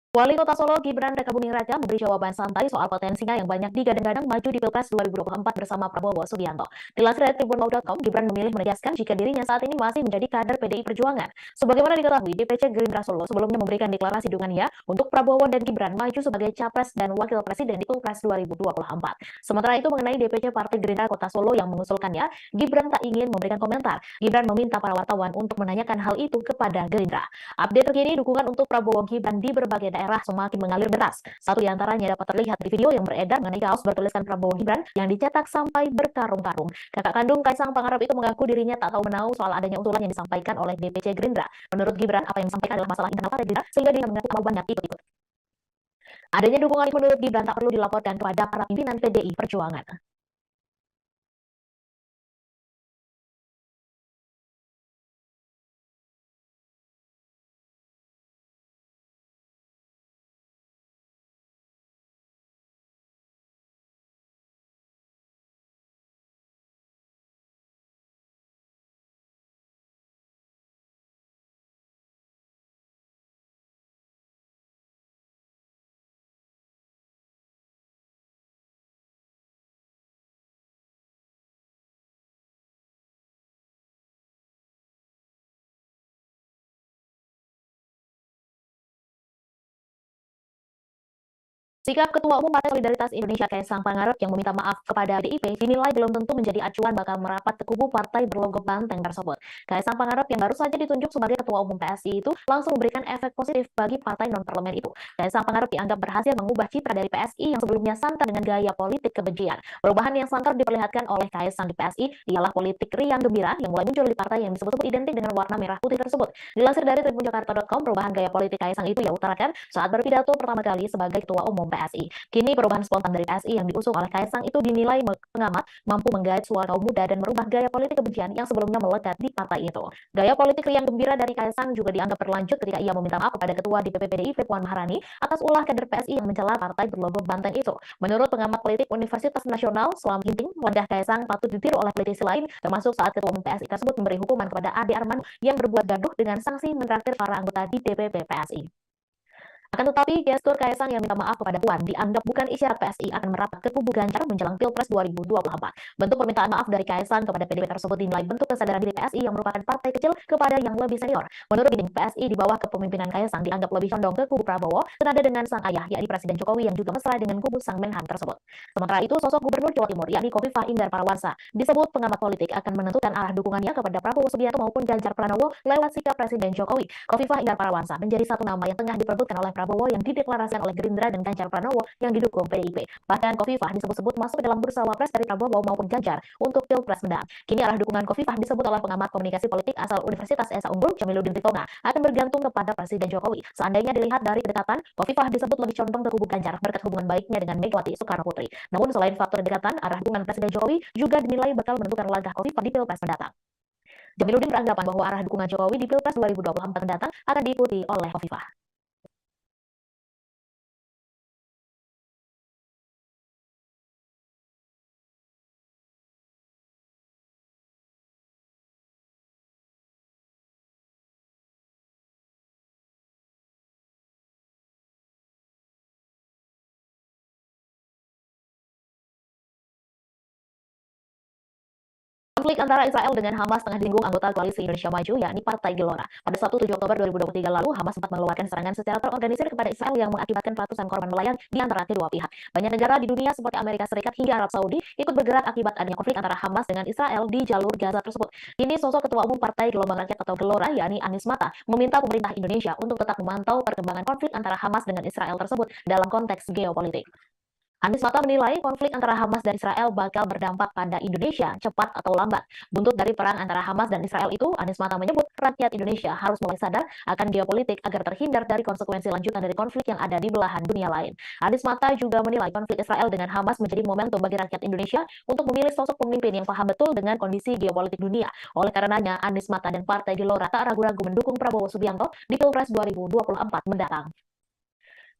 Wali Kota Solo Gibran Raka Buming Raka memberi jawaban santai soal potensinya yang banyak digadang-gadang maju di Pilpres 2024 bersama Prabowo Subianto. Dilansir dari tribunlaw.com, Gibran memilih menegaskan jika dirinya saat ini masih menjadi kader PDI Perjuangan. Sebagaimana diketahui, DPC Gerindra Solo sebelumnya memberikan deklarasi dukungannya untuk Prabowo dan Gibran maju sebagai capres dan wakil presiden di Pilpres 2024. Sementara itu mengenai DPC Partai Gerindra Kota Solo yang mengusulkannya, Gibran tak ingin memberikan komentar. Gibran meminta para wartawan untuk menanyakan hal itu kepada Gerindra. Update terkini dukungan untuk Prabowo Gibran di berbagai daerah semakin mengalir deras. Satu di antaranya dapat terlihat di video yang beredar mengenai kaos bertuliskan Prabowo Gibran yang dicetak sampai berkarung-karung. Kakak kandung Kaisang Pangarep itu mengaku dirinya tak tahu menau soal adanya usulan yang disampaikan oleh DPC Gerindra. Menurut Gibran, apa yang disampaikan adalah masalah internal Partai Gerindra sehingga dia mengaku mau banyak ikut-ikut. Adanya dukungan itu menurut Gibran tak perlu dilaporkan kepada para pimpinan PDI Perjuangan. Sikap Ketua Umum Partai Solidaritas Indonesia Kaisang Pangarep yang meminta maaf kepada PDIP dinilai belum tentu menjadi acuan bakal merapat ke kubu partai berlogo banteng tersebut. Kaisang Pangarep yang baru saja ditunjuk sebagai Ketua Umum PSI itu langsung memberikan efek positif bagi partai non-parlemen itu. Kaisang Pangarep dianggap berhasil mengubah citra dari PSI yang sebelumnya santer dengan gaya politik kebencian. Perubahan yang santer diperlihatkan oleh Kaisang di PSI ialah politik riang gembira yang mulai muncul di partai yang disebut-sebut identik dengan warna merah putih tersebut. Dilansir dari tribunjakarta.com, perubahan gaya politik Kaisang itu ia utarakan saat berpidato pertama kali sebagai Ketua Umum PSI. PSI. Kini perubahan spontan dari PSI yang diusung oleh Kaisang itu dinilai pengamat mampu menggait suara kaum muda dan merubah gaya politik kebencian yang sebelumnya melekat di partai itu. Gaya politik riang gembira dari Kaisang juga dianggap berlanjut ketika ia meminta maaf kepada Ketua DPP PDIP Puan Maharani atas ulah kader PSI yang mencela partai berlogo banteng itu. Menurut pengamat politik Universitas Nasional Sulam Ginting, langkah Kaisang patut ditiru oleh politisi lain, termasuk saat Ketua Umum PSI tersebut memberi hukuman kepada Ade Armando yang berbuat gaduh dengan sanksi mentraktir para anggota di DPP PSI. Akan tetapi, gestur Kaisang yang minta maaf kepada Puan dianggap bukan isyarat PSI akan merapat ke kubu Ganjar menjelang Pilpres 2024. Bentuk permintaan maaf dari Kaisang kepada PDIP tersebut dinilai bentuk kesadaran diri PSI yang merupakan partai kecil kepada yang lebih senior. Menurut Ginting, PSI di bawah kepemimpinan Kaisang dianggap lebih condong ke kubu Prabowo, senada dengan sang ayah, yakni Presiden Jokowi yang juga mesra dengan kubu sang Menhan tersebut. Sementara itu, sosok Gubernur Jawa Timur, yakni Khofifah Indar Parawansa, disebut pengamat politik akan menentukan arah dukungannya kepada Prabowo Subianto maupun Ganjar Pranowo lewat sikap Presiden Jokowi. Khofifah Indar Parawansa menjadi satu nama yang tengah diperebutkan oleh Prabowo yang dideklarasikan oleh Gerindra dan Ganjar Pranowo yang didukung PDIP. Bahkan Khofifah disebut-sebut masuk ke dalam bursa wapres dari Prabowo maupun Ganjar untuk Pilpres mendatang. Kini arah dukungan Khofifah disebut oleh pengamat komunikasi politik asal Universitas Esa Unggul, Jamiluddin Ritonga, akan bergantung kepada Presiden Jokowi. Seandainya dilihat dari kedekatan, Khofifah disebut lebih condong ke kubu Ganjar berkat hubungan baiknya dengan Megawati Soekarno Putri. Namun selain faktor kedekatan, arah dukungan Presiden Jokowi juga dinilai bakal menentukan langkah Khofifah di Pilpres mendatang. Jamiluddin beranggapan bahwa arah dukungan Jokowi di Pilpres 2024 mendatang akan diikuti oleh Khofifah. Konflik antara Israel dengan Hamas tengah disinggung anggota Koalisi Indonesia Maju, yakni Partai Gelora. Pada Sabtu 7 Oktober 2023 lalu, Hamas sempat mengeluarkan serangan secara terorganisir kepada Israel yang mengakibatkan ratusan korban melayang di antara kedua pihak. Banyak negara di dunia seperti Amerika Serikat hingga Arab Saudi ikut bergerak akibat adanya konflik antara Hamas dengan Israel di jalur Gaza tersebut. Kini sosok Ketua Umum Partai Gelombang Rakyat atau Gelora, yakni Anies Mata, meminta pemerintah Indonesia untuk tetap memantau perkembangan konflik antara Hamas dengan Israel tersebut dalam konteks geopolitik. Anies Mata menilai konflik antara Hamas dan Israel bakal berdampak pada Indonesia cepat atau lambat. Buntut dari perang antara Hamas dan Israel itu, Anies Mata menyebut rakyat Indonesia harus mulai sadar akan geopolitik agar terhindar dari konsekuensi lanjutan dari konflik yang ada di belahan dunia lain. Anies Mata juga menilai konflik Israel dengan Hamas menjadi momentum bagi rakyat Indonesia untuk memilih sosok pemimpin yang paham betul dengan kondisi geopolitik dunia. Oleh karenanya, Anies Mata dan Partai Gelora tak ragu-ragu mendukung Prabowo Subianto di Pilpres 2024 mendatang.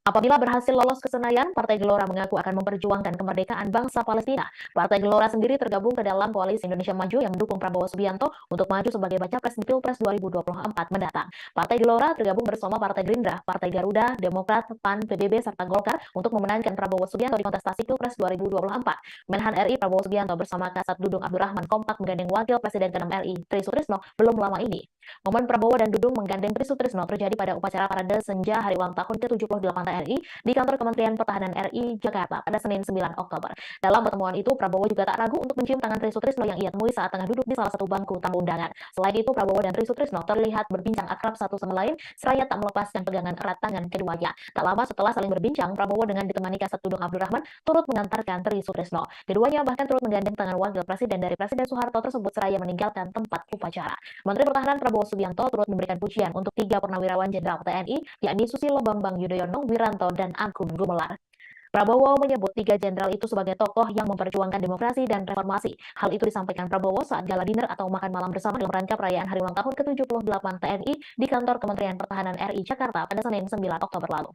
Apabila berhasil lolos ke Senayan, Partai Gelora mengaku akan memperjuangkan kemerdekaan bangsa Palestina. Partai Gelora sendiri tergabung ke dalam Koalisi Indonesia Maju yang mendukung Prabowo Subianto untuk maju sebagai baca pres di Pilpres 2024 mendatang. Partai Gelora tergabung bersama Partai Gerindra, Partai Garuda, Demokrat, PAN, PBB, serta Golkar untuk memenangkan Prabowo Subianto di kontestasi Pilpres 2024. Menhan RI Prabowo Subianto bersama Kasat Dudung Abdurrahman kompak menggandeng Wakil Presiden ke-6 RI, Tri Sutrisno, belum lama ini. Momen Prabowo dan Dudung menggandeng Tri Sutrisno terjadi pada upacara parade senja hari ulang tahun ke-78 RI di kantor Kementerian Pertahanan RI Jakarta pada Senin 9 Oktober. Dalam pertemuan itu, Prabowo juga tak ragu untuk mencium tangan Tri Sutrisno yang ia temui saat tengah duduk di salah satu bangku tamu undangan. Selain itu, Prabowo dan Tri Sutrisno terlihat berbincang akrab satu sama lain, seraya tak melepaskan pegangan erat tangan keduanya. Tak lama setelah saling berbincang, Prabowo dengan ditemani Kasat Dudung Abdurrahman turut mengantarkan Tri Sutrisno. Keduanya bahkan turut menggandeng tangan Wakil Presiden dari Presiden Soeharto tersebut seraya meninggalkan tempat upacara. Menteri Pertahanan Prabowo Subianto turut memberikan pujian untuk 3 purnawirawan Jenderal TNI, yakni Susilo Bambang Yudhoyono, Wiranto, dan Agung Gumelar. Prabowo menyebut 3 jenderal itu sebagai tokoh yang memperjuangkan demokrasi dan reformasi. Hal itu disampaikan Prabowo saat gala dinner atau makan malam bersama dalam rangka perayaan hari ulang tahun ke-78 TNI di kantor Kementerian Pertahanan RI Jakarta pada Senin 9 Oktober lalu.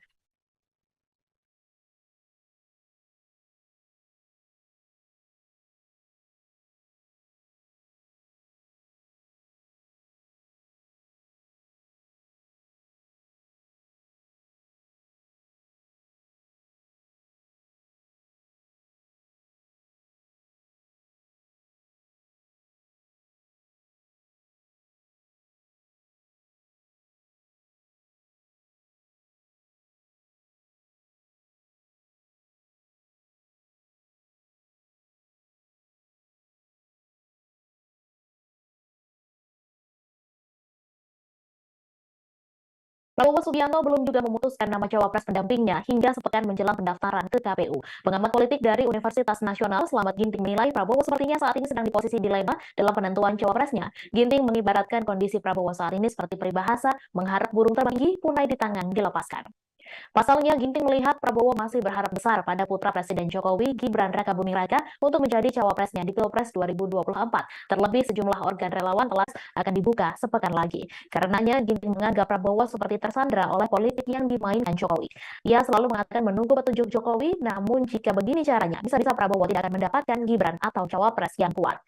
Prabowo Subianto belum juga memutuskan nama cawapres pendampingnya hingga sepekan menjelang pendaftaran ke KPU. Pengamat politik dari Universitas Nasional Slamet Ginting menilai Prabowo sepertinya saat ini sedang di posisi dilema dalam penentuan cawapresnya. Ginting mengibaratkan kondisi Prabowo saat ini seperti peribahasa mengharap burung terbanggi, punai di tangan dilepaskan. Pasalnya, Ginting melihat Prabowo masih berharap besar pada putra Presiden Jokowi, Gibran Rakabuming Raka, untuk menjadi cawapresnya di Pilpres 2024. Terlebih sejumlah organ relawan telah akan dibuka sepekan lagi. Karenanya, Ginting menganggap Prabowo seperti tersandra oleh politik yang dimainkan Jokowi. Ia selalu mengatakan menunggu petunjuk Jokowi, namun jika begini caranya, bisa-bisa Prabowo tidak akan mendapatkan Gibran atau cawapres yang kuat.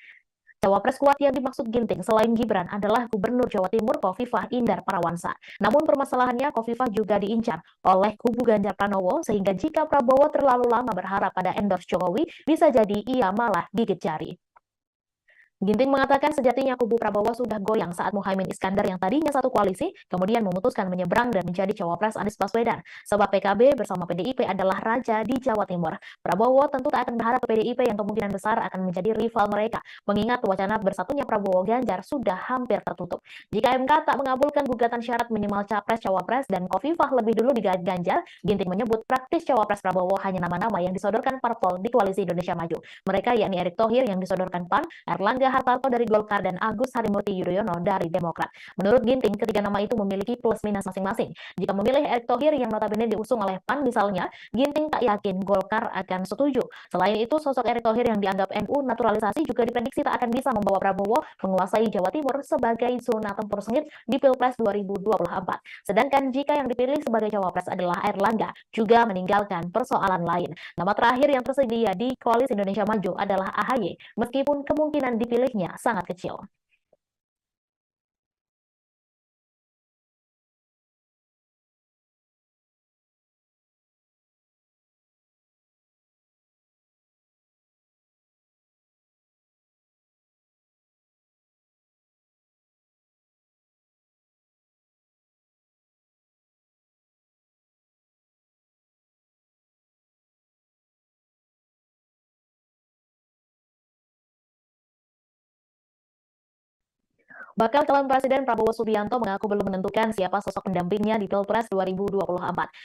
Cawapres kuat yang dimaksud Ginting selain Gibran adalah Gubernur Jawa Timur Khofifah Indar Parawansa. Namun permasalahannya Khofifah juga diincar oleh kubu Ganjar Pranowo sehingga jika Prabowo terlalu lama berharap pada endorse Jokowi, bisa jadi ia malah gigit jari. Ginting mengatakan sejatinya kubu Prabowo sudah goyang saat Muhaimin Iskandar yang tadinya satu koalisi, kemudian memutuskan menyeberang dan menjadi cawapres Anies Baswedan. Sebab PKB bersama PDIP adalah raja di Jawa Timur. Prabowo tentu tak akan berharap ke PDIP yang kemungkinan besar akan menjadi rival mereka, mengingat wacana bersatunya Prabowo Ganjar sudah hampir tertutup. Jika MK tak mengabulkan gugatan syarat minimal capres-cawapres dan Khofifah lebih dulu digait Ganjar, Ginting menyebut praktis cawapres Prabowo hanya nama-nama yang disodorkan parpol di Koalisi Indonesia Maju. Mereka yakni Erick Thohir yang disodorkan PAN, Erlangga Hartarto dari Golkar, dan Agus Harimurti Yudhoyono dari Demokrat. Menurut Ginting, ketiga nama itu memiliki plus minus masing-masing. Jika memilih Erick Thohir yang notabene diusung oleh PAN misalnya, Ginting tak yakin Golkar akan setuju. Selain itu, sosok Erick Thohir yang dianggap NU naturalisasi juga diprediksi tak akan bisa membawa Prabowo menguasai Jawa Timur sebagai zona tempur sengit di Pilpres 2024. Sedangkan jika yang dipilih sebagai cawapres adalah Erlangga, juga meninggalkan persoalan lain. Nama terakhir yang tersedia di Koalisi Indonesia Maju adalah AHY, meskipun kemungkinan dipilihnya sangat kecil. Bakal calon Presiden Prabowo Subianto mengaku belum menentukan siapa sosok pendampingnya di Pilpres 2024.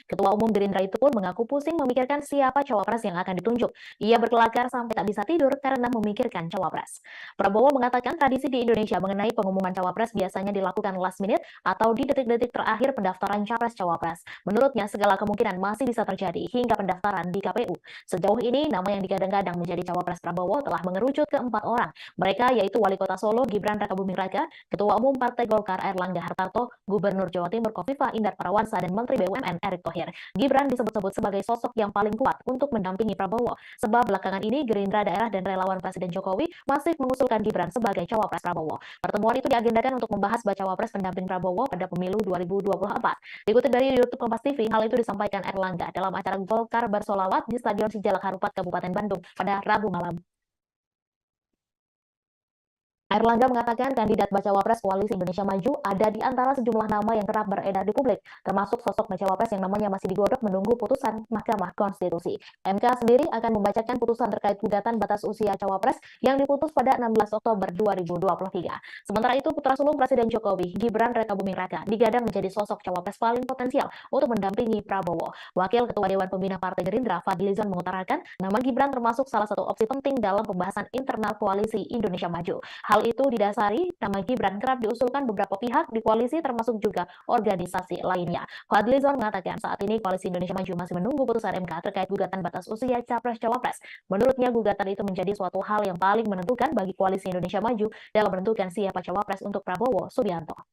Ketua Umum Gerindra itu pun mengaku pusing memikirkan siapa cawapres yang akan ditunjuk. Ia berkelakar sampai tak bisa tidur karena memikirkan cawapres. Prabowo mengatakan tradisi di Indonesia mengenai pengumuman cawapres biasanya dilakukan last minute atau di detik-detik terakhir pendaftaran capres-cawapres. Menurutnya segala kemungkinan masih bisa terjadi hingga pendaftaran di KPU. Sejauh ini nama yang digadang-gadang menjadi cawapres Prabowo telah mengerucut ke 4 orang. Mereka yaitu Wali Kota Solo Gibran Rakabuming Raka, Ketua Umum Partai Golkar Erlangga Hartarto, Gubernur Jawa Timur Khofifah Indar Parawansa, dan Menteri BUMN Erick Thohir. Gibran disebut-sebut sebagai sosok yang paling kuat untuk mendampingi Prabowo, sebab belakangan ini Gerindra daerah dan relawan Presiden Jokowi masih mengusulkan Gibran sebagai cawapres Prabowo. Pertemuan itu diagendakan untuk membahas bacawa pres pendamping Prabowo pada pemilu 2024. Dikutip dari YouTube Kompas TV, hal itu disampaikan Erlangga dalam acara Golkar Bersolawat di Stadion Sijalak Harupat, Kabupaten Bandung pada Rabu malam. Erlangga mengatakan kandidat bacawa pres Koalisi Indonesia Maju ada di antara sejumlah nama yang kerap beredar di publik, termasuk sosok bacawa pres yang namanya masih digodok menunggu putusan Mahkamah Konstitusi. MK sendiri akan membacakan putusan terkait gugatan batas usia cawapres yang diputus pada 16 Oktober 2023. Sementara itu, putra sulung Presiden Jokowi, Gibran Rakabuming Raka, digadang menjadi sosok cawapres paling potensial untuk mendampingi Prabowo. Wakil Ketua Dewan Pembina Partai Gerindra, Fadlizon, mengutarakan nama Gibran termasuk salah satu opsi penting dalam pembahasan internal Koalisi Indonesia Maju. Hal itu didasari nama Gibran kerap diusulkan beberapa pihak di koalisi termasuk juga organisasi lainnya. Fadlizon mengatakan saat ini Koalisi Indonesia Maju masih menunggu putusan MK terkait gugatan batas usia capres-cawapres. Menurutnya gugatan itu menjadi suatu hal yang paling menentukan bagi Koalisi Indonesia Maju dalam menentukan siapa cawapres untuk Prabowo Subianto.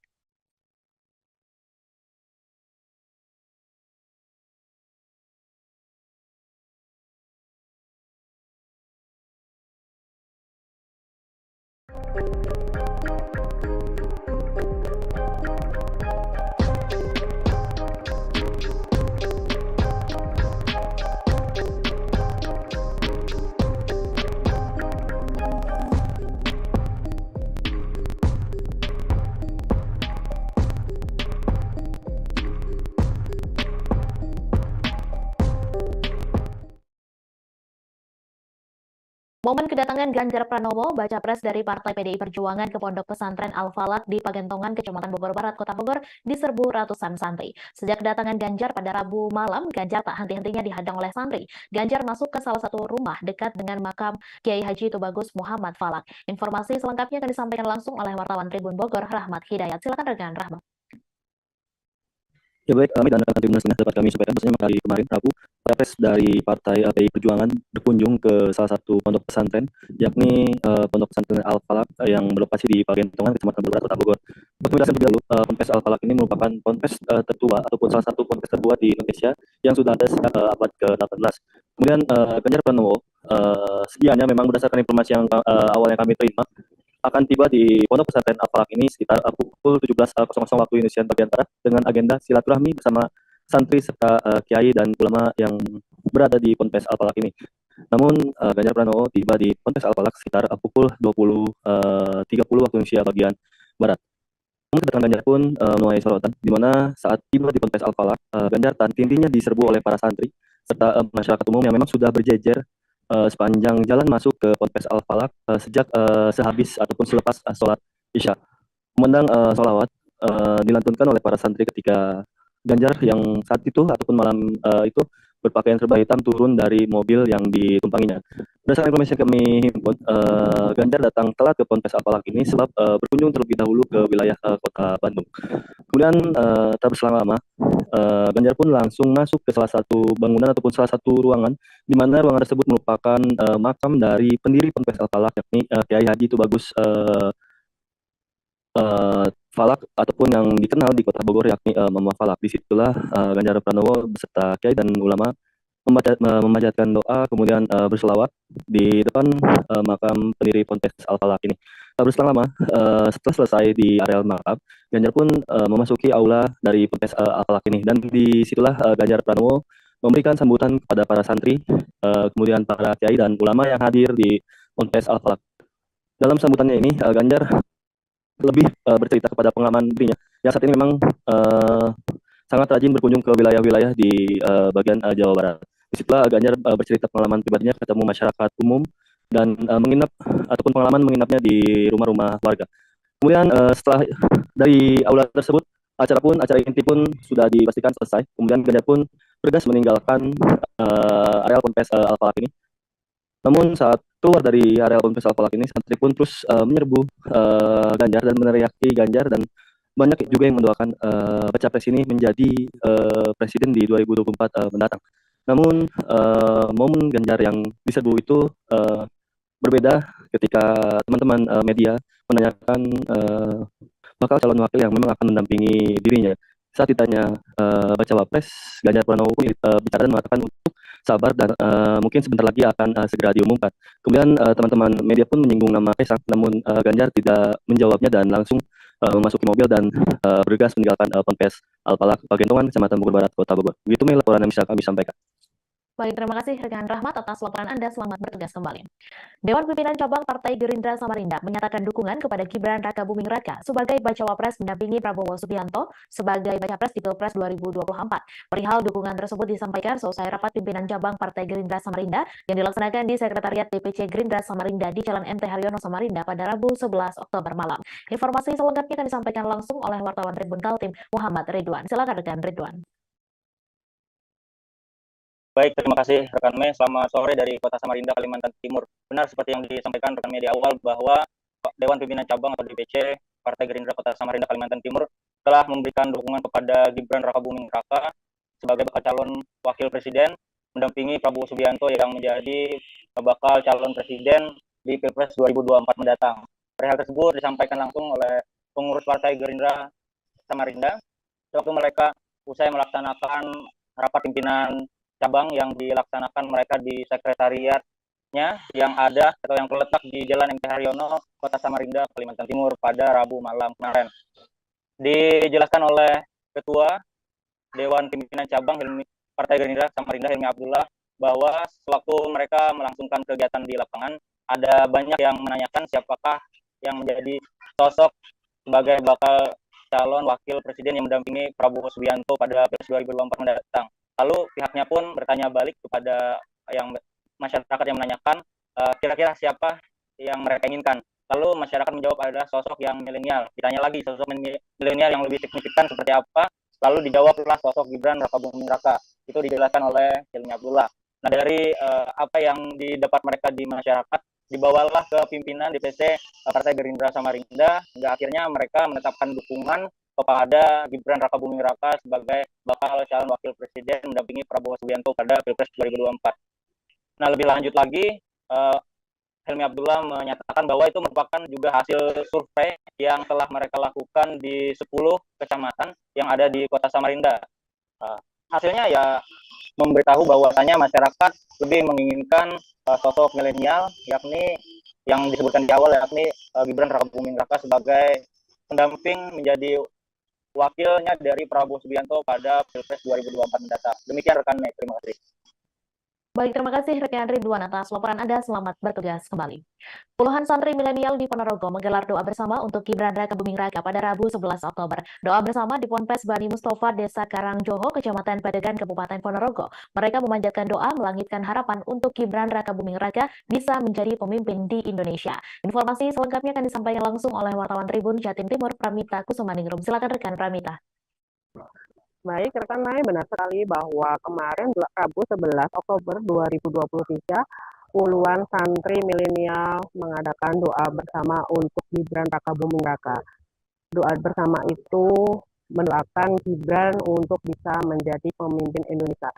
Momen kedatangan Ganjar Pranowo, baca pres dari Partai PDI Perjuangan ke Pondok Pesantren Al-Falak di Pagentongan, Kecamatan Bogor Barat, Kota Bogor, diserbu ratusan santri. Sejak kedatangan Ganjar pada Rabu malam, Ganjar tak henti-hentinya dihadang oleh santri. Ganjar masuk ke salah satu rumah dekat dengan makam Kiai Haji Tubagus Muhammad Falak. Informasi selengkapnya akan disampaikan langsung oleh wartawan Tribun Bogor, Rahmat Hidayat. Silakan rekan Rahmat. Ya baik, kami dan rekan Tribuners dapat kami sampaikan bahwasanya hari kemarin Rabu, Rapres dari Partai PDI Perjuangan berkunjung ke salah satu pondok pesantren, yakni Pondok Pesantren Al Falak yang berlokasi di Pagentongan, Kecamatan Berbera, Kota Bogor. Untuk penjelasan lebih dahulu, Ponpes Al Falak ini merupakan ponpes tertua ataupun salah satu ponpes tertua di Indonesia yang sudah ada sejak abad ke-18. Kemudian Ganjar Pranowo sedianya memang berdasarkan informasi yang awal yang kami terima akan tiba di Pondok Pesantren Al Falak ini sekitar pukul 17.00 waktu Indonesia bagian Barat dengan agenda silaturahmi bersama santri serta kiai dan ulama yang berada di Ponpes Al Falak ini. Namun Ganjar Pranowo tiba di Ponpes Al Falak sekitar pukul 20.30 waktu Indonesia bagian Barat. Namun kedatangan Ganjar pun menuai sorotan, di mana saat tiba di Ponpes Al Falak, Ganjar dan tim-timnya diserbu oleh para santri serta masyarakat umum yang memang sudah berjejer sepanjang jalan masuk ke Ponpes Al Falak sejak sehabis ataupun selepas sholat Isya. Memandang sholawat dilantunkan oleh para santri ketika Ganjar yang saat itu ataupun malam itu berpakaian serba hitam turun dari mobil yang ditumpanginya. Berdasarkan informasi yang kami himpun, Ganjar datang telat ke Ponpes Al Falak ini sebab berkunjung terlebih dahulu ke wilayah kota Bandung. Kemudian tak berselang lama, Ganjar pun langsung masuk ke salah satu bangunan ataupun salah satu ruangan, di mana ruangan tersebut merupakan makam dari pendiri Ponpes Al Falak, yakni Kiai Haji Tubagus Falak ataupun yang dikenal di Kota Bogor yakni Mama Falak. Disitulah Ganjar Pranowo beserta kiai dan ulama memanjatkan doa, kemudian berselawat di depan makam pendiri Ponpes Al Falak ini. Tak berselang lama, setelah selesai di areal makam, Ganjar pun memasuki aula dari Ponpes Al Falak ini, dan disitulah Ganjar Pranowo memberikan sambutan kepada para santri, kemudian para kiai dan ulama yang hadir di Ponpes Al Falak. Dalam sambutannya ini, Ganjar lebih bercerita kepada pengalaman dirinya yang saat ini memang sangat rajin berkunjung ke wilayah-wilayah di bagian Jawa Barat. Disitulah Ganjar bercerita pengalaman pribadinya ketemu masyarakat umum dan menginap ataupun pengalaman menginapnya di rumah-rumah warga. Kemudian setelah dari aula tersebut, acara inti pun sudah dipastikan selesai. Kemudian Ganjar pun bergegas meninggalkan areal Ponpes Al Falak ini. Namun saat keluar dari area Ponpes Al Falak ini, santri pun terus menyerbu Ganjar dan meneriaki Ganjar, dan banyak juga yang mendoakan baca pres ini menjadi presiden di 2024 mendatang. Namun momen Ganjar yang diserbu itu berbeda ketika teman-teman media menanyakan bakal calon wakil yang memang akan mendampingi dirinya. Saat ditanya bacawa pres, Ganjar Pranowo pun bicara dan mengatakan untuk sabar dan mungkin sebentar lagi akan segera diumumkan. Kemudian teman-teman media pun menyinggung nama Kaisang, namun Ganjar tidak menjawabnya dan langsung memasuki mobil dan bergegas meninggalkan Ponpes Al Falak, Pagentongan, Kecamatan Bogor Barat, Kota Bogor. Begitu laporan yang bisa kami sampaikan. Baik, terima kasih rekan Rahmat atas laporan Anda. Selamat bertugas kembali. Dewan Pimpinan Cabang Partai Gerindra Samarinda menyatakan dukungan kepada Gibran Rakabuming Raka sebagai bacawa pres mendampingi Prabowo Subianto sebagai baca pres di Pilpres 2024. Perihal dukungan tersebut disampaikan selesai rapat pimpinan cabang Partai Gerindra Samarinda yang dilaksanakan di Sekretariat DPC Gerindra Samarinda di Jalan MT Haryono Samarinda pada Rabu 11 Oktober malam. Informasi selengkapnya akan disampaikan langsung oleh wartawan Tribun Kaltim Muhammad Ridwan. Silakan rekan Ridwan. Baik, terima kasih rekan Me. Selamat sore dari Kota Samarinda, Kalimantan Timur. Benar seperti yang disampaikan rekan Me di awal bahwa Dewan Pimpinan Cabang atau DPC Partai Gerindra Kota Samarinda, Kalimantan Timur telah memberikan dukungan kepada Gibran Rakabuming Raka sebagai bakal calon wakil presiden mendampingi Prabowo Subianto yang menjadi bakal calon presiden di Pilpres 2024 mendatang. Perihal tersebut disampaikan langsung oleh pengurus Partai Gerindra Samarinda waktu mereka usai melaksanakan rapat pimpinan cabang yang dilaksanakan mereka di sekretariatnya yang ada atau yang terletak di Jalan MT Haryono, Kota Samarinda, Kalimantan Timur pada Rabu malam kemarin. Dijelaskan oleh Ketua Dewan Pimpinan Cabang Partai Gerindra Samarinda Hilmi Abdullah bahwa sewaktu mereka melangsungkan kegiatan di lapangan, ada banyak yang menanyakan siapakah yang menjadi sosok sebagai bakal calon wakil presiden yang mendampingi Prabowo Subianto pada Pilpres 2024 mendatang. Lalu pihaknya pun bertanya balik kepada yang masyarakat yang menanyakan kira-kira siapa yang mereka inginkan. Lalu masyarakat menjawab adalah sosok yang milenial. Ditanya lagi sosok milenial yang lebih signifikan seperti apa. Lalu dijawablah sosok Gibran Rakabuming Raka. Itu dijelaskan oleh Hilmi Abdullah. Nah dari apa yang didapat mereka di masyarakat, dibawalah ke pimpinan DPC Partai Gerindra Samarinda hingga akhirnya mereka menetapkan dukungan kepada Gibran Rakabuming Raka sebagai bakal calon wakil presiden mendampingi Prabowo Subianto pada Pilpres 2024. Nah, lebih lanjut lagi, Helmi Abdullah menyatakan bahwa itu merupakan juga hasil survei yang telah mereka lakukan di 10 kecamatan yang ada di Kota Samarinda. Hasilnya ya memberitahu bahwasanya masyarakat lebih menginginkan sosok milenial, yakni yang disebutkan di awal, yakni Gibran Rakabuming Raka sebagai pendamping menjadi wakilnya dari Prabowo Subianto pada Pilpres 2024 mendatang. Demikian rekan Mei, terima kasih. Baik, terima kasih rekan Ridwan atas laporan Anda. Selamat bertugas kembali. Puluhan santri milenial di Ponorogo menggelar doa bersama untuk Gibran Rakabuming Raka pada Rabu 11 Oktober. Doa bersama di Ponpes Bani Mustafa, Desa Karangjoho, Kecamatan Padegan, Kabupaten Ponorogo. Mereka memanjatkan doa melangitkan harapan untuk Gibran Rakabuming Raka bisa menjadi pemimpin di Indonesia. Informasi selengkapnya akan disampaikan langsung oleh wartawan Tribun Jatim Timur, Pramita Kusumaningrum. Silakan rekan Pramita. Baik, rekan Mai, benar sekali bahwa kemarin Rabu 11 Oktober 2023, puluhan santri milenial mengadakan doa bersama untuk Gibran Rakabuming Raka. Doa bersama itu mendoakan Gibran untuk bisa menjadi pemimpin Indonesia.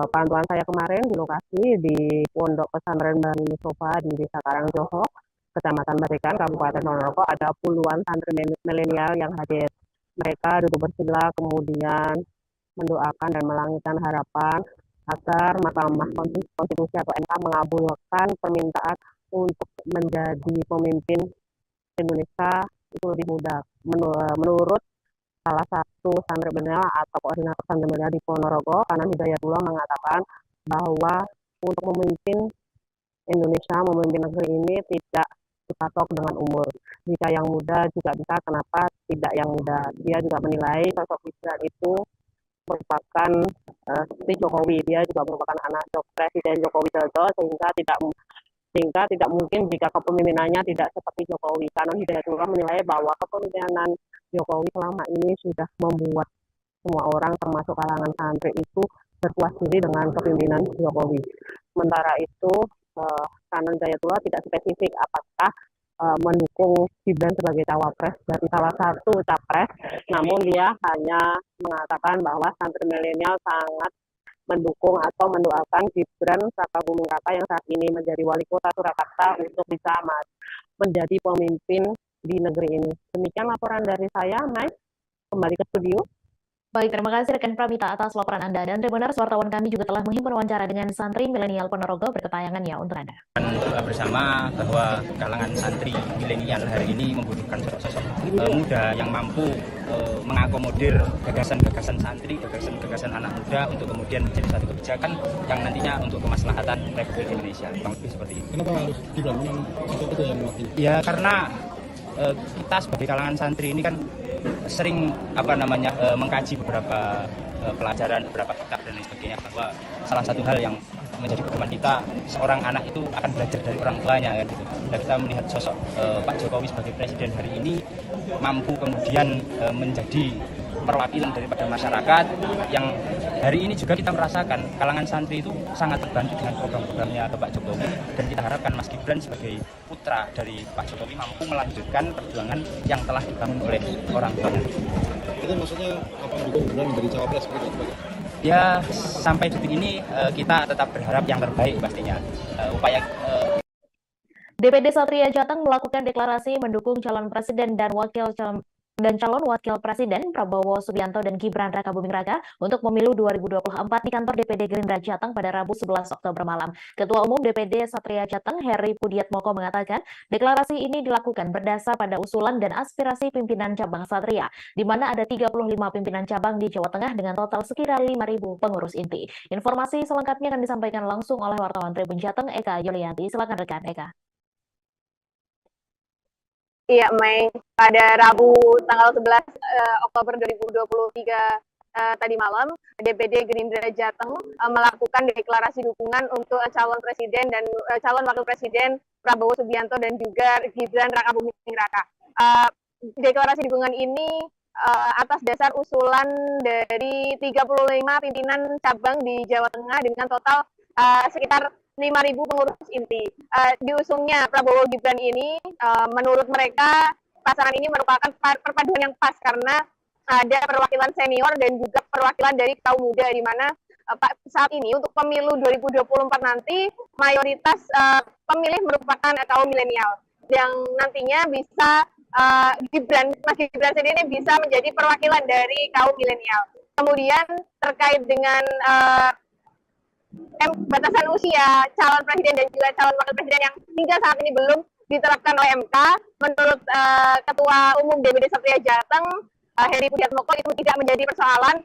Pantauan saya kemarin di lokasi di Pondok Pesantren Bani Mustafa di Desa Karangjoho, Kecamatan Padegan, Kabupaten Ponorogo, ada puluhan santri milenial yang hadir. Mereka duduk bersila, kemudian mendoakan dan melangitkan harapan agar Mahkamah Konstitusi atau MK mengabulkan permintaan untuk menjadi pemimpin Indonesia itu lebih mudah. Menurut salah satu santri milenial atau koordinator santri milenial di Ponorogo, Kanan Hidayatullah, mengatakan bahwa untuk memimpin Indonesia, memimpin negeri ini tidak dipatok dengan umur. Jika yang muda juga bisa, kenapa tidak yang muda? Dia juga menilai sosok Gibran itu merupakan seperti Jokowi. Dia juga merupakan anak Presiden Joko Widodo, sehingga tidak mungkin jika kepemimpinannya tidak seperti Jokowi. Kanan Hidayatullah menilai bahwa kepemimpinan Jokowi selama ini sudah membuat semua orang termasuk kalangan santri itu berpuas diri dengan kepemimpinan Jokowi. Sementara itu Kanan Hidayatullah tidak spesifik apakah mendukung Gibran sebagai cawapres dari salah satu capres, namun dia hanya mengatakan bahwa santri milenial sangat mendukung atau mendoakan Gibran Rakabuming Raka yang saat ini menjadi wali kota Surakarta untuk bisa menjadi pemimpin di negeri ini. Demikian laporan dari saya, Mai. Kembali ke studio. Baik, terima kasih rekan Pramita atas laporan Anda. Dan benar, wartawan kami juga telah menghimpun wawancara dengan santri milenial Ponorogo berketayangan ya untuk Anda. Bersama bahwa kalangan santri milenial hari ini membutuhkan sosok-sosok muda yang mampu mengakomodir gagasan-gagasan santri, gagasan-gagasan anak muda untuk kemudian menjadi satu kebijakan yang nantinya untuk kemaslahatan Republik Indonesia. Kurang lebih seperti itu. Kenapa harus Gibran itu yang mewakili? Ya karena kita sebagai kalangan santri ini kan sering mengkaji beberapa pelajaran, beberapa kitab dan lain sebagainya, bahwa salah satu hal yang menjadi pedoman kita, seorang anak itu akan belajar dari orang tuanya kan gitu. Dan kita melihat sosok Pak Jokowi sebagai presiden hari ini mampu kemudian menjadi perwakilan daripada masyarakat yang hari ini juga kita merasakan kalangan santri itu sangat terbantu dengan program-programnya Pak Jokowi, dan kita harapkan Mas Gibran sebagai putra dari Pak Jokowi mampu melanjutkan perjuangan yang telah dibangun oleh orang tuanya. Itu maksudnya apa mendukung Gibran menjadi cawapres begitu? Ya sampai detik ini kita tetap berharap yang terbaik pastinya. DPD Satria Jateng melakukan deklarasi mendukung calon presiden dan calon wakil presiden Prabowo Subianto dan Gibran Rakabuming Raka untuk pemilu 2024 di kantor DPD Gerindra Jateng pada Rabu 11 Oktober malam. Ketua Umum DPD Satria Jateng, Heri Pudiatmoko, mengatakan deklarasi ini dilakukan berdasar pada usulan dan aspirasi pimpinan cabang Satria, di mana ada 35 pimpinan cabang di Jawa Tengah dengan total sekira 5.000 pengurus inti. Informasi selengkapnya akan disampaikan langsung oleh wartawan Tribun Jateng, Eka Yulianti. Silakan rekan Eka. Iya, Mei. Pada Rabu tanggal 11 Oktober 2023 tadi malam, DPD Gerindra Jateng melakukan deklarasi dukungan untuk calon presiden dan calon wakil presiden Prabowo Subianto dan juga Gibran Rakabuming Raka. Deklarasi dukungan ini atas dasar usulan dari 35 pimpinan cabang di Jawa Tengah dengan total sekitar 5.000 pengurus inti. Diusungnya Prabowo Gibran ini, menurut mereka pasangan ini merupakan perpaduan yang pas karena ada perwakilan senior dan juga perwakilan dari kaum muda, di mana saat ini untuk pemilu 2024 nanti mayoritas pemilih merupakan kaum milenial yang nantinya bisa Mas Gibran sendiri bisa menjadi perwakilan dari kaum milenial. Kemudian terkait dengan batasan usia calon presiden dan juga calon wakil presiden yang hingga saat ini belum diterapkan oleh MK, menurut Ketua Umum DPD Satria Jateng, Heri Budiatmoko, itu tidak menjadi persoalan.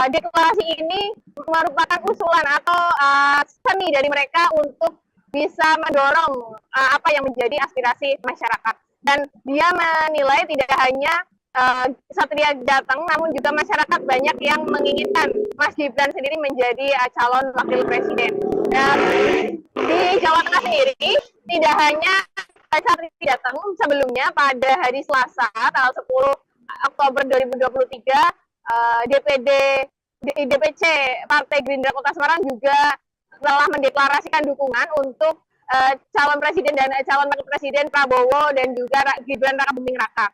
Deklarasi ini merupakan usulan atau seni dari mereka untuk bisa mendorong apa yang menjadi aspirasi masyarakat. Dan dia menilai tidak hanya Satria Jateng, namun juga masyarakat banyak yang menginginkan Mas Gibran sendiri menjadi calon wakil presiden. Dan di Jawa Tengah sendiri, tidak hanya Satria Jateng, sebelumnya pada hari Selasa, tanggal 10 Oktober 2023, DPC Partai Gerindra Kota Semarang juga telah mendeklarasikan dukungan untuk calon presiden dan calon wakil presiden Prabowo dan juga Gibran Rakabuming Raka.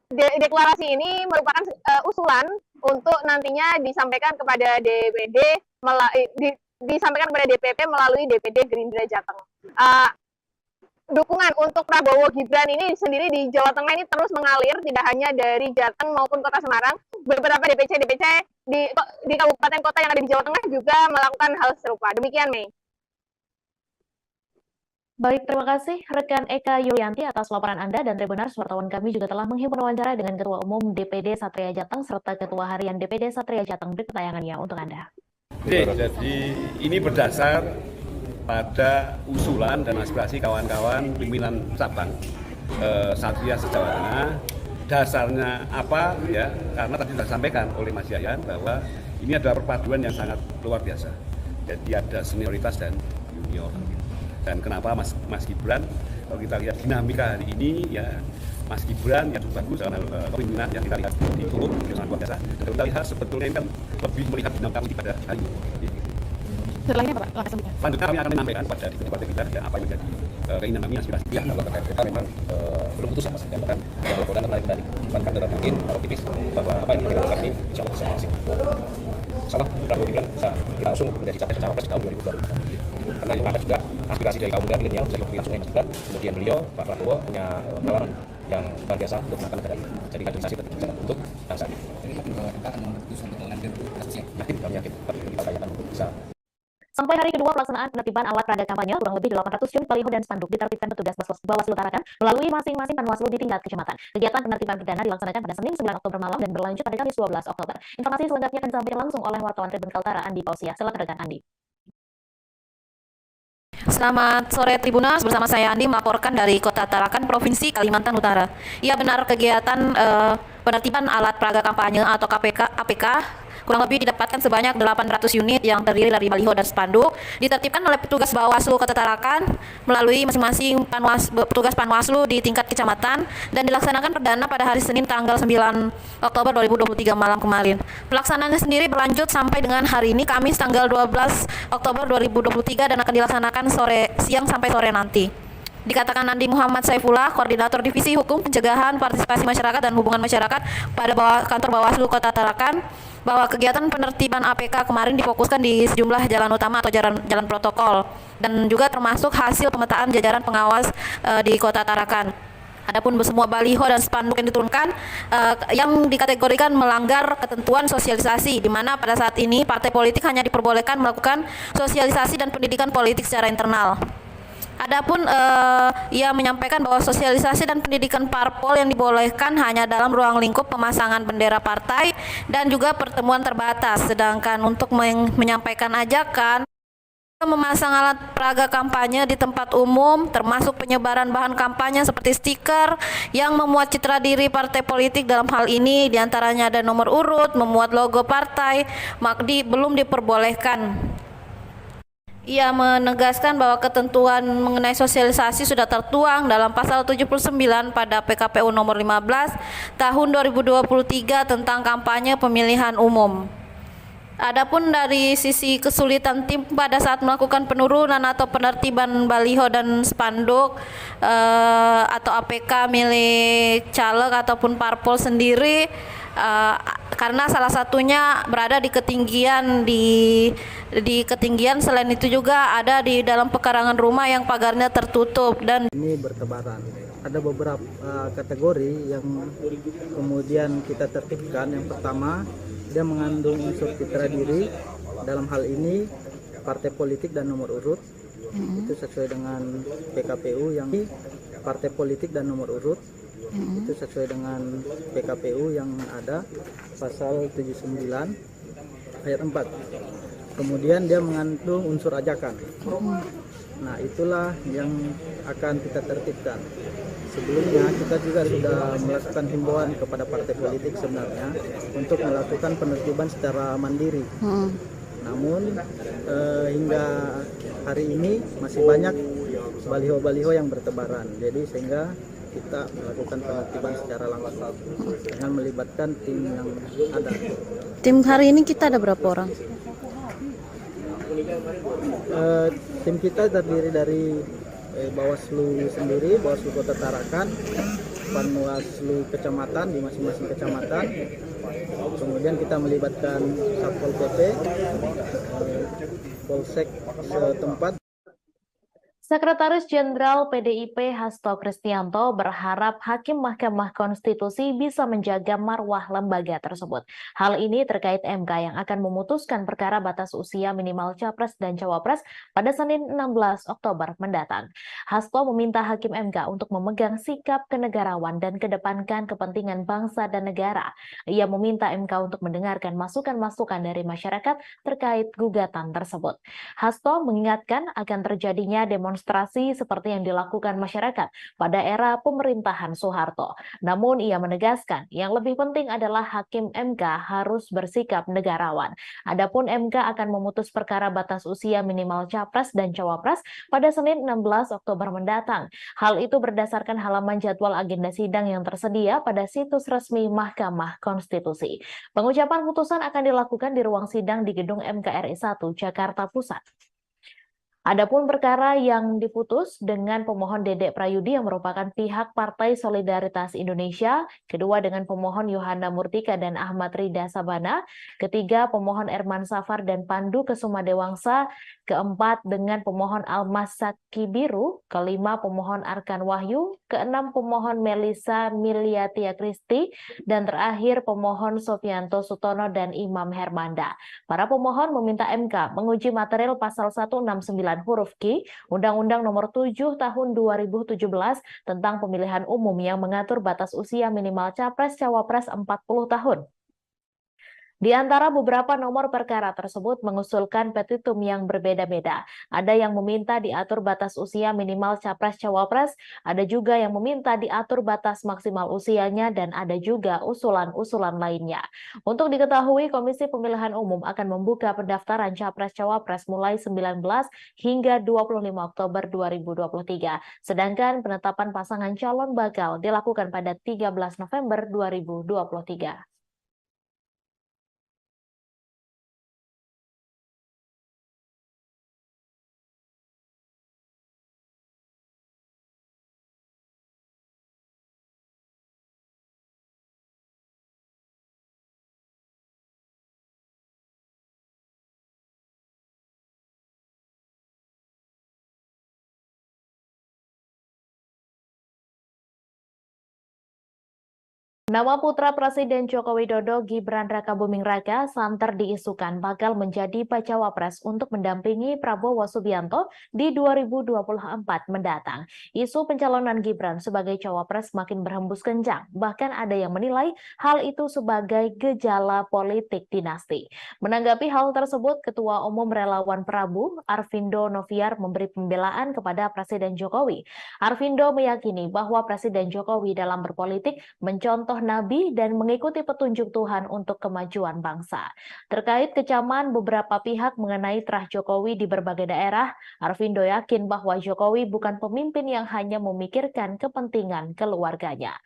Deklarasi ini merupakan usulan untuk nantinya disampaikan kepada DPD, disampaikan kepada DPP melalui DPD Gerindra Jateng. Dukungan untuk Prabowo Gibran ini sendiri di Jawa Tengah ini terus mengalir, tidak hanya dari Jateng maupun Kota Semarang. Beberapa DPC di kabupaten kota yang ada di Jawa Tengah juga melakukan hal serupa. Demikian, Mei. Baik, terima kasih rekan Eka Yulianti atas laporan Anda, dan Tribunars, wartawan kami juga telah menghimpun wawancara dengan Ketua Umum DPD Satria Jateng serta Ketua Harian DPD Satria Jateng. Berikut tayangannya untuk Anda. Oke, jadi ini berdasar pada usulan dan aspirasi kawan-kawan pimpinan cabang Satria se-Jawa Tengah. Dasarnya apa ya? Karena tadi sudah disampaikan oleh Mas Yayan bahwa ini adalah perpaduan yang sangat luar biasa. Jadi ada senioritas dan junior. Dan kenapa Mas Gibran, kalau kita lihat dinamika hari ini ya, Mas Gibran yang cukup bagus dalam kepemimpinan yang kita lihat di Solo yang sangat luar biasa. Dan kita lihat sebetulnya kan lebih melihat dinamika pada hari ini. Setelah ini apa Pak langkah selanjutnya? Selanjutnya kami akan menyampaikan kepada partai kita ya, apa yang menjadi keinginan kami, aspirasi. Ya, kalau terkait kita memang belum putus sama sekali. Bahkan laporan menarik dari bahkan tetap mungkin optimis bahwa apa yang kita lakukan ini insya Allah bisa berhasil. Salah, Prabowo Gibran bisa kita usung menjadi capres dan cawapres tahun 2024. Karena yang ada juga aspirasi dari kaum muda milenial bisa dipilih langsung oleh Mas Gibran. Kemudian beliau, Pak Prabowo, punya pengalaman yang luar biasa untuk melakukan negara ini. Jadi kaderisasi tetap bisa untuk bangsa ini. Jadi bahwa MK akan mengambil keputusan untuk mengambil kasusnya. Yakin, kami yakin, tapi kita tanyakan untuk bisa. Sampai hari kedua pelaksanaan penertiban alat peraga kampanye, kurang lebih 800 unit baliho dan spanduk ditertibkan petugas Bawaslu Tarakan melalui masing-masing Panwaslu di tingkat kecamatan. Kegiatan penertiban perdana dilaksanakan pada Senin 9 Oktober malam dan berlanjut pada Kamis 12 Oktober. Informasi selengkapnya akan disampaikan langsung oleh wartawan Tribun Kaltara, Andi Pausia. Silakan rekan Andi. Selamat sore Tribuners, bersama saya Andi melaporkan dari Kota Tarakan, Provinsi Kalimantan Utara. Ya, benar, kegiatan penertiban alat peraga kampanye atau APK kurang lebih didapatkan sebanyak 800 unit yang terdiri dari baliho dan spanduk, ditertibkan oleh petugas Bawaslu Kota Tarakan melalui masing-masing petugas Panwaslu di tingkat kecamatan, dan dilaksanakan perdana pada hari Senin tanggal 9 Oktober 2023 malam kemarin. Pelaksanaannya sendiri berlanjut sampai dengan hari ini, Kamis tanggal 12 Oktober 2023, dan akan dilaksanakan siang sampai sore nanti. Dikatakan Andi Muhammad Saifullah, Koordinator Divisi Hukum, Pencegahan, Partisipasi Masyarakat dan Hubungan Masyarakat pada kantor Bawaslu Kota Tarakan, bahwa kegiatan penertiban APK kemarin difokuskan di sejumlah jalan utama atau jalan protokol, dan juga termasuk hasil pemetaan jajaran pengawas di Kota Tarakan. Adapun semua baliho dan spanduk yang diturunkan yang dikategorikan melanggar ketentuan sosialisasi, di mana pada saat ini partai politik hanya diperbolehkan melakukan sosialisasi dan pendidikan politik secara internal. Adapun ia menyampaikan bahwa sosialisasi dan pendidikan parpol yang dibolehkan hanya dalam ruang lingkup pemasangan bendera partai dan juga pertemuan terbatas. Sedangkan untuk menyampaikan ajakan memasang alat peraga kampanye di tempat umum, termasuk penyebaran bahan kampanye seperti stiker yang memuat citra diri partai politik, dalam hal ini diantaranya ada nomor urut, memuat logo partai, belum diperbolehkan. Ia menegaskan bahwa ketentuan mengenai sosialisasi sudah tertuang dalam pasal 79 pada PKPU nomor 15 tahun 2023 tentang kampanye pemilihan umum. Adapun dari sisi kesulitan tim pada saat melakukan penurunan atau penertiban baliho dan spanduk atau APK milik caleg ataupun parpol sendiri, karena salah satunya berada di ketinggian selain itu juga ada di dalam pekarangan rumah yang pagarnya tertutup dan ini bertebaran. Ada beberapa kategori yang kemudian kita tertibkan. Yang pertama, dia mengandung unsur citra diri, dalam hal ini partai politik dan nomor urut. Itu sesuai dengan PKPU yang partai politik dan nomor urut. Itu sesuai dengan PKPU yang ada pasal 79 ayat 4. Kemudian dia mengandung unsur ajakan. Nah, itulah yang akan kita tertibkan. Sebelumnya kita juga sudah melakukan himbauan kepada partai politik sebenarnya untuk melakukan penertiban secara mandiri. Namun hingga hari ini masih banyak baliho-baliho yang bertebaran. Jadi sehingga kita melakukan penertiban secara langsung dengan melibatkan tim yang ada. tim hari ini kita ada berapa orang? Tim kita terdiri dari Bawaslu sendiri, Bawaslu Kota Tarakan, Panwaslu kecamatan di masing-masing kecamatan. Kemudian kita melibatkan Satpol PP, Polsek setempat. Sekretaris Jenderal PDIP Hasto Kristianto berharap Hakim Mahkamah Konstitusi bisa menjaga marwah lembaga tersebut. Hal ini terkait MK yang akan memutuskan perkara batas usia minimal Capres dan Cawapres pada Senin 16 Oktober mendatang. Hasto meminta Hakim MK untuk memegang sikap kenegarawan dan kedepankan kepentingan bangsa dan negara. Ia meminta MK untuk mendengarkan masukan-masukan dari masyarakat terkait gugatan tersebut. Hasto mengingatkan akan terjadinya demonstrasi seperti yang dilakukan masyarakat pada era pemerintahan Soeharto. Namun ia menegaskan yang lebih penting adalah Hakim MK harus bersikap negarawan. Adapun MK akan memutus perkara batas usia minimal Capres dan Cawapres pada Senin 16 Oktober mendatang. Hal itu berdasarkan halaman jadwal agenda sidang yang tersedia pada situs resmi Mahkamah Konstitusi. Pengucapan putusan akan dilakukan di ruang sidang di Gedung MKRI 1 Jakarta Pusat. Adapun perkara yang diputus dengan pemohon Dedek Prayudi yang merupakan pihak Partai Solidaritas Indonesia, kedua dengan pemohon Yohana Murtika dan Ahmad Rida Sabana, ketiga pemohon Erman Safar dan Pandu Kesuma Dewangsa, keempat dengan pemohon Almas Sakibiru, kelima pemohon Arkan Wahyu, keenam pemohon Melisa Miliatia Kristi, dan terakhir pemohon Sofianto Sutono dan Imam Hermanda. Para pemohon meminta MK menguji material pasal 169 huruf Q Undang-Undang Nomor 7 Tahun 2017 tentang Pemilihan Umum yang mengatur batas usia minimal Capres-Cawapres 40 tahun. Di antara beberapa nomor perkara tersebut mengusulkan petitum yang berbeda-beda. Ada yang meminta diatur batas usia minimal Capres-Cawapres, ada juga yang meminta diatur batas maksimal usianya, dan ada juga usulan-usulan lainnya. Untuk diketahui, Komisi Pemilihan Umum akan membuka pendaftaran Capres-Cawapres mulai 19 hingga 25 Oktober 2023. Sedangkan penetapan pasangan calon bakal dilakukan pada 13 November 2023. Nama putra Presiden Joko Widodo, Gibran Rakabuming Raka, santer diisukan bakal menjadi bacawa pres untuk mendampingi Prabowo Subianto di 2024 mendatang. Isu pencalonan Gibran sebagai cawapres makin berhembus kencang. Bahkan ada yang menilai hal itu sebagai gejala politik dinasti. Menanggapi hal tersebut, Ketua Umum Relawan Prabu, Arvindo Noviar, memberi pembelaan kepada Presiden Jokowi. Arvindo meyakini bahwa Presiden Jokowi dalam berpolitik mencontoh Nabi dan mengikuti petunjuk Tuhan untuk kemajuan bangsa. Terkait kecaman beberapa pihak mengenai terah Jokowi di berbagai daerah, Arvindo yakin bahwa Jokowi bukan pemimpin yang hanya memikirkan kepentingan keluarganya.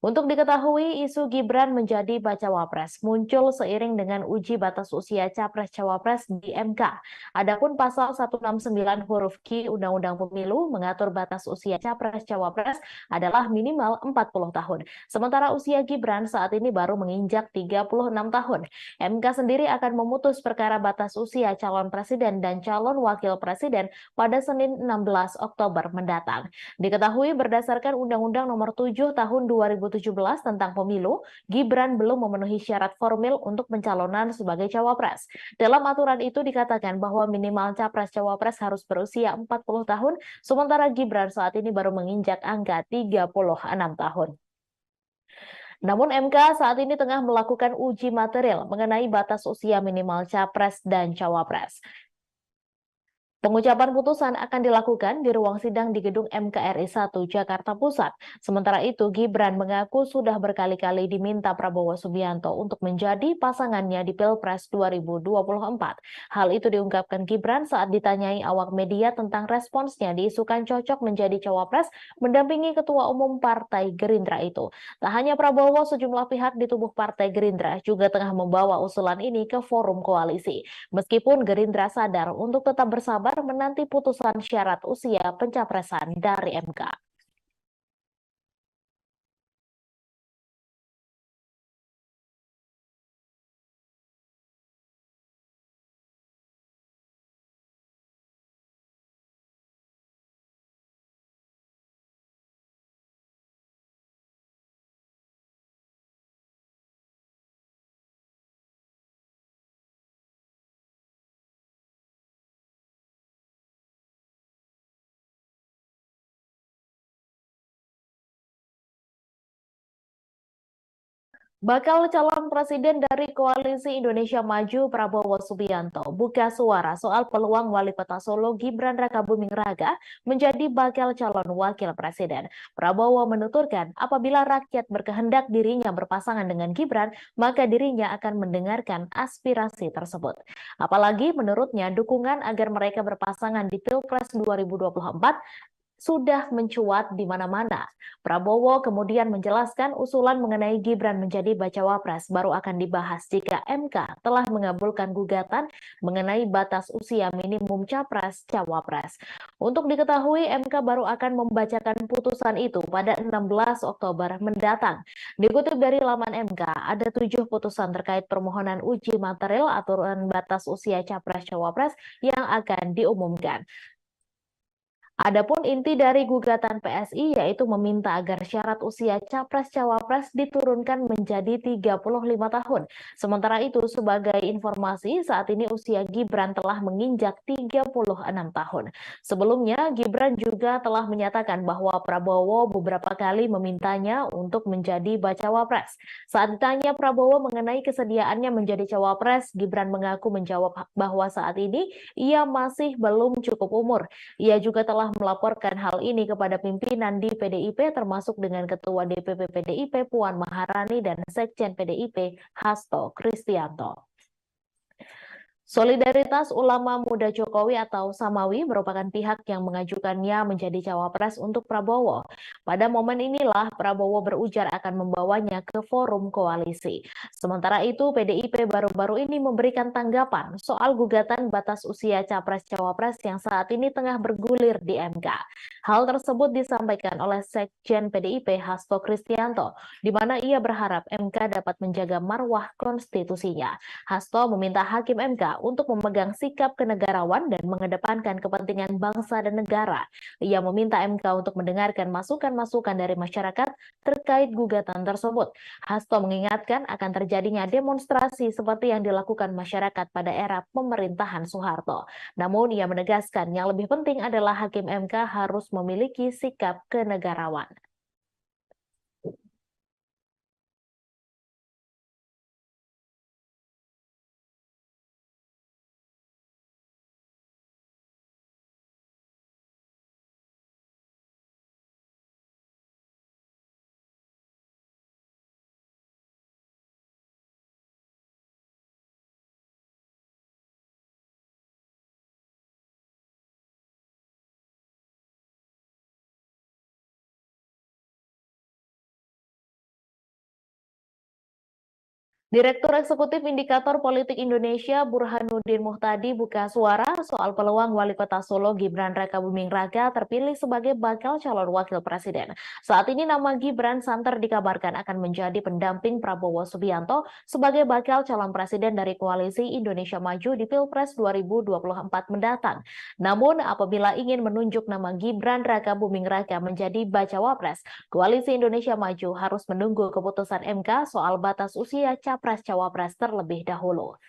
Untuk diketahui, isu Gibran menjadi bacawa pres muncul seiring dengan uji batas usia Capres-Cawapres di MK. Adapun pasal 169 huruf Q Undang-Undang Pemilu mengatur batas usia Capres-Cawapres adalah minimal 40 tahun. Sementara usia Gibran saat ini baru menginjak 36 tahun. MK sendiri akan memutus perkara batas usia calon presiden dan calon wakil presiden pada Senin 16 Oktober mendatang. Diketahui berdasarkan Undang-Undang Nomor 7 Tahun 2017 tentang Pemilu, Gibran belum memenuhi syarat formil untuk pencalonan sebagai cawapres. Dalam aturan itu dikatakan bahwa minimal capres-cawapres harus berusia 40 tahun, sementara Gibran saat ini baru menginjak angka 36 tahun. Namun MK saat ini tengah melakukan uji material mengenai batas usia minimal capres dan cawapres. Pengucapan putusan akan dilakukan di ruang sidang di gedung MKRI 1 Jakarta Pusat. Sementara itu, Gibran mengaku sudah berkali-kali diminta Prabowo Subianto untuk menjadi pasangannya di Pilpres 2024. Hal itu diungkapkan Gibran saat ditanyai awak media tentang responsnya diisukan cocok menjadi cawapres mendampingi Ketua Umum Partai Gerindra itu. Tak hanya Prabowo, sejumlah pihak di tubuh Partai Gerindra juga tengah membawa usulan ini ke forum koalisi. Meskipun Gerindra sadar untuk tetap bersabar menanti putusan syarat usia pencapresan dari MK. Bakal calon presiden dari Koalisi Indonesia Maju Prabowo Subianto buka suara soal peluang Wali Kota Solo Gibran Rakabuming Raka menjadi bakal calon wakil presiden. Prabowo menuturkan apabila rakyat berkehendak dirinya berpasangan dengan Gibran, maka dirinya akan mendengarkan aspirasi tersebut. Apalagi menurutnya dukungan agar mereka berpasangan di Pilpres 2024 sudah mencuat di mana-mana. Prabowo kemudian menjelaskan usulan mengenai Gibran menjadi bacawa pres baru akan dibahas jika MK telah mengabulkan gugatan mengenai batas usia minimum capres-cawapres. Untuk diketahui, MK baru akan membacakan putusan itu pada 16 Oktober mendatang. Dikutip dari laman MK, ada 7 putusan terkait permohonan uji material aturan batas usia capres-cawapres yang akan diumumkan. Adapun inti dari gugatan PSI yaitu meminta agar syarat usia capres-cawapres diturunkan menjadi 35 tahun. Sementara itu, sebagai informasi, saat ini usia Gibran telah menginjak 36 tahun. Sebelumnya, Gibran juga telah menyatakan bahwa Prabowo beberapa kali memintanya untuk menjadi bacawa pres. Saat ditanya Prabowo mengenai kesediaannya menjadi cawapres, Gibran mengaku menjawab bahwa saat ini ia masih belum cukup umur. Ia juga telah melaporkan hal ini kepada pimpinan di PDIP termasuk dengan Ketua DPP PDIP Puan Maharani dan Sekjen PDIP Hasto Kristianto. Solidaritas Ulama Muda Jokowi atau Samawi merupakan pihak yang mengajukannya menjadi cawapres untuk Prabowo. Pada momen inilah Prabowo berujar akan membawanya ke forum koalisi. Sementara itu PDIP baru-baru ini memberikan tanggapan soal gugatan batas usia capres-cawapres yang saat ini tengah bergulir di MK. Hal tersebut disampaikan oleh Sekjen PDIP Hasto Kristianto, di mana ia berharap MK dapat menjaga marwah konstitusinya. Hasto meminta Hakim MK untuk memegang sikap kenegarawan dan mengedepankan kepentingan bangsa dan negara. Ia meminta MK untuk mendengarkan masukan-masukan dari masyarakat terkait gugatan tersebut. Hasto mengingatkan akan terjadinya demonstrasi seperti yang dilakukan masyarakat pada era pemerintahan Soeharto. Namun ia menegaskan yang lebih penting adalah Hakim MK harus memiliki sikap kenegarawan. Direktur Eksekutif Indikator Politik Indonesia Burhanuddin Muhtadi buka suara soal peluang Wali Kota Solo Gibran Rakabuming Raka terpilih sebagai bakal calon wakil presiden. Saat ini nama Gibran santer dikabarkan akan menjadi pendamping Prabowo Subianto sebagai bakal calon presiden dari Koalisi Indonesia Maju di Pilpres 2024 mendatang. Namun apabila ingin menunjuk nama Gibran Rakabuming Raka menjadi bacawa pres, Koalisi Indonesia Maju harus menunggu keputusan MK soal batas usia Capres-Cawapres terlebih dahulu.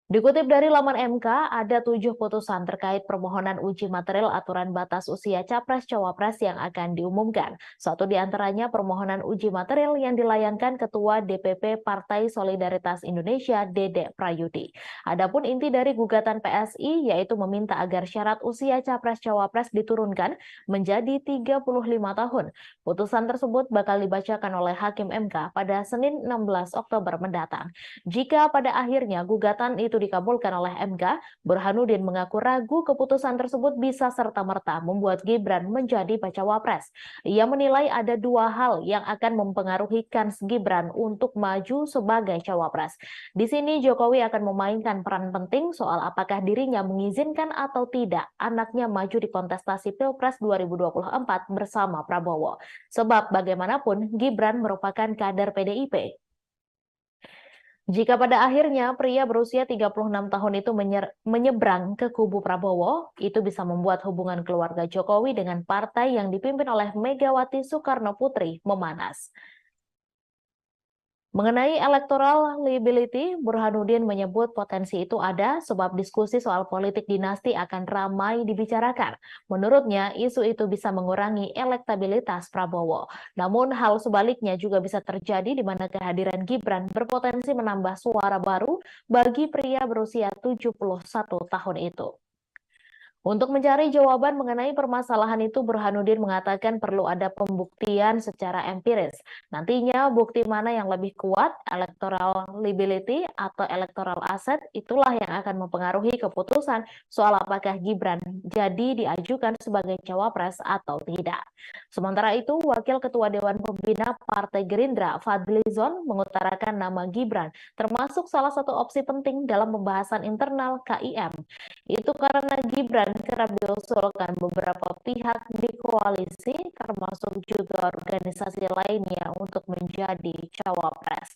Dikutip dari laman MK, ada 7 putusan terkait permohonan uji material aturan batas usia Capres-Cawapres yang akan diumumkan. Satu di antaranya permohonan uji material yang dilayangkan Ketua DPP Partai Solidaritas Indonesia, Dede Prayudi. Adapun inti dari gugatan PSI yaitu meminta agar syarat usia Capres-Cawapres diturunkan menjadi 35 tahun. Putusan tersebut bakal dibacakan oleh Hakim MK pada Senin 16 Oktober mendatang. Jika pada akhirnya gugatan itu dikabulkan oleh MK, Burhanuddin mengaku ragu keputusan tersebut bisa serta-merta membuat Gibran menjadi bacawa pres. Ia menilai ada 2 hal yang akan mempengaruhi kans Gibran untuk maju sebagai cawapres. Di sini Jokowi akan memainkan peran penting soal apakah dirinya mengizinkan atau tidak anaknya maju di kontestasi Pilpres 2024 bersama Prabowo. Sebab bagaimanapun Gibran merupakan kader PDIP. Jika pada akhirnya pria berusia 36 tahun itu menyeberang ke kubu Prabowo, itu bisa membuat hubungan keluarga Jokowi dengan partai yang dipimpin oleh Megawati Soekarno Putri memanas. Mengenai electoral liability, Burhanuddin menyebut potensi itu ada sebab diskusi soal politik dinasti akan ramai dibicarakan. Menurutnya, isu itu bisa mengurangi elektabilitas Prabowo. Namun hal sebaliknya juga bisa terjadi di mana kehadiran Gibran berpotensi menambah suara baru bagi pria berusia 71 tahun itu. Untuk mencari jawaban mengenai permasalahan itu, Burhanuddin mengatakan perlu ada pembuktian secara empiris. Nantinya bukti mana yang lebih kuat, electoral liability atau electoral asset, itulah yang akan mempengaruhi keputusan soal apakah Gibran jadi diajukan sebagai cawapres atau tidak. Sementara itu, Wakil Ketua Dewan Pembina Partai Gerindra, Fadlizon, mengutarakan nama Gibran, termasuk salah satu opsi penting dalam pembahasan internal KIM. Itu karena Gibran kerap diusulkan beberapa pihak di koalisi, termasuk juga organisasi lainnya untuk menjadi cawapres.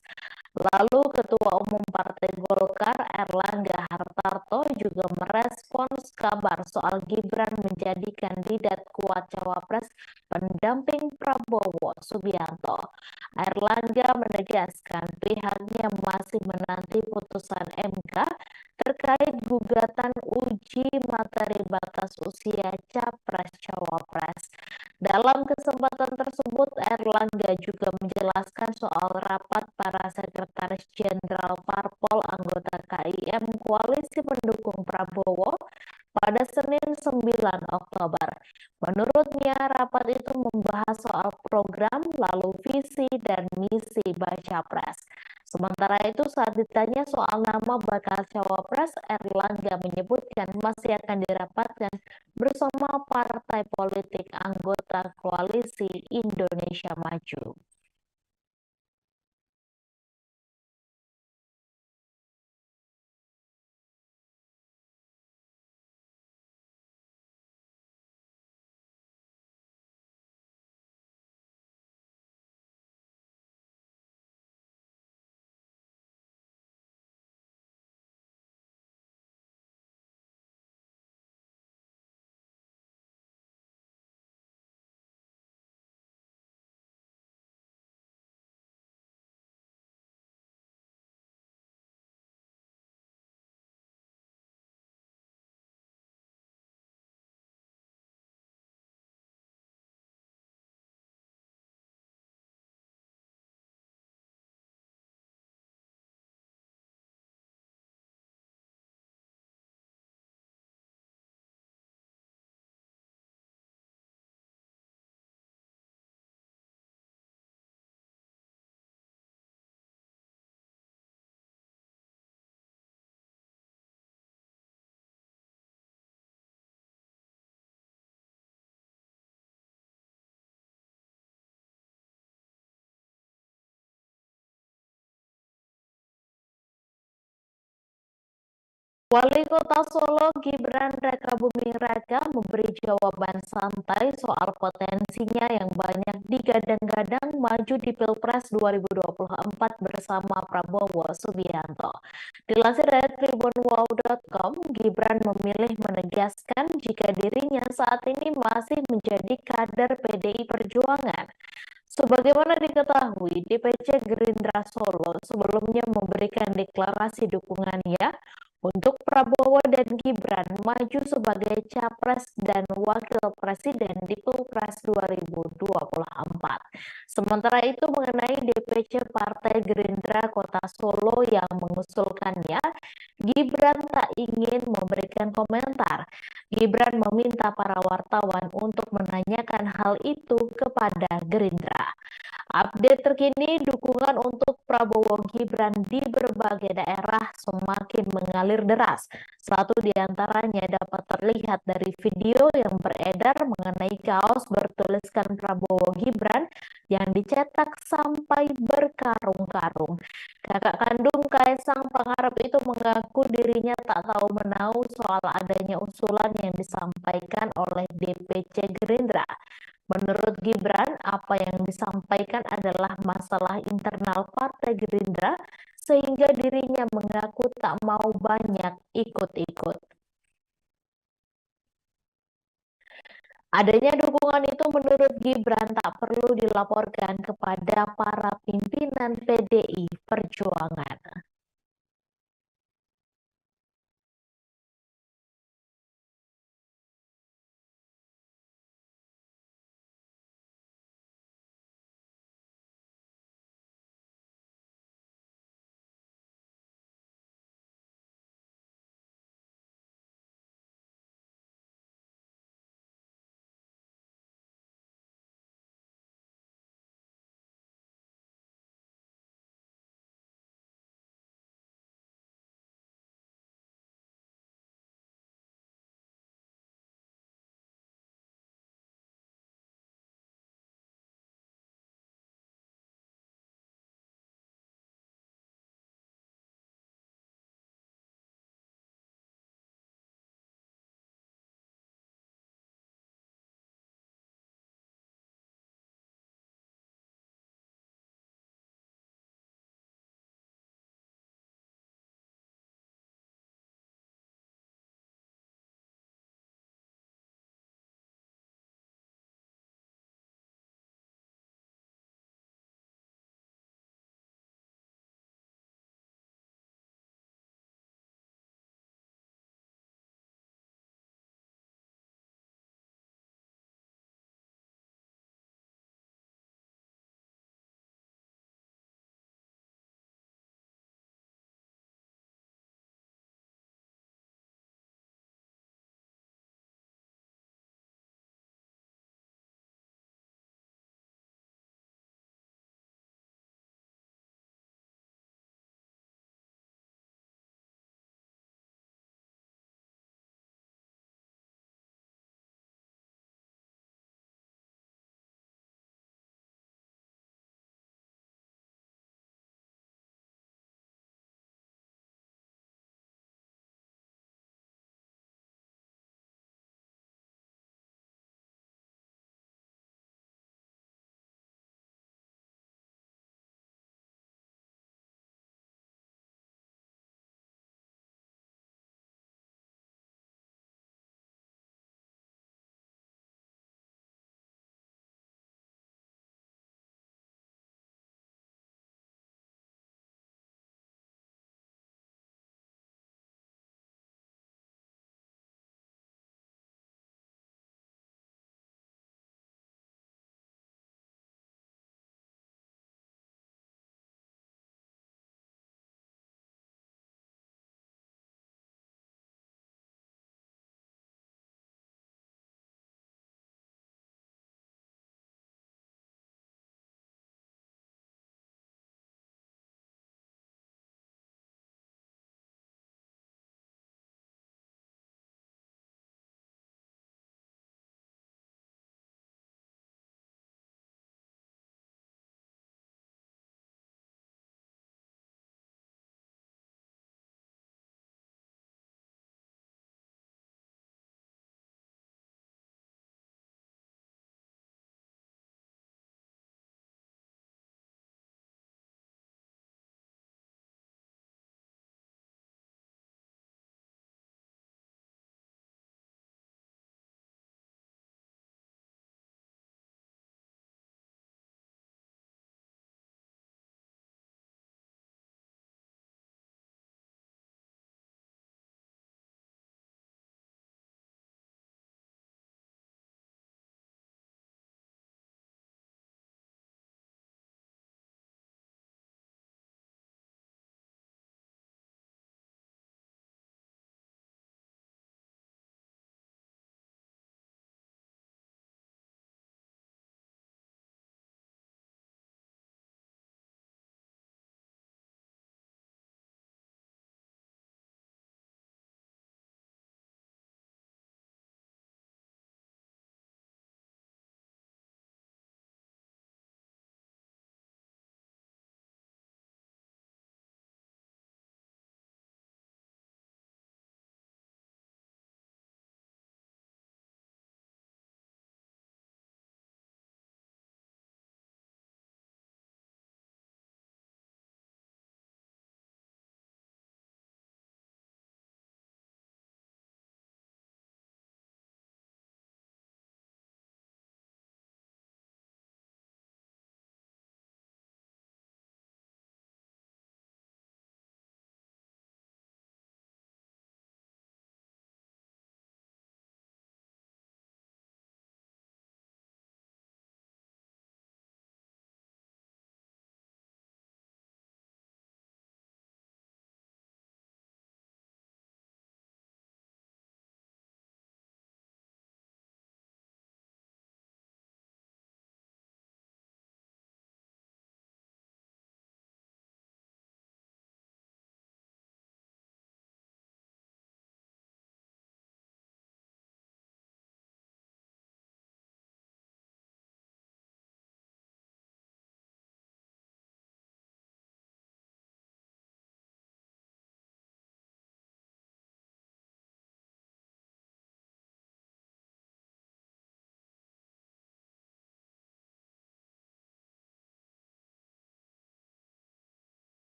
Lalu Ketua Umum Partai Golkar Erlangga Hartarto juga merespons kabar soal Gibran menjadi kandidat kuat cawapres pendamping Prabowo Subianto. Erlangga menegaskan pihaknya masih menanti putusan MK terkait gugatan uji materi batas usia Capres-Cawapres. Dalam kesempatan tersebut, Erlangga juga menjelaskan soal rapat para sekretaris jenderal parpol anggota KIM Koalisi Pendukung Prabowo pada Senin 9 Oktober. Menurutnya, rapat itu membahas soal program, lalu visi dan misi Baca Pres. Sementara itu, saat ditanya soal nama bakal cawapres, Erlangga menyebutkan masih akan dirapatkan bersama partai politik anggota Koalisi Indonesia Maju. Wali Kota Solo Gibran Rakabuming Raka memberi jawaban santai soal potensinya yang banyak digadang-gadang maju di Pilpres 2024 bersama Prabowo Subianto. Dilansir dari tribunwow.com, Gibran memilih menegaskan jika dirinya saat ini masih menjadi kader PDI Perjuangan. Sebagaimana diketahui, DPC Gerindra Solo sebelumnya memberikan deklarasi dukungannya untuk Prabowo dan Gibran maju sebagai Capres dan Wakil Presiden di Pilpres 2024. Sementara itu mengenai DPC Partai Gerindra Kota Solo yang mengusulkannya, Gibran tak ingin memberikan komentar. Gibran meminta para wartawan untuk menanyakan hal itu kepada Gerindra. Update terkini, dukungan untuk Prabowo Gibran di berbagai daerah semakin mengalir deras. Satu di antaranya dapat terlihat dari video yang beredar mengenai kaos bertuliskan Prabowo Gibran yang dicetak sampai berkarung-karung. Kakak kandung Kaisang Pangarep itu mengaku dirinya tak tahu menahu soal adanya usulan yang disampaikan oleh DPC Gerindra. Menurut Gibran, apa yang disampaikan adalah masalah internal Partai Gerindra sehingga dirinya mengaku tak mau banyak ikut-ikut. Adanya dukungan itu menurut Gibran tak perlu dilaporkan kepada para pimpinan PDI Perjuangan.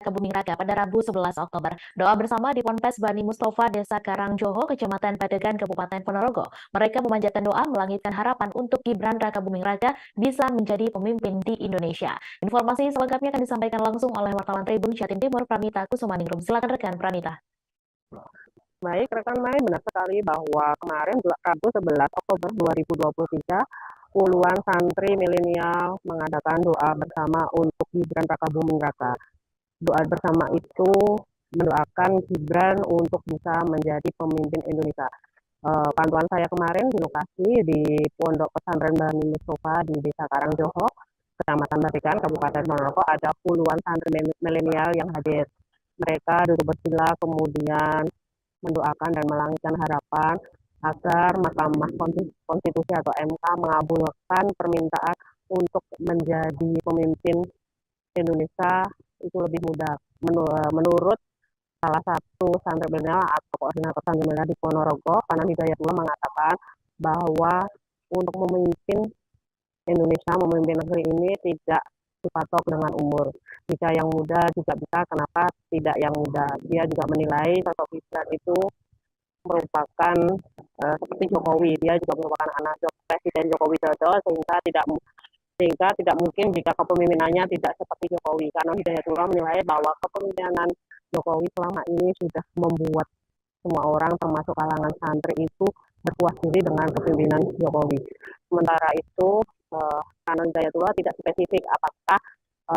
Buming Raga pada Rabu 11 Oktober. Doa bersama di Ponpes Bani Mustafa, Desa Karangjoho, Kecamatan Padegan, Kabupaten Ponorogo. Mereka memanjatkan doa melangitkan harapan untuk Gibran Raka Buming Raga bisa menjadi pemimpin di Indonesia. Informasi selengkapnya akan disampaikan langsung oleh wartawan Tribun Jatim Timur, Pranita Kusumaningrum. Silakan rekan Pranita. Baik, rekan Mai, benar sekali bahwa kemarin Rabu 11 Oktober 2023, puluhan santri milenial mengadakan doa bersama untuk Gibran Raka Buming Raka. Doa bersama itu mendoakan Gibran untuk bisa menjadi pemimpin Indonesia. Pantauan saya kemarin di lokasi di Pondok Pesantren Bani Mustafa di Desa Karangjoho, Kecamatan Padegan, Kabupaten Ponorogo, ada puluhan santri milenial yang hadir. Mereka duduk bersila kemudian mendoakan dan melangitkan harapan agar Mahkamah Konstitusi atau MK mengabulkan permintaan untuk menjadi pemimpin Indonesia itu lebih mudah. Menurut salah satu santri milenial atau koordinator santri milenial di Ponorogo, Panan Hidayatullah mengatakan bahwa untuk memimpin Indonesia, memimpin negeri ini tidak dipatok dengan umur. Jika yang muda juga bisa, kenapa tidak yang muda? Dia juga menilai sosok Gibran itu merupakan seperti Jokowi. Dia juga merupakan anak Presiden Joko Widodo, sehingga tidak mungkin jika kepemimpinannya tidak seperti Jokowi. Karena Hidayatullah menilai bahwa kepemimpinan Jokowi selama ini sudah membuat semua orang termasuk kalangan santri itu berpuas diri dengan kepemimpinan Jokowi. Sementara itu, Panan Hidayatullah tidak spesifik apakah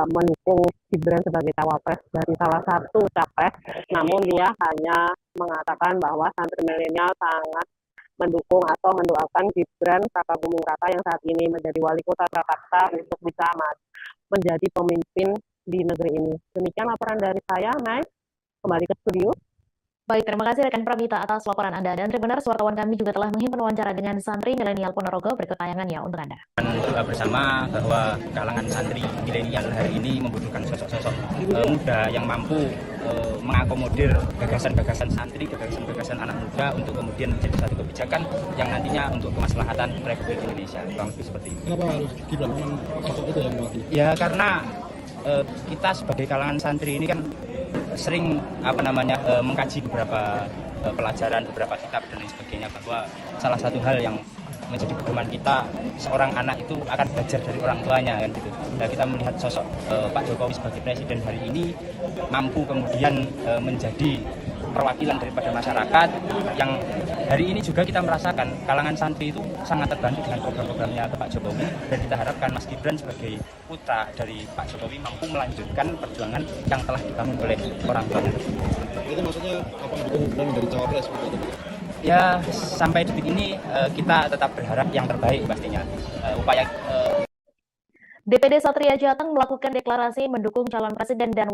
mendukung Gibran sebagai cawapres dari salah satu capres, namun dia hanya mengatakan bahwa santri milenial sangat mendukung atau mendoakan Gibran Raka Buming Raka yang saat ini menjadi wali kota Jakarta untuk bisa menjadi pemimpin di negeri ini. Demikian laporan dari saya, Mai. Kembali ke studio. Baik, terima kasih rekan Pramita atas laporan Anda. Dan Tribuners, wartawan kami juga telah menghimpun wawancara dengan santri milenial Ponorogo. Berikut tayangannya untuk Anda. Doa bersama bahwa kalangan santri milenial hari ini membutuhkan sosok-sosok muda yang mampu mengakomodir gagasan-gagasan santri, gagasan-gagasan anak muda untuk kemudian menjadi satu kebijakan yang nantinya untuk kemaslahatan Republik Indonesia. Kurang lebih seperti itu. Kenapa harus Gibran sosok itu yang mewakili? Ya karena kita sebagai kalangan santri ini kan sering mengkaji beberapa pelajaran, beberapa kitab dan lain sebagainya, bahwa salah satu hal yang menjadi pedoman kita, seorang anak itu akan belajar dari orang tuanya kan gitu. Nah, kita melihat sosok Pak Jokowi sebagai presiden hari ini mampu kemudian menjadi perwakilan daripada masyarakat yang hari ini juga kita merasakan kalangan santri itu sangat terbantu dengan program-programnya Pak Jokowi, dan kita harapkan Mas Gibran sebagai putra dari Pak Jokowi mampu melanjutkan perjuangan yang telah dibangun oleh orang tuanya. Itu maksudnya apa mendukung Gibran menjadi cawapres? Ya, sampai detik ini kita tetap berharap yang terbaik pastinya. DPD Satria Jateng melakukan deklarasi mendukung calon presiden dan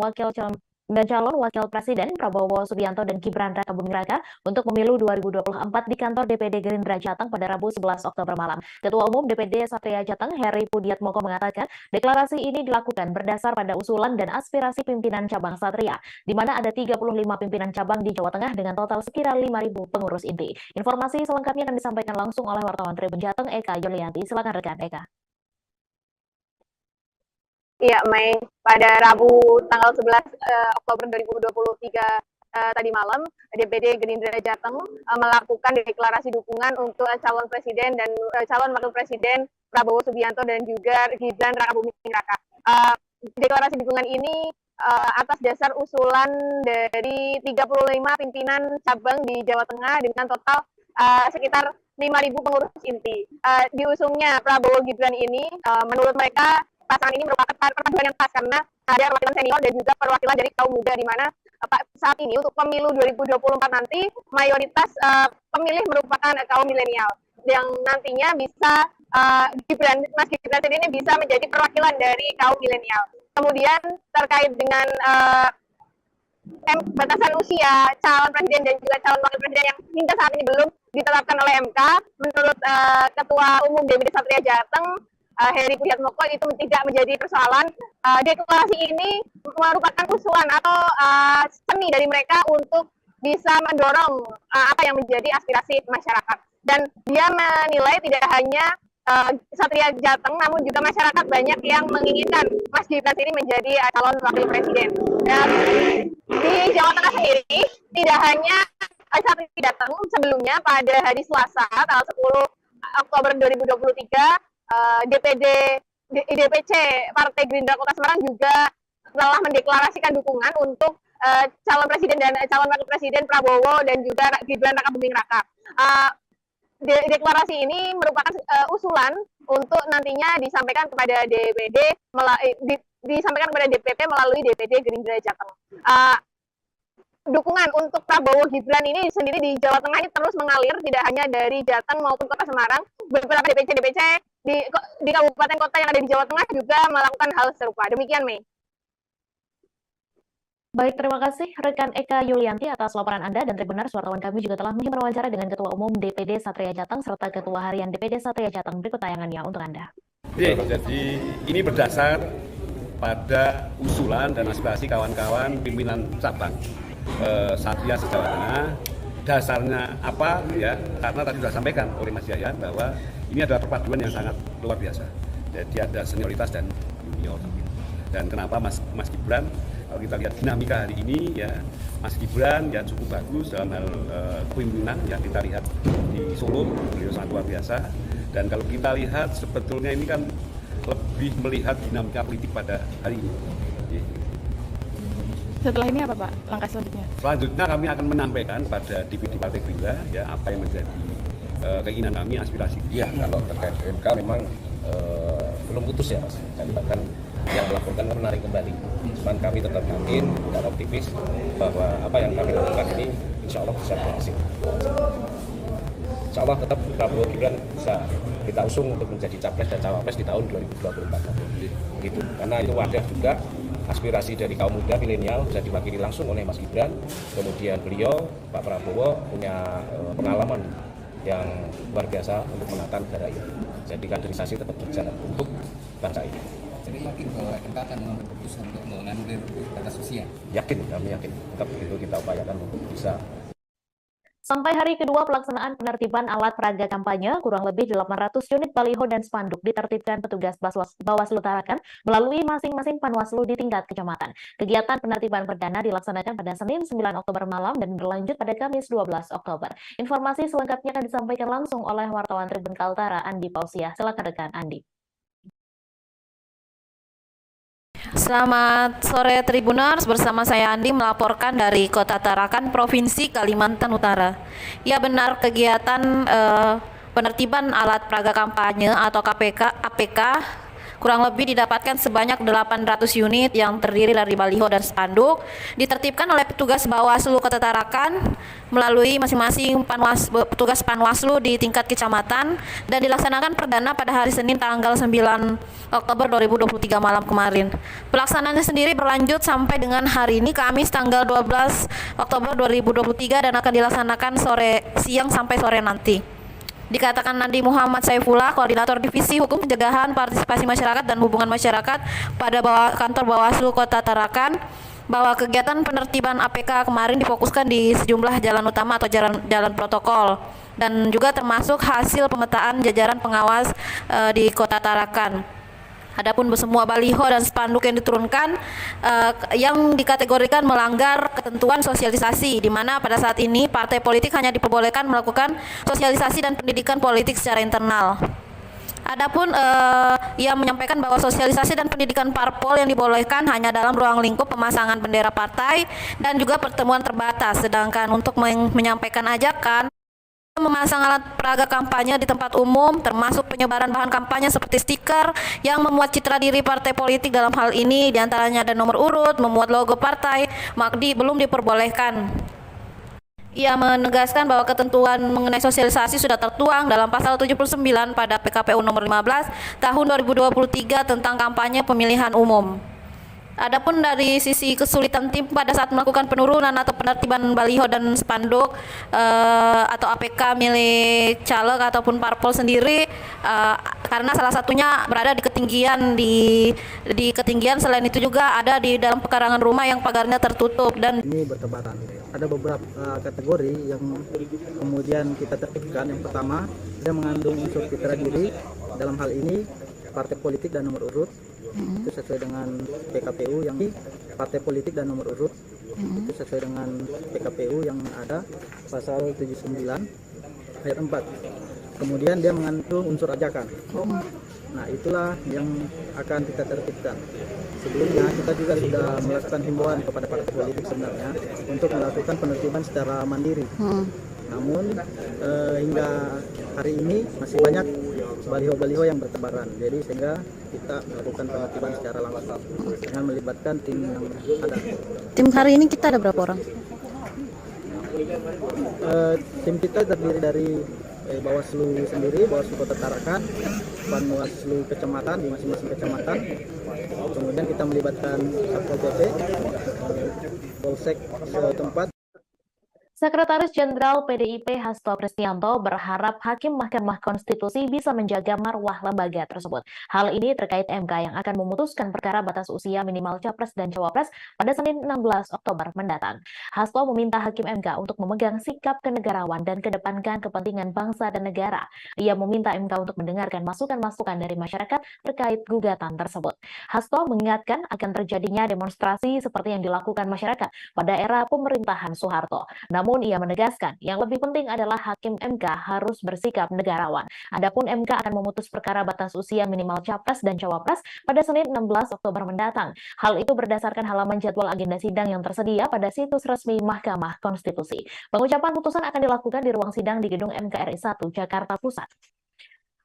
calon wakil presiden Prabowo Subianto dan Gibran Raka Buming Raka untuk pemilu 2024 di kantor DPD Gerindra Jateng pada Rabu 11 Oktober malam. Ketua Umum DPD Satria Jateng, Heri Pudiatmoko, mengatakan deklarasi ini dilakukan berdasar pada usulan dan aspirasi pimpinan cabang Satria, di mana ada 35 pimpinan cabang di Jawa Tengah dengan total sekira 5.000 pengurus inti. Informasi selengkapnya akan disampaikan langsung oleh wartawan Tribun Jateng, Eka Yulianti. Silakan rekan Eka. Iya, Mei, pada Rabu tanggal 11 Oktober 2023 tadi malam, DPD Gerindra Jateng melakukan deklarasi dukungan untuk calon presiden dan calon wakil presiden Prabowo Subianto dan juga Gibran Raka Buming Raka. Deklarasi dukungan ini atas dasar usulan dari 35 pimpinan cabang di Jawa Tengah dengan total sekitar 5.000 pengurus inti. Diusungnya Prabowo Gibran ini menurut mereka pasangan ini merupakan perpaduan yang pas karena ada perwakilan senior dan juga perwakilan dari kaum muda, di mana saat ini untuk pemilu 2024 nanti mayoritas pemilih merupakan kaum milenial yang nantinya bisa Mas Gibran ini bisa menjadi perwakilan dari kaum milenial. Kemudian terkait dengan batasan usia calon presiden dan juga calon wakil presiden yang hingga saat ini belum ditetapkan oleh MK, menurut Ketua Umum DPD Satria Jateng, Heri Pudiatmoko, itu tidak menjadi persoalan. Deklarasi ini merupakan usulan atau seni dari mereka untuk bisa mendorong apa yang menjadi aspirasi masyarakat. Dan dia menilai tidak hanya Satria Jateng, namun juga masyarakat banyak yang menginginkan Mas Gibran ini menjadi calon wakil presiden. Dan di Jawa Tengah sendiri tidak hanya Satria Jateng, sebelumnya pada hari Selasa tanggal 10 Oktober 2023 DPC Partai Gerindra Kota Semarang juga telah mendeklarasikan dukungan untuk calon presiden dan calon wakil presiden Prabowo dan juga Gibran Rakabuming Raka. Deklarasi ini merupakan usulan untuk nantinya disampaikan kepada DPD disampaikan kepada DPP melalui DPD Gerindra Jateng. Dukungan untuk Prabowo Gibran ini sendiri di Jawa Tengah ini terus mengalir, tidak hanya dari Jateng maupun Kota Semarang. Beberapa DPC di kabupaten kota yang ada di Jawa Tengah juga melakukan hal serupa. Demikian, Mei. Baik, terima kasih rekan Eka Yulianti atas laporan Anda, dan Tribuners wartawan kami juga telah mewawancara dengan Ketua Umum DPD Satria Jateng serta Ketua Harian DPD Satria Jateng. Berikut tayangannya untuk Anda. Jadi ini berdasar pada usulan dan aspirasi kawan-kawan pimpinan cabang Satria se-Jawa Tengah. Dasarnya apa ya? Karena tadi sudah sampaikan oleh Mas Yayan bahwa ini adalah perpaduan yang sangat luar biasa. Jadi ada senioritas dan junior. Dan kenapa Mas Gibran? Kalau kita lihat dinamika hari ini ya, Mas Gibran ya cukup bagus dalam hal kepemimpinan yang kita lihat di Solo, beliau sangat luar biasa. Dan kalau kita lihat sebetulnya ini kan lebih melihat dinamika politik pada hari ini. Setelah ini apa Pak langkah selanjutnya? Selanjutnya kami akan menyampaikan pada DPD Partai Gerindra ya apa yang menjadi keinginan kami, aspirasi. Iya, kalau terkait MK memang belum putus ya Mas. Dan bahkan yang melaporkan menarik kembali. Cuman kami tetap yakin dan optimis bahwa apa yang kami lakukan ini insya Allah bisa berhasil. Insya Allah tetap Prabowo Gibran bisa kita usung untuk menjadi capres dan cawapres di tahun 2024. Gitu. Karena itu wadah juga aspirasi dari kaum muda milenial bisa diwakili langsung oleh Mas Gibran. Kemudian beliau, Pak Prabowo, punya pengalaman yang luar biasa untuk menata negara ini. Jadi kaderisasi tetap berjalan untuk bangsa ini. Jadi yakin bahwa MK akan mengambil keputusan untuk menganulir batas usia? Yakin, kami yakin. Tetap itu kita upayakan untuk bisa. Sampai hari kedua pelaksanaan penertiban alat peraga kampanye, kurang lebih 800 unit baliho dan spanduk ditertibkan petugas Bawaslu Tarakan melalui masing-masing Panwaslu di tingkat kecamatan. Kegiatan penertiban perdana dilaksanakan pada Senin 9 Oktober malam dan berlanjut pada Kamis 12 Oktober. Informasi selengkapnya akan disampaikan langsung oleh wartawan Tribun Kaltara Andi Pausiah. Silakan rekan Andi. Selamat sore Tribuners, bersama saya Andi melaporkan dari Kota Tarakan, Provinsi Kalimantan Utara. Ya benar, kegiatan penertiban alat peraga kampanye atau APK kurang lebih didapatkan sebanyak 800 unit yang terdiri dari baliho dan spanduk, ditertibkan oleh petugas Bawaslu Kota Tarakan melalui masing-masing petugas Panwaslu di tingkat kecamatan dan dilaksanakan perdana pada hari Senin tanggal 9 Oktober 2023 malam kemarin. Pelaksanaannya sendiri berlanjut sampai dengan hari ini Kamis tanggal 12 Oktober 2023 dan akan dilaksanakan siang sampai sore nanti. Dikatakan Nadi Muhammad Saifullah, Koordinator Divisi Hukum Pencegahan Partisipasi Masyarakat dan Hubungan Masyarakat pada kantor Bawaslu Kota Tarakan, bahwa kegiatan penertiban APK kemarin difokuskan di sejumlah jalan utama atau jalan protokol dan juga termasuk hasil pemetaan jajaran pengawas di Kota Tarakan. Adapun semua baliho dan spanduk yang diturunkan yang dikategorikan melanggar ketentuan sosialisasi, di mana pada saat ini partai politik hanya diperbolehkan melakukan sosialisasi dan pendidikan politik secara internal. Adapun ia menyampaikan bahwa sosialisasi dan pendidikan parpol yang dibolehkan hanya dalam ruang lingkup pemasangan bendera partai dan juga pertemuan terbatas, sedangkan untuk menyampaikan ajakan memasang alat peraga kampanye di tempat umum termasuk penyebaran bahan kampanye seperti stiker yang memuat citra diri partai politik, dalam hal ini diantaranya ada nomor urut, memuat logo partai, belum diperbolehkan. Ia menegaskan bahwa ketentuan mengenai sosialisasi sudah tertuang dalam pasal 79 pada PKPU nomor 15 tahun 2023 tentang kampanye pemilihan umum. Adapun dari sisi kesulitan tim pada saat melakukan penurunan atau penertiban baliho dan spanduk atau APK milik caleg ataupun parpol sendiri, karena salah satunya berada di ketinggian, selain itu juga ada di dalam pekarangan rumah yang pagarnya tertutup dan ini bertepatan ada beberapa kategori yang kemudian kita tertibkan. Yang pertama, dia mengandung unsur citra diri, dalam hal ini partai politik dan nomor urut, itu sesuai dengan PKPU yang partai politik dan nomor urut, itu sesuai dengan PKPU yang ada pasal 79 ayat 4. Kemudian dia mengandung unsur ajakan. Nah, itulah yang akan kita tertibkan. Sebelumnya kita juga sudah melakukan himbauan kepada partai politik sebenarnya untuk melakukan penertiban secara mandiri. Namun hingga hari ini masih banyak baliho-baliho yang bertebaran. Jadi sehingga kita melakukan penertiban secara langsung dengan melibatkan tim yang ada. Tim hari ini kita ada berapa orang? Tim kita terdiri dari Bawaslu sendiri, Bawaslu Kota Tarakan, Bawaslu kecamatan di masing-masing kecamatan. Kemudian kita melibatkan Satpol PP, Polsek setempat. Sekretaris Jenderal PDIP Hasto Kristianto berharap Hakim Mahkamah Konstitusi bisa menjaga marwah lembaga tersebut. Hal ini terkait MK yang akan memutuskan perkara batas usia minimal Capres dan Cawapres pada Senin 16 Oktober mendatang. Hasto meminta Hakim MK untuk memegang sikap kenegarawan dan kedepankan kepentingan bangsa dan negara. Ia meminta MK untuk mendengarkan masukan-masukan dari masyarakat terkait gugatan tersebut. Hasto mengingatkan akan terjadinya demonstrasi seperti yang dilakukan masyarakat pada era pemerintahan Soeharto. Namun ia menegaskan yang lebih penting adalah Hakim MK harus bersikap negarawan. Adapun MK akan memutus perkara batas usia minimal Capres dan Cawapres pada Senin 16 Oktober mendatang. Hal itu berdasarkan halaman jadwal agenda sidang yang tersedia pada situs resmi Mahkamah Konstitusi. Pengucapan putusan akan dilakukan di ruang sidang di Gedung MKRI 1 Jakarta Pusat.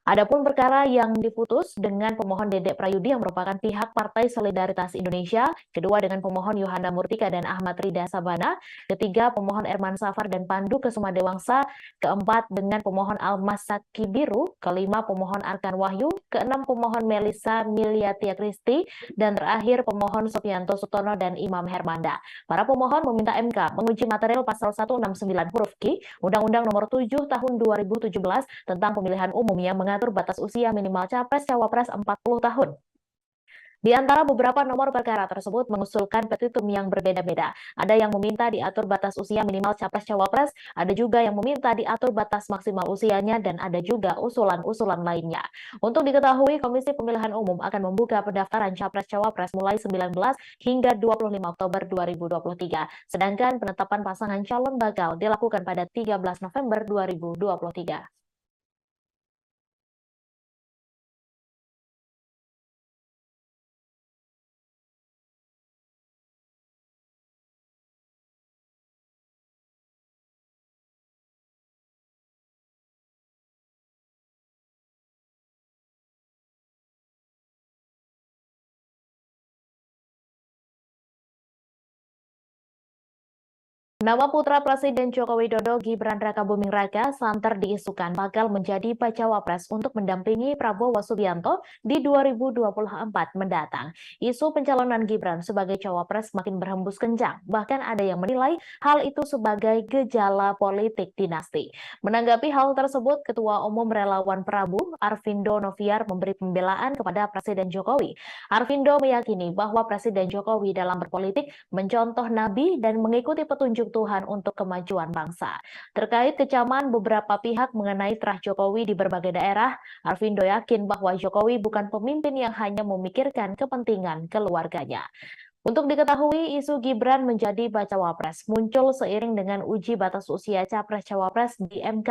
Adapun perkara yang diputus dengan pemohon Dedek Prayudi yang merupakan pihak Partai Solidaritas Indonesia, kedua dengan pemohon Yohana Murtika dan Ahmad Rida Sabana, ketiga pemohon Erman Safar dan Pandu Kesuma Dewangsa, keempat dengan pemohon Almas Saki Biru, kelima pemohon Arkan Wahyu, keenam pemohon Melisa Miliatia Kristi, dan terakhir pemohon Sofianto Sutono dan Imam Hermanda. Para pemohon meminta MK menguji material pasal 169 huruf Q Undang-Undang Nomor 7 Tahun 2017 tentang pemilihan umum yang mengatur batas usia minimal Capres Cawapres 40 tahun. Di antara beberapa nomor perkara tersebut mengusulkan petitum yang berbeda-beda. Ada yang meminta diatur batas usia minimal Capres-Cawapres, ada juga yang meminta diatur batas maksimal usianya, dan ada juga usulan-usulan lainnya. Untuk diketahui, Komisi Pemilihan Umum akan membuka pendaftaran Capres-Cawapres mulai 19 hingga 25 Oktober 2023. Sedangkan penetapan pasangan calon bakal dilakukan pada 13 November 2023. Nama putra Presiden Joko Widodo, Gibran Rakabuming Raka, santer diisukan bakal menjadi bacawa pres untuk mendampingi Prabowo Subianto di 2024 mendatang. Isu pencalonan Gibran sebagai cawapres makin berhembus kencang. Bahkan ada yang menilai hal itu sebagai gejala politik dinasti. Menanggapi hal tersebut, Ketua Umum Relawan Prabu, Arvindo Noviar, memberi pembelaan kepada Presiden Jokowi. Arvindo meyakini bahwa Presiden Jokowi dalam berpolitik mencontoh Nabi dan mengikuti petunjuk Tuhan untuk kemajuan bangsa. Terkait kecaman beberapa pihak mengenai terah Jokowi di berbagai daerah, Arvindo yakin bahwa Jokowi bukan pemimpin yang hanya memikirkan kepentingan keluarganya. Untuk diketahui, isu Gibran menjadi bacawa pres muncul seiring dengan uji batas usia Capres-Cawapres di MK.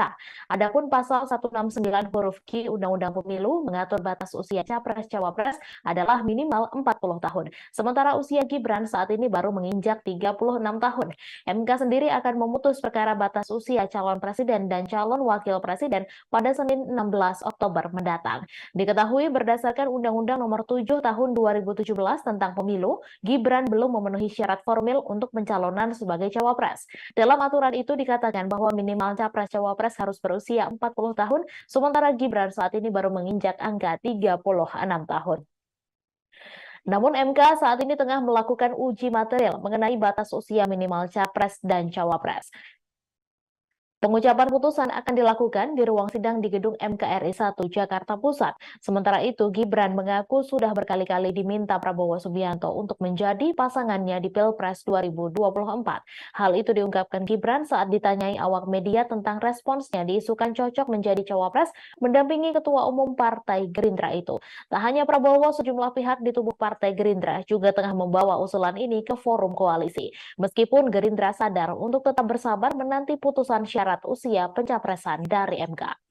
Adapun pasal 169 huruf Q Undang-Undang Pemilu mengatur batas usia Capres-Cawapres adalah minimal 40 tahun. Sementara usia Gibran saat ini baru menginjak 36 tahun. MK sendiri akan memutus perkara batas usia calon presiden dan calon wakil presiden pada Senin 16 Oktober mendatang. Diketahui berdasarkan Undang-Undang Nomor 7 Tahun 2017 tentang Pemilu, Gibran belum memenuhi syarat formil untuk pencalonan sebagai cawapres. Dalam aturan itu dikatakan bahwa minimal capres-cawapres harus berusia 40 tahun, sementara Gibran saat ini baru menginjak angka 36 tahun. Namun MK saat ini tengah melakukan uji material mengenai batas usia minimal capres dan cawapres. Pengucapan putusan akan dilakukan di ruang sidang di gedung MKRI 1 Jakarta Pusat. Sementara itu, Gibran mengaku sudah berkali-kali diminta Prabowo Subianto untuk menjadi pasangannya di Pilpres 2024. Hal itu diungkapkan Gibran saat ditanyai awak media tentang responsnya diisukan cocok menjadi cawapres mendampingi Ketua Umum Partai Gerindra itu. Tak hanya Prabowo, sejumlah pihak di tubuh Partai Gerindra juga tengah membawa usulan ini ke forum koalisi. Meskipun Gerindra sadar untuk tetap bersabar menanti putusan syarat usia pencapresan dari MK.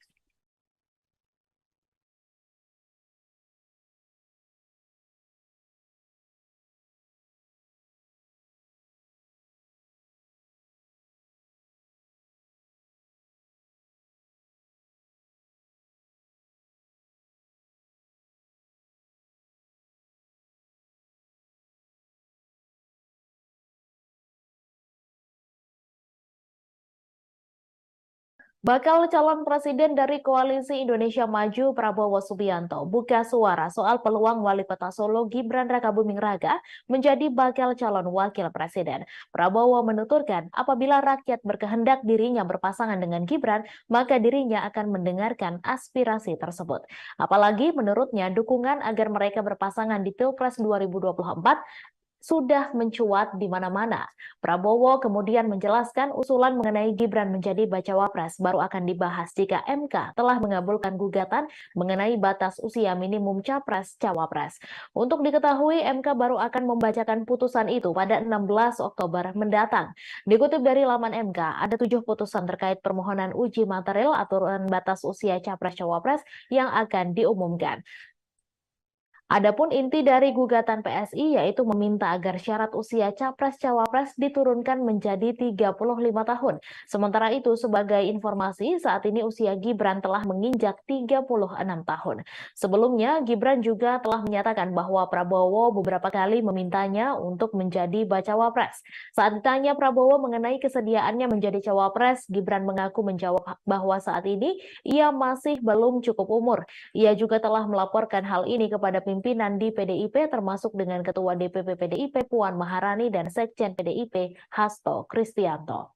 Bakal calon presiden dari Koalisi Indonesia Maju Prabowo Subianto buka suara soal peluang Wali Kota Solo Gibran Rakabuming Raka menjadi bakal calon wakil presiden. Prabowo menuturkan apabila rakyat berkehendak dirinya berpasangan dengan Gibran, maka dirinya akan mendengarkan aspirasi tersebut. Apalagi menurutnya dukungan agar mereka berpasangan di Pilpres 2024 sudah mencuat di mana-mana. Prabowo kemudian menjelaskan usulan mengenai Gibran menjadi bacawa pres baru akan dibahas jika MK telah mengabulkan gugatan mengenai batas usia minimum capres-cawapres. Untuk diketahui, MK baru akan membacakan putusan itu pada 16 Oktober mendatang. Dikutip dari laman MK, ada 7 putusan terkait permohonan uji material aturan batas usia capres-cawapres yang akan diumumkan. Adapun inti dari gugatan PSI yaitu meminta agar syarat usia capres-cawapres diturunkan menjadi 35 tahun. Sementara itu, sebagai informasi, saat ini usia Gibran telah menginjak 36 tahun. Sebelumnya, Gibran juga telah menyatakan bahwa Prabowo beberapa kali memintanya untuk menjadi bacawa pres. Saat ditanya Prabowo mengenai kesediaannya menjadi cawapres, Gibran mengaku menjawab bahwa saat ini ia masih belum cukup umur. Ia juga telah melaporkan hal ini kepada pimpinan di PDIP termasuk dengan Ketua DPP PDIP Puan Maharani dan Sekjen PDIP Hasto Kristianto.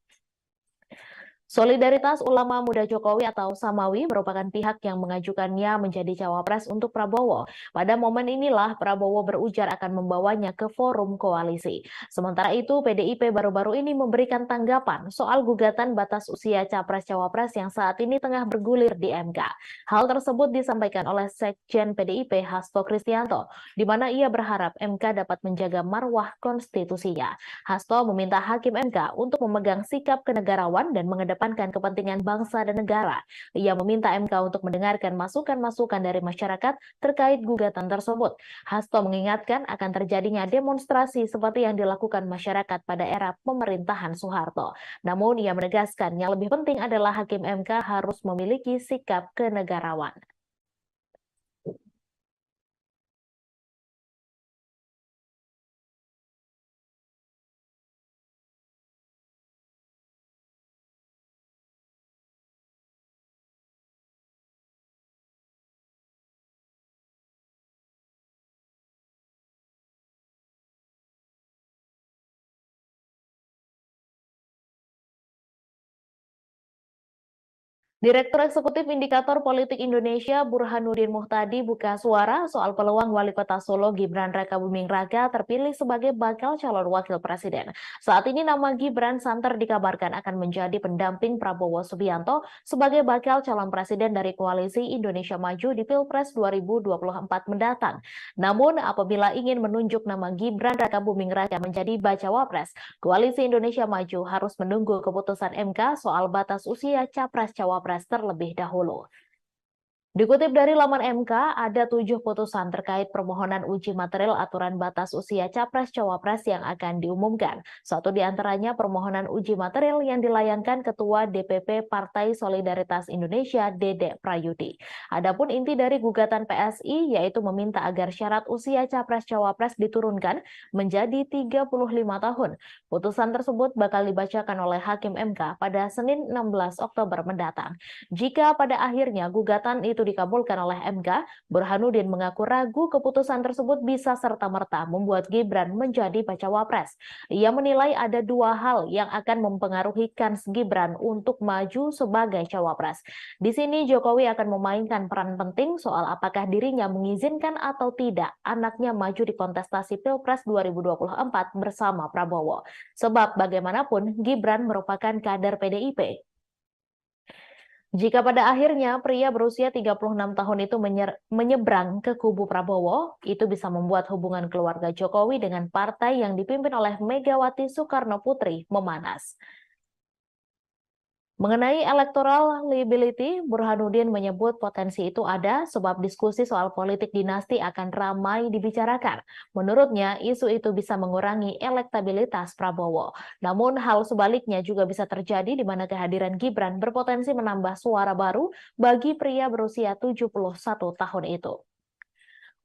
Solidaritas Ulama Muda Jokowi atau Samawi merupakan pihak yang mengajukannya menjadi cawapres untuk Prabowo. Pada momen inilah Prabowo berujar akan membawanya ke forum koalisi. Sementara itu, PDIP baru-baru ini memberikan tanggapan soal gugatan batas usia capres-cawapres yang saat ini tengah bergulir di MK. Hal tersebut disampaikan oleh Sekjen PDIP Hasto Kristianto, di mana ia berharap MK dapat menjaga marwah konstitusinya. Hasto meminta Hakim MK untuk memegang sikap kenegarawan dan mengedepankan kepentingan bangsa dan negara. Ia meminta MK untuk mendengarkan masukan-masukan dari masyarakat terkait gugatan tersebut. Hasto mengingatkan akan terjadinya demonstrasi seperti yang dilakukan masyarakat pada era pemerintahan Soeharto. Namun ia menegaskan yang lebih penting adalah Hakim MK harus memiliki sikap kenegarawan. Direktur Eksekutif Indikator Politik Indonesia Burhanuddin Muhtadi buka suara soal peluang Wali Kota Solo Gibran Rakabuming Raka terpilih sebagai bakal calon wakil presiden. Saat ini nama Gibran santer dikabarkan akan menjadi pendamping Prabowo Subianto sebagai bakal calon presiden dari Koalisi Indonesia Maju di Pilpres 2024 mendatang. Namun apabila ingin menunjuk nama Gibran Rakabuming Raka menjadi bacawa pres, Koalisi Indonesia Maju harus menunggu keputusan MK soal batas usia capres-cawapres terlebih dahulu. Dikutip dari laman MK, ada 7 putusan terkait permohonan uji material aturan batas usia capres-cawapres yang akan diumumkan. Satu di antaranya permohonan uji material yang dilayangkan Ketua DPP Partai Solidaritas Indonesia, Dede Prayudi. Adapun inti dari gugatan PSI yaitu meminta agar syarat usia capres-cawapres diturunkan menjadi 35 tahun. Putusan tersebut bakal dibacakan oleh Hakim MK pada Senin 16 Oktober mendatang. Jika pada akhirnya gugatan itu dikabulkan oleh MK, Burhanuddin mengaku ragu keputusan tersebut bisa serta-merta membuat Gibran menjadi bacawa pres. Ia menilai ada dua hal yang akan mempengaruhi kans Gibran untuk maju sebagai cawapres. Di sini Jokowi akan memainkan peran penting soal apakah dirinya mengizinkan atau tidak anaknya maju di kontestasi Pilpres 2024 bersama Prabowo. Sebab bagaimanapun Gibran merupakan kader PDIP. Jika pada akhirnya pria berusia 36 tahun itu menyeberang ke kubu Prabowo, itu bisa membuat hubungan keluarga Jokowi dengan partai yang dipimpin oleh Megawati Soekarno Putri memanas. Mengenai electoral liability, Burhanuddin menyebut potensi itu ada sebab diskusi soal politik dinasti akan ramai dibicarakan. Menurutnya, isu itu bisa mengurangi elektabilitas Prabowo. Namun, hal sebaliknya juga bisa terjadi di mana kehadiran Gibran berpotensi menambah suara baru bagi pria berusia 71 tahun itu.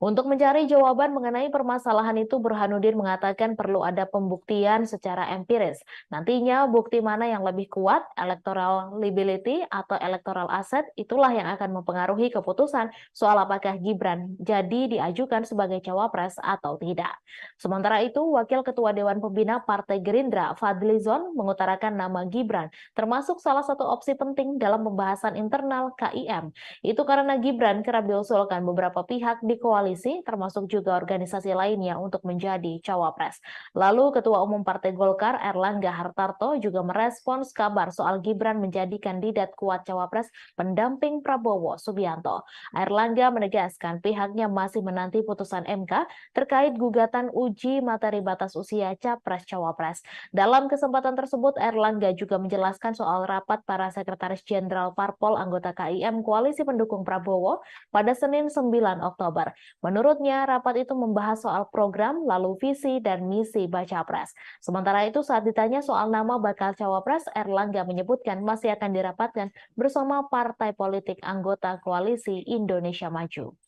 Untuk mencari jawaban mengenai permasalahan itu, Burhanuddin mengatakan perlu ada pembuktian secara empiris. Nantinya bukti mana yang lebih kuat, electoral liability atau electoral asset, itulah yang akan mempengaruhi keputusan soal apakah Gibran jadi diajukan sebagai cawapres atau tidak. Sementara itu, Wakil Ketua Dewan Pembina Partai Gerindra, Fadlizon, mengutarakan nama Gibran, termasuk salah satu opsi penting dalam pembahasan internal KIM. Itu karena Gibran kerap diusulkan beberapa pihak di koalisi, termasuk juga organisasi lainnya untuk menjadi cawapres. Lalu Ketua Umum Partai Golkar Erlangga Hartarto juga merespons kabar soal Gibran menjadi kandidat kuat cawapres pendamping Prabowo Subianto. Erlangga menegaskan pihaknya masih menanti putusan MK terkait gugatan uji materi batas usia capres-cawapres. Dalam kesempatan tersebut, Erlangga juga menjelaskan soal rapat para sekretaris jenderal parpol anggota KIM Koalisi Pendukung Prabowo pada Senin 9 Oktober. Menurutnya, rapat itu membahas soal program, lalu visi dan misi Baca Pres. Sementara itu, saat ditanya soal nama bakal cawapres, Erlangga menyebutkan masih akan dirapatkan bersama partai politik anggota Koalisi Indonesia Maju.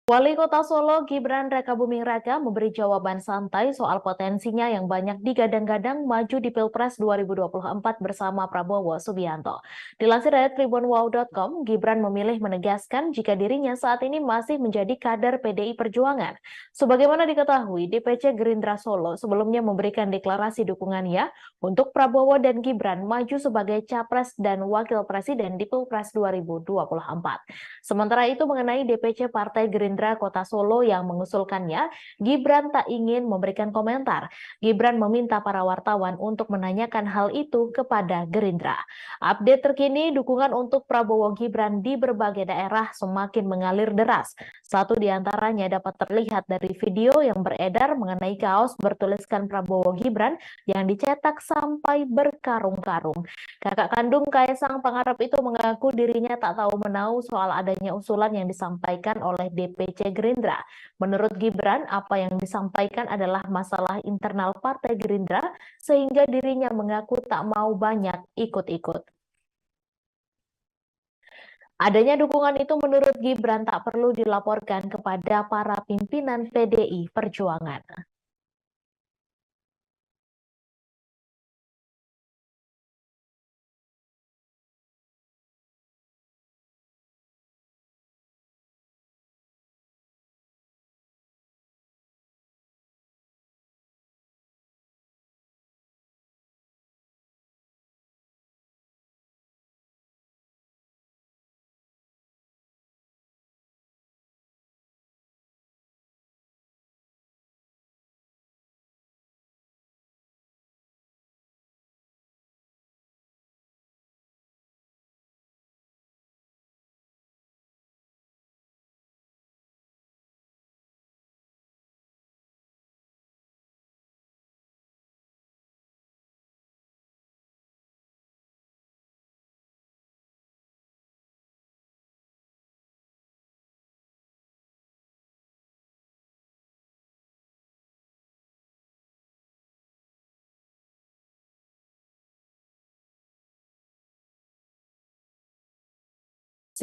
Wali Kota Solo Gibran Rakabuming Raka memberi jawaban santai soal potensinya yang banyak digadang-gadang maju di Pilpres 2024 bersama Prabowo Subianto. Dilansir dari tribunwow.com, Gibran memilih menegaskan jika dirinya saat ini masih menjadi kader PDI Perjuangan. Sebagaimana diketahui, DPC Gerindra Solo sebelumnya memberikan deklarasi dukungannya untuk Prabowo dan Gibran maju sebagai Capres dan Wakil Presiden di Pilpres 2024. Sementara itu mengenai DPC Partai Gerindra Kota Solo yang mengusulkannya, Gibran tak ingin memberikan komentar. Gibran meminta para wartawan untuk menanyakan hal itu kepada Gerindra. Update terkini, dukungan untuk Prabowo Gibran di berbagai daerah semakin mengalir deras. Satu di antaranya dapat terlihat dari video yang beredar mengenai kaos bertuliskan Prabowo Gibran yang dicetak sampai berkarung-karung. Kakak kandung Kaisang Pangarep itu mengaku dirinya tak tahu menahu soal adanya usulan yang disampaikan oleh DPC Gerindra. Menurut Gibran, apa yang disampaikan adalah masalah internal Partai Gerindra sehingga dirinya mengaku tak mau banyak ikut-ikut. Adanya dukungan itu menurut Gibran tak perlu dilaporkan kepada para pimpinan PDI Perjuangan.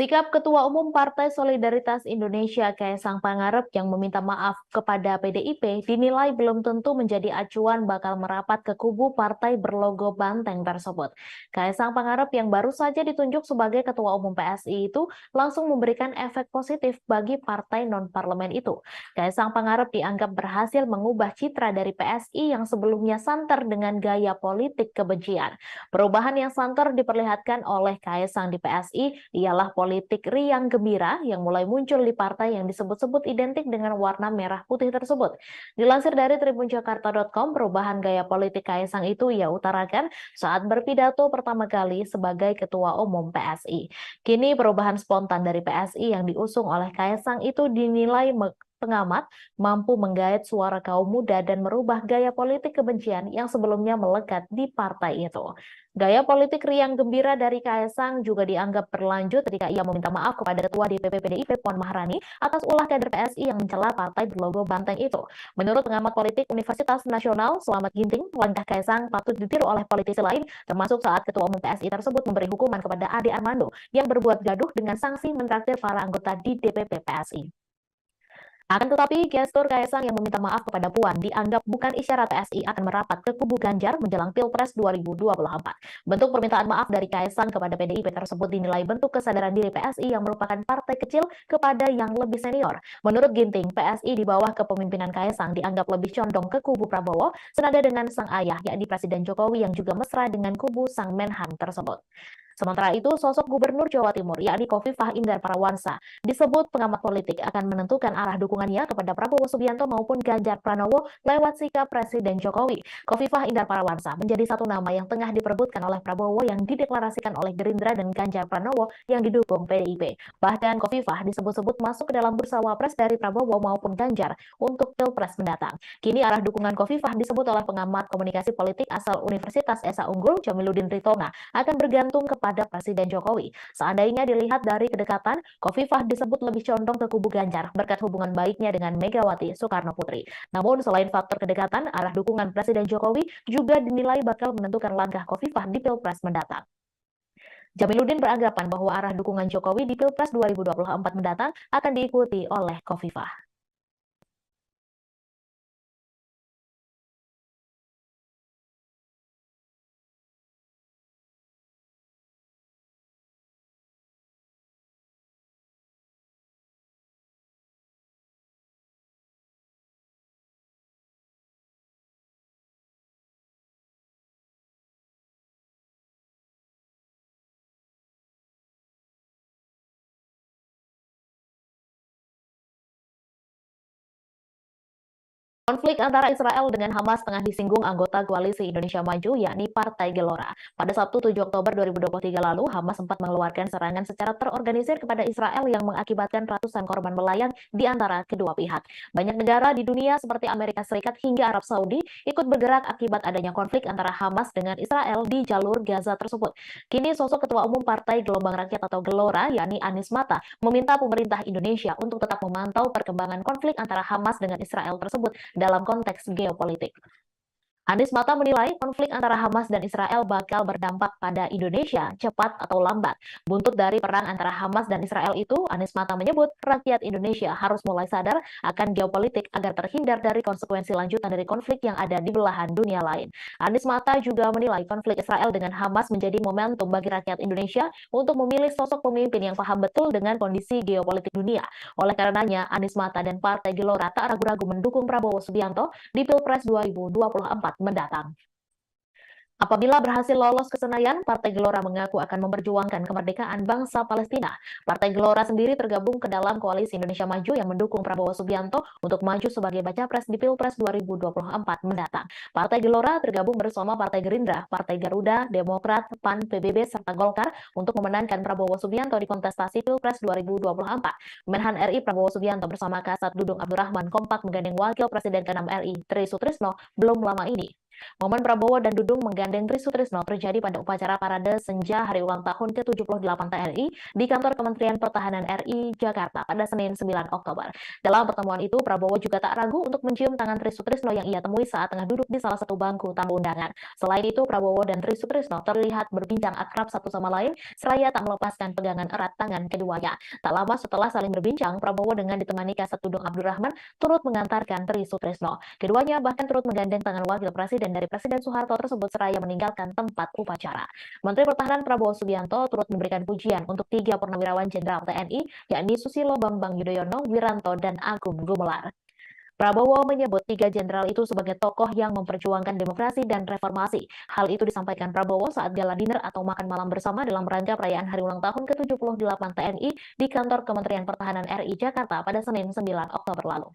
Sikap Ketua Umum Partai Solidaritas Indonesia Kaesang Pangarep yang meminta maaf kepada PDIP dinilai belum tentu menjadi acuan bakal merapat ke kubu partai berlogo banteng tersebut. Kaesang Pangarep yang baru saja ditunjuk sebagai Ketua Umum PSI itu langsung memberikan efek positif bagi partai non-parlemen itu. Kaesang Pangarep dianggap berhasil mengubah citra dari PSI yang sebelumnya santer dengan gaya politik kebencian. Perubahan yang santer diperlihatkan oleh Kaesang di PSI ialah politik riang gembira yang mulai muncul di partai yang disebut-sebut identik dengan warna merah putih tersebut. Dilansir dari tribunjakarta.com, perubahan gaya politik Kaesang itu ia utarakan saat berpidato pertama kali sebagai Ketua Umum PSI. Kini perubahan spontan dari PSI yang diusung oleh Kaesang itu dinilai pengamat mampu menggait suara kaum muda dan merubah gaya politik kebencian yang sebelumnya melekat di partai itu. Gaya politik riang gembira dari Kaesang juga dianggap berlanjut ketika ia meminta maaf kepada Ketua DPP PDIP Puan Maharani atas ulah kader PSI yang mencela partai berlogo banteng itu. Menurut pengamat politik Universitas Nasional Slamet Ginting, langkah Kaesang patut ditiru oleh politisi lain, termasuk saat Ketua Umum PSI tersebut memberi hukuman kepada Ade Armando yang berbuat gaduh dengan sanksi mentraktir para anggota di DPP PSI. Akan tetapi, gestur Kaesang yang meminta maaf kepada Puan dianggap bukan isyarat PSI akan merapat ke kubu Ganjar menjelang Pilpres 2024. Bentuk permintaan maaf dari Kaesang kepada PDIP tersebut dinilai bentuk kesadaran diri PSI yang merupakan partai kecil kepada yang lebih senior. Menurut Ginting, PSI di bawah kepemimpinan Kaesang dianggap lebih condong ke kubu Prabowo, senada dengan sang ayah, yakni Presiden Jokowi yang juga mesra dengan kubu sang Menhan tersebut. Sementara itu, sosok Gubernur Jawa Timur, yakni Khofifah Indar Parawansa, disebut pengamat politik akan menentukan arah dukungannya kepada Prabowo Subianto maupun Ganjar Pranowo lewat sikap Presiden Jokowi. Khofifah Indar Parawansa menjadi satu nama yang tengah diperebutkan oleh Prabowo yang dideklarasikan oleh Gerindra dan Ganjar Pranowo yang didukung PDIP. Bahkan Khofifah disebut-sebut masuk ke dalam bursa wapres dari Prabowo maupun Ganjar untuk Pilpres mendatang. Kini arah dukungan Khofifah disebut oleh pengamat komunikasi politik asal Universitas Esa Unggul, Jamiluddin Ritonga, akan bergantung kepada Presiden Jokowi. Seandainya dilihat dari kedekatan, Khofifah disebut lebih condong ke kubu Ganjar berkat hubungan baiknya dengan Megawati Soekarno Putri. Namun selain faktor kedekatan, arah dukungan Presiden Jokowi juga dinilai bakal menentukan langkah Khofifah di Pilpres mendatang. Jamiluddin beranggapan bahwa arah dukungan Jokowi di Pilpres 2024 mendatang akan diikuti oleh Khofifah. Konflik antara Israel dengan Hamas tengah disinggung anggota Koalisi Indonesia Maju, yakni Partai Gelora. Pada Sabtu 7 Oktober 2023 lalu, Hamas sempat mengeluarkan serangan secara terorganisir kepada Israel yang mengakibatkan ratusan korban melayang di antara kedua pihak. Banyak negara di dunia seperti Amerika Serikat hingga Arab Saudi ikut bergerak akibat adanya konflik antara Hamas dengan Israel di jalur Gaza tersebut. Kini sosok Ketua Umum Partai Gelombang Rakyat atau Gelora, yakni Anies Mata, meminta pemerintah Indonesia untuk tetap memantau perkembangan konflik antara Hamas dengan Israel tersebut dalam konteks geopolitik. Anies Mata menilai konflik antara Hamas dan Israel bakal berdampak pada Indonesia cepat atau lambat. Buntut dari perang antara Hamas dan Israel itu, Anies Mata menyebut rakyat Indonesia harus mulai sadar akan geopolitik agar terhindar dari konsekuensi lanjutan dari konflik yang ada di belahan dunia lain. Anies Mata juga menilai konflik Israel dengan Hamas menjadi momentum bagi rakyat Indonesia untuk memilih sosok pemimpin yang paham betul dengan kondisi geopolitik dunia. Oleh karenanya, Anies Mata dan Partai Gelora tak ragu-ragu mendukung Prabowo Subianto di Pilpres 2024 mendatang. Apabila berhasil lolos ke Senayan, Partai Gelora mengaku akan memperjuangkan kemerdekaan bangsa Palestina. Partai Gelora sendiri tergabung ke dalam Koalisi Indonesia Maju yang mendukung Prabowo Subianto untuk maju sebagai baca pres di Pilpres 2024 mendatang. Partai Gelora tergabung bersama Partai Gerindra, Partai Garuda, Demokrat, PAN, PBB, serta Golkar untuk memenangkan Prabowo Subianto di kontestasi Pilpres 2024. Menhan RI Prabowo Subianto bersama Kasat Dudung Abdurrahman kompak menggandeng Wakil Presiden ke-6 RI, Tri Sutrisno, belum lama ini. Momen Prabowo dan Dudung menggandeng Tri Sutrisno terjadi pada upacara parade senja hari ulang tahun ke-78 TNI di kantor Kementerian Pertahanan RI Jakarta pada Senin 9 Oktober. Dalam pertemuan itu, Prabowo juga tak ragu untuk mencium tangan Tri Sutrisno yang ia temui saat tengah duduk di salah satu bangku tamu undangan. Selain itu, Prabowo dan Tri Sutrisno terlihat berbincang akrab satu sama lain, seraya tak melepaskan pegangan erat tangan keduanya. Tak lama setelah saling berbincang, Prabowo dengan ditemani Kasat Dudung Abdurrahman turut mengantarkan Tri Sutrisno. Keduanya bahkan turut menggandeng tangan wakil presiden dari Presiden Soeharto tersebut seraya meninggalkan tempat upacara. Menteri Pertahanan Prabowo Subianto turut memberikan pujian untuk 3 purnawirawan Jenderal TNI, yakni Susilo Bambang Yudhoyono, Wiranto, dan Agung Gumelar. Prabowo menyebut 3 jenderal itu sebagai tokoh yang memperjuangkan demokrasi dan reformasi. Hal itu disampaikan Prabowo saat gala dinner atau makan malam bersama dalam rangka perayaan hari ulang tahun ke-78 TNI di kantor Kementerian Pertahanan RI Jakarta pada Senin 9 Oktober lalu.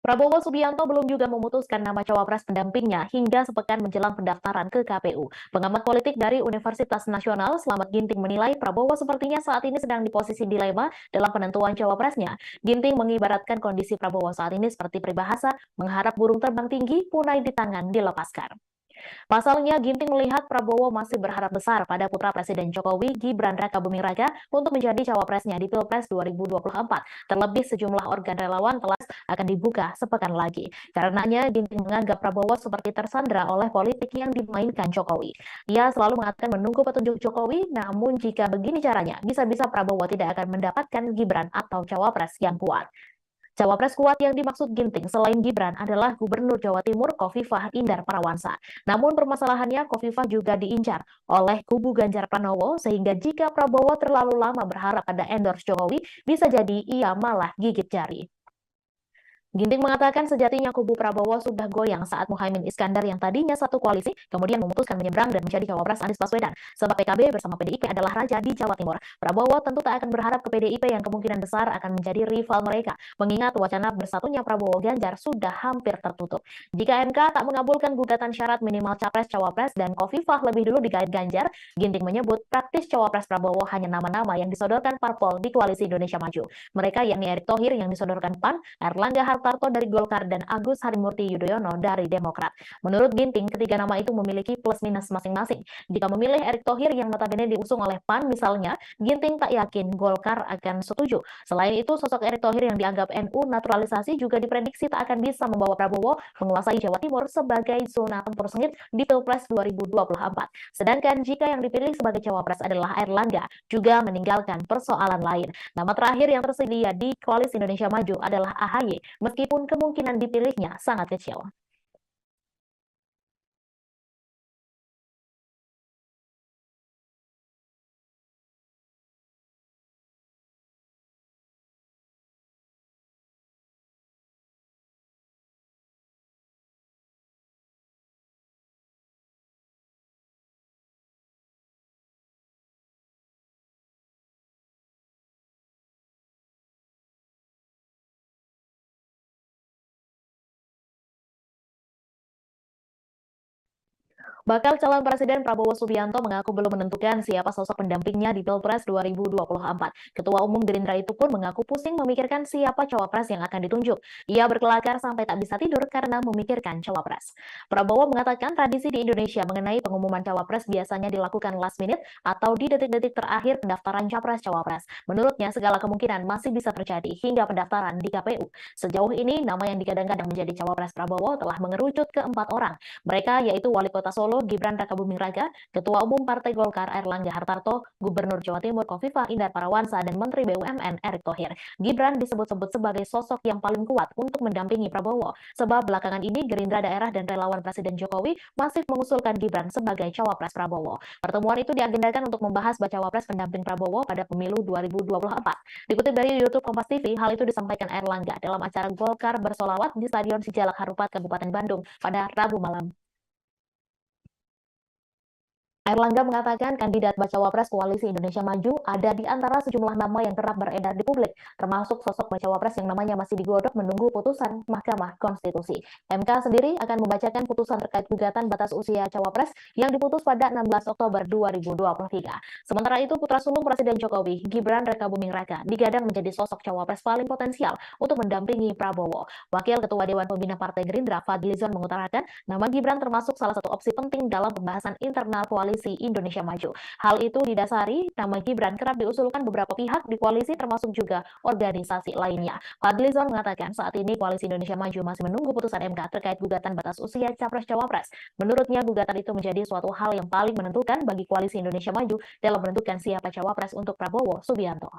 Prabowo Subianto belum juga memutuskan nama cawapres pendampingnya hingga sepekan menjelang pendaftaran ke KPU. Pengamat politik dari Universitas Nasional, Slamet Ginting menilai Prabowo sepertinya saat ini sedang di posisi dilema dalam penentuan cawapresnya. Ginting mengibaratkan kondisi Prabowo saat ini seperti peribahasa, mengharap burung terbang tinggi, punai di tangan dilepaskan. Pasalnya, Ginting melihat Prabowo masih berharap besar pada putra Presiden Jokowi, Gibran Rakabuming Raka, untuk menjadi cawapresnya di Pilpres 2024. Terlebih sejumlah organ relawan telah akan dibuka sepekan lagi. Karenanya, Ginting menganggap Prabowo seperti tersandra oleh politik yang dimainkan Jokowi. Ia selalu mengatakan menunggu petunjuk Jokowi, namun jika begini caranya, bisa-bisa Prabowo tidak akan mendapatkan Gibran atau cawapres yang kuat. Cawapres kuat yang dimaksud Ginting selain Gibran adalah Gubernur Jawa Timur Khofifah Indar Parawansa. Namun permasalahannya Khofifah juga diincar oleh kubu Ganjar Pranowo sehingga jika Prabowo terlalu lama berharap pada endorse Jokowi, bisa jadi ia malah gigit jari. Ginting mengatakan sejatinya kubu Prabowo sudah goyang saat Muhaimin Iskandar yang tadinya satu koalisi kemudian memutuskan menyeberang dan menjadi cawapres Anies Baswedan. Sebab PKB bersama PDIP adalah raja di Jawa Timur. Prabowo tentu tak akan berharap ke PDIP yang kemungkinan besar akan menjadi rival mereka, mengingat wacana bersatunya Prabowo Ganjar sudah hampir tertutup. Jika MK tak mengabulkan gugatan syarat minimal capres-cawapres dan Khofifah lebih dulu digait Ganjar, Ginting menyebut praktis cawapres Prabowo hanya nama-nama yang disodorkan parpol di Koalisi Indonesia Maju. Mereka yakni Erick Thohir yang disodorkan PAN, Erlangga Hartarto dari Golkar, dan Agus Harimurti Yudhoyono dari Demokrat. Menurut Ginting, ketiga nama itu memiliki plus minus masing-masing. Jika memilih Erick Thohir yang notabene diusung oleh PAN misalnya, Ginting tak yakin Golkar akan setuju. Selain itu, sosok Erick Thohir yang dianggap NU naturalisasi juga diprediksi tak akan bisa membawa Prabowo menguasai Jawa Timur sebagai zona tempur sengit di Pilpres 2024. Sedangkan jika yang dipilih sebagai cawapres adalah Erlangga, juga meninggalkan persoalan lain. Nama terakhir yang tersedia di Koalisi Indonesia Maju adalah AHY, meskipun kemungkinan dipilihnya sangat kecil. Bakal calon Presiden Prabowo Subianto mengaku belum menentukan siapa sosok pendampingnya di Pilpres 2024. Ketua Umum Gerindra itu pun mengaku pusing memikirkan siapa cawapres yang akan ditunjuk. Ia berkelakar sampai tak bisa tidur karena memikirkan cawapres. Prabowo mengatakan tradisi di Indonesia mengenai pengumuman cawapres biasanya dilakukan last minute atau di detik-detik terakhir pendaftaran capres-cawapres. Menurutnya segala kemungkinan masih bisa terjadi hingga pendaftaran di KPU. Sejauh ini nama yang digadang-gadang menjadi cawapres Prabowo telah mengerucut ke 4 orang. Mereka yaitu Wali Kota Solo Solo Gibran Rakabuming Raka, Ketua Umum Partai Golkar Airlangga Hartarto, Gubernur Jawa Timur Khofifah Indar Parawansa, dan Menteri BUMN Erick Thohir. Gibran disebut-sebut sebagai sosok yang paling kuat untuk mendampingi Prabowo, sebab belakangan ini Gerindra Daerah dan relawan Presiden Jokowi masih mengusulkan Gibran sebagai cawapres Prabowo. Pertemuan itu diagendakan untuk membahas bacawa pres pendamping Prabowo pada pemilu 2024. Dikutip dari YouTube Kompas TV, hal itu disampaikan Airlangga dalam acara Golkar bersolawat di Stadion Sijalak Harupat, Kabupaten Bandung pada Rabu malam. Airlangga mengatakan kandidat bacawa pres Koalisi Indonesia Maju ada di antara sejumlah nama yang kerap beredar di publik, termasuk sosok bacawa pres yang namanya masih digodok menunggu putusan Mahkamah Konstitusi. MK sendiri akan membacakan putusan terkait gugatan batas usia cawapres yang diputus pada 16 Oktober 2023. Sementara itu, putra sulung Presiden Jokowi, Gibran Rakabuming Raka, digadang menjadi sosok cawapres paling potensial untuk mendampingi Prabowo. Wakil Ketua Dewan Pembina Partai Gerindra, Fadlizon, mengutarakan nama Gibran termasuk salah satu opsi penting dalam pembahasan internal Koalisi Indonesia Maju. Hal itu didasari nama Gibran kerap diusulkan beberapa pihak di koalisi termasuk juga organisasi lainnya. Fadlizon mengatakan saat ini Koalisi Indonesia Maju masih menunggu putusan MK terkait gugatan batas usia capres-cawapres. Menurutnya gugatan itu menjadi suatu hal yang paling menentukan bagi Koalisi Indonesia Maju dalam menentukan siapa cawapres untuk Prabowo Subianto.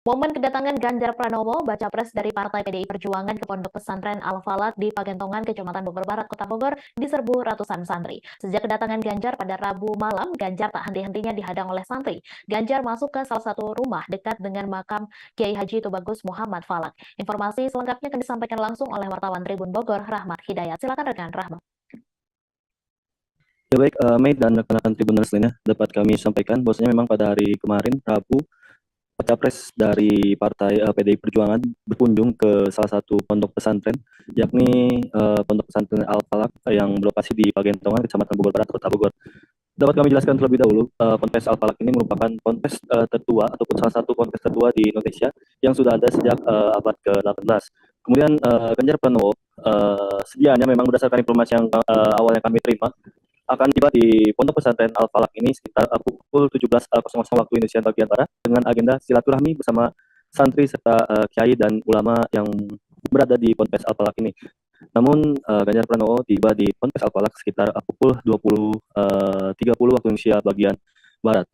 Momen kedatangan Ganjar Pranowo, baca pres dari Partai PDI Perjuangan ke Pondok Pesantren Al-Falak di Pagentongan, Kecamatan Bogor Barat, Kota Bogor, diserbu ratusan santri. Sejak kedatangan Ganjar pada Rabu malam, Ganjar tak henti-hentinya dihadang oleh santri. Ganjar masuk ke salah satu rumah dekat dengan makam Kiai Haji Tubagus Muhammad Falak. Informasi selengkapnya akan disampaikan langsung oleh wartawan Tribun Bogor, Rahmat Hidayat. Silakan rekan Rahmat. Ya baik, Mei dan rekan-rekan Tribuners lainnya, dapat kami sampaikan bahwasanya memang pada hari kemarin, Rabu, Capres dari Partai PDI Perjuangan berkunjung ke salah satu pondok pesantren, yakni Pondok Pesantren Al-Falak yang berlokasi di Pagentongan, Kecamatan Bogor Barat, Kota Bogor. Dapat kami jelaskan terlebih dahulu, Ponpes Al-Falak ini merupakan ponpes tertua ataupun salah satu ponpes tertua di Indonesia yang sudah ada sejak abad ke-18. Kemudian Ganjar Pranowo sedianya memang berdasarkan informasi yang awalnya kami terima akan tiba di Pondok Pesantren Al-Falak ini sekitar pukul 17.00 waktu Indonesia bagian Barat dengan agenda silaturahmi bersama santri serta kiai dan ulama yang berada di Ponpes Al-Falak ini. Namun Ganjar Pranowo tiba di Ponpes Al-Falak sekitar pukul 20.30 waktu Indonesia bagian Barat.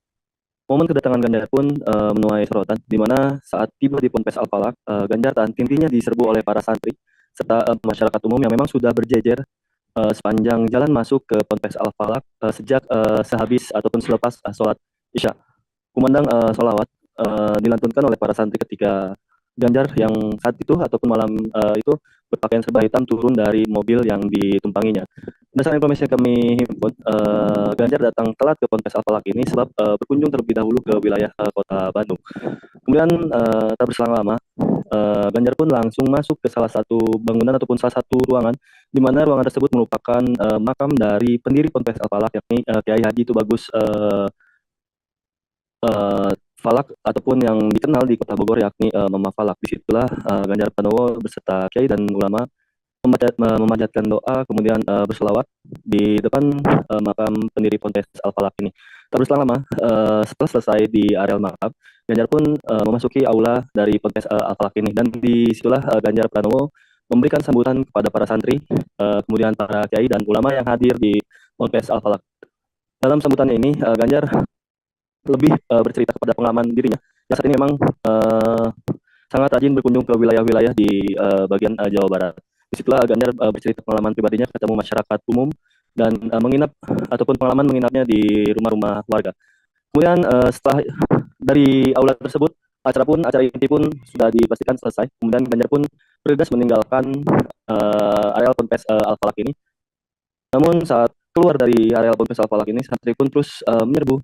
Momen kedatangan Ganjar pun menuai sorotan, di mana saat tiba di Ponpes Al-Falak, Ganjar dan tim-timnya diserbu oleh para santri serta masyarakat umum yang memang sudah berjejer sepanjang jalan masuk ke Ponpes Al-Falak sejak sehabis ataupun selepas sholat Isya. Kumandang sholawat dilantunkan oleh para santri ketika Ganjar yang saat itu ataupun malam itu berpakaian serba hitam turun dari mobil yang ditumpanginya. Berdasarkan informasi yang kami himpun, Ganjar datang telat ke Ponpes Al-Falak ini sebab berkunjung terlebih dahulu ke wilayah kota Bandung. Kemudian tak berselang lama, Ganjar pun langsung masuk ke salah satu bangunan ataupun salah satu ruangan, di mana ruangan tersebut merupakan makam dari pendiri Ponpes Al-Falak, yakni Kiai Haji Tubagus Falak ataupun yang dikenal di Kota Bogor yakni Mama Falak. Disitulah Ganjar Pranowo beserta kiai dan ulama memanjatkan doa, kemudian berselawat di depan makam pendiri Ponpes Al-Falak ini. Tak berselang lama, setelah selesai di areal makam, Ganjar pun memasuki aula dari Ponpes Al-Falak ini, dan disitulah Ganjar Pranowo memberikan sambutan kepada para santri, kemudian para kiai dan ulama yang hadir di Ponpes Al-Falak. Dalam sambutannya ini, Ganjar lebih bercerita kepada pengalaman dirinya yang saat ini memang sangat rajin berkunjung ke wilayah-wilayah di bagian Jawa Barat. Disitulah Ganjar bercerita pengalaman pribadinya ketemu masyarakat umum dan menginap ataupun pengalaman menginapnya di rumah-rumah warga. Kemudian setelah dari aula tersebut, acara inti pun sudah dipastikan selesai. Kemudian Ganjar pun bergegas meninggalkan areal Ponpes Al-Falak ini. Namun saat keluar dari areal Ponpes Al-Falak ini, santri pun terus menyerbu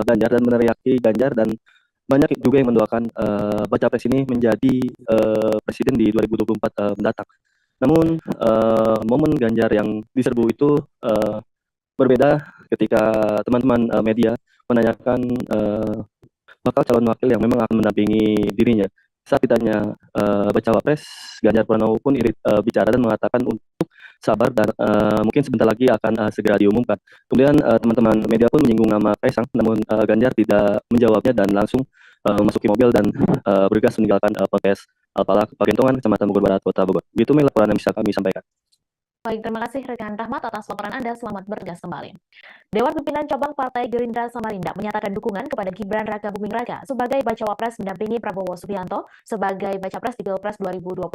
Ganjar dan meneriaki Ganjar, dan banyak juga yang mendoakan baca pres ini menjadi presiden di 2024 mendatang. Namun momen Ganjar yang diserbu itu berbeda ketika teman-teman media menanyakan bakal calon wakil yang memang akan mendampingi dirinya. Saat ditanya bacawa pres, Ganjar Pranowo pun bicara dan mengatakan untuk sabar dan mungkin sebentar lagi akan segera diumumkan. Kemudian teman-teman media pun menyinggung nama Kaisang, namun Ganjar tidak menjawabnya dan langsung memasuki mobil dan bergegas meninggalkan Ponpes Al-Falak, Pagentongan, Kecamatan Bogor Barat, Kota Bogor. Begitu laporan yang bisa kami sampaikan. Baik, terima kasih rekan Rahmat atas laporan Anda. Selamat bertugas kembali. Dewan Pimpinan Cabang Partai Gerindra Samarinda menyatakan dukungan kepada Gibran Raka Buming Raka sebagai bacawa pres mendampingi Prabowo Subianto sebagai baca pres di Pilpres 2024.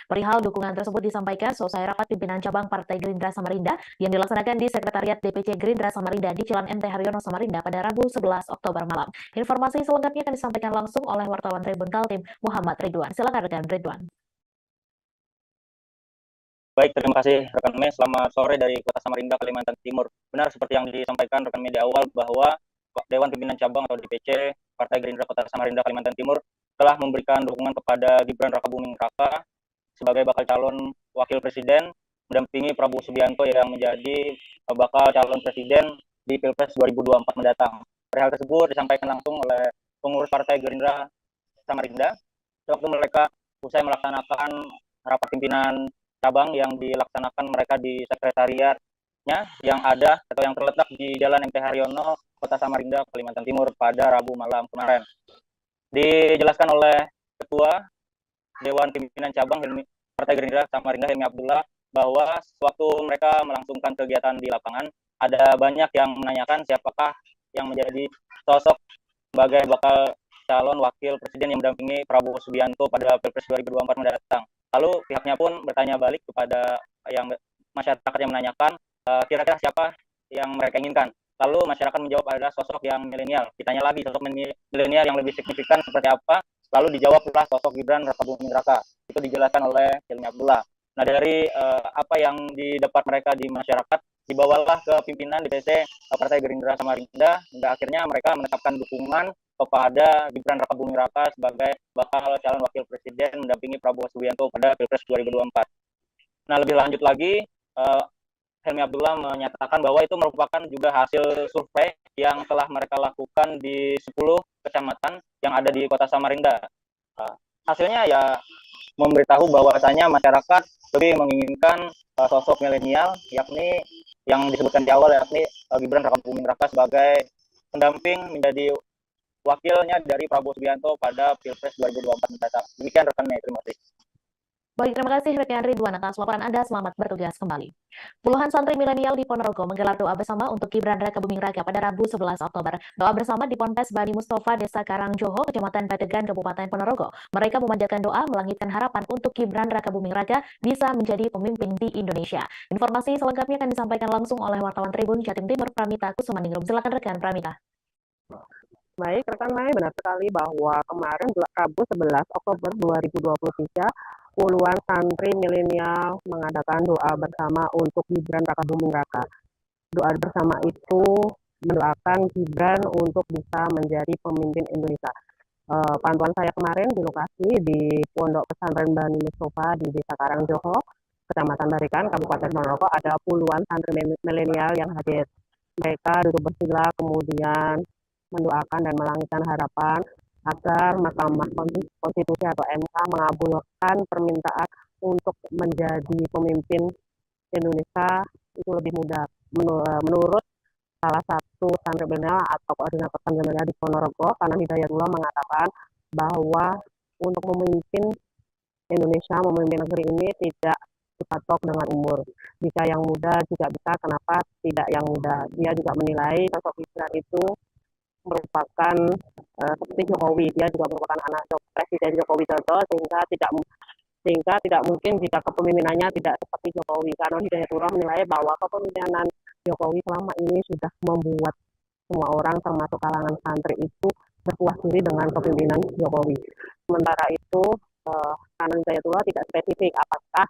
Perihal dukungan tersebut disampaikan selesai rapat pimpinan cabang Partai Gerindra Samarinda yang dilaksanakan di Sekretariat DPC Gerindra Samarinda di Jalan MT Haryono Samarinda pada Rabu 11 Oktober malam. Informasi selengkapnya akan disampaikan langsung oleh wartawan Tribun Kaltim Muhammad Ridwan. Silakan rekan Ridwan. Baik, terima kasih rekan Mei. Selamat sore dari Kota Samarinda, Kalimantan Timur. Benar seperti yang disampaikan rekan media awal bahwa Dewan Pimpinan Cabang atau DPC Partai Gerindra Kota Samarinda, Kalimantan Timur telah memberikan dukungan kepada Gibran Raka Buming Raka sebagai bakal calon wakil presiden mendampingi Prabowo Subianto yang menjadi bakal calon presiden di Pilpres 2024 mendatang. Hal tersebut disampaikan langsung oleh pengurus Partai Gerindra Samarinda waktu mereka usai melaksanakan rapat pimpinan cabang yang dilaksanakan mereka di sekretariatnya yang ada atau yang terletak di Jalan MT Haryono, Kota Samarinda, Kalimantan Timur pada Rabu malam kemarin. Dijelaskan oleh Ketua Dewan Pimpinan Cabang Partai Gerindra Samarinda Helmi Abdullah bahwa sewaktu mereka melangsungkan kegiatan di lapangan, ada banyak yang menanyakan siapakah yang menjadi sosok sebagai bakal calon wakil presiden yang mendampingi Prabowo Subianto pada Pilpres 2024 mendatang. Lalu pihaknya pun bertanya balik kepada yang masyarakat yang menanyakan kira-kira siapa yang mereka inginkan. Lalu masyarakat menjawab adalah sosok yang milenial. Ditanya lagi sosok milenial yang lebih signifikan seperti apa. Lalu dijawablah sosok Gibran Raka Buming Raka. Itu dijelaskan oleh Helmi Abdullah. Nah dari apa yang didapat mereka di masyarakat, dibawalah ke pimpinan DPC Partai Gerindra Samarinda hingga akhirnya mereka menetapkan dukungan kepada Gibran Raka Buming Raka sebagai bakal calon wakil presiden mendampingi Prabowo Subianto pada Pilpres 2024. Nah, lebih lanjut lagi, Helmi Abdullah menyatakan bahwa itu merupakan juga hasil survei yang telah mereka lakukan di 10 kecamatan yang ada di Kota Samarinda. Hasilnya ya memberitahu bahwasanya masyarakat lebih menginginkan sosok milenial, yakni yang disebutkan di awal, yakni Gibran Raka Buming Raka sebagai pendamping menjadi wakilnya dari Prabowo Subianto pada Pilpres 2024 mendatang. Demikian rekannya, terima kasih. Baik, terima kasih rekan Ridwan atas laporan Anda. Selamat bertugas kembali. Puluhan santri milenial di Ponorogo menggelar doa bersama untuk Gibran Raka Buming Raka pada Rabu 11 Oktober. Doa bersama di Ponpes Bani Mustafa, Desa Karangjoho, Kecamatan Padegan, Kabupaten Ponorogo. Mereka memanjatkan doa melangitkan harapan untuk Gibran Raka Buming Raka bisa menjadi pemimpin di Indonesia. Informasi selengkapnya akan disampaikan langsung oleh wartawan Tribun Jatim Timur Pramita Kusumaningrum. Silakan rekan Pramita. Baik, rekan Mai, benar sekali bahwa kemarin Rabu 11 Oktober 2023 puluhan santri milenial mengadakan doa bersama untuk Gibran Raka Buming Raka. Doa bersama itu mendoakan Gibran untuk bisa menjadi pemimpin Indonesia. Pantauan saya kemarin di lokasi di Pondok Pesantren Bani Mustafa di Desa Karangjoho, Kecamatan Barikan, Kabupaten Ponorogo, ada puluhan santri milenial yang hadir. Mereka duduk bersila kemudian mendoakan dan melangitkan harapan agar Mahkamah Konstitusi atau MK mengabulkan permintaan untuk menjadi pemimpin Indonesia itu lebih mudah. Menurut salah satu santri milenial atau koordinator santri milenial di Ponorogo, Kanan Hidayatullah mengatakan bahwa untuk memimpin Indonesia, memimpin negeri ini tidak dipatok dengan umur. Jika yang muda juga bisa, kenapa tidak yang muda? Dia juga menilai sosok Gibran itu merupakan seperti Jokowi, dia juga merupakan anak Presiden Joko Widodo, sehingga tidak mungkin jika kepemimpinannya tidak seperti Jokowi. Karena Hidayatullah menilai bahwa kepemimpinan Jokowi selama ini sudah membuat semua orang termasuk kalangan santri itu berpuas diri dengan kepemimpinan Jokowi. Sementara itu Kanan Hidayatullah tidak spesifik apakah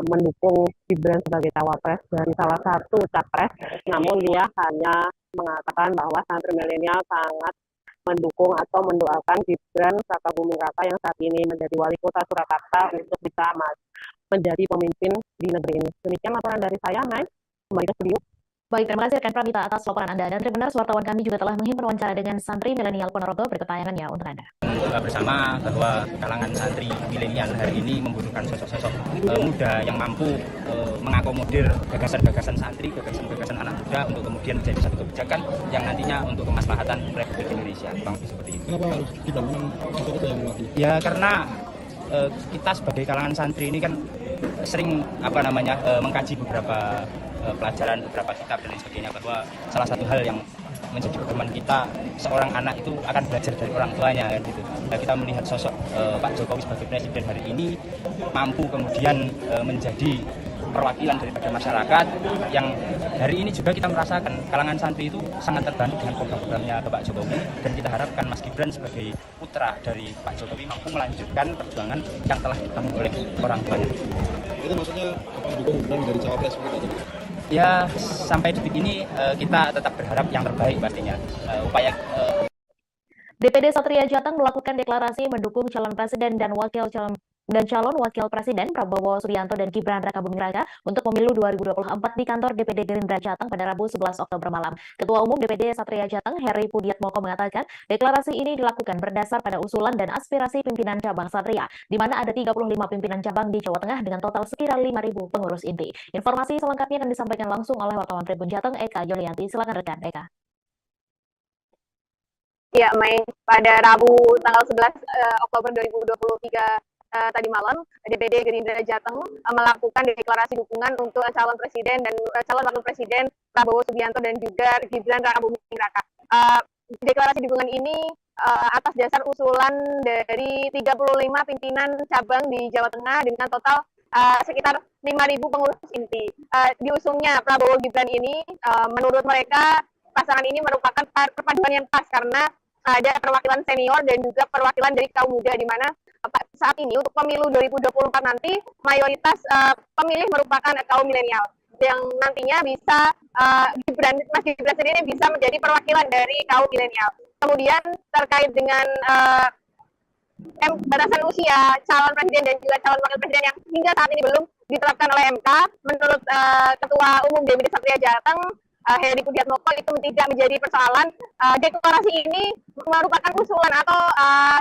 mendukung Gibran sebagai cawapres dari salah satu capres, namun dia hanya mengatakan bahwa santri milenial sangat mendukung atau mendoakan Gibran Rakabuming Raka yang saat ini menjadi wali kota Surakarta untuk bisa menjadi pemimpin di negeri ini. Demikian laporan dari saya, Mai. Kembali ke studio. Baik, terima kasih rekan Pramita atas laporan Anda. Dan Tribuners, wartawan kami juga telah menghimpun wawancara dengan santri milenial Ponorogo, berikut tayangannya untuk Anda. Bersama bahwa kalangan santri milenial hari ini membutuhkan sosok-sosok muda yang mampu mengakomodir gagasan-gagasan santri, gagasan-gagasan anak muda untuk kemudian menjadi satu kebijakan yang nantinya untuk kemaslahatan Republik Indonesia. Bang, seperti itu. Kenapa harus dibangun sosok itu yang mewakili? Ya karena kita sebagai kalangan santri ini kan sering mengkaji beberapa pelajaran, beberapa kitab dan lain sebagainya, bahwa salah satu hal yang menjadi pedoman kita, seorang anak itu akan belajar dari orang tuanya kan gitu. Nah, kita melihat sosok Pak Jokowi sebagai presiden hari ini mampu kemudian menjadi perwakilan daripada masyarakat yang hari ini juga kita merasakan kalangan santri itu sangat terbantu dengan program-programnya Pak Jokowi, dan kita harapkan Mas Gibran sebagai putra dari Pak Jokowi mampu melanjutkan perjuangan yang telah ditempuh oleh orang tuanya. Itu maksudnya apa mendukung Gibran menjadi cawapres begitu? Ya, sampai detik ini kita tetap berharap yang terbaik pastinya. DPD Satria Jateng melakukan deklarasi mendukung calon presiden dan calon wakil presiden Prabowo Subianto dan Gibran Rakabuming Raka untuk pemilu 2024 di kantor DPD Gerindra Jateng pada Rabu 11 Oktober malam. Ketua Umum DPD Satria Jateng, Heri Pudiatmoko, mengatakan deklarasi ini dilakukan berdasar pada usulan dan aspirasi pimpinan cabang Satria, di mana ada 35 pimpinan cabang di Jawa Tengah dengan total sekira 5.000 pengurus inti. Informasi selengkapnya akan disampaikan langsung oleh wartawan Tribun Jateng, Eka Yulianti. Silakan rekan Eka. Ya, Mei, pada Rabu tanggal 11 Oktober 2023 tadi malam, DPD Gerindra Jateng melakukan deklarasi dukungan untuk calon presiden dan calon wakil presiden Prabowo Subianto dan juga Gibran Rakabuming Raka. Deklarasi dukungan ini atas dasar usulan dari 35 pimpinan cabang di Jawa Tengah dengan total sekitar 5.000 pengurus inti. Diusungnya Prabowo Gibran ini, menurut mereka pasangan ini merupakan perpaduan yang pas karena ada perwakilan senior dan juga perwakilan dari kaum muda, di mana saat ini untuk pemilu 2024 nanti mayoritas pemilih merupakan kaum milenial yang nantinya bisa Mas Gibran sendiri bisa menjadi perwakilan dari kaum milenial. Kemudian terkait dengan batasan usia calon presiden dan juga calon wakil presiden yang hingga saat ini belum ditetapkan oleh MK, menurut Ketua Umum DPD Satria Jateng, Heri Pudiatmoko, itu tidak menjadi persoalan. Deklarasi ini merupakan usulan atau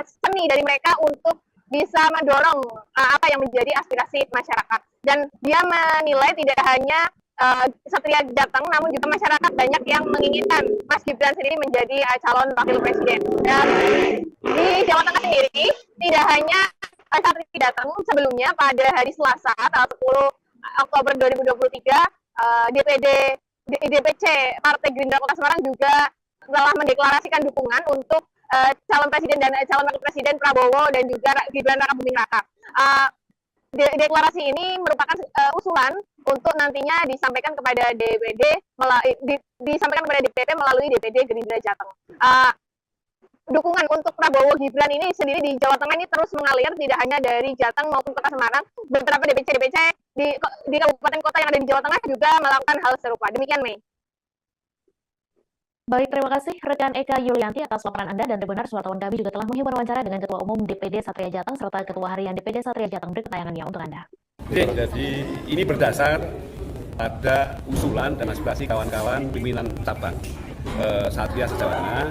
seni dari mereka untuk bisa mendorong apa yang menjadi aspirasi masyarakat. Dan dia menilai tidak hanya Satria Jateng, namun juga masyarakat banyak yang menginginkan Mas Gibran sendiri menjadi calon wakil presiden. Dan di Jawa Tengah sendiri, tidak hanya Satria Jateng, sebelumnya pada hari Selasa, tanggal 10 Oktober 2023, DPC Partai Gerindra Kota Semarang juga telah mendeklarasikan dukungan untuk calon presiden dan calon wakil presiden Prabowo dan juga Gibran Rakabuming Raka. Deklarasi ini merupakan usulan untuk nantinya disampaikan kepada DPD melalui DPD Gerindra Jateng. Dukungan untuk Prabowo Gibran ini sendiri di Jawa Tengah ini terus mengalir, tidak hanya dari Jateng maupun Kota Semarang. Beberapa DPC di kabupaten kota yang ada di Jawa Tengah juga melakukan hal serupa. Demikian, Mei. Baik, terima kasih rekan Eka Yulianti atas laporan Anda, dan Tribuners, wartawan kami juga telah menghimpun wawancara dengan Ketua Umum DPD Satria Jateng serta Ketua Harian DPD Satria Jateng. Berikut tayangannya untuk Anda. Jadi ini berdasar pada usulan dan aspirasi kawan-kawan pimpinan cabang Satria Jawa Tengah.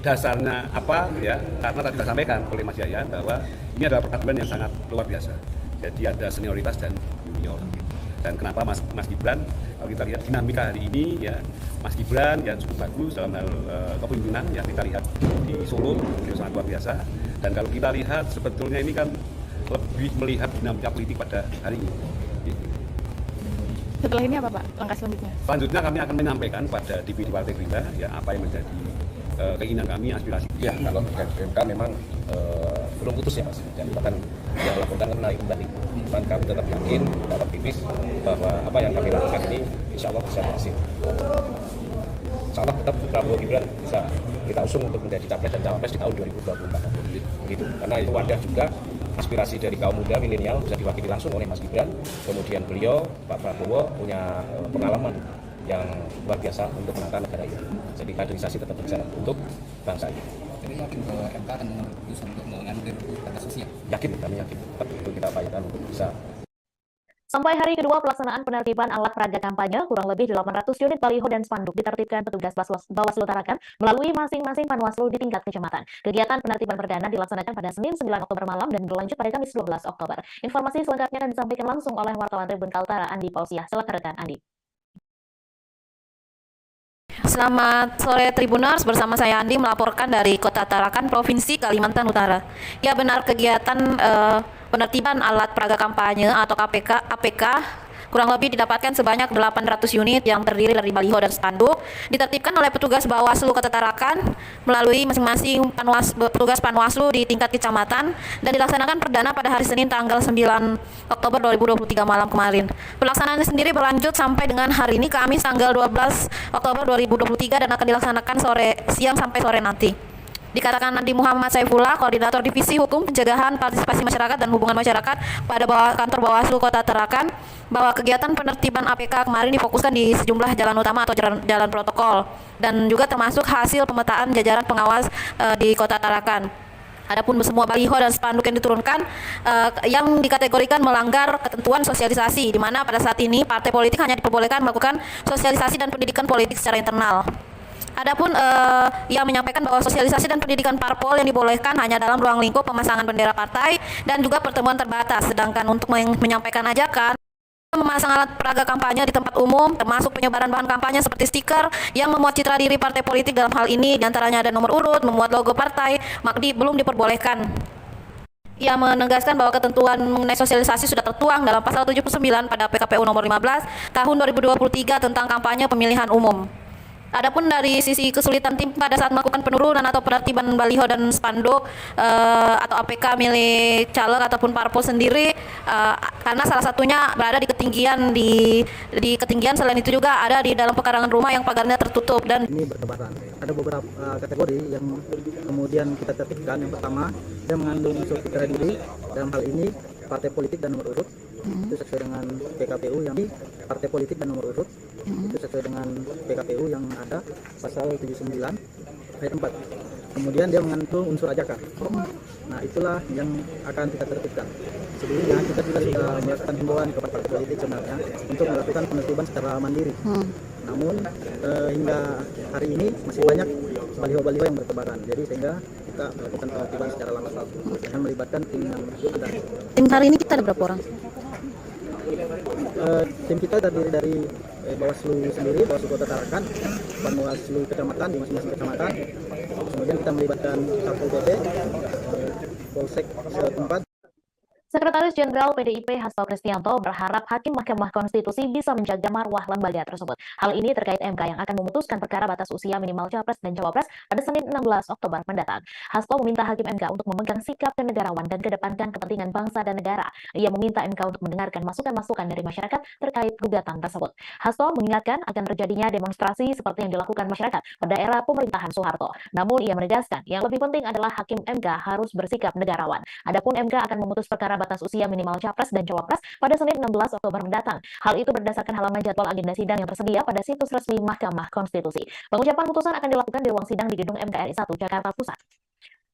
Dasarnya apa ya? Karena tadi kita sampaikan oleh Mas Yayan bahwa ini adalah perpaduan yang sangat luar biasa. Jadi ada senioritas dan junior. Dan kenapa Mas Gibran, kalau kita lihat dinamika hari ini ya, Mas Gibran yang cukup bagus dalam hal kepemimpinan yang kita lihat di Solo, beliau sangat luar biasa. Dan kalau kita lihat sebetulnya ini kan lebih melihat dinamika politik pada hari ini. Setelah ini apa Pak langkah selanjutnya? Selanjutnya kami akan menyampaikan pada DPD Partai Gerindra ya apa yang menjadi keinginan kami, aspirasi. Ya, kalau terkait PMK memang belum putus ya Mas, dan bahkan yang lakukan naik kembali. Dan kami tetap yakin, tetap optimis bahwa apa yang kami lakukan ini insya Allah bisa berhasil. Insya Allah tetap Prabowo Gibran bisa kita usung untuk menjadi capres dan cawapres di tahun 2024. Begitu. Karena itu wadah juga aspirasi dari kaum muda milenial bisa diwakili langsung oleh Mas Gibran. Kemudian beliau, Pak Prabowo, punya pengalaman yang luar biasa untuk menata negara ini. Jadi kaderisasi tetap berjalan untuk bangsa ini. Jadi yakin bahwa MK akan mengambil keputusan untuk menganulir batas usia? Yakin, kami yakin. Tetap itu kita upayakan untuk bisa. Sampai hari kedua pelaksanaan penertiban alat peraga kampanye, kurang lebih 800 unit baliho dan spanduk ditertibkan petugas Bawaslu Tarakan melalui masing-masing panwaslu di tingkat kecamatan. Kegiatan penertiban perdana dilaksanakan pada Senin 9 Oktober malam dan berlanjut pada Kamis 12 Oktober. Informasi selengkapnya akan disampaikan langsung oleh wartawan Tribun Kaltara Andi Pausiah. Silakan rekan Andi. Selamat sore Tribuners, bersama saya Andi melaporkan dari Kota Tarakan, Provinsi Kalimantan Utara. Ya benar, kegiatan penertiban alat peraga kampanye atau APK kurang lebih didapatkan sebanyak 800 unit yang terdiri dari baliho dan spanduk, ditertibkan oleh petugas Bawaslu Kota Tarakan melalui masing-masing petugas Panwaslu di tingkat kecamatan dan dilaksanakan perdana pada hari Senin tanggal 9 Oktober 2023 malam kemarin. Pelaksanaannya sendiri berlanjut sampai dengan hari ini Kamis tanggal 12 Oktober 2023 dan akan dilaksanakan siang sampai sore nanti. Dikatakan Andi Muhammad Saifullah, Koordinator Divisi Hukum, Pencegahan, Partisipasi Masyarakat dan Hubungan Masyarakat pada kantor Bawaslu Kota Tarakan, bahwa kegiatan penertiban APK kemarin difokuskan di sejumlah jalan utama atau jalan protokol dan juga termasuk hasil pemetaan jajaran pengawas di Kota Tarakan. Adapun semua baliho dan spanduk yang diturunkan yang dikategorikan melanggar ketentuan sosialisasi, di mana pada saat ini partai politik hanya diperbolehkan melakukan sosialisasi dan pendidikan politik secara internal. Adapun ia menyampaikan bahwa sosialisasi dan pendidikan parpol yang dibolehkan hanya dalam ruang lingkup pemasangan bendera partai dan juga pertemuan terbatas. Sedangkan untuk menyampaikan ajakan memasang alat peraga kampanye di tempat umum, termasuk penyebaran bahan kampanye seperti stiker yang memuat citra diri partai politik dalam hal ini, diantaranya ada nomor urut, memuat logo partai, belum diperbolehkan. Ia menegaskan bahwa ketentuan mengenai sosialisasi sudah tertuang dalam pasal 79 pada PKPU nomor 15 tahun 2023 tentang kampanye pemilihan umum. Adapun dari sisi kesulitan tim pada saat melakukan penurunan atau penertiban baliho dan spanduk atau APK milik caleg ataupun parpol sendiri, karena salah satunya berada di ketinggian di ketinggian, selain itu juga ada di dalam pekarangan rumah yang pagarnya tertutup dan ini bertebaran. Ada beberapa kategori yang kemudian kita tertibkan. Yang pertama, dia mengandung unsur citra diri, dalam hal ini partai politik dan nomor urut. Itu sesuai dengan PKPU yang di partai politik dan nomor urut. Itu sesuai dengan PKPU yang ada pasal 79 ayat 4. Kemudian dia mengandung unsur ajakan. Nah, itulah yang akan kita tertibkan. Sebelumnya kita juga sudah melakukan himbauan kepada partai politik sebenarnya untuk melakukan penertiban secara mandiri. Namun hingga hari ini masih banyak baliho-baliho yang bertebaran. Jadi sehingga kita melakukan penertiban secara langsung dengan melibatkan tim yang ada. tim hari ini kita ada berapa orang? Tim kita terdiri dari Bawaslu sendiri, Bawaslu Kota Tarakan, Panwaslu kecamatan di masing-masing kecamatan. Kemudian kita melibatkan Satpol PP, Polsek setempat. Sekretaris Jenderal PDIP Hasto Kristianto berharap Hakim Mahkamah Konstitusi bisa menjaga marwah lembaga tersebut. Hal ini terkait MK yang akan memutuskan perkara batas usia minimal Capres dan Cawapres pada Senin 16 Oktober mendatang. Hasto meminta Hakim MK untuk memegang sikap kenegarawan dan kedepankan kepentingan bangsa dan negara. Ia meminta MK untuk mendengarkan masukan-masukan dari masyarakat terkait gugatan tersebut. Hasto mengingatkan akan terjadinya demonstrasi seperti yang dilakukan masyarakat pada era pemerintahan Soeharto. Namun ia menegaskan yang lebih penting adalah Hakim MK harus bersikap negarawan. Adapun MK akan memutus perkara batas usia minimal Capres dan Cawapres pada Senin 16 Oktober mendatang. Hal itu berdasarkan halaman jadwal agenda sidang yang tersedia pada situs resmi Mahkamah Konstitusi. Pengucapan putusan akan dilakukan di ruang sidang di Gedung MKRI 1 Jakarta Pusat.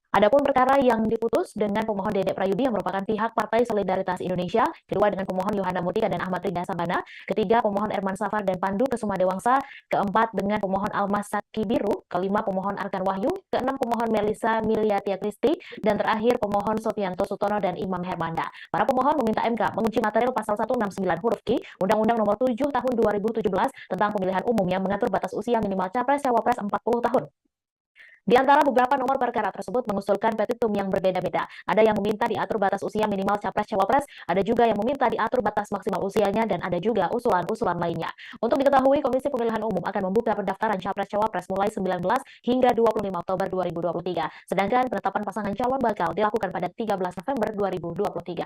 Adapun perkara yang diputus dengan pemohon Dedek Prayudi yang merupakan pihak Partai Solidaritas Indonesia, kedua dengan pemohon Yohana Mutika dan Ahmad Rida Sabana, ketiga pemohon Erman Safar dan Pandu Kesuma Dewangsa, keempat dengan pemohon Almas Saki Biru, kelima pemohon Arkan Wahyu, keenam pemohon Melisa Miliatia Kristi, dan terakhir pemohon Sofianto Sutono dan Imam Hermanda. Para pemohon meminta MK menguji material pasal 169 huruf Q Undang-Undang Nomor 7 Tahun 2017 tentang Pemilihan Umum yang mengatur batas usia minimal Capres Cawapres 40 tahun. Di antara beberapa nomor perkara tersebut mengusulkan petitum yang berbeda-beda. Ada yang meminta diatur batas usia minimal Capres-Cawapres, ada juga yang meminta diatur batas maksimal usianya, dan ada juga usulan-usulan lainnya. Untuk diketahui, Komisi Pemilihan Umum akan membuka pendaftaran Capres-Cawapres mulai 19 hingga 25 Oktober 2023. Sedangkan penetapan pasangan calon bakal dilakukan pada 13 November 2023.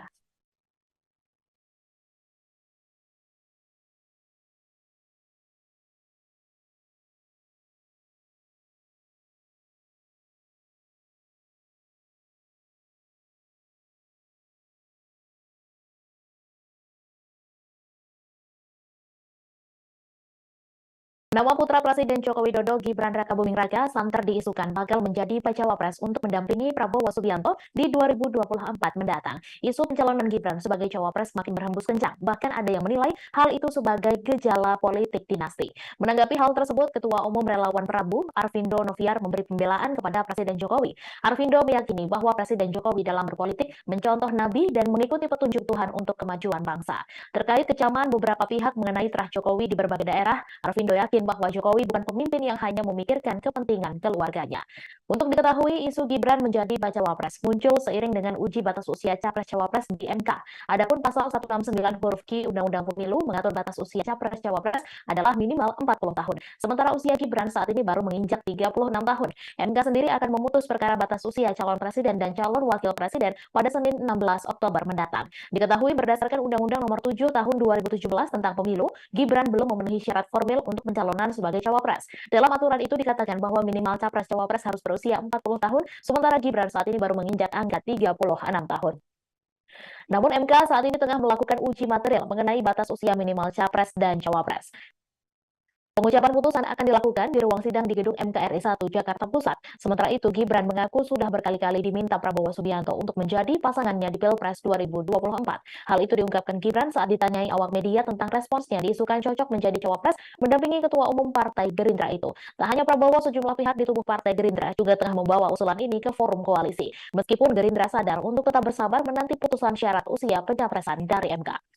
Nama putra Presiden Joko Widodo, Gibran Rakabuming Raka, santer diisukan bakal menjadi bacawa pres untuk mendampingi Prabowo Subianto di 2024 mendatang. Isu pencalonan Gibran sebagai cawapres makin berhembus kencang. Bahkan ada yang menilai hal itu sebagai gejala politik dinasti. Menanggapi hal tersebut, Ketua Umum Relawan Prabu, Arvindo Noviar, memberi pembelaan kepada Presiden Jokowi. Arvindo meyakini bahwa Presiden Jokowi dalam berpolitik mencontoh Nabi dan mengikuti petunjuk Tuhan untuk kemajuan bangsa. Terkait kecaman beberapa pihak mengenai terah Jokowi di berbagai daerah, Arvindo yakin bahwa Jokowi bukan pemimpin yang hanya memikirkan kepentingan keluarganya. Untuk diketahui, isu Gibran menjadi bacawa pres muncul seiring dengan uji batas usia capres-cawapres di MK. Adapun pasal 169 huruf Q Undang-Undang Pemilu mengatur batas usia capres-cawapres adalah minimal 40 tahun. Sementara usia Gibran saat ini baru menginjak 36 tahun. MK sendiri akan memutus perkara batas usia calon presiden dan calon wakil presiden pada Senin 16 Oktober mendatang. Diketahui berdasarkan Undang-Undang Nomor 7 Tahun 2017 tentang Pemilu, Gibran belum memenuhi syarat formil untuk pencalonan sebagai cawapres. Dalam aturan itu dikatakan bahwa minimal capres-cawapres harus berusia 40 tahun, sementara Gibran saat ini baru menginjak angka 36 tahun. Namun MK saat ini tengah melakukan uji material mengenai batas usia minimal capres dan cawapres. Pengucapan putusan akan dilakukan di ruang sidang di gedung MKRI 1 Jakarta Pusat. Sementara itu, Gibran mengaku sudah berkali-kali diminta Prabowo Subianto untuk menjadi pasangannya di Pilpres 2024. Hal itu diungkapkan Gibran saat ditanyai awak media tentang responsnya diisukan cocok menjadi cawapres mendampingi Ketua Umum Partai Gerindra itu. Tak hanya Prabowo, sejumlah pihak di tubuh Partai Gerindra juga tengah membawa usulan ini ke forum koalisi. Meskipun Gerindra sadar untuk tetap bersabar menanti putusan syarat usia pencapresan dari MK.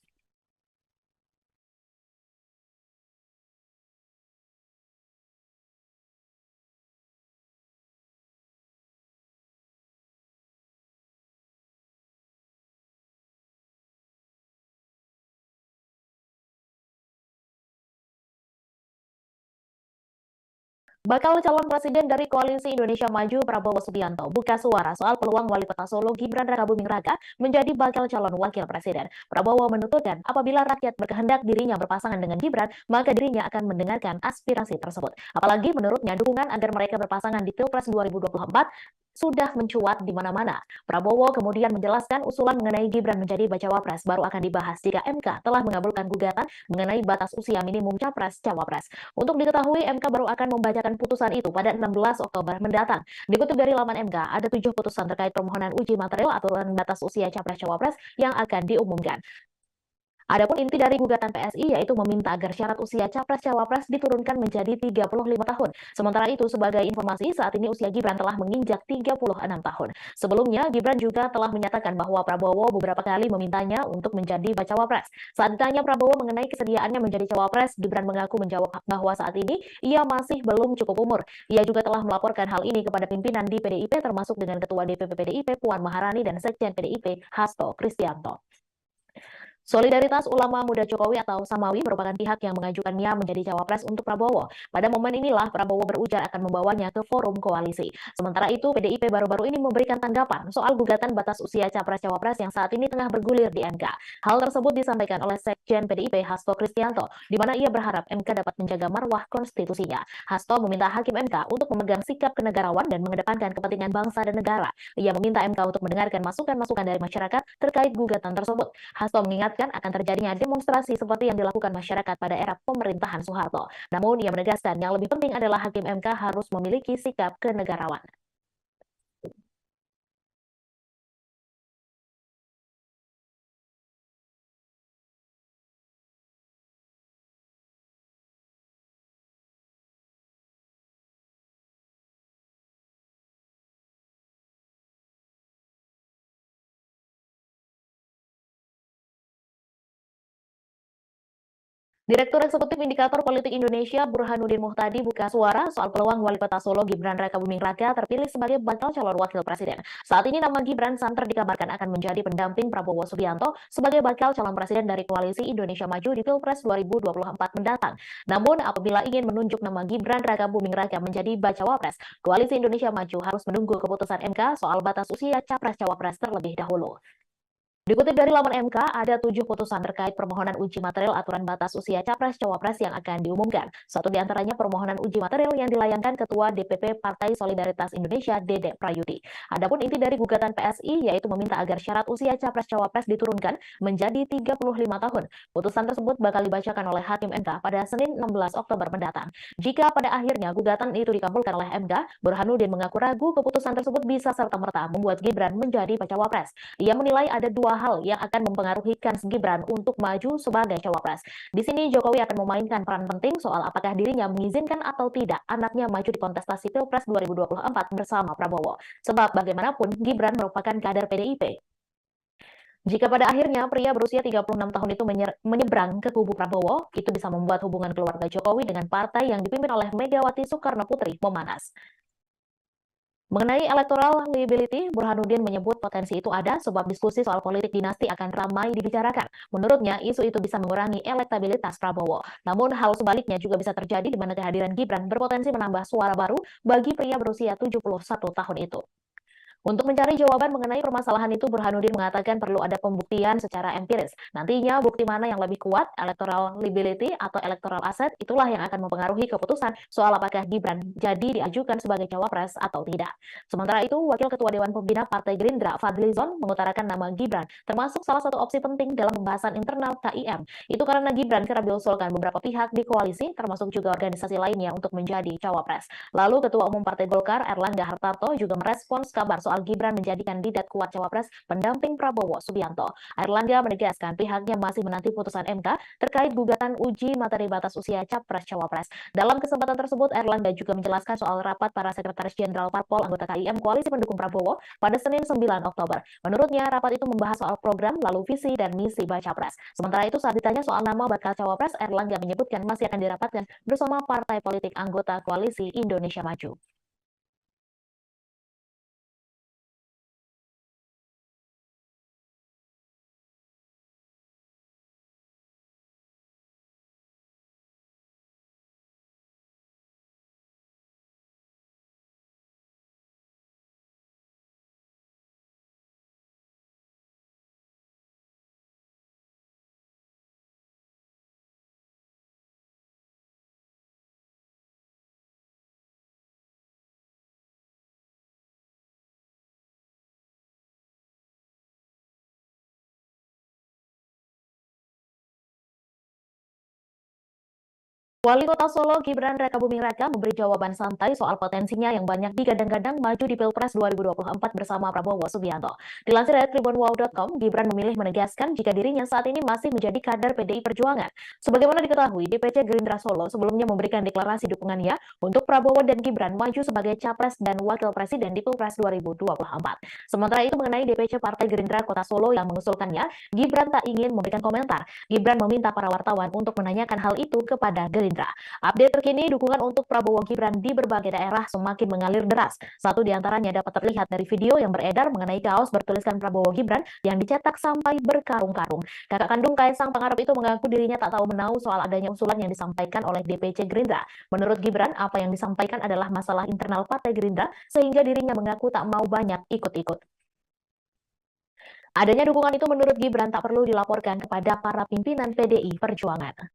Bakal calon presiden dari Koalisi Indonesia Maju Prabowo Subianto buka suara soal peluang Wali Kota Solo Gibran Rakabuming Raka menjadi bakal calon wakil presiden. Prabowo menuturkan apabila rakyat berkehendak dirinya berpasangan dengan Gibran, maka dirinya akan mendengarkan aspirasi tersebut. Apalagi menurutnya dukungan agar mereka berpasangan di Pilpres 2024 sudah mencuat di mana-mana. Prabowo kemudian menjelaskan usulan mengenai Gibran menjadi bacawa pres baru akan dibahas jika MK telah mengabulkan gugatan mengenai batas usia minimum capres-cawapres. Untuk diketahui, MK baru akan membacakan putusan itu pada 16 Oktober mendatang. Dikutip dari laman MK, ada 7 putusan terkait permohonan uji material aturan batas usia capres-cawapres yang akan diumumkan. Adapun inti dari gugatan PSI yaitu meminta agar syarat usia capres-cawapres diturunkan menjadi 35 tahun. Sementara itu, sebagai informasi, saat ini usia Gibran telah menginjak 36 tahun. Sebelumnya, Gibran juga telah menyatakan bahwa Prabowo beberapa kali memintanya untuk menjadi bacawa pres. Saat ditanya Prabowo mengenai kesediaannya menjadi cawapres, Gibran mengaku menjawab bahwa saat ini ia masih belum cukup umur. Ia juga telah melaporkan hal ini kepada pimpinan di PDIP termasuk dengan Ketua DPP PDIP Puan Maharani dan Sekjen PDIP Hasto Kristianto. Solidaritas Ulama Muda Jokowi atau Samawi merupakan pihak yang mengajukannya menjadi cawapres untuk Prabowo. Pada momen inilah Prabowo berujar akan membawanya ke forum koalisi. Sementara itu, PDIP baru-baru ini memberikan tanggapan soal gugatan batas usia capres-cawapres yang saat ini tengah bergulir di MK. Hal tersebut disampaikan oleh Sekjen PDIP Hasto Kristianto, di mana ia berharap MK dapat menjaga marwah konstitusinya. Hasto meminta Hakim MK untuk memegang sikap kenegarawan dan mengedepankan kepentingan bangsa dan negara. Ia meminta MK untuk mendengarkan masukan-masukan dari masyarakat terkait gugatan tersebut. Hasto mengingatkan akan terjadinya demonstrasi seperti yang dilakukan masyarakat pada era pemerintahan Soeharto. Namun ia menegaskan yang lebih penting adalah Hakim MK harus memiliki sikap kenegarawan. Direktur Eksekutif Indikator Politik Indonesia Burhanuddin Muhtadi buka suara soal peluang Wali Kota Solo Gibran Rakabuming Raka terpilih sebagai bakal calon wakil presiden. Saat ini nama Gibran santer dikabarkan akan menjadi pendamping Prabowo Subianto sebagai bakal calon presiden dari Koalisi Indonesia Maju di Pilpres 2024 mendatang. Namun apabila ingin menunjuk nama Gibran Rakabuming Raka menjadi bacawa pres, Koalisi Indonesia Maju harus menunggu keputusan MK soal batas usia capres-cawapres terlebih dahulu. Dikutip dari laman MK, ada 7 putusan terkait permohonan uji material aturan batas usia Capres-Cawapres yang akan diumumkan. Satu di antaranya permohonan uji material yang dilayangkan Ketua DPP Partai Solidaritas Indonesia, Dede Prayudi. Adapun inti dari gugatan PSI yaitu meminta agar syarat usia Capres-Cawapres diturunkan menjadi 35 tahun. Putusan tersebut bakal dibacakan oleh Hakim MK pada Senin 16 Oktober mendatang. Jika pada akhirnya gugatan itu dikabulkan oleh MK, Burhanuddin mengaku ragu keputusan tersebut bisa serta-merta membuat Gibran menjadi bacawa pres. Ia menilai ada dua hal yang akan mempengaruhi kans Gibran untuk maju sebagai cawapres. Di sini Jokowi akan memainkan peran penting soal apakah dirinya mengizinkan atau tidak anaknya maju di kontestasi Pilpres 2024 bersama Prabowo. Sebab bagaimanapun Gibran merupakan kader PDIP. Jika pada akhirnya pria berusia 36 tahun itu menyeberang ke kubu Prabowo, itu bisa membuat hubungan keluarga Jokowi dengan partai yang dipimpin oleh Megawati Soekarno Putri memanas. Mengenai electoral liability, Burhanuddin menyebut potensi itu ada sebab diskusi soal politik dinasti akan ramai dibicarakan. Menurutnya, isu itu bisa mengurangi elektabilitas Prabowo. Namun, hal sebaliknya juga bisa terjadi di mana kehadiran Gibran berpotensi menambah suara baru bagi pria berusia 71 tahun itu. Untuk mencari jawaban mengenai permasalahan itu, Burhanuddin mengatakan perlu ada pembuktian secara empiris. Nantinya bukti mana yang lebih kuat, electoral liability atau electoral asset, itulah yang akan mempengaruhi keputusan soal apakah Gibran jadi diajukan sebagai cawapres atau tidak. Sementara itu, Wakil Ketua Dewan Pembina Partai Gerindra, Fadlizon, mengutarakan nama Gibran, termasuk salah satu opsi penting dalam pembahasan internal KIM. Itu karena Gibran kerap diusulkan beberapa pihak di koalisi, termasuk juga organisasi lainnya untuk menjadi cawapres. Lalu, Ketua Umum Partai Golkar, Erlangga Hartarto, juga merespons kabar soal Gibran menjadi kandidat kuat cawapres pendamping Prabowo Subianto. Erlangga menegaskan pihaknya masih menanti putusan MK terkait gugatan uji materi batas usia capres-cawapres. Dalam kesempatan tersebut, Erlangga juga menjelaskan soal rapat para sekretaris jenderal parpol anggota KIM koalisi pendukung Prabowo pada Senin 9 Oktober. Menurutnya, rapat itu membahas soal program, lalu visi dan misi baca pres. Sementara itu, saat ditanya soal nama bakal cawapres, Erlangga menyebutkan masih akan dirapatkan bersama partai politik anggota koalisi Indonesia Maju. Wali Kota Solo Gibran Rakabuming Raka memberi jawaban santai soal potensinya yang banyak digadang-gadang maju di Pilpres 2024 bersama Prabowo Subianto. Dilansir dari tribunwow.com, Gibran memilih menegaskan jika dirinya saat ini masih menjadi kader PDI Perjuangan. Sebagaimana diketahui, DPC Gerindra Solo sebelumnya memberikan deklarasi dukungannya untuk Prabowo dan Gibran maju sebagai Capres dan Wakil Presiden di Pilpres 2024. Sementara itu mengenai DPC Partai Gerindra Kota Solo yang mengusulkannya, Gibran tak ingin memberikan komentar. Gibran meminta para wartawan untuk menanyakan hal itu kepada Gerindra. Update terkini dukungan untuk Prabowo Gibran di berbagai daerah semakin mengalir deras. Satu di antaranya dapat terlihat dari video yang beredar mengenai kaos bertuliskan Prabowo Gibran yang dicetak sampai berkarung-karung. Kakak kandung Kaisang Pangarep itu mengaku dirinya tak tahu menahu soal adanya usulan yang disampaikan oleh DPC Gerindra. Menurut Gibran, apa yang disampaikan adalah masalah internal Partai Gerindra sehingga dirinya mengaku tak mau banyak ikut-ikut. Adanya dukungan itu menurut Gibran tak perlu dilaporkan kepada para pimpinan PDI Perjuangan.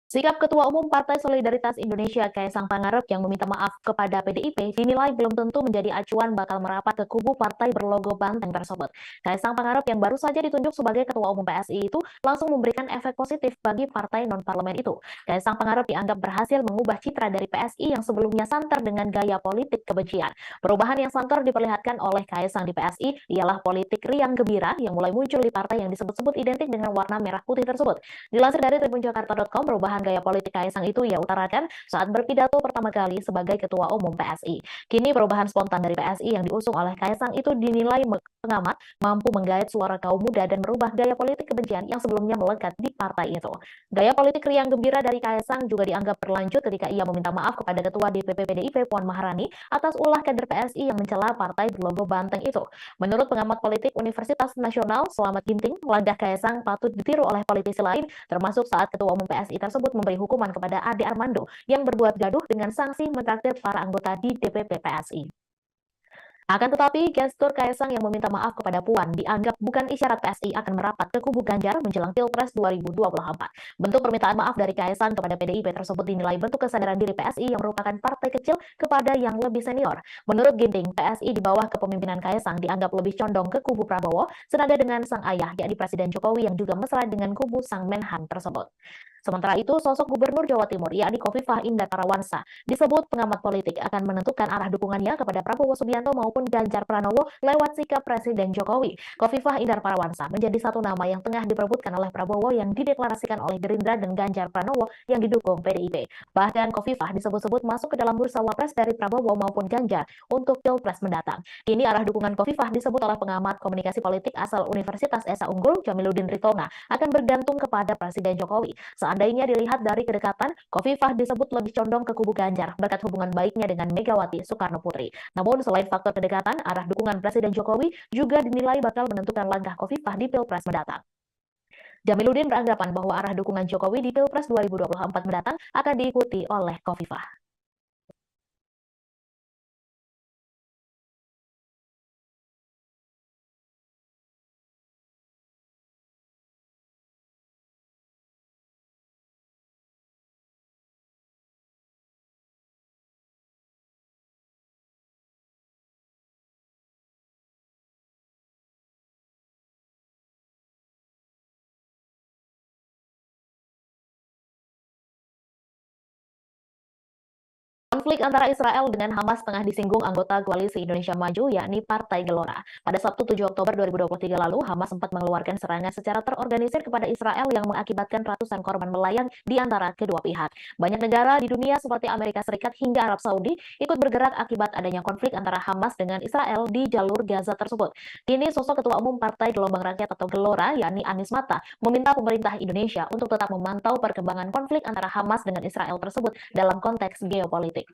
Sikap Ketua Umum Partai Solidaritas Indonesia Kaisang Pangarep yang meminta maaf kepada PDIP dinilai belum tentu menjadi acuan bakal merapat ke kubu partai berlogo banteng tersebut. Kaisang Pangarep yang baru saja ditunjuk sebagai Ketua Umum PSI itu langsung memberikan efek positif bagi partai non-parlemen itu. Kaisang Pangarep dianggap berhasil mengubah citra dari PSI yang sebelumnya santer dengan gaya politik kebencian. Perubahan yang santer diperlihatkan oleh Kaisang di PSI ialah politik riang gembira yang mulai muncul di partai yang disebut-sebut identik dengan warna merah putih tersebut. Dilansir dari tribunjakarta.com, perubahan gaya politik Kaisang itu ia utarakan saat berpidato pertama kali sebagai Ketua Umum PSI. Kini perubahan spontan dari PSI yang diusung oleh Kaisang itu dinilai pengamat mampu menggait suara kaum muda dan merubah gaya politik kebencian yang sebelumnya melekat di partai itu. Gaya politik riang gembira dari Kaisang juga dianggap berlanjut ketika ia meminta maaf kepada Ketua DPP PDIP Puan Maharani atas ulah kader PSI yang mencela partai berlogo banteng itu. Menurut pengamat politik Universitas Nasional Slamet Ginting, langkah Kaisang patut ditiru oleh politisi lain, termasuk saat Ketua Umum PSI tersebut memberi hukuman kepada Ade Armando yang berbuat gaduh dengan sanksi mentraktir para anggota di DPP PSI. Akan tetapi, gestur Kaisang yang meminta maaf kepada Puan dianggap bukan isyarat PSI akan merapat ke kubu Ganjar menjelang Pilpres 2024. Bentuk permintaan maaf dari Kaisang kepada PDIP tersebut dinilai bentuk kesadaran diri PSI yang merupakan partai kecil kepada yang lebih senior. Menurut Ginting, PSI di bawah kepemimpinan Kaisang dianggap lebih condong ke kubu Prabowo, senada dengan sang ayah, yakni Presiden Jokowi yang juga mesra dengan kubu sang Menhan tersebut. Sementara itu, sosok Gubernur Jawa Timur, yakni Khofifah Indar Parawansa, disebut pengamat politik akan menentukan arah dukungannya kepada Prabowo Subianto maupun Ganjar Pranowo lewat sikap Presiden Jokowi. Khofifah Indar Parawansa menjadi satu nama yang tengah diperebutkan oleh Prabowo yang dideklarasikan oleh Gerindra dan Ganjar Pranowo yang didukung PDIP. Bahkan Khofifah disebut-sebut masuk ke dalam bursa wapres dari Prabowo maupun Ganjar untuk Pilpres mendatang. Kini arah dukungan Khofifah disebut oleh pengamat komunikasi politik asal Universitas Esa Unggul, Jamiluddin Ritonga, akan bergantung kepada Presiden Jokowi. Seandainya dilihat dari kedekatan, Khofifah disebut lebih condong ke kubu Ganjar berkat hubungan baiknya dengan Megawati Soekarno Putri. Namun selain faktor kedekatan, arah dukungan Presiden Jokowi juga dinilai bakal menentukan langkah Khofifah di Pilpres mendatang. Jamiluddin beranggapan bahwa arah dukungan Jokowi di Pilpres 2024 mendatang akan diikuti oleh Khofifah. Konflik antara Israel dengan Hamas tengah disinggung anggota Koalisi Indonesia Maju, yakni Partai Gelora. Pada Sabtu 7 Oktober 2023 lalu, Hamas sempat mengeluarkan serangan secara terorganisir kepada Israel yang mengakibatkan ratusan korban melayang di antara kedua pihak. Banyak negara di dunia seperti Amerika Serikat hingga Arab Saudi ikut bergerak akibat adanya konflik antara Hamas dengan Israel di jalur Gaza tersebut. Kini sosok Ketua Umum Partai Gelombang Rakyat atau Gelora, yakni Anies Mata, meminta pemerintah Indonesia untuk tetap memantau perkembangan konflik antara Hamas dengan Israel tersebut dalam konteks geopolitik.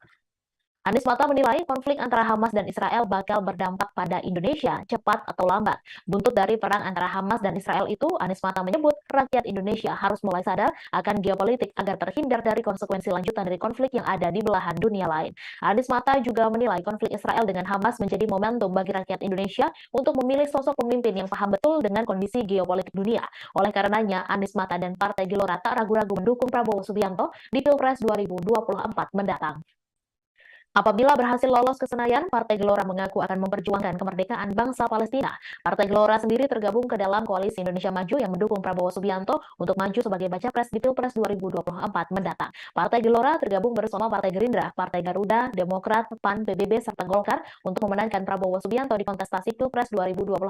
Anies Mata menilai konflik antara Hamas dan Israel bakal berdampak pada Indonesia cepat atau lambat. Buntut dari perang antara Hamas dan Israel itu, Anies Mata menyebut rakyat Indonesia harus mulai sadar akan geopolitik agar terhindar dari konsekuensi lanjutan dari konflik yang ada di belahan dunia lain. Anies Mata juga menilai konflik Israel dengan Hamas menjadi momentum bagi rakyat Indonesia untuk memilih sosok pemimpin yang paham betul dengan kondisi geopolitik dunia. Oleh karenanya, Anies Mata dan Partai Gelora tak ragu-ragu mendukung Prabowo Subianto di Pilpres 2024 mendatang. Apabila berhasil lolos ke Senayan, Partai Gelora mengaku akan memperjuangkan kemerdekaan bangsa Palestina. Partai Gelora sendiri tergabung ke dalam Koalisi Indonesia Maju yang mendukung Prabowo Subianto untuk maju sebagai baca pres di Pilpres 2024 mendatang. Partai Gelora tergabung bersama Partai Gerindra, Partai Garuda, Demokrat, PAN, PBB, serta Golkar untuk memenangkan Prabowo Subianto di kontestasi Pilpres 2024.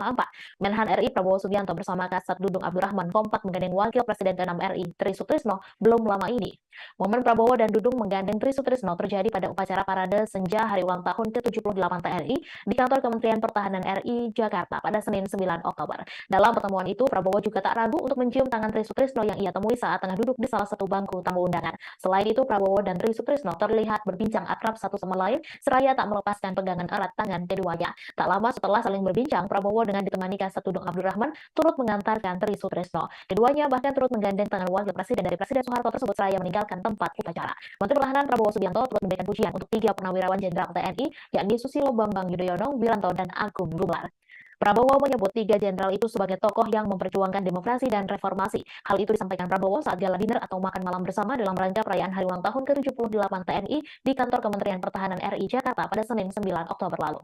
Menhan RI Prabowo Subianto bersama Kasat Dudung Abdurrahman kompak menggandeng Wakil Presiden ke-6 RI, Tri Sutrisno, belum lama ini. Momen Prabowo dan Dudung menggandeng Tri Sutrisno terjadi pada upacara parade senja hari ulang tahun ke-78 TNI di kantor Kementerian Pertahanan RI Jakarta pada Senin 9 Oktober. Dalam pertemuan itu, Prabowo juga tak ragu untuk mencium tangan Tri Sutrisno yang ia temui saat tengah duduk di salah satu bangku tamu undangan. Selain itu, Prabowo dan Tri Sutrisno terlihat berbincang akrab satu sama lain, seraya tak melepaskan pegangan erat tangan keduanya. Tak lama setelah saling berbincang, Prabowo dengan ditemani Kasat Dudung Abdurrahman turut mengantarkan Tri Sutrisno. Keduanya bahkan turut menggandeng tangan Wakil Presiden dari Presiden Soeharto tersebut seraya meninggalkan tempat upacara. Menteri Pertahanan Prabowo Subianto turut memberikan pujian untuk 3 purnawirawan Jenderal TNI, yakni Susilo Bambang Yudhoyono, Wiranto, dan Agung Gumelar. Prabowo menyebut 3 jenderal itu sebagai tokoh yang memperjuangkan demokrasi dan reformasi. Hal itu disampaikan Prabowo saat gala dinner atau makan malam bersama dalam rangka perayaan hari ulang tahun ke-78 TNI di kantor Kementerian Pertahanan RI Jakarta pada Senin 9 Oktober lalu.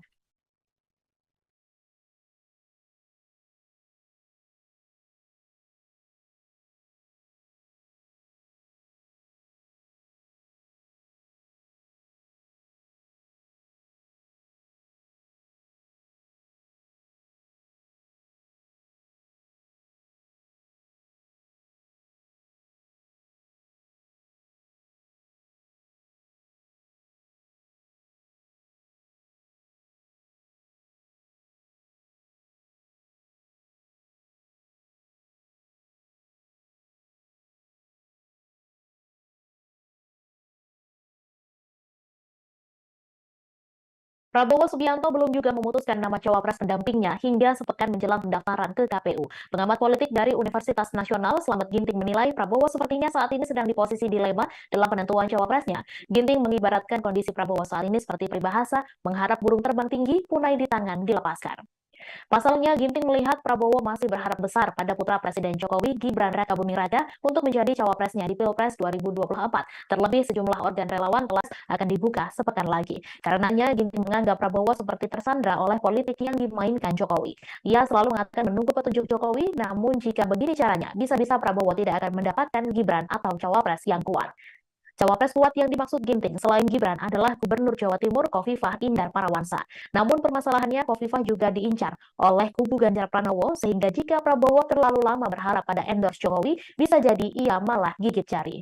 Prabowo Subianto belum juga memutuskan nama cawapres pendampingnya hingga sepekan menjelang pendaftaran ke KPU. Pengamat politik dari Universitas Nasional, Slamet Ginting menilai Prabowo sepertinya saat ini sedang di posisi dilema dalam penentuan cawapresnya. Ginting mengibaratkan kondisi Prabowo saat ini seperti peribahasa, mengharap burung terbang tinggi, punai di tangan dilepaskan. Pasalnya, Ginting melihat Prabowo masih berharap besar pada putra Presiden Jokowi, Gibran Rakabuming Raka, untuk menjadi cawapresnya di Pilpres 2024. Terlebih sejumlah organ relawan kelas akan dibuka sepekan lagi. Karenanya, Ginting menganggap Prabowo seperti tersandra oleh politik yang dimainkan Jokowi. Ia selalu mengatakan menunggu petunjuk Jokowi, namun jika begini caranya, bisa-bisa Prabowo tidak akan mendapatkan Gibran atau cawapres yang kuat. Cawapres kuat yang dimaksud Ginting selain Gibran adalah Gubernur Jawa Timur Khofifah Indar Parawansa. Namun permasalahannya Khofifah juga diincar oleh kubu Ganjar Pranowo sehingga jika Prabowo terlalu lama berharap pada endorse Jokowi, bisa jadi ia malah gigit jari.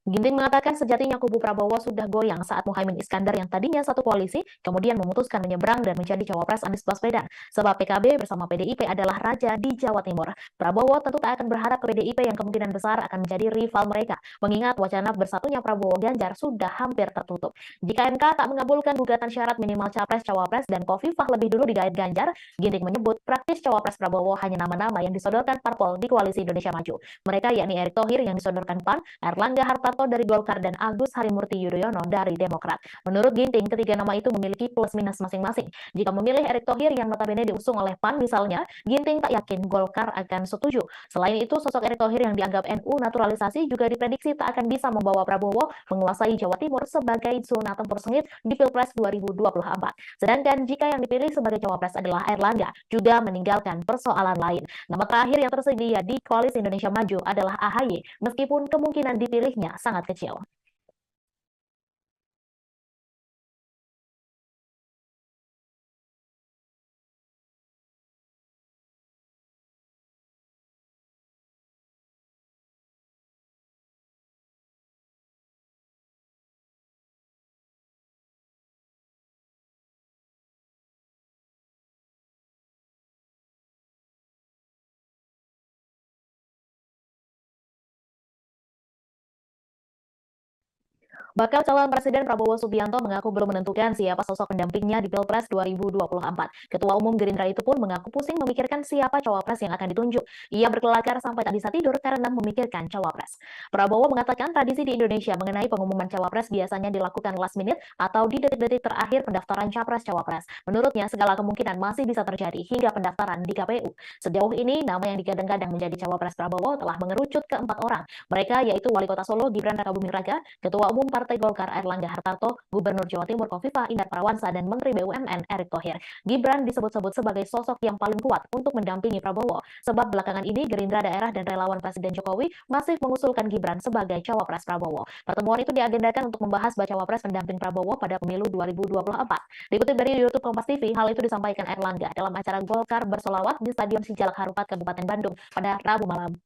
Ginting mengatakan sejatinya kubu Prabowo sudah goyang saat Muhaimin Iskandar yang tadinya satu koalisi, kemudian memutuskan menyeberang dan menjadi cawapres Anies Baswedan. Sebab PKB bersama PDIP adalah raja di Jawa Timur. Prabowo tentu tak akan berharap ke PDIP yang kemungkinan besar akan menjadi rival mereka, mengingat wacana bersatunya Prabowo Ganjar sudah hampir tertutup. Jika MK tak mengabulkan gugatan syarat minimal capres-cawapres dan Khofifah lebih dulu digait Ganjar, Ginting menyebut praktis cawapres Prabowo hanya nama-nama yang disodorkan parpol di Koalisi Indonesia Maju. Mereka yakni Erick Thohir yang disodorkan PAN, Erlangga Hartarto dari Golkar dan Agus Harimurti Yudhoyono dari Demokrat. Menurut Ginting, ketiga nama itu memiliki plus minus masing-masing. Jika memilih Erick Thohir yang notabene diusung oleh PAN misalnya, Ginting tak yakin Golkar akan setuju. Selain itu, sosok Erick Thohir yang dianggap NU naturalisasi juga diprediksi tak akan bisa membawa Prabowo menguasai Jawa Timur sebagai zona tempur sengit di Pilpres 2024. Sedangkan jika yang dipilih sebagai cawapres adalah Erlangga, juga meninggalkan persoalan lain. Nama terakhir yang tersedia di Koalisi Indonesia Maju adalah AHY, meskipun kemungkinan dipilihnya sangat kecil. Bakal calon Presiden Prabowo Subianto mengaku belum menentukan siapa sosok pendampingnya di Pilpres 2024. Ketua Umum Gerindra itu pun mengaku pusing memikirkan siapa cawapres yang akan ditunjuk. Ia berkelakar sampai tak bisa tidur karena memikirkan cawapres. Prabowo mengatakan tradisi di Indonesia mengenai pengumuman cawapres biasanya dilakukan last minute atau di detik-detik terakhir pendaftaran capres-cawapres. Menurutnya, segala kemungkinan masih bisa terjadi hingga pendaftaran di KPU. Sejauh ini, nama yang digadang-gadang menjadi cawapres Prabowo telah mengerucut ke 4 orang. Mereka yaitu Wali Kota Solo Gibran Rakabuming Raka, Ketua Umum Partai Golkar Erlangga Hartarto, Gubernur Jawa Timur Khofifah Indar Parawansa, dan Menteri BUMN Erick Thohir. Gibran disebut-sebut sebagai sosok yang paling kuat untuk mendampingi Prabowo, sebab belakangan ini Gerindra daerah dan relawan Presiden Jokowi masih mengusulkan Gibran sebagai cawapres Prabowo. Pertemuan itu diagendakan untuk membahas bacawa pres pendamping Prabowo pada pemilu 2024. Dikutip dari YouTube Kompas TV, hal itu disampaikan Erlangga dalam acara Golkar bersolawat di Stadion Sijalak Harupat, Kabupaten Bandung pada Rabu malam.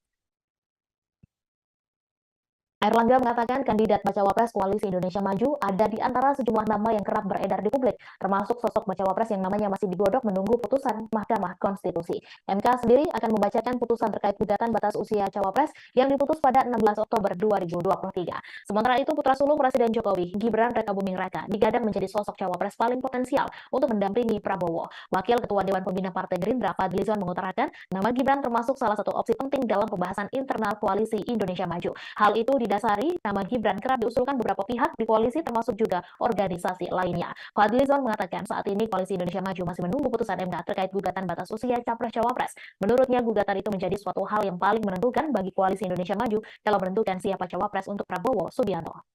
Erlangga mengatakan kandidat bacawa pres Koalisi Indonesia Maju ada di antara sejumlah nama yang kerap beredar di publik, termasuk sosok bacawa pres yang namanya masih digodok menunggu putusan Mahkamah Konstitusi. MK sendiri akan membacakan putusan terkait gugatan batas usia cawapres yang diputus pada 16 Oktober 2023. Sementara itu, putra sulung Presiden Jokowi, Gibran Rakabuming Raka, digadang menjadi sosok cawapres paling potensial untuk mendampingi Prabowo. Wakil Ketua Dewan Pembina Partai Gerindra, Fadlizon, mengutarakan nama Gibran termasuk salah satu opsi penting dalam pembahasan internal Koalisi Indonesia Maju. Hal itu didasari nama Gibran kerap diusulkan beberapa pihak di koalisi termasuk juga organisasi lainnya. Fadlizon mengatakan saat ini Koalisi Indonesia Maju masih menunggu putusan MK terkait gugatan batas usia Capres-Cawapres. Menurutnya gugatan itu menjadi suatu hal yang paling menentukan bagi Koalisi Indonesia Maju dalam menentukan siapa cawapres untuk Prabowo Subianto.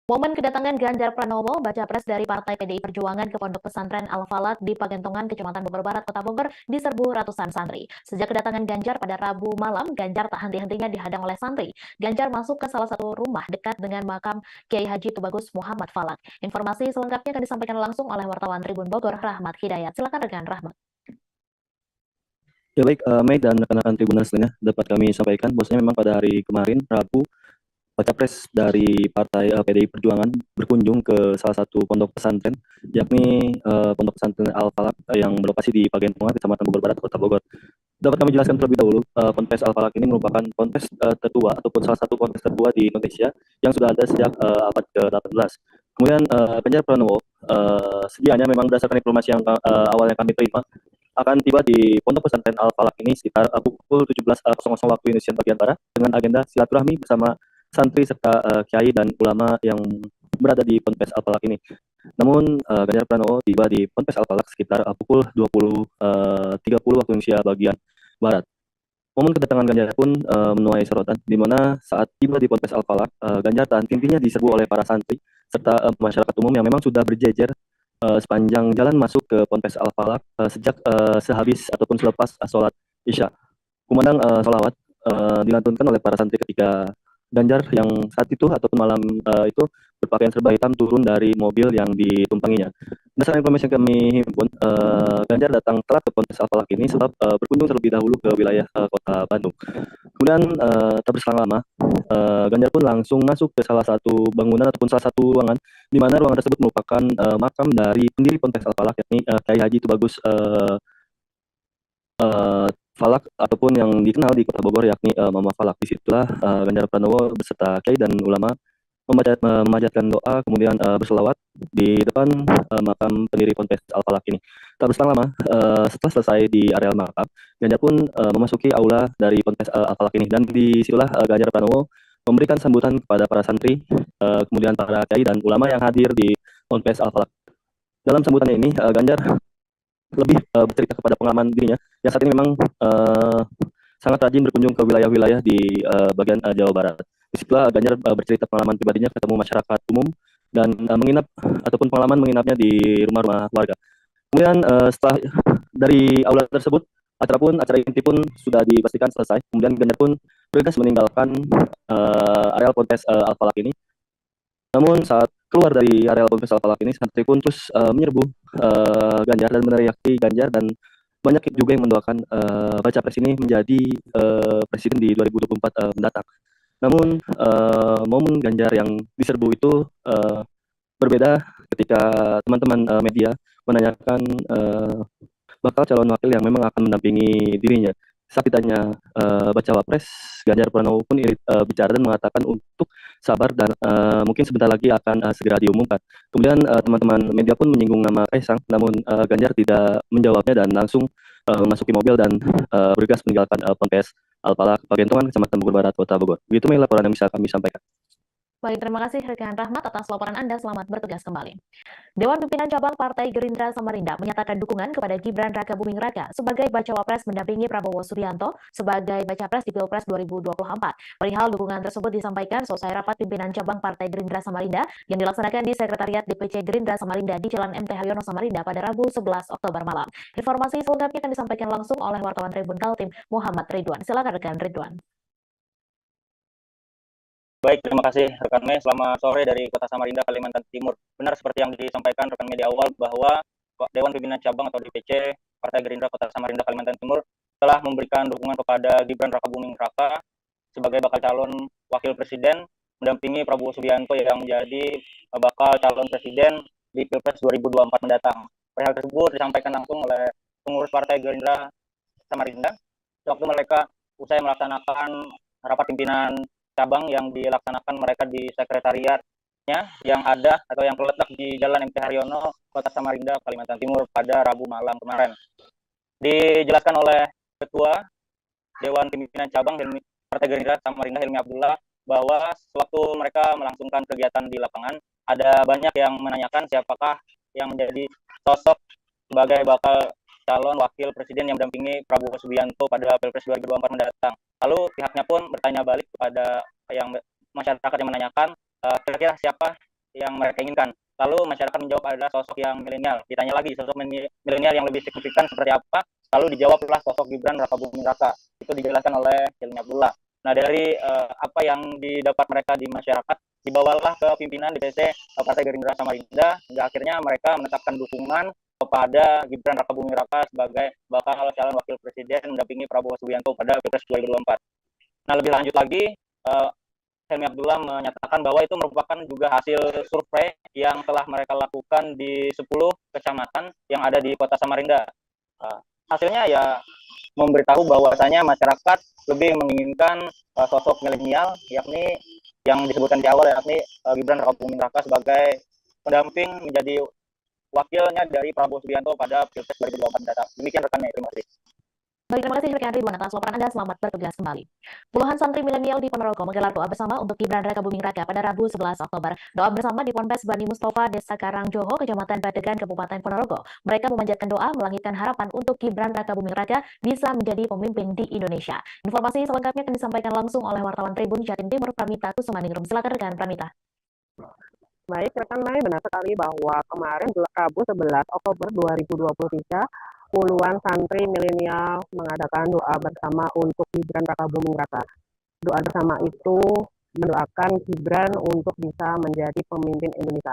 Momen kedatangan Ganjar Pranowo, baca pres dari Partai PDI Perjuangan ke Pondok Pesantren Al-Falak di Pagentongan, Kecamatan Bogor Barat, Kota Bogor, diserbu ratusan santri. Sejak kedatangan Ganjar pada Rabu malam, Ganjar tak henti-hentinya dihadang oleh santri. Ganjar masuk ke salah satu rumah dekat dengan makam Kiai Haji Tubagus Muhammad Falak. Informasi selengkapnya akan disampaikan langsung oleh wartawan Tribun Bogor, Rahmat Hidayat. Silakan rekan Rahmat. Ya baik, Mei dan rekan-rekan Tribuners lainnya dapat kami sampaikan bahwasanya memang pada hari kemarin Rabu baca pres dari Partai PDI Perjuangan berkunjung ke salah satu pondok pesantren, yakni Pondok Pesantren Al-Falak yang berlokasi di Pagentongan, Kecamatan Bogor Barat, Kota Bogor. Dapat kami jelaskan terlebih dahulu, Ponpes Al-Falak ini merupakan ponpes tertua ataupun salah satu ponpes tertua di Indonesia yang sudah ada sejak abad ke-18. Kemudian Ganjar Pranowo sedianya memang berdasarkan informasi yang awalnya kami terima akan tiba di Pondok Pesantren Al-Falak ini sekitar pukul 17.00 waktu Indonesia bagian Barat dengan agenda silaturahmi bersama santri serta kiai dan ulama yang berada di Ponpes Al-Falak ini. Namun Ganjar Pranowo tiba di Ponpes Al-Falak sekitar pukul 20.30 waktu Indonesia bagian Barat. Momen kedatangan Ganjar pun menuai sorotan, di mana saat tiba di Ponpes Al-Falak, Ganjar dan intinya diserbu oleh para santri serta masyarakat umum yang memang sudah berjejer sepanjang jalan masuk ke Ponpes Al-Falak sejak sehabis ataupun selepas sholat Isya. Kumandang sholawat dilantunkan oleh para santri ketika Ganjar yang saat itu ataupun malam itu berpakaian serba hitam turun dari mobil yang ditumpanginya. Berdasarkan informasi yang kami himpun, Ganjar datang telat ke Ponpes Al-Falak ini sebab berkunjung terlebih dahulu ke wilayah kota Bandung. Kemudian tak berselang lama, Ganjar pun langsung masuk ke salah satu bangunan ataupun salah satu ruangan, di mana ruangan tersebut merupakan makam dari pendiri Ponpes Al-Falak, yakni Kiai Haji Tubagus Falak ataupun yang dikenal di Kota Bogor yakni Mama Falak. Disitulah Ganjar Pranowo beserta kiai dan ulama memanjatkan doa, kemudian berselawat di depan makam pendiri Ponpes Al-Falak ini. Tak berselang lama, setelah selesai di areal makam, Ganjar pun memasuki aula dari Ponpes Al-Falak ini, dan disitulah Ganjar Pranowo memberikan sambutan kepada para santri, kemudian para kiai dan ulama yang hadir di Ponpes Al-Falak. Dalam sambutannya ini, Ganjar lebih bercerita kepada pengalaman dirinya yang saat ini memang sangat rajin berkunjung ke wilayah-wilayah di bagian Jawa Barat. Disitulah Ganjar bercerita pengalaman pribadinya ketemu masyarakat umum dan menginap ataupun pengalaman menginapnya di rumah-rumah warga. Kemudian setelah dari aula tersebut, acara inti pun sudah dipastikan selesai. Kemudian Ganjar pun bergegas meninggalkan areal Ponpes Al-Falak ini. Namun saat keluar dari areal Ponpes Al-Falak ini, santri pun terus menyerbu Ganjar dan meneriaki Ganjar, dan banyak juga yang mendoakan baca pres ini menjadi presiden di 2024 mendatang. Namun momen Ganjar yang diserbu itu berbeda ketika teman-teman media menanyakan bakal calon wakil yang memang akan mendampingi dirinya. Saat ditanya bacawa pres, Ganjar Pranowo pun bicara dan mengatakan untuk sabar dan mungkin sebentar lagi akan segera diumumkan. Kemudian teman-teman media pun menyinggung nama Kaisang, namun Ganjar tidak menjawabnya dan langsung memasuki mobil dan bergegas meninggalkan Ponpes Al-Falak, Pagentongan, Kecamatan Bogor Barat, Kota Bogor. Begitu laporan yang bisa kami sampaikan. Baik, terima kasih rekan Rahmat atas laporan Anda. Selamat bertugas kembali. Dewan Pimpinan Cabang Partai Gerindra Samarinda menyatakan dukungan kepada Gibran Raka Buming Raka sebagai bacawa pres mendampingi Prabowo Subianto sebagai baca pres di Pilpres 2024. Perihal dukungan tersebut disampaikan selesai rapat pimpinan cabang Partai Gerindra Samarinda yang dilaksanakan di Sekretariat DPC Gerindra Samarinda di Jalan MT Haryono Samarinda pada Rabu 11 Oktober malam. Informasi selengkapnya akan disampaikan langsung oleh wartawan Tribun Kaltim Muhammad Ridwan. Silakan rekan Ridwan. Baik, terima kasih rekan Mei. Selamat sore dari Kota Samarinda, Kalimantan Timur. Benar seperti yang disampaikan rekan Mei di awal bahwa Dewan Pimpinan Cabang atau DPC Partai Gerindra Kota Samarinda, Kalimantan Timur telah memberikan dukungan kepada Gibran Rakabuming Raka sebagai bakal calon wakil presiden mendampingi Prabowo Subianto yang menjadi bakal calon presiden di Pilpres 2024 mendatang. Hal tersebut disampaikan langsung oleh pengurus Partai Gerindra Samarinda waktu mereka usai melaksanakan rapat pimpinan cabang yang dilaksanakan mereka di sekretariatnya yang ada atau yang terletak di Jalan MT Haryono, Kota Samarinda, Kalimantan Timur pada Rabu malam kemarin. Dijelaskan oleh Ketua Dewan Pimpinan Cabang Partai Gerindra Samarinda Hilmi Abdullah bahwa sewaktu mereka melangsungkan kegiatan di lapangan, ada banyak yang menanyakan siapakah yang menjadi sosok sebagai bakal calon wakil presiden yang mendampingi Prabowo Subianto pada Pilpres 2024 mendatang. Lalu pihaknya pun bertanya balik kepada yang masyarakat yang menanyakan kira-kira siapa yang mereka inginkan. Lalu masyarakat menjawab adalah sosok yang milenial. Ditanya lagi sosok milenial yang lebih signifikan seperti apa? Lalu dijawablah sosok Gibran Rakabuming Raka. Itu dijelaskan oleh Hilmi Abdullah. Nah, dari apa yang didapat mereka di masyarakat, dibawalah ke pimpinan DPC Partai Gerindra Samarinda hingga akhirnya mereka menetapkan dukungan kepada Gibran Rakabuming Raka sebagai bakal calon wakil presiden mendampingi Prabowo Subianto pada Pilpres 2024. Nah, lebih lanjut lagi, Hilmi Abdullah menyatakan bahwa itu merupakan juga hasil survei yang telah mereka lakukan di 10 kecamatan yang ada di Kota Samarinda. Hasilnya ya memberitahu bahwasanya masyarakat lebih menginginkan sosok milenial, yakni yang disebutkan di awal, yakni Gibran Rakabuming Raka sebagai pendamping menjadi wakilnya dari Prabowo Subianto pada Pilpres 2024 mendatang. Demikian rekannya, terima kasih. Baik, terima kasih rekan Ridwan atas laporan Anda. Selamat bertugas kembali. Puluhan santri milenial di Ponorogo menggelar doa bersama untuk Gibran Rakabuming Raka pada Rabu 11 Oktober. Doa bersama di Ponpes Bani Mustafa, Desa Karangjoho, Kecamatan Badegan, Kabupaten Ponorogo. Mereka memanjatkan doa melangitkan harapan untuk Gibran Rakabuming Raka bisa menjadi pemimpin di Indonesia. Informasi selengkapnya akan disampaikan langsung oleh wartawan Tribun Jatim Timur Pramita Kusumaningrum. Silakan rekan Pramita. Baik, rekan Mai, benar sekali bahwa kemarin Rabu 11 Oktober 2023 puluhan santri milenial mengadakan doa bersama untuk Gibran Rakabuming Raka. Doa bersama itu mendoakan Gibran untuk bisa menjadi pemimpin Indonesia.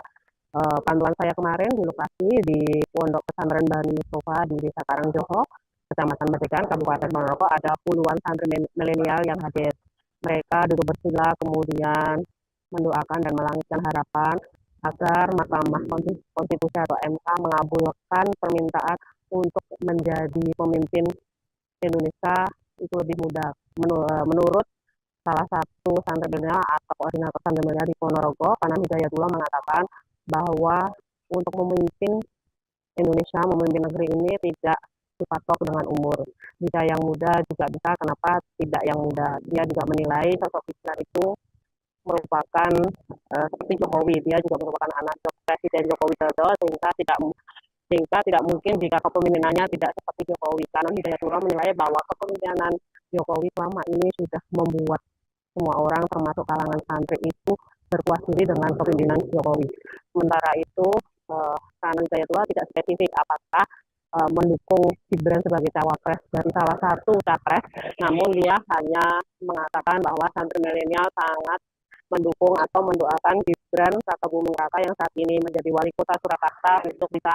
Pantauan saya kemarin di lokasi di Pondok Pesantren Bani Mustafa di Desa Karangjoho, Kecamatan Badegan, Kabupaten Ponorogo, ada puluhan santri milenial yang hadir. Mereka duduk bersila kemudian mendoakan dan melangitkan harapan agar Mahkamah Konstitusi atau MK mengabulkan permintaan untuk menjadi pemimpin Indonesia itu lebih mudah. Menurut salah satu santri milenial atau koordinator santri milenial di Ponorogo, Kanan Hidayatullah mengatakan bahwa untuk memimpin Indonesia, memimpin negeri ini tidak dipatok dengan umur. Jika yang muda juga bisa, kenapa tidak yang muda? Dia juga menilai sosok Gibran itu merupakan seperti Jokowi, dia juga merupakan anak Presiden Joko Widodo, sehingga tidak mungkin jika kepemimpinannya tidak seperti Jokowi. Karena Hidayatullah menilai bahwa kepemimpinan Jokowi selama ini sudah membuat semua orang termasuk kalangan santri itu berpuas diri dengan kepemimpinan Jokowi. Sementara itu, Kanan Hidayatullah tidak spesifik apakah mendukung Gibran sebagai cawapres dari salah satu capres, namun dia hanya mengatakan bahwa santri milenial sangat mendukung atau mendoakan Gibran Rakabuming Raka yang saat ini menjadi wali kota Surakarta untuk bisa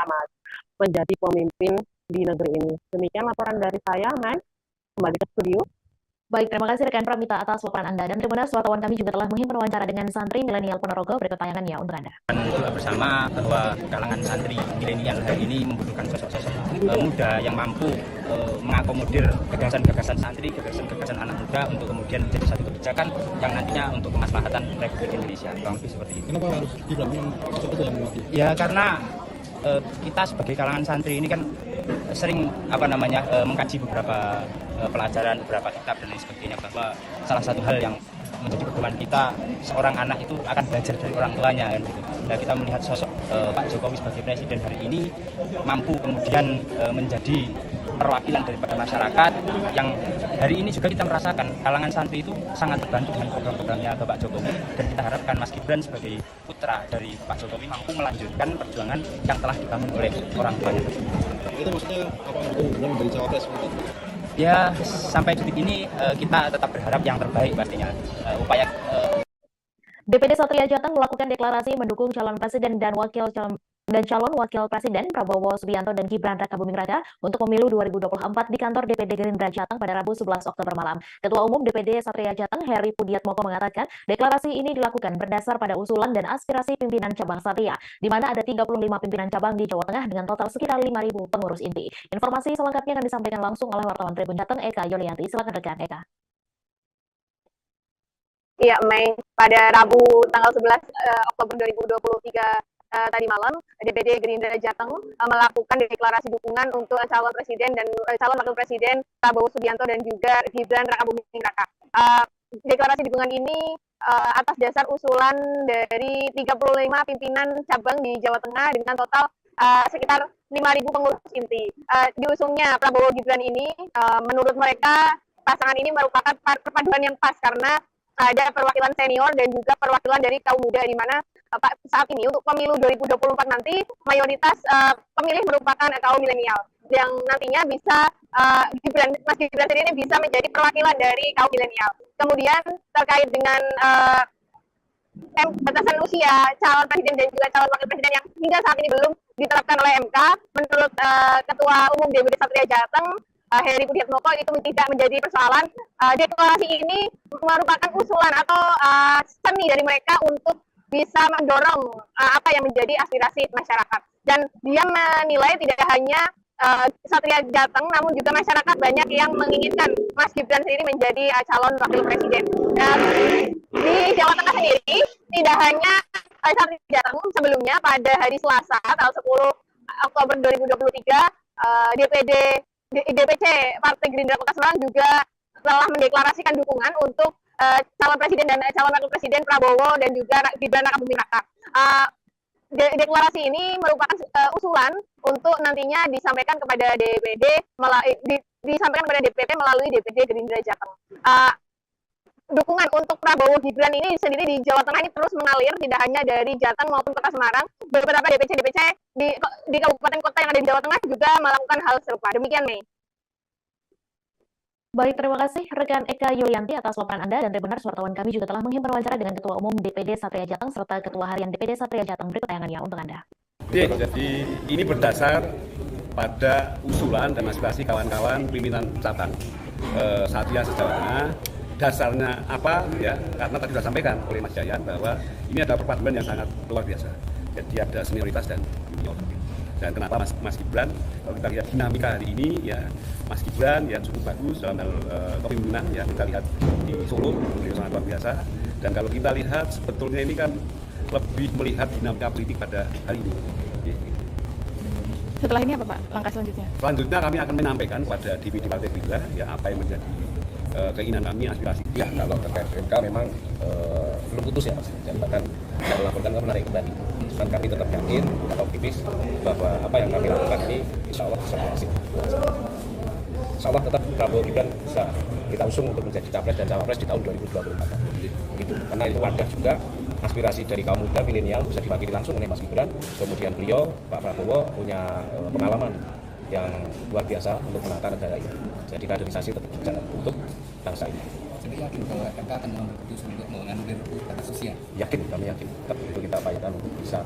menjadi pemimpin di negeri ini. Demikian laporan dari saya, Mai. Kembali ke studio. Baik, terima kasih rekan Pramita atas laporan Anda. Dan Tribuners, wartawan kami juga telah menghimpun wawancara dengan santri milenial Ponorogo. Berikut tayangannya untuk Anda. Doa bersama bahwa kalangan santri milenial hari ini membutuhkan sosok-sosok muda yang mampu mengakomodir gagasan-gagasan santri, gagasan-gagasan anak muda untuk kemudian menjadi satu kebijakan yang nantinya untuk kemaslahatan Republik Indonesia. Kurang lebih seperti itu. Kenapa harus Gibran yang seperti yang mewakili? Ya karena kita sebagai kalangan santri ini kan sering mengkaji beberapa pelajaran, beberapa kitab dan lain sebagainya, bahwa salah satu hal yang menjadi pedoman kita, seorang anak itu akan belajar dari orang tuanya kan gitu. Nah, kita melihat sosok Pak Jokowi sebagai presiden hari ini mampu kemudian menjadi perwakilan daripada masyarakat yang hari ini juga kita merasakan kalangan santri itu sangat terbantu dengan program-programnya Bapak Jokowi, dan kita harapkan Mas Gibran sebagai putra dari Pak Jokowi mampu melanjutkan perjuangan yang telah dibangun oleh orang tuanya. Itu maksudnya apa Gibran menjadi cawapres? Ya, sampai detik ini kita tetap berharap yang terbaik pastinya. Upaya DPD Satria Jateng melakukan deklarasi mendukung calon presiden dan calon wakil presiden Prabowo Subianto dan Gibran Rakabuming Raka untuk pemilu 2024 di kantor DPD Gerindra Jateng pada Rabu 11 Oktober malam. Ketua Umum DPD Satria Jateng Heri Pudiatmoko mengatakan deklarasi ini dilakukan berdasar pada usulan dan aspirasi pimpinan cabang Satria, di mana ada 35 pimpinan cabang di Jawa Tengah dengan total sekitar 5.000 pengurus inti. Informasi selengkapnya akan disampaikan langsung oleh wartawan Tribun Jateng Eka Yulianti. Silakan rekan Eka. Iya, Mei, pada Rabu tanggal 11 Oktober 2023 tadi malam, DPD Gerindra Jateng melakukan deklarasi dukungan untuk calon presiden dan calon wakil presiden Prabowo Subianto dan juga Gibran Rakabuming Raka. Deklarasi dukungan ini atas dasar usulan dari 35 pimpinan cabang di Jawa Tengah dengan total sekitar 5.000 pengurus inti. Diusungnya Prabowo Gibran ini, menurut mereka pasangan ini merupakan perpaduan yang pas karena ada perwakilan senior dan juga perwakilan dari kaum muda, di mana saat ini untuk pemilu 2024 nanti mayoritas pemilih merupakan kaum milenial yang nantinya bisa Mas Gibran sendiri bisa menjadi perwakilan dari kaum milenial. Kemudian terkait dengan batasan usia calon presiden dan juga calon wakil presiden yang hingga saat ini belum ditetapkan oleh MK, menurut Ketua Umum DPD Satria Jateng Heri Pudiatmoko itu tidak menjadi persoalan. Deklarasi ini merupakan usulan atau seni dari mereka untuk bisa mendorong apa yang menjadi aspirasi masyarakat. Dan dia menilai tidak hanya Satria Jateng, namun juga masyarakat banyak yang menginginkan Mas Gibran sendiri menjadi calon wakil presiden. Dan di Jawa Tengah sendiri, tidak hanya Satria Jateng, sebelumnya pada hari Selasa, tanggal 10 Oktober 2023, DPC Partai Gerindra Kota Semarang juga telah mendeklarasikan dukungan untuk calon presiden dan calon wakil presiden Prabowo dan juga Gibran Rakabuming Raka. Deklarasi ini merupakan usulan untuk nantinya disampaikan kepada DPD disampaikan kepada DPP melalui DPD Gerindra Jateng. Dukungan untuk Prabowo Gibran ini sendiri di Jawa Tengah ini terus mengalir, tidak hanya dari Jateng maupun Kota Semarang. Beberapa DPC di kabupaten kota yang ada di Jawa Tengah juga melakukan hal serupa. Demikian, Mei. Baik, terima kasih rekan Eka Yulianti atas laporan Anda, dan benar wartawan kami juga telah menghimpun wawancara dengan Ketua Umum DPD Satria Jateng serta Ketua Harian DPD Satria Jateng. Berikut tayangannya untuk Anda. Jadi ini berdasar pada usulan dan aspirasi kawan-kawan pimpinan cabang Satria se-Jawa Tengah. Dasarnya apa ya, karena tadi sudah sampaikan oleh Mas Jayan bahwa ini adalah perpaduan yang sangat luar biasa. Jadi ada senioritas dan junior. Dan kenapa Mas Gibran, kalau kita lihat dinamika hari ini ya, Mas Gibran yang cukup bagus dalam hal kepemimpinan ya, kita lihat di Solo beliau sangat luar biasa. Dan kalau kita lihat sebetulnya ini kan lebih melihat dinamika politik pada hari ini. Setelah ini apa Pak langkah selanjutnya? Selanjutnya kami akan menyampaikan kepada DPD Partai Gerindra ya apa yang menjadi keinginan kami, aspirasi. Ya, kalau terkait MK memang belum putus ya Mas. Dan bahkan saya melaporkan ke menarik kembali. Dan kami tetap yakin, tetap optimis bahwa apa yang kami lakukan ini insya Allah bisa berhasil. Insya Allah tetap Prabowo Gibran bisa kita usung untuk menjadi capres dan cawapres di tahun 2024. Gitu. Karena itu wadah juga aspirasi dari kaum muda milenial bisa diwakili langsung oleh Mas Gibran. Kemudian beliau, Pak Prabowo, punya pengalaman yang luar biasa untuk menata negara ini. Jadi kaderisasi tetap berjalan untuk bangsa ini. Jadi yakin bahwa MK akan mengambil keputusan untuk menganulir batas usia? Yakin, kami yakin. Tetap itu kita upayakan untuk bisa.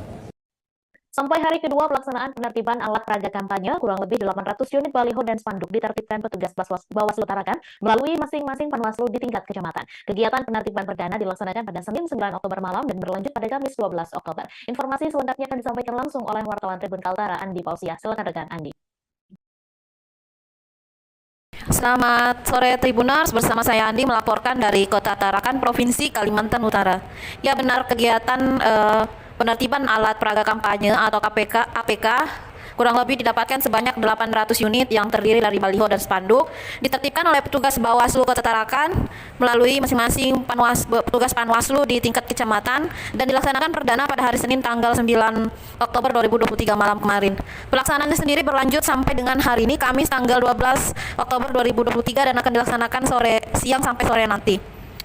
Sampai hari kedua pelaksanaan penertiban alat peraga kampanye, kurang lebih 800 unit baliho dan spanduk ditertibkan petugas Bawaslu Tarakan melalui masing-masing panwaslu di tingkat kecamatan. Kegiatan penertiban perdana dilaksanakan pada Senin 9 Oktober malam dan berlanjut pada Kamis 12 Oktober. Informasi selengkapnya akan disampaikan langsung oleh wartawan Tribun Kaltara, Andi Pausia. Silakan rekan Andi. Selamat sore Tribuners, bersama saya Andi melaporkan dari Kota Tarakan, Provinsi Kalimantan Utara. Ya benar, kegiatan penertiban alat peraga kampanye atau APK kurang lebih didapatkan sebanyak 800 unit yang terdiri dari baliho dan spanduk, ditertibkan oleh petugas Bawaslu Kota Tarakan melalui masing-masing petugas Panwaslu di tingkat kecamatan dan dilaksanakan perdana pada hari Senin tanggal 9 Oktober 2023 malam kemarin. Pelaksanaannya sendiri berlanjut sampai dengan hari ini Kamis tanggal 12 Oktober 2023 dan akan dilaksanakan siang sampai sore nanti.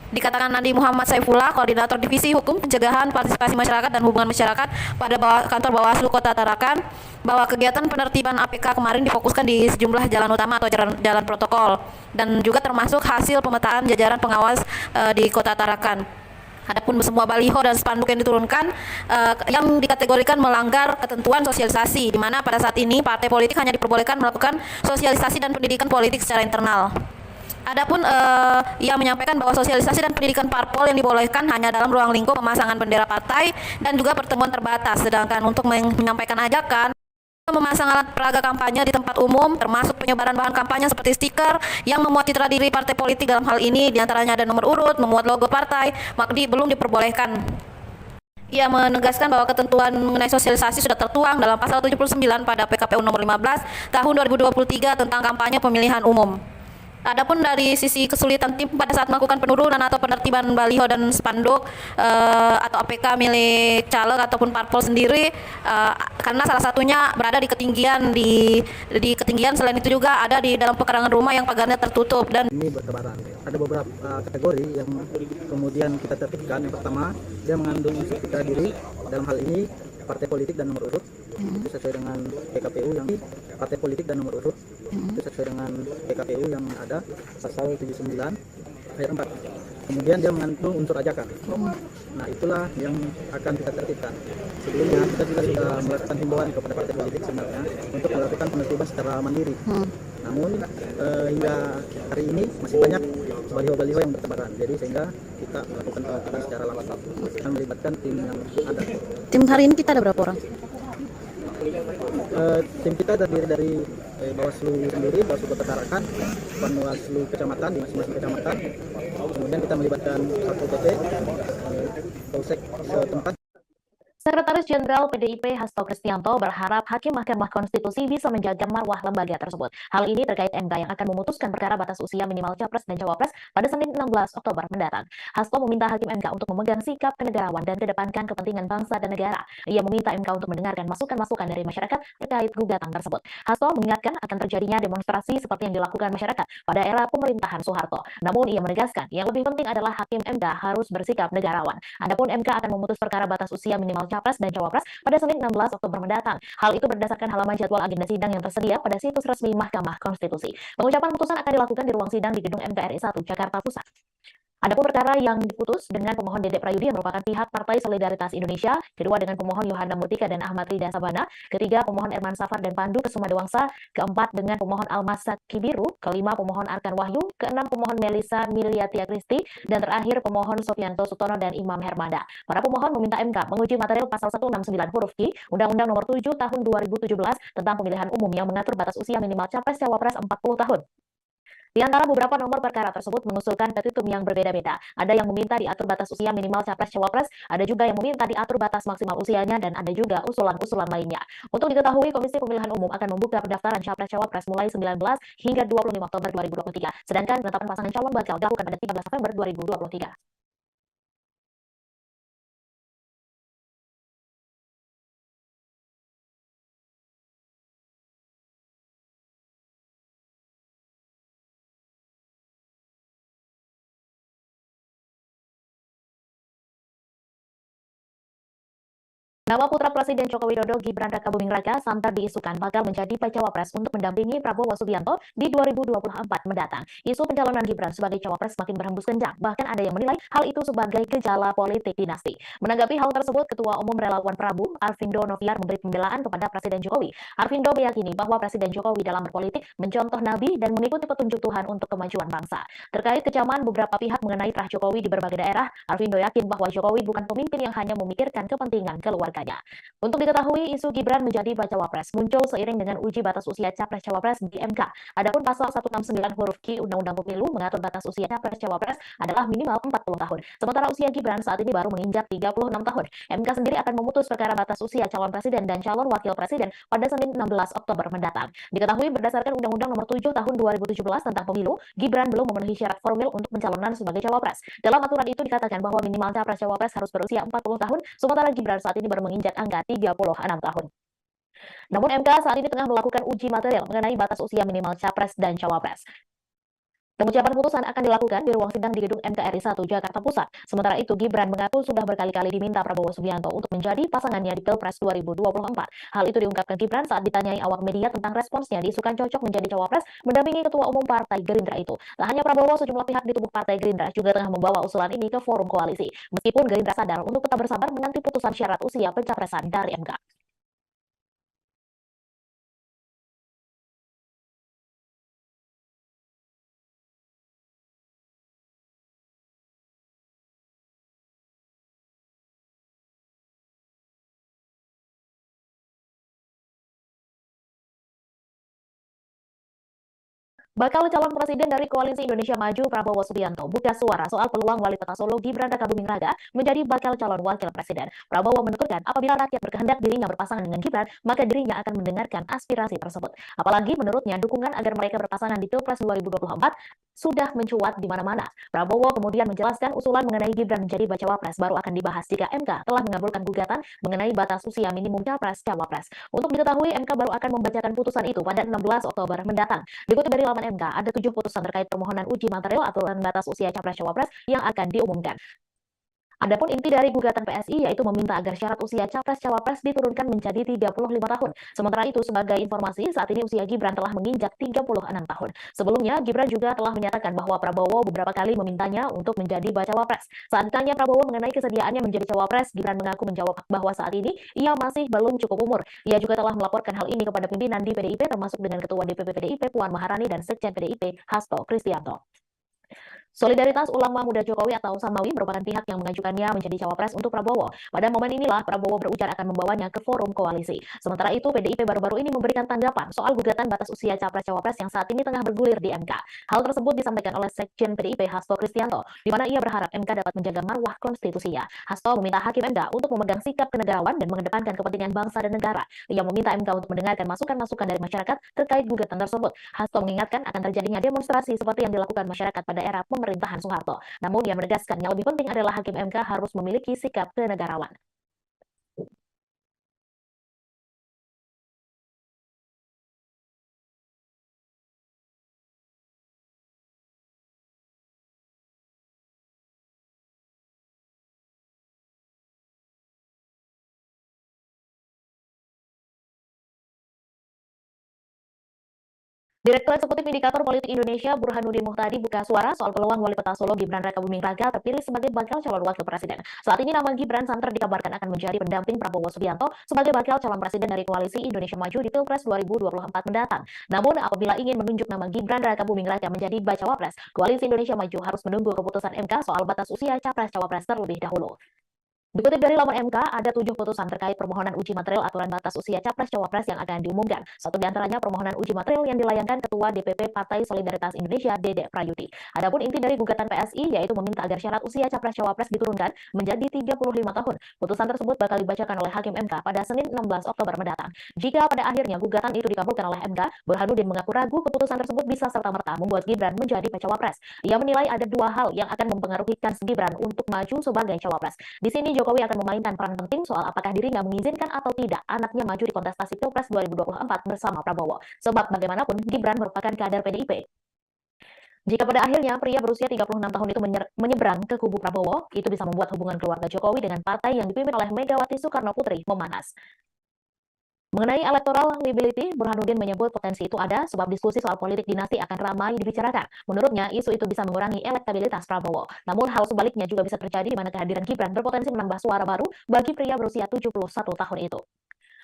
Dikatakan Nadi Muhammad Saifullah, Koordinator Divisi Hukum, Pencegahan, Partisipasi Masyarakat dan Hubungan Masyarakat pada kantor Bawaslu Kota Tarakan, bahwa kegiatan penertiban APK kemarin difokuskan di sejumlah jalan utama atau jalan protokol dan juga termasuk hasil pemetaan jajaran pengawas di Kota Tarakan. Adapun semua baliho dan spanduk yang diturunkan yang dikategorikan melanggar ketentuan sosialisasi, di mana pada saat ini partai politik hanya diperbolehkan melakukan sosialisasi dan pendidikan politik secara internal. Adapun ia menyampaikan bahwa sosialisasi dan pendidikan parpol yang dibolehkan hanya dalam ruang lingkup pemasangan bendera partai dan juga pertemuan terbatas, sedangkan untuk menyampaikan ajakan memasang alat peraga kampanye di tempat umum, termasuk penyebaran bahan kampanye seperti stiker yang memuat citra diri partai politik, dalam hal ini diantaranya ada nomor urut, memuat logo partai, belum diperbolehkan. Ia menegaskan bahwa ketentuan mengenai sosialisasi sudah tertuang dalam pasal 79 pada PKPU nomor 15 tahun 2023 tentang kampanye pemilihan umum. Adapun dari sisi kesulitan tim pada saat melakukan penurunan atau penertiban baliho dan spanduk atau APK milik caleg ataupun parpol sendiri, karena salah satunya berada di ketinggian ketinggian, selain itu juga ada di dalam pekarangan rumah yang pagarnya tertutup dan ini bertebaran. Ada beberapa kategori yang kemudian kita tertibkan. Yang pertama, dia mengandung unsur citra diri, dalam hal ini partai politik dan nomor urut, itu sesuai dengan PKPU yang partai politik dan nomor urut, itu sesuai dengan PKPU yang ada pasal 79 ayat 4. Kemudian dia mengandung unsur ajakan. Nah, itulah yang akan kita tertibkan. Sebelumnya kita juga sudah melakukan himbauan kepada partai politik sebenarnya untuk melakukan penertiban secara mandiri. Namun hingga hari ini masih banyak baliho-baliho yang bertebaran. Jadi sehingga kita melakukan penertiban secara langsung akan melibatkan tim yang ada. Tim hari ini kita ada berapa orang? Tim kita terdiri dari Bawaslu sendiri, Bawaslu Kota Tarakan, Panwaslu kecamatan di masing-masing kecamatan. Kemudian kita melibatkan Satpol PP, Polsek setempat. Sekretaris Jenderal PDIP Hasto Kristianto berharap Hakim Mahkamah Konstitusi bisa menjaga marwah lembaga tersebut. Hal ini terkait MK yang akan memutuskan perkara batas usia minimal Capres dan Cawapres pada Senin 16 Oktober mendatang. Hasto meminta Hakim MK untuk memegang sikap kenegarawan dan kedepankan kepentingan bangsa dan negara. Ia meminta MK untuk mendengarkan masukan-masukan dari masyarakat terkait gugatan tersebut. Hasto mengingatkan akan terjadinya demonstrasi seperti yang dilakukan masyarakat pada era pemerintahan Soeharto. Namun ia menegaskan yang lebih penting adalah Hakim MK harus bersikap negarawan. Adapun MK akan memutus perkara batas usia minimal Capres dan Cawapres pada Senin 16 Oktober mendatang. Hal itu berdasarkan halaman jadwal agenda sidang yang tersedia pada situs resmi Mahkamah Konstitusi. Pengucapan putusan akan dilakukan di ruang sidang di Gedung MKRI 1, Jakarta Pusat. Adapun perkara yang diputus dengan pemohon Dedek Prayudi yang merupakan pihak Partai Solidaritas Indonesia, kedua dengan pemohon Yohana Murtika dan Ahmad Rida Sabana, ketiga pemohon Erman Safar dan Pandu Kesuma Dewangsa, keempat dengan pemohon Almas Kibiru, kelima pemohon Arkan Wahyu, keenam pemohon Melisa Miliatia Kristi, dan terakhir pemohon Sofianto Sutono dan Imam Hermanda. Para pemohon meminta MK menguji material pasal 169 huruf Q Undang-Undang Nomor 7 Tahun 2017 tentang Pemilihan Umum yang mengatur batas usia minimal Capres Cawapres 40 tahun. Di antara beberapa nomor perkara tersebut mengusulkan petitum yang berbeda-beda. Ada yang meminta diatur batas usia minimal Capres-Cawapres, ada juga yang meminta diatur batas maksimal usianya, dan ada juga usulan-usulan lainnya. Untuk diketahui, Komisi Pemilihan Umum akan membuka pendaftaran Capres-Cawapres mulai 19 hingga 25 Oktober 2023. Sedangkan penetapan pasangan calon bakal dilakukan pada 13 November 2023. Nama putra Presiden Joko Widodo, Gibran Rakabuming Raka, santer diisukan bakal menjadi bacawa pres untuk mendampingi Prabowo Subianto di 2024 mendatang. Isu pencalonan Gibran sebagai cawapres makin berhembus kencang. Bahkan ada yang menilai hal itu sebagai gejala politik dinasti. Menanggapi hal tersebut, Ketua Umum Relawan Prabu, Arvindo Noviar, memberi pembelaan kepada Presiden Jokowi. Arvindo meyakini bahwa Presiden Jokowi dalam berpolitik mencontoh Nabi dan mengikuti petunjuk Tuhan untuk kemajuan bangsa. Terkait kecaman beberapa pihak mengenai terah Jokowi di berbagai daerah, Arvindo yakin bahwa Jokowi bukan pemimpin yang hanya memikirkan kepentingan keluarga. Untuk diketahui, isu Gibran menjadi bacawa pres muncul seiring dengan uji batas usia Capres-Cawapres di MK. Adapun pasal 169 huruf Q Undang-Undang Pemilu mengatur batas usia Capres-Cawapres adalah minimal 40 tahun. Sementara usia Gibran saat ini baru menginjak 36 tahun. MK sendiri akan memutus perkara batas usia calon presiden dan calon wakil presiden pada Senin 16 Oktober mendatang. Diketahui berdasarkan Undang-Undang Nomor 7 Tahun 2017 tentang Pemilu, Gibran belum memenuhi syarat formil untuk pencalonan sebagai cawapres. Dalam aturan itu dikatakan bahwa minimal Capres-Cawapres harus berusia 40 tahun, sementara Gibran saat ini baru menginjak angka 36 tahun. Namun MK saat ini tengah melakukan uji material mengenai batas usia minimal Capres dan Cawapres. Pengucapan putusan akan dilakukan di ruang sidang di gedung MKRI 1 Jakarta Pusat. Sementara itu, Gibran mengaku sudah berkali-kali diminta Prabowo Subianto untuk menjadi pasangannya di Pilpres 2024. Hal itu diungkapkan Gibran saat ditanyai awak media tentang responsnya diisukan cocok menjadi cawapres mendampingi Ketua Umum Partai Gerindra itu. Tak hanya Prabowo, sejumlah pihak di tubuh Partai Gerindra juga tengah membawa usulan ini ke forum koalisi. Meskipun Gerindra sadar untuk tetap bersabar menanti putusan syarat usia pencapresan dari MK. Bakal calon presiden dari Koalisi Indonesia Maju Prabowo Subianto buka suara soal peluang wali kota Solo Gibran Rakabuming Raka menjadi bakal calon wakil presiden. Prabowo menuturkan apabila rakyat berkehendak dirinya berpasangan dengan Gibran, maka dirinya akan mendengarkan aspirasi tersebut. Apalagi menurutnya dukungan agar mereka berpasangan di Pilpres 2024 sudah mencuat di mana-mana. Prabowo kemudian menjelaskan usulan mengenai Gibran menjadi bacawa pres baru akan dibahas jika MK telah mengabulkan gugatan mengenai batas usia minimum capres-cawapres. Untuk diketahui, MK baru akan membacakan putusan itu pada 16 Oktober mendatang. Dikutip dari laman MK, ada 7 putusan terkait permohonan uji material aturan batas usia capres-cawapres yang akan diumumkan. Adapun inti dari gugatan PSI yaitu meminta agar syarat usia capres-cawapres diturunkan menjadi 35 tahun. Sementara itu, sebagai informasi, saat ini usia Gibran telah menginjak 36 tahun. Sebelumnya, Gibran juga telah menyatakan bahwa Prabowo beberapa kali memintanya untuk menjadi bacawa pres. Saat ditanya Prabowo mengenai kesediaannya menjadi cawapres, Gibran mengaku menjawab bahwa saat ini ia masih belum cukup umur. Ia juga telah melaporkan hal ini kepada pimpinan di PDIP termasuk dengan Ketua DPP PDIP Puan Maharani dan Sekjen PDIP Hasto Kristianto. Solidaritas Ulama Muda Jokowi atau Samawi merupakan pihak yang mengajukannya menjadi cawapres untuk Prabowo. Pada momen inilah Prabowo berujar akan membawanya ke forum koalisi. Sementara itu, PDIP baru-baru ini memberikan tanggapan soal gugatan batas usia capres-cawapres yang saat ini tengah bergulir di MK. Hal tersebut disampaikan oleh Sekjen PDIP Hasto Kristianto, di mana ia berharap MK dapat menjaga marwah konstitusinya. Hasto meminta Hakim MK untuk memegang sikap kenegarawan dan mengedepankan kepentingan bangsa dan negara. Ia meminta MK untuk mendengarkan masukan-masukan dari masyarakat terkait gugatan tersebut. Hasto mengingatkan akan terjadinya demonstrasi seperti yang dilakukan masyarakat pada era pemerintahan Soeharto. Namun ia menegaskan yang lebih penting adalah Hakim MK harus memiliki sikap kenegarawan. Direktur Eksekutif Indikator Politik Indonesia Burhanuddin Muhtadi buka suara soal peluang wali kota Solo Gibran Rakabuming Raka terpilih sebagai bakal calon wakil presiden. Saat ini nama Gibran santer dikabarkan akan menjadi pendamping Prabowo Subianto sebagai bakal calon presiden dari Koalisi Indonesia Maju di Pilpres 2024 mendatang. Namun apabila ingin menunjuk nama Gibran Rakabuming Raka menjadi bacawa pres, Koalisi Indonesia Maju harus menunggu keputusan MK soal batas usia capres-cawapres terlebih dahulu. Dikutip dari laman MK, ada 7 putusan terkait permohonan uji material aturan batas usia capres-cawapres yang akan diumumkan. Satu di antaranya permohonan uji material yang dilayangkan Ketua DPP Partai Solidaritas Indonesia, Dede Prayudi. Adapun inti dari gugatan PSI yaitu meminta agar syarat usia capres-cawapres diturunkan menjadi 35 tahun. Putusan tersebut bakal dibacakan oleh Hakim MK pada Senin 16 Oktober mendatang. Jika pada akhirnya gugatan itu dikabulkan oleh MK, Burhanuddin mengaku ragu keputusan tersebut bisa serta-merta membuat Gibran menjadi bacawa pres. Ia menilai ada 2 hal yang akan mempengaruhi kans Gibran untuk maju sebagai cawapres. Di sini Jokowi akan memainkan peran penting soal apakah dirinya mengizinkan atau tidak anaknya maju di kontestasi Pilpres 2024 bersama Prabowo. Sebab bagaimanapun Gibran merupakan kader PDIP. Jika pada akhirnya pria berusia 36 tahun itu menyeberang ke kubu Prabowo, itu bisa membuat hubungan keluarga Jokowi dengan partai yang dipimpin oleh Megawati Soekarno Putri memanas. Mengenai electoral liability, Burhanuddin menyebut potensi itu ada sebab diskusi soal politik dinasti akan ramai dibicarakan. Menurutnya, isu itu bisa mengurangi elektabilitas Prabowo. Namun hal sebaliknya juga bisa terjadi di mana kehadiran Gibran berpotensi menambah suara baru bagi pria berusia 71 tahun itu.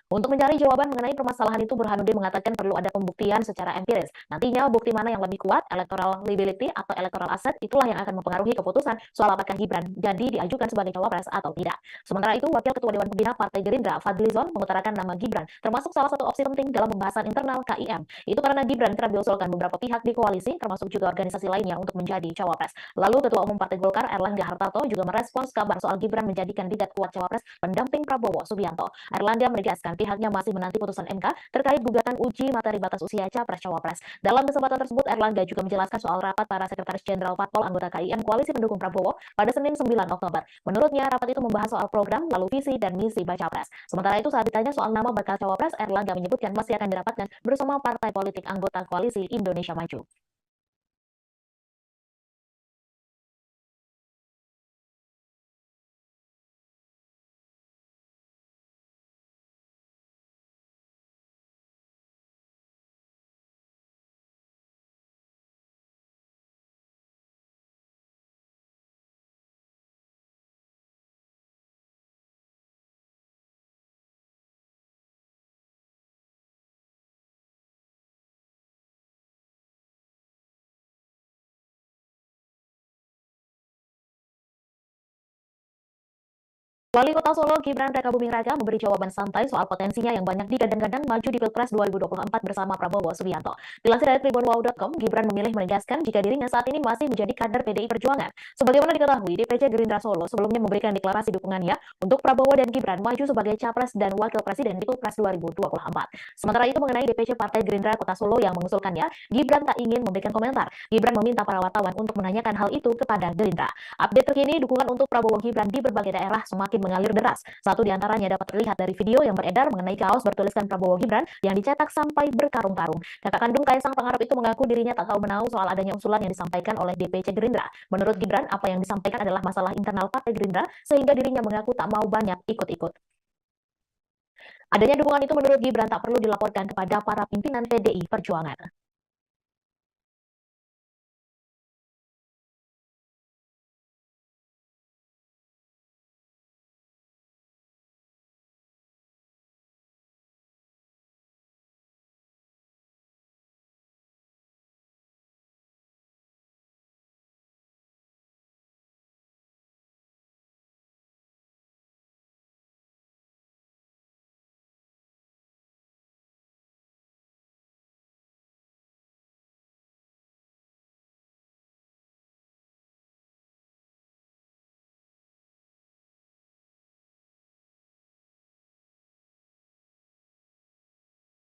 Untuk mencari jawaban mengenai permasalahan itu, Burhanuddin mengatakan perlu ada pembuktian secara empiris. Nantinya bukti mana yang lebih kuat, electoral liability atau electoral asset, itulah yang akan mempengaruhi keputusan soal apakah Gibran jadi diajukan sebagai cawapres atau tidak. Sementara itu, Wakil Ketua Dewan Pembina Partai Gerindra, Fadlizon, mengutarakan nama Gibran termasuk salah satu opsi penting dalam pembahasan internal KIM. Itu karena Gibran kerap diusulkan beberapa pihak di koalisi, termasuk juga organisasi lainnya untuk menjadi cawapres. Lalu Ketua Umum Partai Golkar, Erlangga Hartarto, juga merespons kabar soal Gibran menjadi kandidat kuat cawapres pendamping Prabowo Subianto. Erlangga menegaskan pihaknya masih menanti putusan MK terkait gugatan uji materi batas usia capres-cawapres. Dalam kesempatan tersebut, Erlangga juga menjelaskan soal rapat para sekretaris jenderal Parpol anggota KIM Koalisi Pendukung Prabowo pada Senin 9 Oktober. Menurutnya, rapat itu membahas soal program, lalu visi dan misi baca pres. Sementara itu, saat ditanya soal nama bakal cawapres, Erlangga menyebutkan masih akan dirapatkan bersama partai politik anggota Koalisi Indonesia Maju. Wali Kota Solo Gibran Raka Buming Raka memberi jawaban santai soal potensinya yang banyak digadang-gadang maju di Pilpres 2024 bersama Prabowo Subianto. Dilansir dari tribunwow.com, Gibran memilih menegaskan jika dirinya saat ini masih menjadi kader PDI Perjuangan. Sebagaimana diketahui, DPC Gerindra Solo sebelumnya memberikan deklarasi dukungannya untuk Prabowo dan Gibran maju sebagai Capres dan Wakil Presiden di Pilpres 2024. Sementara itu mengenai DPC Partai Gerindra Kota Solo yang mengusulkannya, Gibran tak ingin memberikan komentar. Gibran meminta para wartawan untuk menanyakan hal itu kepada Gerindra. Update terkini, dukungan untuk Prabowo Gibran di berbagai daerah semakin mengalir deras. Satu di antaranya dapat terlihat dari video yang beredar mengenai kaos bertuliskan Prabowo Gibran yang dicetak sampai berkarung-karung. Kakak kandung Kaisang Pangarep itu mengaku dirinya tak tahu menahu soal adanya usulan yang disampaikan oleh DPC Gerindra. Menurut Gibran, apa yang disampaikan adalah masalah internal Partai Gerindra, sehingga dirinya mengaku tak mau banyak ikut-ikut. Adanya dukungan itu menurut Gibran tak perlu dilaporkan kepada para pimpinan PDI Perjuangan.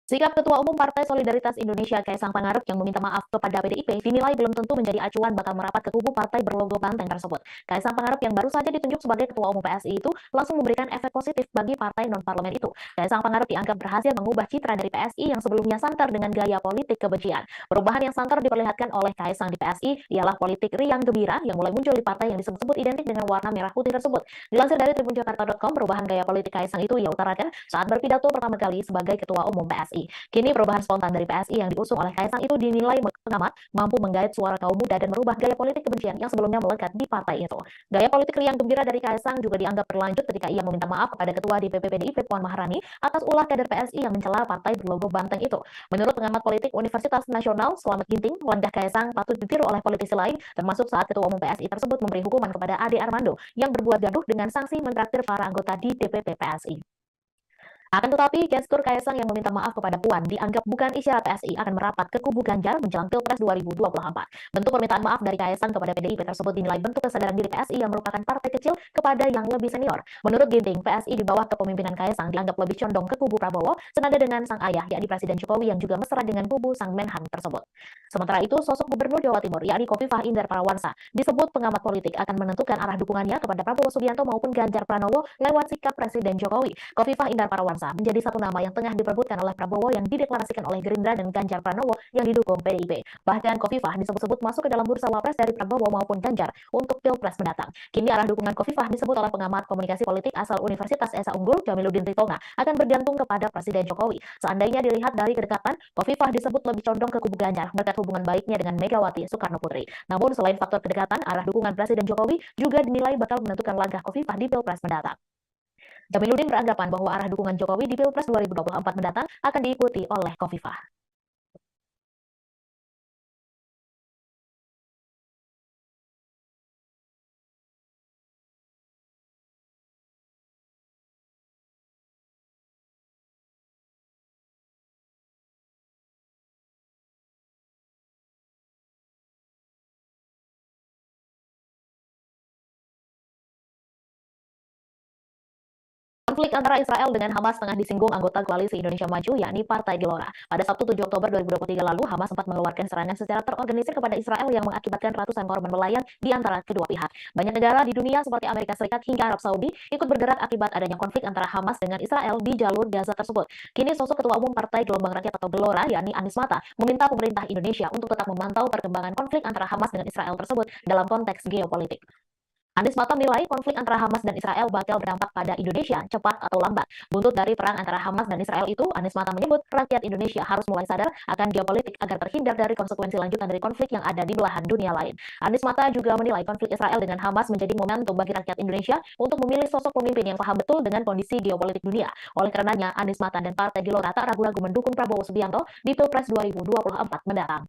Sikap Ketua Umum Partai Solidaritas Indonesia Kaisang Pangarep yang meminta maaf kepada PDIP dinilai belum tentu menjadi acuan bakal merapat ke kubu partai berlogo banteng tersebut. Kaisang Pangarep yang baru saja ditunjuk sebagai Ketua Umum PSI itu langsung memberikan efek positif bagi partai non-parlemen itu. Kaisang Pangarep dianggap berhasil mengubah citra dari PSI yang sebelumnya santer dengan gaya politik kebencian. Perubahan yang santer diperlihatkan oleh Kaisang di PSI ialah politik riang gembira yang mulai muncul di partai yang disebut-sebut identik dengan warna merah putih tersebut. Dilansir dari tribunjakarta.com, perubahan gaya politik Kaisang itu ia utarakan saat berpidato pertama kali sebagai Ketua Umum PSI. Kini perubahan spontan dari PSI yang diusung oleh Kaisang itu dinilai pengamat mampu menggait suara kaum muda dan merubah gaya politik kebencian yang sebelumnya melekat di partai itu. Gaya politik riang gembira dari Kaisang juga dianggap berlanjut ketika ia meminta maaf kepada Ketua DPP PDIP Puan Maharani atas ulah kader PSI yang mencela partai berlogo banteng itu. Menurut pengamat politik Universitas Nasional Slamet Ginting, langkah Kaisang patut ditiru oleh politisi lain, termasuk saat Ketua Umum PSI tersebut memberi hukuman kepada Ade Armando yang berbuat gaduh dengan sanksi mentraktir para anggota di DPP PSI. Akan tetapi, gestur Kaisang yang meminta maaf kepada Puan dianggap bukan isyarat PSI akan merapat ke kubu Ganjar menjelang Pilpres 2024. Bentuk permintaan maaf dari Kaisang kepada PDIP tersebut dinilai bentuk kesadaran diri PSI yang merupakan partai kecil kepada yang lebih senior. Menurut Ginting, PSI di bawah kepemimpinan Kaisang dianggap lebih condong ke kubu Prabowo, senada dengan sang ayah, yakni Presiden Jokowi yang juga mesra dengan kubu sang Menhan tersebut. Sementara itu, sosok Gubernur Jawa Timur, yakni Khofifah Indar Parawansa, disebut pengamat politik akan menentukan arah dukungannya kepada Prabowo Subianto maupun Ganjar Pranowo lewat sikap Presiden Jokowi. Khofifah Indar Parawansa menjadi satu nama yang tengah diperebutkan oleh Prabowo yang dideklarasikan oleh Gerindra dan Ganjar Pranowo yang didukung PDIP. Bahkan Khofifah disebut-sebut masuk ke dalam bursa wapres dari Prabowo maupun Ganjar untuk Pilpres mendatang. Kini arah dukungan Khofifah disebut oleh pengamat komunikasi politik asal Universitas Esa Unggul Jamiluddin Ritonga akan bergantung kepada Presiden Jokowi. Seandainya dilihat dari kedekatan, Khofifah disebut lebih condong ke kubu Ganjar berkat hubungan baiknya dengan Megawati Soekarno Putri. Namun selain faktor kedekatan, arah dukungan Presiden Jokowi juga dinilai bakal menentukan langkah Khofifah di Pilpres mendatang. Jamiluddin beranggapan bahwa arah dukungan Jokowi di Pilpres 2024 mendatang akan diikuti oleh Khofifah. Konflik antara Israel dengan Hamas tengah disinggung anggota koalisi Indonesia Maju, yakni Partai Gelora. Pada Sabtu 7 Oktober 2023 lalu, Hamas sempat mengeluarkan serangan secara terorganisir kepada Israel yang mengakibatkan ratusan korban melayang di antara kedua pihak. Banyak negara di dunia seperti Amerika Serikat hingga Arab Saudi ikut bergerak akibat adanya konflik antara Hamas dengan Israel di jalur Gaza tersebut. Kini sosok Ketua Umum Partai Gelombang Rakyat atau Gelora, yakni Anies Mata, meminta pemerintah Indonesia untuk tetap memantau perkembangan konflik antara Hamas dengan Israel tersebut dalam konteks geopolitik. Anies Mata menilai konflik antara Hamas dan Israel bakal berdampak pada Indonesia cepat atau lambat. Buntut dari perang antara Hamas dan Israel itu, Anies Mata menyebut rakyat Indonesia harus mulai sadar akan geopolitik agar terhindar dari konsekuensi lanjutan dari konflik yang ada di belahan dunia lain. Anies Mata juga menilai konflik Israel dengan Hamas menjadi momentum bagi rakyat Indonesia untuk memilih sosok pemimpin yang paham betul dengan kondisi geopolitik dunia. Oleh karenanya, Anies Mata dan Partai Gelora tak ragu-ragu mendukung Prabowo Subianto di Pilpres 2024 mendatang.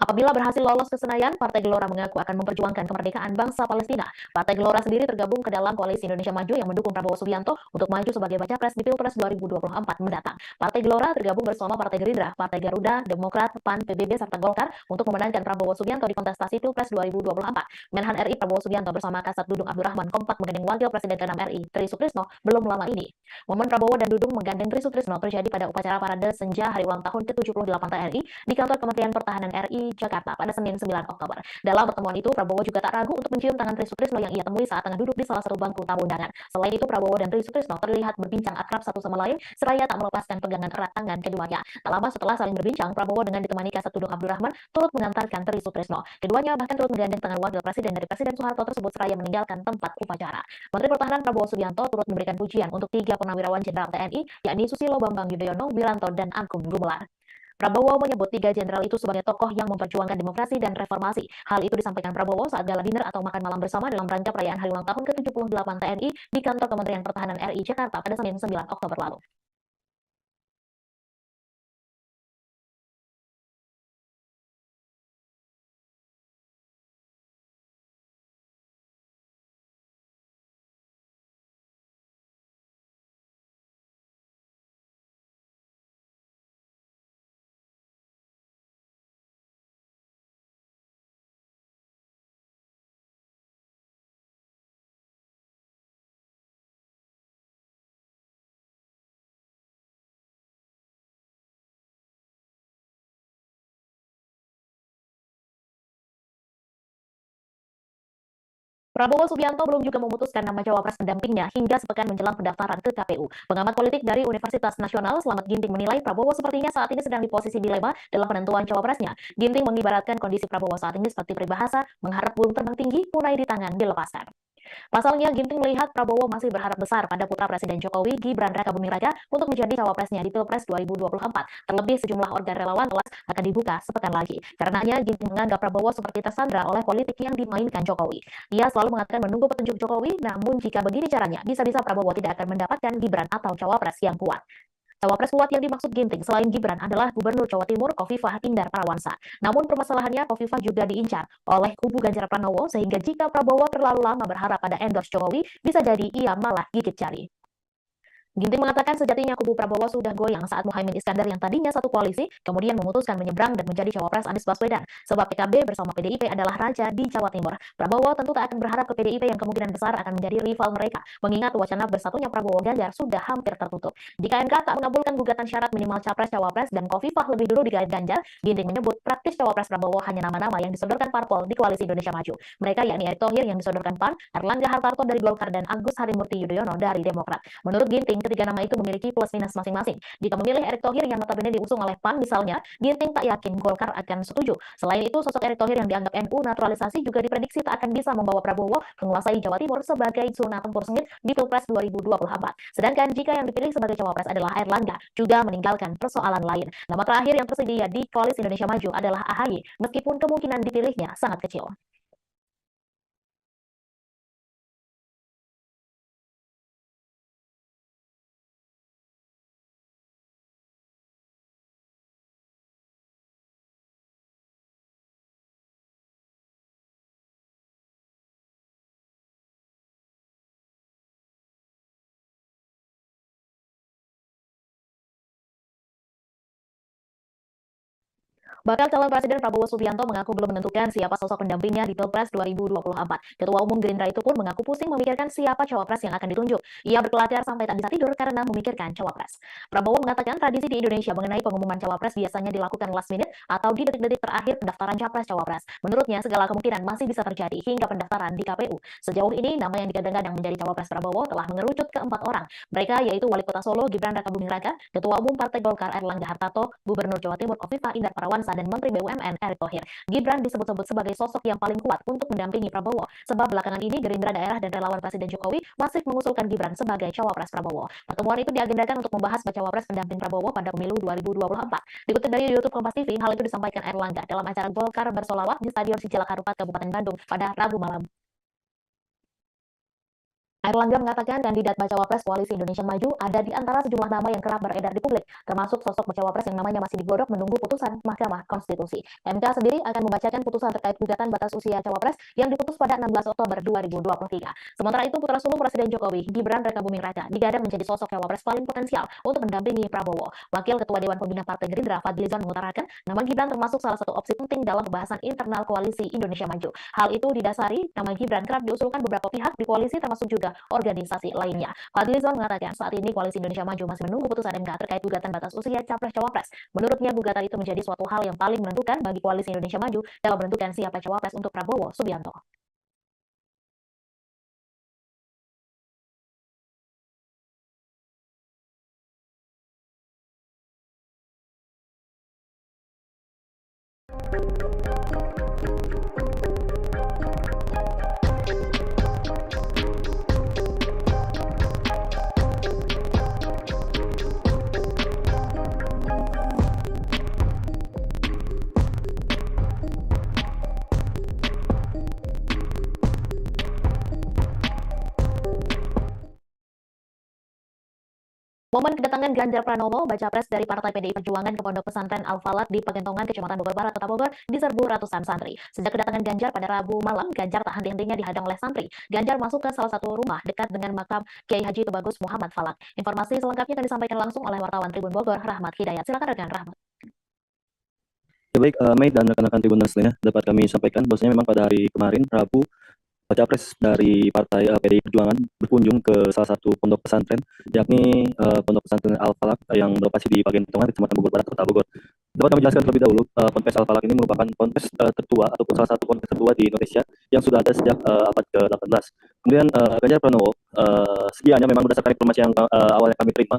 Apabila berhasil lolos ke Senayan, Partai Gelora mengaku akan memperjuangkan kemerdekaan bangsa Palestina. Partai Gelora sendiri tergabung ke dalam Koalisi Indonesia Maju yang mendukung Prabowo Subianto untuk maju sebagai baca pres di Pilpres 2024 mendatang. Partai Gelora tergabung bersama Partai Gerindra, Partai Garuda, Demokrat, PAN, PBB, serta Golkar untuk memenangkan Prabowo Subianto di kontestasi Pilpres 2024. Menhan RI Prabowo Subianto bersama Kasat Dudung Abdurrahman kompak menggandeng Wakil Presiden ke-6 RI, Tri Sutrisno, belum lama ini. Momen Prabowo dan Dudung menggandeng Tri Sutrisno terjadi pada upacara parade senja hari ulang tahun ke-78 TNI di kantor Kementerian Pertahanan RI Jakarta pada Senin 9 Oktober. Dalam pertemuan itu, Prabowo juga tak ragu untuk mencium tangan Tri Sutrisno yang ia temui saat tengah duduk di salah satu bangku tamu undangan. Selain itu, Prabowo dan Tri Sutrisno terlihat berbincang akrab satu sama lain, seraya tak melepaskan pegangan erat tangan keduanya. Tak lama setelah saling berbincang, Prabowo dengan ditemani Kasat Dudung Abdurrahman turut mengantarkan Tri Sutrisno. Keduanya bahkan turut menggandeng tangan Wakil Presiden dari Presiden Soeharto tersebut seraya meninggalkan tempat upacara. Menteri Pertahanan Prabowo Subianto turut memberikan pujian untuk 3 purnawirawan Jenderal TNI, yakni Susilo Bambang Yudhoyono, Wiranto, dan Agung Gumelar. Prabowo menyebut 3 jenderal itu sebagai tokoh yang memperjuangkan demokrasi dan reformasi. Hal itu disampaikan Prabowo saat gala dinner atau makan malam bersama dalam rangka perayaan hari ulang tahun ke-78 TNI di kantor Kementerian Pertahanan RI Jakarta pada Senin 9 Oktober lalu. Prabowo Subianto belum juga memutuskan nama cawapres pendampingnya hingga sepekan menjelang pendaftaran ke KPU. Pengamat politik dari Universitas Nasional Slamet Ginting menilai Prabowo sepertinya saat ini sedang di posisi dilema dalam penentuan cawapresnya. Ginting mengibaratkan kondisi Prabowo saat ini seperti peribahasa, mengharap burung terbang tinggi, punai di tangan dilepaskan. Pasalnya, Ginting melihat Prabowo masih berharap besar pada putra Presiden Jokowi, Gibran Rakabuming Raka, untuk menjadi cawapresnya di Pilpres 2024. Terlebih sejumlah organ relawan telah akan dibuka sepekan lagi. Karenanya, Ginting menganggap Prabowo seperti tersandra oleh politik yang dimainkan Jokowi. Ia selalu mengatakan menunggu petunjuk Jokowi, namun jika begini caranya, bisa-bisa Prabowo tidak akan mendapatkan Gibran atau cawapres yang kuat. Cawapres kuat yang dimaksud Ginting selain Gibran adalah Gubernur Jawa Timur Khofifah Indar Parawansa. Namun permasalahannya Khofifah juga diincar oleh kubu Ganjar Pranowo sehingga jika Prabowo terlalu lama berharap pada endorse Jokowi, bisa jadi ia malah gigit jari. Ginting mengatakan sejatinya kubu Prabowo sudah goyang saat Muhaimin Iskandar yang tadinya satu koalisi, kemudian memutuskan menyeberang dan menjadi cawapres Anies Baswedan. Sebab PKB bersama PDIP adalah raja di Jawa Timur. Prabowo tentu tak akan berharap ke PDIP yang kemungkinan besar akan menjadi rival mereka, mengingat wacana bersatunya Prabowo Ganjar sudah hampir tertutup. Jika MK tak mengabulkan gugatan syarat minimal capres-cawapres dan Khofifah lebih dulu digait Ganjar, Ginting menyebut praktis cawapres Prabowo hanya nama-nama yang disodorkan parpol di Koalisi Indonesia Maju. Mereka yakni Erick Thohir yang disodorkan PAN, Erlangga Hartarto dari Golkar, dan Agus Harimurti Yudhoyono dari Demokrat. Menurut Ginting, ketiga nama itu memiliki plus minus masing-masing. Jika memilih Erick Thohir yang notabene diusung oleh PAN misalnya, Ginting tak yakin Golkar akan setuju. Selain itu, sosok Erick Thohir yang dianggap NU naturalisasi juga diprediksi tak akan bisa membawa Prabowo menguasai Jawa Timur sebagai zona tempur sengit di Pilpres 2024. Sedangkan jika yang dipilih sebagai cawapres adalah Erlangga, juga meninggalkan persoalan lain. Nama terakhir yang tersedia di Koalisi Indonesia Maju adalah AHY, meskipun kemungkinan dipilihnya sangat kecil. Bakal calon Presiden Prabowo Subianto mengaku belum menentukan siapa sosok pendampingnya di Pilpres 2024. Ketua Umum Gerindra itu pun mengaku pusing memikirkan siapa cawapres yang akan ditunjuk. Ia berkelakar sampai tak bisa tidur karena memikirkan cawapres. Prabowo mengatakan tradisi di Indonesia mengenai pengumuman cawapres biasanya dilakukan last minute atau di detik-detik terakhir pendaftaran capres-cawapres. Menurutnya, segala kemungkinan masih bisa terjadi hingga pendaftaran di KPU. Sejauh ini, nama yang digadang-gadang menjadi cawapres Prabowo telah mengerucut ke 4 orang. Mereka yaitu Wali Kota Solo Gibran Rakabuming Raka, Ketua Umum Partai Golkar Erlangga Hartarto, Gubernur Jawa Timur Khofifah Indar Parawansa, dan Menteri BUMN Erick Thohir. Gibran disebut-sebut sebagai sosok yang paling kuat untuk mendampingi Prabowo, sebab belakangan ini Gerindra daerah dan relawan Presiden Jokowi masih mengusulkan Gibran sebagai cawapres Prabowo. Pertemuan itu diagendakan untuk membahas bacawa pres pendamping Prabowo pada pemilu 2024. Dikutip dari YouTube Kompas TV, hal itu disampaikan Erlangga dalam acara Golkar bersolawat di Stadion Sijalak Harupat Kabupaten Bandung pada Rabu malam. Airlangga mengatakan kandidat Bacawa Pres Koalisi Indonesia Maju ada di antara sejumlah nama yang kerap beredar di publik, termasuk sosok Bacawa Pres yang namanya masih digodok menunggu putusan Mahkamah Konstitusi. MK sendiri akan membacakan putusan terkait gugatan batas usia Cawapres yang diputus pada 16 Oktober 2023. Sementara itu, putra sulung Presiden Jokowi, Gibran Raka Buming Raka, digadang menjadi sosok Cawapres paling potensial untuk mendampingi Prabowo. Wakil Ketua Dewan Pembina Partai Gerindra, Fadlizon, mengutarakan nama Gibran termasuk salah satu opsi penting dalam pembahasan internal Koalisi Indonesia Maju. Hal itu didasari nama Gibran kerap diusulkan beberapa pihak di koalisi termasuk juga organisasi lainnya. Fadlizon mengatakan saat ini Koalisi Indonesia Maju masih menunggu putusan MK terkait gugatan batas usia Capres-Cawapres. Menurutnya gugatan itu menjadi suatu hal yang paling menentukan bagi Koalisi Indonesia Maju dalam menentukan siapa Cawapres untuk Prabowo Subianto. Momen kedatangan Ganjar Pranowo, baca pres dari Partai PDI Perjuangan ke Pondok Pesantren Al-Falak di Pagentongan, Kecamatan Bogor Barat, Kota Bogor, diserbu ratusan santri. Sejak kedatangan Ganjar pada Rabu malam, Ganjar tak henti-hentinya dihadang oleh santri. Ganjar masuk ke salah satu rumah dekat dengan makam Kiai Haji Tubagus Muhammad Falak. Informasi selengkapnya akan disampaikan langsung oleh wartawan Tribun Bogor, Rahmat Hidayat. Silakan rekan Rahmat. Ya baik, Mei dan rekan-rekan Tribuners lainnya, dapat kami sampaikan bahwasanya memang pada hari kemarin, Rabu, Capres dari Partai PDI Perjuangan berkunjung ke salah satu pondok pesantren, yakni Pondok Pesantren Al-Falak yang berlokasi di Pagentongan, Kecamatan Bogor Barat, Kota Bogor. Dapat kami jelaskan terlebih dahulu, Ponpes Al-Falak ini merupakan ponpes tertua ataupun salah satu ponpes tertua di Indonesia yang sudah ada sejak abad ke-18. Kemudian Ganjar Pranowo sedianya memang berdasarkan informasi yang awalnya kami terima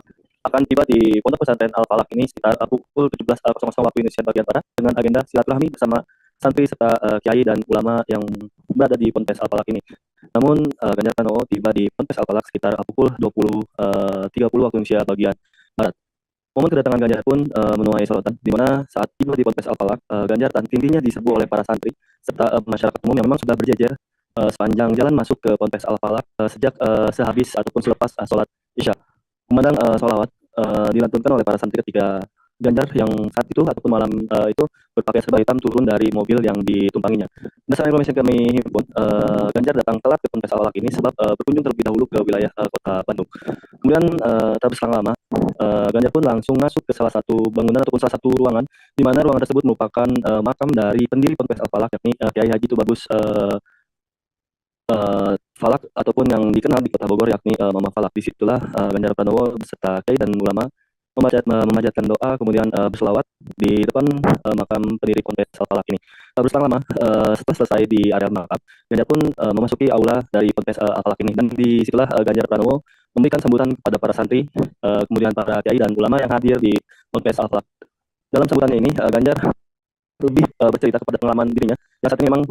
akan tiba di Pondok Pesantren Al-Falak ini sekitar pukul 17.00 waktu Indonesia bagian Barat dengan agenda silaturahmi bersama santri serta kiai dan ulama yang berada di Ponpes Al-Falak ini. Namun Ganjar Pranowo tiba di Ponpes Al-Falak sekitar pukul 20.30 waktu Indonesia bagian Barat. Momen kedatangan Ganjar pun menuai sorotan, di mana saat tiba di Ponpes Al-Falak, Ganjar dan tim-timnya diserbu oleh para santri serta masyarakat umum yang memang sudah berjejer sepanjang jalan masuk ke Ponpes Al-Falak sejak sehabis ataupun selepas sholat Isya. Kumandang sholawat dilantunkan oleh para santri ketika Ganjar yang saat itu ataupun malam itu berpakaian serba hitam turun dari mobil yang ditumpanginya. Berdasarkan informasi yang kami himpun, Ganjar datang telat ke Ponpes Al-Falak ini sebab berkunjung terlebih dahulu ke wilayah kota Bandung. Kemudian tak berselang lama, Ganjar pun langsung masuk ke salah satu bangunan ataupun salah satu ruangan, di mana ruangan tersebut merupakan makam dari pendiri Ponpes Al-Falak, yakni Kiai Haji Tubagus Falak ataupun yang dikenal di Kota Bogor yakni Mama Falak. Disitulah Ganjar Pranowo beserta kiai dan ulama memanjatkan doa, kemudian berselawat di depan makam pendiri Ponpes Al-Falak ini. Berselang lama, setelah selesai di area makam, Ganjar pun memasuki aula dari Ponpes Al-Falak ini, dan disitulah Ganjar Pranowo memberikan sambutan kepada para santri, kemudian para kiai dan ulama yang hadir di Ponpes Al-Falak. Dalam sambutannya ini, Ganjar lebih bercerita kepada pengalaman dirinya yang saat ini memang